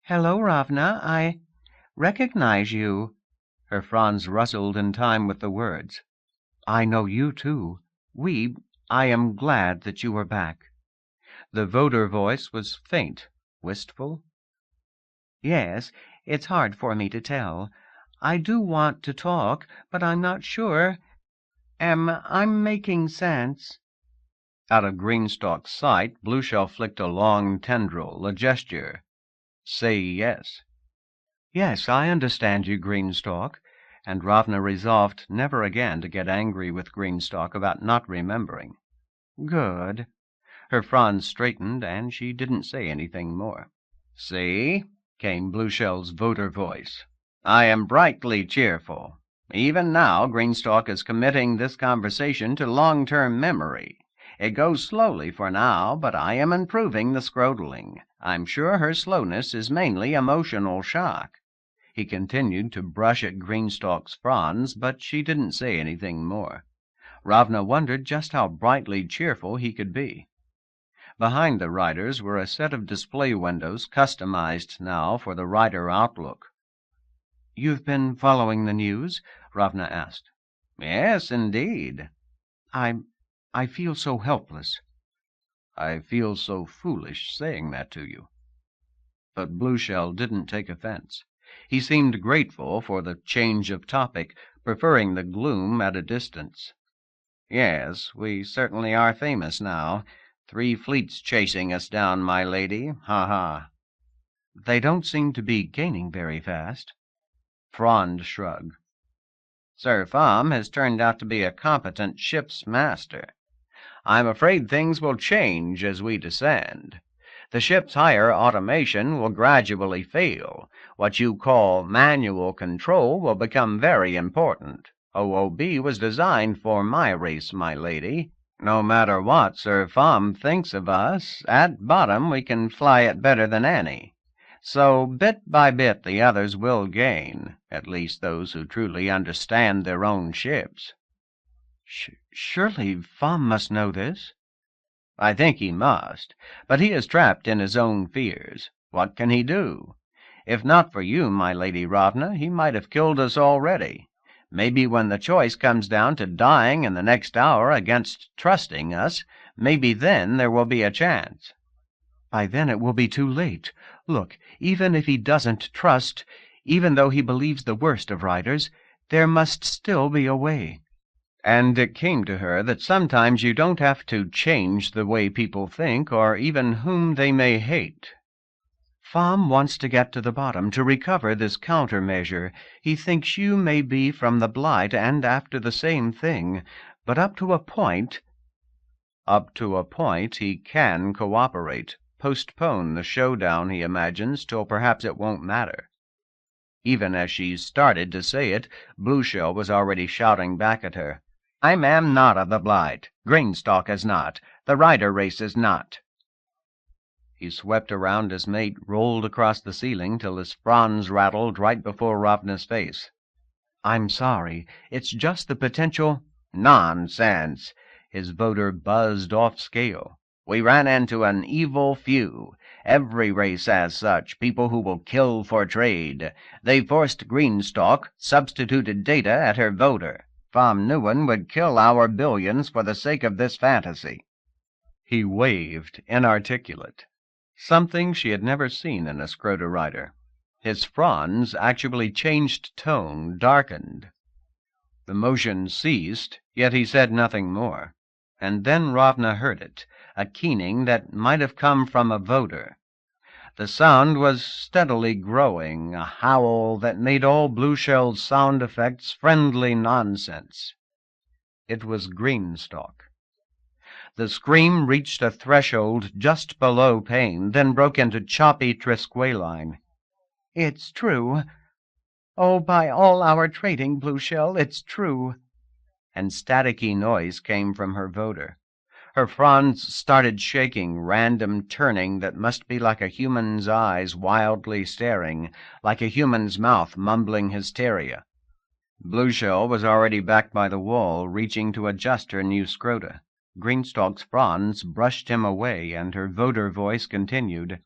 "Hello, Ravna. I recognize you." Her fronds rustled in time with the words. "I know you, too. I am glad that you are back." The voter voice was faint, wistful. "Yes, it's hard for me to tell. I do want to talk, but I'm not sure. I'm making sense?" Out of Greenstock's sight, Blueshell flicked a long tendril, a gesture. "Say yes." "Yes, I understand you, Greenstock." And Ravna resolved never again to get angry with Greenstock about not remembering. "Good." Her fronds straightened, and she didn't say anything more. "See?" came Blueshell's voter voice. "I am brightly cheerful. Even now, Greenstock is committing this conversation to long-term memory. It goes slowly for now, but I am improving the scrotaling. I'm sure her slowness is mainly emotional shock." He continued to brush at Greenstock's fronds, but she didn't say anything more. Ravna wondered just how brightly cheerful he could be. Behind the riders were a set of display windows customized now for the rider outlook. "You've been following the news?" Ravna asked. "Yes, indeed." I feel so helpless." "I feel so foolish saying that to you." But Blueshell didn't take offense. He seemed grateful for the change of topic, preferring the gloom at a distance. "Yes, we certainly are famous now. 3 fleets chasing us down, my lady. Ha ha. They don't seem to be gaining very fast. Frond shrugged. Sir Pham has turned out to be a competent ship's master. I'm afraid things will change as we descend. The ship's higher automation will gradually fail. What you call manual control will become very important. OOB was designed for my race, my lady. No matter what Sir Pham thinks of us, at bottom we can fly it better than any. So bit by bit the others will gain, at least those who truly understand their own ships. Surely Pham must know this? I think he must, but he is trapped in his own fears. What can he do? If not for you, my Lady Ravna, he might have killed us already. Maybe when the choice comes down to dying in the next hour against trusting us, maybe then there will be a chance. By then it will be too late. Look, even if he doesn't trust, even though he believes the worst of riders, there must still be a way. And it came to her that sometimes you don't have to change the way people think or even whom they may hate. Pham wants to get to the bottom, to recover this countermeasure. He thinks you may be from the Blight and after the same thing, but up to a point... Up to a point he can cooperate, postpone the showdown he imagines till perhaps it won't matter. Even as she started to say it, Blueshell was already shouting back at her. I am not of the Blight. Greenstock is not. The rider race is not. He swept around his mate, rolled across the ceiling till his fronds rattled right before Ravna's face. I'm sorry. It's just the potential... Nonsense! His voter buzzed off scale. We ran into an evil few. Every race has such, people who will kill for trade. They forced Greenstock, substituted Data at her voter. Pham Nguyen would kill our billions for the sake of this fantasy. He waved, inarticulate. Something she had never seen in a Scroda rider. His fronds actually changed tone, darkened. The motion ceased, yet he said nothing more. And then Ravna heard it, a keening that might have come from a voter. The sound was steadily growing, a howl that made all Blueshell's sound effects friendly nonsense. It was Greenstock. The scream reached a threshold just below pain, then broke into choppy Trisqueline. It's true. Oh, by all our trading, Blueshell, it's true. And staticky noise came from her voter. Her fronds started shaking, random turning that must be like a human's eyes wildly staring, like a human's mouth mumbling hysteria. Blueshell was already back by the wall, reaching to adjust her new Scroda. Greenstock's fronds brushed him away, and her voter voice continued.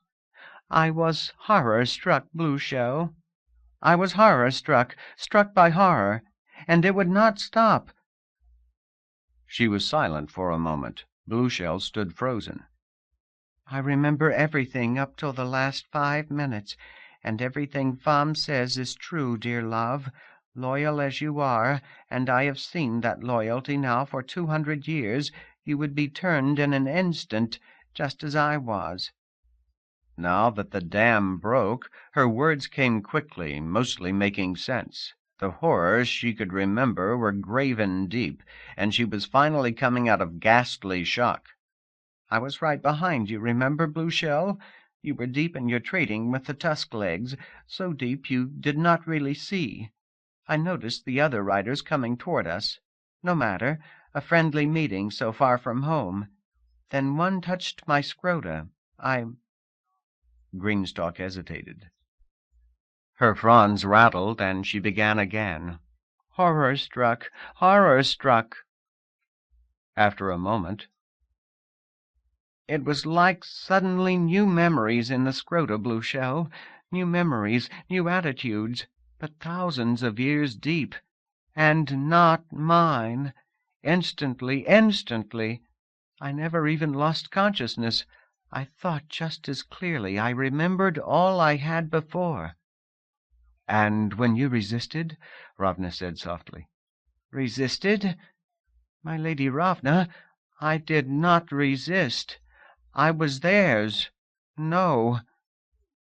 I was horror-struck, Blueshell. I was horror-struck, struck by horror, and it would not stop. She was silent for a moment. Blueshell stood frozen. I remember everything up till the last 5 minutes, and everything Pham says is true, dear love, loyal as you are, and I have seen that loyalty now for 200 years, you would be turned in an instant, just as I was. Now that the dam broke, her words came quickly, mostly making sense. The horrors she could remember were graven deep, and she was finally coming out of ghastly shock. I was right behind you, remember, Blueshell? You were deep in your trading with the tusk legs, so deep you did not really see. I noticed the other riders coming toward us. No matter, a friendly meeting so far from home. Then one touched my Scroda. Greenstock hesitated. Her fronds rattled, and she began again. Horror-struck, horror-struck. After a moment, it was like suddenly new memories in the Scroda, Blueshell. New memories, new attitudes, but thousands of years deep. And not mine. Instantly. I never even lost consciousness. I thought just as clearly. I remembered all I had before. And when you resisted? Ravna said softly. Resisted? My Lady Ravna, I did not resist. I was theirs. No,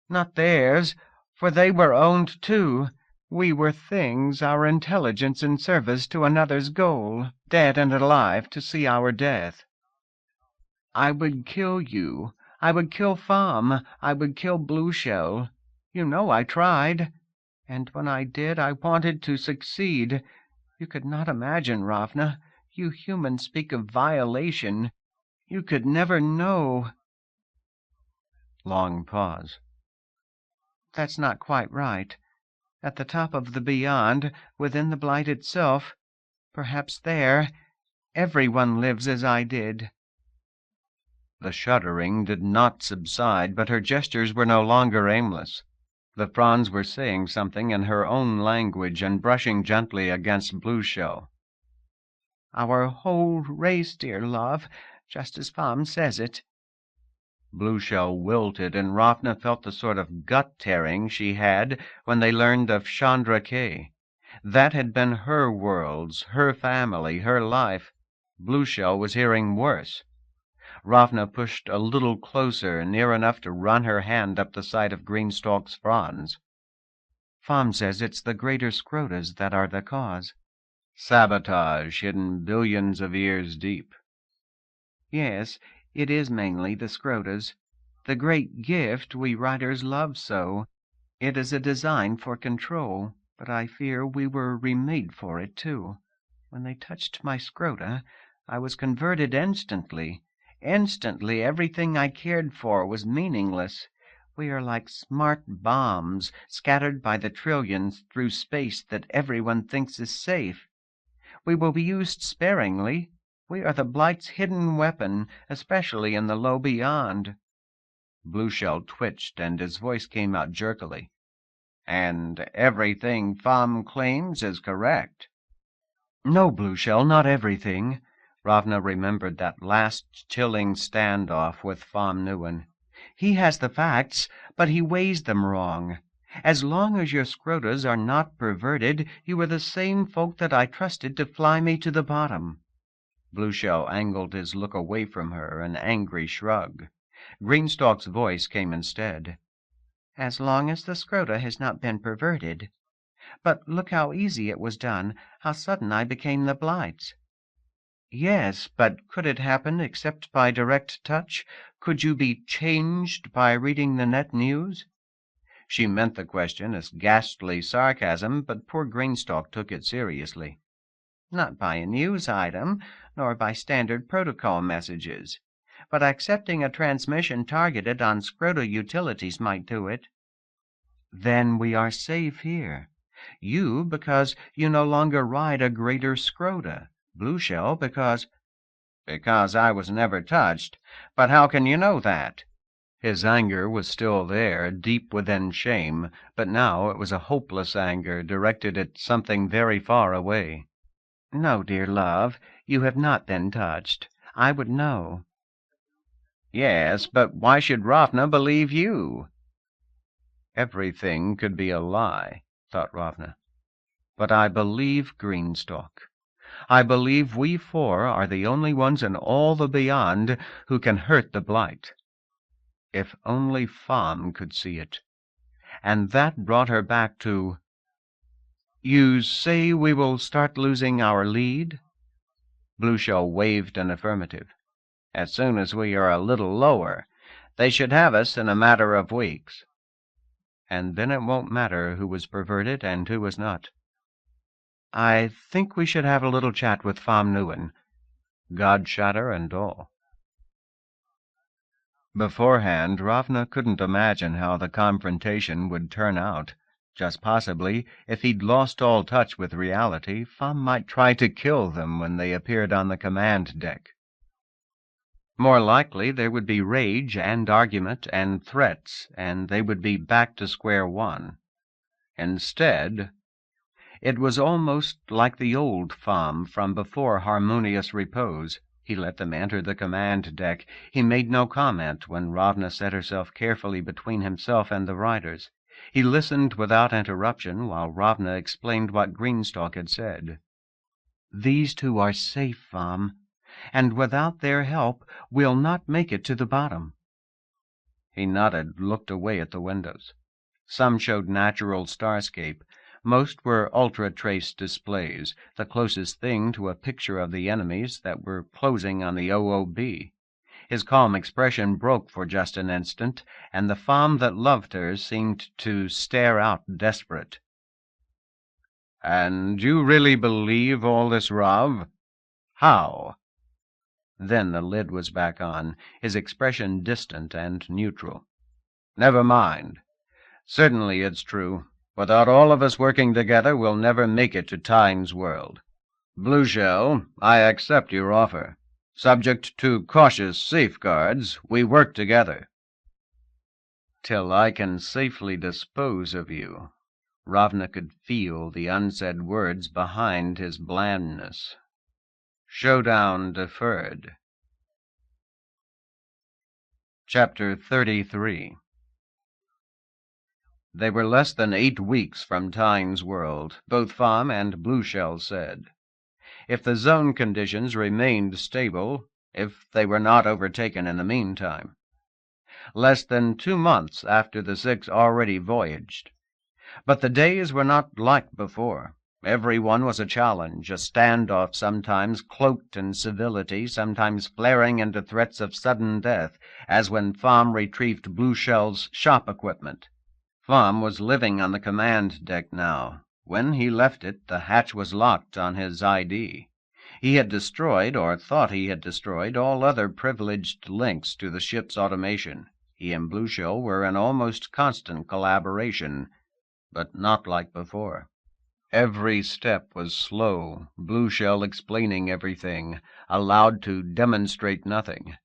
not theirs, for they were owned too. We were things, our intelligence in service to another's goal, dead and alive to see our death. I would kill you. I would kill Fam. I would kill Blue Shell. You know I tried. And when I did, I wanted to succeed. You could not imagine, Ravna. You humans speak of violation. You could never know. Long pause. That's not quite right. At the top of the beyond, within the blight itself, perhaps there, everyone lives as I did. The shuddering did not subside, but her gestures were no longer aimless. The fronds were saying something in her own language and brushing gently against Blue Shell. Our whole race, dear love, just as Fam says it. Blue Shell wilted, and Ravna felt the sort of gut-tearing she had when they learned of Chandra K. That had been her worlds, her family, her life. Blue Shell was hearing worse. Ravna pushed a little closer, near enough to run her hand up the side of Greenstalk's fronds. Fam says it's the greater Scrotas that are the cause. Sabotage hidden billions of years deep. Yes, it is mainly the Scrotas. The great gift we writers love so. It is a design for control, but I fear we were remade for it too. When they touched my Scrota, I was converted instantly. Instantly, everything I cared for was meaningless. We are like smart bombs scattered by the trillions through space that everyone thinks is safe. We will be used sparingly. We are the Blight's hidden weapon, especially in the low beyond. Blue Shell twitched, and his voice came out jerkily. And everything Fam claims is correct. No, Blue Shell, not everything. Ravna remembered that last chilling standoff with Fam Nguyen. He has the facts, but he weighs them wrong. As long as your Scrotas are not perverted, you are the same folk that I trusted to fly me to the bottom. Blue Shell angled his look away from her, an angry shrug. Greenstalk's voice came instead. As long as the Scrota has not been perverted. But look how easy it was done, how sudden I became the Blight's. Yes, but could it happen except by direct touch? Could you be changed by reading the net news? She meant the question as ghastly sarcasm, but poor Greenstalk took it seriously. Not by a news item, nor by standard protocol messages. But accepting a transmission targeted on Scrota utilities might do it. Then we are safe here. You, because you no longer ride a greater Scrota. Blue Shell, because I was never touched. But how can you know that? His anger was still there, deep within shame, but now it was a hopeless anger, directed at something very far away. No, dear love, you have not been touched. I would know. Yes, but why should Ravna believe you? Everything could be a lie, thought Ravna. But I believe Greenstalk. I believe we four are the only ones in all the beyond who can hurt the Blight. If only Fam could see it. And that brought her back to... You say we will start losing our lead? Blue Shell waved an affirmative. As soon as we are a little lower. They should have us in a matter of weeks. And then it won't matter who was perverted and who was not. I think we should have a little chat with Fam Nguyen, God-shatter and all. Beforehand, Ravna couldn't imagine how the confrontation would turn out. Just possibly, if he'd lost all touch with reality, Fam might try to kill them when they appeared on the command deck. More likely, there would be rage and argument and threats, and they would be back to square one. Instead... It was almost like the old Fam from before harmonious repose. He let them enter the command deck. He made no comment when Ravna set herself carefully between himself and the riders. He listened without interruption while Ravna explained what Greenstalk had said. These two are safe, Fam. and without their help we'll not make it to the bottom." He nodded, looked away at the windows. Some showed natural starscape. Most were ultra-trace displays, the closest thing to a picture of the enemies that were closing on the OOB. His calm expression broke for just an instant, and the femme that loved her seemed to stare out desperate. "And you really believe all this, Rav? How?" Then the lid was back on, his expression distant and neutral. "Never mind. Certainly it's true. Without all of us working together, we'll never make it to Tyne's world. Blue Shell, I accept your offer. Subject to cautious safeguards, we work together." "Till I can safely dispose of you." Ravna could feel the unsaid words behind his blandness. Showdown deferred. Chapter 33. They were less than 8 weeks from Tyne's world, both Fam and Blue Shell said. If the zone conditions remained stable, if they were not overtaken in the meantime. Less than 2 months after the 6 already voyaged. But the days were not like before. Every one was a challenge, a standoff, sometimes cloaked in civility, sometimes flaring into threats of sudden death, as when Fam retrieved Blue Shell's shop equipment. Fam was living on the command deck now. When he left it, the hatch was locked on his ID. He had destroyed, or thought he had destroyed, all other privileged links to the ship's automation. He and Blue Shell were in almost constant collaboration, but not like before. Every step was slow, Blue Shell explaining everything, allowed to demonstrate nothing.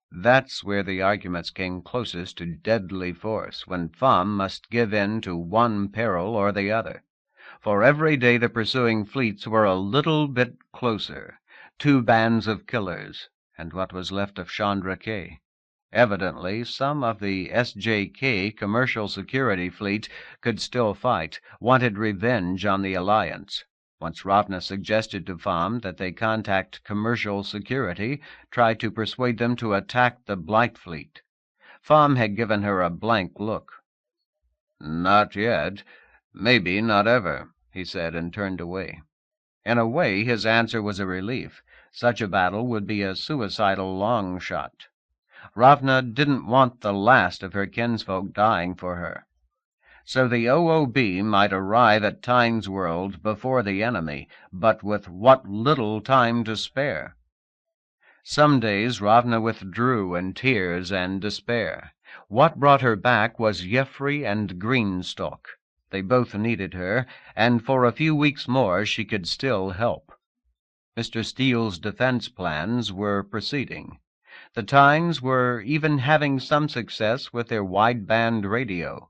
That's where the arguments came closest to deadly force, when Fam must give in to one peril or the other. For every day the pursuing fleets were a little bit closer, 2 bands of killers, and what was left of Chandra K. Evidently, some of the SJK commercial security fleet could still fight, wanted revenge on the Alliance. Once Ravna suggested to Fam that they contact commercial security, try to persuade them to attack the Blight fleet. Fam had given her a blank look. "Not yet. Maybe not ever," he said, and turned away. In a way, his answer was a relief. Such a battle would be a suicidal long shot. Ravna didn't want the last of her kinsfolk dying for her. So the OOB might arrive at Tyne's world before the enemy, but with what little time to spare. Some days Ravna withdrew in tears and despair. What brought her back was Jeffrey and Greenstalk. They both needed her, and for a few weeks more she could still help. Mr. Steele's defense plans were proceeding. The Tynes were even having some success with their wideband radio.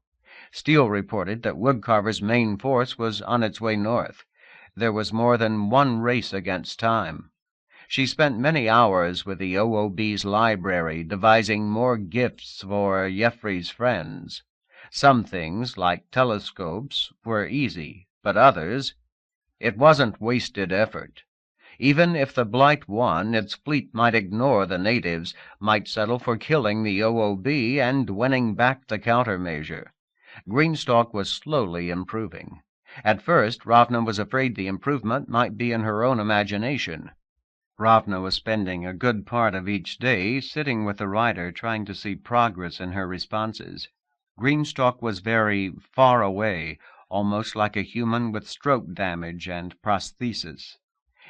Steele reported that Woodcarver's main force was on its way north. There was more than one race against time. She spent many hours with the OOB's library, devising more gifts for Jeffrey's friends. Some things, like telescopes, were easy, but others, it wasn't wasted effort. Even if the Blight won, its fleet might ignore the natives, might settle for killing the OOB and winning back the countermeasure. Greenstalk was slowly improving. At first, Ravna was afraid the improvement might be in her own imagination. Ravna was spending a good part of each day sitting with the writer, trying to see progress in her responses. Greenstalk was very far away, almost like a human with stroke damage and prosthesis.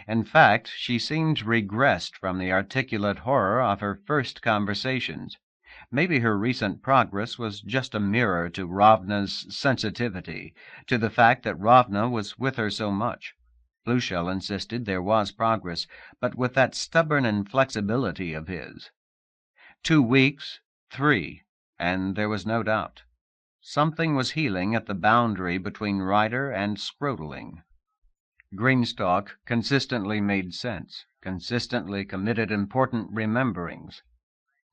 In fact, she seemed regressed from the articulate horror of her first conversations. Maybe her recent progress was just a mirror to Ravna's sensitivity, to the fact that Ravna was with her so much. Blue Shell insisted there was progress, but with that stubborn inflexibility of his. 2 weeks, 3, and there was no doubt. Something was healing at the boundary between rider and scrotaling. Greenstalk consistently made sense, consistently committed important rememberings.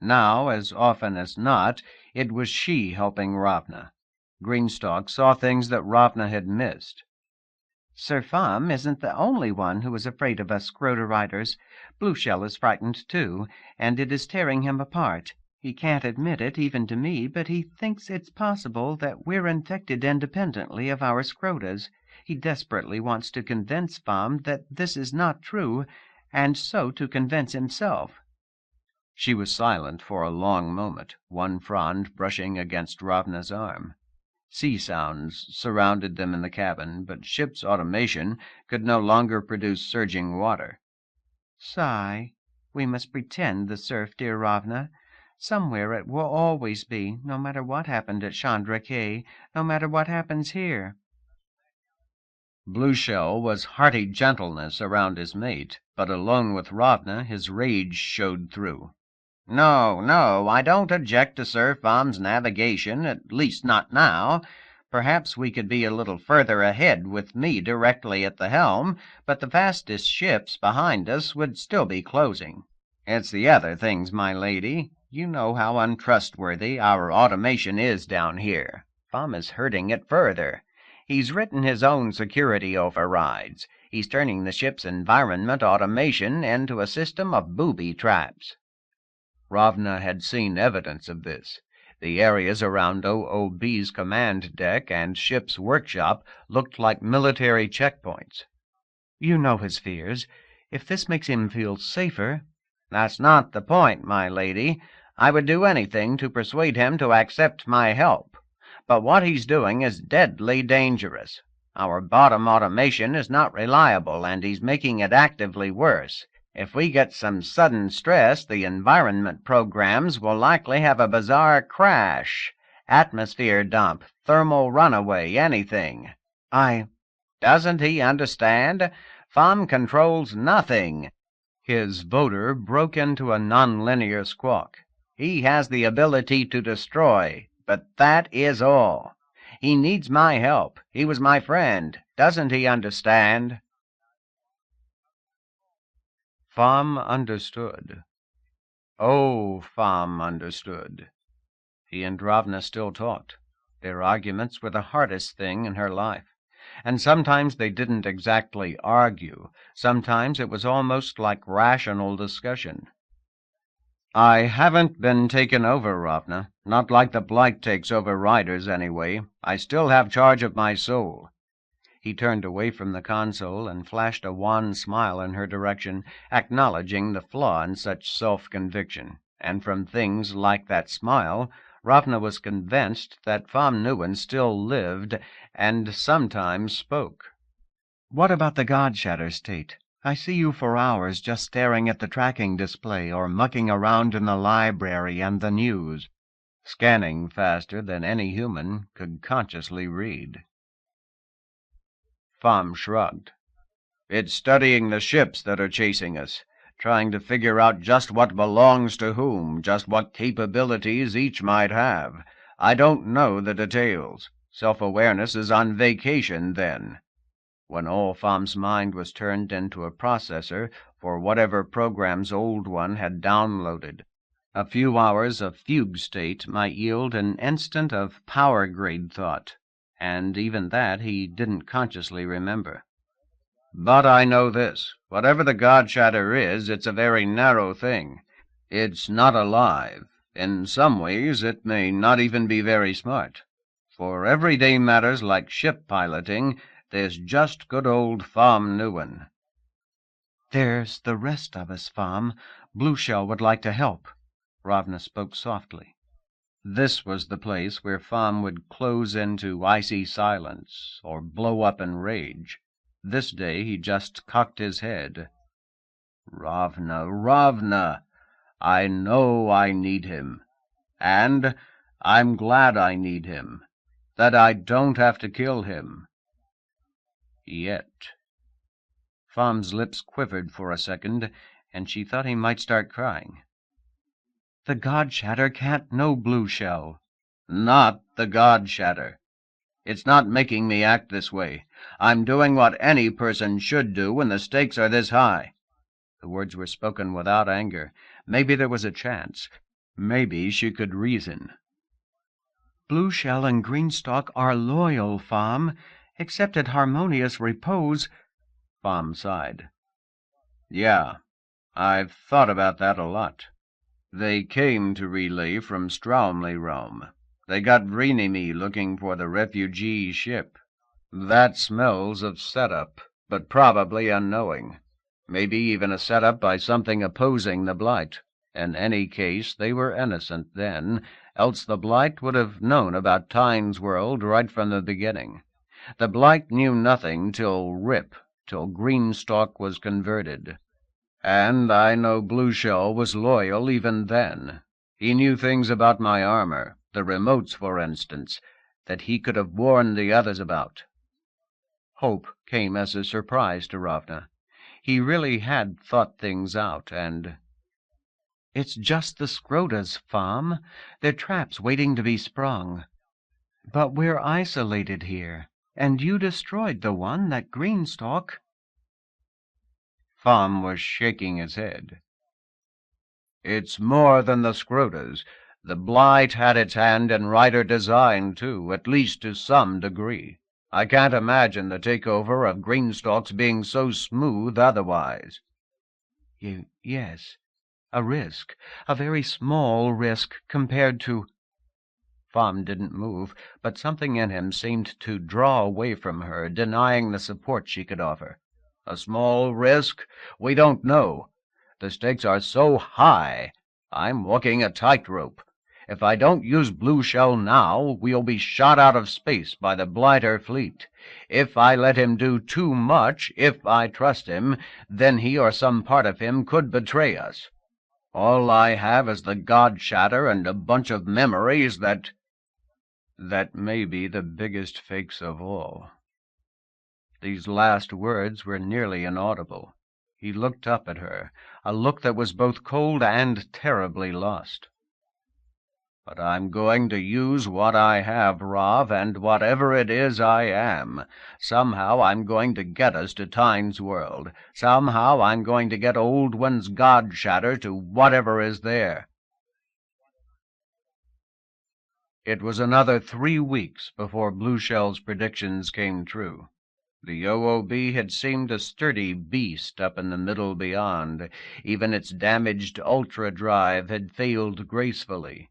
Now, as often as not, it was she helping Ravna. Greenstalk saw things that Ravna had missed. Sir Pham isn't the only one who is afraid of us Scroder riders. Blue Shell is frightened too, and it is tearing him apart. He can't admit it, even to me, but he thinks it's possible that we're infected independently of our Scrotas. He desperately wants to convince Pham that this is not true, and so to convince himself. She was silent for a long moment, one frond brushing against Ravna's arm. Sea sounds surrounded them in the cabin, but ship's automation could no longer produce surging water. Sigh. We must pretend the surf, dear Ravna. Somewhere it will always be, no matter what happened at Chandra Cay, no matter what happens here. Blue Shell was hearty gentleness around his mate, but alone with Ravna his rage showed through. No, no, I don't object to Sir Pham's navigation, at least not now. Perhaps we could be a little further ahead with me directly at the helm, but the fastest ships behind us would still be closing. It's the other things, my lady. You know how untrustworthy our automation is down here. Pham is hurting it further. He's written his own security overrides. He's turning the ship's environment automation into a system of booby traps. Ravna had seen evidence of this. The areas around OOB's command deck and ship's workshop looked like military checkpoints. You know his fears. If this makes him feel safer... That's not the point, my lady. I would do anything to persuade him to accept my help. But what he's doing is deadly dangerous. Our bottom automation is not reliable, and he's making it actively worse. If we get some sudden stress, the environment programs will likely have a bizarre crash. Atmosphere dump, thermal runaway, anything. Doesn't he understand? Pham controls nothing. His voter broke into a nonlinear squawk. He has the ability to destroy, but that is all. He needs my help. He was my friend. Doesn't he understand? Pham understood. Oh, Pham understood. He and Ravna still talked. Their arguments were the hardest thing in her life. And sometimes they didn't exactly argue. Sometimes it was almost like rational discussion. I haven't been taken over, Ravna. Not like the blight takes over riders, anyway. I still have charge of my soul. He turned away from the console and flashed a wan smile in her direction, acknowledging the flaw in such self-conviction. And from things like that smile, Ravna was convinced that Pham Nguyen still lived and sometimes spoke. What about the God-shatter state? I see you for hours just staring at the tracking display or mucking around in the library and the news, scanning faster than any human could consciously read. Pham shrugged. It's studying the ships that are chasing us, trying to figure out just what belongs to whom, just what capabilities each might have. I don't know the details. Self-awareness is on vacation then. When all Pham's mind was turned into a processor for whatever program's old one had downloaded, a few hours of fugue state might yield an instant of power-grade thought, and even that he didn't consciously remember. But I know this. Whatever the God-shatter is, it's a very narrow thing. It's not alive. In some ways, it may not even be very smart. For everyday matters like ship piloting, there's just good old Pham Nguyen. There's the rest of us, Pham. Blue Shell would like to help. Ravna spoke softly. This was the place where Pham would close into icy silence or blow up in rage. This day he just cocked his head. Ravna, Ravna, I know I need him. And I'm glad I need him. That I don't have to kill him. Yet. Pham's lips quivered for a second, and she thought he might start crying. The God-shatter can't know Blue Shell. Not the God-shatter. It's not making me act this way. I'm doing what any person should do when the stakes are this high. The words were spoken without anger. Maybe there was a chance. Maybe she could reason. Blue Shell and Greenstock are loyal, Pham. Except at harmonious repose. Fom sighed. Yeah, I've thought about that a lot. They came to relay from Straumley, Rome. They got Renemy looking for the refugee ship. That smells of setup, but probably unknowing. Maybe even a setup by something opposing the Blight. In any case, they were innocent then, else the Blight would have known about Tyne's World right from the beginning. The Blight knew nothing till Greenstalk was converted. And I know Blueshell was loyal even then. He knew things about my armor, the remotes, for instance, that he could have warned the others about. Hope came as a surprise to Ravna. He really had thought things out, and... It's just the Scrotas, Fom. They're traps waiting to be sprung. But we're isolated here, and you destroyed the one that Greenstalk... Fom was shaking his head. It's more than the Scrotas. The Blight had its hand in writer design, too, at least to some degree. I can't imagine the takeover of Greenstalk's being so smooth otherwise. Yes, a risk, a very small risk compared to... Fom didn't move, but something in him seemed to draw away from her, denying the support she could offer. A small risk? We don't know. The stakes are so high. I'm walking a tightrope. If I don't use Blueshell now, we'll be shot out of space by the Blighter fleet. If I let him do too much, if I trust him, then he or some part of him could betray us. All I have is the God Shatter and a bunch of memories that may be the biggest fakes of all. These last words were nearly inaudible. He looked up at her, a look that was both cold and terribly lost. But I'm going to use what I have, Rav, and whatever it is I am. Somehow I'm going to get us to Tyne's World. Somehow I'm going to get Old One's God Shatter to whatever is there. It was another 3 weeks before Blueshell's predictions came true. The OOB had seemed a sturdy beast up in the middle beyond. Even its damaged ultra-drive had failed gracefully.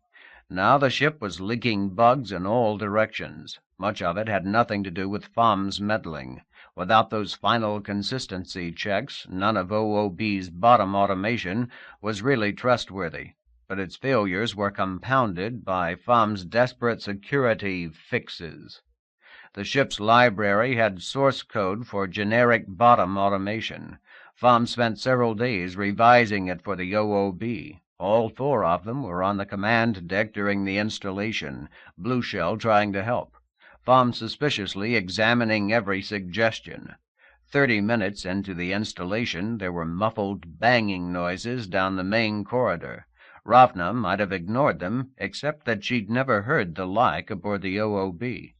Now the ship was leaking bugs in all directions. Much of it had nothing to do with Fom's meddling. Without those final consistency checks, none of OOB's bottom automation was really trustworthy. But its failures were compounded by Fom's desperate security fixes. The ship's library had source code for generic bottom automation. Fom spent several days revising it for the OOB. All 4 of them were on the command deck during the installation, Blueshell trying to help. Fom suspiciously examining every suggestion. 30 minutes into the installation, there were muffled banging noises down the main corridor. Ravna might have ignored them, except that she'd never heard the like aboard the OOB.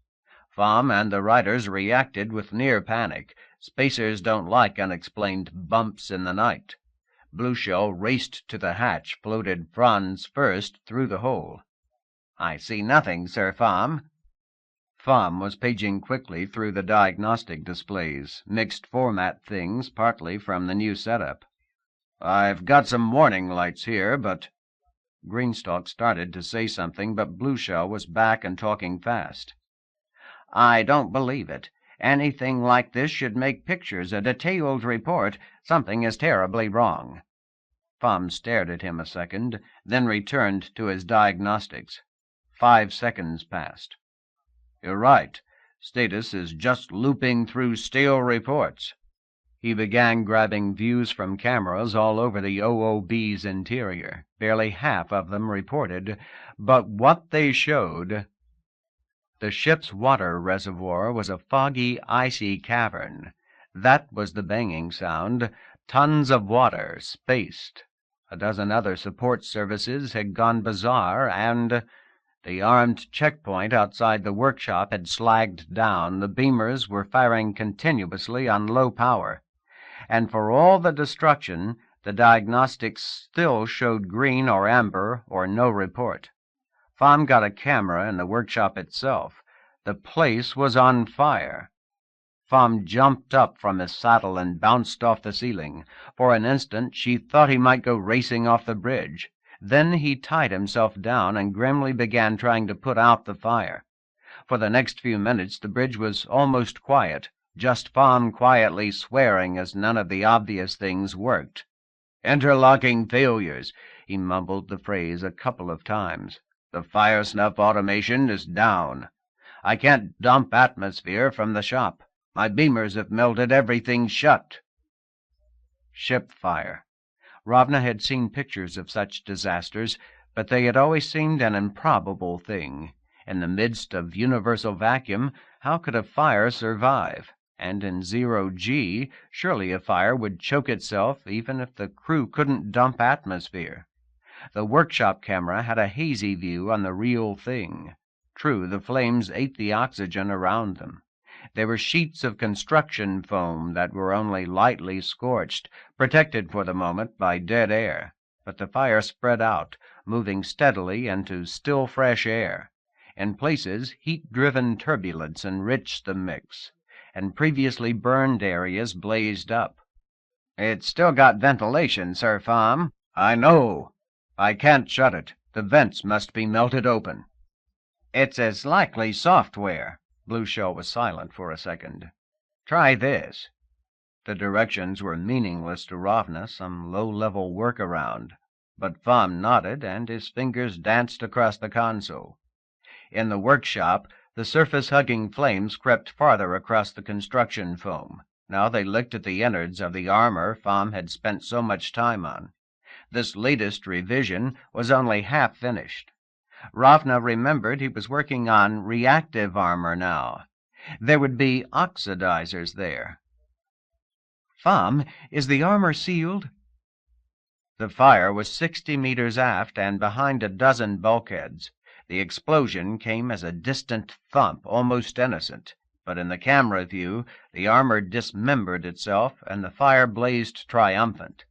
Fom and the writers reacted with near panic. Spacers don't like unexplained bumps in the night. Blueshell raced to the hatch, floated Franz first through the hole. "I see nothing, Sir Fom." Fom was paging quickly through the diagnostic displays, mixed format things partly from the new setup. "I've got some warning lights here, but—" Greenstalk started to say something, but Blueshell was back and talking fast. "I don't believe it. Anything like this should make pictures, a detailed report. Something is terribly wrong." Fom stared at him a second, then returned to his diagnostics. 5 seconds passed. "You're right. Status is just looping through stale reports." He began grabbing views from cameras all over the OOB's interior. Barely half of them reported, but what they showed... The ship's water reservoir was a foggy, icy cavern. That was the banging sound. Tons of water, spaced. A dozen other support services had gone bizarre, and the armed checkpoint outside the workshop had slagged down. The beamers were firing continuously on low power. And for all the destruction, the diagnostics still showed green or amber or no report. Fom got a camera in the workshop itself. The place was on fire. Fom jumped up from his saddle and bounced off the ceiling. For an instant she thought he might go racing off the bridge. Then he tied himself down and grimly began trying to put out the fire. For the next few minutes the bridge was almost quiet, just Fom quietly swearing as none of the obvious things worked. "Interlocking failures," he mumbled the phrase a couple of times. "The fire snuff automation is down. I can't dump atmosphere from the shop. My beamers have melted everything shut." Ship fire. Ravna had seen pictures of such disasters, but they had always seemed an improbable thing. In the midst of universal vacuum, how could a fire survive? And in zero-G, surely a fire would choke itself even if the crew couldn't dump atmosphere. The workshop camera had a hazy view on the real thing. True, the flames ate the oxygen around them. There were sheets of construction foam that were only lightly scorched, protected for the moment by dead air. But the fire spread out, moving steadily into still fresh air. In places, heat-driven turbulence enriched the mix, and previously burned areas blazed up. "It's still got ventilation, Sir Fom." "I know. I can't shut it. The vents must be melted open." "It's as likely software." Blue Shell was silent for a second. "Try this." The directions were meaningless to Ravna, some low-level workaround. But Fom nodded, and his fingers danced across the console. In the workshop, the surface-hugging flames crept farther across the construction foam. Now they licked at the innards of the armor Fom had spent so much time on. This latest revision was only half finished. Ravna remembered he was working on reactive armor now. There would be oxidizers there. "Fom, is the armor sealed?" The fire was 60 meters aft and behind a dozen bulkheads. The explosion came as a distant thump, almost innocent. But in the camera view, the armor dismembered itself, and the fire blazed triumphant.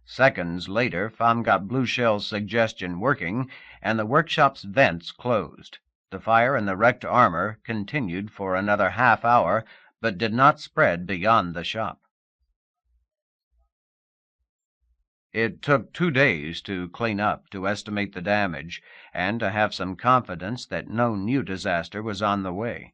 Seconds later, Fom got Blue Shell's suggestion working, and the workshop's vents closed. The fire in the wrecked armor continued for another half hour, but did not spread beyond the shop. It took 2 days to clean up, to estimate the damage, and to have some confidence that no new disaster was on the way.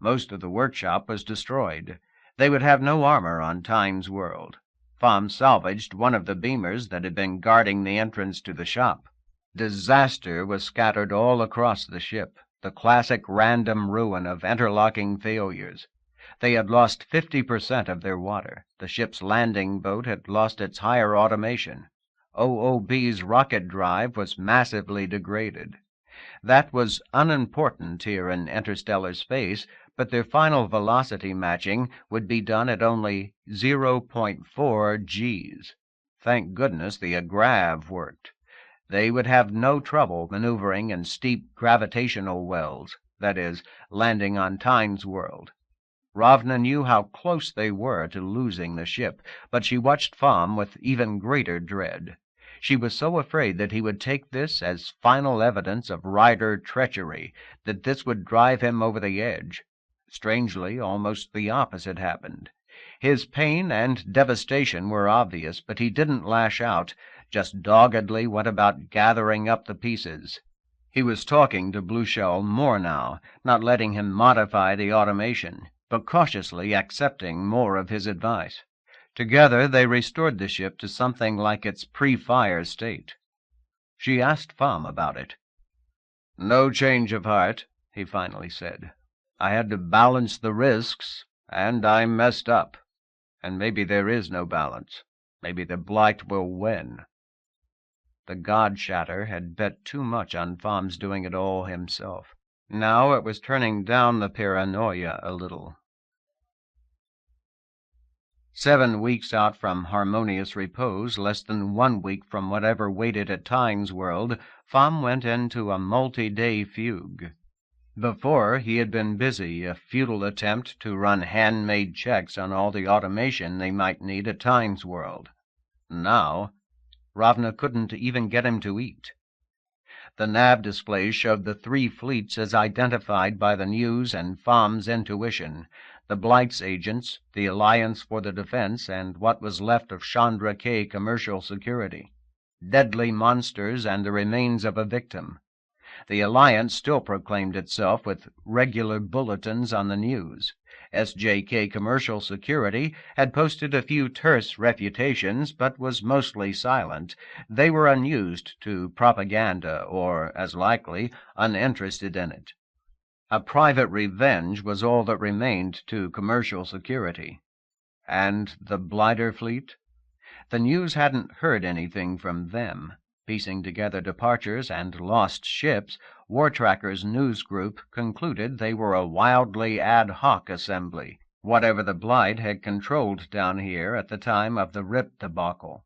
Most of the workshop was destroyed. They would have no armor on Time's World. Fom salvaged one of the beamers that had been guarding the entrance to the shop. Disaster was scattered all across the ship, the classic random ruin of interlocking failures. They had lost 50% of their water. The ship's landing boat had lost its higher automation. OOB's rocket drive was massively degraded. That was unimportant here in interstellar space, but their final velocity matching would be done at only 0.4 Gs. Thank goodness the agrav worked. They would have no trouble maneuvering in steep gravitational wells, that is, landing on Time's World. Ravna knew how close they were to losing the ship, but she watched Fom with even greater dread. She was so afraid that he would take this as final evidence of rider treachery, that this would drive him over the edge. Strangely, almost the opposite happened. His pain and devastation were obvious, but he didn't lash out, just doggedly went about gathering up the pieces. He was talking to Blue Shell more now, not letting him modify the automation, but cautiously accepting more of his advice. Together they restored the ship to something like its pre-fire state. She asked Fom about it. "No change of heart," he finally said. "I had to balance the risks, and I messed up. And maybe there is no balance. Maybe the Blight will win." The God-shatter had bet too much on Fom's doing it all himself. Now it was turning down the paranoia a little. 7 weeks out from harmonious repose, less than 1 week from whatever waited at Time's World, Fom went into a multi-day fugue. Before, he had been busy, a futile attempt to run handmade checks on all the automation they might need at Time's World. Now, Ravna couldn't even get him to eat. The nav displays showed the 3 fleets as identified by the news and Fom's intuition. the Blight's agents, the Alliance for the Defense, and what was left of Chandra K. Commercial Security. Deadly monsters and the remains of a victim. The Alliance still proclaimed itself with regular bulletins on the news. SJK Commercial Security had posted a few terse refutations, but was mostly silent. They were unused to propaganda, or, as likely, uninterested in it. A private revenge was all that remained to Commercial Security. And the Blighter fleet? The news hadn't heard anything from them. Piecing together departures and lost ships, War Tracker's news group concluded they were a wildly ad hoc assembly, whatever the Blight had controlled down here at the time of the Rip debacle.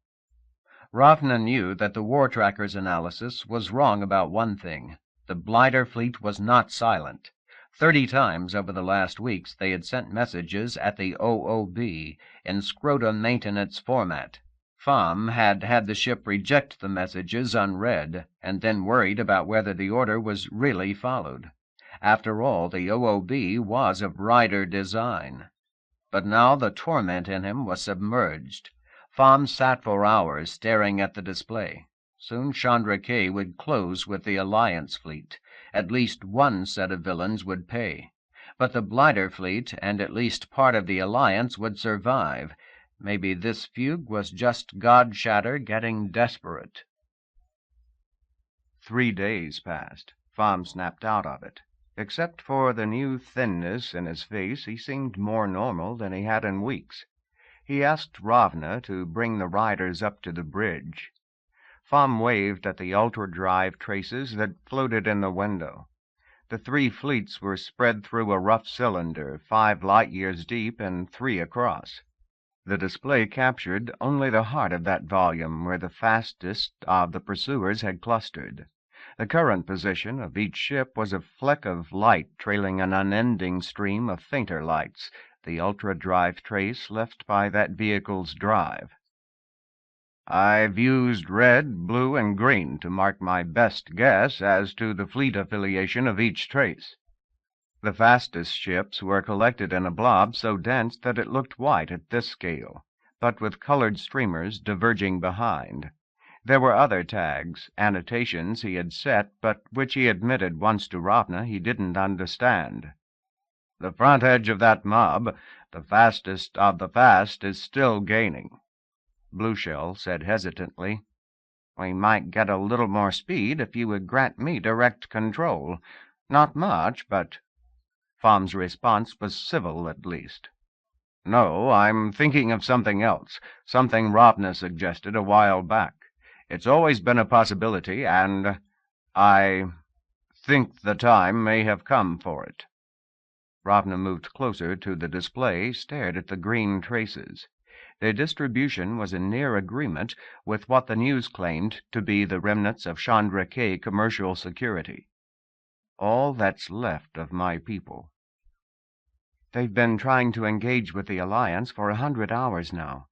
Ravna knew that the War Tracker's analysis was wrong about one thing. The Blighter fleet was not silent. 30 times over the last weeks they had sent messages at the OOB in scrotum maintenance format. Pham had had the ship reject the messages unread, and then worried about whether the order was really followed. After all, the OOB was of Rider design. But now the torment in him was submerged. Pham sat for hours staring at the display. Soon Chandra K would close with the Alliance fleet. At least one set of villains would pay. But the Blighter fleet and at least part of the Alliance would survive. Maybe this fugue was just God-Shatter getting desperate. 3 days passed. Pham snapped out of it. Except for the new thinness in his face, he seemed more normal than he had in weeks. He asked Ravna to bring the riders up to the bridge. Pham waved at the ultra-drive traces that floated in the window. The 3 fleets were spread through a rough cylinder, 5 light-years deep and 3 across. The display captured only the heart of that volume where the fastest of the pursuers had clustered. The current position of each ship was a fleck of light trailing an unending stream of fainter lights, the ultra-drive trace left by that vehicle's drive. I've used red, blue, and green to mark my best guess as to the fleet affiliation of each trace. The fastest ships were collected in a blob so dense that it looked white at this scale, but with colored streamers diverging behind. There were other tags, annotations he had set, but which he admitted once to Ravna he didn't understand. The front edge of that mob, the fastest of the fast, is still gaining. Blueshell said hesitantly, "We might get a little more speed if you would grant me direct control. Not much, but—" Pham's response was civil, at least. "No, I'm thinking of something else, something Ravna suggested a while back. It's always been a possibility, and I think the time may have come for it." Ravna moved closer to the display, stared at the green traces. Their distribution was in near agreement with what the news claimed to be the remnants of Chandra K Commercial Security. All that's left of my people. They've been trying to engage with the Alliance for 100 hours now.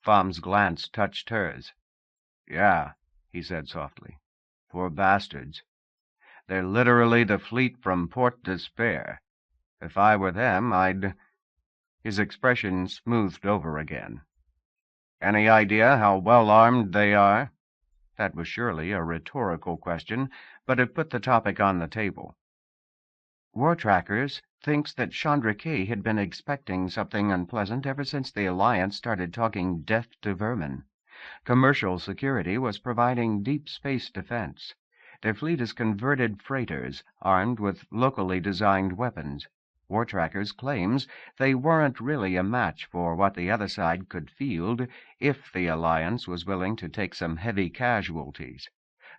Pham's glance touched hers. "Yeah," he said softly. "Poor bastards. They're literally the fleet from Port Despair. If I were them, I'd—" His expression smoothed over again. "Any idea how well armed they are?" That was surely a rhetorical question, but it put the topic on the table. War Trackers thinks that Chandra K had been expecting something unpleasant ever since the Alliance started talking death to vermin. Commercial Security was providing deep space defense. Their fleet is converted freighters, armed with locally designed weapons. War Trackers claims they weren't really a match for what the other side could field if the Alliance was willing to take some heavy casualties.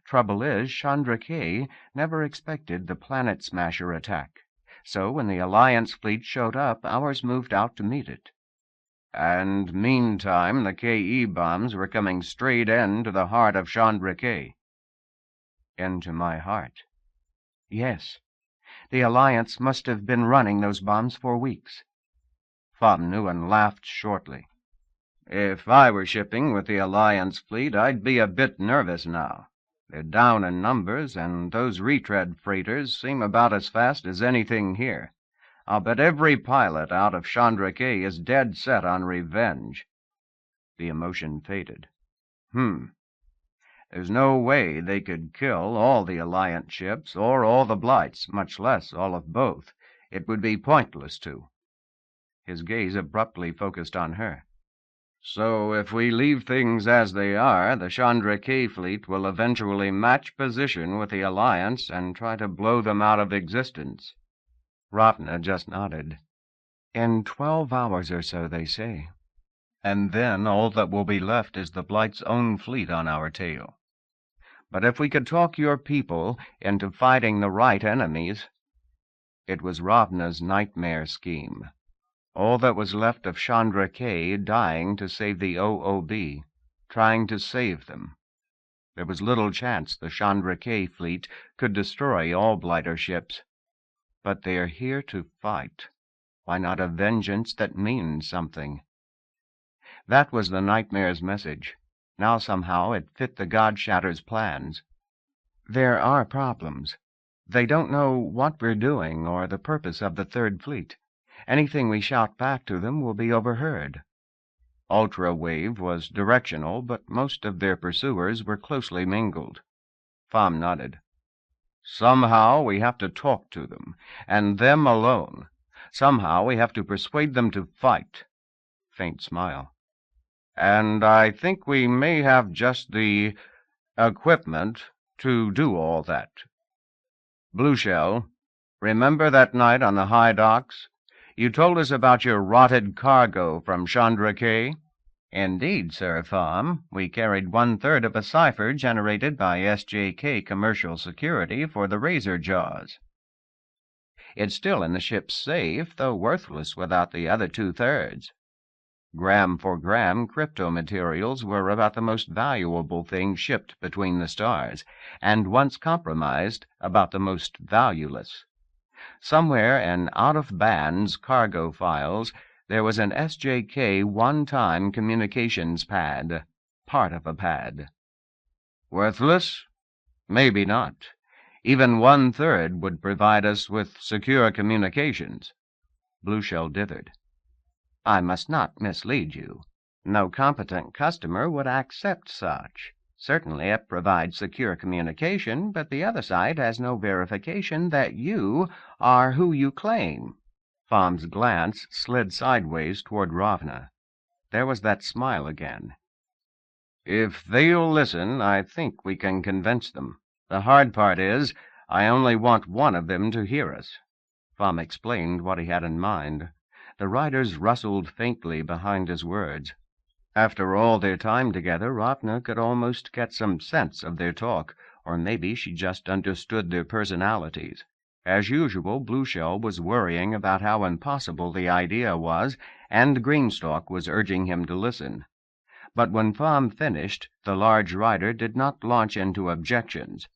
Trouble is, Chandra K never expected the Planet Smasher attack. So when the Alliance fleet showed up, ours moved out to meet it. And meantime, the KE bombs were coming straight into the heart of Chandra K. Into my heart. Yes. The Alliance must have been running those bombs for weeks. Pham Nguyen laughed shortly. "If I were shipping with the Alliance fleet, I'd be a bit nervous now. They're down in numbers, and those retread freighters seem about as fast as anything here. I'll bet every pilot out of Chandrake is dead set on revenge." The emotion faded. There's no way they could kill all the Alliance ships or all the Blights, much less all of both. It would be pointless to. His gaze abruptly focused on her. "So if we leave things as they are, the Chandrake fleet will eventually match position with the Alliance and try to blow them out of existence." Ravna just nodded. "In 12 hours or so, they say. And then all that will be left is the Blight's own fleet on our tail. But if we could talk your people into fighting the right enemies—" It was Ravna's nightmare scheme. All that was left of Chandrake dying to save the OOB, trying to save them. There was little chance the Chandrake fleet could destroy all Blighter ships. But they're here to fight. Why not a vengeance that means something? That was the nightmare's message. Now somehow it fit the God-Shatter's plans. "There are problems. They don't know what we're doing or the purpose of the Third Fleet. Anything we shout back to them will be overheard." Ultra-wave was directional, but most of their pursuers were closely mingled. Pham nodded. "Somehow we have to talk to them, and them alone. Somehow we have to persuade them to fight." Faint smile. "And I think we may have just the equipment to do all that. Blueshell, remember that night on the high docks? You told us about your rotted cargo from Chandrake?" "Indeed, Sir Pham. We carried 1/3 of a cipher generated by SJK Commercial Security for the Razor Jaws. It's still in the ship's safe, though worthless without the other 2/3. Gram for gram, crypto materials were about the most valuable thing shipped between the stars, and once compromised, about the most valueless. Somewhere in out-of-bands cargo files, there was an SJK one-time communications pad, part of a pad." "Worthless? Maybe not. Even 1/3 would provide us with secure communications." Blueshell dithered. "I must not mislead you. No competent customer would accept such. Certainly it provides secure communication, but the other side has no verification that you are who you claim." Pham's glance slid sideways toward Ravna. There was that smile again. "If they'll listen, I think we can convince them. The hard part is, I only want one of them to hear us." Pham explained what he had in mind. The riders rustled faintly behind his words. After all their time together, Ravna could almost get some sense of their talk, or maybe she just understood their personalities. As usual, Blueshell was worrying about how impossible the idea was, and Greenstalk was urging him to listen. But when Pham finished, the large rider did not launch into objections.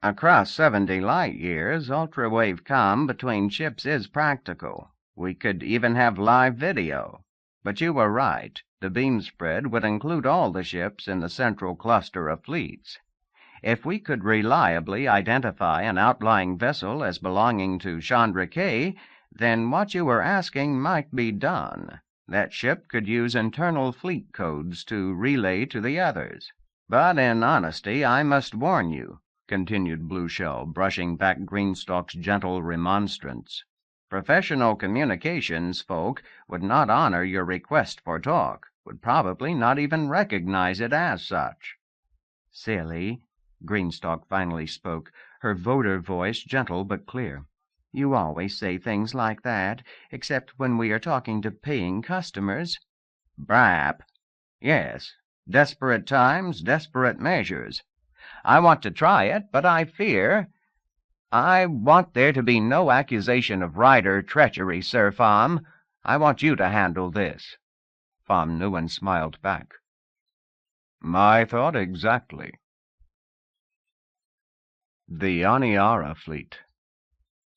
"Across 70 light-years, ultra-wave comm between ships is practical. We could even have live video. But you were right. The beam spread would include all the ships in the central cluster of fleets. If we could reliably identify an outlying vessel as belonging to Chandrake, then what you were asking might be done. That ship could use internal fleet codes to relay to the others. But in honesty, I must warn you," continued Blueshell, brushing back Greenstalk's gentle remonstrance. "Professional communications folk would not honor your request for talk, would probably not even recognize it as such." "Silly," Greenstalk finally spoke, her voter voice gentle but clear. "You always say things like that, except when we are talking to paying customers." "Brap. Yes. Desperate times, desperate measures. I want to try it, but I fear. I want there to be no accusation of rider treachery, Sir Pham. I want you to handle this." Pham knew and smiled back. "My thought exactly." The Aniara fleet.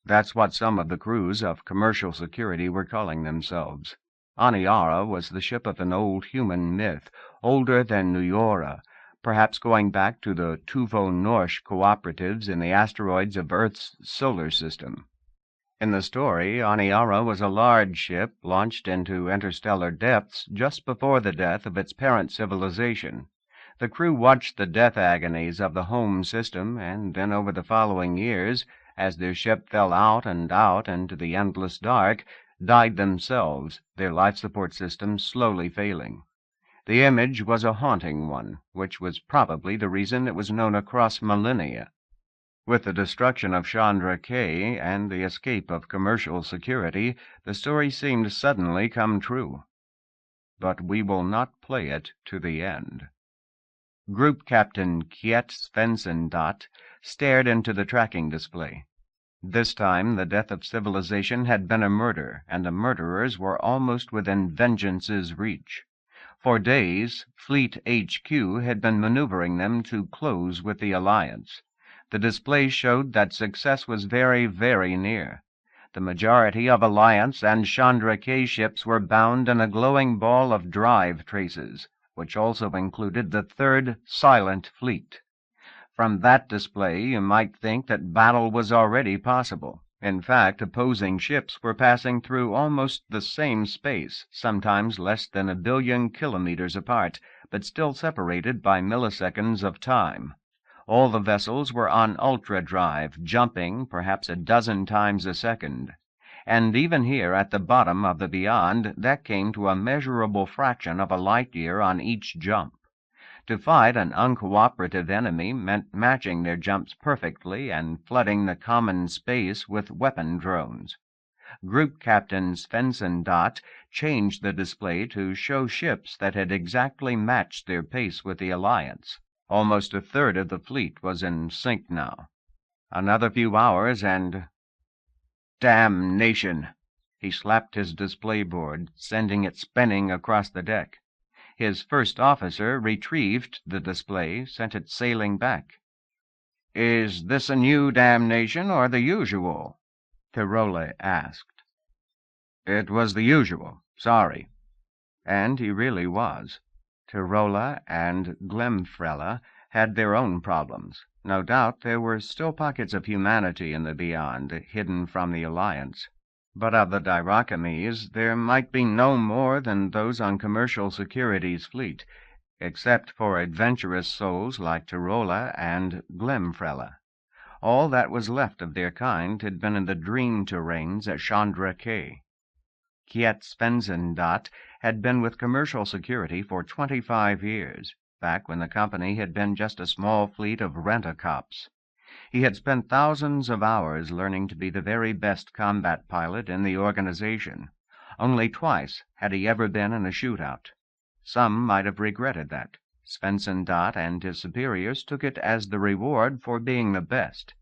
That's what some of the crews of Commercial Security were calling themselves. Aniara was the ship of an old human myth, older than Nuyora, perhaps going back to the Tuvo-Norsh cooperatives in the asteroids of Earth's solar system. In the story, Aniara was a large ship launched into interstellar depths just before the death of its parent civilization. The crew watched the death agonies of the home system, and then over the following years, as their ship fell out and out into the endless dark, died themselves, their life support systems slowly failing. The image was a haunting one, which was probably the reason it was known across millennia. With the destruction of Chandra K and the escape of commercial security, the story seemed suddenly come true. But we will not play it to the end. Group Captain Kjet Svensson stared into the tracking display. This time the death of civilization had been a murder, and the murderers were almost within Vengeance's reach. For days, Fleet HQ had been maneuvering them to close with the Alliance. The display showed that success was very, very near. The majority of Alliance and Chandra K ships were bound in a glowing ball of drive traces, which also included the third Silent Fleet. From that display you might think that battle was already possible. In fact, opposing ships were passing through almost the same space, sometimes less than 1 billion kilometers apart, but still separated by milliseconds of time. All the vessels were on ultra-drive, jumping perhaps 12 times a second. And even here at the bottom of the beyond, that came to a measurable fraction of a light-year on each jump. To fight an uncooperative enemy meant matching their jumps perfectly and flooding the common space with weapon drones. Group Captain Svensson changed the display to show ships that had exactly matched their pace with the Alliance. Almost a third of the fleet was in sync now. Another few hours and... Damnation! He slapped his display board, sending it spinning across the deck. His first officer retrieved the display, sent it sailing back. "Is this a new damnation or the usual?" Tirola asked. "It was the usual. Sorry." And he really was. Tirola and Glemfrella had their own problems. No doubt there were still pockets of humanity in the beyond, hidden from the Alliance. But of the Diracames, there might be no more than those on Commercial Security's fleet, except for adventurous souls like Tirola and Glemfrella. All that was left of their kind had been in the dream terrains at Chandra K. Kjet Svensson had been with Commercial Security for 25 years, back when the company had been just a small fleet of rent-a-cops. He had spent thousands of hours learning to be the very best combat pilot in the organization. Only twice had he ever been in a shootout. Some might have regretted that. Svensson and his superiors took it as the reward for being the best.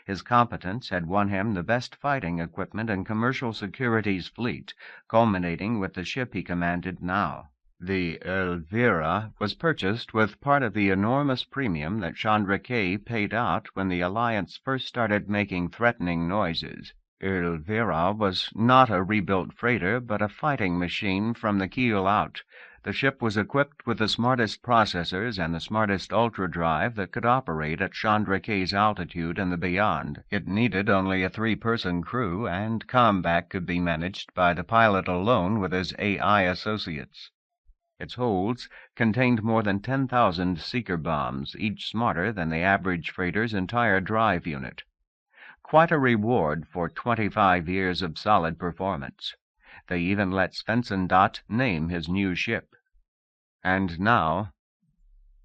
His competence had won him the best fighting equipment in Commercial Security's fleet, culminating with the ship he commanded now. The Elvira was purchased with part of the enormous premium that Chandra K paid out when the Alliance first started making threatening noises. Elvira was not a rebuilt freighter, but a fighting machine from the keel out. The ship was equipped with the smartest processors and the smartest ultra-drive that could operate at Chandra K's altitude and the beyond. It needed only a 3-person crew, and combat could be managed by the pilot alone with his AI associates. Its holds contained more than 10,000 seeker bombs, each smarter than the average freighter's entire drive unit. Quite a reward for 25 years of solid performance. They even let Svensson name his new ship. And now,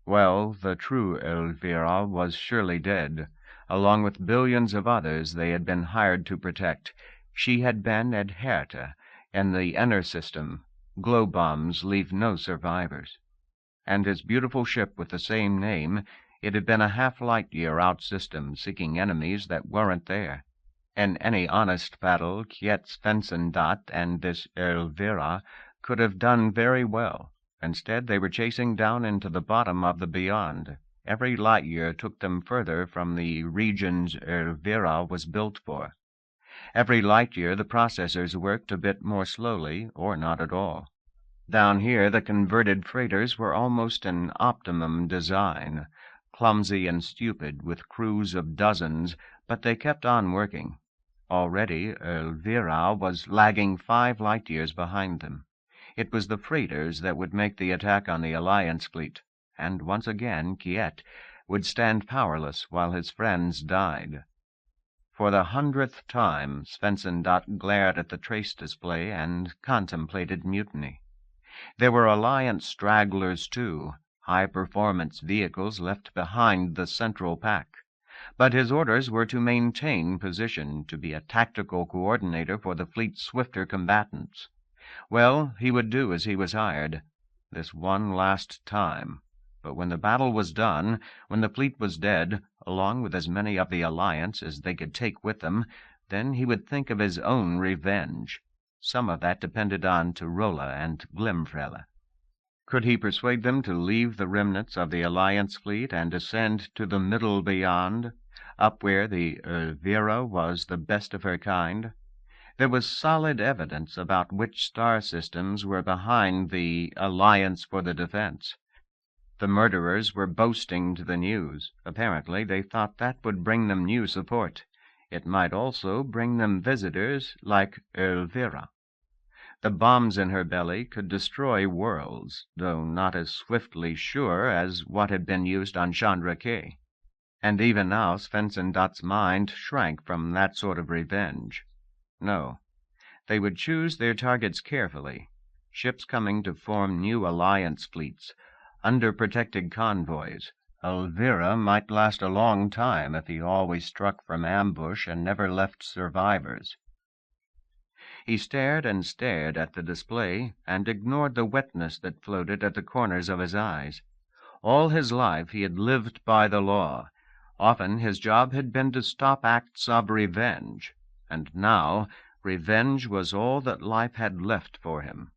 well, the true Elvira was surely dead. Along with billions of others they had been hired to protect. She had been at Herta, in the inner system. Glow bombs leave no survivors. And his beautiful ship with the same name, it had been a half-light-year out-system, seeking enemies that weren't there. In any honest battle, Kjet Svensson and this Elvira could have done very well. Instead, they were chasing down into the bottom of the beyond. Every light-year took them further from the regions Elvira was built for. Every light-year the processors worked a bit more slowly, or not at all. Down here the converted freighters were almost an optimum design, clumsy and stupid, with crews of dozens, but they kept on working. Already Elvira was lagging 5 light-years behind them. It was the freighters that would make the attack on the Alliance fleet, and once again Kiett would stand powerless while his friends died. For the 100th time, Svensson glared at the trace display and contemplated mutiny. There were Alliance stragglers, too, high-performance vehicles left behind the central pack. But his orders were to maintain position, to be a tactical coordinator for the fleet's swifter combatants. Well, he would do as he was hired, this one last time. But when the battle was done, when the fleet was dead, along with as many of the Alliance as they could take with them, then he would think of his own revenge. Some of that depended on Tyrola and Glimfrella. Could he persuade them to leave the remnants of the Alliance fleet and descend to the middle beyond, up where the Elvira was the best of her kind? There was solid evidence about which star systems were behind the Alliance for the Defense. The murderers were boasting to the news. Apparently they thought that would bring them new support. It might also bring them visitors like Elvira. The bombs in her belly could destroy worlds, though not as swiftly sure as what had been used on Chandra K. And even now Svensson mind shrank from that sort of revenge. No, they would choose their targets carefully. Ships coming to form new Alliance fleets, underprotected convoys. Elvira might last a long time if he always struck from ambush and never left survivors. He stared and stared at the display and ignored the wetness that floated at the corners of his eyes. All his life he had lived by the law. Often his job had been to stop acts of revenge, and now revenge was all that life had left for him.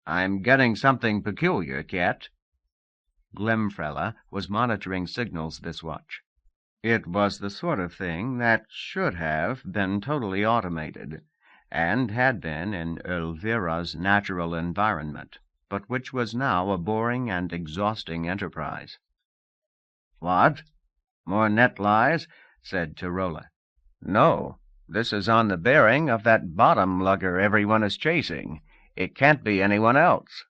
"I'm getting something peculiar, Kiett." Glimfrella was monitoring signals this watch. It was the sort of thing that should have been totally automated, and had been in Elvira's natural environment, but which was now a boring and exhausting enterprise. "What? More net lies?" said Tyrola. "No, this is on the bearing of that bottom lugger everyone is chasing. It can't be anyone else."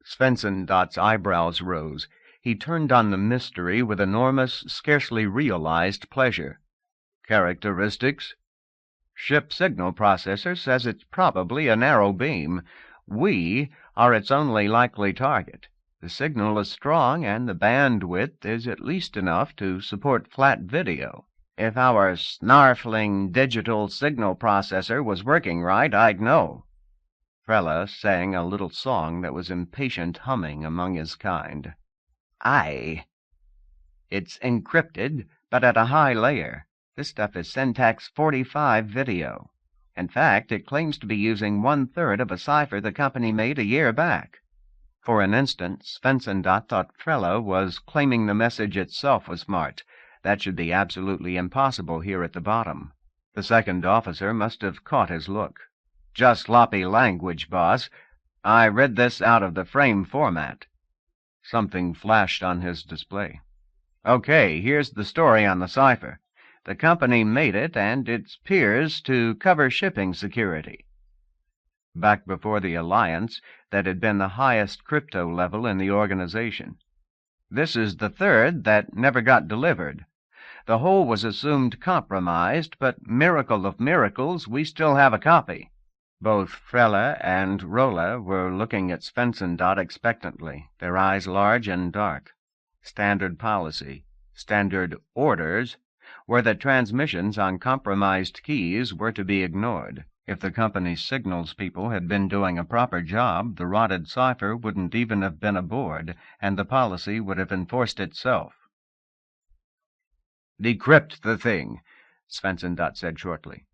Svensson eyebrows rose. He turned on the mystery with enormous, scarcely realized pleasure. "Characteristics? Ship signal processor says it's probably a narrow beam. We are its only likely target. The signal is strong, and the bandwidth is at least enough to support flat video. If our snarfling digital signal processor was working right, I'd know." Frella sang a little song that was impatient humming among his kind. "Aye. It's encrypted, but at a high layer. This stuff is syntax 45 video. In fact, it claims to be using 1/3 of a cipher the company made a year back." For an instant, Svensson thought Frella was claiming the message itself was smart. That should be absolutely impossible here at the bottom. The second officer must have caught his look. "Just sloppy language, boss. I read this out of the frame format." Something flashed on his display. "Okay, here's the story on the cipher. The company made it, and it appears to cover shipping security." Back before the Alliance, that had been the highest crypto level in the organization. "This is the third that never got delivered. The whole was assumed compromised, but miracle of miracles, we still have a copy." Both Frella and Rolla were looking at Svensson expectantly, their eyes large and dark. Standard policy, standard orders, were that transmissions on compromised keys were to be ignored. If the company's signals people had been doing a proper job, the rotted cipher wouldn't even have been aboard, and the policy would have enforced itself. "Decrypt the thing," Svensson said shortly.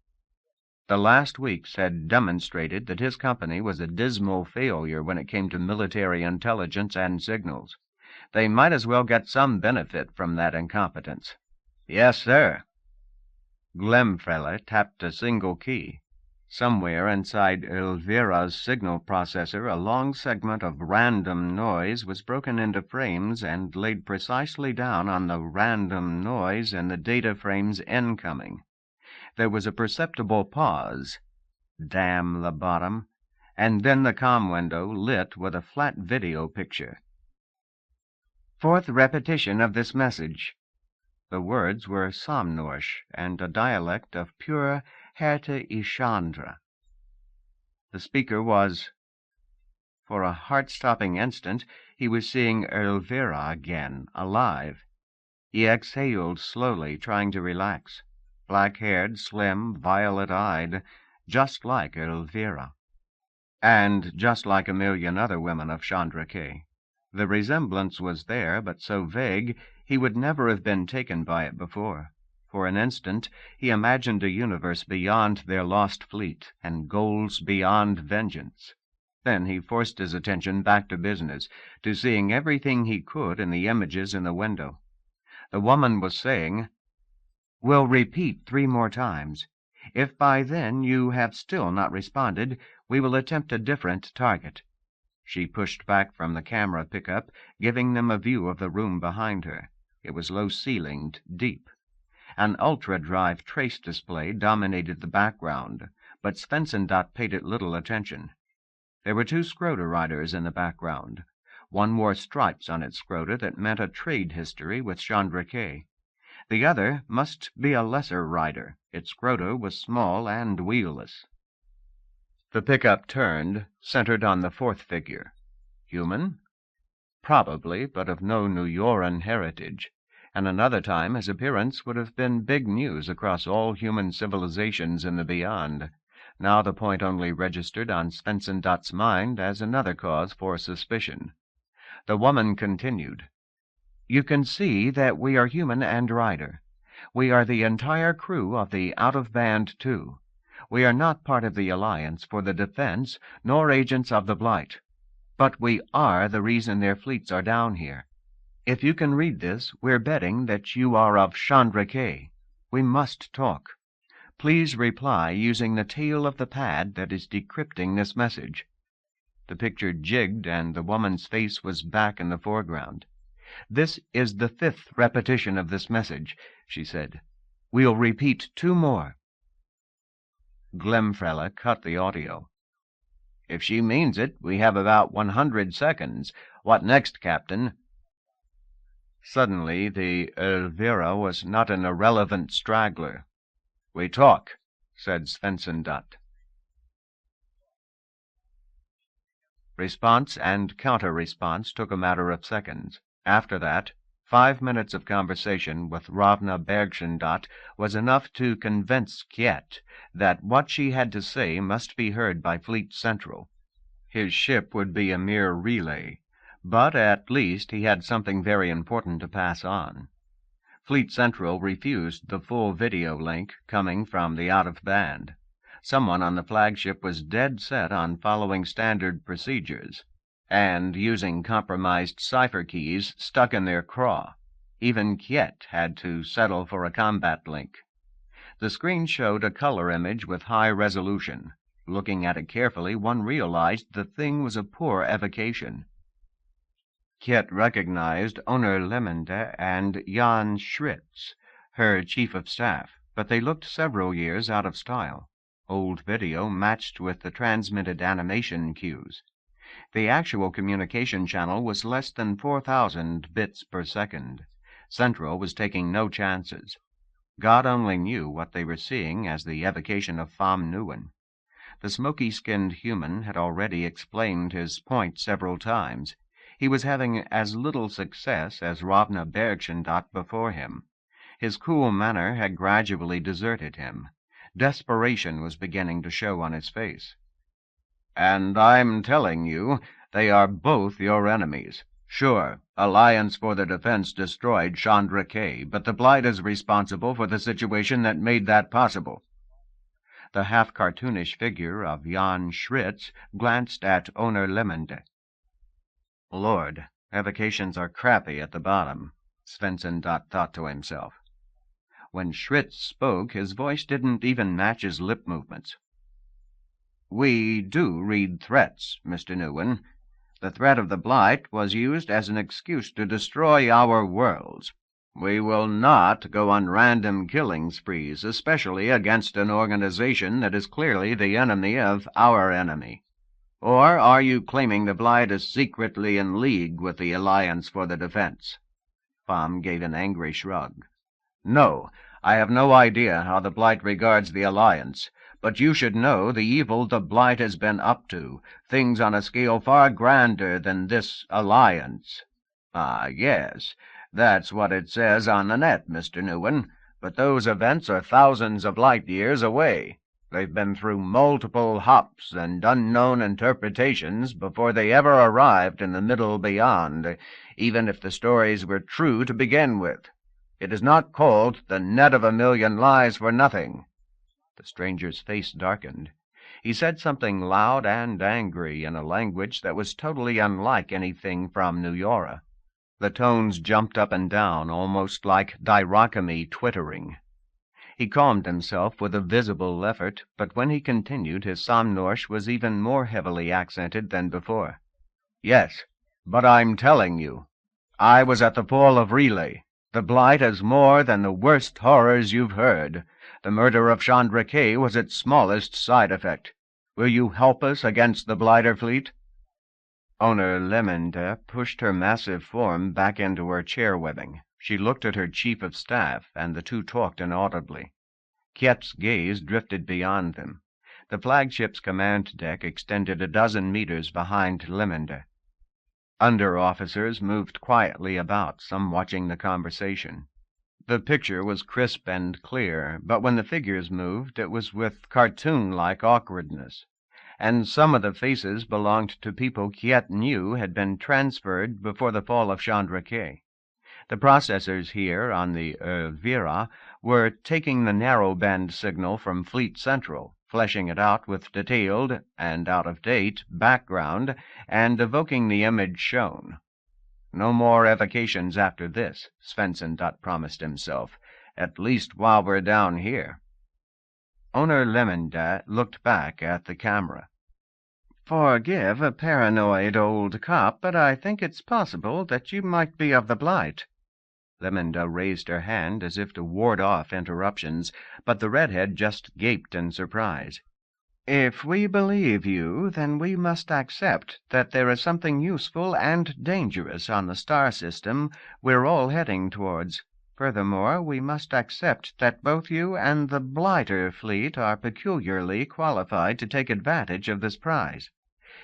The last weeks had demonstrated that his company was a dismal failure when it came to military intelligence and signals. They might as well get some benefit from that incompetence. "Yes, sir." Glimfrella tapped a single key. Somewhere inside Elvira's signal processor, a long segment of random noise was broken into frames and laid precisely down on the random noise in the data frames incoming. There was a perceptible pause. Damn the bottom. And then the comm window lit with a flat video picture. Fourth repetition of this message. The words were Somnorsh and a dialect of pure Herta Ishandra. The speaker was... For a heart-stopping instant, he was seeing Elvira again, alive. He exhaled slowly, trying to relax. Black-haired, slim, violet-eyed, just like Elvira. And just like a million other women of Chandra K. The resemblance was there, but so vague he would never have been taken by it before. For an instant he imagined a universe beyond their lost fleet, and goals beyond vengeance. Then he forced his attention back to business, to seeing everything he could in the images in the window. The woman was saying, "We'll repeat 3 more times. If by then you have still not responded, we will attempt a different target." She pushed back from the camera pickup, giving them a view of the room behind her. It was low-ceilinged, deep. An ultra-drive trace display dominated the background, but Svensson paid it little attention. There were 2 Scroda riders in the background. One wore stripes on its Scroda that meant a trade history with Chandra K. The other must be a lesser rider. Its Scroda was small and wheelless. The pickup turned, centered on the 4th figure. Human? Probably, but of no New-Yoran heritage. And another time his appearance would have been big news across all human civilizations in the beyond. Now the point only registered on Svensson mind as another cause for suspicion. The woman continued, "You can see that we are human and rider. We are the entire crew of the Out-of-Band 2. We are not part of the Alliance for the Defense, nor agents of the Blight. But we are the reason their fleets are down here. If you can read this, we're betting that you are of Chandra K. We must talk. Please reply using the tail of the pad that is decrypting this message." The picture jigged, and the woman's face was back in the foreground. "This is the 5th repetition of this message," she said. "We'll repeat 2 more." Glemfrella cut the audio. "If she means it, we have about 100 seconds. What next, Captain?" Suddenly, the Elvira was not an irrelevant straggler. "We talk," said Svensson. Response and counter-response took a matter of seconds. After that, 5 minutes of conversation with Ravna Bergschendatt was enough to convince Kjet that what she had to say must be heard by Fleet Central. His ship would be a mere relay, but at least he had something very important to pass on. Fleet Central refused the full video link coming from the out-of-band. Someone on the flagship was dead set on following standard procedures and using compromised cipher keys stuck in their craw. Even Kjet had to settle for a combat link. The screen showed a color image with high resolution. Looking at it carefully, one realized the thing was a poor evocation. Kjet recognized Owner Lemende and Jan Schritz, her chief of staff, but they looked several years out of style. Old video matched with the transmitted animation cues. The actual communication channel was less than 4,000 bits per second. Central was taking no chances. God only knew what they were seeing as the evocation of Pham Nguyen. The smoky-skinned human had already explained his point several times. He was having as little success as Ravna Bergschendatt before him. His cool manner had gradually deserted him. Desperation was beginning to show on his face. "And I'm telling you, they are both your enemies. Sure, Alliance for the Defense destroyed Chandra K, but the Blight is responsible for the situation that made that possible." The half-cartoonish figure of Jan Schritz glanced at Owner Lemende. "Lord, evocations are crappy at the bottom," Svensson thought to himself. When Schritz spoke, his voice didn't even match his lip movements. "We do read threats, Mr. Nguyen. The threat of the Blight was used as an excuse to destroy our worlds. We will not go on random killing sprees, especially against an organization that is clearly the enemy of our enemy. Or are you claiming the Blight is secretly in league with the Alliance for the Defense?" Pham gave an angry shrug. "No, I have no idea how the Blight regards the Alliance, but you should know the evil the Blight has been up to, things on a scale far grander than this Alliance." "Ah, yes, that's what it says on the net, Mr. Newen, but those events are thousands of light years away. They've been through multiple hops and unknown interpretations before they ever arrived in the middle beyond, even if the stories were true to begin with. It is not called the net of a million lies for nothing." The stranger's face darkened. He said something loud and angry in a language that was totally unlike anything from New Yora. The tones jumped up and down, almost like Dyrachemy twittering. He calmed himself with a visible effort, but when he continued, his Somnorsh was even more heavily accented than before. "Yes, but I'm telling you. I was at the fall of Relay. The Blight is more than the worst horrors you've heard. The murder of Chandra K was its smallest side effect. Will you help us against the Blighter fleet?" Owner Lemende pushed her massive form back into her chair webbing. She looked at her chief of staff, and the two talked inaudibly. Kiet's gaze drifted beyond them. The flagship's command deck extended a dozen meters behind Lemende. Under-officers moved quietly about, some watching the conversation. The picture was crisp and clear, but when the figures moved, it was with cartoon-like awkwardness. And some of the faces belonged to people Kiet knew had been transferred before the fall of Chandra K. The processors here on the Vera were taking the narrow-band signal from Fleet Central, fleshing it out with detailed and out-of-date background, and evoking the image shown. No more evocations after this, Svensson promised himself, at least while we're down here. Owner Lemende looked back at the camera. "Forgive a paranoid old cop, but I think it's possible that you might be of the Blight." Lemende raised her hand as if to ward off interruptions, but the redhead just gaped in surprise. "If we believe you, then we must accept that there is something useful and dangerous on the star system we're all heading towards. Furthermore, we must accept that both you and the Blighter fleet are peculiarly qualified to take advantage of this prize.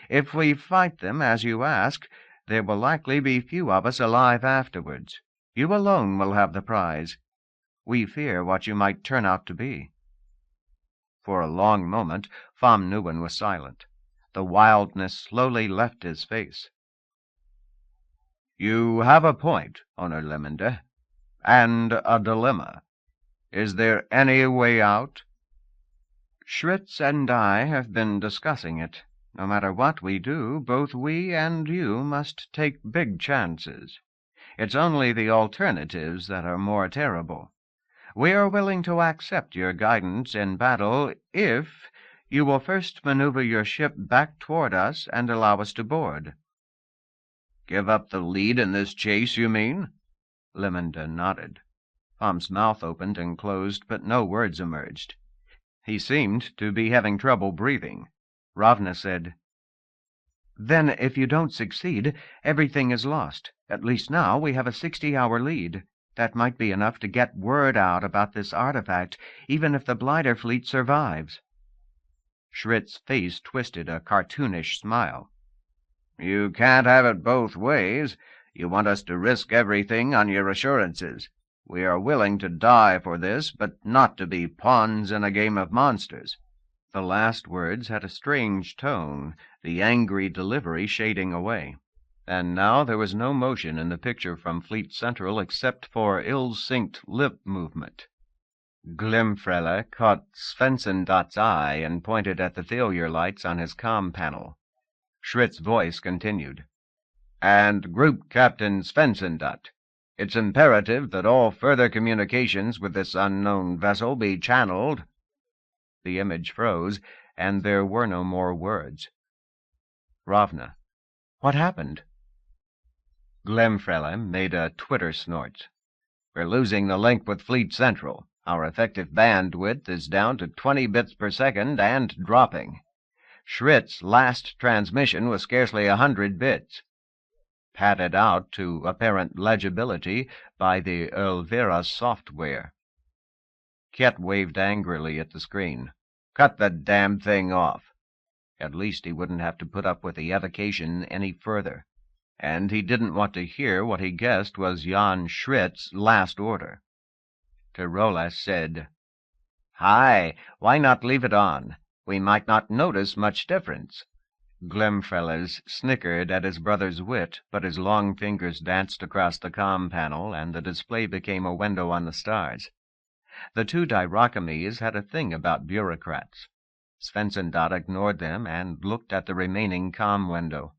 If we fight them as you ask, there will likely be few of us alive afterwards. You alone will have the prize. We fear what you might turn out to be." For a long moment, Pham Newen was silent. The wildness slowly left his face. "You have a point, Owner Lemende, and a dilemma. Is there any way out?" "Schritz and I have been discussing it. No matter what we do, both we and you must take big chances. It's only the alternatives that are more terrible. We are willing to accept your guidance in battle if you will first maneuver your ship back toward us and allow us to board." "Give up the lead in this chase, you mean?" Lemende nodded. Pham's mouth opened and closed, but no words emerged. He seemed to be having trouble breathing. Ravna said, "Then if you don't succeed, everything is lost. At least now we have a 60-hour lead. That might be enough to get word out about this artifact, even if the Blighter fleet survives." Schritt's face twisted a cartoonish smile. "You can't have it both ways. You want us to risk everything on your assurances. We are willing to die for this, but not to be pawns in a game of monsters." The last words had a strange tone, the angry delivery shading away. And now there was no motion in the picture from Fleet Central except for ill-synced lip movement. Glimfrele caught Svensson eye and pointed at the failure lights on his comm panel. Schritt's voice continued. "And Group Captain Svensson, it's imperative that all further communications with this unknown vessel be channeled." The image froze, and there were no more words. Ravna. "What happened?" Glemfrele made a twitter snort. We're losing the link with Fleet Central. Our effective bandwidth is down to 20 bits per second and dropping. Schritt's last transmission was scarcely 100 bits. Padded out to apparent legibility by the Elvira software. Kit waved angrily at the screen. Cut the damn thing off. At least he wouldn't have to put up with the evocation any further. And he didn't want to hear what he guessed was Jan Schritt's last order. Tirola said, "Hi, why not leave it on? We might not notice much difference." Glimfellas snickered at his brother's wit, but his long fingers danced across the comm panel, and the display became a window on the stars. The two Diracames had a thing about bureaucrats. Svensson ignored them and looked at the remaining comm window.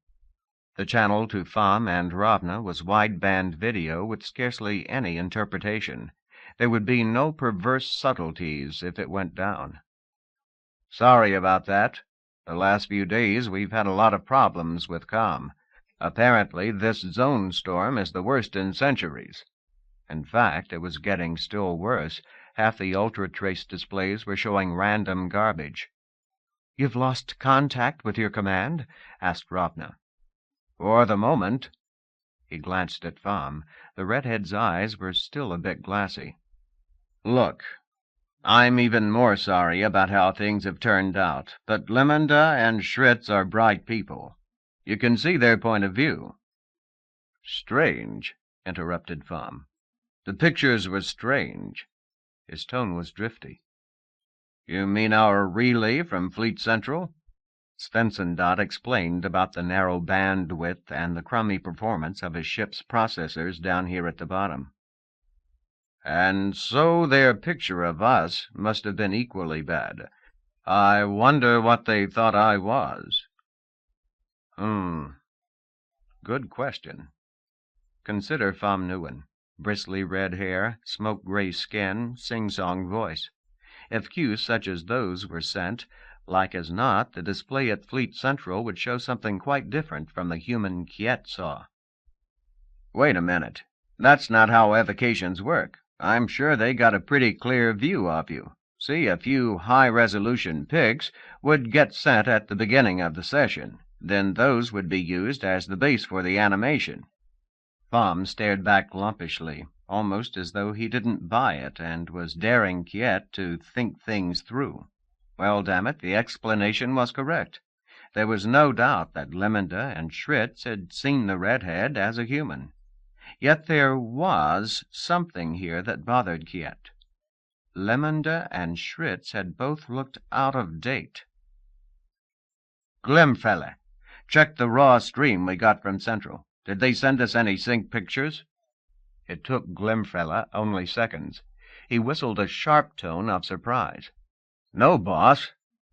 The channel to Pham and Ravna was wideband video with scarcely any interpretation. There would be no perverse subtleties if it went down. "Sorry about that. The last few days we've had a lot of problems with comm. Apparently this zone storm is the worst in centuries." In fact, it was getting still worse. Half the ultra-trace displays were showing random garbage. "You've lost contact with your command?" asked Ravna. "For the moment." He glanced at Pham. The redhead's eyes were still a bit glassy. "Look, I'm even more sorry about how things have turned out, but Limenda and Schritz are bright people. You can see their point of view." "Strange," interrupted Pham. "The pictures were strange." His tone was drifty. "You mean our relay from Fleet Central?" Svensson explained about the narrow bandwidth and the crummy performance of his ship's processors down here at the bottom. "And so their picture of us must have been equally bad. I wonder what they thought I was." Good question. Consider Pham Nguyen. Bristly red hair, smoke-gray skin, sing-song voice. If cues such as those were sent, like as not, the display at Fleet Central would show something quite different from the human Kiet saw. "Wait a minute. That's not how evocations work. I'm sure they got a pretty clear view of you. See, a few high-resolution pics would get sent at the beginning of the session. Then those would be used as the base for the animation." Pham stared back lumpishly, almost as though he didn't buy it and was daring Kiet to think things through. Well, damn it, the explanation was correct. There was no doubt that Limenda and Schritz had seen the redhead as a human. Yet there was something here that bothered Kiet. Limenda and Schritz had both looked out of date. "Glimfella, check the raw stream we got from Central. Did they send us any sync pictures?" It took Glimfella only seconds. He whistled a sharp tone of surprise. "No, boss.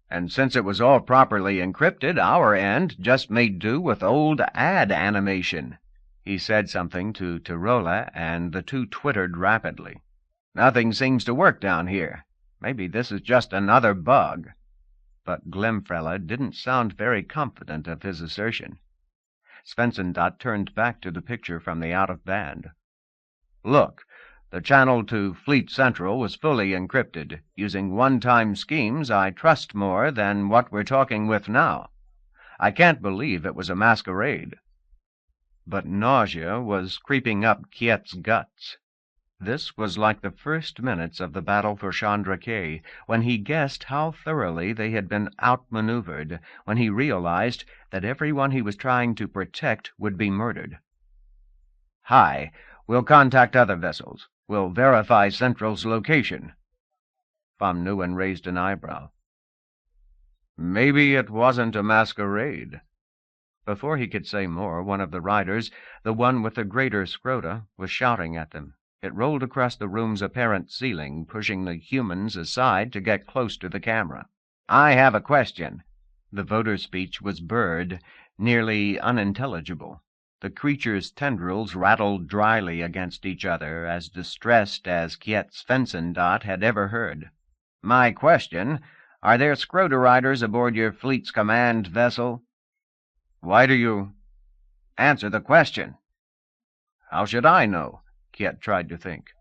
And since it was all properly encrypted, our end just made do with old ad animation." He said something to Tirola, and the two twittered rapidly. "Nothing seems to work down here. Maybe this is just another bug." But Glimfella didn't sound very confident of his assertion. Svensson turned back to the picture from the out-of-band. "Look, the channel to Fleet Central was fully encrypted, using one-time schemes I trust more than what we're talking with now. I can't believe it was a masquerade." But nausea was creeping up Kiet's guts. This was like the first minutes of the battle for Chandra K, when he guessed how thoroughly they had been outmaneuvered, when he realized that everyone he was trying to protect would be murdered. "Hi, we'll contact other vessels. We'll verify Central's location." Pham Nguyen raised an eyebrow. "Maybe it wasn't a masquerade." Before he could say more, one of the riders, the one with the greater scrota, was shouting at them. It rolled across the room's apparent ceiling, pushing the humans aside to get close to the camera. "I have a question." The voter's speech was burred, nearly unintelligible. The creature's tendrils rattled dryly against each other, as distressed as Kiet Svensson had ever heard. "My question, are there scrota riders aboard your fleet's command vessel?" "Why do you—" "Answer the question." "How should I know?" Kiet tried to think.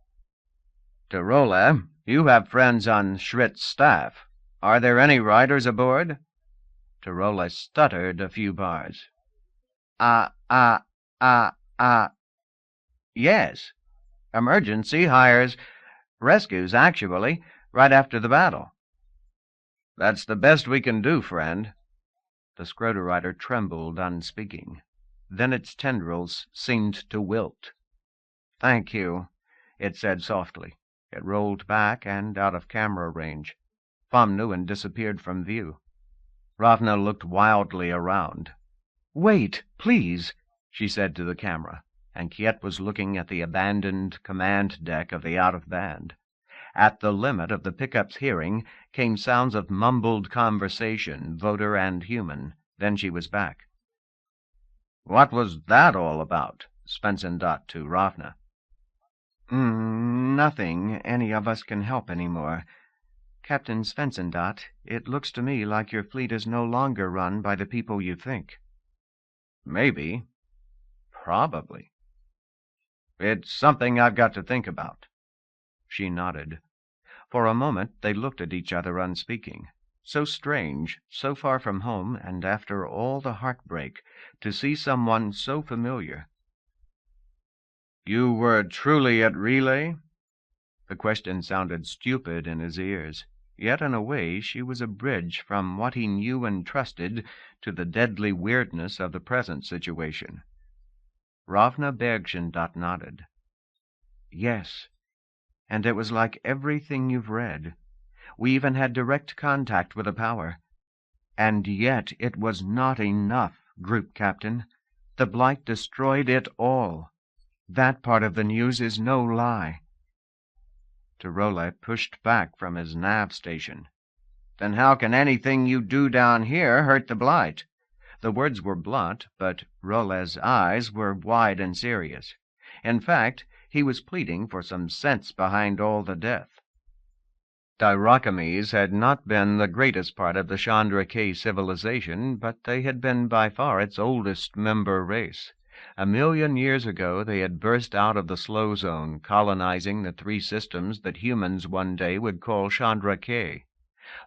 Tirola, you have friends on Schritt's staff. Are there any riders aboard? Tirola stuttered a few bars. Yes. Emergency hires. Rescues, actually, right after the battle. That's the best we can do, friend. The Scroder rider trembled, unspeaking. Then its tendrils seemed to wilt. Thank you, it said softly. It rolled back and out of camera range. Pham Nguyen disappeared from view. Ravna looked wildly around. "Wait, please," she said to the camera, and Kiet was looking at the abandoned command deck of the out-of-band. At the limit of the pickup's hearing came sounds of mumbled conversation, voter and human. Then she was back. "What was that all about?" Svensson to Ravna. Nothing any of us can help any more. Captain Svensson, it looks to me like your fleet is no longer run by the people you think." "Maybe. Probably. It's something I've got to think about." She nodded. For a moment they looked at each other unspeaking. So strange, so far from home, and after all the heartbreak, to see someone so familiar. "You were truly at Relay?" The question sounded stupid in his ears. Yet in a way she was a bridge from what he knew and trusted to the deadly weirdness of the present situation. Ravna Bergschendatt nodded. "Yes, and it was like everything you've read. We even had direct contact with a power. And yet it was not enough, Group Captain. The Blight destroyed it all. That part of the news is no lie." Tirola pushed back from his nav station. "Then how can anything you do down here hurt the Blight?" The words were blunt, but Rolle's eyes were wide and serious. In fact, he was pleading for some sense behind all the death. Diracames had not been the greatest part of the Chandra K civilization, but they had been by far its oldest member race. 1,000,000 years ago they had burst out of the slow zone, colonizing the 3 systems that humans one day would call Chandra K.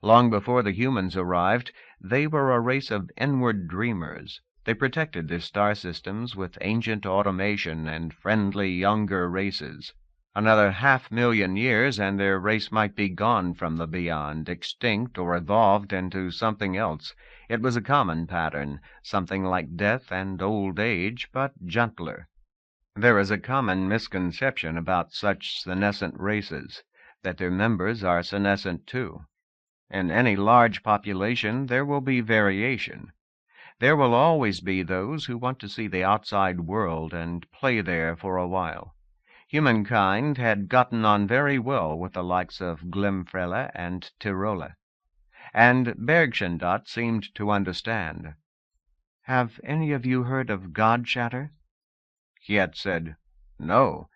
Long before the humans arrived, they were a race of inward dreamers. They protected their star systems with ancient automation and friendly younger races. Another 500,000 years and their race might be gone from the beyond, extinct or evolved into something else. It was a common pattern, something like death and old age, but gentler. There is a common misconception about such senescent races, that their members are senescent too. In any large population there will be variation. There will always be those who want to see the outside world and play there for a while. Humankind had gotten on very well with the likes of Glimfrele and Tirola. And Bergschendatt seemed to understand. "Have any of you heard of God Shatter?" Kiet said, "No,"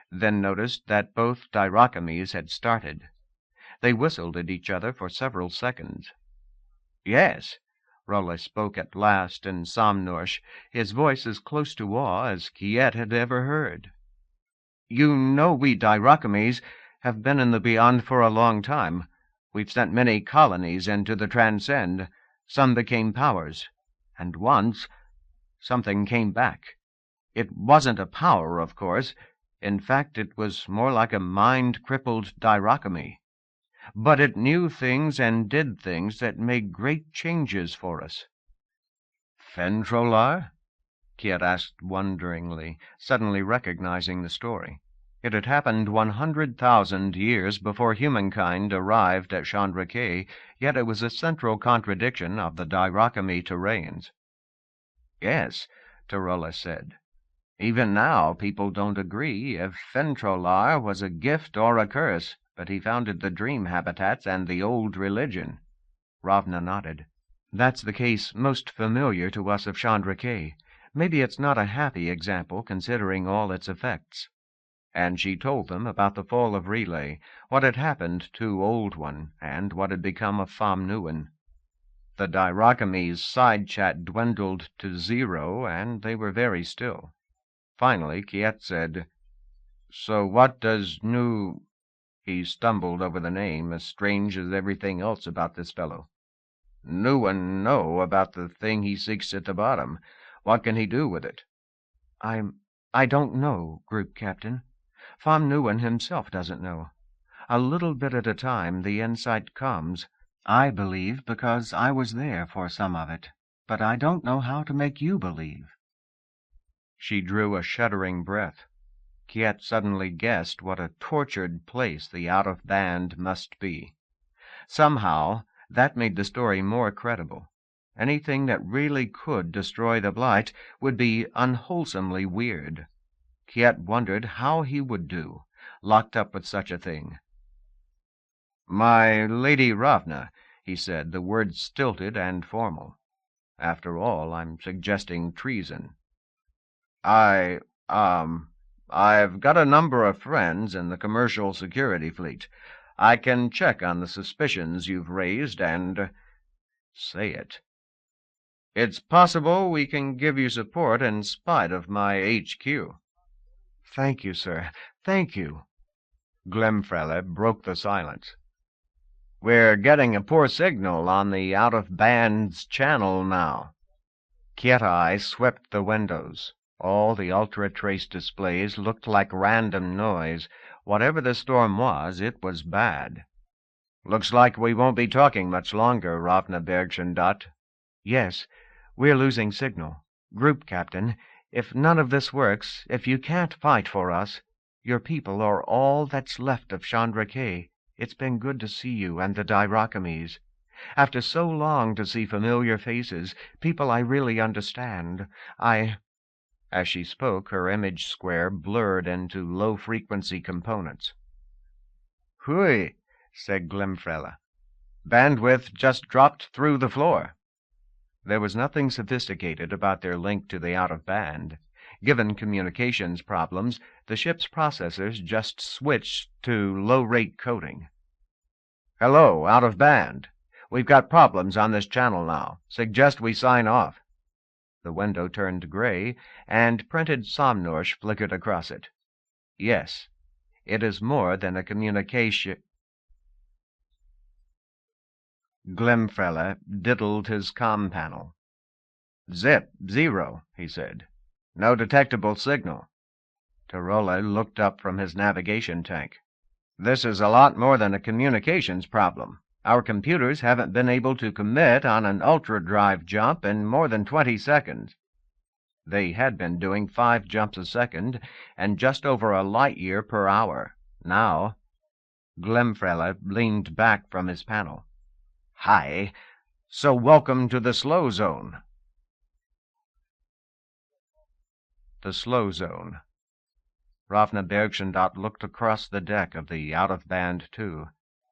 then noticed that both Diracames had started. They whistled at each other for several seconds. "Yes," Rolla spoke at last in Samnorsh, his voice as close to awe as Kiet had ever heard. "You know we Diracames have been in the Beyond for a long time. We've sent many colonies into the Transcend. Some became powers. And once, something came back. It wasn't a power, of course. In fact, it was more like a mind-crippled Diracame. But it knew things and did things that made great changes for us." "Fentrolar?" Kiet asked wonderingly, suddenly recognizing the story. It had happened 100,000 years before humankind arrived at Chandra K, yet it was a central contradiction of the Diracame terrains. "Yes," Tirola said. "Even now people don't agree if Fentrolar was a gift or a curse, but he founded the dream habitats and the old religion." Ravna nodded. "That's the case most familiar to us of Chandra K. Maybe it's not a happy example, considering all its effects." And she told them about the fall of Relay, what had happened to Old One, and what had become of Pham Nguyen. The Diracames' side chat dwindled to 0, and they were very still. Finally, Kiet said, "So what does He stumbled over the name, as strange as everything else about this fellow. "Newen know about the thing he seeks at the bottom. What can he do with it?" I don't know, Group Captain. Pham Newen himself doesn't know. A little bit at a time the insight comes. I believe because I was there for some of it, but I don't know how to make you believe." She drew a shuddering breath. Kiet suddenly guessed what a tortured place the out-of-band must be. Somehow, that made the story more credible. Anything that really could destroy the blight would be unwholesomely weird. Kiet wondered how he would do, locked up with such a thing. "My Lady Ravna," he said, the words stilted and formal. "After all, I'm suggesting treason. I've got a number of friends in the commercial security fleet. I can check on the suspicions you've raised and—" "Say it." "It's possible we can give you support in spite of my HQ." "Thank you, sir. Thank you." Glemfrele broke the silence. "We're getting a poor signal on the out-of-band's channel now." Kiet-Eye swept the windows. All the ultra-trace displays looked like random noise. Whatever the storm was, it was bad. "Looks like we won't be talking much longer, Ravna Bergschendat." "Yes, we're losing signal. Group Captain, if none of this works, if you can't fight for us, your people are all that's left of Chandra K. It's been good to see you and the Dirakames. After so long to see familiar faces, people I really understand, As she spoke, her image square blurred into low-frequency components. "Hui," said Glemfrele. "Bandwidth just dropped through the floor." There was nothing sophisticated about their link to the out-of-band. Given communications problems, the ship's processors just switched to low-rate coding. "Hello, out-of-band. We've got problems on this channel now. Suggest we sign off." The window turned gray, and printed Somnorsh flickered across it. "Yes, it is more than a communication—" Glemfrele diddled his comm panel. "Zip, 0, he said. "No detectable signal." Tarola looked up from his navigation tank. "This is a lot more than a communications problem. Our computers haven't been able to commit on an ultra-drive jump in more than 20 seconds. They had been doing 5 jumps a second and just over a light-year per hour. Now, Glemfrele leaned back from his panel. "Hi. So welcome to the slow zone." The slow zone. Ravna Bergschendat looked across the deck of the out-of-band too.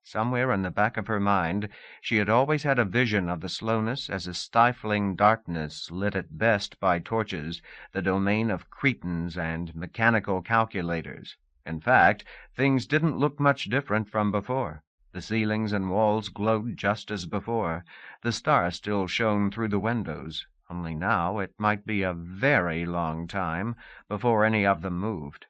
Somewhere in the back of her mind, she had always had a vision of the slowness as a stifling darkness lit at best by torches, the domain of cretins and mechanical calculators. In fact, things didn't look much different from before. The ceilings and walls glowed just as before. The stars still shone through the windows, only now it might be a very long time before any of them moved.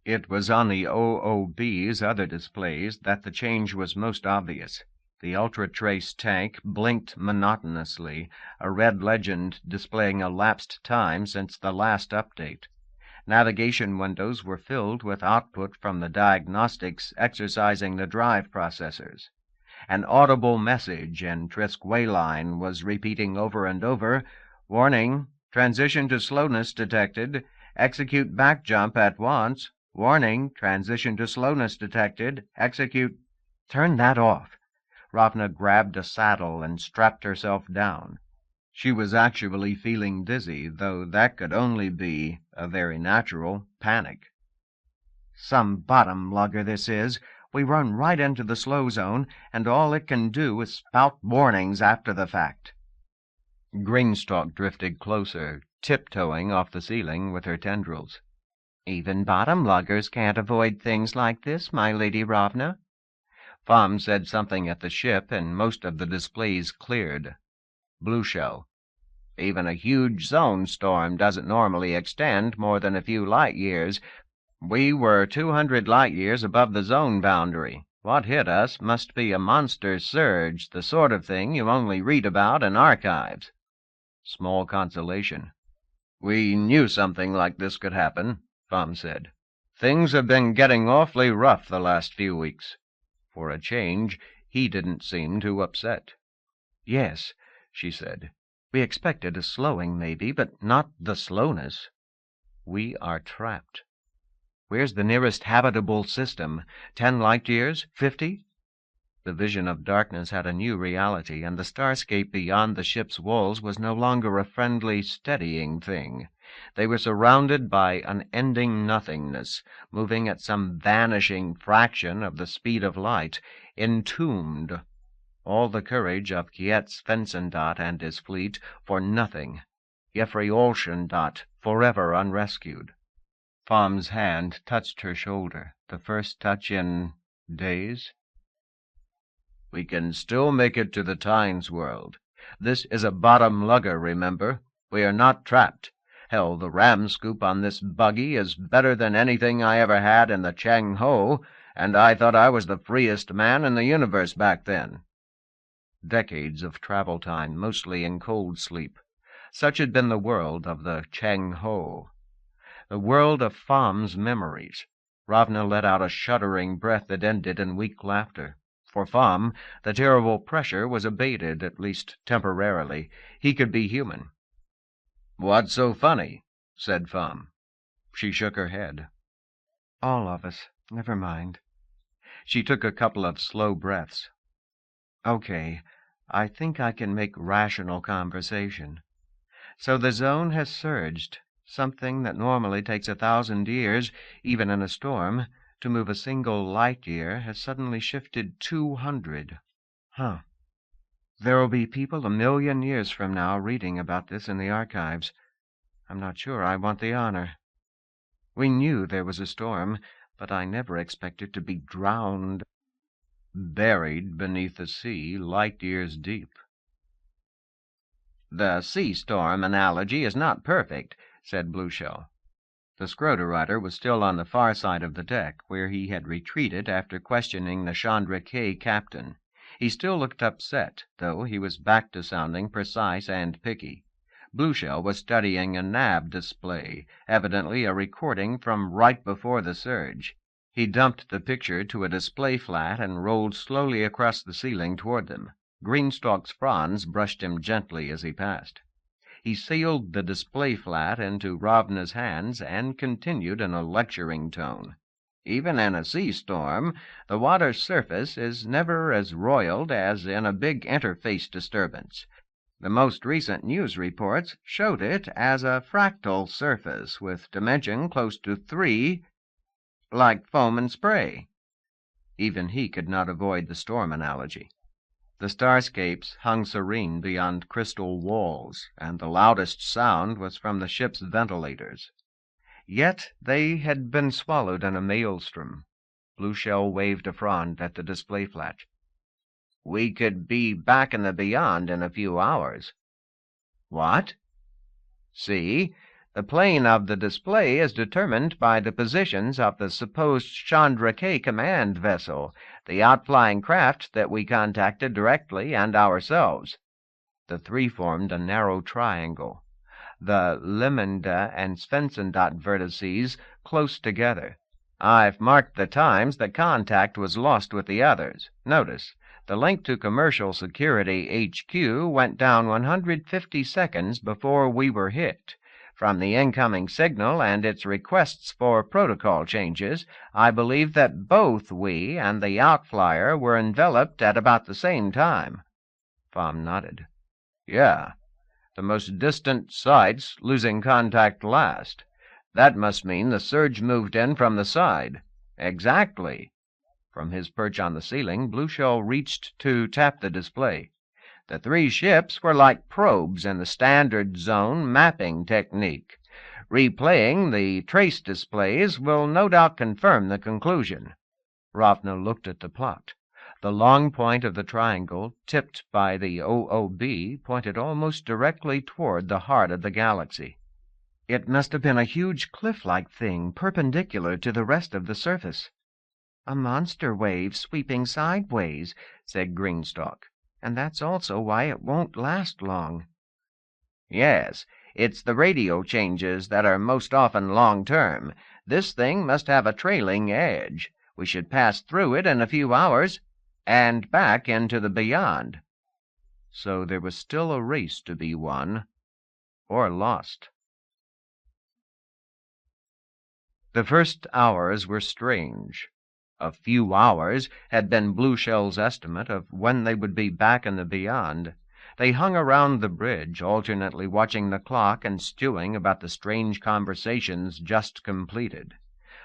It was on the OOB's other displays that the change was most obvious. The ultra-trace tank blinked monotonously, a red legend displaying elapsed time since the last update. Navigation windows were filled with output from the diagnostics exercising the drive processors. An audible message in Trisqueline was repeating over and over, "Warning, transition to slowness detected. Execute back jump at once. Warning, transition to slowness detected. Execute—" "Turn that off." Ravna grabbed a saddle and strapped herself down. She was actually feeling dizzy, though that could only be a very natural panic. "Some bottom lugger this is. We run right into the slow zone, and all it can do is spout warnings after the fact." Greenstalk drifted closer, tiptoeing off the ceiling with her tendrils. "Even bottom luggers can't avoid things like this, my Lady Ravna." Pham said something at the ship, and most of the displays cleared. Blueshell. "Even a huge zone storm doesn't normally extend more than a few light years. We were 200 light-years above the zone boundary. What hit us must be a monster surge, the sort of thing you only read about in archives. Small consolation. We knew something like this could happen, Pham said. Things have been getting awfully rough the last few weeks. For a change, he didn't seem too upset. Yes, she said. We expected a slowing, maybe, but not the slowness. We are trapped. Where's the nearest habitable system? 10 light-years? 50? The vision of darkness had a new reality, and the starscape beyond the ship's walls was no longer a friendly, steadying thing. They were surrounded by unending nothingness, moving at some vanishing fraction of the speed of light, entombed. All the courage of Kiet Svensson and his fleet for nothing. Jeffrey Olschen forever unrescued. Pham's hand touched her shoulder, the first touch in days. We can still make it to the Tynes world. This is a bottom lugger, remember. We are not trapped. Hell, the ram scoop on this buggy is better than anything I ever had in the Chang Ho, and I thought I was the freest man in the universe back then. Decades of travel time, mostly in cold sleep. Such had been the world of the Chang Ho. The world of Pham's memories. Ravna let out a shuddering breath that ended in weak laughter. For Pham, the terrible pressure was abated, at least temporarily. He could be human. "What's so funny?" said Pham. She shook her head. All of us. Never mind. She took a couple of slow breaths. Okay, I think I can make rational conversation. So the zone has surged. Something that normally takes 1,000 years, even in a storm, to move a single light-year has suddenly shifted 200. Huh. There'll be people 1,000,000 years from now reading about this in the archives. I'm not sure I want the honor. We knew there was a storm, but I never expected to be drowned, buried beneath the sea light-years deep. The sea storm analogy is not perfect, said Blueshell. The Scroder was still on the far side of the deck, where he had retreated after questioning the Chandra K captain. He still looked upset, though he was back to sounding precise and picky. Blueshell was studying a nav display, evidently a recording from right before the surge. He dumped the picture to a display flat and rolled slowly across the ceiling toward them. Greenstalk's fronds brushed him gently as he passed. He sealed the display flat into Ravna's hands and continued in a lecturing tone. Even in a sea storm, the water's surface is never as roiled as in a big interface disturbance. The most recent news reports showed it as a fractal surface with dimension close to 3, like foam and spray. Even he could not avoid the storm analogy. The starscapes hung serene beyond crystal walls, and the loudest sound was from the ship's ventilators. Yet they had been swallowed in a maelstrom. Blueshell waved a frond at the display flash. We could be back in the beyond in a few hours. What? See, the plane of the display is determined by the positions of the supposed Chandra K command vessel, the outflying craft that we contacted directly, and ourselves. The three formed a narrow triangle, the Limenda and Svensson vertices close together. I've marked the times that contact was lost with the others. Notice, the link to Commercial Security HQ went down 150 seconds before we were hit. From the incoming signal and its requests for protocol changes, I believe that both we and the outflyer were enveloped at about the same time. Pham nodded. Yeah. The most distant sites losing contact last. That must mean the surge moved in from the side. Exactly. From his perch on the ceiling, Blueshell reached to tap the display. The three ships were like probes in the standard zone mapping technique. Replaying the trace displays will no doubt confirm the conclusion. Ravna looked at the plot. The long point of the triangle, tipped by the OOB, pointed almost directly toward the heart of the galaxy. It must have been a huge cliff-like thing, perpendicular to the rest of the surface. A monster wave sweeping sideways, said Greenstalk, and that's also why it won't last long. Yes, it's the radio changes that are most often long-term. This thing must have a trailing edge. We should pass through it in a few hours, and back into the beyond. So there was still a race to be won, or lost. The first hours were strange. A few hours had been Blueshell's estimate of when they would be back in the beyond. They hung around the bridge, alternately watching the clock and stewing about the strange conversations just completed.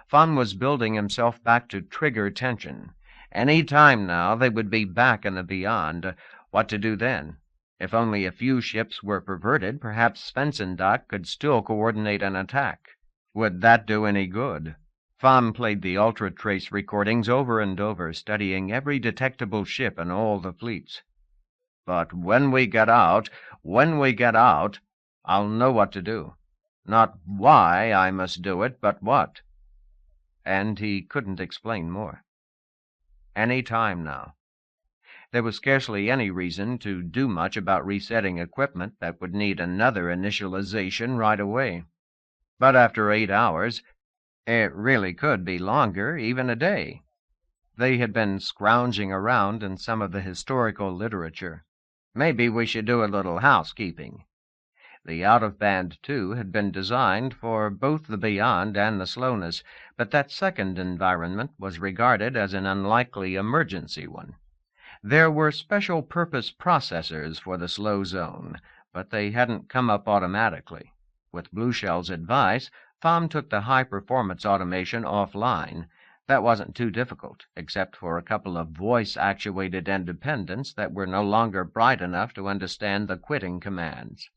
Fun was building himself back to trigger tension. Any time now they would be back in the beyond. What to do then? If only a few ships were perverted, perhaps Svensson could still coordinate an attack. Would that do any good? Pham played the ultra-trace recordings over and over, studying every detectable ship in all the fleets. But when we get out, I'll know what to do. Not why I must do it, but what. And he couldn't explain more. Any time now. There was scarcely any reason to do much about resetting equipment that would need another initialization right away. But after 8 hours, it really could be longer, even a day. They had been scrounging around in some of the historical literature. Maybe we should do a little housekeeping. The out-of-band, too, had been designed for both the beyond and the slowness, but that second environment was regarded as an unlikely emergency one. There were special-purpose processors for the slow zone, but they hadn't come up automatically. With Blueshell's advice, Pham took the high-performance automation offline. That wasn't too difficult, except for a couple of voice-actuated independents that were no longer bright enough to understand the quitting commands.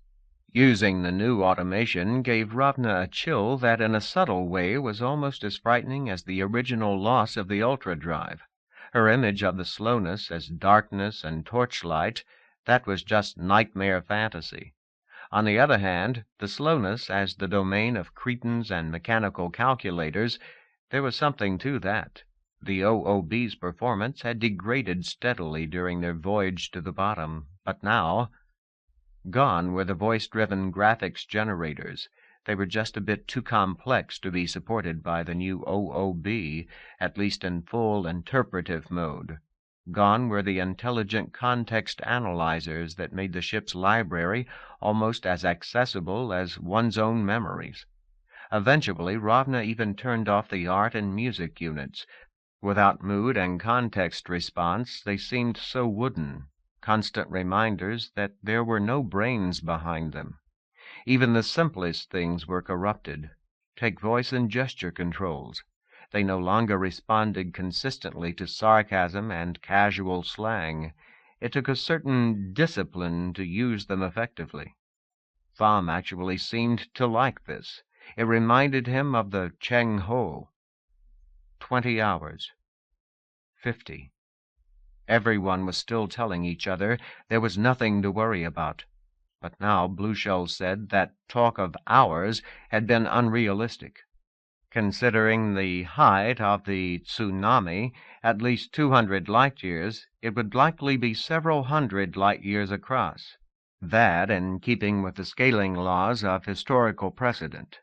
Using the new automation gave Ravna a chill that in a subtle way was almost as frightening as the original loss of the ultra-drive. Her image of the slowness as darkness and torchlight, that was just nightmare fantasy. On the other hand, the slowness as the domain of cretins and mechanical calculators, there was something to that. The OOB's performance had degraded steadily during their voyage to the bottom, but now... Gone were the voice-driven graphics generators. They were just a bit too complex to be supported by the new OOB, at least in full interpretive mode. Gone were the intelligent context analyzers that made the ship's library almost as accessible as one's own memories. Eventually, Ravna even turned off the art and music units. Without mood and context response, they seemed so wooden, constant reminders that there were no brains behind them. Even the simplest things were corrupted. Take voice and gesture controls. They no longer responded consistently to sarcasm and casual slang. It took a certain discipline to use them effectively. Pham actually seemed to like this. It reminded him of the Cheng Ho. 20 hours. 50. Everyone was still telling each other there was nothing to worry about. But now Blueshell said that talk of hours had been unrealistic. Considering the height of the tsunami, at least 200 light-years, it would likely be several hundred light-years across. That in keeping with the scaling laws of historical precedent.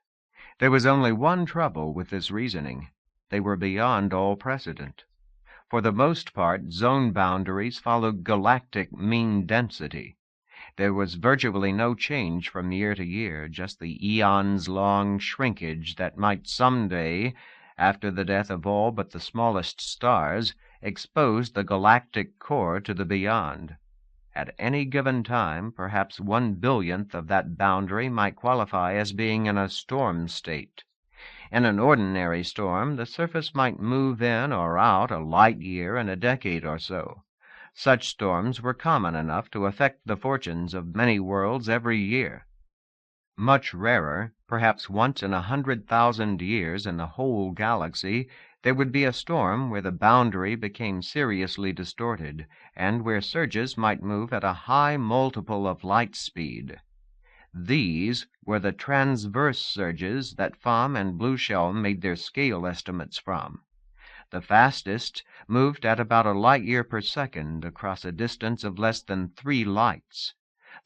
There was only one trouble with this reasoning. They were beyond all precedent. For the most part, zone boundaries followed galactic mean density. There was virtually no change from year to year, just the eons-long shrinkage that might someday, after the death of all but the smallest stars, expose the galactic core to the beyond. At any given time, perhaps 1/1000th of that boundary might qualify as being in a storm state. In an ordinary storm, the surface might move in or out a light-year in a decade or so. Such storms were common enough to affect the fortunes of many worlds every year. Much rarer, perhaps once in 100,000 years in the whole galaxy, there would be a storm where the boundary became seriously distorted, and where surges might move at a high multiple of light speed. These were the transverse surges that Pham and Blue Shell made their scale estimates from. The fastest moved at about a light year per second across a distance of less than 3 lights.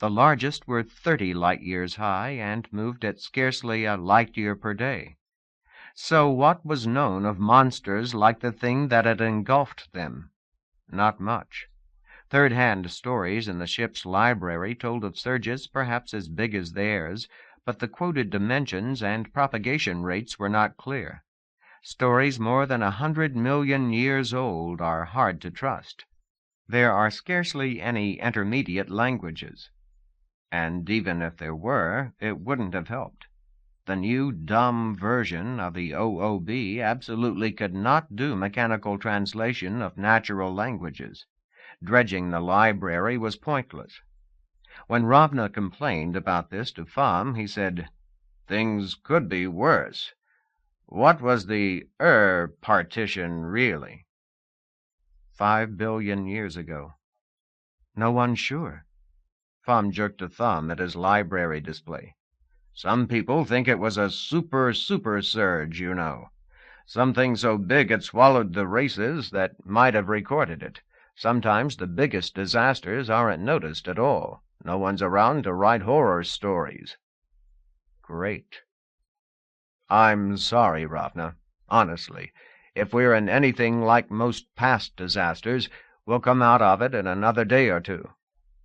The largest were 30 light years high and moved at scarcely a light year per day. So what was known of monsters like the thing that had engulfed them? Not much. Third-hand stories in the ship's library told of surges perhaps as big as theirs, but the quoted dimensions and propagation rates were not clear. Stories more than 100 million years old are hard to trust. There are scarcely any intermediate languages. And even if there were, it wouldn't have helped. The new dumb version of the OOB absolutely could not do mechanical translation of natural languages. Dredging the library was pointless. When Ravna complained about this to Pham, he said, "Things could be worse. What was the partition really?" 5 billion years ago. No one's sure. Pham jerked a thumb at his library display. Some people think it was a super surge, you know. Something so big it swallowed the races that might have recorded it. Sometimes the biggest disasters aren't noticed at all. No one's around to write horror stories. Great. I'm sorry, Ravna. Honestly, if we're in anything like most past disasters, we'll come out of it in another day or two.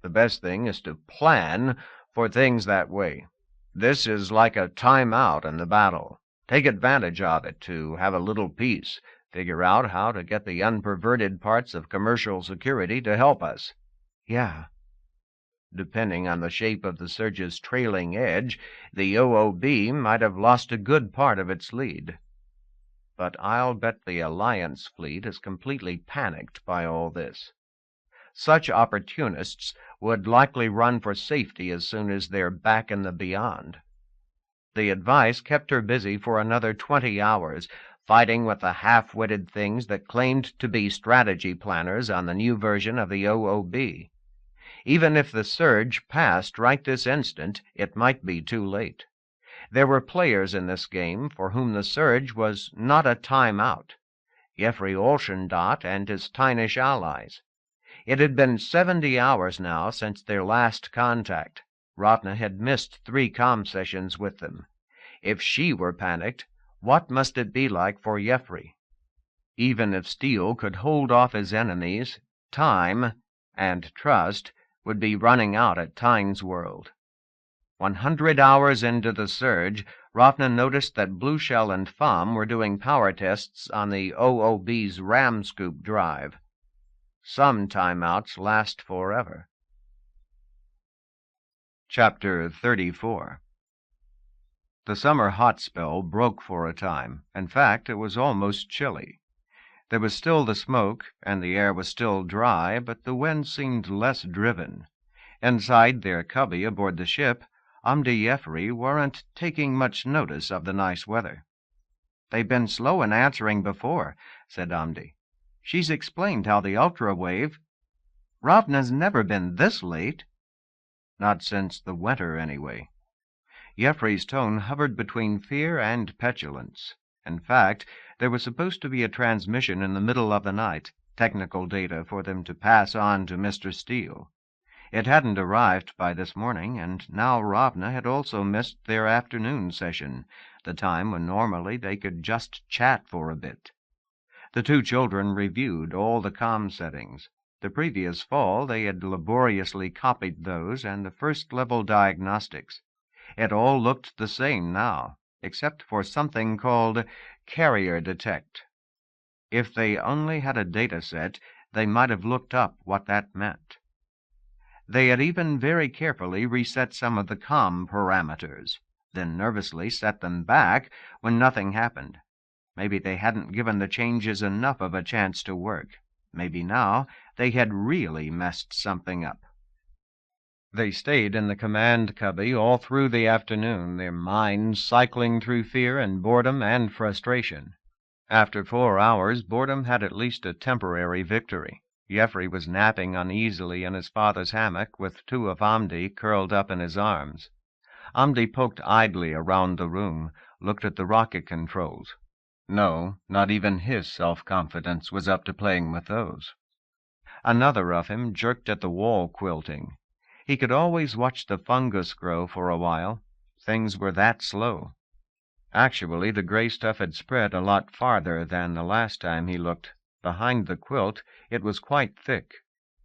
The best thing is to plan for things that way. This is like a time-out in the battle. Take advantage of it to have a little peace. Figure out how to get the unperverted parts of commercial security to help us. Yeah. Depending on the shape of the surge's trailing edge, the OOB might have lost a good part of its lead. But I'll bet the Alliance fleet is completely panicked by all this. Such opportunists would likely run for safety as soon as they're back in the beyond. The advice kept her busy for another 20 hours, fighting with the half-witted things that claimed to be strategy planners on the new version of the OOB. Even if the surge passed right this instant, it might be too late. There were players in this game for whom the surge was not a time-out. Jeffrey Olschendat and his Tynish allies. It had been 70 hours now since their last contact. Ravna had missed 3 comm sessions with them. If she were panicked, what must it be like for Jeffrey? Even if Steele could hold off his enemies, time and trust would be running out at Tyne's World. 100 hours into the surge, Ravna noticed that Blue Shell and Pham were doing power tests on the OOB's ram scoop drive. Some timeouts last forever. Chapter 34. The summer hot spell broke for a time. In fact, it was almost chilly. There was still the smoke, and the air was still dry, but the wind seemed less driven. Inside their cubby aboard the ship, Amdi Jeffrey weren't taking much notice of the nice weather. "They've been slow in answering before," said Amdi. "She's explained how the ultra-wave... Ravna's never been this late." Not since the winter, anyway. Jeffrey's tone hovered between fear and petulance. In fact, there was supposed to be a transmission in the middle of the night, technical data for them to pass on to Mr. Steele. It hadn't arrived by this morning, and now Ravna had also missed their afternoon session, the time when normally they could just chat for a bit. The 2 children reviewed all the comm settings. The previous fall they had laboriously copied those and the first-level diagnostics. It all looked the same now, except for something called carrier detect. If they only had a data set, they might have looked up what that meant. They had even very carefully reset some of the comm parameters, then nervously set them back when nothing happened. Maybe they hadn't given the changes enough of a chance to work. Maybe now they had really messed something up. They stayed in the command cubby all through the afternoon, their minds cycling through fear and boredom and frustration. After 4 hours, boredom had at least a temporary victory. Jeffrey was napping uneasily in his father's hammock with 2 of Amdi curled up in his arms. Amdi poked idly around the room, looked at the rocket controls. No, not even his self-confidence was up to playing with those. Another of him jerked at the wall quilting. He could always watch the fungus grow for a while. Things were that slow. Actually, the gray stuff had spread a lot farther than the last time he looked. Behind the quilt, it was quite thick.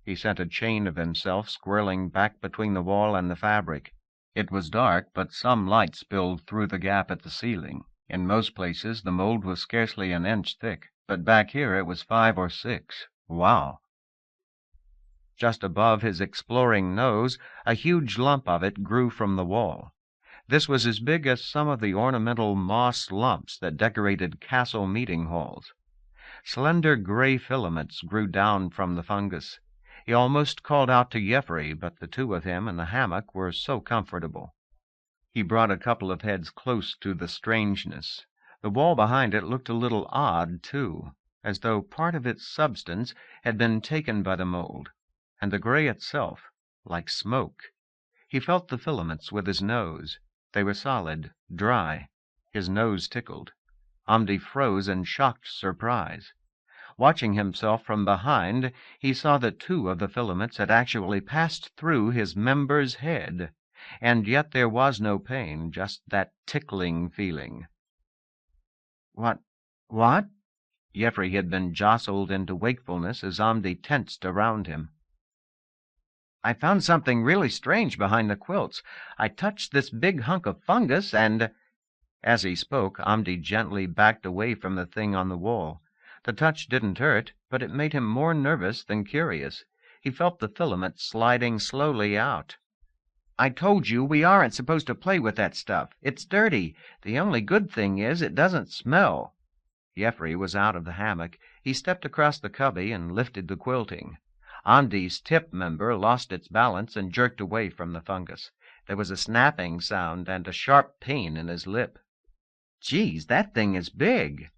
He sent a chain of himself swirling back between the wall and the fabric. It was dark, but some light spilled through the gap at the ceiling. In most places, the mold was scarcely an inch thick, but back here it was 5 or 6. Wow! Just above his exploring nose, a huge lump of it grew from the wall. This was as big as some of the ornamental moss lumps that decorated castle meeting halls. Slender gray filaments grew down from the fungus. He almost called out to Jeffrey, but the two of him in the hammock were so comfortable. He brought a couple of heads close to the strangeness. The wall behind it looked a little odd, too, as though part of its substance had been taken by the mold, and the gray itself, like smoke. He felt the filaments with his nose. They were solid, dry. His nose tickled. Amdi froze in shocked surprise. Watching himself from behind, he saw that 2 of the filaments had actually passed through his member's head, and yet there was no pain, just that tickling feeling. What? Jeffrey had been jostled into wakefulness as Amdi tensed around him. I found something really strange behind the quilts. I touched this big hunk of fungus and... As he spoke, Amdi gently backed away from the thing on the wall. The touch didn't hurt, but it made him more nervous than curious. He felt the filament sliding slowly out. I told you we aren't supposed to play with that stuff. It's dirty. The only good thing is it doesn't smell. Jeffrey was out of the hammock. He stepped across the cubby and lifted the quilting. Amdi's tip member lost its balance and jerked away from the fungus. There was a snapping sound and a sharp pain in his lip. Geez, that thing is big.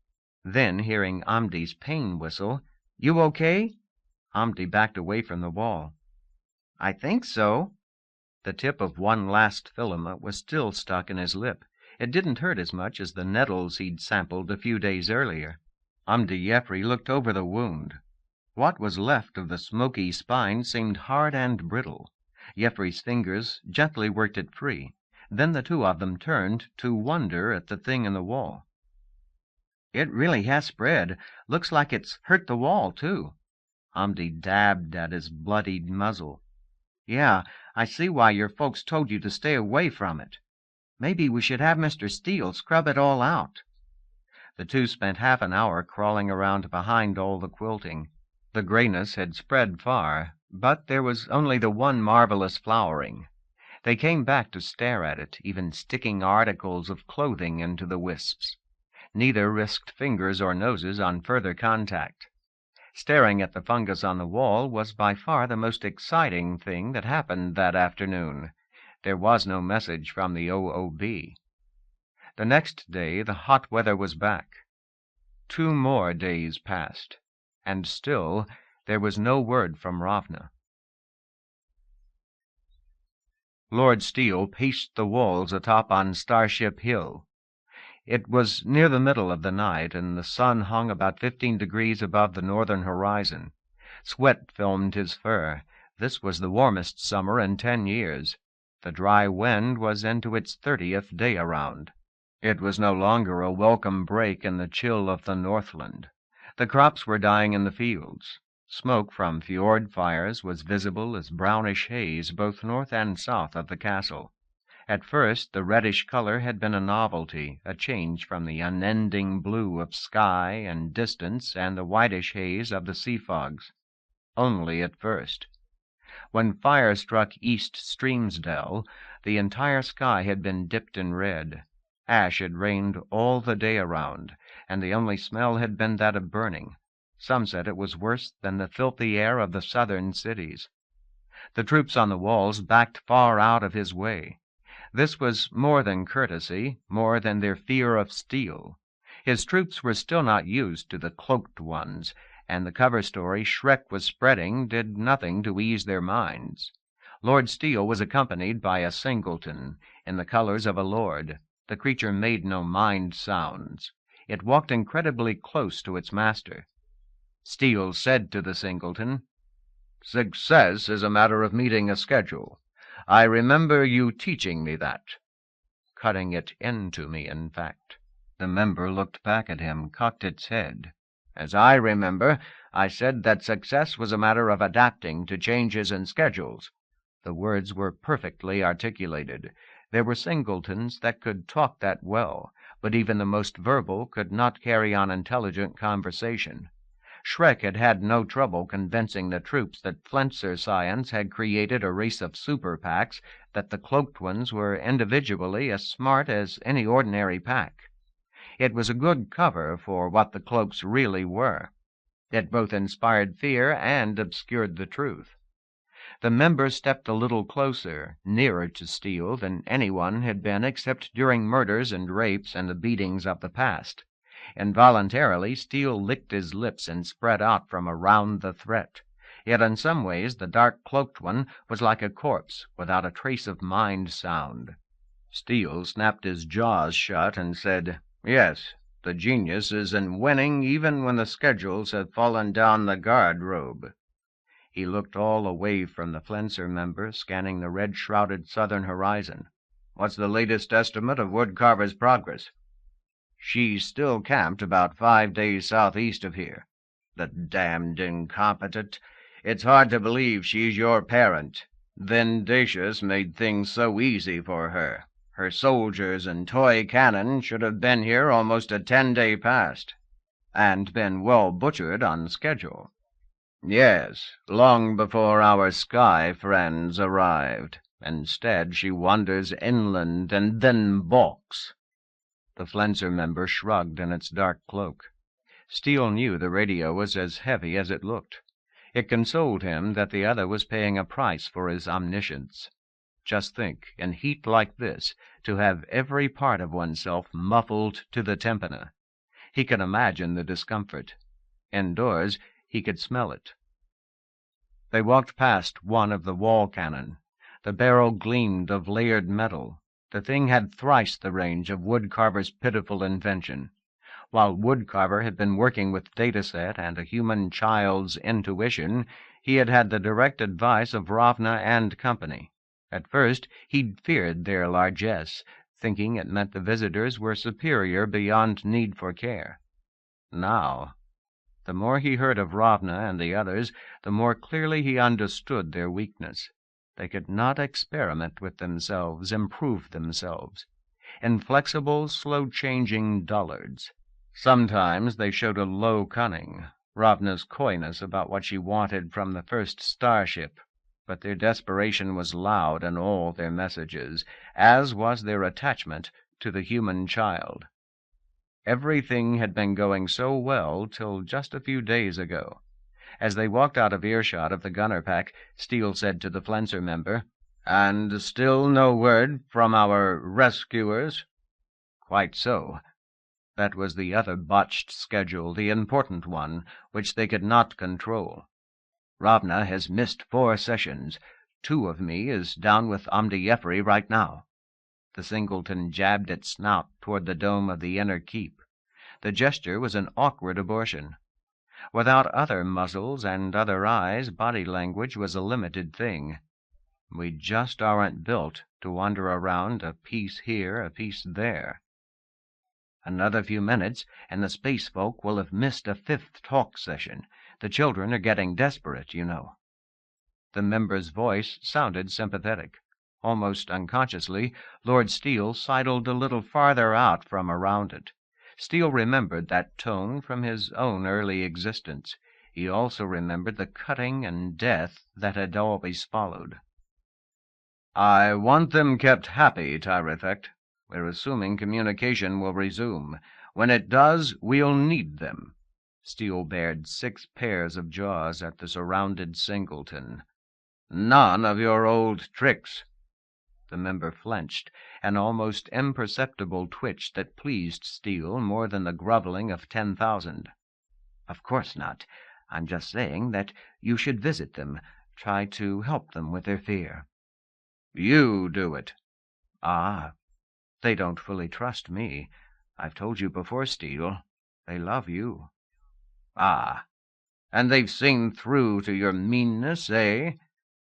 Then, hearing Amdi's pain whistle, You okay? Amdi backed away from the wall. I think so. The tip of one last filament was still stuck in his lip. It didn't hurt as much as the nettles he'd sampled a few days earlier. Amdi Jeffrey looked over the wound. What was left of the smoky spine seemed hard and brittle. Jeffrey's fingers gently worked it free. Then the 2 of them turned to wonder at the thing in the wall. It really has spread. Looks like it's hurt the wall, too. Amdi dabbed at his bloodied muzzle. Yeah, I see why your folks told you to stay away from it. Maybe we should have Mr. Steele scrub it all out. The 2 spent half an hour crawling around behind all the quilting. The grayness had spread far, but there was only the one marvelous flowering. They came back to stare at it, even sticking articles of clothing into the wisps. Neither risked fingers or noses on further contact. Staring at the fungus on the wall was by far the most exciting thing that happened that afternoon. There was no message from the OOB. The next day the hot weather was back. 2 more days passed, and still there was no word from Ravna. Lord Steele paced the walls atop on Starship Hill. It was near the middle of the night, and the sun hung about 15 degrees above the northern horizon. Sweat filmed his fur. This was the warmest summer in 10 years. The dry wind was into its 30th day around. It was no longer a welcome break in the chill of the Northland. The crops were dying in the fields. Smoke from fjord fires was visible as brownish haze both north and south of the castle. At first the reddish color had been a novelty, a change from the unending blue of sky and distance and the whitish haze of the sea fogs. Only at first. When fire struck East Streamsdale, the entire sky had been dipped in red. Ash had rained all the day around, and the only smell had been that of burning. Some said it was worse than the filthy air of the southern cities. The troops on the walls backed far out of his way. This was more than courtesy, more than their fear of Steele. His troops were still not used to the cloaked ones, and the cover story Shrek was spreading did nothing to ease their minds. Lord Steele was accompanied by a singleton, In the colors of a lord, the creature made no mind sounds. It walked incredibly close to its master. Steele said to the singleton, "Success is a matter of meeting a schedule. I remember you teaching me that." Cutting it into me, in fact. The member looked back at him, cocked its head. "As I remember, I said that success was a matter of adapting to changes in schedules." The words were perfectly articulated. There were singletons that could talk that well, but even the most verbal could not carry on intelligent conversation. Schreck had had no trouble convincing the troops that Flenser science had created a race of super-packs, that the cloaked ones were individually as smart as any ordinary pack. It was a good cover for what the cloaks really were. It both inspired fear and obscured the truth. The member stepped a little closer, nearer to Steele than anyone had been except during murders and rapes and the beatings of the past. Involuntarily, Steele licked his lips and spread out from around the threat. Yet in some ways the dark-cloaked one was like a corpse, without a trace of mind sound. Steele snapped his jaws shut and said, "Yes, the genius is in winning even when the schedules have fallen down the guard-robe." He looked all away from the Flenser member, scanning the red-shrouded southern horizon. "What's the latest estimate of Woodcarver's progress?" "She's still camped about 5 days southeast of here." "The damned incompetent! It's hard to believe she's your parent. Vendacious made things so easy for her. Her soldiers and toy cannon should have been here almost a 10-day past." "And been well butchered on schedule." "Yes, long before our sky friends arrived. Instead, she wanders inland and then balks." The Flenser member shrugged in its dark cloak. Steele knew the radio was as heavy as it looked. It consoled him that the other was paying a price for his omniscience. Just think, in heat like this, to have every part of oneself muffled to the tympana. He could imagine the discomfort. Indoors, he could smell it. They walked past one of the wall cannon. The barrel gleamed of layered metal. The thing had thrice the range of Woodcarver's pitiful invention. While Woodcarver had been working with dataset and a human child's intuition, he had had the direct advice of Ravna and company. At first, he'd feared their largesse, thinking it meant the visitors were superior beyond need for care. Now, the more he heard of Ravna and the others, the more clearly he understood their weakness. They could not experiment with themselves, improve themselves. Inflexible, slow-changing dullards. Sometimes they showed a low cunning, Ravna's coyness about what she wanted from the first starship, but their desperation was loud in all their messages, as was their attachment to the human child. Everything had been going so well till just a few days ago. As they walked out of earshot of the gunner pack, Steele said to the Flenser member, "And still no word from our rescuers?" "Quite so. That was the other botched schedule, the important one, which they could not control. Ravna has missed 4 sessions. 2 of me is down with Omdiefri right now." The singleton jabbed its snout toward the dome of the inner keep. The gesture was an awkward abortion. Without other muzzles and other eyes, body language was a limited thing. We just aren't built to wander around a piece here, a piece there. Another few minutes, and the space folk will have missed a 5th talk session. The children are getting desperate, you know. The member's voice sounded sympathetic. Almost unconsciously, Lord Steele sidled a little farther out from around it. Steele remembered that tone from his own early existence. He also remembered the cutting and death that had always followed. "I want them kept happy, Tyrefect. We're assuming communication will resume. When it does, we'll need them." Steele bared 6 pairs of jaws at the surrounded singleton. "None of your old tricks." The member flinched, an almost imperceptible twitch that pleased Steele more than the groveling of 10,000. "Of course not. I'm just saying that you should visit them, try to help them with their fear." "You do it." Ah, they don't fully trust me. I've told you before, Steele. They love you. Ah, and they've seen through to your meanness, eh?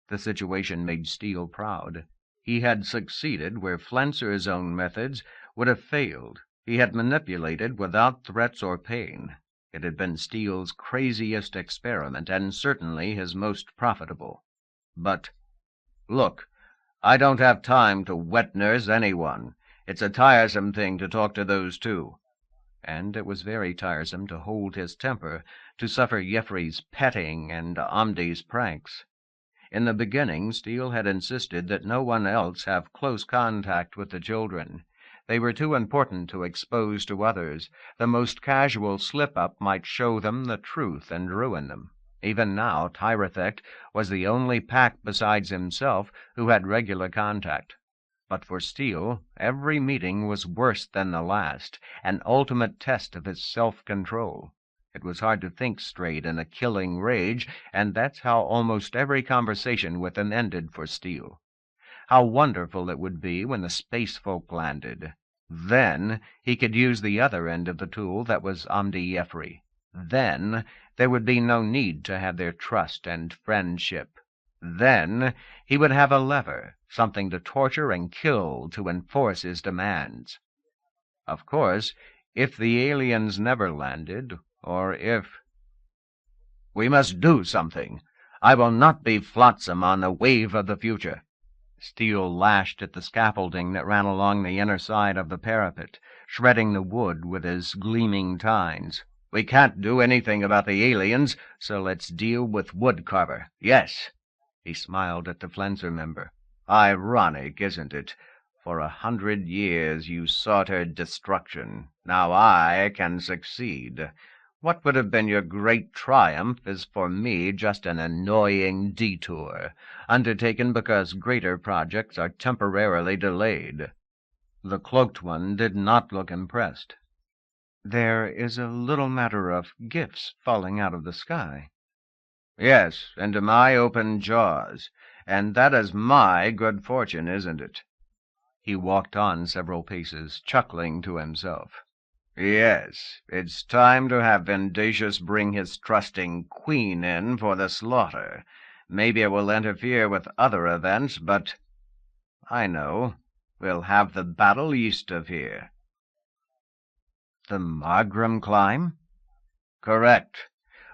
The situation made Steele proud. He had succeeded where Flenser's own methods would have failed. He had manipulated without threats or pain. It had been Steele's craziest experiment, and certainly his most profitable. But, look, I don't have time to wet-nurse anyone. It's a tiresome thing to talk to those two. And it was very tiresome to hold his temper, to suffer Jeffrey's petting and Omdi's pranks. In the beginning, Steele had insisted that no one else have close contact with the children. They were too important to expose to others. The most casual slip-up might show them the truth and ruin them. Even now, Tyrethect was the only pack besides himself who had regular contact. But for Steele, every meeting was worse than the last, an ultimate test of his self-control. It was hard to think straight in a killing rage, and that's how almost every conversation with him ended for Steele. How wonderful it would be when the space folk landed. Then he could use the other end of the tool that was Omdi Jeffrey. Then there would be no need to have their trust and friendship. Then he would have a lever, something to torture and kill to enforce his demands. Of course, if the aliens never landed, or if... We must do something. I will not be flotsam on the wave of the future. Steele lashed at the scaffolding that ran along the inner side of the parapet, shredding the wood with his gleaming tines. We can't do anything about the aliens, so let's deal with Woodcarver. Yes. He smiled at the Flenser member. Ironic, isn't it? For 100 years you sought her destruction. Now I can succeed. What would have been your great triumph is for me just an annoying detour, undertaken because greater projects are temporarily delayed. The cloaked one did not look impressed. There is a little matter of gifts falling out of the sky. Yes, into my open jaws. And that is my good fortune, isn't it? He walked on several paces, chuckling to himself. Yes, it's time to have Vendacious bring his trusting queen in for the slaughter. Maybe it will interfere with other events, but... I know. We'll have the battle east of here. The Margram climb? Correct.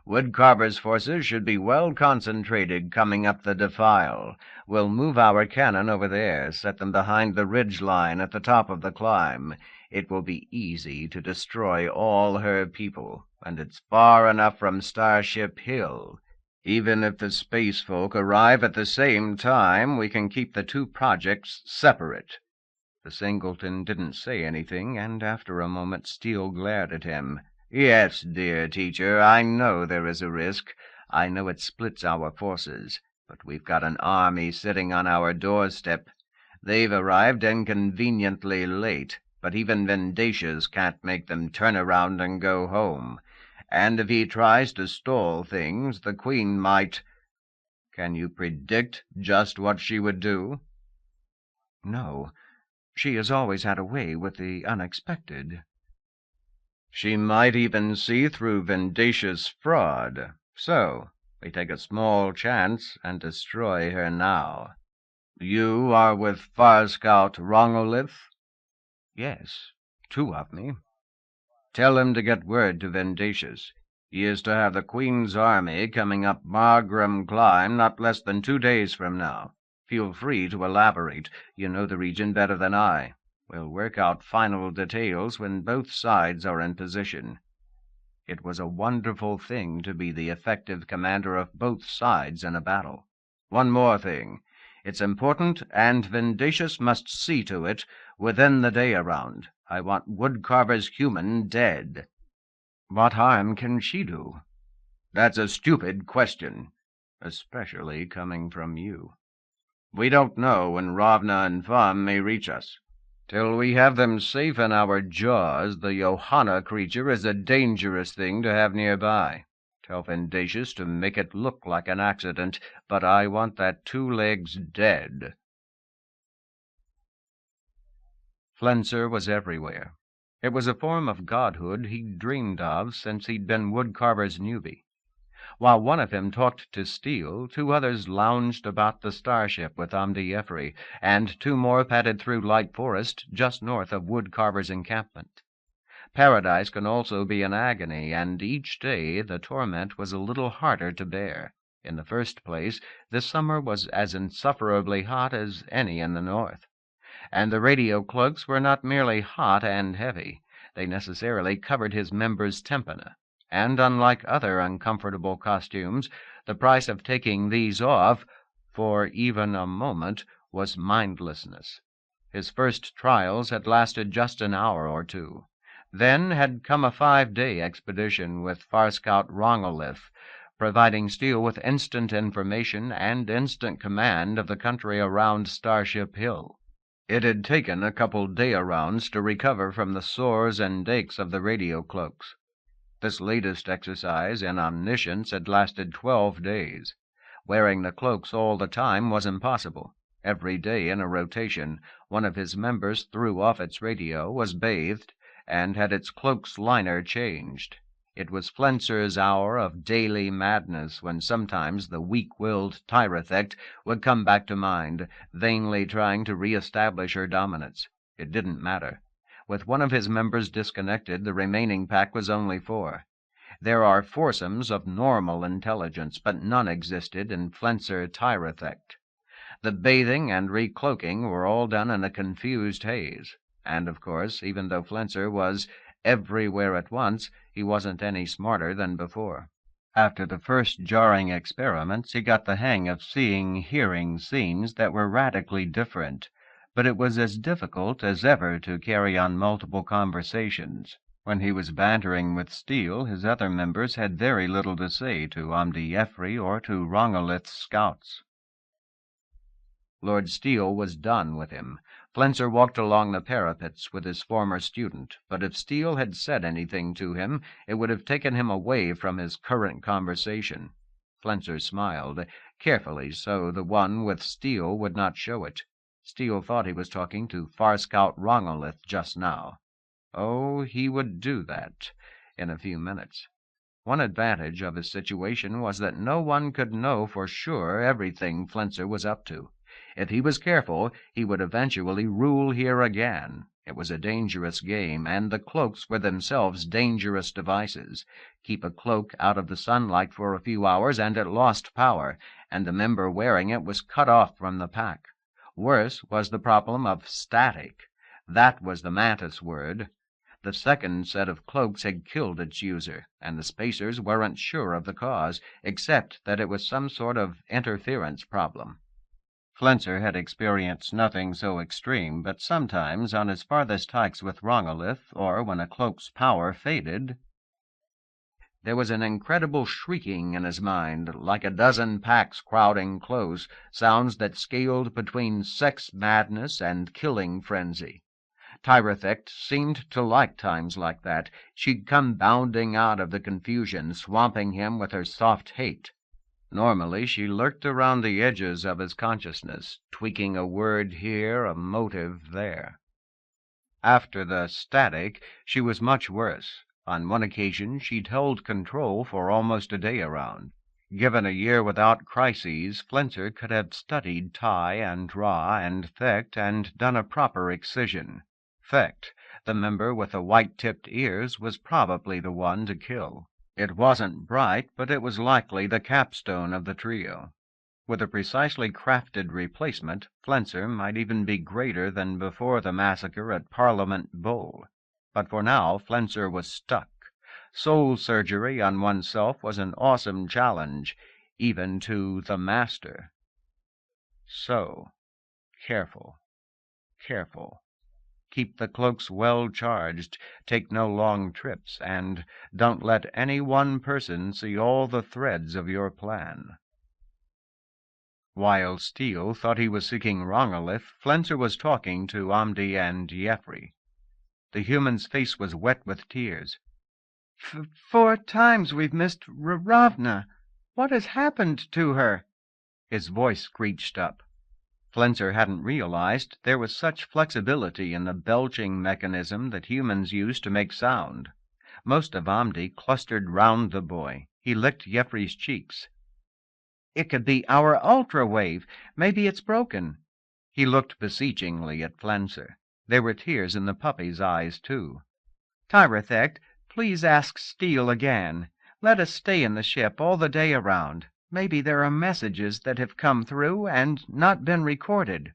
Woodcarver's forces should be well concentrated coming up the defile. We'll move our cannon over there, set them behind the ridge line at the top of the climb. It will be easy to destroy all her people, and it's far enough from Starship Hill. Even if the space folk arrive at the same time, we can keep the two projects separate. The Singleton didn't say anything, and after a moment Steele glared at him. Yes, dear teacher, I know there is a risk. I know it splits our forces. But we've got an army sitting on our doorstep. They've arrived inconveniently late, but even Vendacious can't make them turn around and go home. And if he tries to stall things, the Queen might... Can you predict just what she would do? No. She has always had a way with the unexpected. She might even see through Vendacious' fraud. So, we take a small chance and destroy her now. You are with Far-Scout Rongolith? Yes, 2 of me. Tell him to get word to Vendacious. He is to have the Queen's army coming up Margram Climb not less than 2 days from now. Feel free to elaborate. You know the region better than I. We'll work out final details when both sides are in position. It was a wonderful thing to be the effective commander of both sides in a battle. One more thing. It's important, and Vendacious must see to it within the day around. I want Woodcarver's human dead. What harm can she do? That's a stupid question, especially coming from you. We don't know when Ravna and Fam may reach us. Till we have them safe in our jaws, the Johanna creature is a dangerous thing to have nearby. Tell Vendacious to make it look like an accident, but I want that 2 legs dead. Flenser was everywhere. It was a form of godhood he'd dreamed of since he'd been woodcarver's newbie. While one of them talked to Steele, two others lounged about the starship with Omdi-Efri, and two more padded through light forest just north of woodcarver's encampment. Paradise can also be an agony, and each day the torment was a little harder to bear. In the first place, this summer was as insufferably hot as any in the north. And the radio cloaks were not merely hot and heavy. They necessarily covered his members' tympana. And unlike other uncomfortable costumes, the price of taking these off for even a moment was mindlessness. His first trials had lasted just an hour or two. Then had come a 5-day expedition with Farscout Rongolith, providing Steele with instant information and instant command of the country around Starship Hill. It had taken a couple day-arounds to recover from the sores and aches of the radio cloaks. This latest exercise in omniscience had lasted 12 days. Wearing the cloaks all the time was impossible. Every day in a rotation, one of his members threw off its radio, was bathed, and had its cloak's liner changed. It was Flenser's hour of daily madness when sometimes the weak-willed Tyrethect would come back to mind, vainly trying to re-establish her dominance. It didn't matter. With one of his members disconnected, the remaining pack was only 4. There are foursomes of normal intelligence, but none existed in Flenser Tyrethect. The bathing and recloaking were all done in a confused haze. And, of course, even though Flenser was everywhere at once, he wasn't any smarter than before. After the first jarring experiments, he got the hang of hearing scenes that were radically different, but it was as difficult as ever to carry on multiple conversations. When he was bantering with Steele, his other members had very little to say to Omdi-Efri or to Rongolith's scouts. Lord Steele was done with him. Flenser walked along the parapets with his former student, but if Steele had said anything to him, it would have taken him away from his current conversation. Flenser smiled, carefully so the one with Steele would not show it. Steele thought he was talking to Farscout Rongolith just now. Oh, he would do that in a few minutes. One advantage of his situation was that no one could know for sure everything Flenser was up to. If he was careful, he would eventually rule here again. It was a dangerous game, and the cloaks were themselves dangerous devices. Keep a cloak out of the sunlight for a few hours, and it lost power, and the member wearing it was cut off from the pack. Worse was the problem of static. That was the mantis word. The second set of cloaks had killed its user, and the spacers weren't sure of the cause, except that it was some sort of interference problem. Flenser had experienced nothing so extreme, but sometimes on his farthest hikes with Rongolith, or when a cloak's power faded, there was an incredible shrieking in his mind, like a dozen packs crowding close, sounds that scaled between sex madness and killing frenzy. Tyrethect seemed to like times like that. She'd come bounding out of the confusion, swamping him with her soft hate. Normally she lurked around the edges of his consciousness, tweaking a word here, a motive there. After the static, she was much worse. On one occasion she'd held control for almost a day around. Given a year without crises, Flenser could have studied Ty and Ra and Thecht and done a proper excision. Thecht, the member with the white-tipped ears, was probably the one to kill. It wasn't bright, but it was likely the capstone of the trio. With a precisely crafted replacement, Flenser might even be greater than before the massacre at Parliament Bowl. But for now, Flenser was stuck. Soul surgery on oneself was an awesome challenge, even to the Master. So, careful, careful. Keep the cloaks well charged, take no long trips, and don't let any one person see all the threads of your plan. While Steele thought he was seeking Rongolith, Flenser was talking to Omdi and Efri. The human's face was wet with tears. 4 times we've missed Ravna. What has happened to her? His voice screeched up. Flenser hadn't realized there was such flexibility in the belching mechanism that humans use to make sound. Most of Amdi clustered round the boy. He licked Jeffrey's cheeks. "It could be our ultra-wave. Maybe it's broken." He looked beseechingly at Flenser. There were tears in the puppy's eyes, too. "Tyrethect, please ask Steele again. Let us stay in the ship all the day around. Maybe there are messages that have come through and not been recorded."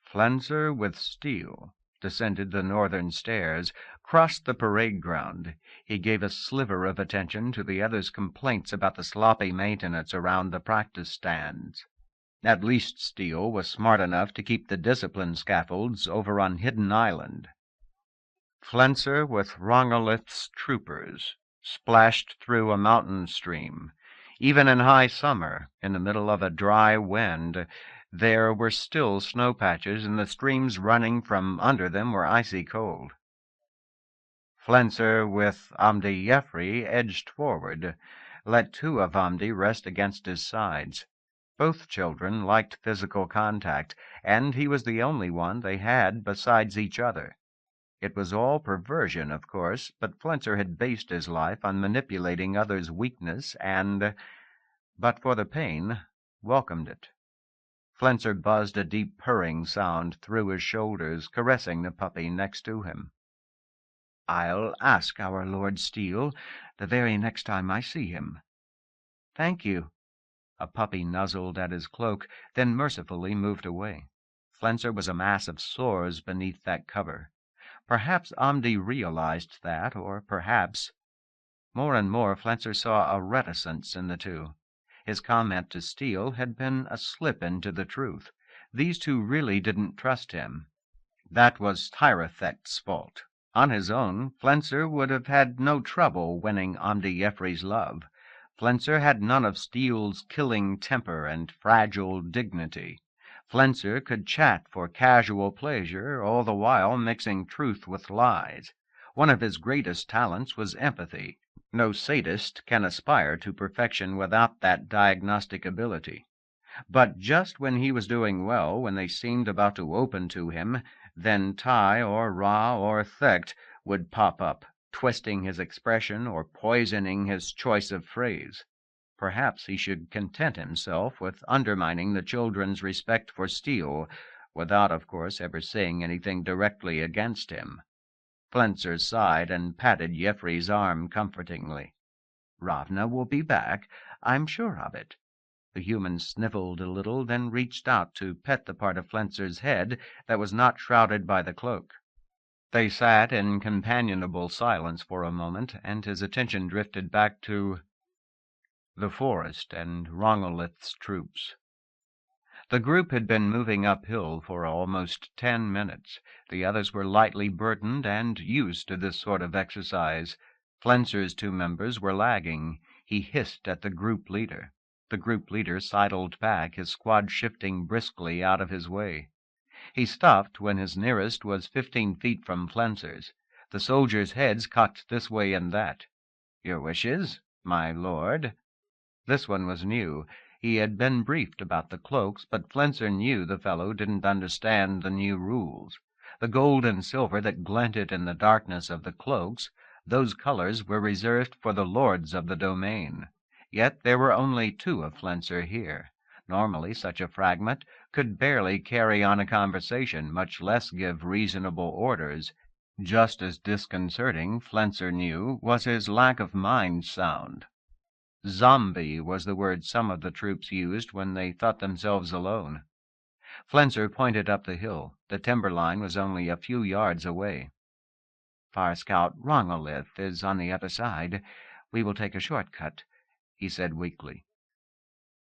Flenser with Steele descended the northern stairs, crossed the parade ground. He gave a sliver of attention to the others' complaints about the sloppy maintenance around the practice stands. At least Steele was smart enough to keep the discipline scaffolds over on Hidden Island. Flenser with Rongolith's troopers splashed through a mountain stream. Even in high summer, in the middle of a dry wind, there were still snow patches, and the streams running from under them were icy cold. Flenser with Amdi Jeffrey edged forward, let two of Amdi rest against his sides. Both children liked physical contact, and he was the only one they had besides each other. It was all perversion, of course, but Flenser had based his life on manipulating others' weakness and, but for the pain, welcomed it. Flenser buzzed a deep purring sound through his shoulders, caressing the puppy next to him. "I'll ask our Lord Steele the very next time I see him." "Thank you." A puppy nuzzled at his cloak, then mercifully moved away. Flenser was a mass of sores beneath that cover. Perhaps Amdi realized that, or perhaps... More and more Flenser saw a reticence in the two. His comment to Steele had been a slip into the truth. These two really didn't trust him. That was Tyrethect's fault. On his own, Flenser would have had no trouble winning Amdi Jeffrey's love. Flenser had none of Steele's killing temper and fragile dignity. Flenser could chat for casual pleasure, all the while mixing truth with lies. One of his greatest talents was empathy. No sadist can aspire to perfection without that diagnostic ability. But just when he was doing well, when they seemed about to open to him, then Ty or Ra or Thecht would pop up, twisting his expression or poisoning his choice of phrase. Perhaps he should content himself with undermining the children's respect for Steele, without, of course, ever saying anything directly against him. Flenser sighed and patted Jeffrey's arm comfortingly. "Ravna will be back. I'm sure of it." The human sniffled a little, then reached out to pet the part of Flenser's head that was not shrouded by the cloak. They sat in companionable silence for a moment, and his attention drifted back to the forest and Rongolith's troops. The group had been moving uphill for almost 10 minutes. The others were lightly burdened and used to this sort of exercise. Flenser's two members were lagging. He hissed at the group leader. The group leader sidled back, his squad shifting briskly out of his way. He stopped when his nearest was 15 feet from Flenser's. The soldiers' heads cocked this way and that. "Your wishes, my lord?" This one was new. He had been briefed about the cloaks, but Flenser knew the fellow didn't understand the new rules. The gold and silver that glinted in the darkness of the cloaks, those colors were reserved for the lords of the domain. Yet there were only 2 of Flenser here. Normally such a fragment could barely carry on a conversation, much less give reasonable orders. Just as disconcerting, Flenser knew, was his lack of mind sound. Zombie was the word some of the troops used when they thought themselves alone. Flenser pointed up the hill. The timberline was only a few yards away. "Far Scout Rongolith is on the other side. We will take a shortcut," he said weakly.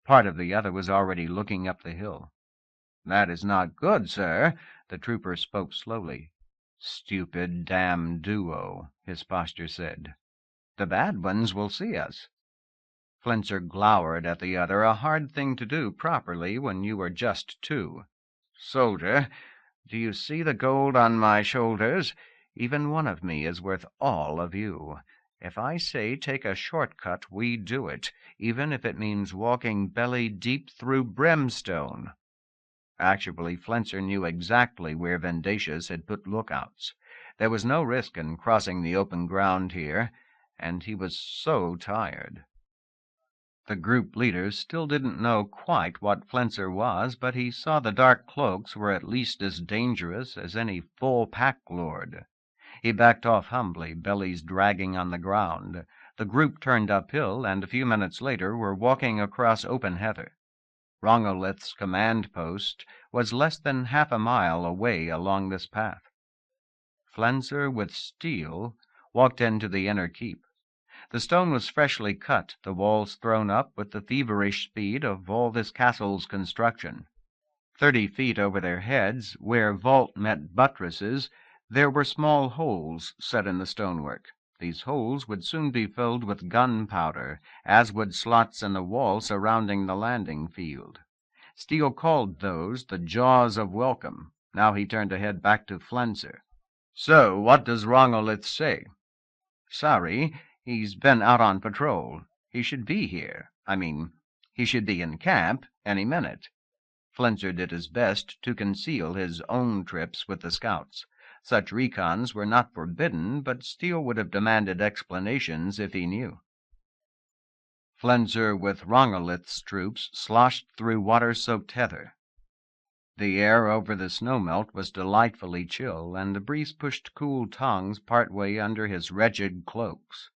Part of the other was already looking up the hill. "That is not good, sir." The trooper spoke slowly. "Stupid damn duo," his posture said. "The bad ones will see us." Flenser glowered at the other, a hard thing to do properly when you were just 2. "Soldier, do you see the gold on my shoulders? Even one of me is worth all of you. If I say take a shortcut, we do it, even if it means walking belly deep through brimstone." Actually, Flenser knew exactly where Vendacious had put lookouts. There was no risk in crossing the open ground here, and he was so tired. The group leaders still didn't know quite what Flenser was, but he saw the dark cloaks were at least as dangerous as any full pack lord. He backed off humbly, bellies dragging on the ground. The group turned uphill, and a few minutes later were walking across open heather. Rongolith's command post was less than half a mile away along this path. Flenser, with Steele, walked into the inner keep. The stone was freshly cut, the walls thrown up with the feverish speed of all this castle's construction. 30 feet over their heads, where vault met buttresses, there were small holes set in the stonework. These holes would soon be filled with gunpowder, as would slots in the wall surrounding the landing field. Steele called those the jaws of welcome. Now he turned to head back to Flenser. "So, what does Rongolith say?" "Sorry, he's been out on patrol. He should be here. He should be in camp any minute." Flenser did his best to conceal his own trips with the scouts. Such recons were not forbidden, but Steele would have demanded explanations if he knew. Flenser with Rongolith's troops sloshed through water-soaked heather. The air over the snowmelt was delightfully chill, and the breeze pushed cool tongues part way under his wretched cloaks.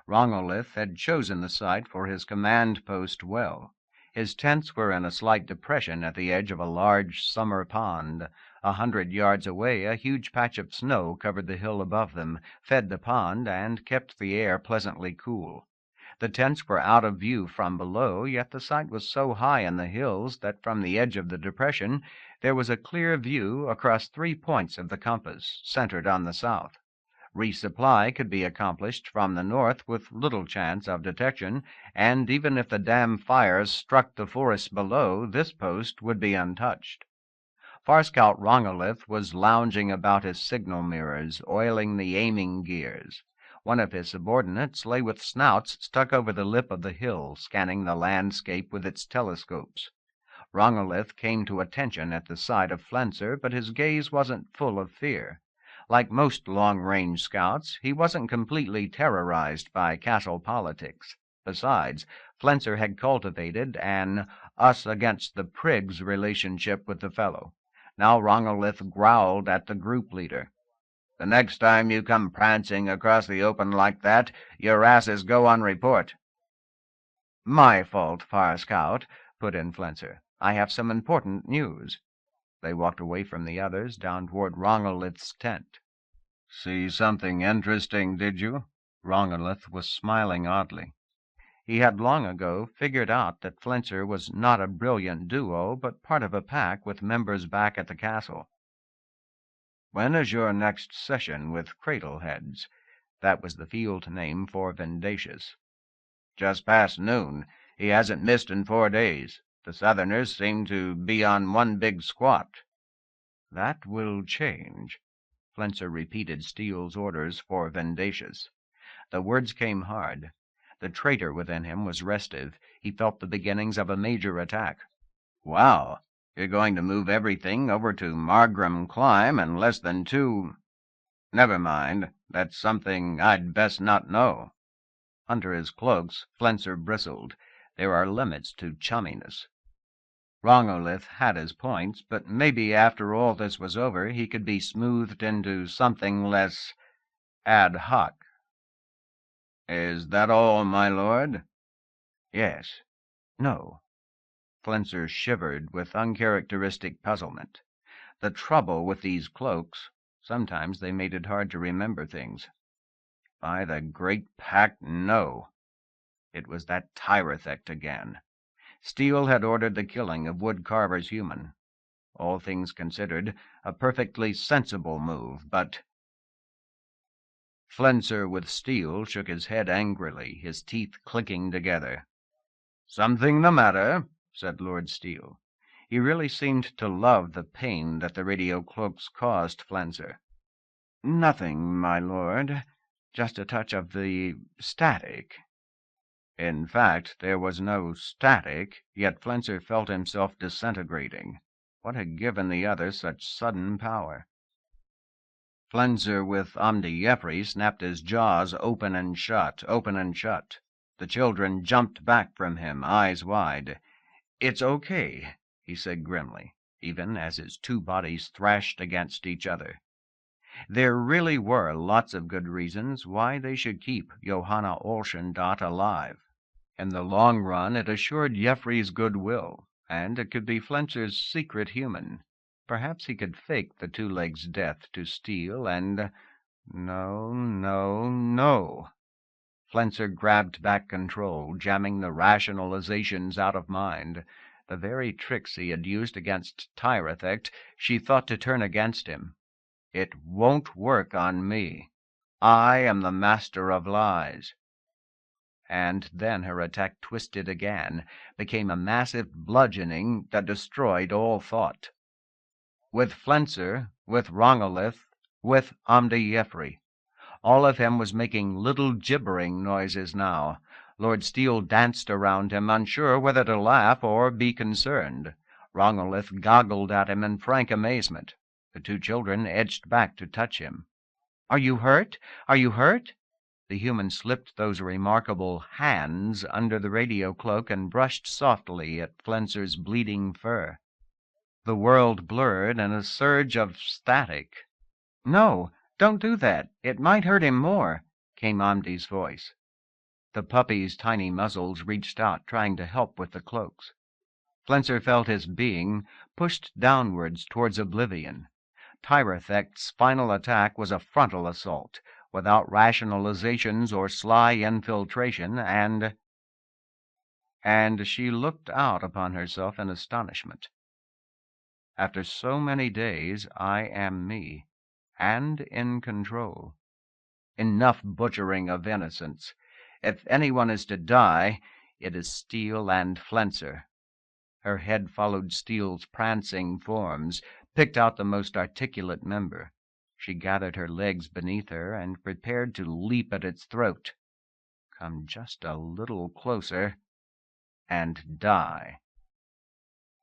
Rongolith had chosen the site for his command post well. His tents were in a slight depression at the edge of a large summer pond. 100 yards away, a huge patch of snow covered the hill above them, fed the pond, and kept the air pleasantly cool. The tents were out of view from below, yet the site was so high in the hills that from the edge of the depression there was a clear view across 3 points of the compass, centered on the south. Resupply could be accomplished from the north with little chance of detection, and even if the dam fires struck the forest below, this post would be untouched. Farscout Rongolith was lounging about his signal mirrors, oiling the aiming gears. One of his subordinates lay with snouts stuck over the lip of the hill, scanning the landscape with its telescopes. Rongolith came to attention at the sight of Flenser, but his gaze wasn't full of fear. Like most long-range scouts, he wasn't completely terrorized by castle politics. Besides, Flenser had cultivated an us-against-the-prigs relationship with the fellow. Now Rongolith growled at the group leader. "The next time you come prancing across the open like that, your asses go on report." "My fault, Farscout," put in Flenser. "I have some important news." They walked away from the others, down toward Rongolith's tent. "See something interesting, did you?" Rongolith was smiling oddly. He had long ago figured out that Flenser was not a brilliant duo, but part of a pack with members back at the castle. "When is your next session with Cradleheads?" That was the field name for Vendacious. "Just past noon. He hasn't missed in 4 days. The Southerners seem to be on one big squat." "That will change." Flenser repeated Steele's orders for Vendacious. The words came hard. The traitor within him was restive. He felt the beginnings of a major attack. "Wow, you're going to move everything over to Margrim Climb in less than 2—" "Never mind. That's something I'd best not know." Under his cloaks, Flenser bristled. There are limits to chumminess. Rongolith had his points, but maybe after all this was over he could be smoothed into something less ad hoc. "Is that all, my lord?" "Yes. No." Flenser shivered with uncharacteristic puzzlement. The trouble with these cloaks, sometimes they made it hard to remember things. By the great pack, no. It was that Tyrethect again. Steele had ordered the killing of Woodcarver's human. All things considered, a perfectly sensible move, but... Flenser with Steele shook his head angrily, his teeth clicking together. "Something the matter?" said Lord Steele. He really seemed to love the pain that the radio cloaks caused Flenser. "Nothing, my lord. Just a touch of the static." In fact, there was no static, yet Flenser felt himself disintegrating. What had given the other such sudden power? Flenser with Omdi-Jeffrey snapped his jaws open and shut, open and shut. The children jumped back from him, eyes wide. "It's okay," he said grimly, even as his two bodies thrashed against each other. There really were lots of good reasons why they should keep Johanna Olschendat alive. In the long run, it assured Jeffrey's goodwill, and it could be Flenser's secret human. Perhaps he could fake the two-legs' death to steal and... No. Flenser grabbed back control, jamming the rationalizations out of mind. The very tricks he had used against Tyrethect she thought to turn against him. It won't work on me. I am the master of lies. And then her attack twisted again, became a massive bludgeoning that destroyed all thought. With Flenser, with Rongolith, with Omdi-Jeffrey. All of him was making little gibbering noises now. Lord Steele danced around him, unsure whether to laugh or be concerned. Rongolith goggled at him in frank amazement. The two children edged back to touch him. "Are you hurt? Are you hurt?" The human slipped those remarkable hands under the radio cloak and brushed softly at Flenser's bleeding fur. The world blurred in a surge of static. "No, don't do that. It might hurt him more," came Omdi's voice. The puppy's tiny muzzles reached out, trying to help with the cloaks. Flenser felt his being pushed downwards towards oblivion. Tyrethect's final attack was a frontal assault, without rationalizations or sly infiltration, and she looked out upon herself in astonishment. After so many days, I am me, and in control. Enough butchering of innocents. If anyone is to die, it is Steele and Flenser. Her head followed Steele's prancing forms, picked out the most articulate member. She gathered her legs beneath her and prepared to leap at its throat. Come just a little closer, and die.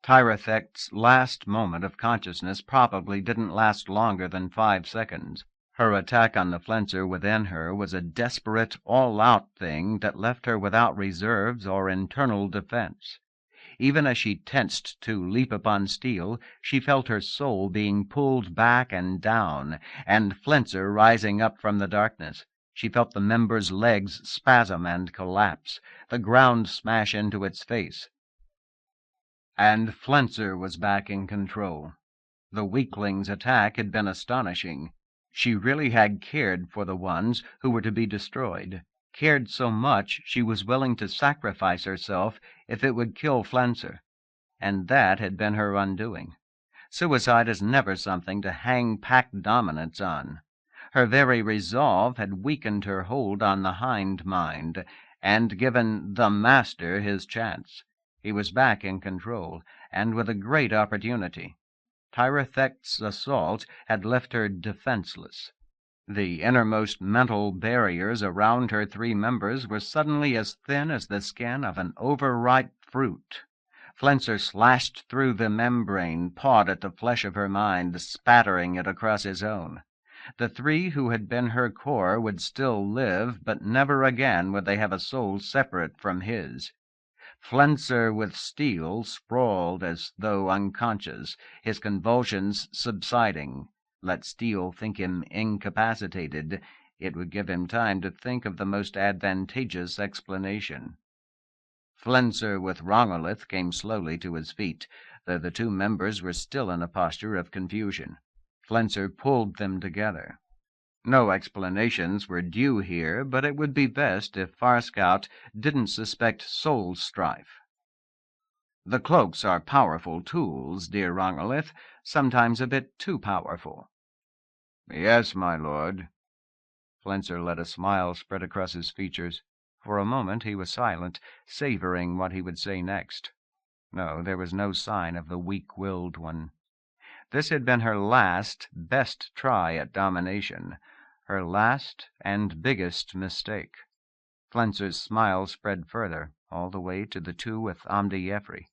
Tyrethect's last moment of consciousness probably didn't last longer than 5 seconds. Her attack on the Flenser within her was a desperate, all-out thing that left her without reserves or internal defense. Even as she tensed to leap upon Steele, she felt her soul being pulled back and down, and Flenser rising up from the darkness. She felt the member's legs spasm and collapse, the ground smash into its face. And Flenser was back in control. The weakling's attack had been astonishing. She really had cared for the ones who were to be destroyed, cared so much she was willing to sacrifice herself if it would kill Flenser. And that had been her undoing. Suicide is never something to hang pack dominance on. Her very resolve had weakened her hold on the hind mind, and given the master his chance. He was back in control, and with a great opportunity. Tyrethect's assault had left her defenseless. The innermost mental barriers around her three members were suddenly as thin as the skin of an overripe fruit. Flenser slashed through the membrane, pawed at the flesh of her mind, spattering it across his own. The three who had been her core would still live, but never again would they have a soul separate from his. Flenser with Steele sprawled as though unconscious, his convulsions subsiding. Let Steele think him incapacitated. It would give him time to think of the most advantageous explanation. Flenser with Rongolith came slowly to his feet, though the two members were still in a posture of confusion. Flenser pulled them together. No explanations were due here, but it would be best if Farscout didn't suspect soul strife. The cloaks are powerful tools, dear Rongolith, sometimes a bit too powerful. Yes, my lord. Flenser let a smile spread across his features. For a moment he was silent, savoring what he would say next. No, there was no sign of the weak-willed one. This had been her last, best try at domination, her last and biggest mistake. Flenser's smile spread further, all the way to the two with Omdi-Jeffrey.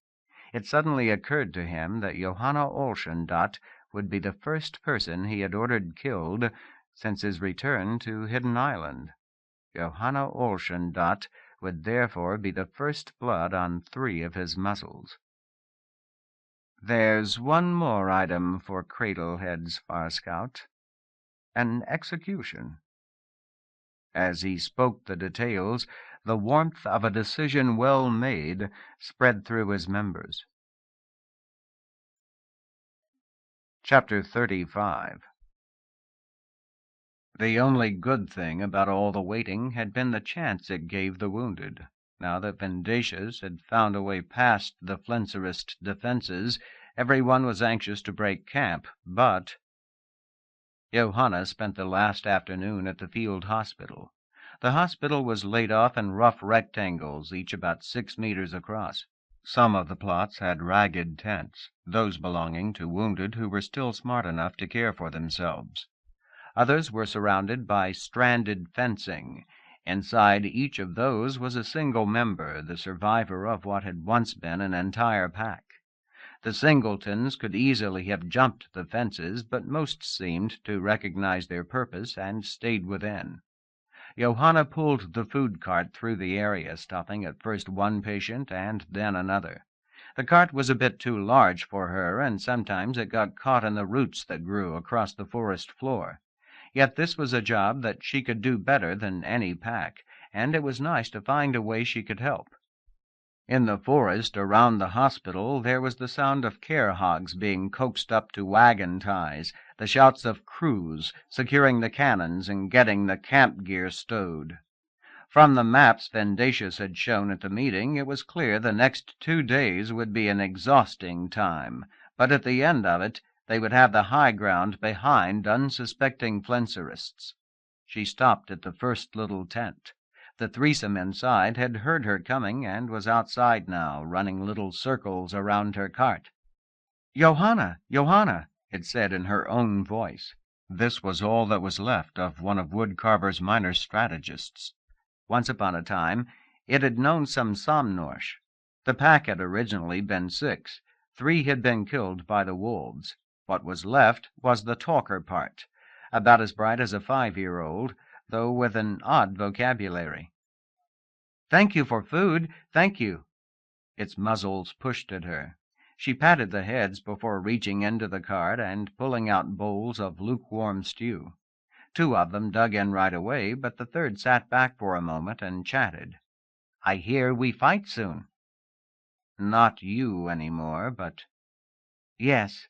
It suddenly occurred to him that Johanna Olschendat would be the first person he had ordered killed since his return to Hidden Island. Johanna Olschendat would therefore be the first blood on 3 of his muzzles. "There's one more item for Cradlehead's Far Scout. An execution." As he spoke the details, the warmth of a decision well made spread through his members. Chapter 35. The only good thing about all the waiting had been the chance it gave the wounded. Now that Vindicius had found a way past the Flenserist defenses, everyone was anxious to break camp, but Johanna spent the last afternoon at the field hospital. The hospital was laid off in rough rectangles, each about 6 meters across. Some of the plots had ragged tents, those belonging to wounded who were still smart enough to care for themselves. Others were surrounded by stranded fencing. Inside each of those was a single member, the survivor of what had once been an entire pack. The singletons could easily have jumped the fences, but most seemed to recognize their purpose and stayed within. Johanna pulled the food cart through the area, stopping at first one patient and then another. The cart was a bit too large for her, and sometimes it got caught in the roots that grew across the forest floor. Yet this was a job that she could do better than any pack, and it was nice to find a way she could help. In the forest around the hospital there was the sound of care hogs being coaxed up to wagon ties, the shouts of crews securing the cannons and getting the camp gear stowed. From the maps Vindicius had shown at the meeting, it was clear the next 2 days would be an exhausting time, but at the end of it they would have the high ground behind unsuspecting Flenserists. She stopped at the first little tent. The threesome inside had heard her coming and was outside now, running little circles around her cart. "Johanna, Johanna," it said in her own voice. This was all that was left of one of Woodcarver's minor strategists. Once upon a time it had known some Somnorsh. The pack had originally been 6. 3 had been killed by the wolves. What was left was the talker part, about as bright as a 5-year-old, though with an odd vocabulary. "Thank you for food, thank you." Its muzzles pushed at her. She patted the heads before reaching into the cart and pulling out bowls of lukewarm stew. 2 of them dug in right away, but the third sat back for a moment and chatted. "I hear we fight soon." "Not you any more, but—" "Yes.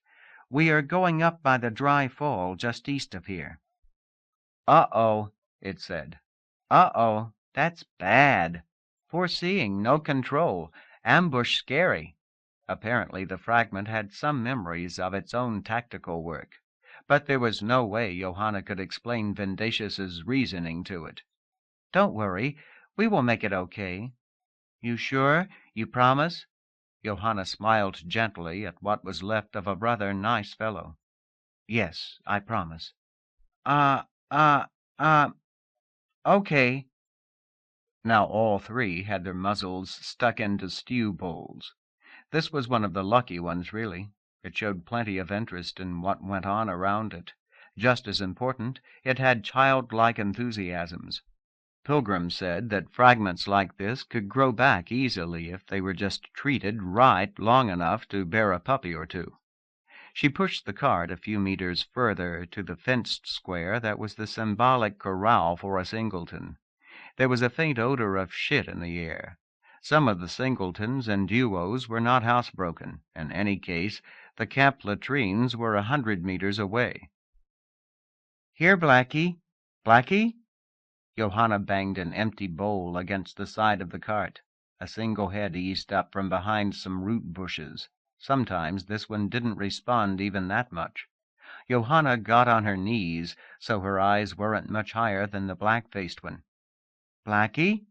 We are going up by the dry fall just east of here." "Uh-oh," it said. "Uh-oh, that's bad. Foreseeing, no control. Ambush scary." Apparently the fragment had some memories of its own tactical work. But there was no way Johanna could explain Vindicius's reasoning to it. "Don't worry. We will make it okay." "You sure? You promise?" Johanna smiled gently at what was left of a rather nice fellow. "Yes, I promise." Okay." Now all 3 had their muzzles stuck into stew bowls. This was one of the lucky ones, really. It showed plenty of interest in what went on around it. Just as important, it had childlike enthusiasms. Pilgrim said that fragments like this could grow back easily if they were just treated right long enough to bear a puppy or 2. She pushed the cart a few meters further to the fenced square that was the symbolic corral for a singleton. There was a faint odor of shit in the air. Some of the singletons and duos were not housebroken. In any case, the camp latrines were 100 meters away. "Here, Blackie. Blackie?" Johanna banged an empty bowl against the side of the cart. A single head eased up from behind some root bushes. Sometimes this one didn't respond even that much. Johanna got on her knees, so her eyes weren't much higher than the black-faced one. "Blackie?"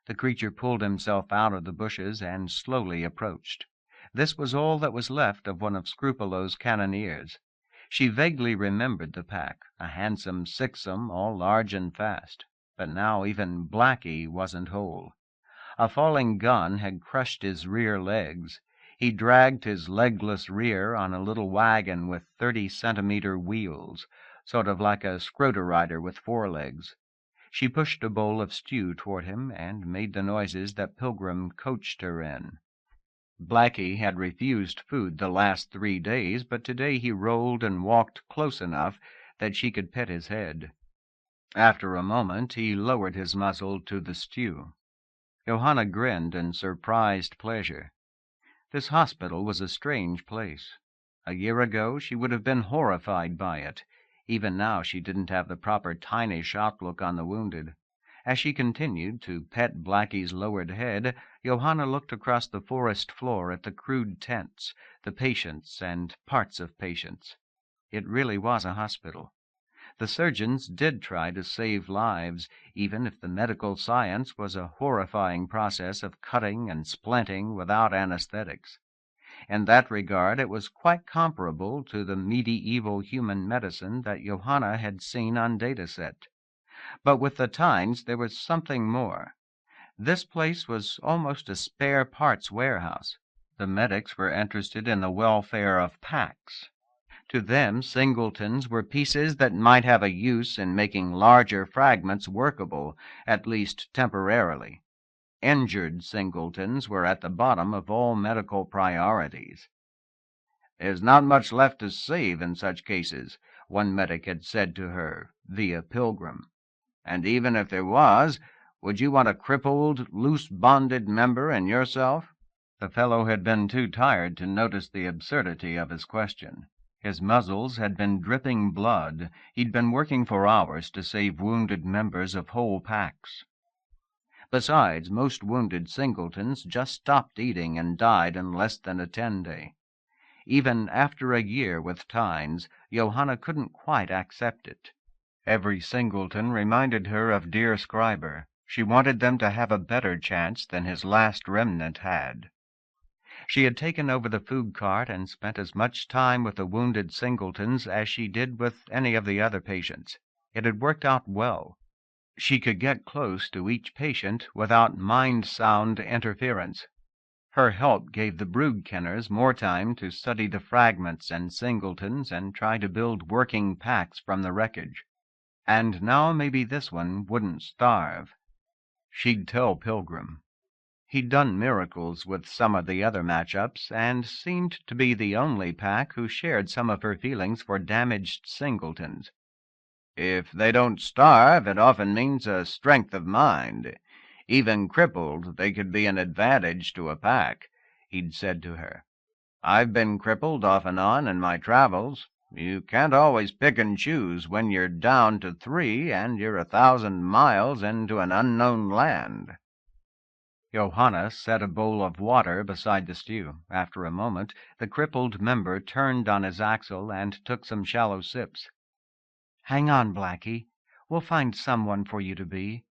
The creature pulled himself out of the bushes and slowly approached. This was all that was left of one of Scrupulo's cannoneers. She vaguely remembered the pack, a handsome 6-some, all large and fast. But now even Blackie wasn't whole. A falling gun had crushed his rear legs. He dragged his legless rear on a little wagon with 30-centimeter wheels, sort of like a scroter-rider with forelegs. She pushed a bowl of stew toward him and made the noises that Pilgrim coached her in. Blackie had refused food the last 3 days, but today he rolled and walked close enough that she could pet his head. After a moment, he lowered his muzzle to the stew. Johanna grinned in surprised pleasure. This hospital was a strange place. A year ago, she would have been horrified by it. Even now, she didn't have the proper tinish outlook on the wounded. As she continued to pet Blackie's lowered head, Johanna looked across the forest floor at the crude tents, the patients and parts of patients. It really was a hospital. The surgeons did try to save lives, even if the medical science was a horrifying process of cutting and splinting without anesthetics. In that regard, it was quite comparable to the medieval human medicine that Johanna had seen on dataset. But with the Tynes, there was something more. This place was almost a spare parts warehouse. The medics were interested in the welfare of packs. To them, singletons were pieces that might have a use in making larger fragments workable, at least temporarily. Injured singletons were at the bottom of all medical priorities. "There's not much left to save in such cases," one medic had said to her, via Pilgrim. "And even if there was, would you want a crippled, loose-bonded member in yourself?" The fellow had been too tired to notice the absurdity of his question. His muzzles had been dripping blood. He'd been working for hours to save wounded members of whole packs. Besides, most wounded singletons just stopped eating and died in less than a 10-day. Even after a year with Tynes, Johanna couldn't quite accept it. Every singleton reminded her of dear Schreiber. She wanted them to have a better chance than his last remnant had. She had taken over the food cart and spent as much time with the wounded singletons as she did with any of the other patients. It had worked out well. She could get close to each patient without mind-sound interference. Her help gave the brood kenners more time to study the fragments and singletons and try to build working packs from the wreckage. And now maybe this one wouldn't starve. She'd tell Pilgrim. He'd done miracles with some of the other match-ups, and seemed to be the only pack who shared some of her feelings for damaged singletons. "If they don't starve, it often means a strength of mind. Even crippled, they could be an advantage to a pack," he'd said to her. "I've been crippled off and on in my travels. You can't always pick and choose when you're down to 3 and you're 1,000 miles into an unknown land." Johanna set a bowl of water beside the stew. After a moment, the crippled member turned on his axle and took some shallow sips. "Hang on, Blackie. We'll find someone for you to be."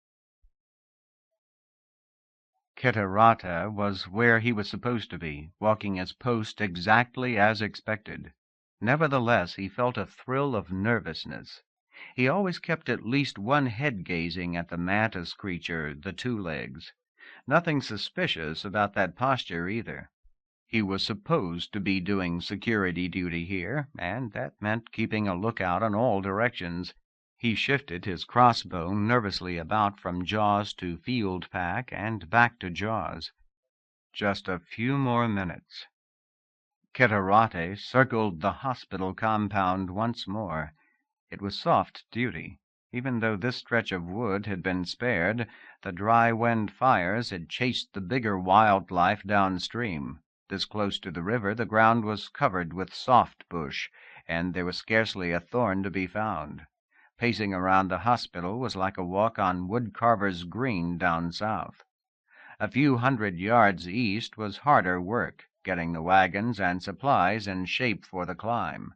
Kitterata was where he was supposed to be, walking his post exactly as expected. Nevertheless, he felt a thrill of nervousness. He always kept at least one head gazing at the mantis creature, the 2 legs. Nothing suspicious about that posture either. He was supposed to be doing security duty here, and that meant keeping a lookout in all directions. He shifted his crossbow nervously about from jaws to field pack and back to jaws. Just a few more minutes. Kitterate circled the hospital compound once more. It was soft duty. Even though this stretch of wood had been spared, the dry wind fires had chased the bigger wildlife downstream. This close to the river, the ground was covered with soft bush, and there was scarcely a thorn to be found. Pacing around the hospital was like a walk on Woodcarver's Green down south. A few hundred yards east was harder work, getting the wagons and supplies in shape for the climb.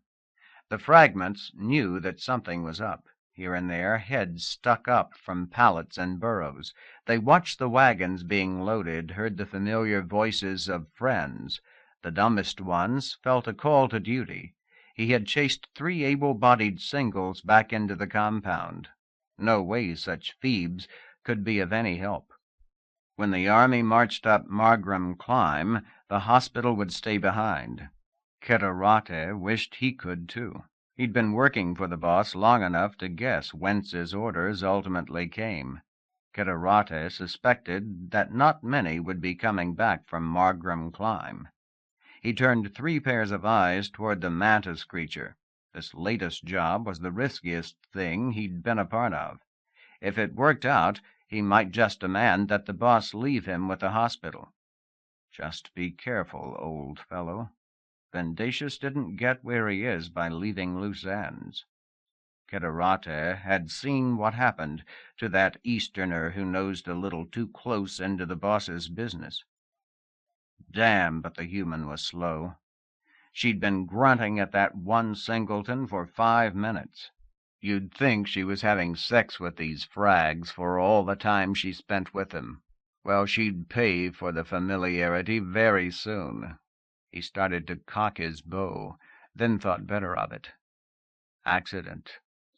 The fragments knew that something was up. Here and there, heads stuck up from pallets and burros. They watched the wagons being loaded, heard the familiar voices of friends. The dumbest ones felt a call to duty. He had chased 3 able-bodied singles back into the compound. No way such Phoebes could be of any help. When the army marched up Margram Climb, the hospital would stay behind. Kitterate wished he could too. He'd been working for the boss long enough to guess whence his orders ultimately came. Kitterate suspected that not many would be coming back from Margram Climb. He turned 3 pairs of eyes toward the mantis creature. This latest job was the riskiest thing he'd been a part of. If it worked out, he might just demand that the boss leave him with the hospital. Just be careful, old fellow. Vendacious didn't get where he is by leaving loose ends. Kitterate had seen what happened to that Easterner who nosed a little too close into the boss's business. Damn, but the human was slow. She'd been grunting at that one singleton for 5 minutes. You'd think she was having sex with these frags for all the time she spent with them. Well, she'd pay for the familiarity very soon. He started to cock his bow, then thought better of it. Accident.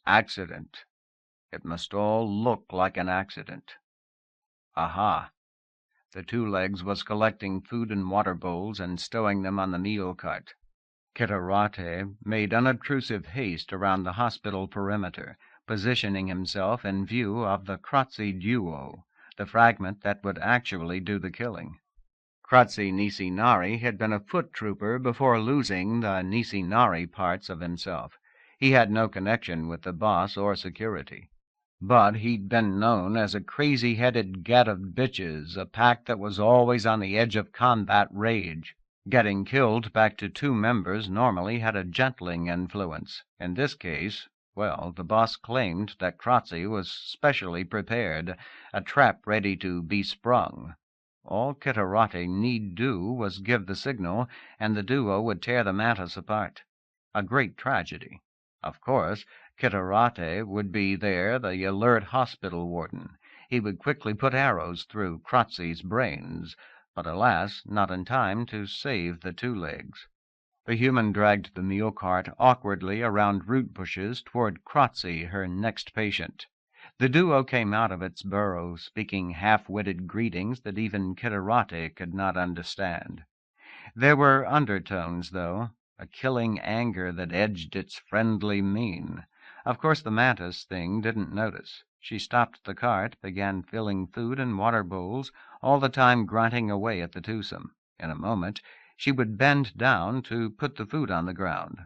Accident. It must all look like an accident. Aha! The 2 legs was collecting food and water bowls and stowing them on the meal cart. Kitterate made unobtrusive haste around the hospital perimeter, positioning himself in view of the Kratzy duo, the fragment that would actually do the killing. Kratzy Nisinari had been a foot trooper before losing the Nisinari parts of himself. He had no connection with the boss or security. But he'd been known as a crazy-headed gat of bitches, a pack that was always on the edge of combat rage. Getting killed back to 2 members normally had a gentling influence. In this case, well, the boss claimed that Kratzy was specially prepared, a trap ready to be sprung. All Kitterate need do was give the signal, and the duo would tear the mantis apart. A great tragedy. Of course, Kitterate would be there, the alert hospital warden. He would quickly put arrows through Kratzy's brains, but alas, not in time to save the 2 legs. The human dragged the meal cart awkwardly around root bushes toward Kratzy, her next patient. The duo came out of its burrow, speaking half-witted greetings that even Kitterate could not understand. There were undertones, though, a killing anger that edged its friendly mien. Of course the mantis thing didn't notice. She stopped the cart, began filling food and water bowls, all the time grunting away at the twosome. In a moment she would bend down to put the food on the ground.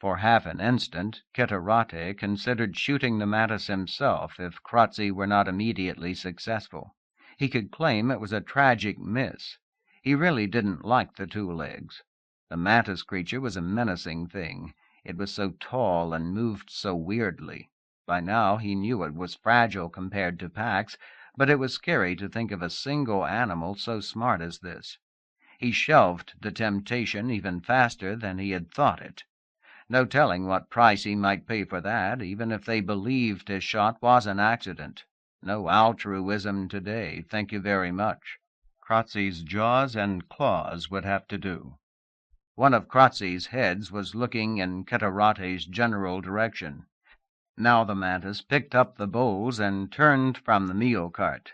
For half an instant Kitterate considered shooting the mantis himself if Kratzy were not immediately successful. He could claim it was a tragic miss. He really didn't like the 2 legs. The mantis creature was a menacing thing. It was so tall and moved so weirdly. By now he knew it was fragile compared to packs, but it was scary to think of a single animal so smart as this. He shelved the temptation even faster than he had thought it. No telling what price he might pay for that, even if they believed his shot was an accident. No altruism today, thank you very much. Kratzy's jaws and claws would have to do. One of Kratzy's heads was looking in Kitterate's general direction. Now the mantis picked up the bowls and turned from the meal cart.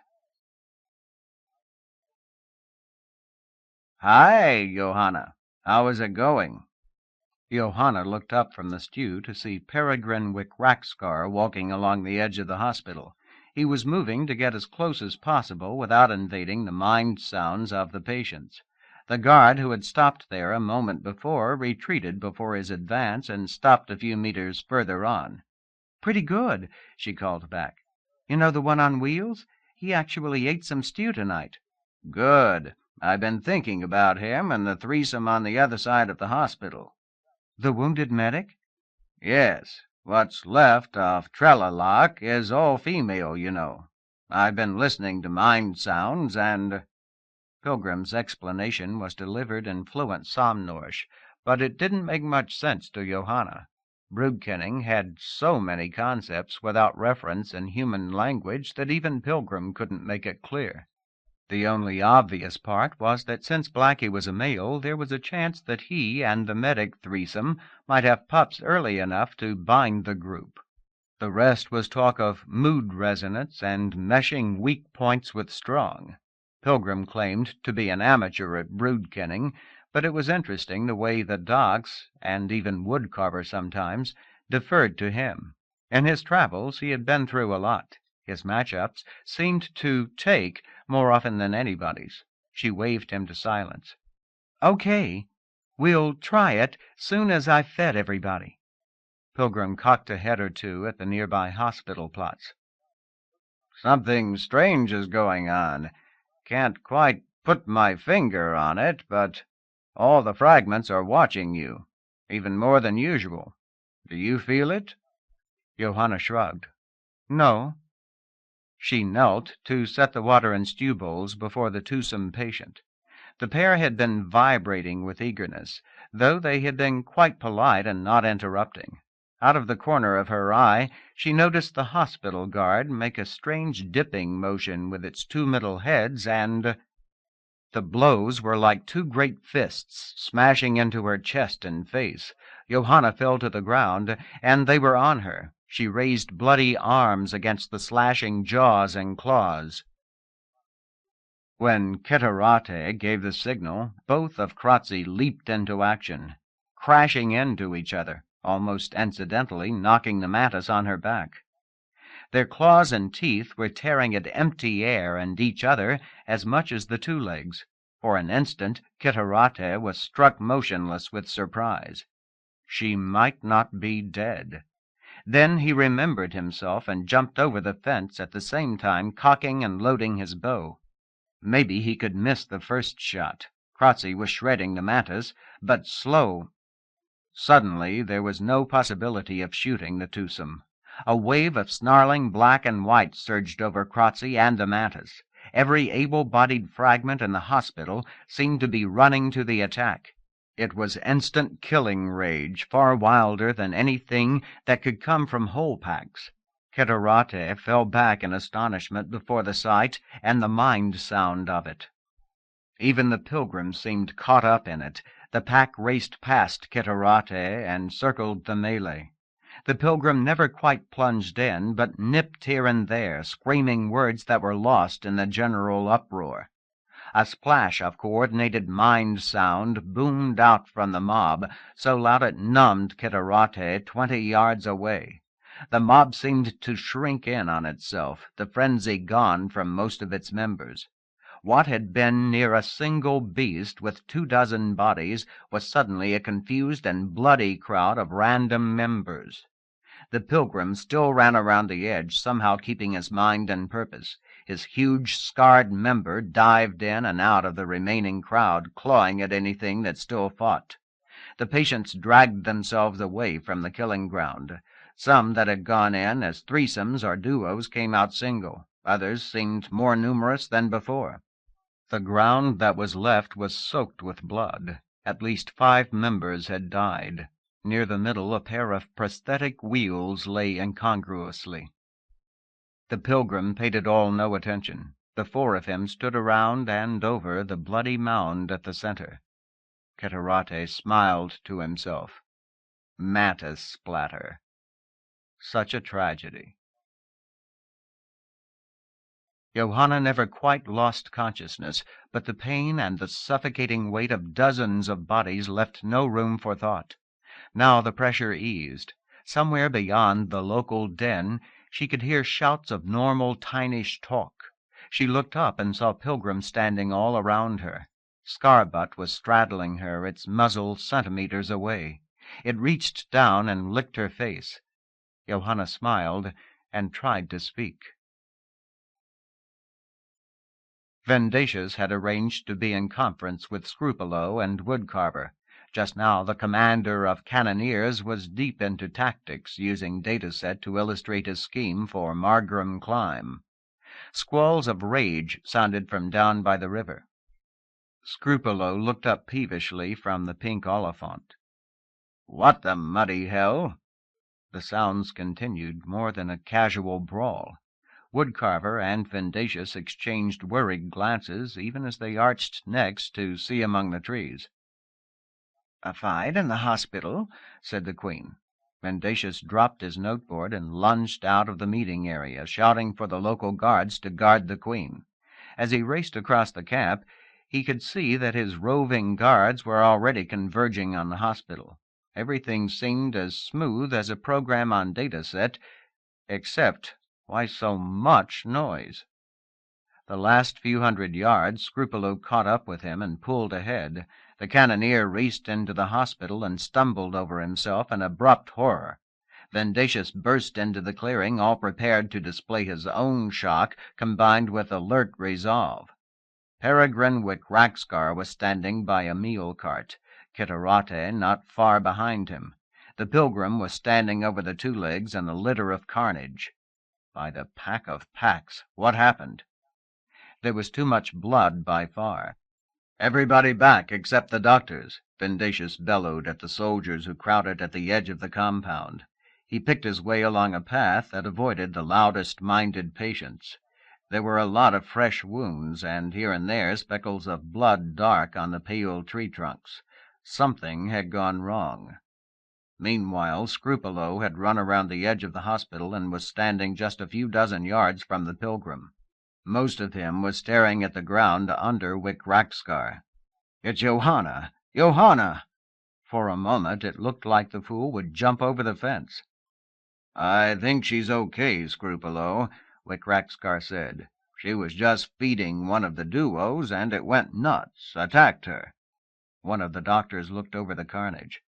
"Hi, Johanna. How is it going?" Johanna looked up from the stew to see Peregrine Wickraxkar walking along the edge of the hospital. He was moving to get as close as possible without invading the mind sounds of the patients. The guard who had stopped there a moment before retreated before his advance and stopped a few meters further on. "Pretty good," she called back. "You know the one on wheels? He actually ate some stew tonight." "Good. I've been thinking about him and the threesome on the other side of the hospital." "The wounded medic?" "Yes. What's left of Trellalach is all female, you know. I've been listening to mind sounds and—" Pilgrim's explanation was delivered in fluent Somnorsh, but it didn't make much sense to Johanna. Broodkenning had so many concepts without reference in human language that even Pilgrim couldn't make it clear. The only obvious part was that since Blackie was a male, there was a chance that he and the medic threesome might have pups early enough to bind the group. The rest was talk of mood resonance and meshing weak points with strong. Pilgrim claimed to be an amateur at brood-kenning, but it was interesting the way the docs, and even Woodcarver sometimes, deferred to him. In his travels he had been through a lot. His match-ups seemed to take more often than anybody's. She waved him to silence. Okay. We'll try it soon as I've fed everybody. Pilgrim cocked a head or two at the nearby hospital plots. Something strange is going on. Can't quite put my finger on it, but all the fragments are watching you, even more than usual. Do you feel it? Johanna shrugged. No. She knelt to set the water and stew bowls before the twosome patient. The pair had been vibrating with eagerness, though they had been quite polite and not interrupting. Out of the corner of her eye, she noticed the hospital guard make a strange dipping motion with its two middle heads, and the blows were like two great fists smashing into her chest and face. Johanna fell to the ground, and they were on her. She raised bloody arms against the slashing jaws and claws. When Catarate gave the signal, both of Kratzy leaped into action, crashing into each other, almost incidentally knocking the mantis on her back. Their claws and teeth were tearing at empty air and each other as much as the two legs. For an instant, Catarate was struck motionless with surprise. She might not be dead. Then he remembered himself and jumped over the fence, at the same time cocking and loading his bow. Maybe he could miss the first shot. Kratzy was shredding the mantis, but slow. Suddenly there was no possibility of shooting the twosome. A wave of snarling black and white surged over Kratzy and the mantis. Every able-bodied fragment in the hospital seemed to be running to the attack. It was instant killing rage, far wilder than anything that could come from whole packs. Catarate fell back in astonishment before the sight and the mind sound of it. Even the pilgrim seemed caught up in it. The pack raced past Catarate and circled the melee. The pilgrim never quite plunged in, but nipped here and there, screaming words that were lost in the general uproar. A splash of coordinated mind sound boomed out from the mob, so loud it numbed Catarate 20 yards away. The mob seemed to shrink in on itself, the frenzy gone from most of its members. What had been near a single beast with 24 bodies was suddenly a confused and bloody crowd of random members. The pilgrim still ran around the edge, somehow keeping his mind and purpose. His huge, scarred member dived in and out of the remaining crowd, clawing at anything that still fought. The patients dragged themselves away from the killing ground. Some that had gone in as threesomes or duos came out single. Others seemed more numerous than before. The ground that was left was soaked with blood. At least 5 members had died. Near the middle, a pair of prosthetic wheels lay incongruously. The pilgrim paid it all no attention. The 4 of him stood around and over the bloody mound at the center. Catarate smiled to himself. Mantis splatter. Such a tragedy. Johanna never quite lost consciousness, but the pain and the suffocating weight of dozens of bodies left no room for thought. Now the pressure eased. Somewhere beyond the local den, she could hear shouts of normal, tinish talk. She looked up and saw Pilgrim standing all around her. Scarbutt was straddling her, its muzzle centimeters away. It reached down and licked her face. Johanna smiled and tried to speak. Vendacious had arranged to be in conference with Scrupolo and Woodcarver. Just now the commander of cannoneers was deep into tactics, using dataset to illustrate his scheme for Margrim Climb. Squalls of rage sounded from down by the river. Scrupolo looked up peevishly from the pink oliphant. "What the muddy hell?" The sounds continued, more than a casual brawl. Woodcarver and Vendacious exchanged worried glances, even as they arched necks to see among the trees. "A fight in the hospital," said the Queen. Vendacious dropped his noteboard and lunged out of the meeting area, shouting for the local guards to guard the Queen. As he raced across the cap, he could see that his roving guards were already converging on the hospital. Everything seemed as smooth as a program on data set, except why so much noise? The last few hundred yards, Scrupolo caught up with him and pulled ahead. The cannoneer raced into the hospital and stumbled over himself in abrupt horror. Vendacious burst into the clearing, all prepared to display his own shock, combined with alert resolve. Peregrine Wickraxkar was standing by a meal cart, Kitterate not far behind him. The pilgrim was standing over the two legs in a litter of carnage. By the pack of packs, what happened? There was too much blood by far. "Everybody back except the doctors," Vendacious bellowed at the soldiers who crowded at the edge of the compound. He picked his way along a path that avoided the loudest-minded patients. There were a lot of fresh wounds, and here and there speckles of blood dark on the pale tree trunks. Something had gone wrong. Meanwhile, Scrupolo had run around the edge of the hospital and was standing just a few dozen yards from the pilgrim. Most of him was staring at the ground under Wickraxkar. "It's Johanna! Johanna!" For a moment it looked like the fool would jump over the fence. "I think she's okay, Scrupolo," Wickraxkar said. "She was just feeding one of the duos, and it went nuts, attacked her." One of the doctors looked over the carnage.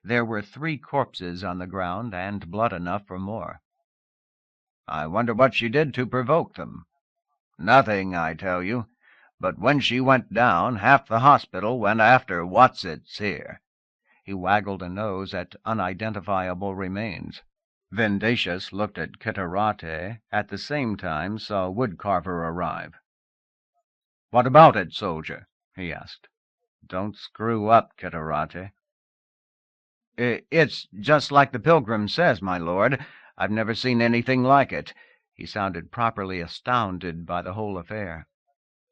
There were 3 corpses on the ground, and blood enough for more. "I wonder what she did to provoke them." "Nothing, I tell you. But when she went down, half the hospital went after Whatsits here." He waggled a nose at unidentifiable remains. Vendacious looked at Kitterate, at the same time saw Woodcarver arrive. "What about it, soldier?" he asked. "Don't screw up, Kitterate." "It's just like the pilgrim says, my lord. I've never seen anything like it." He sounded properly astounded by the whole affair.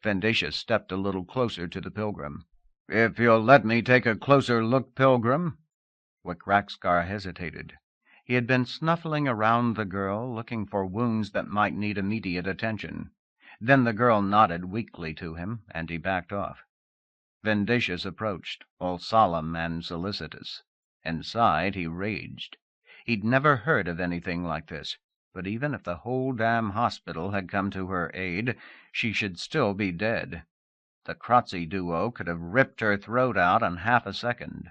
Vendacious stepped a little closer to the pilgrim. "If you'll let me take a closer look, pilgrim." Wickraxkar hesitated. He had been snuffling around the girl, looking for wounds that might need immediate attention. Then the girl nodded weakly to him, and he backed off. Vendacious approached, all solemn and solicitous. Inside, he raged. He'd never heard of anything like this. But even if the whole damn hospital had come to her aid, she should still be dead. The Kratzy duo could have ripped her throat out in half a second.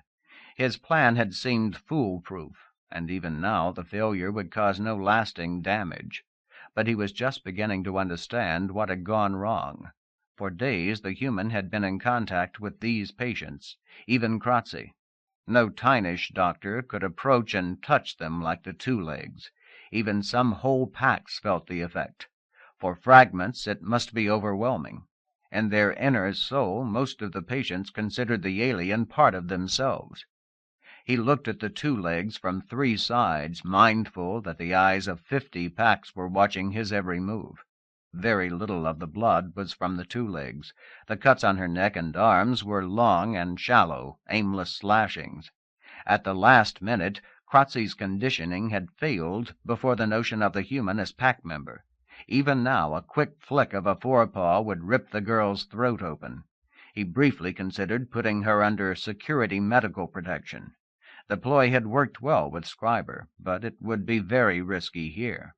His plan had seemed foolproof, and even now the failure would cause no lasting damage. But he was just beginning to understand what had gone wrong. For days the human had been in contact with these patients, even Kratzy. No Tynish doctor could approach and touch them like the two legs. Even some whole packs felt the effect. For fragments it must be overwhelming. In their inner soul, most of the patients considered the alien part of themselves. He looked at the two legs from 3 sides, mindful that the eyes of 50 packs were watching his every move. Very little of the blood was from the two legs. The cuts on her neck and arms were long and shallow, aimless slashings. At the last minute, Kratzy's conditioning had failed before the notion of the human as pack member. Even now, a quick flick of a forepaw would rip the girl's throat open. He briefly considered putting her under security medical protection. The ploy had worked well with Scriber, but it would be very risky here.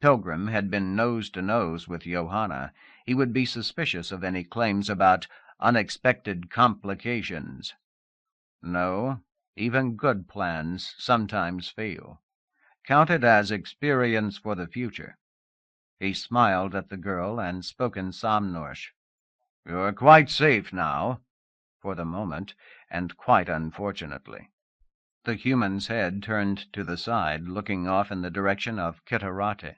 Pilgrim had been nose to nose with Johanna. He would be suspicious of any claims about unexpected complications. No, even good plans sometimes fail. Count it as experience for the future. He smiled at the girl and spoke in Somnorsh. "You're quite safe now." For the moment, and quite unfortunately. The human's head turned to the side, looking off in the direction of Kitterate.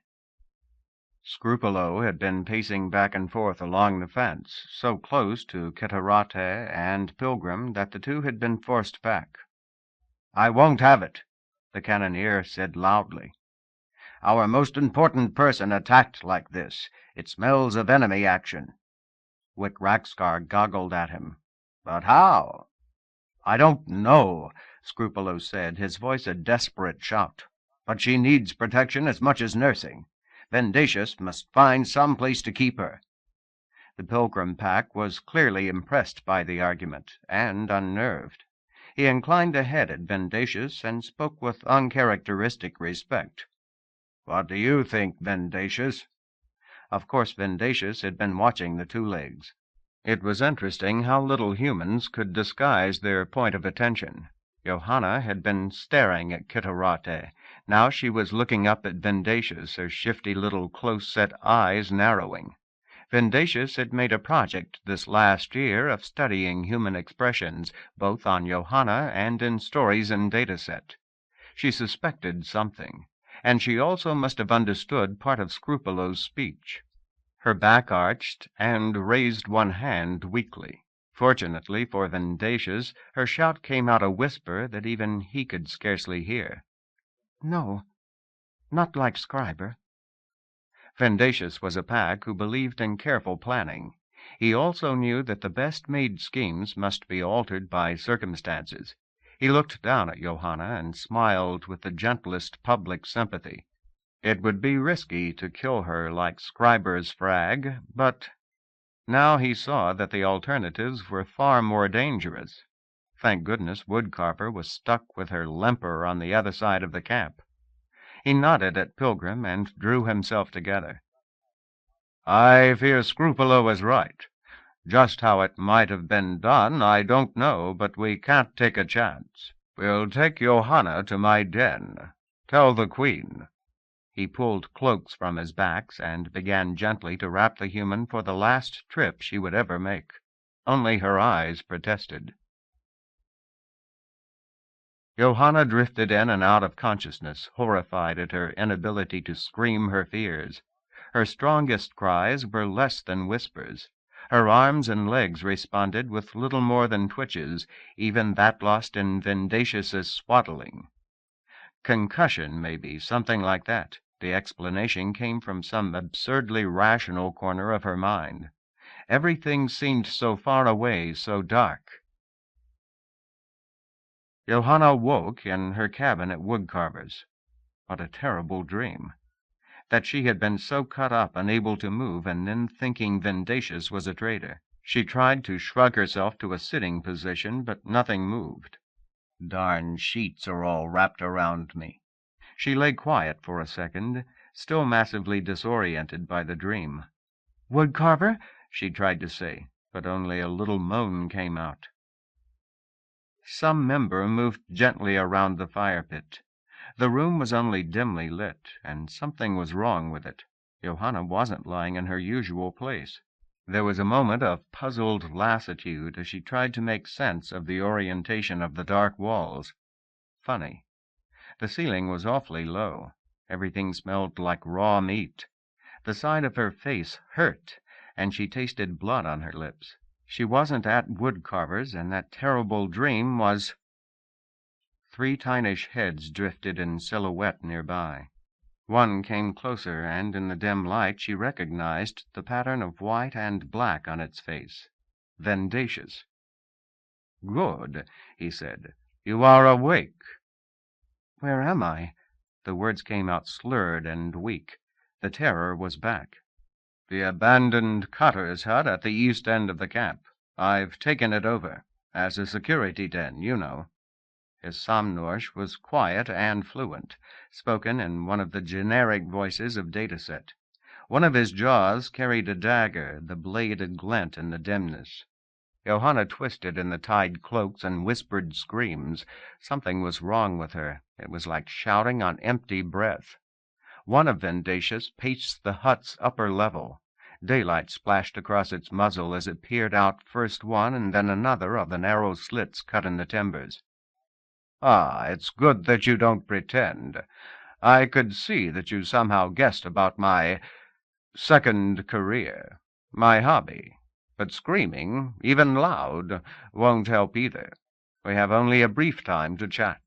Scrupolo had been pacing back and forth along the fence, so close to Kitterate and Pilgrim that the two had been forced back. "I won't have it," the cannoneer said loudly. "Our most important person attacked like this. It smells of enemy action." Wickraxkar goggled at him. "But how?" "I don't know," Scrupolo said, his voice a desperate shout. "But she needs protection as much as nursing. Vendacious must find some place to keep her." The Pilgrim pack was clearly impressed by the argument, and unnerved. He inclined a head at Vendacious and spoke with uncharacteristic respect. "What do you think, Vendacious?" Of course Vendacious had been watching the two legs. It was interesting how little humans could disguise their point of attention. Johanna had been staring at Kitterate. Now she was looking up at Vendacious, her shifty little close-set eyes narrowing. Vendacious had made a project this last year of studying human expressions, both on Johanna and in stories and dataset. She suspected something, and she also must have understood part of Scrupulo's speech. Her back arched and raised one hand weakly. Fortunately for Vendacious, her shout came out a whisper that even he could scarcely hear. "No, not like Scriber." Vendacious was a pack who believed in careful planning. He also knew that the best-made schemes must be altered by circumstances. He looked down at Johanna and smiled with the gentlest public sympathy. It would be risky to kill her like Scriber's frag, but now he saw that the alternatives were far more dangerous. Thank goodness Woodcarver was stuck with her limper on the other side of the camp. He nodded at Pilgrim and drew himself together. "I fear Scrupulo is right. Just how it might have been done I don't know, but we can't take a chance. We'll take Johanna to my den. Tell the Queen." He pulled cloaks from his backs and began gently to wrap the human for the last trip she would ever make. Only her eyes protested. Johanna drifted in and out of consciousness, horrified at her inability to scream her fears. Her strongest cries were less than whispers. Her arms and legs responded with little more than twitches, even that lost in Vendacious's swaddling. Concussion, maybe, something like that. The explanation came from some absurdly rational corner of her mind. Everything seemed so far away, so dark. Johanna woke in her cabin at Woodcarver's. What a terrible dream! That she had been so cut up, unable to move, and then thinking Vendacious was a traitor. She tried to shrug herself to a sitting position, but nothing moved. "Darn sheets are all wrapped around me." She lay quiet for a second, still massively disoriented by the dream. "Woodcarver?" she tried to say, but only a little moan came out. Some member moved gently around the fire-pit. The room was only dimly lit, and something was wrong with it. Johanna wasn't lying in her usual place. There was a moment of puzzled lassitude as she tried to make sense of the orientation of the dark walls. Funny. The ceiling was awfully low. Everything smelled like raw meat. The side of her face hurt, and she tasted blood on her lips. She wasn't at Woodcarver's, and that terrible dream was... 3 tinish heads drifted in silhouette nearby. One came closer, and in the dim light she recognized the pattern of white and black on its face. Vendacious. "Good," he said. "You are awake." "Where am I?" The words came out slurred and weak. The terror was back. "The abandoned cutter's hut at the east end of the camp. I've taken it over. As a security den, you know." His Somnorsh was quiet and fluent, spoken in one of the generic voices of dataset. One of his jaws carried a dagger, the blade a glint in the dimness. Johanna twisted in the tied cloaks and whispered screams. Something was wrong with her. It was like shouting on empty breath. One of Vendacious paced the hut's upper level. Daylight splashed across its muzzle as it peered out first one and then another of the narrow slits cut in the timbers. "Ah, it's good that you don't pretend. I could see that you somehow guessed about my second career, my hobby. But screaming, even loud, won't help either. We have only a brief time to chat.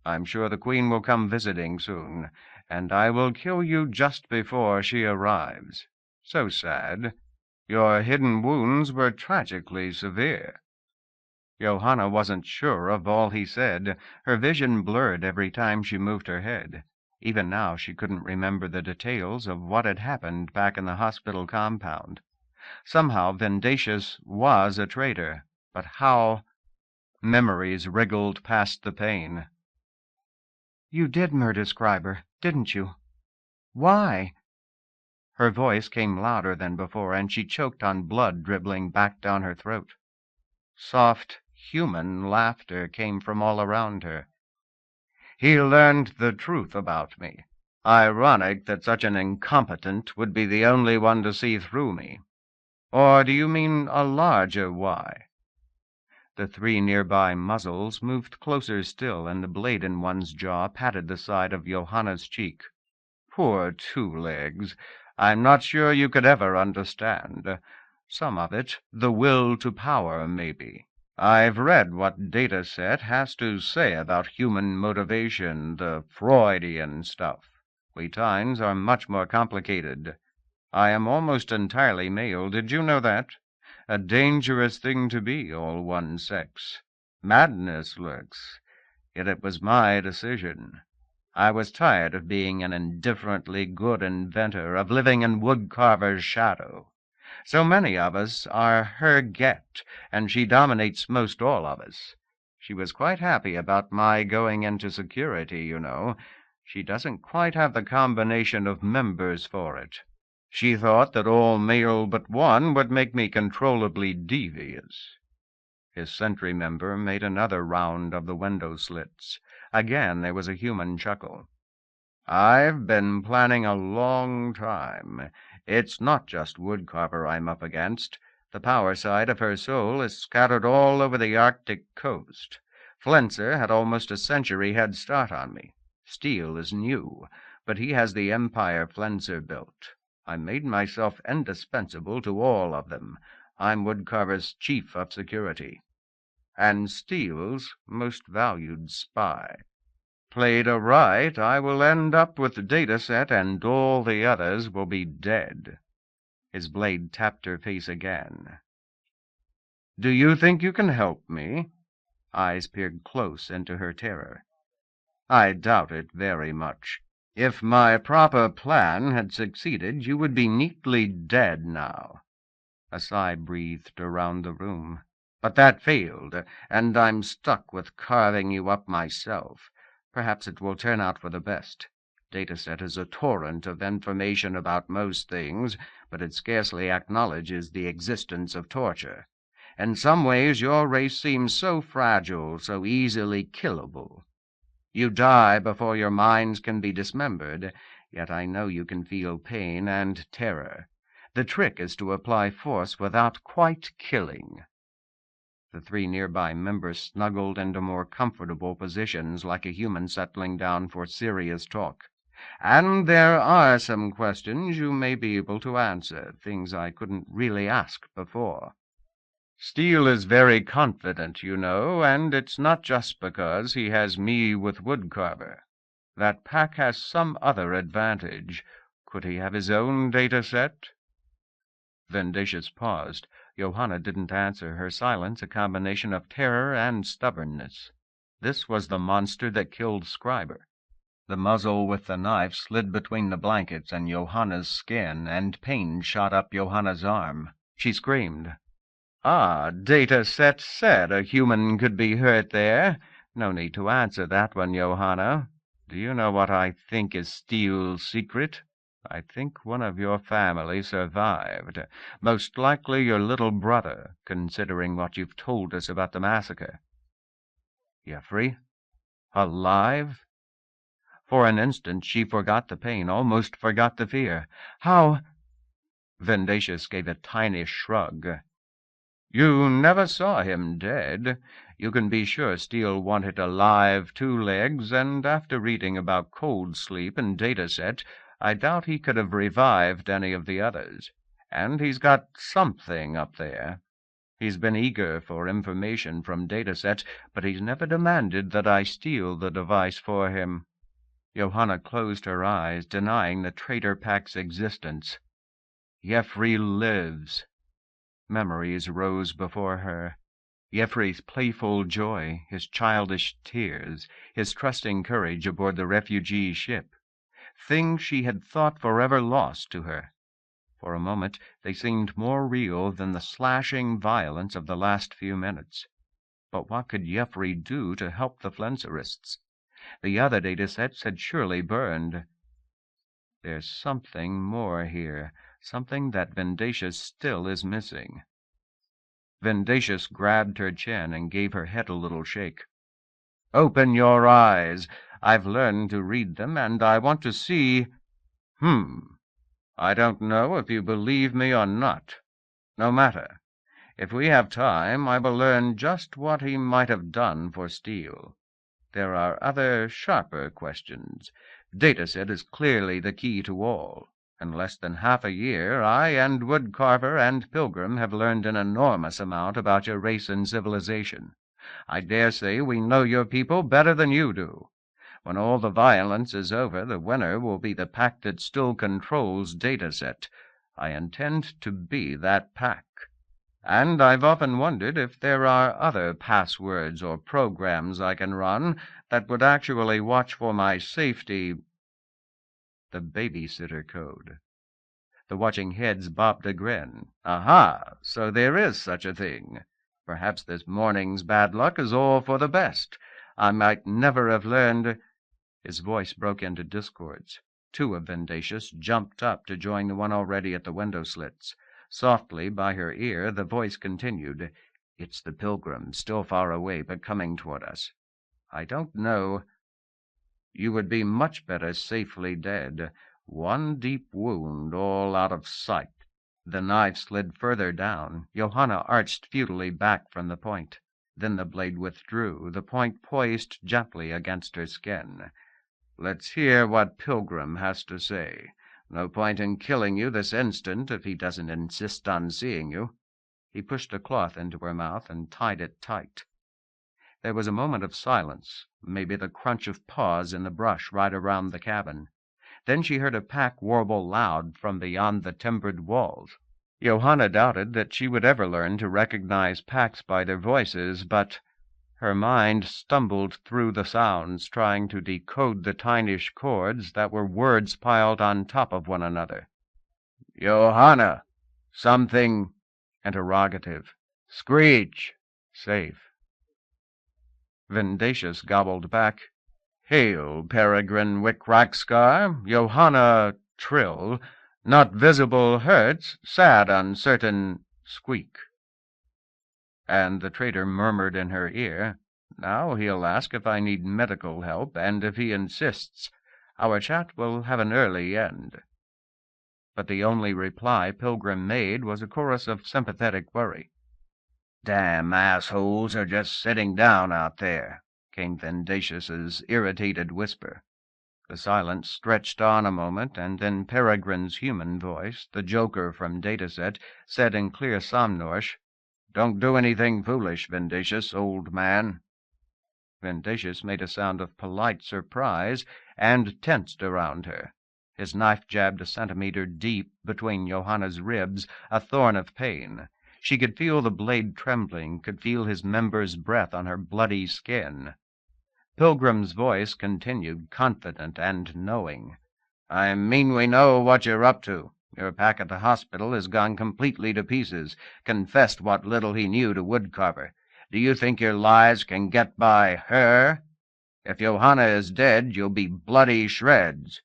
I'm sure the Queen will come visiting soon, and I will kill you just before she arrives. So sad. Your hidden wounds were tragically severe." Johanna wasn't sure of all he said. Her vision blurred every time she moved her head. Even now she couldn't remember the details of what had happened back in the hospital compound. Somehow Vendacious was a traitor, but how? Memories wriggled past the pane. You did murder Scriber, didn't you? Why? Her voice came louder than before, and she choked on blood dribbling back down her throat. Soft, human laughter came from all around her. He learned the truth about me. Ironic that such an incompetent would be the only one to see through me. Or do you mean a larger why? The three nearby muzzles moved closer still, and the blade in one's jaw patted the side of Johanna's cheek. Poor Two-Legs. I'm not sure you could ever understand. Some of it, the will to power, maybe. I've read what data set has to say about human motivation, the Freudian stuff. We Tynes are much more complicated. I am almost entirely male. Did you know that? A dangerous thing to be, all one sex. Madness lurks. Yet it was my decision. I was tired of being an indifferently good inventor, of living in Woodcarver's shadow. So many of us are her get, and she dominates most all of us. She was quite happy about my going into security, you know. She doesn't quite have the combination of members for it. She thought that all male but one would make me controllably devious. His sentry member made another round of the window slits. Again there was a human chuckle. I've been planning a long time. It's not just Woodcarver I'm up against. The power side of her soul is scattered all over the Arctic coast. Flenser had almost a century head start on me. Steele is new, but he has the empire Flenser built. I made myself indispensable to all of them. I'm Woodcarver's chief of security, and Steele's most valued spy. Played aright, I will end up with the data set, and all the others will be dead. His blade tapped her face again. Do you think you can help me? Eyes peered close into her terror. I doubt it very much. If my proper plan had succeeded, you would be neatly dead now. A sigh breathed around the room. But that failed, and I'm stuck with carving you up myself. Perhaps it will turn out for the best. Dataset is a torrent of information about most things, but it scarcely acknowledges the existence of torture. In some ways your race seems so fragile, so easily killable. You die before your minds can be dismembered, yet I know you can feel pain and terror. The trick is to apply force without quite killing. The three nearby members snuggled into more comfortable positions, like a human settling down for serious talk. And there are some questions you may be able to answer, things I couldn't really ask before. Steele is very confident, you know, and it's not just because he has me with Woodcarver. That pack has some other advantage. Could he have his own data set? Vendacious paused. Johanna didn't answer, her silence a combination of terror and stubbornness. This was the monster that killed Scriber. The muzzle with the knife slid between the blankets and Johanna's skin, and pain shot up Johanna's arm. She screamed. Ah, data set said a human could be hurt there. No need to answer that one, Johanna. Do you know what I think is Steele's secret? I think one of your family survived. Most likely your little brother, considering what you've told us about the massacre. Jeffrey? Alive? For an instant she forgot the pain, almost forgot the fear. How? Vendacious gave a tiny shrug. You never saw him dead. You can be sure Steele wanted alive Two-Legs, and after reading about cold sleep and data set, I doubt he could have revived any of the others. And he's got something up there. He's been eager for information from data set, but he's never demanded that I steal the device for him. Johanna closed her eyes, denying the traitor pack's existence. Jeffrey lives. Memories rose before her. Jeffrey's playful joy, his childish tears, his trusting courage aboard the refugee ship. Things she had thought forever lost to her. For a moment they seemed more real than the slashing violence of the last few minutes. But what could Jeffrey do to help the Flenserists? The other data sets had surely burned. There's something more here, something that Vendacious still is missing. Vendacious grabbed her chin and gave her head a little shake. Open your eyes. I've learned to read them, and I want to see... I don't know if you believe me or not. No matter. If we have time, I will learn just what he might have done for Steele. There are other, sharper questions. Dataset is clearly the key to all. In less than half a year, I and Woodcarver and Pilgrim have learned an enormous amount about your race and civilization. I dare say we know your people better than you do. When all the violence is over, the winner will be the pack that still controls Dataset. I intend to be that pack. And I've often wondered if there are other passwords or programs I can run that would actually watch for my safety. The babysitter code. The watching heads bobbed a grin. Aha, so there is such a thing. Perhaps this morning's bad luck is all for the best. I might never have learned... His voice broke into discords. Two of Vendacious jumped up to join the one already at the window slits. Softly, by her ear, the voice continued. It's the Pilgrim, still far away, but coming toward us. I don't know. You would be much better safely dead. One deep wound, all out of sight. The knife slid further down. Johanna arched futilely back from the point. Then the blade withdrew, the point poised gently against her skin. Let's hear what Pilgrim has to say. No point in killing you this instant if he doesn't insist on seeing you. He pushed a cloth into her mouth and tied it tight. There was a moment of silence, maybe the crunch of paws in the brush right around the cabin. Then she heard a pack warble loud from beyond the timbered walls. Johanna doubted that she would ever learn to recognize packs by their voices, but her mind stumbled through the sounds, trying to decode the tinyish chords that were words piled on top of one another. Johanna! Something... Interrogative. Screech! Safe. Vendacious gobbled back. Hail, Peregrine Wickrackscar, Johanna Trill, not visible hurts, sad uncertain squeak. And the traitor murmured in her ear, Now he'll ask if I need medical help, and if he insists, our chat will have an early end. But the only reply Pilgrim made was a chorus of sympathetic worry. Damn assholes are just sitting down out there, came Vendacious's irritated whisper. The silence stretched on a moment, and then Peregrine's human voice, the joker from Dataset, said in clear Somnorsh, Don't do anything foolish, Vendacious, old man. Vendacious made a sound of polite surprise and tensed around her. His knife jabbed a centimeter deep between Johanna's ribs, a thorn of pain. She could feel the blade trembling, could feel his member's breath on her bloody skin. Pilgrim's voice continued, confident and knowing. I mean we know what you're up to. Your pack at the hospital has gone completely to pieces, confessed what little he knew to Woodcarver. Do you think your lies can get by her? If Johanna is dead, you'll be bloody shreds.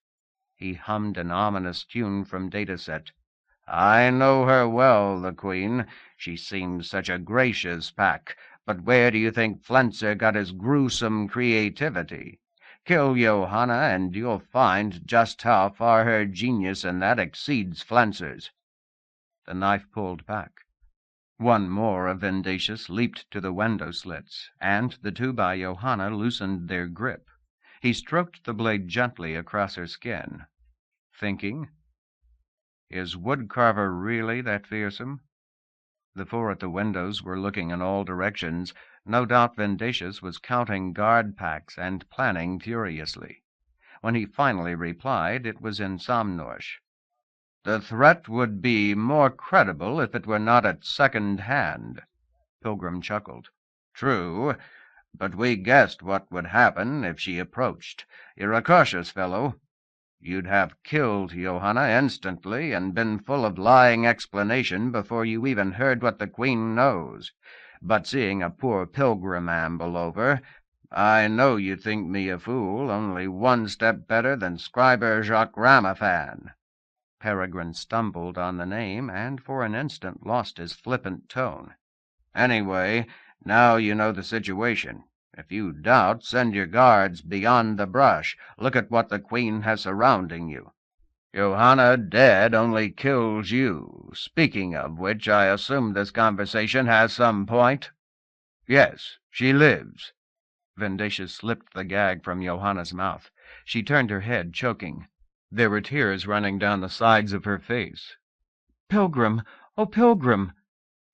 He hummed an ominous tune from Dataset. I know her well, the Queen. She seems such a gracious pack. But where do you think Flenser got his gruesome creativity? Kill Johanna, and you'll find just how far her genius in that exceeds Flenser's. The knife pulled back. One more of Vendacious leaped to the window slits, and the two by Johanna loosened their grip. He stroked the blade gently across her skin. Thinking, Is Woodcarver really that fearsome? The four at the windows were looking in all directions. No doubt Vendacious was counting guard packs and planning furiously. When he finally replied, it was in Somnorsh. The threat would be more credible if it were not at second hand. Pilgrim chuckled. True, but we guessed what would happen if she approached. You're a cautious fellow. You'd have killed Johanna instantly and been full of lying explanation before you even heard what the Queen knows. But seeing a poor pilgrim amble over, I know you think me a fool, only one step better than Scriber Jacques Ramaphan." Peregrine stumbled on the name and for an instant lost his flippant tone. "Anyway, now you know the situation. If you doubt, send your guards beyond the brush. Look at what the Queen has surrounding you. Johanna dead only kills you. Speaking of which, I assume this conversation has some point?" "Yes, she lives." Vindicius slipped the gag from Johanna's mouth. She turned her head, choking. There were tears running down the sides of her face. "Pilgrim! Oh, Pilgrim!"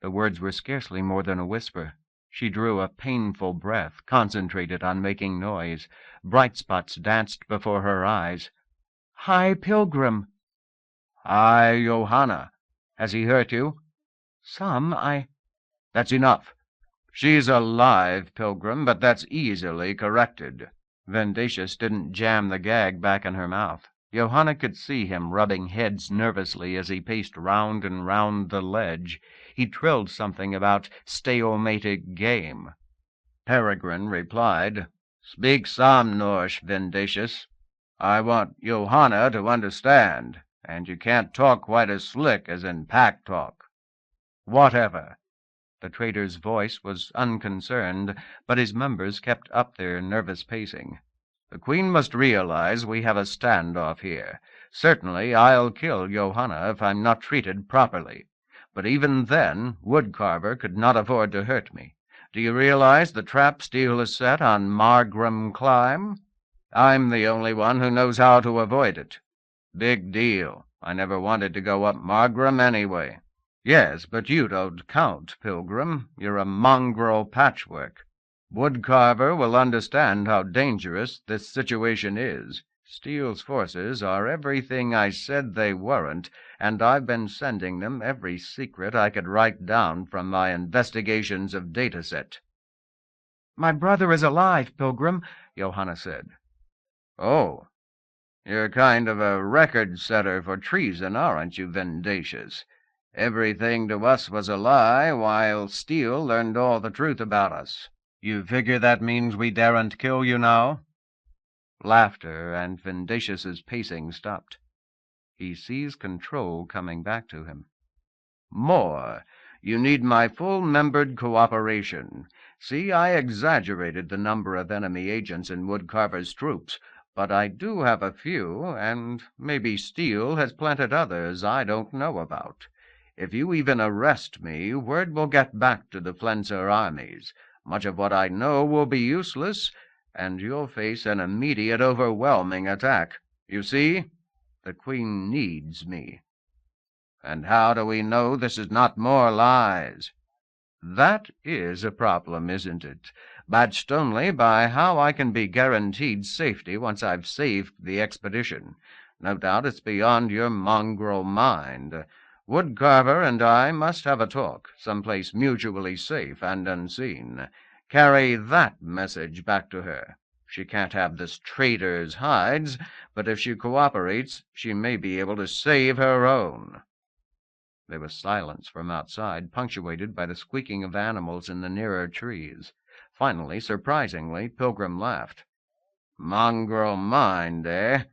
The words were scarcely more than a whisper. She drew a painful breath, concentrated on making noise. Bright spots danced before her eyes. "Hi, Pilgrim!" "Hi, Johanna. Has he hurt you?" "Some. That's enough. She's alive, Pilgrim, but that's easily corrected." Vindicius didn't jam the gag back in her mouth. Johanna could see him rubbing heads nervously as he paced round and round the ledge. He trilled something about stalematic game. Peregrine replied, "Speak some Norse, Vindicius. I want Johanna to understand, and you can't talk quite as slick as in pack talk." "Whatever." The trader's voice was unconcerned, but his members kept up their nervous pacing. "The Queen must realize we have a standoff here. Certainly I'll kill Johanna if I'm not treated properly. But even then, Woodcarver could not afford to hurt me. Do you realize the trap Steele has set on Margram Climb? I'm the only one who knows how to avoid it. Big deal. I never wanted to go up Margram anyway." "Yes, but you don't count, Pilgrim. You're a mongrel patchwork. Woodcarver will understand how dangerous this situation is. Steele's forces are everything I said they weren't, and I've been sending them every secret I could write down from my investigations of dataset." "My brother is alive, Pilgrim," Johanna said. "Oh, you're kind of a record setter for treason, aren't you, Vindicius? Everything to us was a lie, while Steele learned all the truth about us." "You figure that means we daren't kill you now?" Laughter, and Vindicius's pacing stopped. He seized control coming back to him. "More. You need my full-membered cooperation. See, I exaggerated the number of enemy agents in Woodcarver's troops, but I do have a few, and maybe Steele has planted others I don't know about. If you even arrest me, word will get back to the Flenser armies. Much of what I know will be useless, and you'll face an immediate, overwhelming attack. You see, the Queen needs me." "And how do we know this is not more lies?" "That is a problem, isn't it? Matched only by how I can be guaranteed safety once I've saved the expedition. No doubt it's beyond your mongrel mind. Woodcarver and I must have a talk, someplace mutually safe and unseen. Carry that message back to her. She can't have this traitor's hides, but if she cooperates, she may be able to save her own." There was silence from outside, punctuated by the squeaking of animals in the nearer trees. Finally, surprisingly, Pilgrim laughed. "Mongrel mind, eh?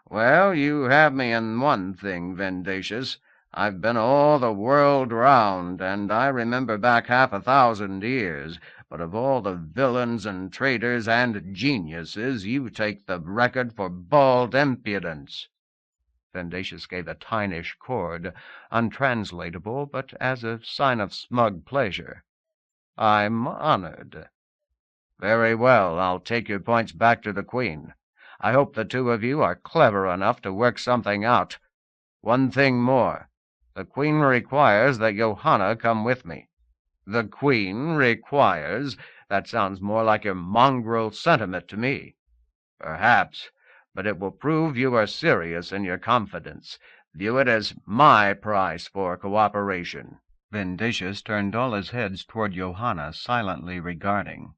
Well, you have me in one thing, Vindicius. I've been all the world round, and I remember back 500 years, but of all the villains and traitors and geniuses, you take the record for bald impudence." Vindicius gave a tinish chord, untranslatable, but as a sign of smug pleasure. "I'm honored." "Very well, I'll take your points back to the Queen. I hope the two of you are clever enough to work something out. One thing more. The Queen requires that Johanna come with me." "The Queen requires? That sounds more like your mongrel sentiment to me." "Perhaps, but it will prove you are serious in your confidence. View it as my price for cooperation." Vindicius turned all his heads toward Johanna, silently regarding.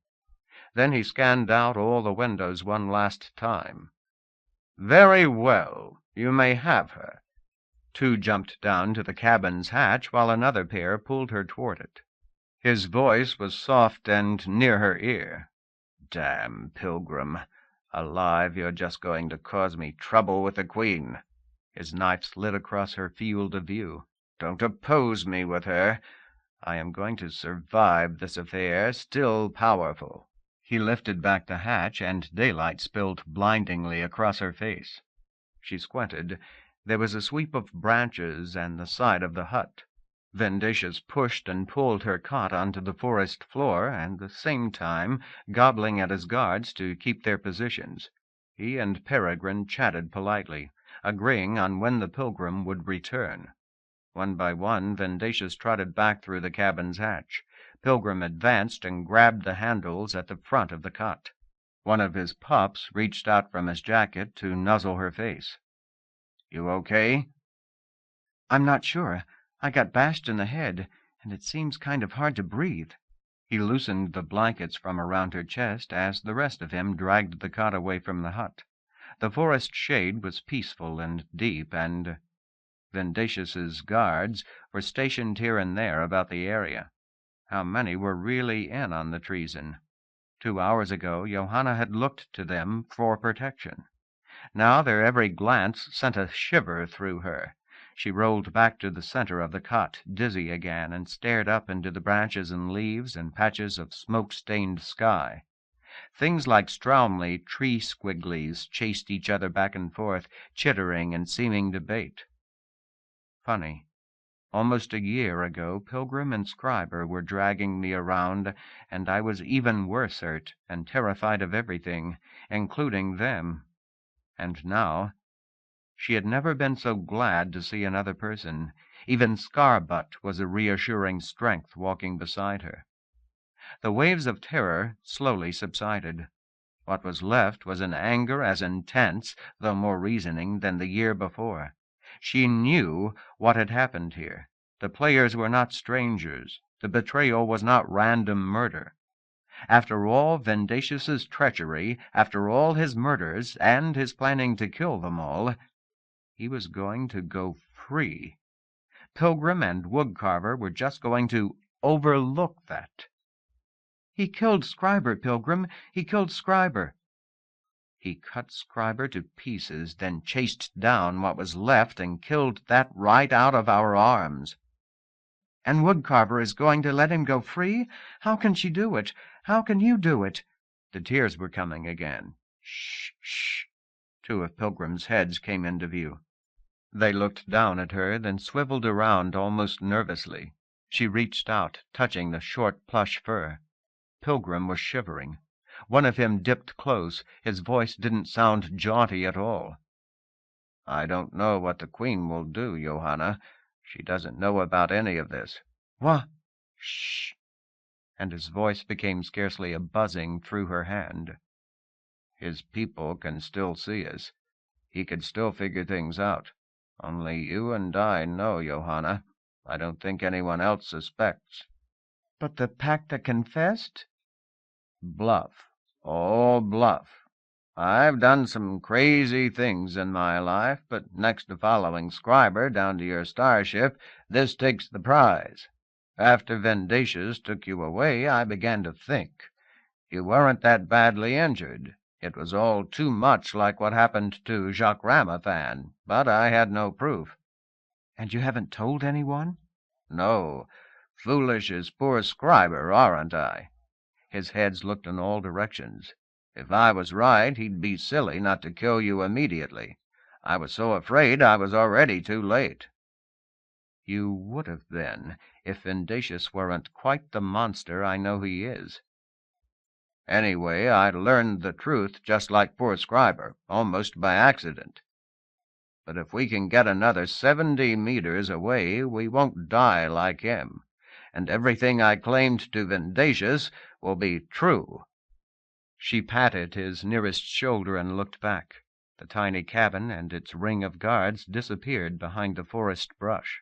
Then he scanned out all the windows one last time. Very well, you may have her. Two jumped down to the cabin's hatch, while another pair pulled her toward it. His voice was soft and near her ear. Damn Pilgrim. Alive, you're just going to cause me trouble with the Queen. His knife slid across her field of view. Don't oppose me with her. I am going to survive this affair, still powerful. He lifted back the hatch, and daylight spilled blindingly across her face. She squinted. There was a sweep of branches and the side of the hut. Vendacious pushed and pulled her cot onto the forest floor, and at the same time gobbling at his guards to keep their positions. He and Peregrine chatted politely, agreeing on when the Pilgrim would return. One by one, Vendacious trotted back through the cabin's hatch. Pilgrim advanced and grabbed the handles at the front of the cot. One of his pups reached out from his jacket to nuzzle her face. "You okay?" "I'm not sure. I got bashed in the head, and it seems kind of hard to breathe." He loosened the blankets from around her chest as the rest of him dragged the cot away from the hut. The forest shade was peaceful and deep, and Vendacious's guards were stationed here and there about the area. How many were really in on the treason? 2 hours ago, Johanna had looked to them for protection. Now their every glance sent a shiver through her. She rolled back to the center of the cot, dizzy again, and stared up into the branches and leaves and patches of smoke-stained sky. Things like Straumley tree squigglies chased each other back and forth, chittering and seeming to bait. Funny. Almost a year ago, Pilgrim and Scriber were dragging me around, and I was even worse hurt and terrified of everything, including them. And now, she had never been so glad to see another person. Even Scarbutt was a reassuring strength walking beside her. The waves of terror slowly subsided. What was left was an anger as intense, though more reasoning, than the year before. She knew what had happened here. The players were not strangers. The betrayal was not random murder. After all Vendacious's treachery, after all his murders, and his planning to kill them all, he was going to go free. Pilgrim and Woodcarver were just going to overlook that. "He killed Scriber, Pilgrim. He killed Scriber." He cut Scriber to pieces, then chased down what was left and killed that right out of our arms. "And Woodcarver is going to let him go free? How can she do it? How can you do it?" The tears were coming again. "Shh, shh." Two of Pilgrim's heads came into view. They looked down at her, then swiveled around almost nervously. She reached out, touching the short plush fur. Pilgrim was shivering. One of him dipped close. His voice didn't sound jaunty at all. "I don't know what the Queen will do, Johanna. She doesn't know about any of this." "What?" "Shh." And his voice became scarcely a buzzing through her hand. "His people can still see us. He could still figure things out. Only you and I know, Johanna. I don't think anyone else suspects." "But the pack that confessed?" "Bluff. All bluff. I've done some crazy things in my life, but next to following Scriber down to your starship, this takes the prize. After Vendacious took you away, I began to think. You weren't that badly injured. It was all too much like what happened to Jacques Ramothan, but I had no proof." "And you haven't told anyone?" "No. Foolish as poor Scriber, aren't I?" His heads looked in all directions. "If I was right, he'd be silly not to kill you immediately. I was so afraid I was already too late." "You would have been, if Vendacious weren't quite the monster I know he is." "Anyway, I learned the truth just like poor Scriber, almost by accident. But if we can get another 70 meters away, we won't die like him. And everything I claimed to Vendacious will be true." She patted his nearest shoulder and looked back. The tiny cabin and its ring of guards disappeared behind the forest brush.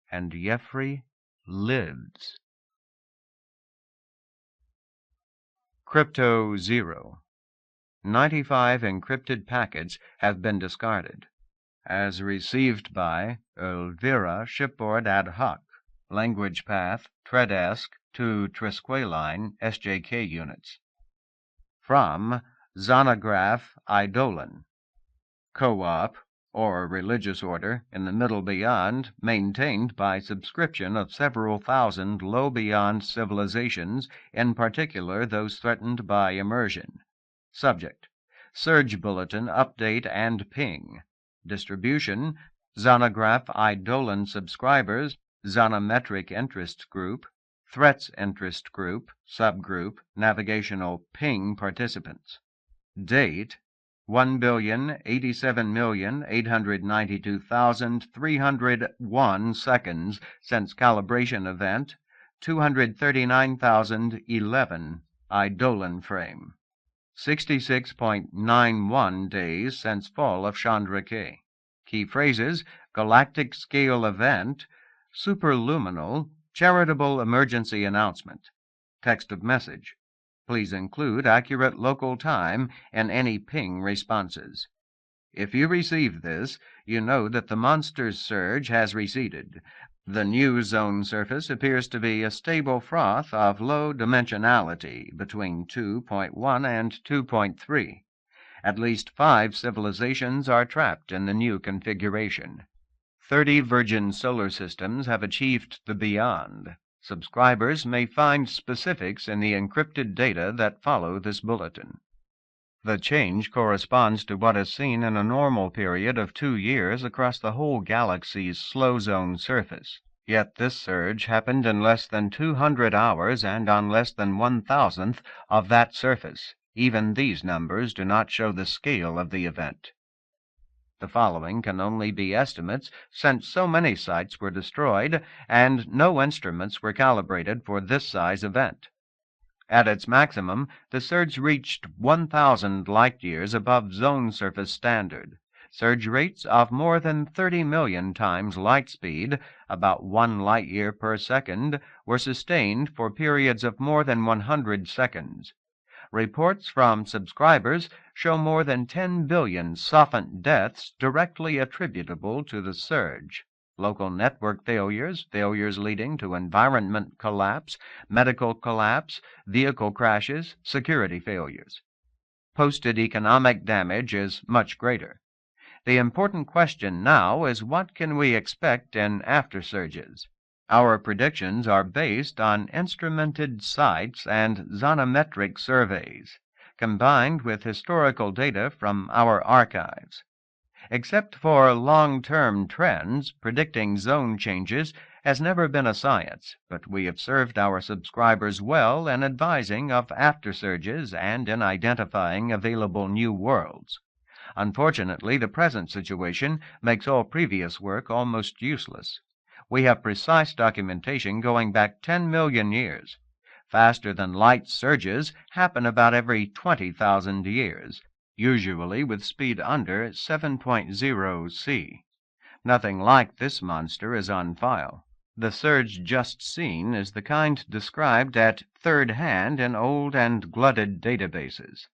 "And Jeffrey lives." Crypto Zero. 95 encrypted packets have been discarded. As received by Elvira shipboard ad hoc. Language path Tredesk to Trisqueline SJK units. From Zonograph Eidolon. Co-op, or religious order, in the Middle Beyond, maintained by subscription of several thousand low beyond civilizations, in particular those threatened by immersion. Subject: Surge Bulletin Update and Ping. Distribution: Zonograph Eidolon subscribers, Zonometric Interest Group, Threats Interest Group, Subgroup, Navigational Ping participants. Date: 1,087,892,301 seconds since calibration event, 239,011 Eidolon frame. 66.91 days since fall of Chandra K. Key phrases: galactic scale event, superluminal, charitable emergency announcement. Text of message: please include accurate local time in any ping responses. If you receive this, you know that the monster's surge has receded. The new zone surface appears to be a stable froth of low dimensionality between 2.1 and 2.3. At least 5 civilizations are trapped in the new configuration. 30 virgin solar systems have achieved the beyond. Subscribers may find specifics in the encrypted data that follow this bulletin. The change corresponds to what is seen in a normal period of 2 years across the whole galaxy's slow zone surface. Yet this surge happened in less than 200 hours and on less than 1,000th of that surface. Even these numbers do not show the scale of the event. The following can only be estimates, since so many sites were destroyed and no instruments were calibrated for this size event. At its maximum, the surge reached 1,000 light-years above zone surface standard. Surge rates of more than 30 million times light speed, about 1 light-year per second, were sustained for periods of more than 100 seconds. Reports from subscribers show more than 10 billion softened deaths directly attributable to the surge. Local network failures, failures leading to environment collapse, medical collapse, vehicle crashes, security failures. Posted economic damage is much greater. The important question now is, what can we expect in after surges? Our predictions are based on instrumented sites and zonometric surveys, combined with historical data from our archives. Except for long-term trends, predicting zone changes has never been a science, but we have served our subscribers well in advising of aftersurges and in identifying available new worlds. Unfortunately, the present situation makes all previous work almost useless. We have precise documentation going back 10 million years. Faster-than-light surges happen about every 20,000 years. Usually with speed under 7.0 c. Nothing like this monster is on file. The surge just seen is the kind described at third hand in old and glutted databases.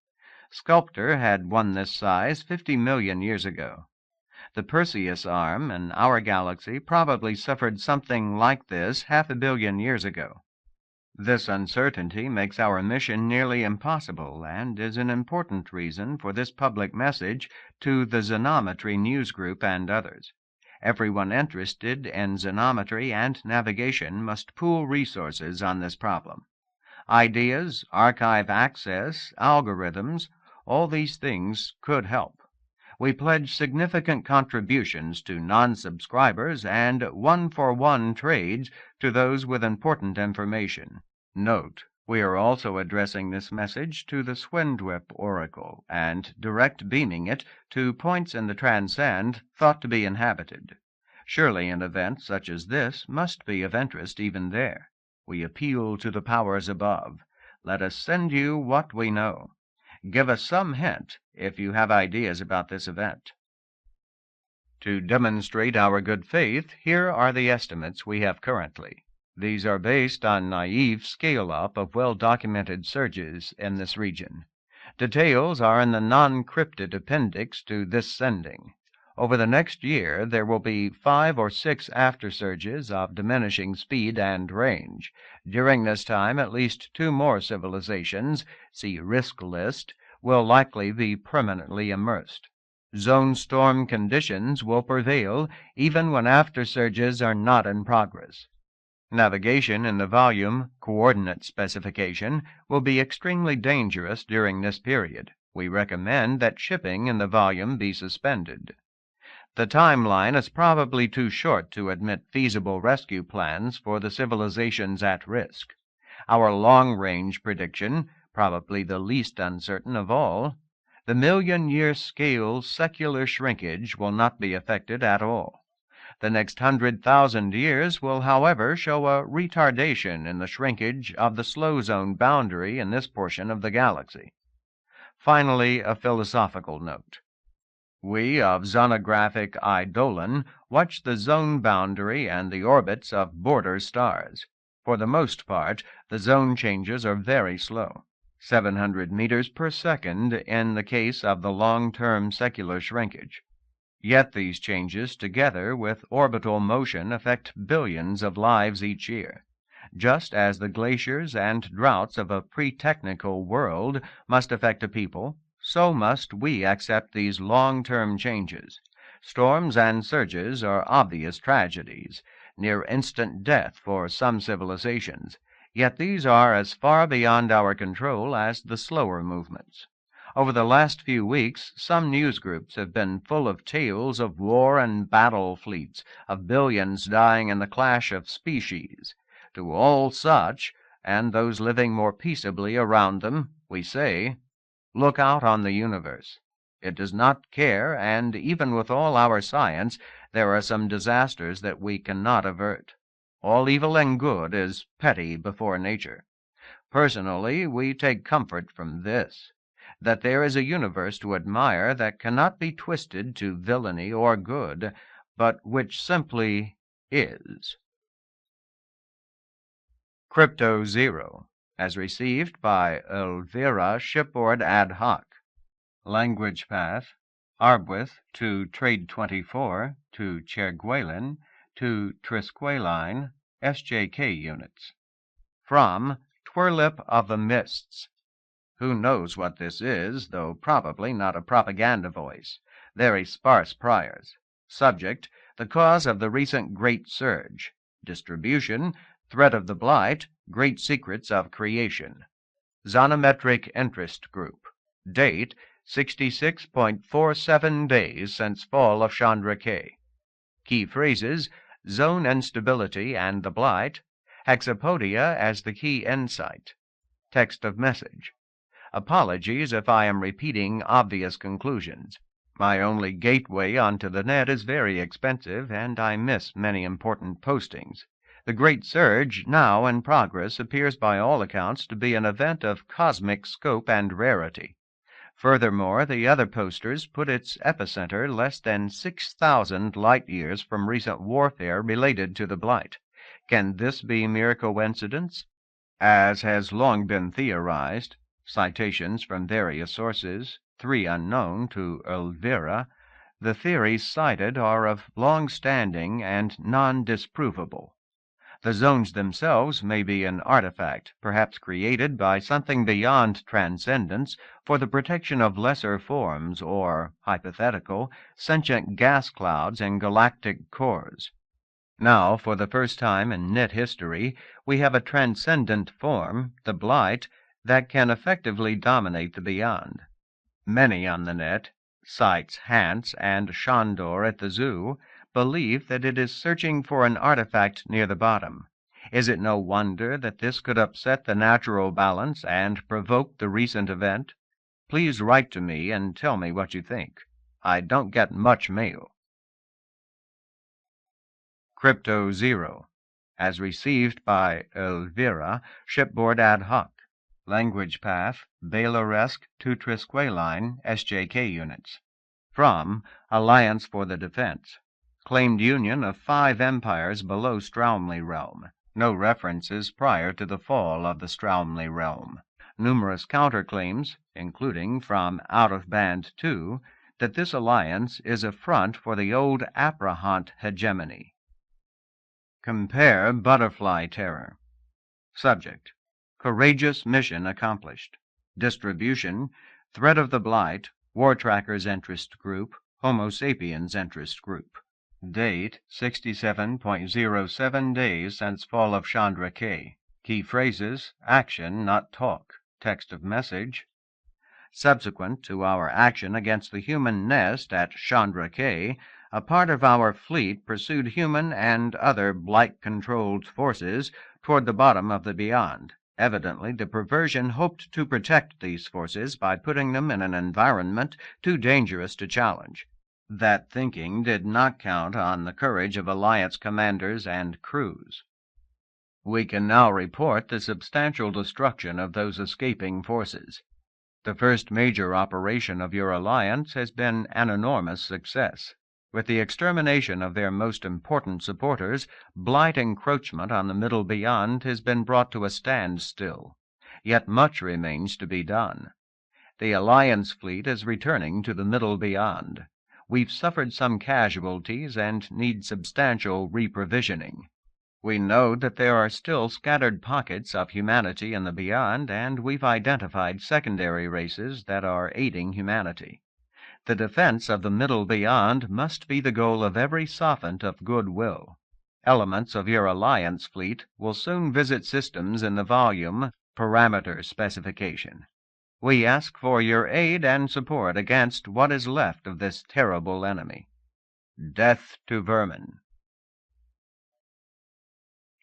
Sculptor had one this size 50 million years ago. The Perseus arm in our galaxy probably suffered something like this 500 million years ago. This uncertainty makes our mission nearly impossible and is an important reason for this public message to the Zonometry News Group and others. Everyone interested in zonometry and navigation must pool resources on this problem. Ideas, archive access, algorithms, all these things could help. We pledge significant contributions to non-subscribers and one-for-one trades to those with important information. Note: we are also addressing this message to the Swindwip Oracle and direct beaming it to points in the Transcend thought to be inhabited. Surely an event such as this must be of interest even there. We appeal to the powers above. Let us send you what we know. Give us some hint if you have ideas about this event. To demonstrate our good faith, here are the estimates we have currently. These are based on naive scale-up of well-documented surges in this region. Details are in the non-cryptid appendix to this sending. Over the next year, there will be 5 or 6 aftersurges of diminishing speed and range. During this time, at least 2 more civilizations, see risk list, will likely be permanently immersed. Zone storm conditions will prevail even when aftersurges are not in progress. Navigation in the volume coordinate specification will be extremely dangerous during this period. We recommend that shipping in the volume be suspended. The timeline is probably too short to admit feasible rescue plans for the civilizations at risk. Our long-range prediction, probably the least uncertain of all, the million-year scale secular shrinkage will not be affected at all. The next 100,000 years will, however, show a retardation in the shrinkage of the slow zone boundary in this portion of the galaxy. Finally, a philosophical note. We of zonographic Eidolon watch the zone boundary and the orbits of border stars. For the most part, the zone changes are very slow, 700 meters per second in the case of the long-term secular shrinkage. Yet these changes, together with orbital motion, affect billions of lives each year. Just as the glaciers and droughts of a pre-technical world must affect a people, so must we accept these long-term changes. Storms and surges are obvious tragedies, near instant death for some civilizations, yet these are as far beyond our control as the slower movements. Over the last few weeks, some news groups have been full of tales of war and battle fleets, of billions dying in the clash of species. To all such, and those living more peaceably around them, we say, look out on the universe. It does not care, and even with all our science, there are some disasters that we cannot avert. All evil and good is petty before nature. Personally, we take comfort from this, that there is a universe to admire that cannot be twisted to villainy or good, but which simply is. Crypto Zero, as received by Elvira Shipboard Ad Hoc. Language path, Arbwith to Trade 24 to Cherguelen to Trisqueline, SJK units. From Twirlip of the Mists. Who knows what this is, though probably not a propaganda voice. Very sparse priors. Subject, the cause of the recent great surge. Distribution, threat of the blight, great secrets of creation. Zonometric interest group. Date, 66.47 days since fall of Chandra K. Key phrases, zone instability and the blight. Hexapodia as the key insight. Text of message. Apologies if I am repeating obvious conclusions. My only gateway onto the net is very expensive, and I miss many important postings. The Great Surge, now in progress, appears by all accounts to be an event of cosmic scope and rarity. Furthermore, the other posters put its epicenter less than 6,000 light-years from recent warfare related to the blight. Can this be mere coincidence? As has long been theorized, citations from various sources, 3 unknown to Elvira, the theories cited are of long-standing and non-disprovable. The zones themselves may be an artifact, perhaps created by something beyond transcendence for the protection of lesser forms or, hypothetical, sentient gas clouds and galactic cores. Now, for the first time in net history, we have a transcendent form, the blight, that can effectively dominate the beyond. Many on the net, cites Hans and Shandor at the zoo, believe that it is searching for an artifact near the bottom. Is it no wonder that this could upset the natural balance and provoke the recent event? Please write to me and tell me what you think. I don't get much mail. Crypto Zero, as received by Elvira, Shipboard Ad Hoc. Language path, Bailoresque to Trisqueline, SJK units. From Alliance for the Defense. Claimed union of 5 empires below Straumley realm. No references prior to the fall of the Straumley realm. numerous counterclaims, including from out-of-band 2, that this alliance is a front for the old Aprahant hegemony. Compare butterfly terror. Subject: courageous mission accomplished. Distribution: Threat of the Blight, War Trackers Interest Group, Homo sapiens Interest Group. Date: 67.07 days since fall of Chandra K. Key phrases: action, not talk. Text of message: subsequent to our action against the human nest at Chandra K, a part of our fleet pursued human and other blight-controlled forces toward the bottom of the beyond. Evidently, the perversion hoped to protect these forces by putting them in an environment too dangerous to challenge. That thinking did not count on the courage of Alliance commanders and crews. We can now report the substantial destruction of those escaping forces. The first major operation of your alliance has been an enormous success. With the extermination of their most important supporters, blight encroachment on the Middle Beyond has been brought to a standstill. Yet much remains to be done. The Alliance fleet is returning to the Middle Beyond. We've suffered some casualties and need substantial reprovisioning. We know that there are still scattered pockets of humanity in the Beyond, and we've identified secondary races that are aiding humanity. The defense of the Middle Beyond must be the goal of every sophont of goodwill. Elements of your Alliance fleet will soon visit systems in the volume Parameter Specification. We ask for your aid and support against what is left of this terrible enemy. Death to vermin.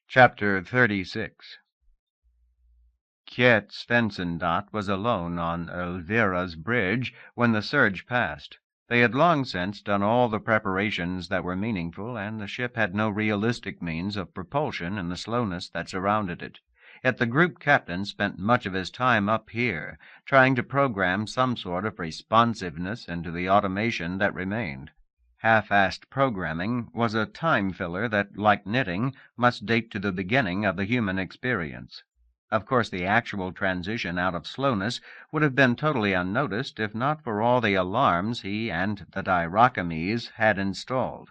Chapter 36. Kjet Svensson was alone on Elvira's bridge when the surge passed. They had long since done all the preparations that were meaningful, and the ship had no realistic means of propulsion in the slowness that surrounded it. Yet the group captain spent much of his time up here, trying to program some sort of responsiveness into the automation that remained. Half-assed programming was a time filler that, like knitting, must date to the beginning of the human experience. Of course, the actual transition out of slowness would have been totally unnoticed if not for all the alarms he and the Diracames had installed.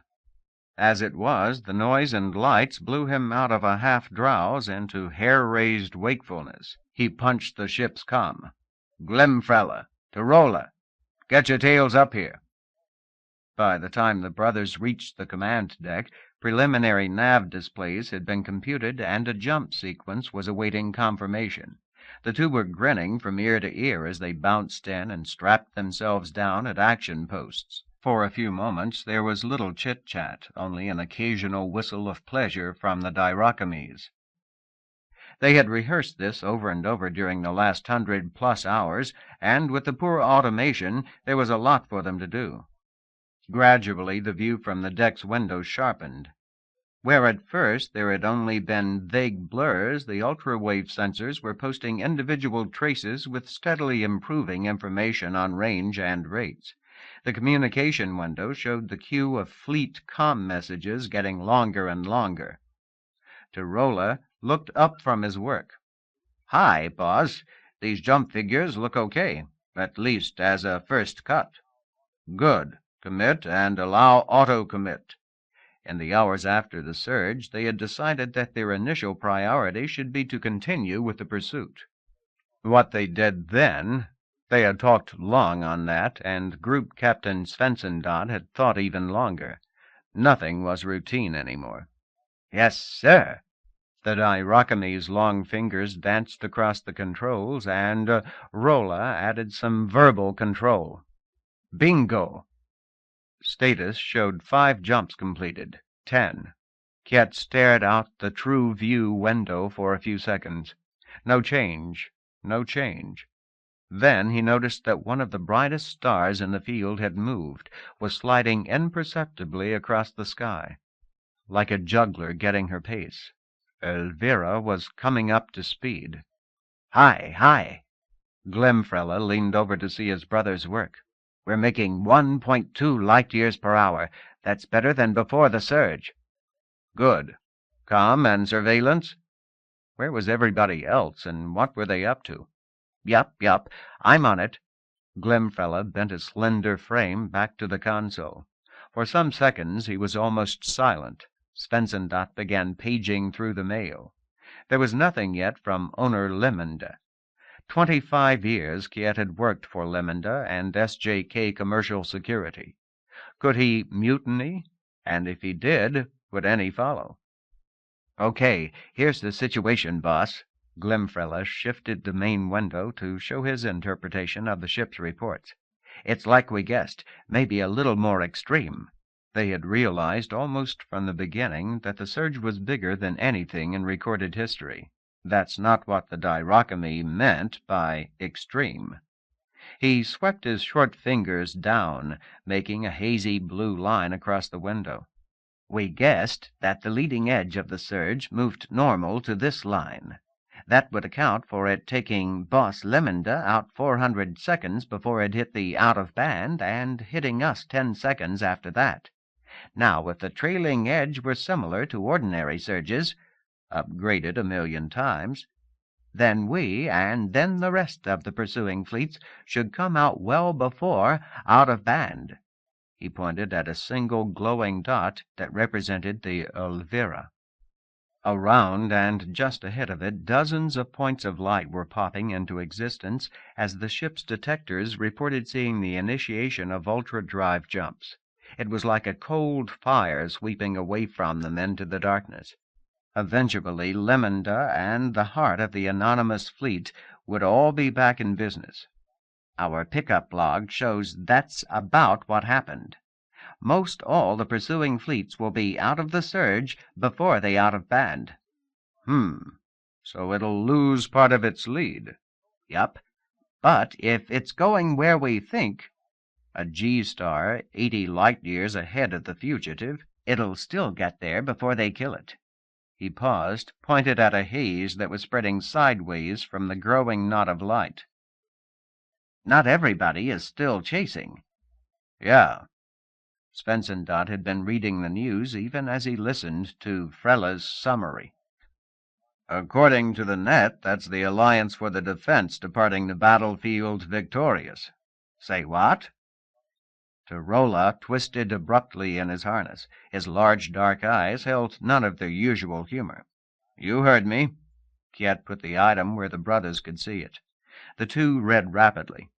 As it was, the noise and lights blew him out of a half-drowse into hair-raised wakefulness. He punched the ship's comm. "Glemfrella, Tirola, get your tails up here." By the time the brothers reached the command deck, preliminary nav displays had been computed and a jump sequence was awaiting confirmation. The two were grinning from ear to ear as they bounced in and strapped themselves down at action posts. For a few moments there was little chit-chat, only an occasional whistle of pleasure from the Diracames. They had rehearsed this over and over during the last 100+ hours, and with the poor automation there was a lot for them to do. Gradually the view from the deck's windows sharpened. Where at first there had only been vague blurs, the ultrawave sensors were posting individual traces with steadily improving information on range and rates. The communication window showed the queue of fleet comm messages getting longer and longer. Tirola looked up from his work. "Hi, boss. These jump figures look okay, at least as a first cut." "Good. Commit and allow auto-commit." In the hours after the surge, they had decided that their initial priority should be to continue with the pursuit. What they did then, they had talked long on that, and Group Captain Svensson had thought even longer. Nothing was routine anymore. "Yes, sir." The Diracames' long fingers danced across the controls, and Rolla added some verbal control. "Bingo." Status showed 5 jumps completed. 10. Kjet stared out the true view window for a few seconds. No change. No change. Then he noticed that one of the brightest stars in the field had moved, was sliding imperceptibly across the sky. Like a juggler getting her pace, Elvira was coming up to speed. "Hi, hi." Glemfrella leaned over to see his brother's work. "We're making 1.2 light-years per hour. That's better than before the surge." "Good. Comm and surveillance?" Where was everybody else, and what were they up to? Yup. I'm on it." Glimfella bent his slender frame back to the console. For some seconds he was almost silent. Svensson began paging through the mail. There was nothing yet from owner Lemende. 25 years Kiett had worked for Lemende and SJK Commercial Security. Could he mutiny? And if he did, would any follow? "Okay, here's the situation, boss." Glimfella shifted the main window to show his interpretation of the ship's reports. "It's like we guessed, maybe a little more extreme." They had realized almost from the beginning that the surge was bigger than anything in recorded history. That's not what the Dairakami meant by extreme. He swept his short fingers down, making a hazy blue line across the window. "We guessed that the leading edge of the surge moved normal to this line. That would account for it taking Boss Lemende out 400 seconds before it hit the out-of-band and hitting us 10 seconds after that. Now, if the trailing edge were similar to ordinary surges, upgraded a million times, then we, and then the rest of the pursuing fleets, should come out well before out-of-band." He pointed at a single glowing dot that represented the Elvira. Around and just ahead of it, dozens of points of light were popping into existence as the ship's detectors reported seeing the initiation of ultra-drive jumps. It was like a cold fire sweeping away from them into the darkness. Eventually, Lemende and the heart of the anonymous fleet would all be back in business. Our pickup log shows that's about what happened. Most all the pursuing fleets will be out of the surge before they out-of-band. So it'll lose part of its lead. Yup. But if it's going where we think, a G-star 80 light-years ahead of the fugitive, it'll still get there before they kill it. He paused, pointed at a haze that was spreading sideways from the growing knot of light. "Not everybody is still chasing." "Yeah." Svensson had been reading the news even as he listened to Frella's summary. "According to the net, that's the Alliance for the Defense departing the battlefield victorious." "Say what?" Tarola twisted abruptly in his harness. His large dark eyes held none of their usual humor. "You heard me." Kiett put the item where the brothers could see it. The two read rapidly,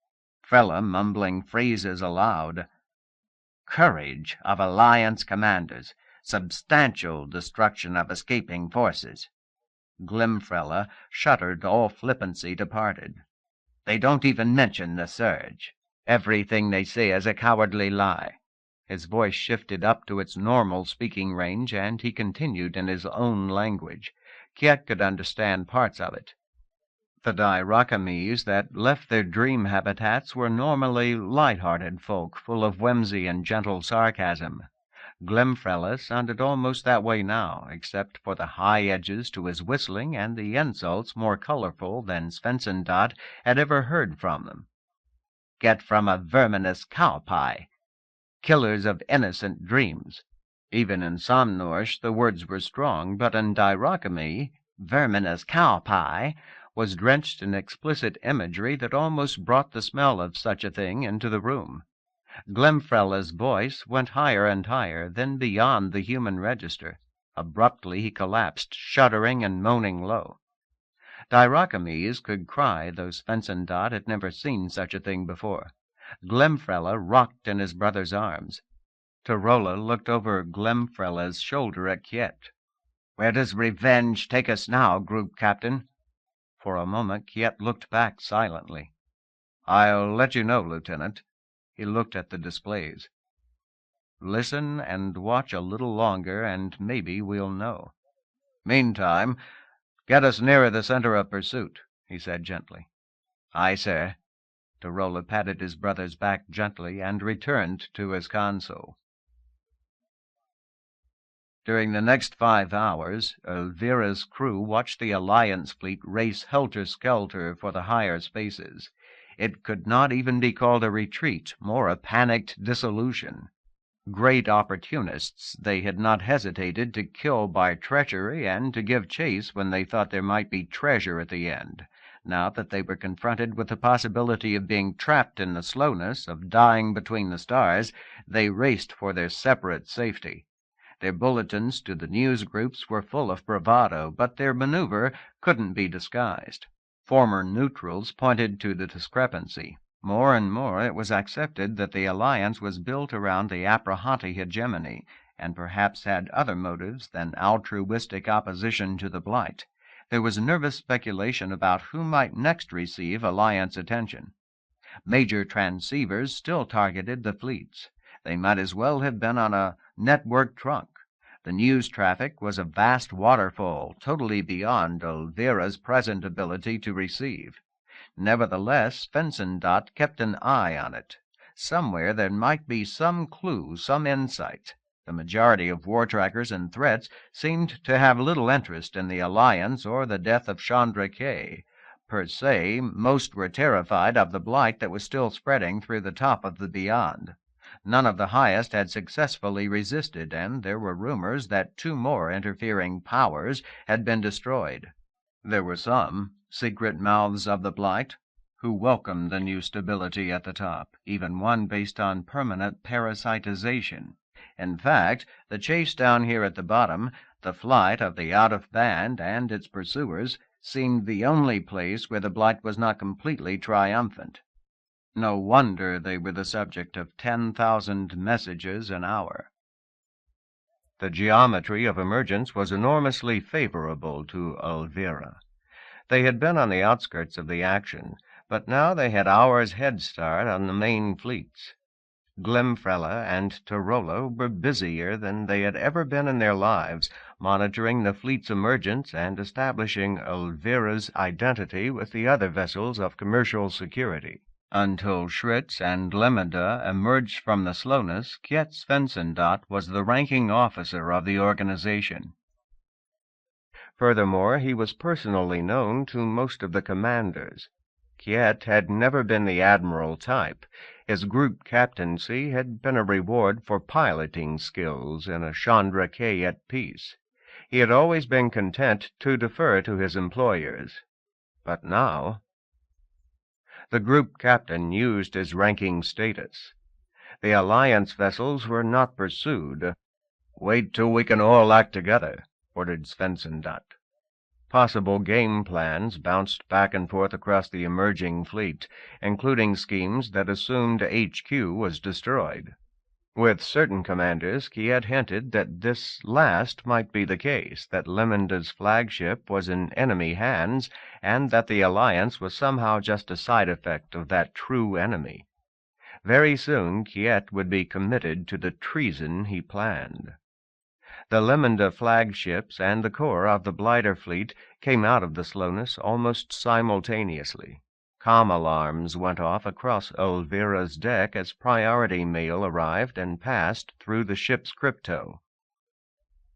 Frella mumbling phrases aloud. "Courage of Alliance commanders. Substantial destruction of escaping forces." Glimfella shuddered, all flippancy departed. "They don't even mention the surge. Everything they say is a cowardly lie." His voice shifted up to its normal speaking range, and he continued in his own language. Kiett could understand parts of it. The Dairakamis that left their dream habitats were normally light-hearted folk, full of whimsy and gentle sarcasm. Glimfella sounded almost that way now, except for the high edges to his whistling and the insults more colorful than Svensson had ever heard from them. "Get from a verminous cow-pie. Killers of innocent dreams." Even in Somnorsh the words were strong, but in Dairakami, "verminous cow-pie" was drenched in explicit imagery that almost brought the smell of such a thing into the room. Glimfrella's voice went higher and higher, then beyond the human register. Abruptly he collapsed, shuddering and moaning low. Dairakamis could cry, though Svensson had never seen such a thing before. Glimfrella rocked in his brother's arms. Tarola looked over Glimfrella's shoulder at Kiett. "Where does revenge take us now, Group Captain?" For a moment Kiett looked back silently. "I'll let you know, Lieutenant." He looked at the displays. "Listen and watch a little longer, and maybe we'll know. Meantime, get us nearer the center of pursuit," he said gently. "Aye, sir." Tarola patted his brother's back gently and returned to his console. During the next 5 hours, Elvira's crew watched the Alliance fleet race helter-skelter for the higher spaces. It could not even be called a retreat, more a panicked dissolution. Great opportunists, they had not hesitated to kill by treachery and to give chase when they thought there might be treasure at the end. Now that they were confronted with the possibility of being trapped in the slowness, of dying between the stars, they raced for their separate safety. Their bulletins to the news groups were full of bravado, but their maneuver couldn't be disguised. Former neutrals pointed to the discrepancy. More and more it was accepted that the alliance was built around the Aprahanti hegemony, and perhaps had other motives than altruistic opposition to the Blight. There was nervous speculation about who might next receive alliance attention. Major transceivers still targeted the fleets. They might as well have been on a network trunk. The news traffic was a vast waterfall, totally beyond Elvira's present ability to receive. Nevertheless, Svensson kept an eye on it. Somewhere there might be some clue, some insight. The majority of war trackers and threats seemed to have little interest in the alliance or the death of Chandra K. Per se, most were terrified of the blight that was still spreading through the top of the beyond. None of the highest had successfully resisted, and there were rumors that 2 more interfering powers had been destroyed. There were some secret mouths of the blight who welcomed the new stability at the top, even one based on permanent parasitization. In fact, the chase down here at the bottom, the flight of the out-of-band and its pursuers, seemed the only place where the blight was not completely triumphant. No wonder they were the subject of 10,000 messages an hour. The geometry of emergence was enormously favorable to Elvira. They had been on the outskirts of the action, but now they had hours' head start on the main fleets. Glimfrella and Tarola were busier than they had ever been in their lives, monitoring the fleet's emergence and establishing Elvira's identity with the other vessels of commercial security. Until Schritz and Lemeda emerged from the slowness, Kjet Svensson was the ranking officer of the organization. Furthermore, he was personally known to most of the commanders. Kjet had never been the admiral type. His group captaincy had been a reward for piloting skills in a Chandra K at peace. He had always been content to defer to his employers. But now the group captain used his ranking status. The Alliance vessels were not pursued. "Wait till we can all act together," ordered Svensson. Possible game plans bounced back and forth across the emerging fleet, including schemes that assumed HQ was destroyed. With certain commanders, he had hinted that this last might be the case, that Lemenda's flagship was in enemy hands, and that the alliance was somehow just a side effect of that true enemy. Very soon Kjet would be committed to the treason he planned. The Lemenda flagships and the core of the Blighter fleet came out of the slowness almost simultaneously. Comm alarms went off across Elvira's deck as priority mail arrived and passed through the ship's crypto.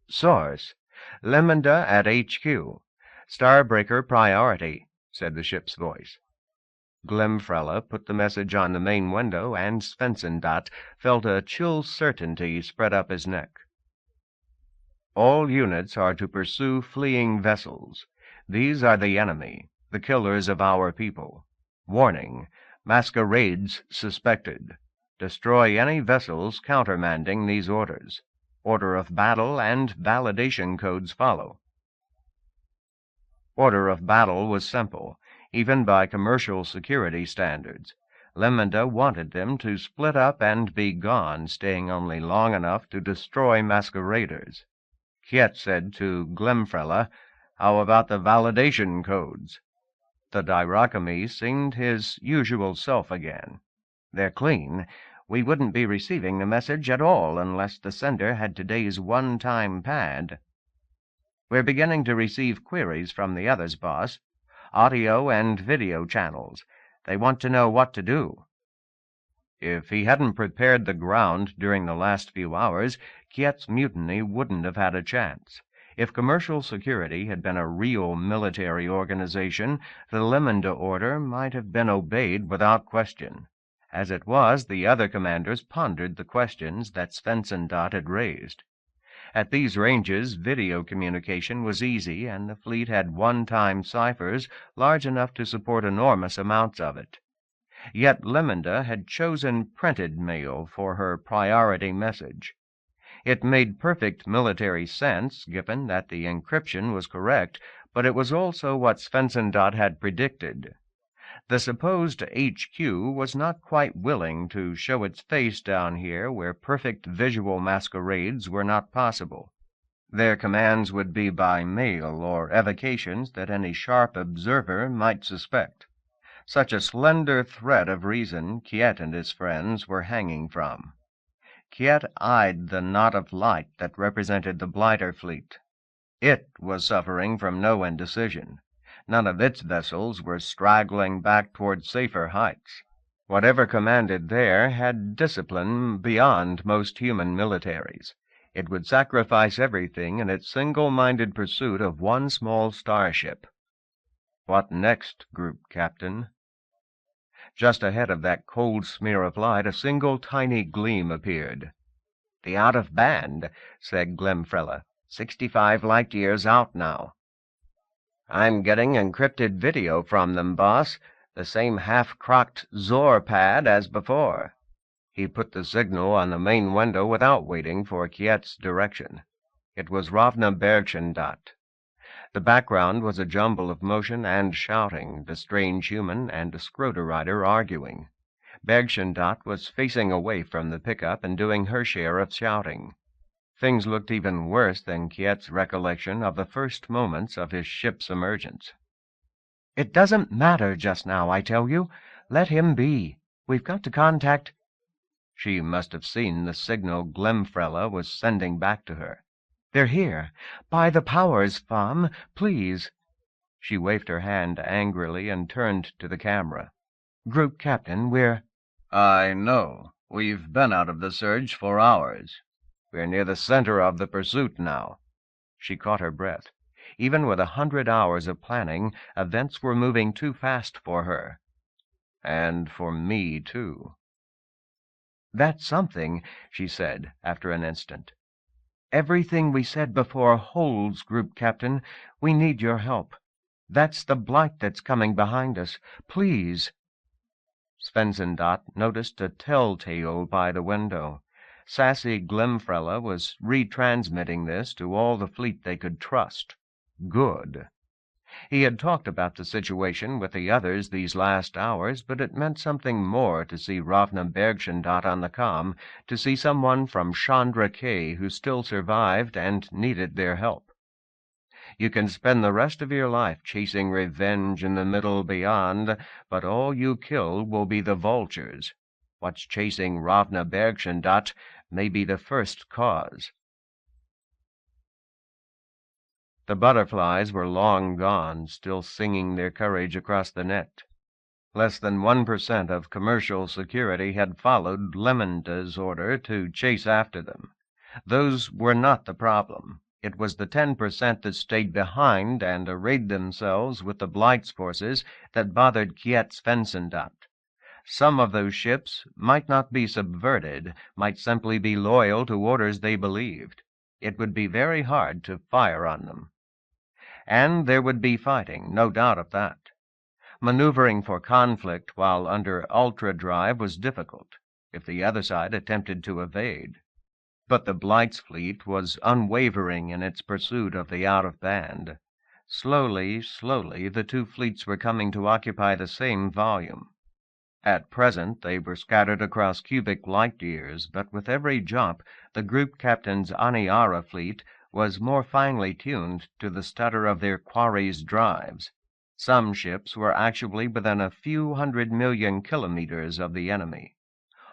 "Source: Lemenda at HQ. Starbreaker priority," said the ship's voice. Glimfrella put the message on the main window, and Svensson felt a chill certainty spread up his neck. "All units are to pursue fleeing vessels. These are the enemy, the killers of our people. Warning: masquerades suspected. Destroy any vessels countermanding these orders. Order of battle and validation codes follow." Order of battle was simple, even by commercial security standards. Lemenda wanted them to split up and be gone, staying only long enough to destroy masqueraders. Kjet said to Glimfrella, "How about the validation codes?" The Dyrachemy seemed his usual self again. "They're clean. We wouldn't be receiving the message at all unless the sender had today's one-time pad." "We're beginning to receive queries from the others, boss. Audio and video channels. They want to know what to do." If he hadn't prepared the ground during the last few hours, Kjet's mutiny wouldn't have had a chance. If commercial security had been a real military organization, the Lemenda order might have been obeyed without question. As it was, the other commanders pondered the questions that Svensson had raised. At these ranges, video communication was easy, and the fleet had one-time ciphers large enough to support enormous amounts of it. Yet Liminda had chosen printed mail for her priority message. It made perfect military sense, given that the encryption was correct, but it was also what Svensson had predicted. The supposed HQ was not quite willing to show its face down here where perfect visual masquerades were not possible. Their commands would be by mail or evocations that any sharp observer might suspect. Such a slender thread of reason Kiet and his friends were hanging from. Kiet eyed the knot of light that represented the Blighter fleet. It was suffering from no indecision. None of its vessels were straggling back toward safer heights. Whatever commanded there had discipline beyond most human militaries. It would sacrifice everything in its single-minded pursuit of one small starship. What next, Group Captain? Just ahead of that cold smear of light, a single tiny gleam appeared. "The out-of-band," said Glimfrella. 65 light-years out now. "I'm getting encrypted video from them, boss. The same half-crocked Zor pad as before." He put the signal on the main window without waiting for Kiet's direction. It was Ravna Bergschendat. The background was a jumble of motion and shouting, the strange human and a Scroder rider arguing. Bergschendat was facing away from the pickup and doing her share of shouting. Things looked even worse than Kiet's recollection of the first moments of his ship's emergence. "It doesn't matter just now, I tell you. Let him be. We've got to contact—" She must have seen the signal Glimfrella was sending back to her. "They're here. By the powers, Fam, please." She waved her hand angrily and turned to the camera. "Group Captain, we're—" "I know. We've been out of the surge for hours. We're near the center of the pursuit now." She caught her breath. Even with 100 hours of planning, events were moving too fast for her. And for me, too. "That's something," she said, after an instant. "Everything we said before holds, Group Captain. We need your help. That's the blight that's coming behind us. Please." Svensson noticed a telltale by the window. Sassy Glimfrella was retransmitting this to all the fleet they could trust. Good. He had talked about the situation with the others these last hours, but it meant something more to see Ravna Bergschendat on the comm, to see someone from Chandra K who still survived and needed their help. You can spend the rest of your life chasing revenge in the middle beyond, but all you kill will be the vultures. What's chasing Ravna Bergschendat may be the first cause. The butterflies were long gone, still singing their courage across the net. Less than 1% of commercial security had followed Liminda's order to chase after them. Those were not the problem. It was the 10% that stayed behind and arrayed themselves with the Blight's forces that bothered Kiet Svensson. Some of those ships might not be subverted, might simply be loyal to orders they believed. It would be very hard to fire on them. And there would be fighting, no doubt of that. Maneuvering for conflict while under ultra-drive was difficult, if the other side attempted to evade. But the Blight's fleet was unwavering in its pursuit of the out-of-band. Slowly, the two fleets were coming to occupy the same volume. At present they were scattered across cubic light-years, but with every jump the Group Captain's Aniara fleet was more finely tuned to the stutter of their quarry's drives. Some ships were actually within a few 100 million kilometers of the enemy,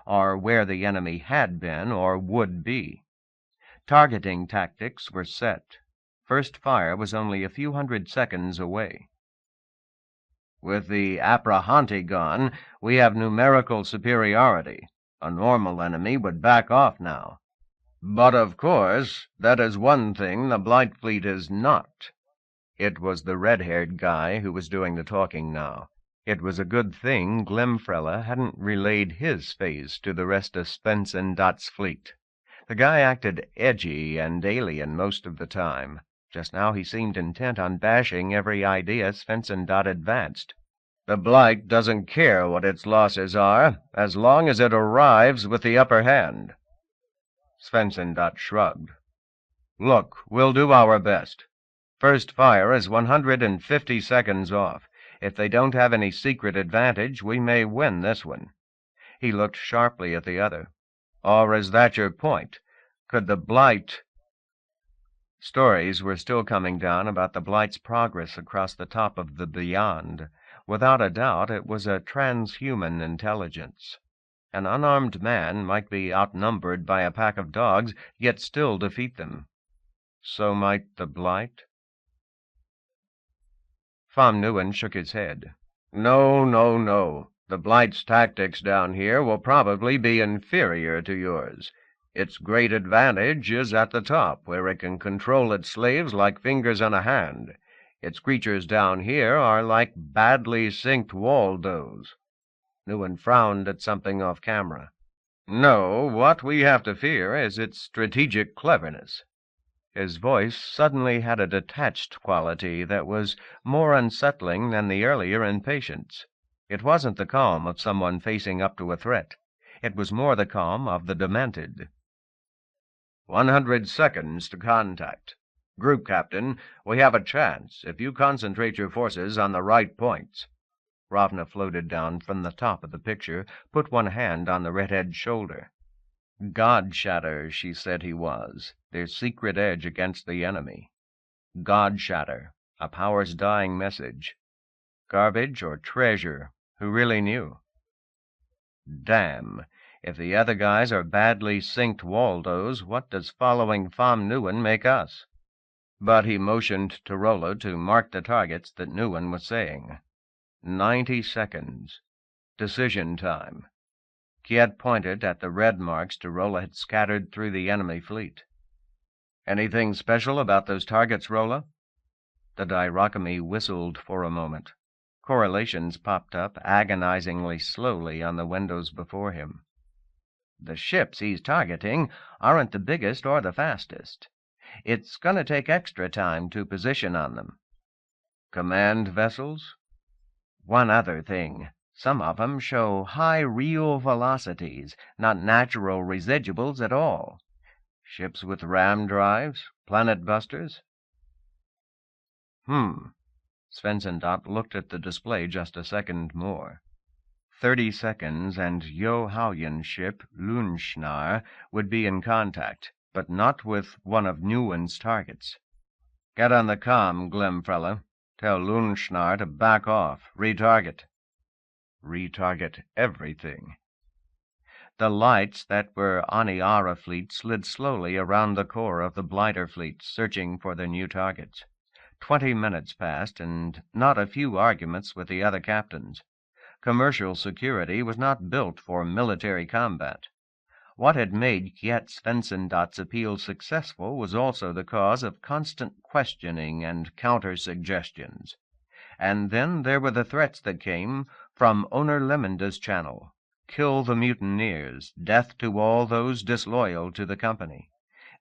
or where the enemy had been or would be. Targeting tactics were set. First fire was only a few 100 seconds away. With the Aprahanti gone, we have numerical superiority. A normal enemy would back off now. But, of course, that is one thing the Blight fleet is not. It was the red-haired guy who was doing the talking now. It was a good thing Glimfrella hadn't relayed his phase to the rest of Svensson's fleet. The guy acted edgy and alien most of the time. Just now he seemed intent on bashing every idea Svensson advanced. The Blight doesn't care what its losses are, as long as it arrives with the upper hand. Svensson shrugged. Look, we'll do our best. First fire is 150 seconds off. If they don't have any secret advantage, we may win this one. He looked sharply at the other. Or is that your point? Could the Blight... Stories were still coming down about the Blight's progress across the top of the beyond. Without a doubt, it was a transhuman intelligence. An unarmed man might be outnumbered by a pack of dogs, yet still defeat them. So might the Blight? Pham Nguyen shook his head. No, no, no. The Blight's tactics down here will probably be inferior to yours. Its great advantage is at the top, where it can control its slaves like fingers on a hand. Its creatures down here are like badly synced Waldos. Nguyen frowned at something off camera. No, what we have to fear is its strategic cleverness. His voice suddenly had a detached quality that was more unsettling than the earlier impatience. It wasn't the calm of someone facing up to a threat. It was more the calm of the demented. 100 seconds to contact. Group Captain, we have a chance if you concentrate your forces on the right points. Ravna floated down from the top of the picture, put one hand on the redhead's shoulder. God-shatter, she said he was, their secret edge against the enemy. God-shatter, a power's dying message. Garbage or treasure, who really knew? Damn, if the other guys are badly synced Waldos, what does following Pham Nguyen make us? But he motioned to Rolla to mark the targets that Nguyen was saying. 90 seconds. Decision time. Kiet pointed at the red marks Rolla had scattered through the enemy fleet. Anything special about those targets, Rolla? The Dairakami whistled for a moment. Correlations popped up agonizingly slowly on the windows before him. The ships he's targeting aren't the biggest or the fastest. It's going to take extra time to position on them. Command vessels? One other thing. Some of them show high real velocities, not natural residuals at all. Ships with ram drives? Planet busters? Svensson looked at the display just a second more. 30 seconds, and Yo Haoyin's ship, Lunschnar, would be in contact, but not with one of Nguyen's targets. Get on the comm, Glimfella. Tell Lunschnar to back off. Retarget. Retarget everything. The lights that were Aniara fleet slid slowly around the core of the Blighter fleet, searching for their new targets. 20 minutes passed, and not a few arguments with the other captains. Commercial security was not built for military combat. What had made Kiet Svensson appeal successful was also the cause of constant questioning and counter-suggestions. And then there were the threats that came from Owner Lemenda's channel. Kill the mutineers, death to all those disloyal to the company.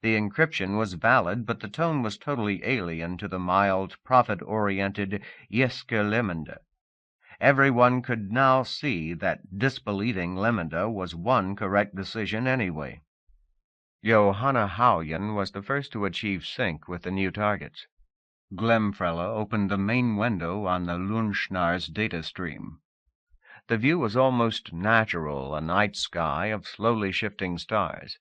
The encryption was valid, but the tone was totally alien to the mild, profit-oriented Jeske Lemenda. Everyone could now see that disbelieving Lemenda was one correct decision anyway. Johanna Haoyin was the first to achieve sync with the new targets. Glemfrella opened the main window on the Lunschnar's data stream. The view was almost natural, a night sky of slowly shifting stars.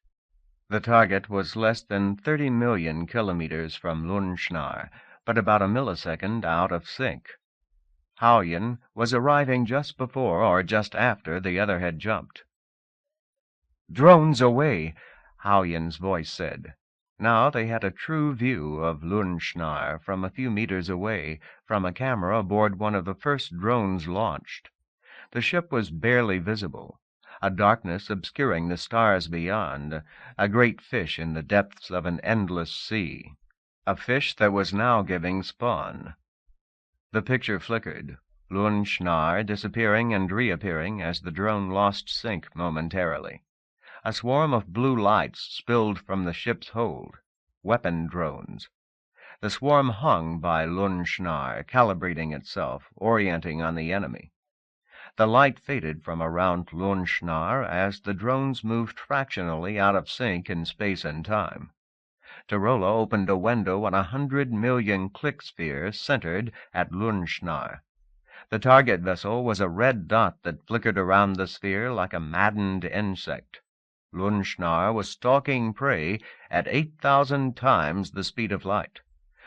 The target was less than 30 million kilometers from Lunschnar, but about a millisecond out of sync. Haoyin was arriving just before or just after the other had jumped. "Drones away," Haoyin's voice said. Now they had a true view of Lunschnar from a few meters away, from a camera aboard one of the first drones launched. The ship was barely visible, a darkness obscuring the stars beyond, a great fish in the depths of an endless sea, a fish that was now giving spawn. The picture flickered, Lunschnar disappearing and reappearing as the drone lost sync momentarily. A swarm of blue lights spilled from the ship's hold. Weapon drones. The swarm hung by Lundschnar, calibrating itself, orienting on the enemy. The light faded from around Lundschnar as the drones moved fractionally out of sync in space and time. Tarola opened a window on 100 million click sphere centered at Lundschnar. The target vessel was a red dot that flickered around the sphere like a maddened insect. Lundschnar was stalking prey at 8,000 times the speed of light.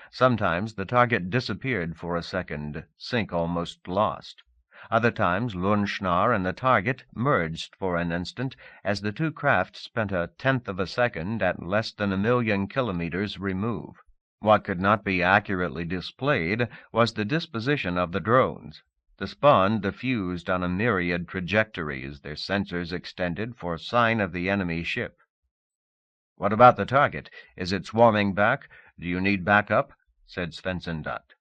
Sometimes the target disappeared for a second, sync almost lost. Other times Lundschnar and the target merged for an instant as the two craft spent a tenth of a second at less than 1,000,000 kilometers remove. What could not be accurately displayed was the disposition of the drones. The spawn diffused on a myriad trajectories, their sensors extended for sign of the enemy ship. "What about the target? Is it swarming back? Do you need backup?" said Svensson-Dutt.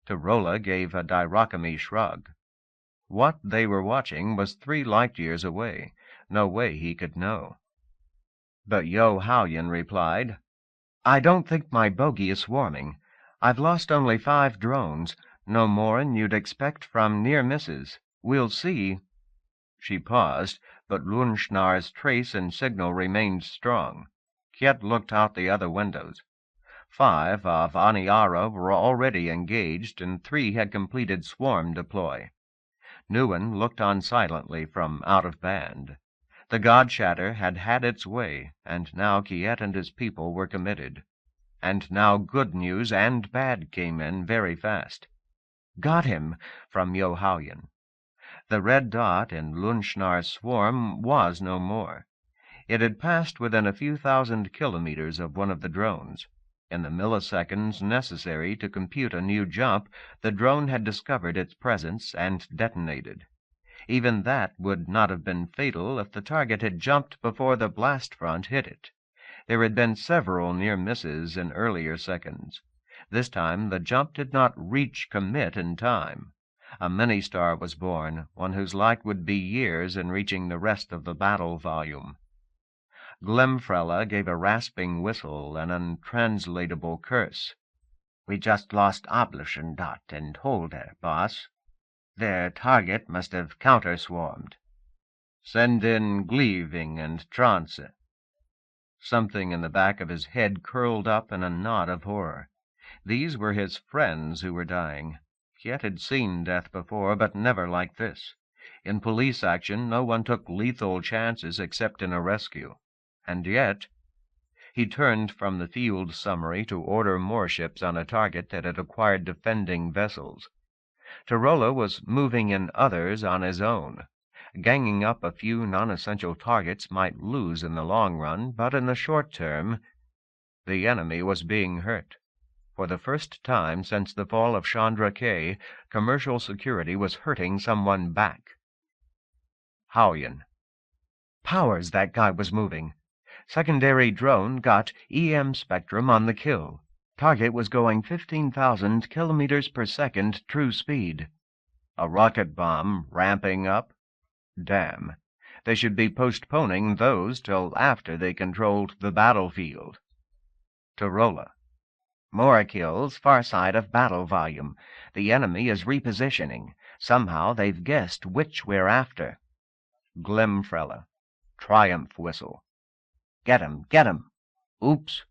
Tarola gave a dichotomy shrug. What they were watching was 3 light-years away. No way he could know. But Yo-Hauyen replied, "I don't think my bogey is swarming. I've lost only 5 drones, no more'n you'd expect from near misses. We'll see." She paused, but Lundschnar's trace and signal remained strong. Kjet looked out the other windows. 5 of Aniara were already engaged, and 3 had completed swarm deploy. Nguyen looked on silently from out of band. The God Shatter had had its way, and now Kjet and his people were committed. And now good news and bad came in very fast. "Got him," from Yo-Hauyen. The red dot in Lundschnar's swarm was no more. It had passed within a few thousand kilometers of one of the drones. In the milliseconds necessary to compute a new jump, the drone had discovered its presence and detonated. Even that would not have been fatal if the target had jumped before the blast front hit it. There had been several near misses in earlier seconds. This time the jump did not reach commit in time. A mini-star was born, one whose like would be years in reaching the rest of the battle volume. Glemfrella gave a rasping whistle, an untranslatable curse. "We just lost Oblution-Dot and Holder, boss. Their target must have counter-swarmed." "Send in Gleaving and Trance." Something in the back of his head curled up in a knot of horror. These were his friends who were dying. Kjet had seen death before, but never like this. In police action, no one took lethal chances except in a rescue. And yet... He turned from the field summary to order more ships on a target that had acquired defending vessels. Tarola was moving in others on his own. Ganging up a few non-essential targets might lose in the long run, but in the short term, the enemy was being hurt. For the first time since the fall of Chandra K, commercial security was hurting someone back. Hauyen. "Powers, that guy was moving. Secondary drone got EM spectrum on the kill. Target was going 15,000 kilometers per second true speed. A rocket bomb ramping up? Damn. They should be postponing those till after they controlled the battlefield." Tarola. "More kills, far side of battle volume. The enemy is repositioning. Somehow they've guessed which we're after." Glemfrella. Triumph whistle. "Get him, get him." "Oops."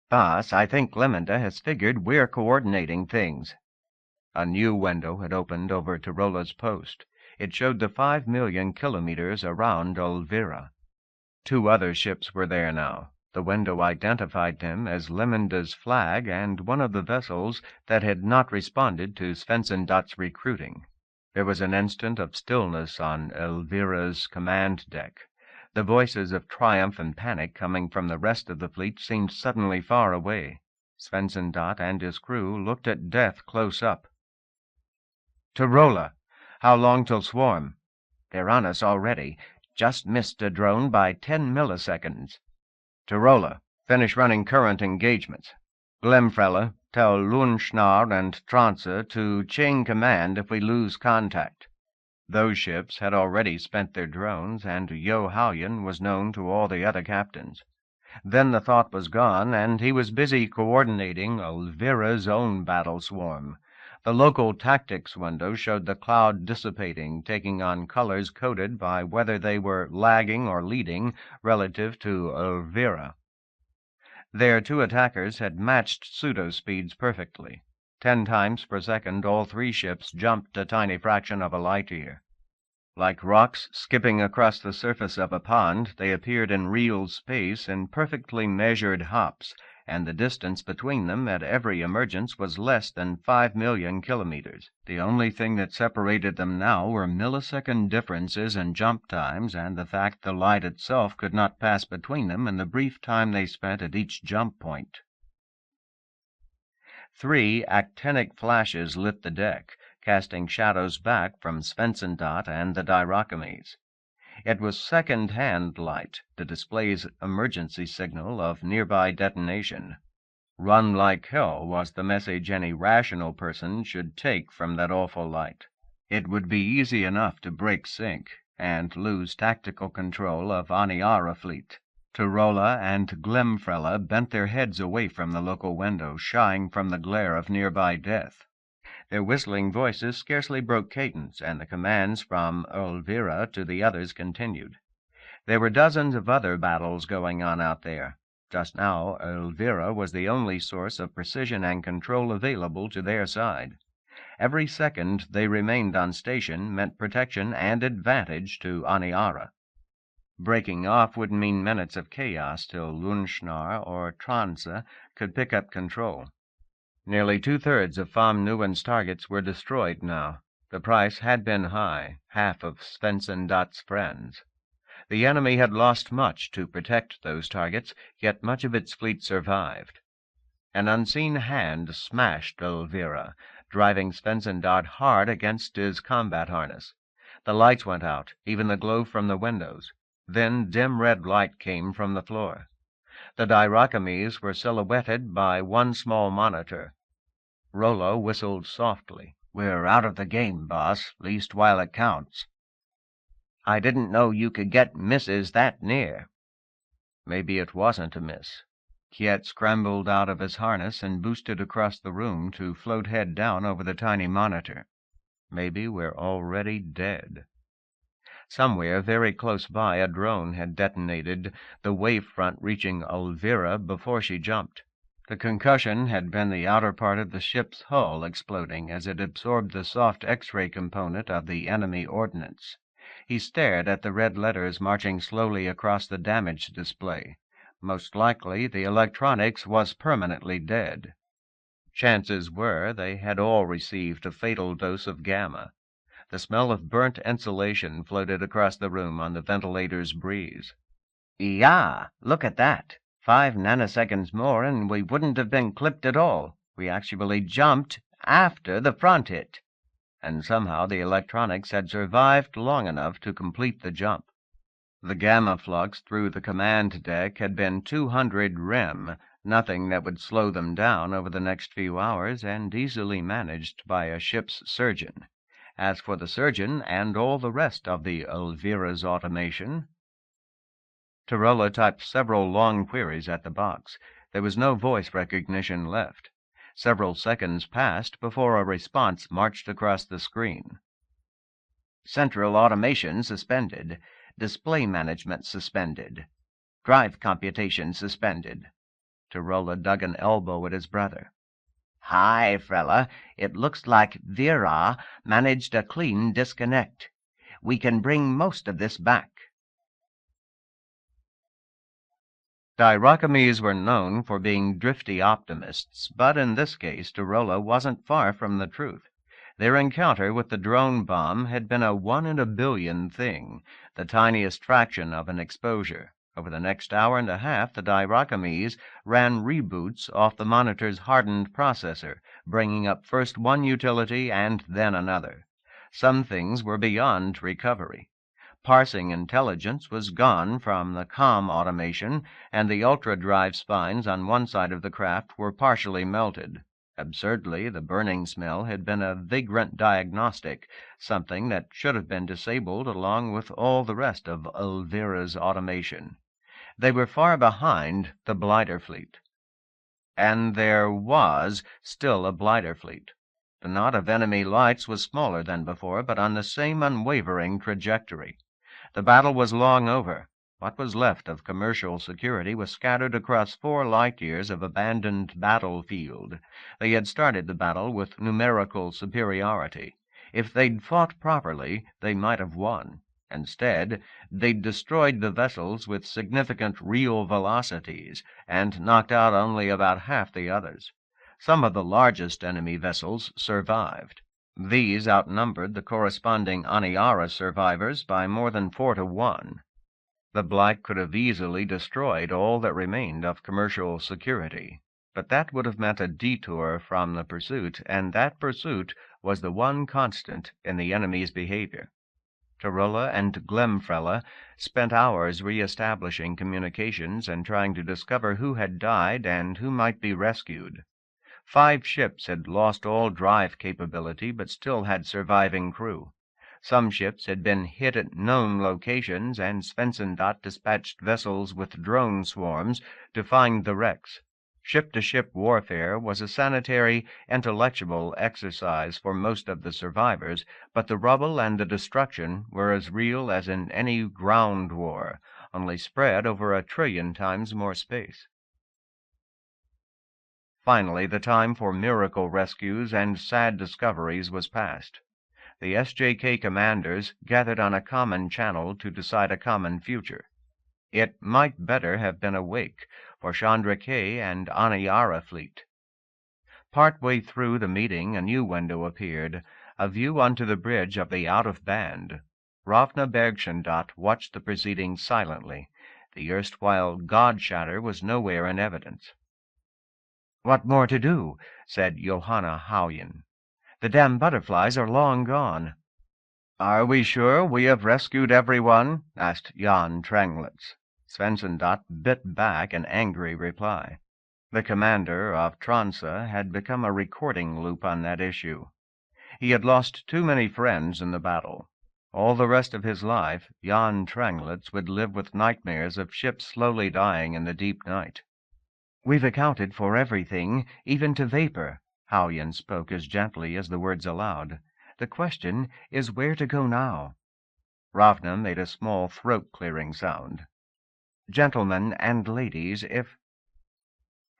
"Boss, I think Gleminda has figured we're coordinating things." A new window had opened over Tarola's post. It showed the 5 million kilometers around Elvira. 2 other ships were there now. The window identified them as Leminda's flag and one of the vessels that had not responded to Svensson-Dutt's recruiting. There was an instant of stillness on Elvira's command deck. The voices of triumph and panic coming from the rest of the fleet seemed suddenly far away. Svensson-Dutt and his crew looked at death close up. "Tarola, how long till swarm?" "They're on us already. Just missed a drone by 10 milliseconds. "Tarola, finish running current engagements. Glemfrella, tell Lundschnar and Trance to chain command if we lose contact." Those ships had already spent their drones, and Yo-Hauyen was known to all the other captains. Then the thought was gone, and he was busy coordinating Elvira's own battle swarm. The local tactics window showed the cloud dissipating, taking on colors coded by whether they were lagging or leading relative to Elvira. Their two attackers had matched pseudo-speeds perfectly. 10 times per second, all three ships jumped a tiny fraction of a light year. Like rocks skipping across the surface of a pond, they appeared in real space in perfectly measured hops, and the distance between them at every emergence was less than 5 million kilometers. The only thing that separated them now were millisecond differences in jump times and the fact the light itself could not pass between them in the brief time they spent at each jump point. 3 actinic flashes lit the deck, casting shadows back from Svensson and the Diracames. It was second-hand light, the display's emergency signal of nearby detonation. Run like hell was the message any rational person should take from that awful light. It would be easy enough to break sync and lose tactical control of Aniara fleet. Turola and Glemfrella bent their heads away from the local window, shying from the glare of nearby death. Their whistling voices scarcely broke cadence, and the commands from Elvira to the others continued. There were dozens of other battles going on out there. Just now, Elvira was the only source of precision and control available to their side. Every second they remained on station meant protection and advantage to Aniara. Breaking off would mean minutes of chaos till Lunschnar or Transe could pick up control. Nearly 2/3 of Vom Neuen's targets were destroyed now. The price had been high, half of Svensson friends. The enemy had lost much to protect those targets, yet much of its fleet survived. An unseen hand smashed Elvira, driving Svensson hard against his combat harness. The lights went out, even the glow from the windows. Then dim red light came from the floor. The Diracames were silhouetted by one small monitor. Rollo whistled softly. "We're out of the game, boss, least while it counts." "I didn't know you could get misses that near." Maybe it wasn't a miss. Kiett scrambled out of his harness and boosted across the room to float head down over the tiny monitor. Maybe we're already dead. Somewhere very close by, a drone had detonated, the wave front reaching Elvira before she jumped. The concussion had been the outer part of the ship's hull exploding as it absorbed the soft X-ray component of the enemy ordnance. He stared at the red letters marching slowly across the damaged display. Most likely the electronics was permanently dead. Chances were they had all received a fatal dose of gamma. The smell of burnt insulation floated across the room on the ventilator's breeze. "Yeah, look at that. 5 nanoseconds more and we wouldn't have been clipped at all. We actually jumped after the front hit." And somehow the electronics had survived long enough to complete the jump. The gamma flux through the command deck had been 200 rem, nothing that would slow them down over the next few hours, and easily managed by a ship's surgeon. As for the surgeon and all the rest of the Elvira's automation... Turola typed several long queries at the box. There was no voice recognition left. Several seconds passed before a response marched across the screen. "Central automation suspended. Display management suspended. Drive computation suspended." Turola dug an elbow at his brother. "Hi, Frella. It looks like Vera managed a clean disconnect. We can bring most of this back." Diracames were known for being drifty optimists, but in this case Turola wasn't far from the truth. Their encounter with the drone bomb had been a 1 in a billion thing, the tiniest fraction of an exposure. Over the next hour and a half, the Diracames ran reboots off the monitor's hardened processor, bringing up first one utility and then another. Some things were beyond recovery. Parsing intelligence was gone from the comm automation, and the ultra-drive spines on one side of the craft were partially melted. Absurdly, the burning smell had been a vagrant diagnostic, something that should have been disabled along with all the rest of Elvira's automation. They were far behind the blighter fleet. And there was still a blighter fleet. The knot of enemy lights was smaller than before, but on the same unwavering trajectory. The battle was long over. What was left of commercial security was scattered across 4 light-years of abandoned battlefield. They had started the battle with numerical superiority. If they'd fought properly, they might have won. Instead, they'd destroyed the vessels with significant real velocities and knocked out only about half the others. Some of the largest enemy vessels survived. These outnumbered the corresponding Aniara survivors by more than 4 to 1. The Blight could have easily destroyed all that remained of commercial security, but that would have meant a detour from the pursuit, and that pursuit was the one constant in the enemy's behavior. Torula and Glemfrella spent hours re-establishing communications and trying to discover who had died and who might be rescued. 5 ships had lost all drive capability but still had surviving crew. Some ships had been hit at known locations, and Svensson dispatched vessels with drone swarms to find the wrecks. Ship-to-ship warfare was a sanitary, intellectual exercise for most of the survivors, but the rubble and the destruction were as real as in any ground war, only spread over 1 trillion times more space. Finally, the time for miracle rescues and sad discoveries was past. The SJK commanders gathered on a common channel to decide a common future. It might better have been a wake for Chandra K and Aniara fleet. Partway through the meeting, a new window appeared, a view onto the bridge of the out-of-band. Ravna Bergschendat watched the proceedings silently. The erstwhile God-shatter was nowhere in evidence. "What more to do?" said Johanna Hauyen. "The damn butterflies are long gone." "Are we sure we have rescued everyone?" asked Jan Tranglitz. Svensson bit back an angry reply. The commander of Transa had become a recording loop on that issue. He had lost too many friends in the battle. All the rest of his life, Jan Tranglitz would live with nightmares of ships slowly dying in the deep night. "We've accounted for everything, even to vapor." Hauyen spoke as gently as the words allowed. "The question is where to go now." Ravna made a small throat-clearing sound. "Gentlemen and ladies, if—"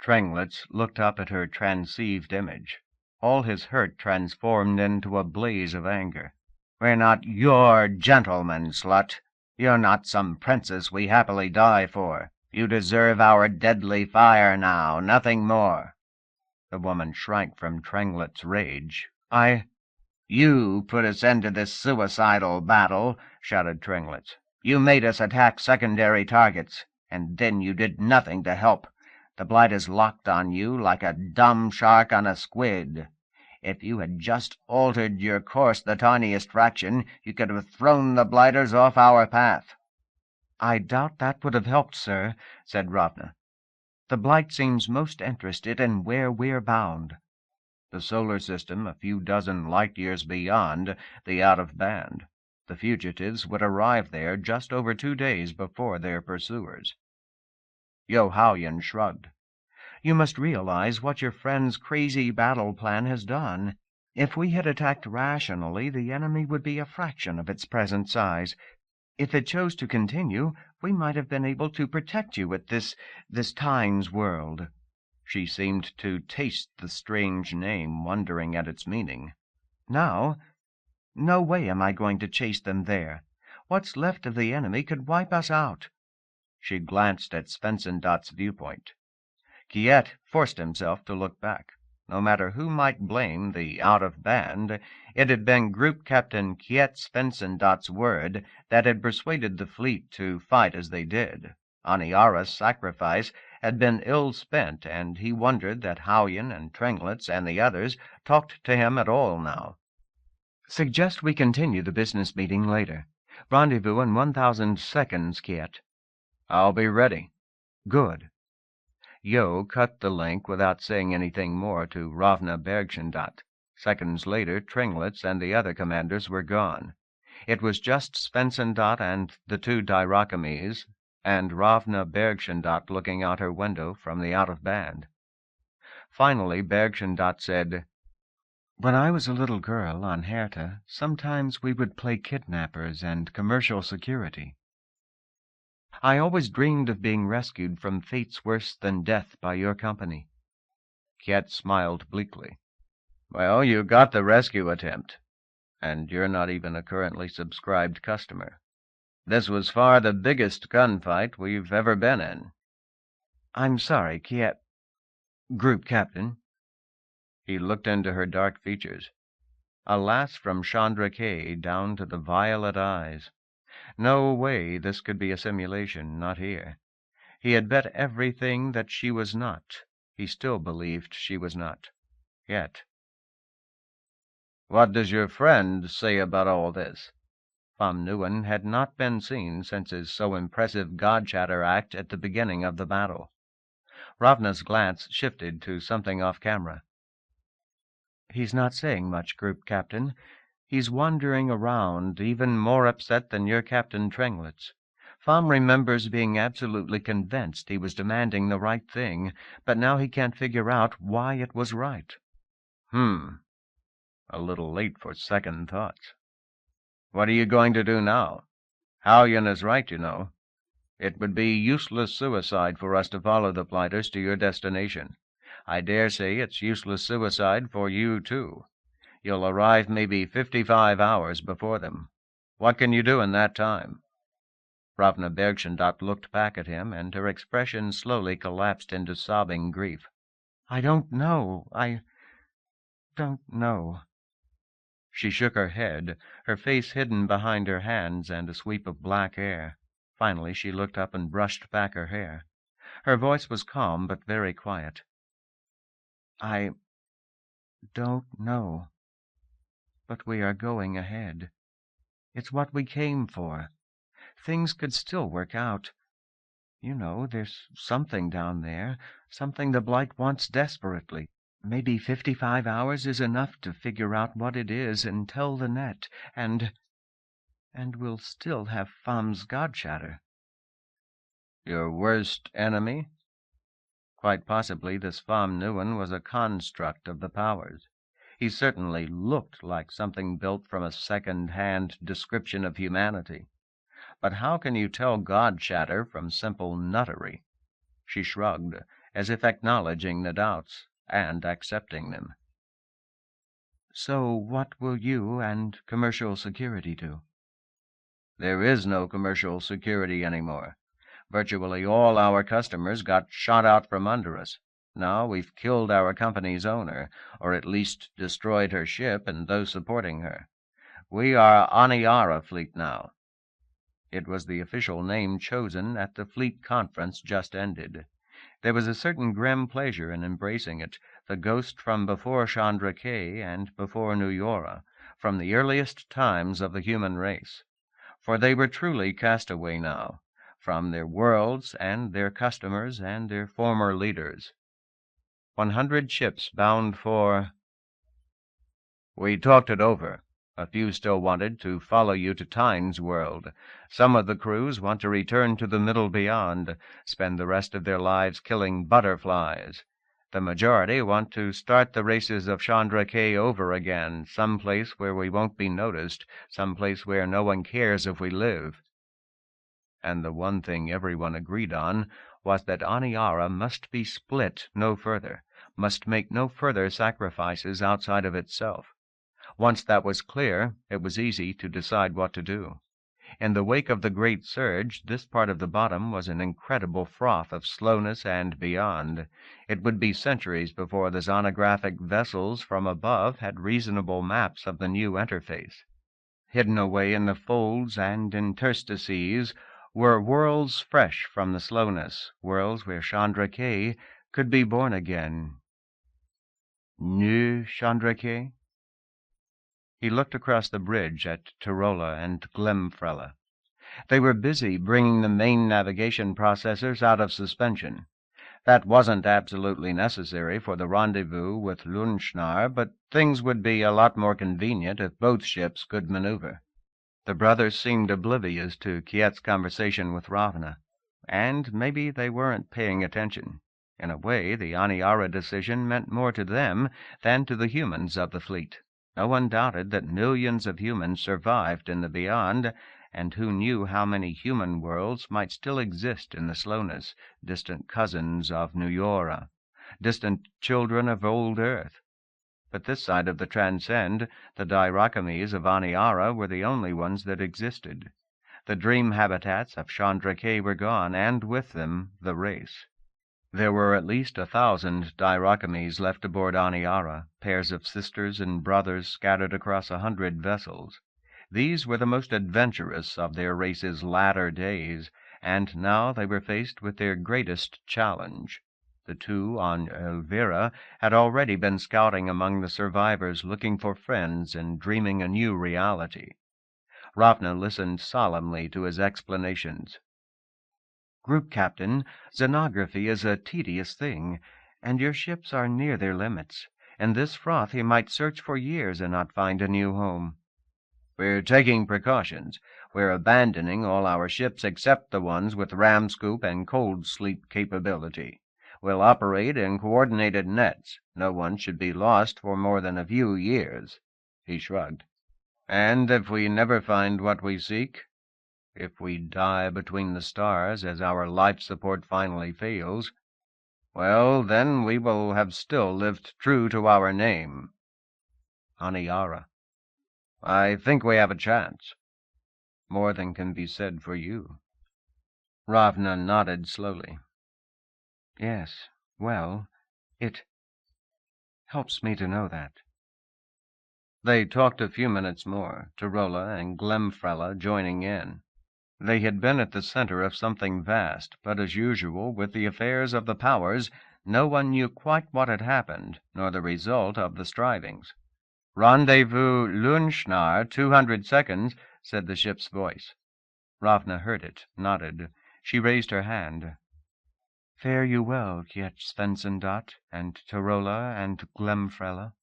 Tranglitz looked up at her transceived image. All his hurt transformed into a blaze of anger. "We're not your gentlemen, slut. You're not some princess we happily die for. You deserve our deadly fire now, nothing more." The woman shrank from Tranglitz's rage. "You put us into this suicidal battle," shouted Tranglitz. "You made us attack secondary targets, and then you did nothing to help. The blight is locked on you like a dumb shark on a squid. If you had just altered your course the tiniest fraction, you could have thrown the blighters off our path." "I doubt that would have helped, sir," said Ravna. "The blight seems most interested in where we're bound." The solar system a few dozen light-years beyond the out-of-band. The fugitives would arrive there just over 2 days before their pursuers. Hauyen shrugged. "You must realize what your friend's crazy battle plan has done. If we had attacked rationally, the enemy would be a fraction of its present size. If it chose to continue, we might have been able to protect you at this Tyne's world." She seemed to taste the strange name, wondering at its meaning. "Now? No way am I going to chase them there. What's left of the enemy could wipe us out." She glanced at Svensson's viewpoint. Kiet forced himself to look back. No matter who might blame the out-of-band, it had been Group Captain Kiet Svensson's word that had persuaded the fleet to fight as they did. Aniara's sacrifice had been ill-spent, and he wondered that Hauyen and Tranglitz and the others talked to him at all now. "Suggest we continue the business meeting later. Rendezvous in 1,000 seconds, Kiet." "I'll be ready." "Good." Yo cut the link without saying anything more to Ravna Bergschendat. Seconds later, Tringlitz and the other commanders were gone. It was just Svensson and the two Dyrakames, and Ravna Bergschendat looking out her window from the out-of-band. Finally, Bergschendat said, "When I was a little girl on Herta, sometimes we would play kidnappers and commercial security. I always dreamed of being rescued from fates worse than death by your company." Kjet smiled bleakly. "Well, you got the rescue attempt, and you're not even a currently subscribed customer. This was far the biggest gunfight we've ever been in." "I'm sorry, Group Captain." He looked into her dark features. Alas, from Chandra K down to the violet eyes. No way this could be a simulation, not here. He had bet everything that she was not. He still believed she was not. Yet. "What does your friend say about all this?" Pham Nguyen had not been seen since his so impressive God-chatter act at the beginning of the battle. Ravna's glance shifted to something off-camera. "He's not saying much, Group Captain. He's wandering around, even more upset than your Captain Tringlitz. Pham remembers being absolutely convinced he was demanding the right thing, but now he can't figure out why it was right." A little late for second thoughts. "What are you going to do now? Halyan is right, you know. It would be useless suicide for us to follow the flighters to your destination. I dare say it's useless suicide for you, too. You'll arrive maybe 55 hours before them. What can you do in that time?" Ravna Bergschendat looked back at him, and her expression slowly collapsed into sobbing grief. "I don't know. I don't know." She shook her head, her face hidden behind her hands and a sweep of black hair. Finally she looked up and brushed back her hair. Her voice was calm but very quiet. "I don't know. But we are going ahead. It's what we came for. Things could still work out. You know, there's something down there, something the Blight wants desperately. Maybe 55 hours is enough to figure out what it is and tell the net, and we'll still have Pham's God-chatter." "Your worst enemy?" Quite possibly this Pham Nguyen was a construct of the powers. He certainly looked like something built from a second-hand description of humanity. But how can you tell God-chatter from simple nuttery? She shrugged, as if acknowledging the doubts, and accepting them. "So what will you and commercial security do?" "There is no commercial security anymore. Virtually all our customers got shot out from under us. Now we've killed our company's owner, or at least destroyed her ship and those supporting her. We are Aniara Fleet now." It was the official name chosen at the fleet conference just ended. There was a certain grim pleasure in embracing it, the ghost from before Chandra K and before New Yora, from the earliest times of the human race. For they were truly castaway now, from their worlds and their customers and their former leaders. 100 ships bound for... "We talked it over. A few still wanted to follow you to Tyne's world. Some of the crews want to return to the Middle Beyond, spend the rest of their lives killing butterflies. The majority want to start the races of Chandra K over again, someplace where we won't be noticed, someplace where no one cares if we live." And the one thing everyone agreed on was that Aniara must be split no further, must make no further sacrifices outside of itself. Once that was clear, it was easy to decide what to do. In the wake of the great surge, this part of the bottom was an incredible froth of slowness and beyond. It would be centuries before the zonographic vessels from above had reasonable maps of the new interface. Hidden away in the folds and interstices were worlds fresh from the slowness, worlds where Chandra K could be born again. New Chandra K? He looked across the bridge at Tirola and Glemfrella. They were busy bringing the main navigation processors out of suspension. That wasn't absolutely necessary for the rendezvous with Lundschnar, but things would be a lot more convenient if both ships could maneuver. The brothers seemed oblivious to Kiet's conversation with Ravna, and maybe they weren't paying attention. In a way, the Aniara decision meant more to them than to the humans of the fleet. No one doubted that millions of humans survived in the beyond, and who knew how many human worlds might still exist in the slowness, distant cousins of New Yora, distant children of old Earth. But this side of the Transcend, the Diracames of Aniara were the only ones that existed. The dream habitats of Chandrake were gone, and with them the race. There were at least 1,000 Diracames left aboard Aniara, pairs of sisters and brothers scattered across 100 vessels. These were the most adventurous of their race's latter days, and now they were faced with their greatest challenge. The two on Elvira had already been scouting among the survivors, looking for friends and dreaming a new reality. Ravna listened solemnly to his explanations. Group Captain, xenography is a tedious thing, and your ships are near their limits. In this froth he might search for years and not find a new home. We're taking precautions. We're abandoning all our ships except the ones with ram scoop and cold sleep capability. We'll operate in coordinated nets. No one should be lost for more than a few years. He shrugged. And if we never find what we seek, if we die between the stars as our life support finally fails, well, then we will have still lived true to our name. Aniara. I think we have a chance. More than can be said for you. Ravna nodded slowly. Yes, well, it helps me to know that. They talked a few minutes more, Tarola and Glemfrella joining in. They had been at the center of something vast, but as usual with the affairs of the powers, no one knew quite what had happened, nor the result of the strivings. "Rendezvous Lundschnar, 200 seconds," said the ship's voice. Ravna heard it, nodded. She raised her hand. Fare you well, Kiet Svensendot, and Tarola and Glemfrella.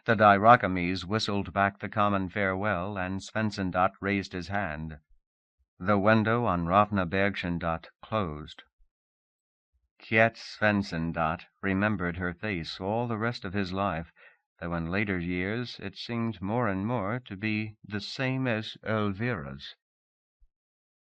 The Diracames whistled back the common farewell, and Svensendot raised his hand. The window on Ravna Bergshendot closed. Kiet Svensendot remembered her face all the rest of his life, though in later years it seemed more and more to be the same as Elvira's.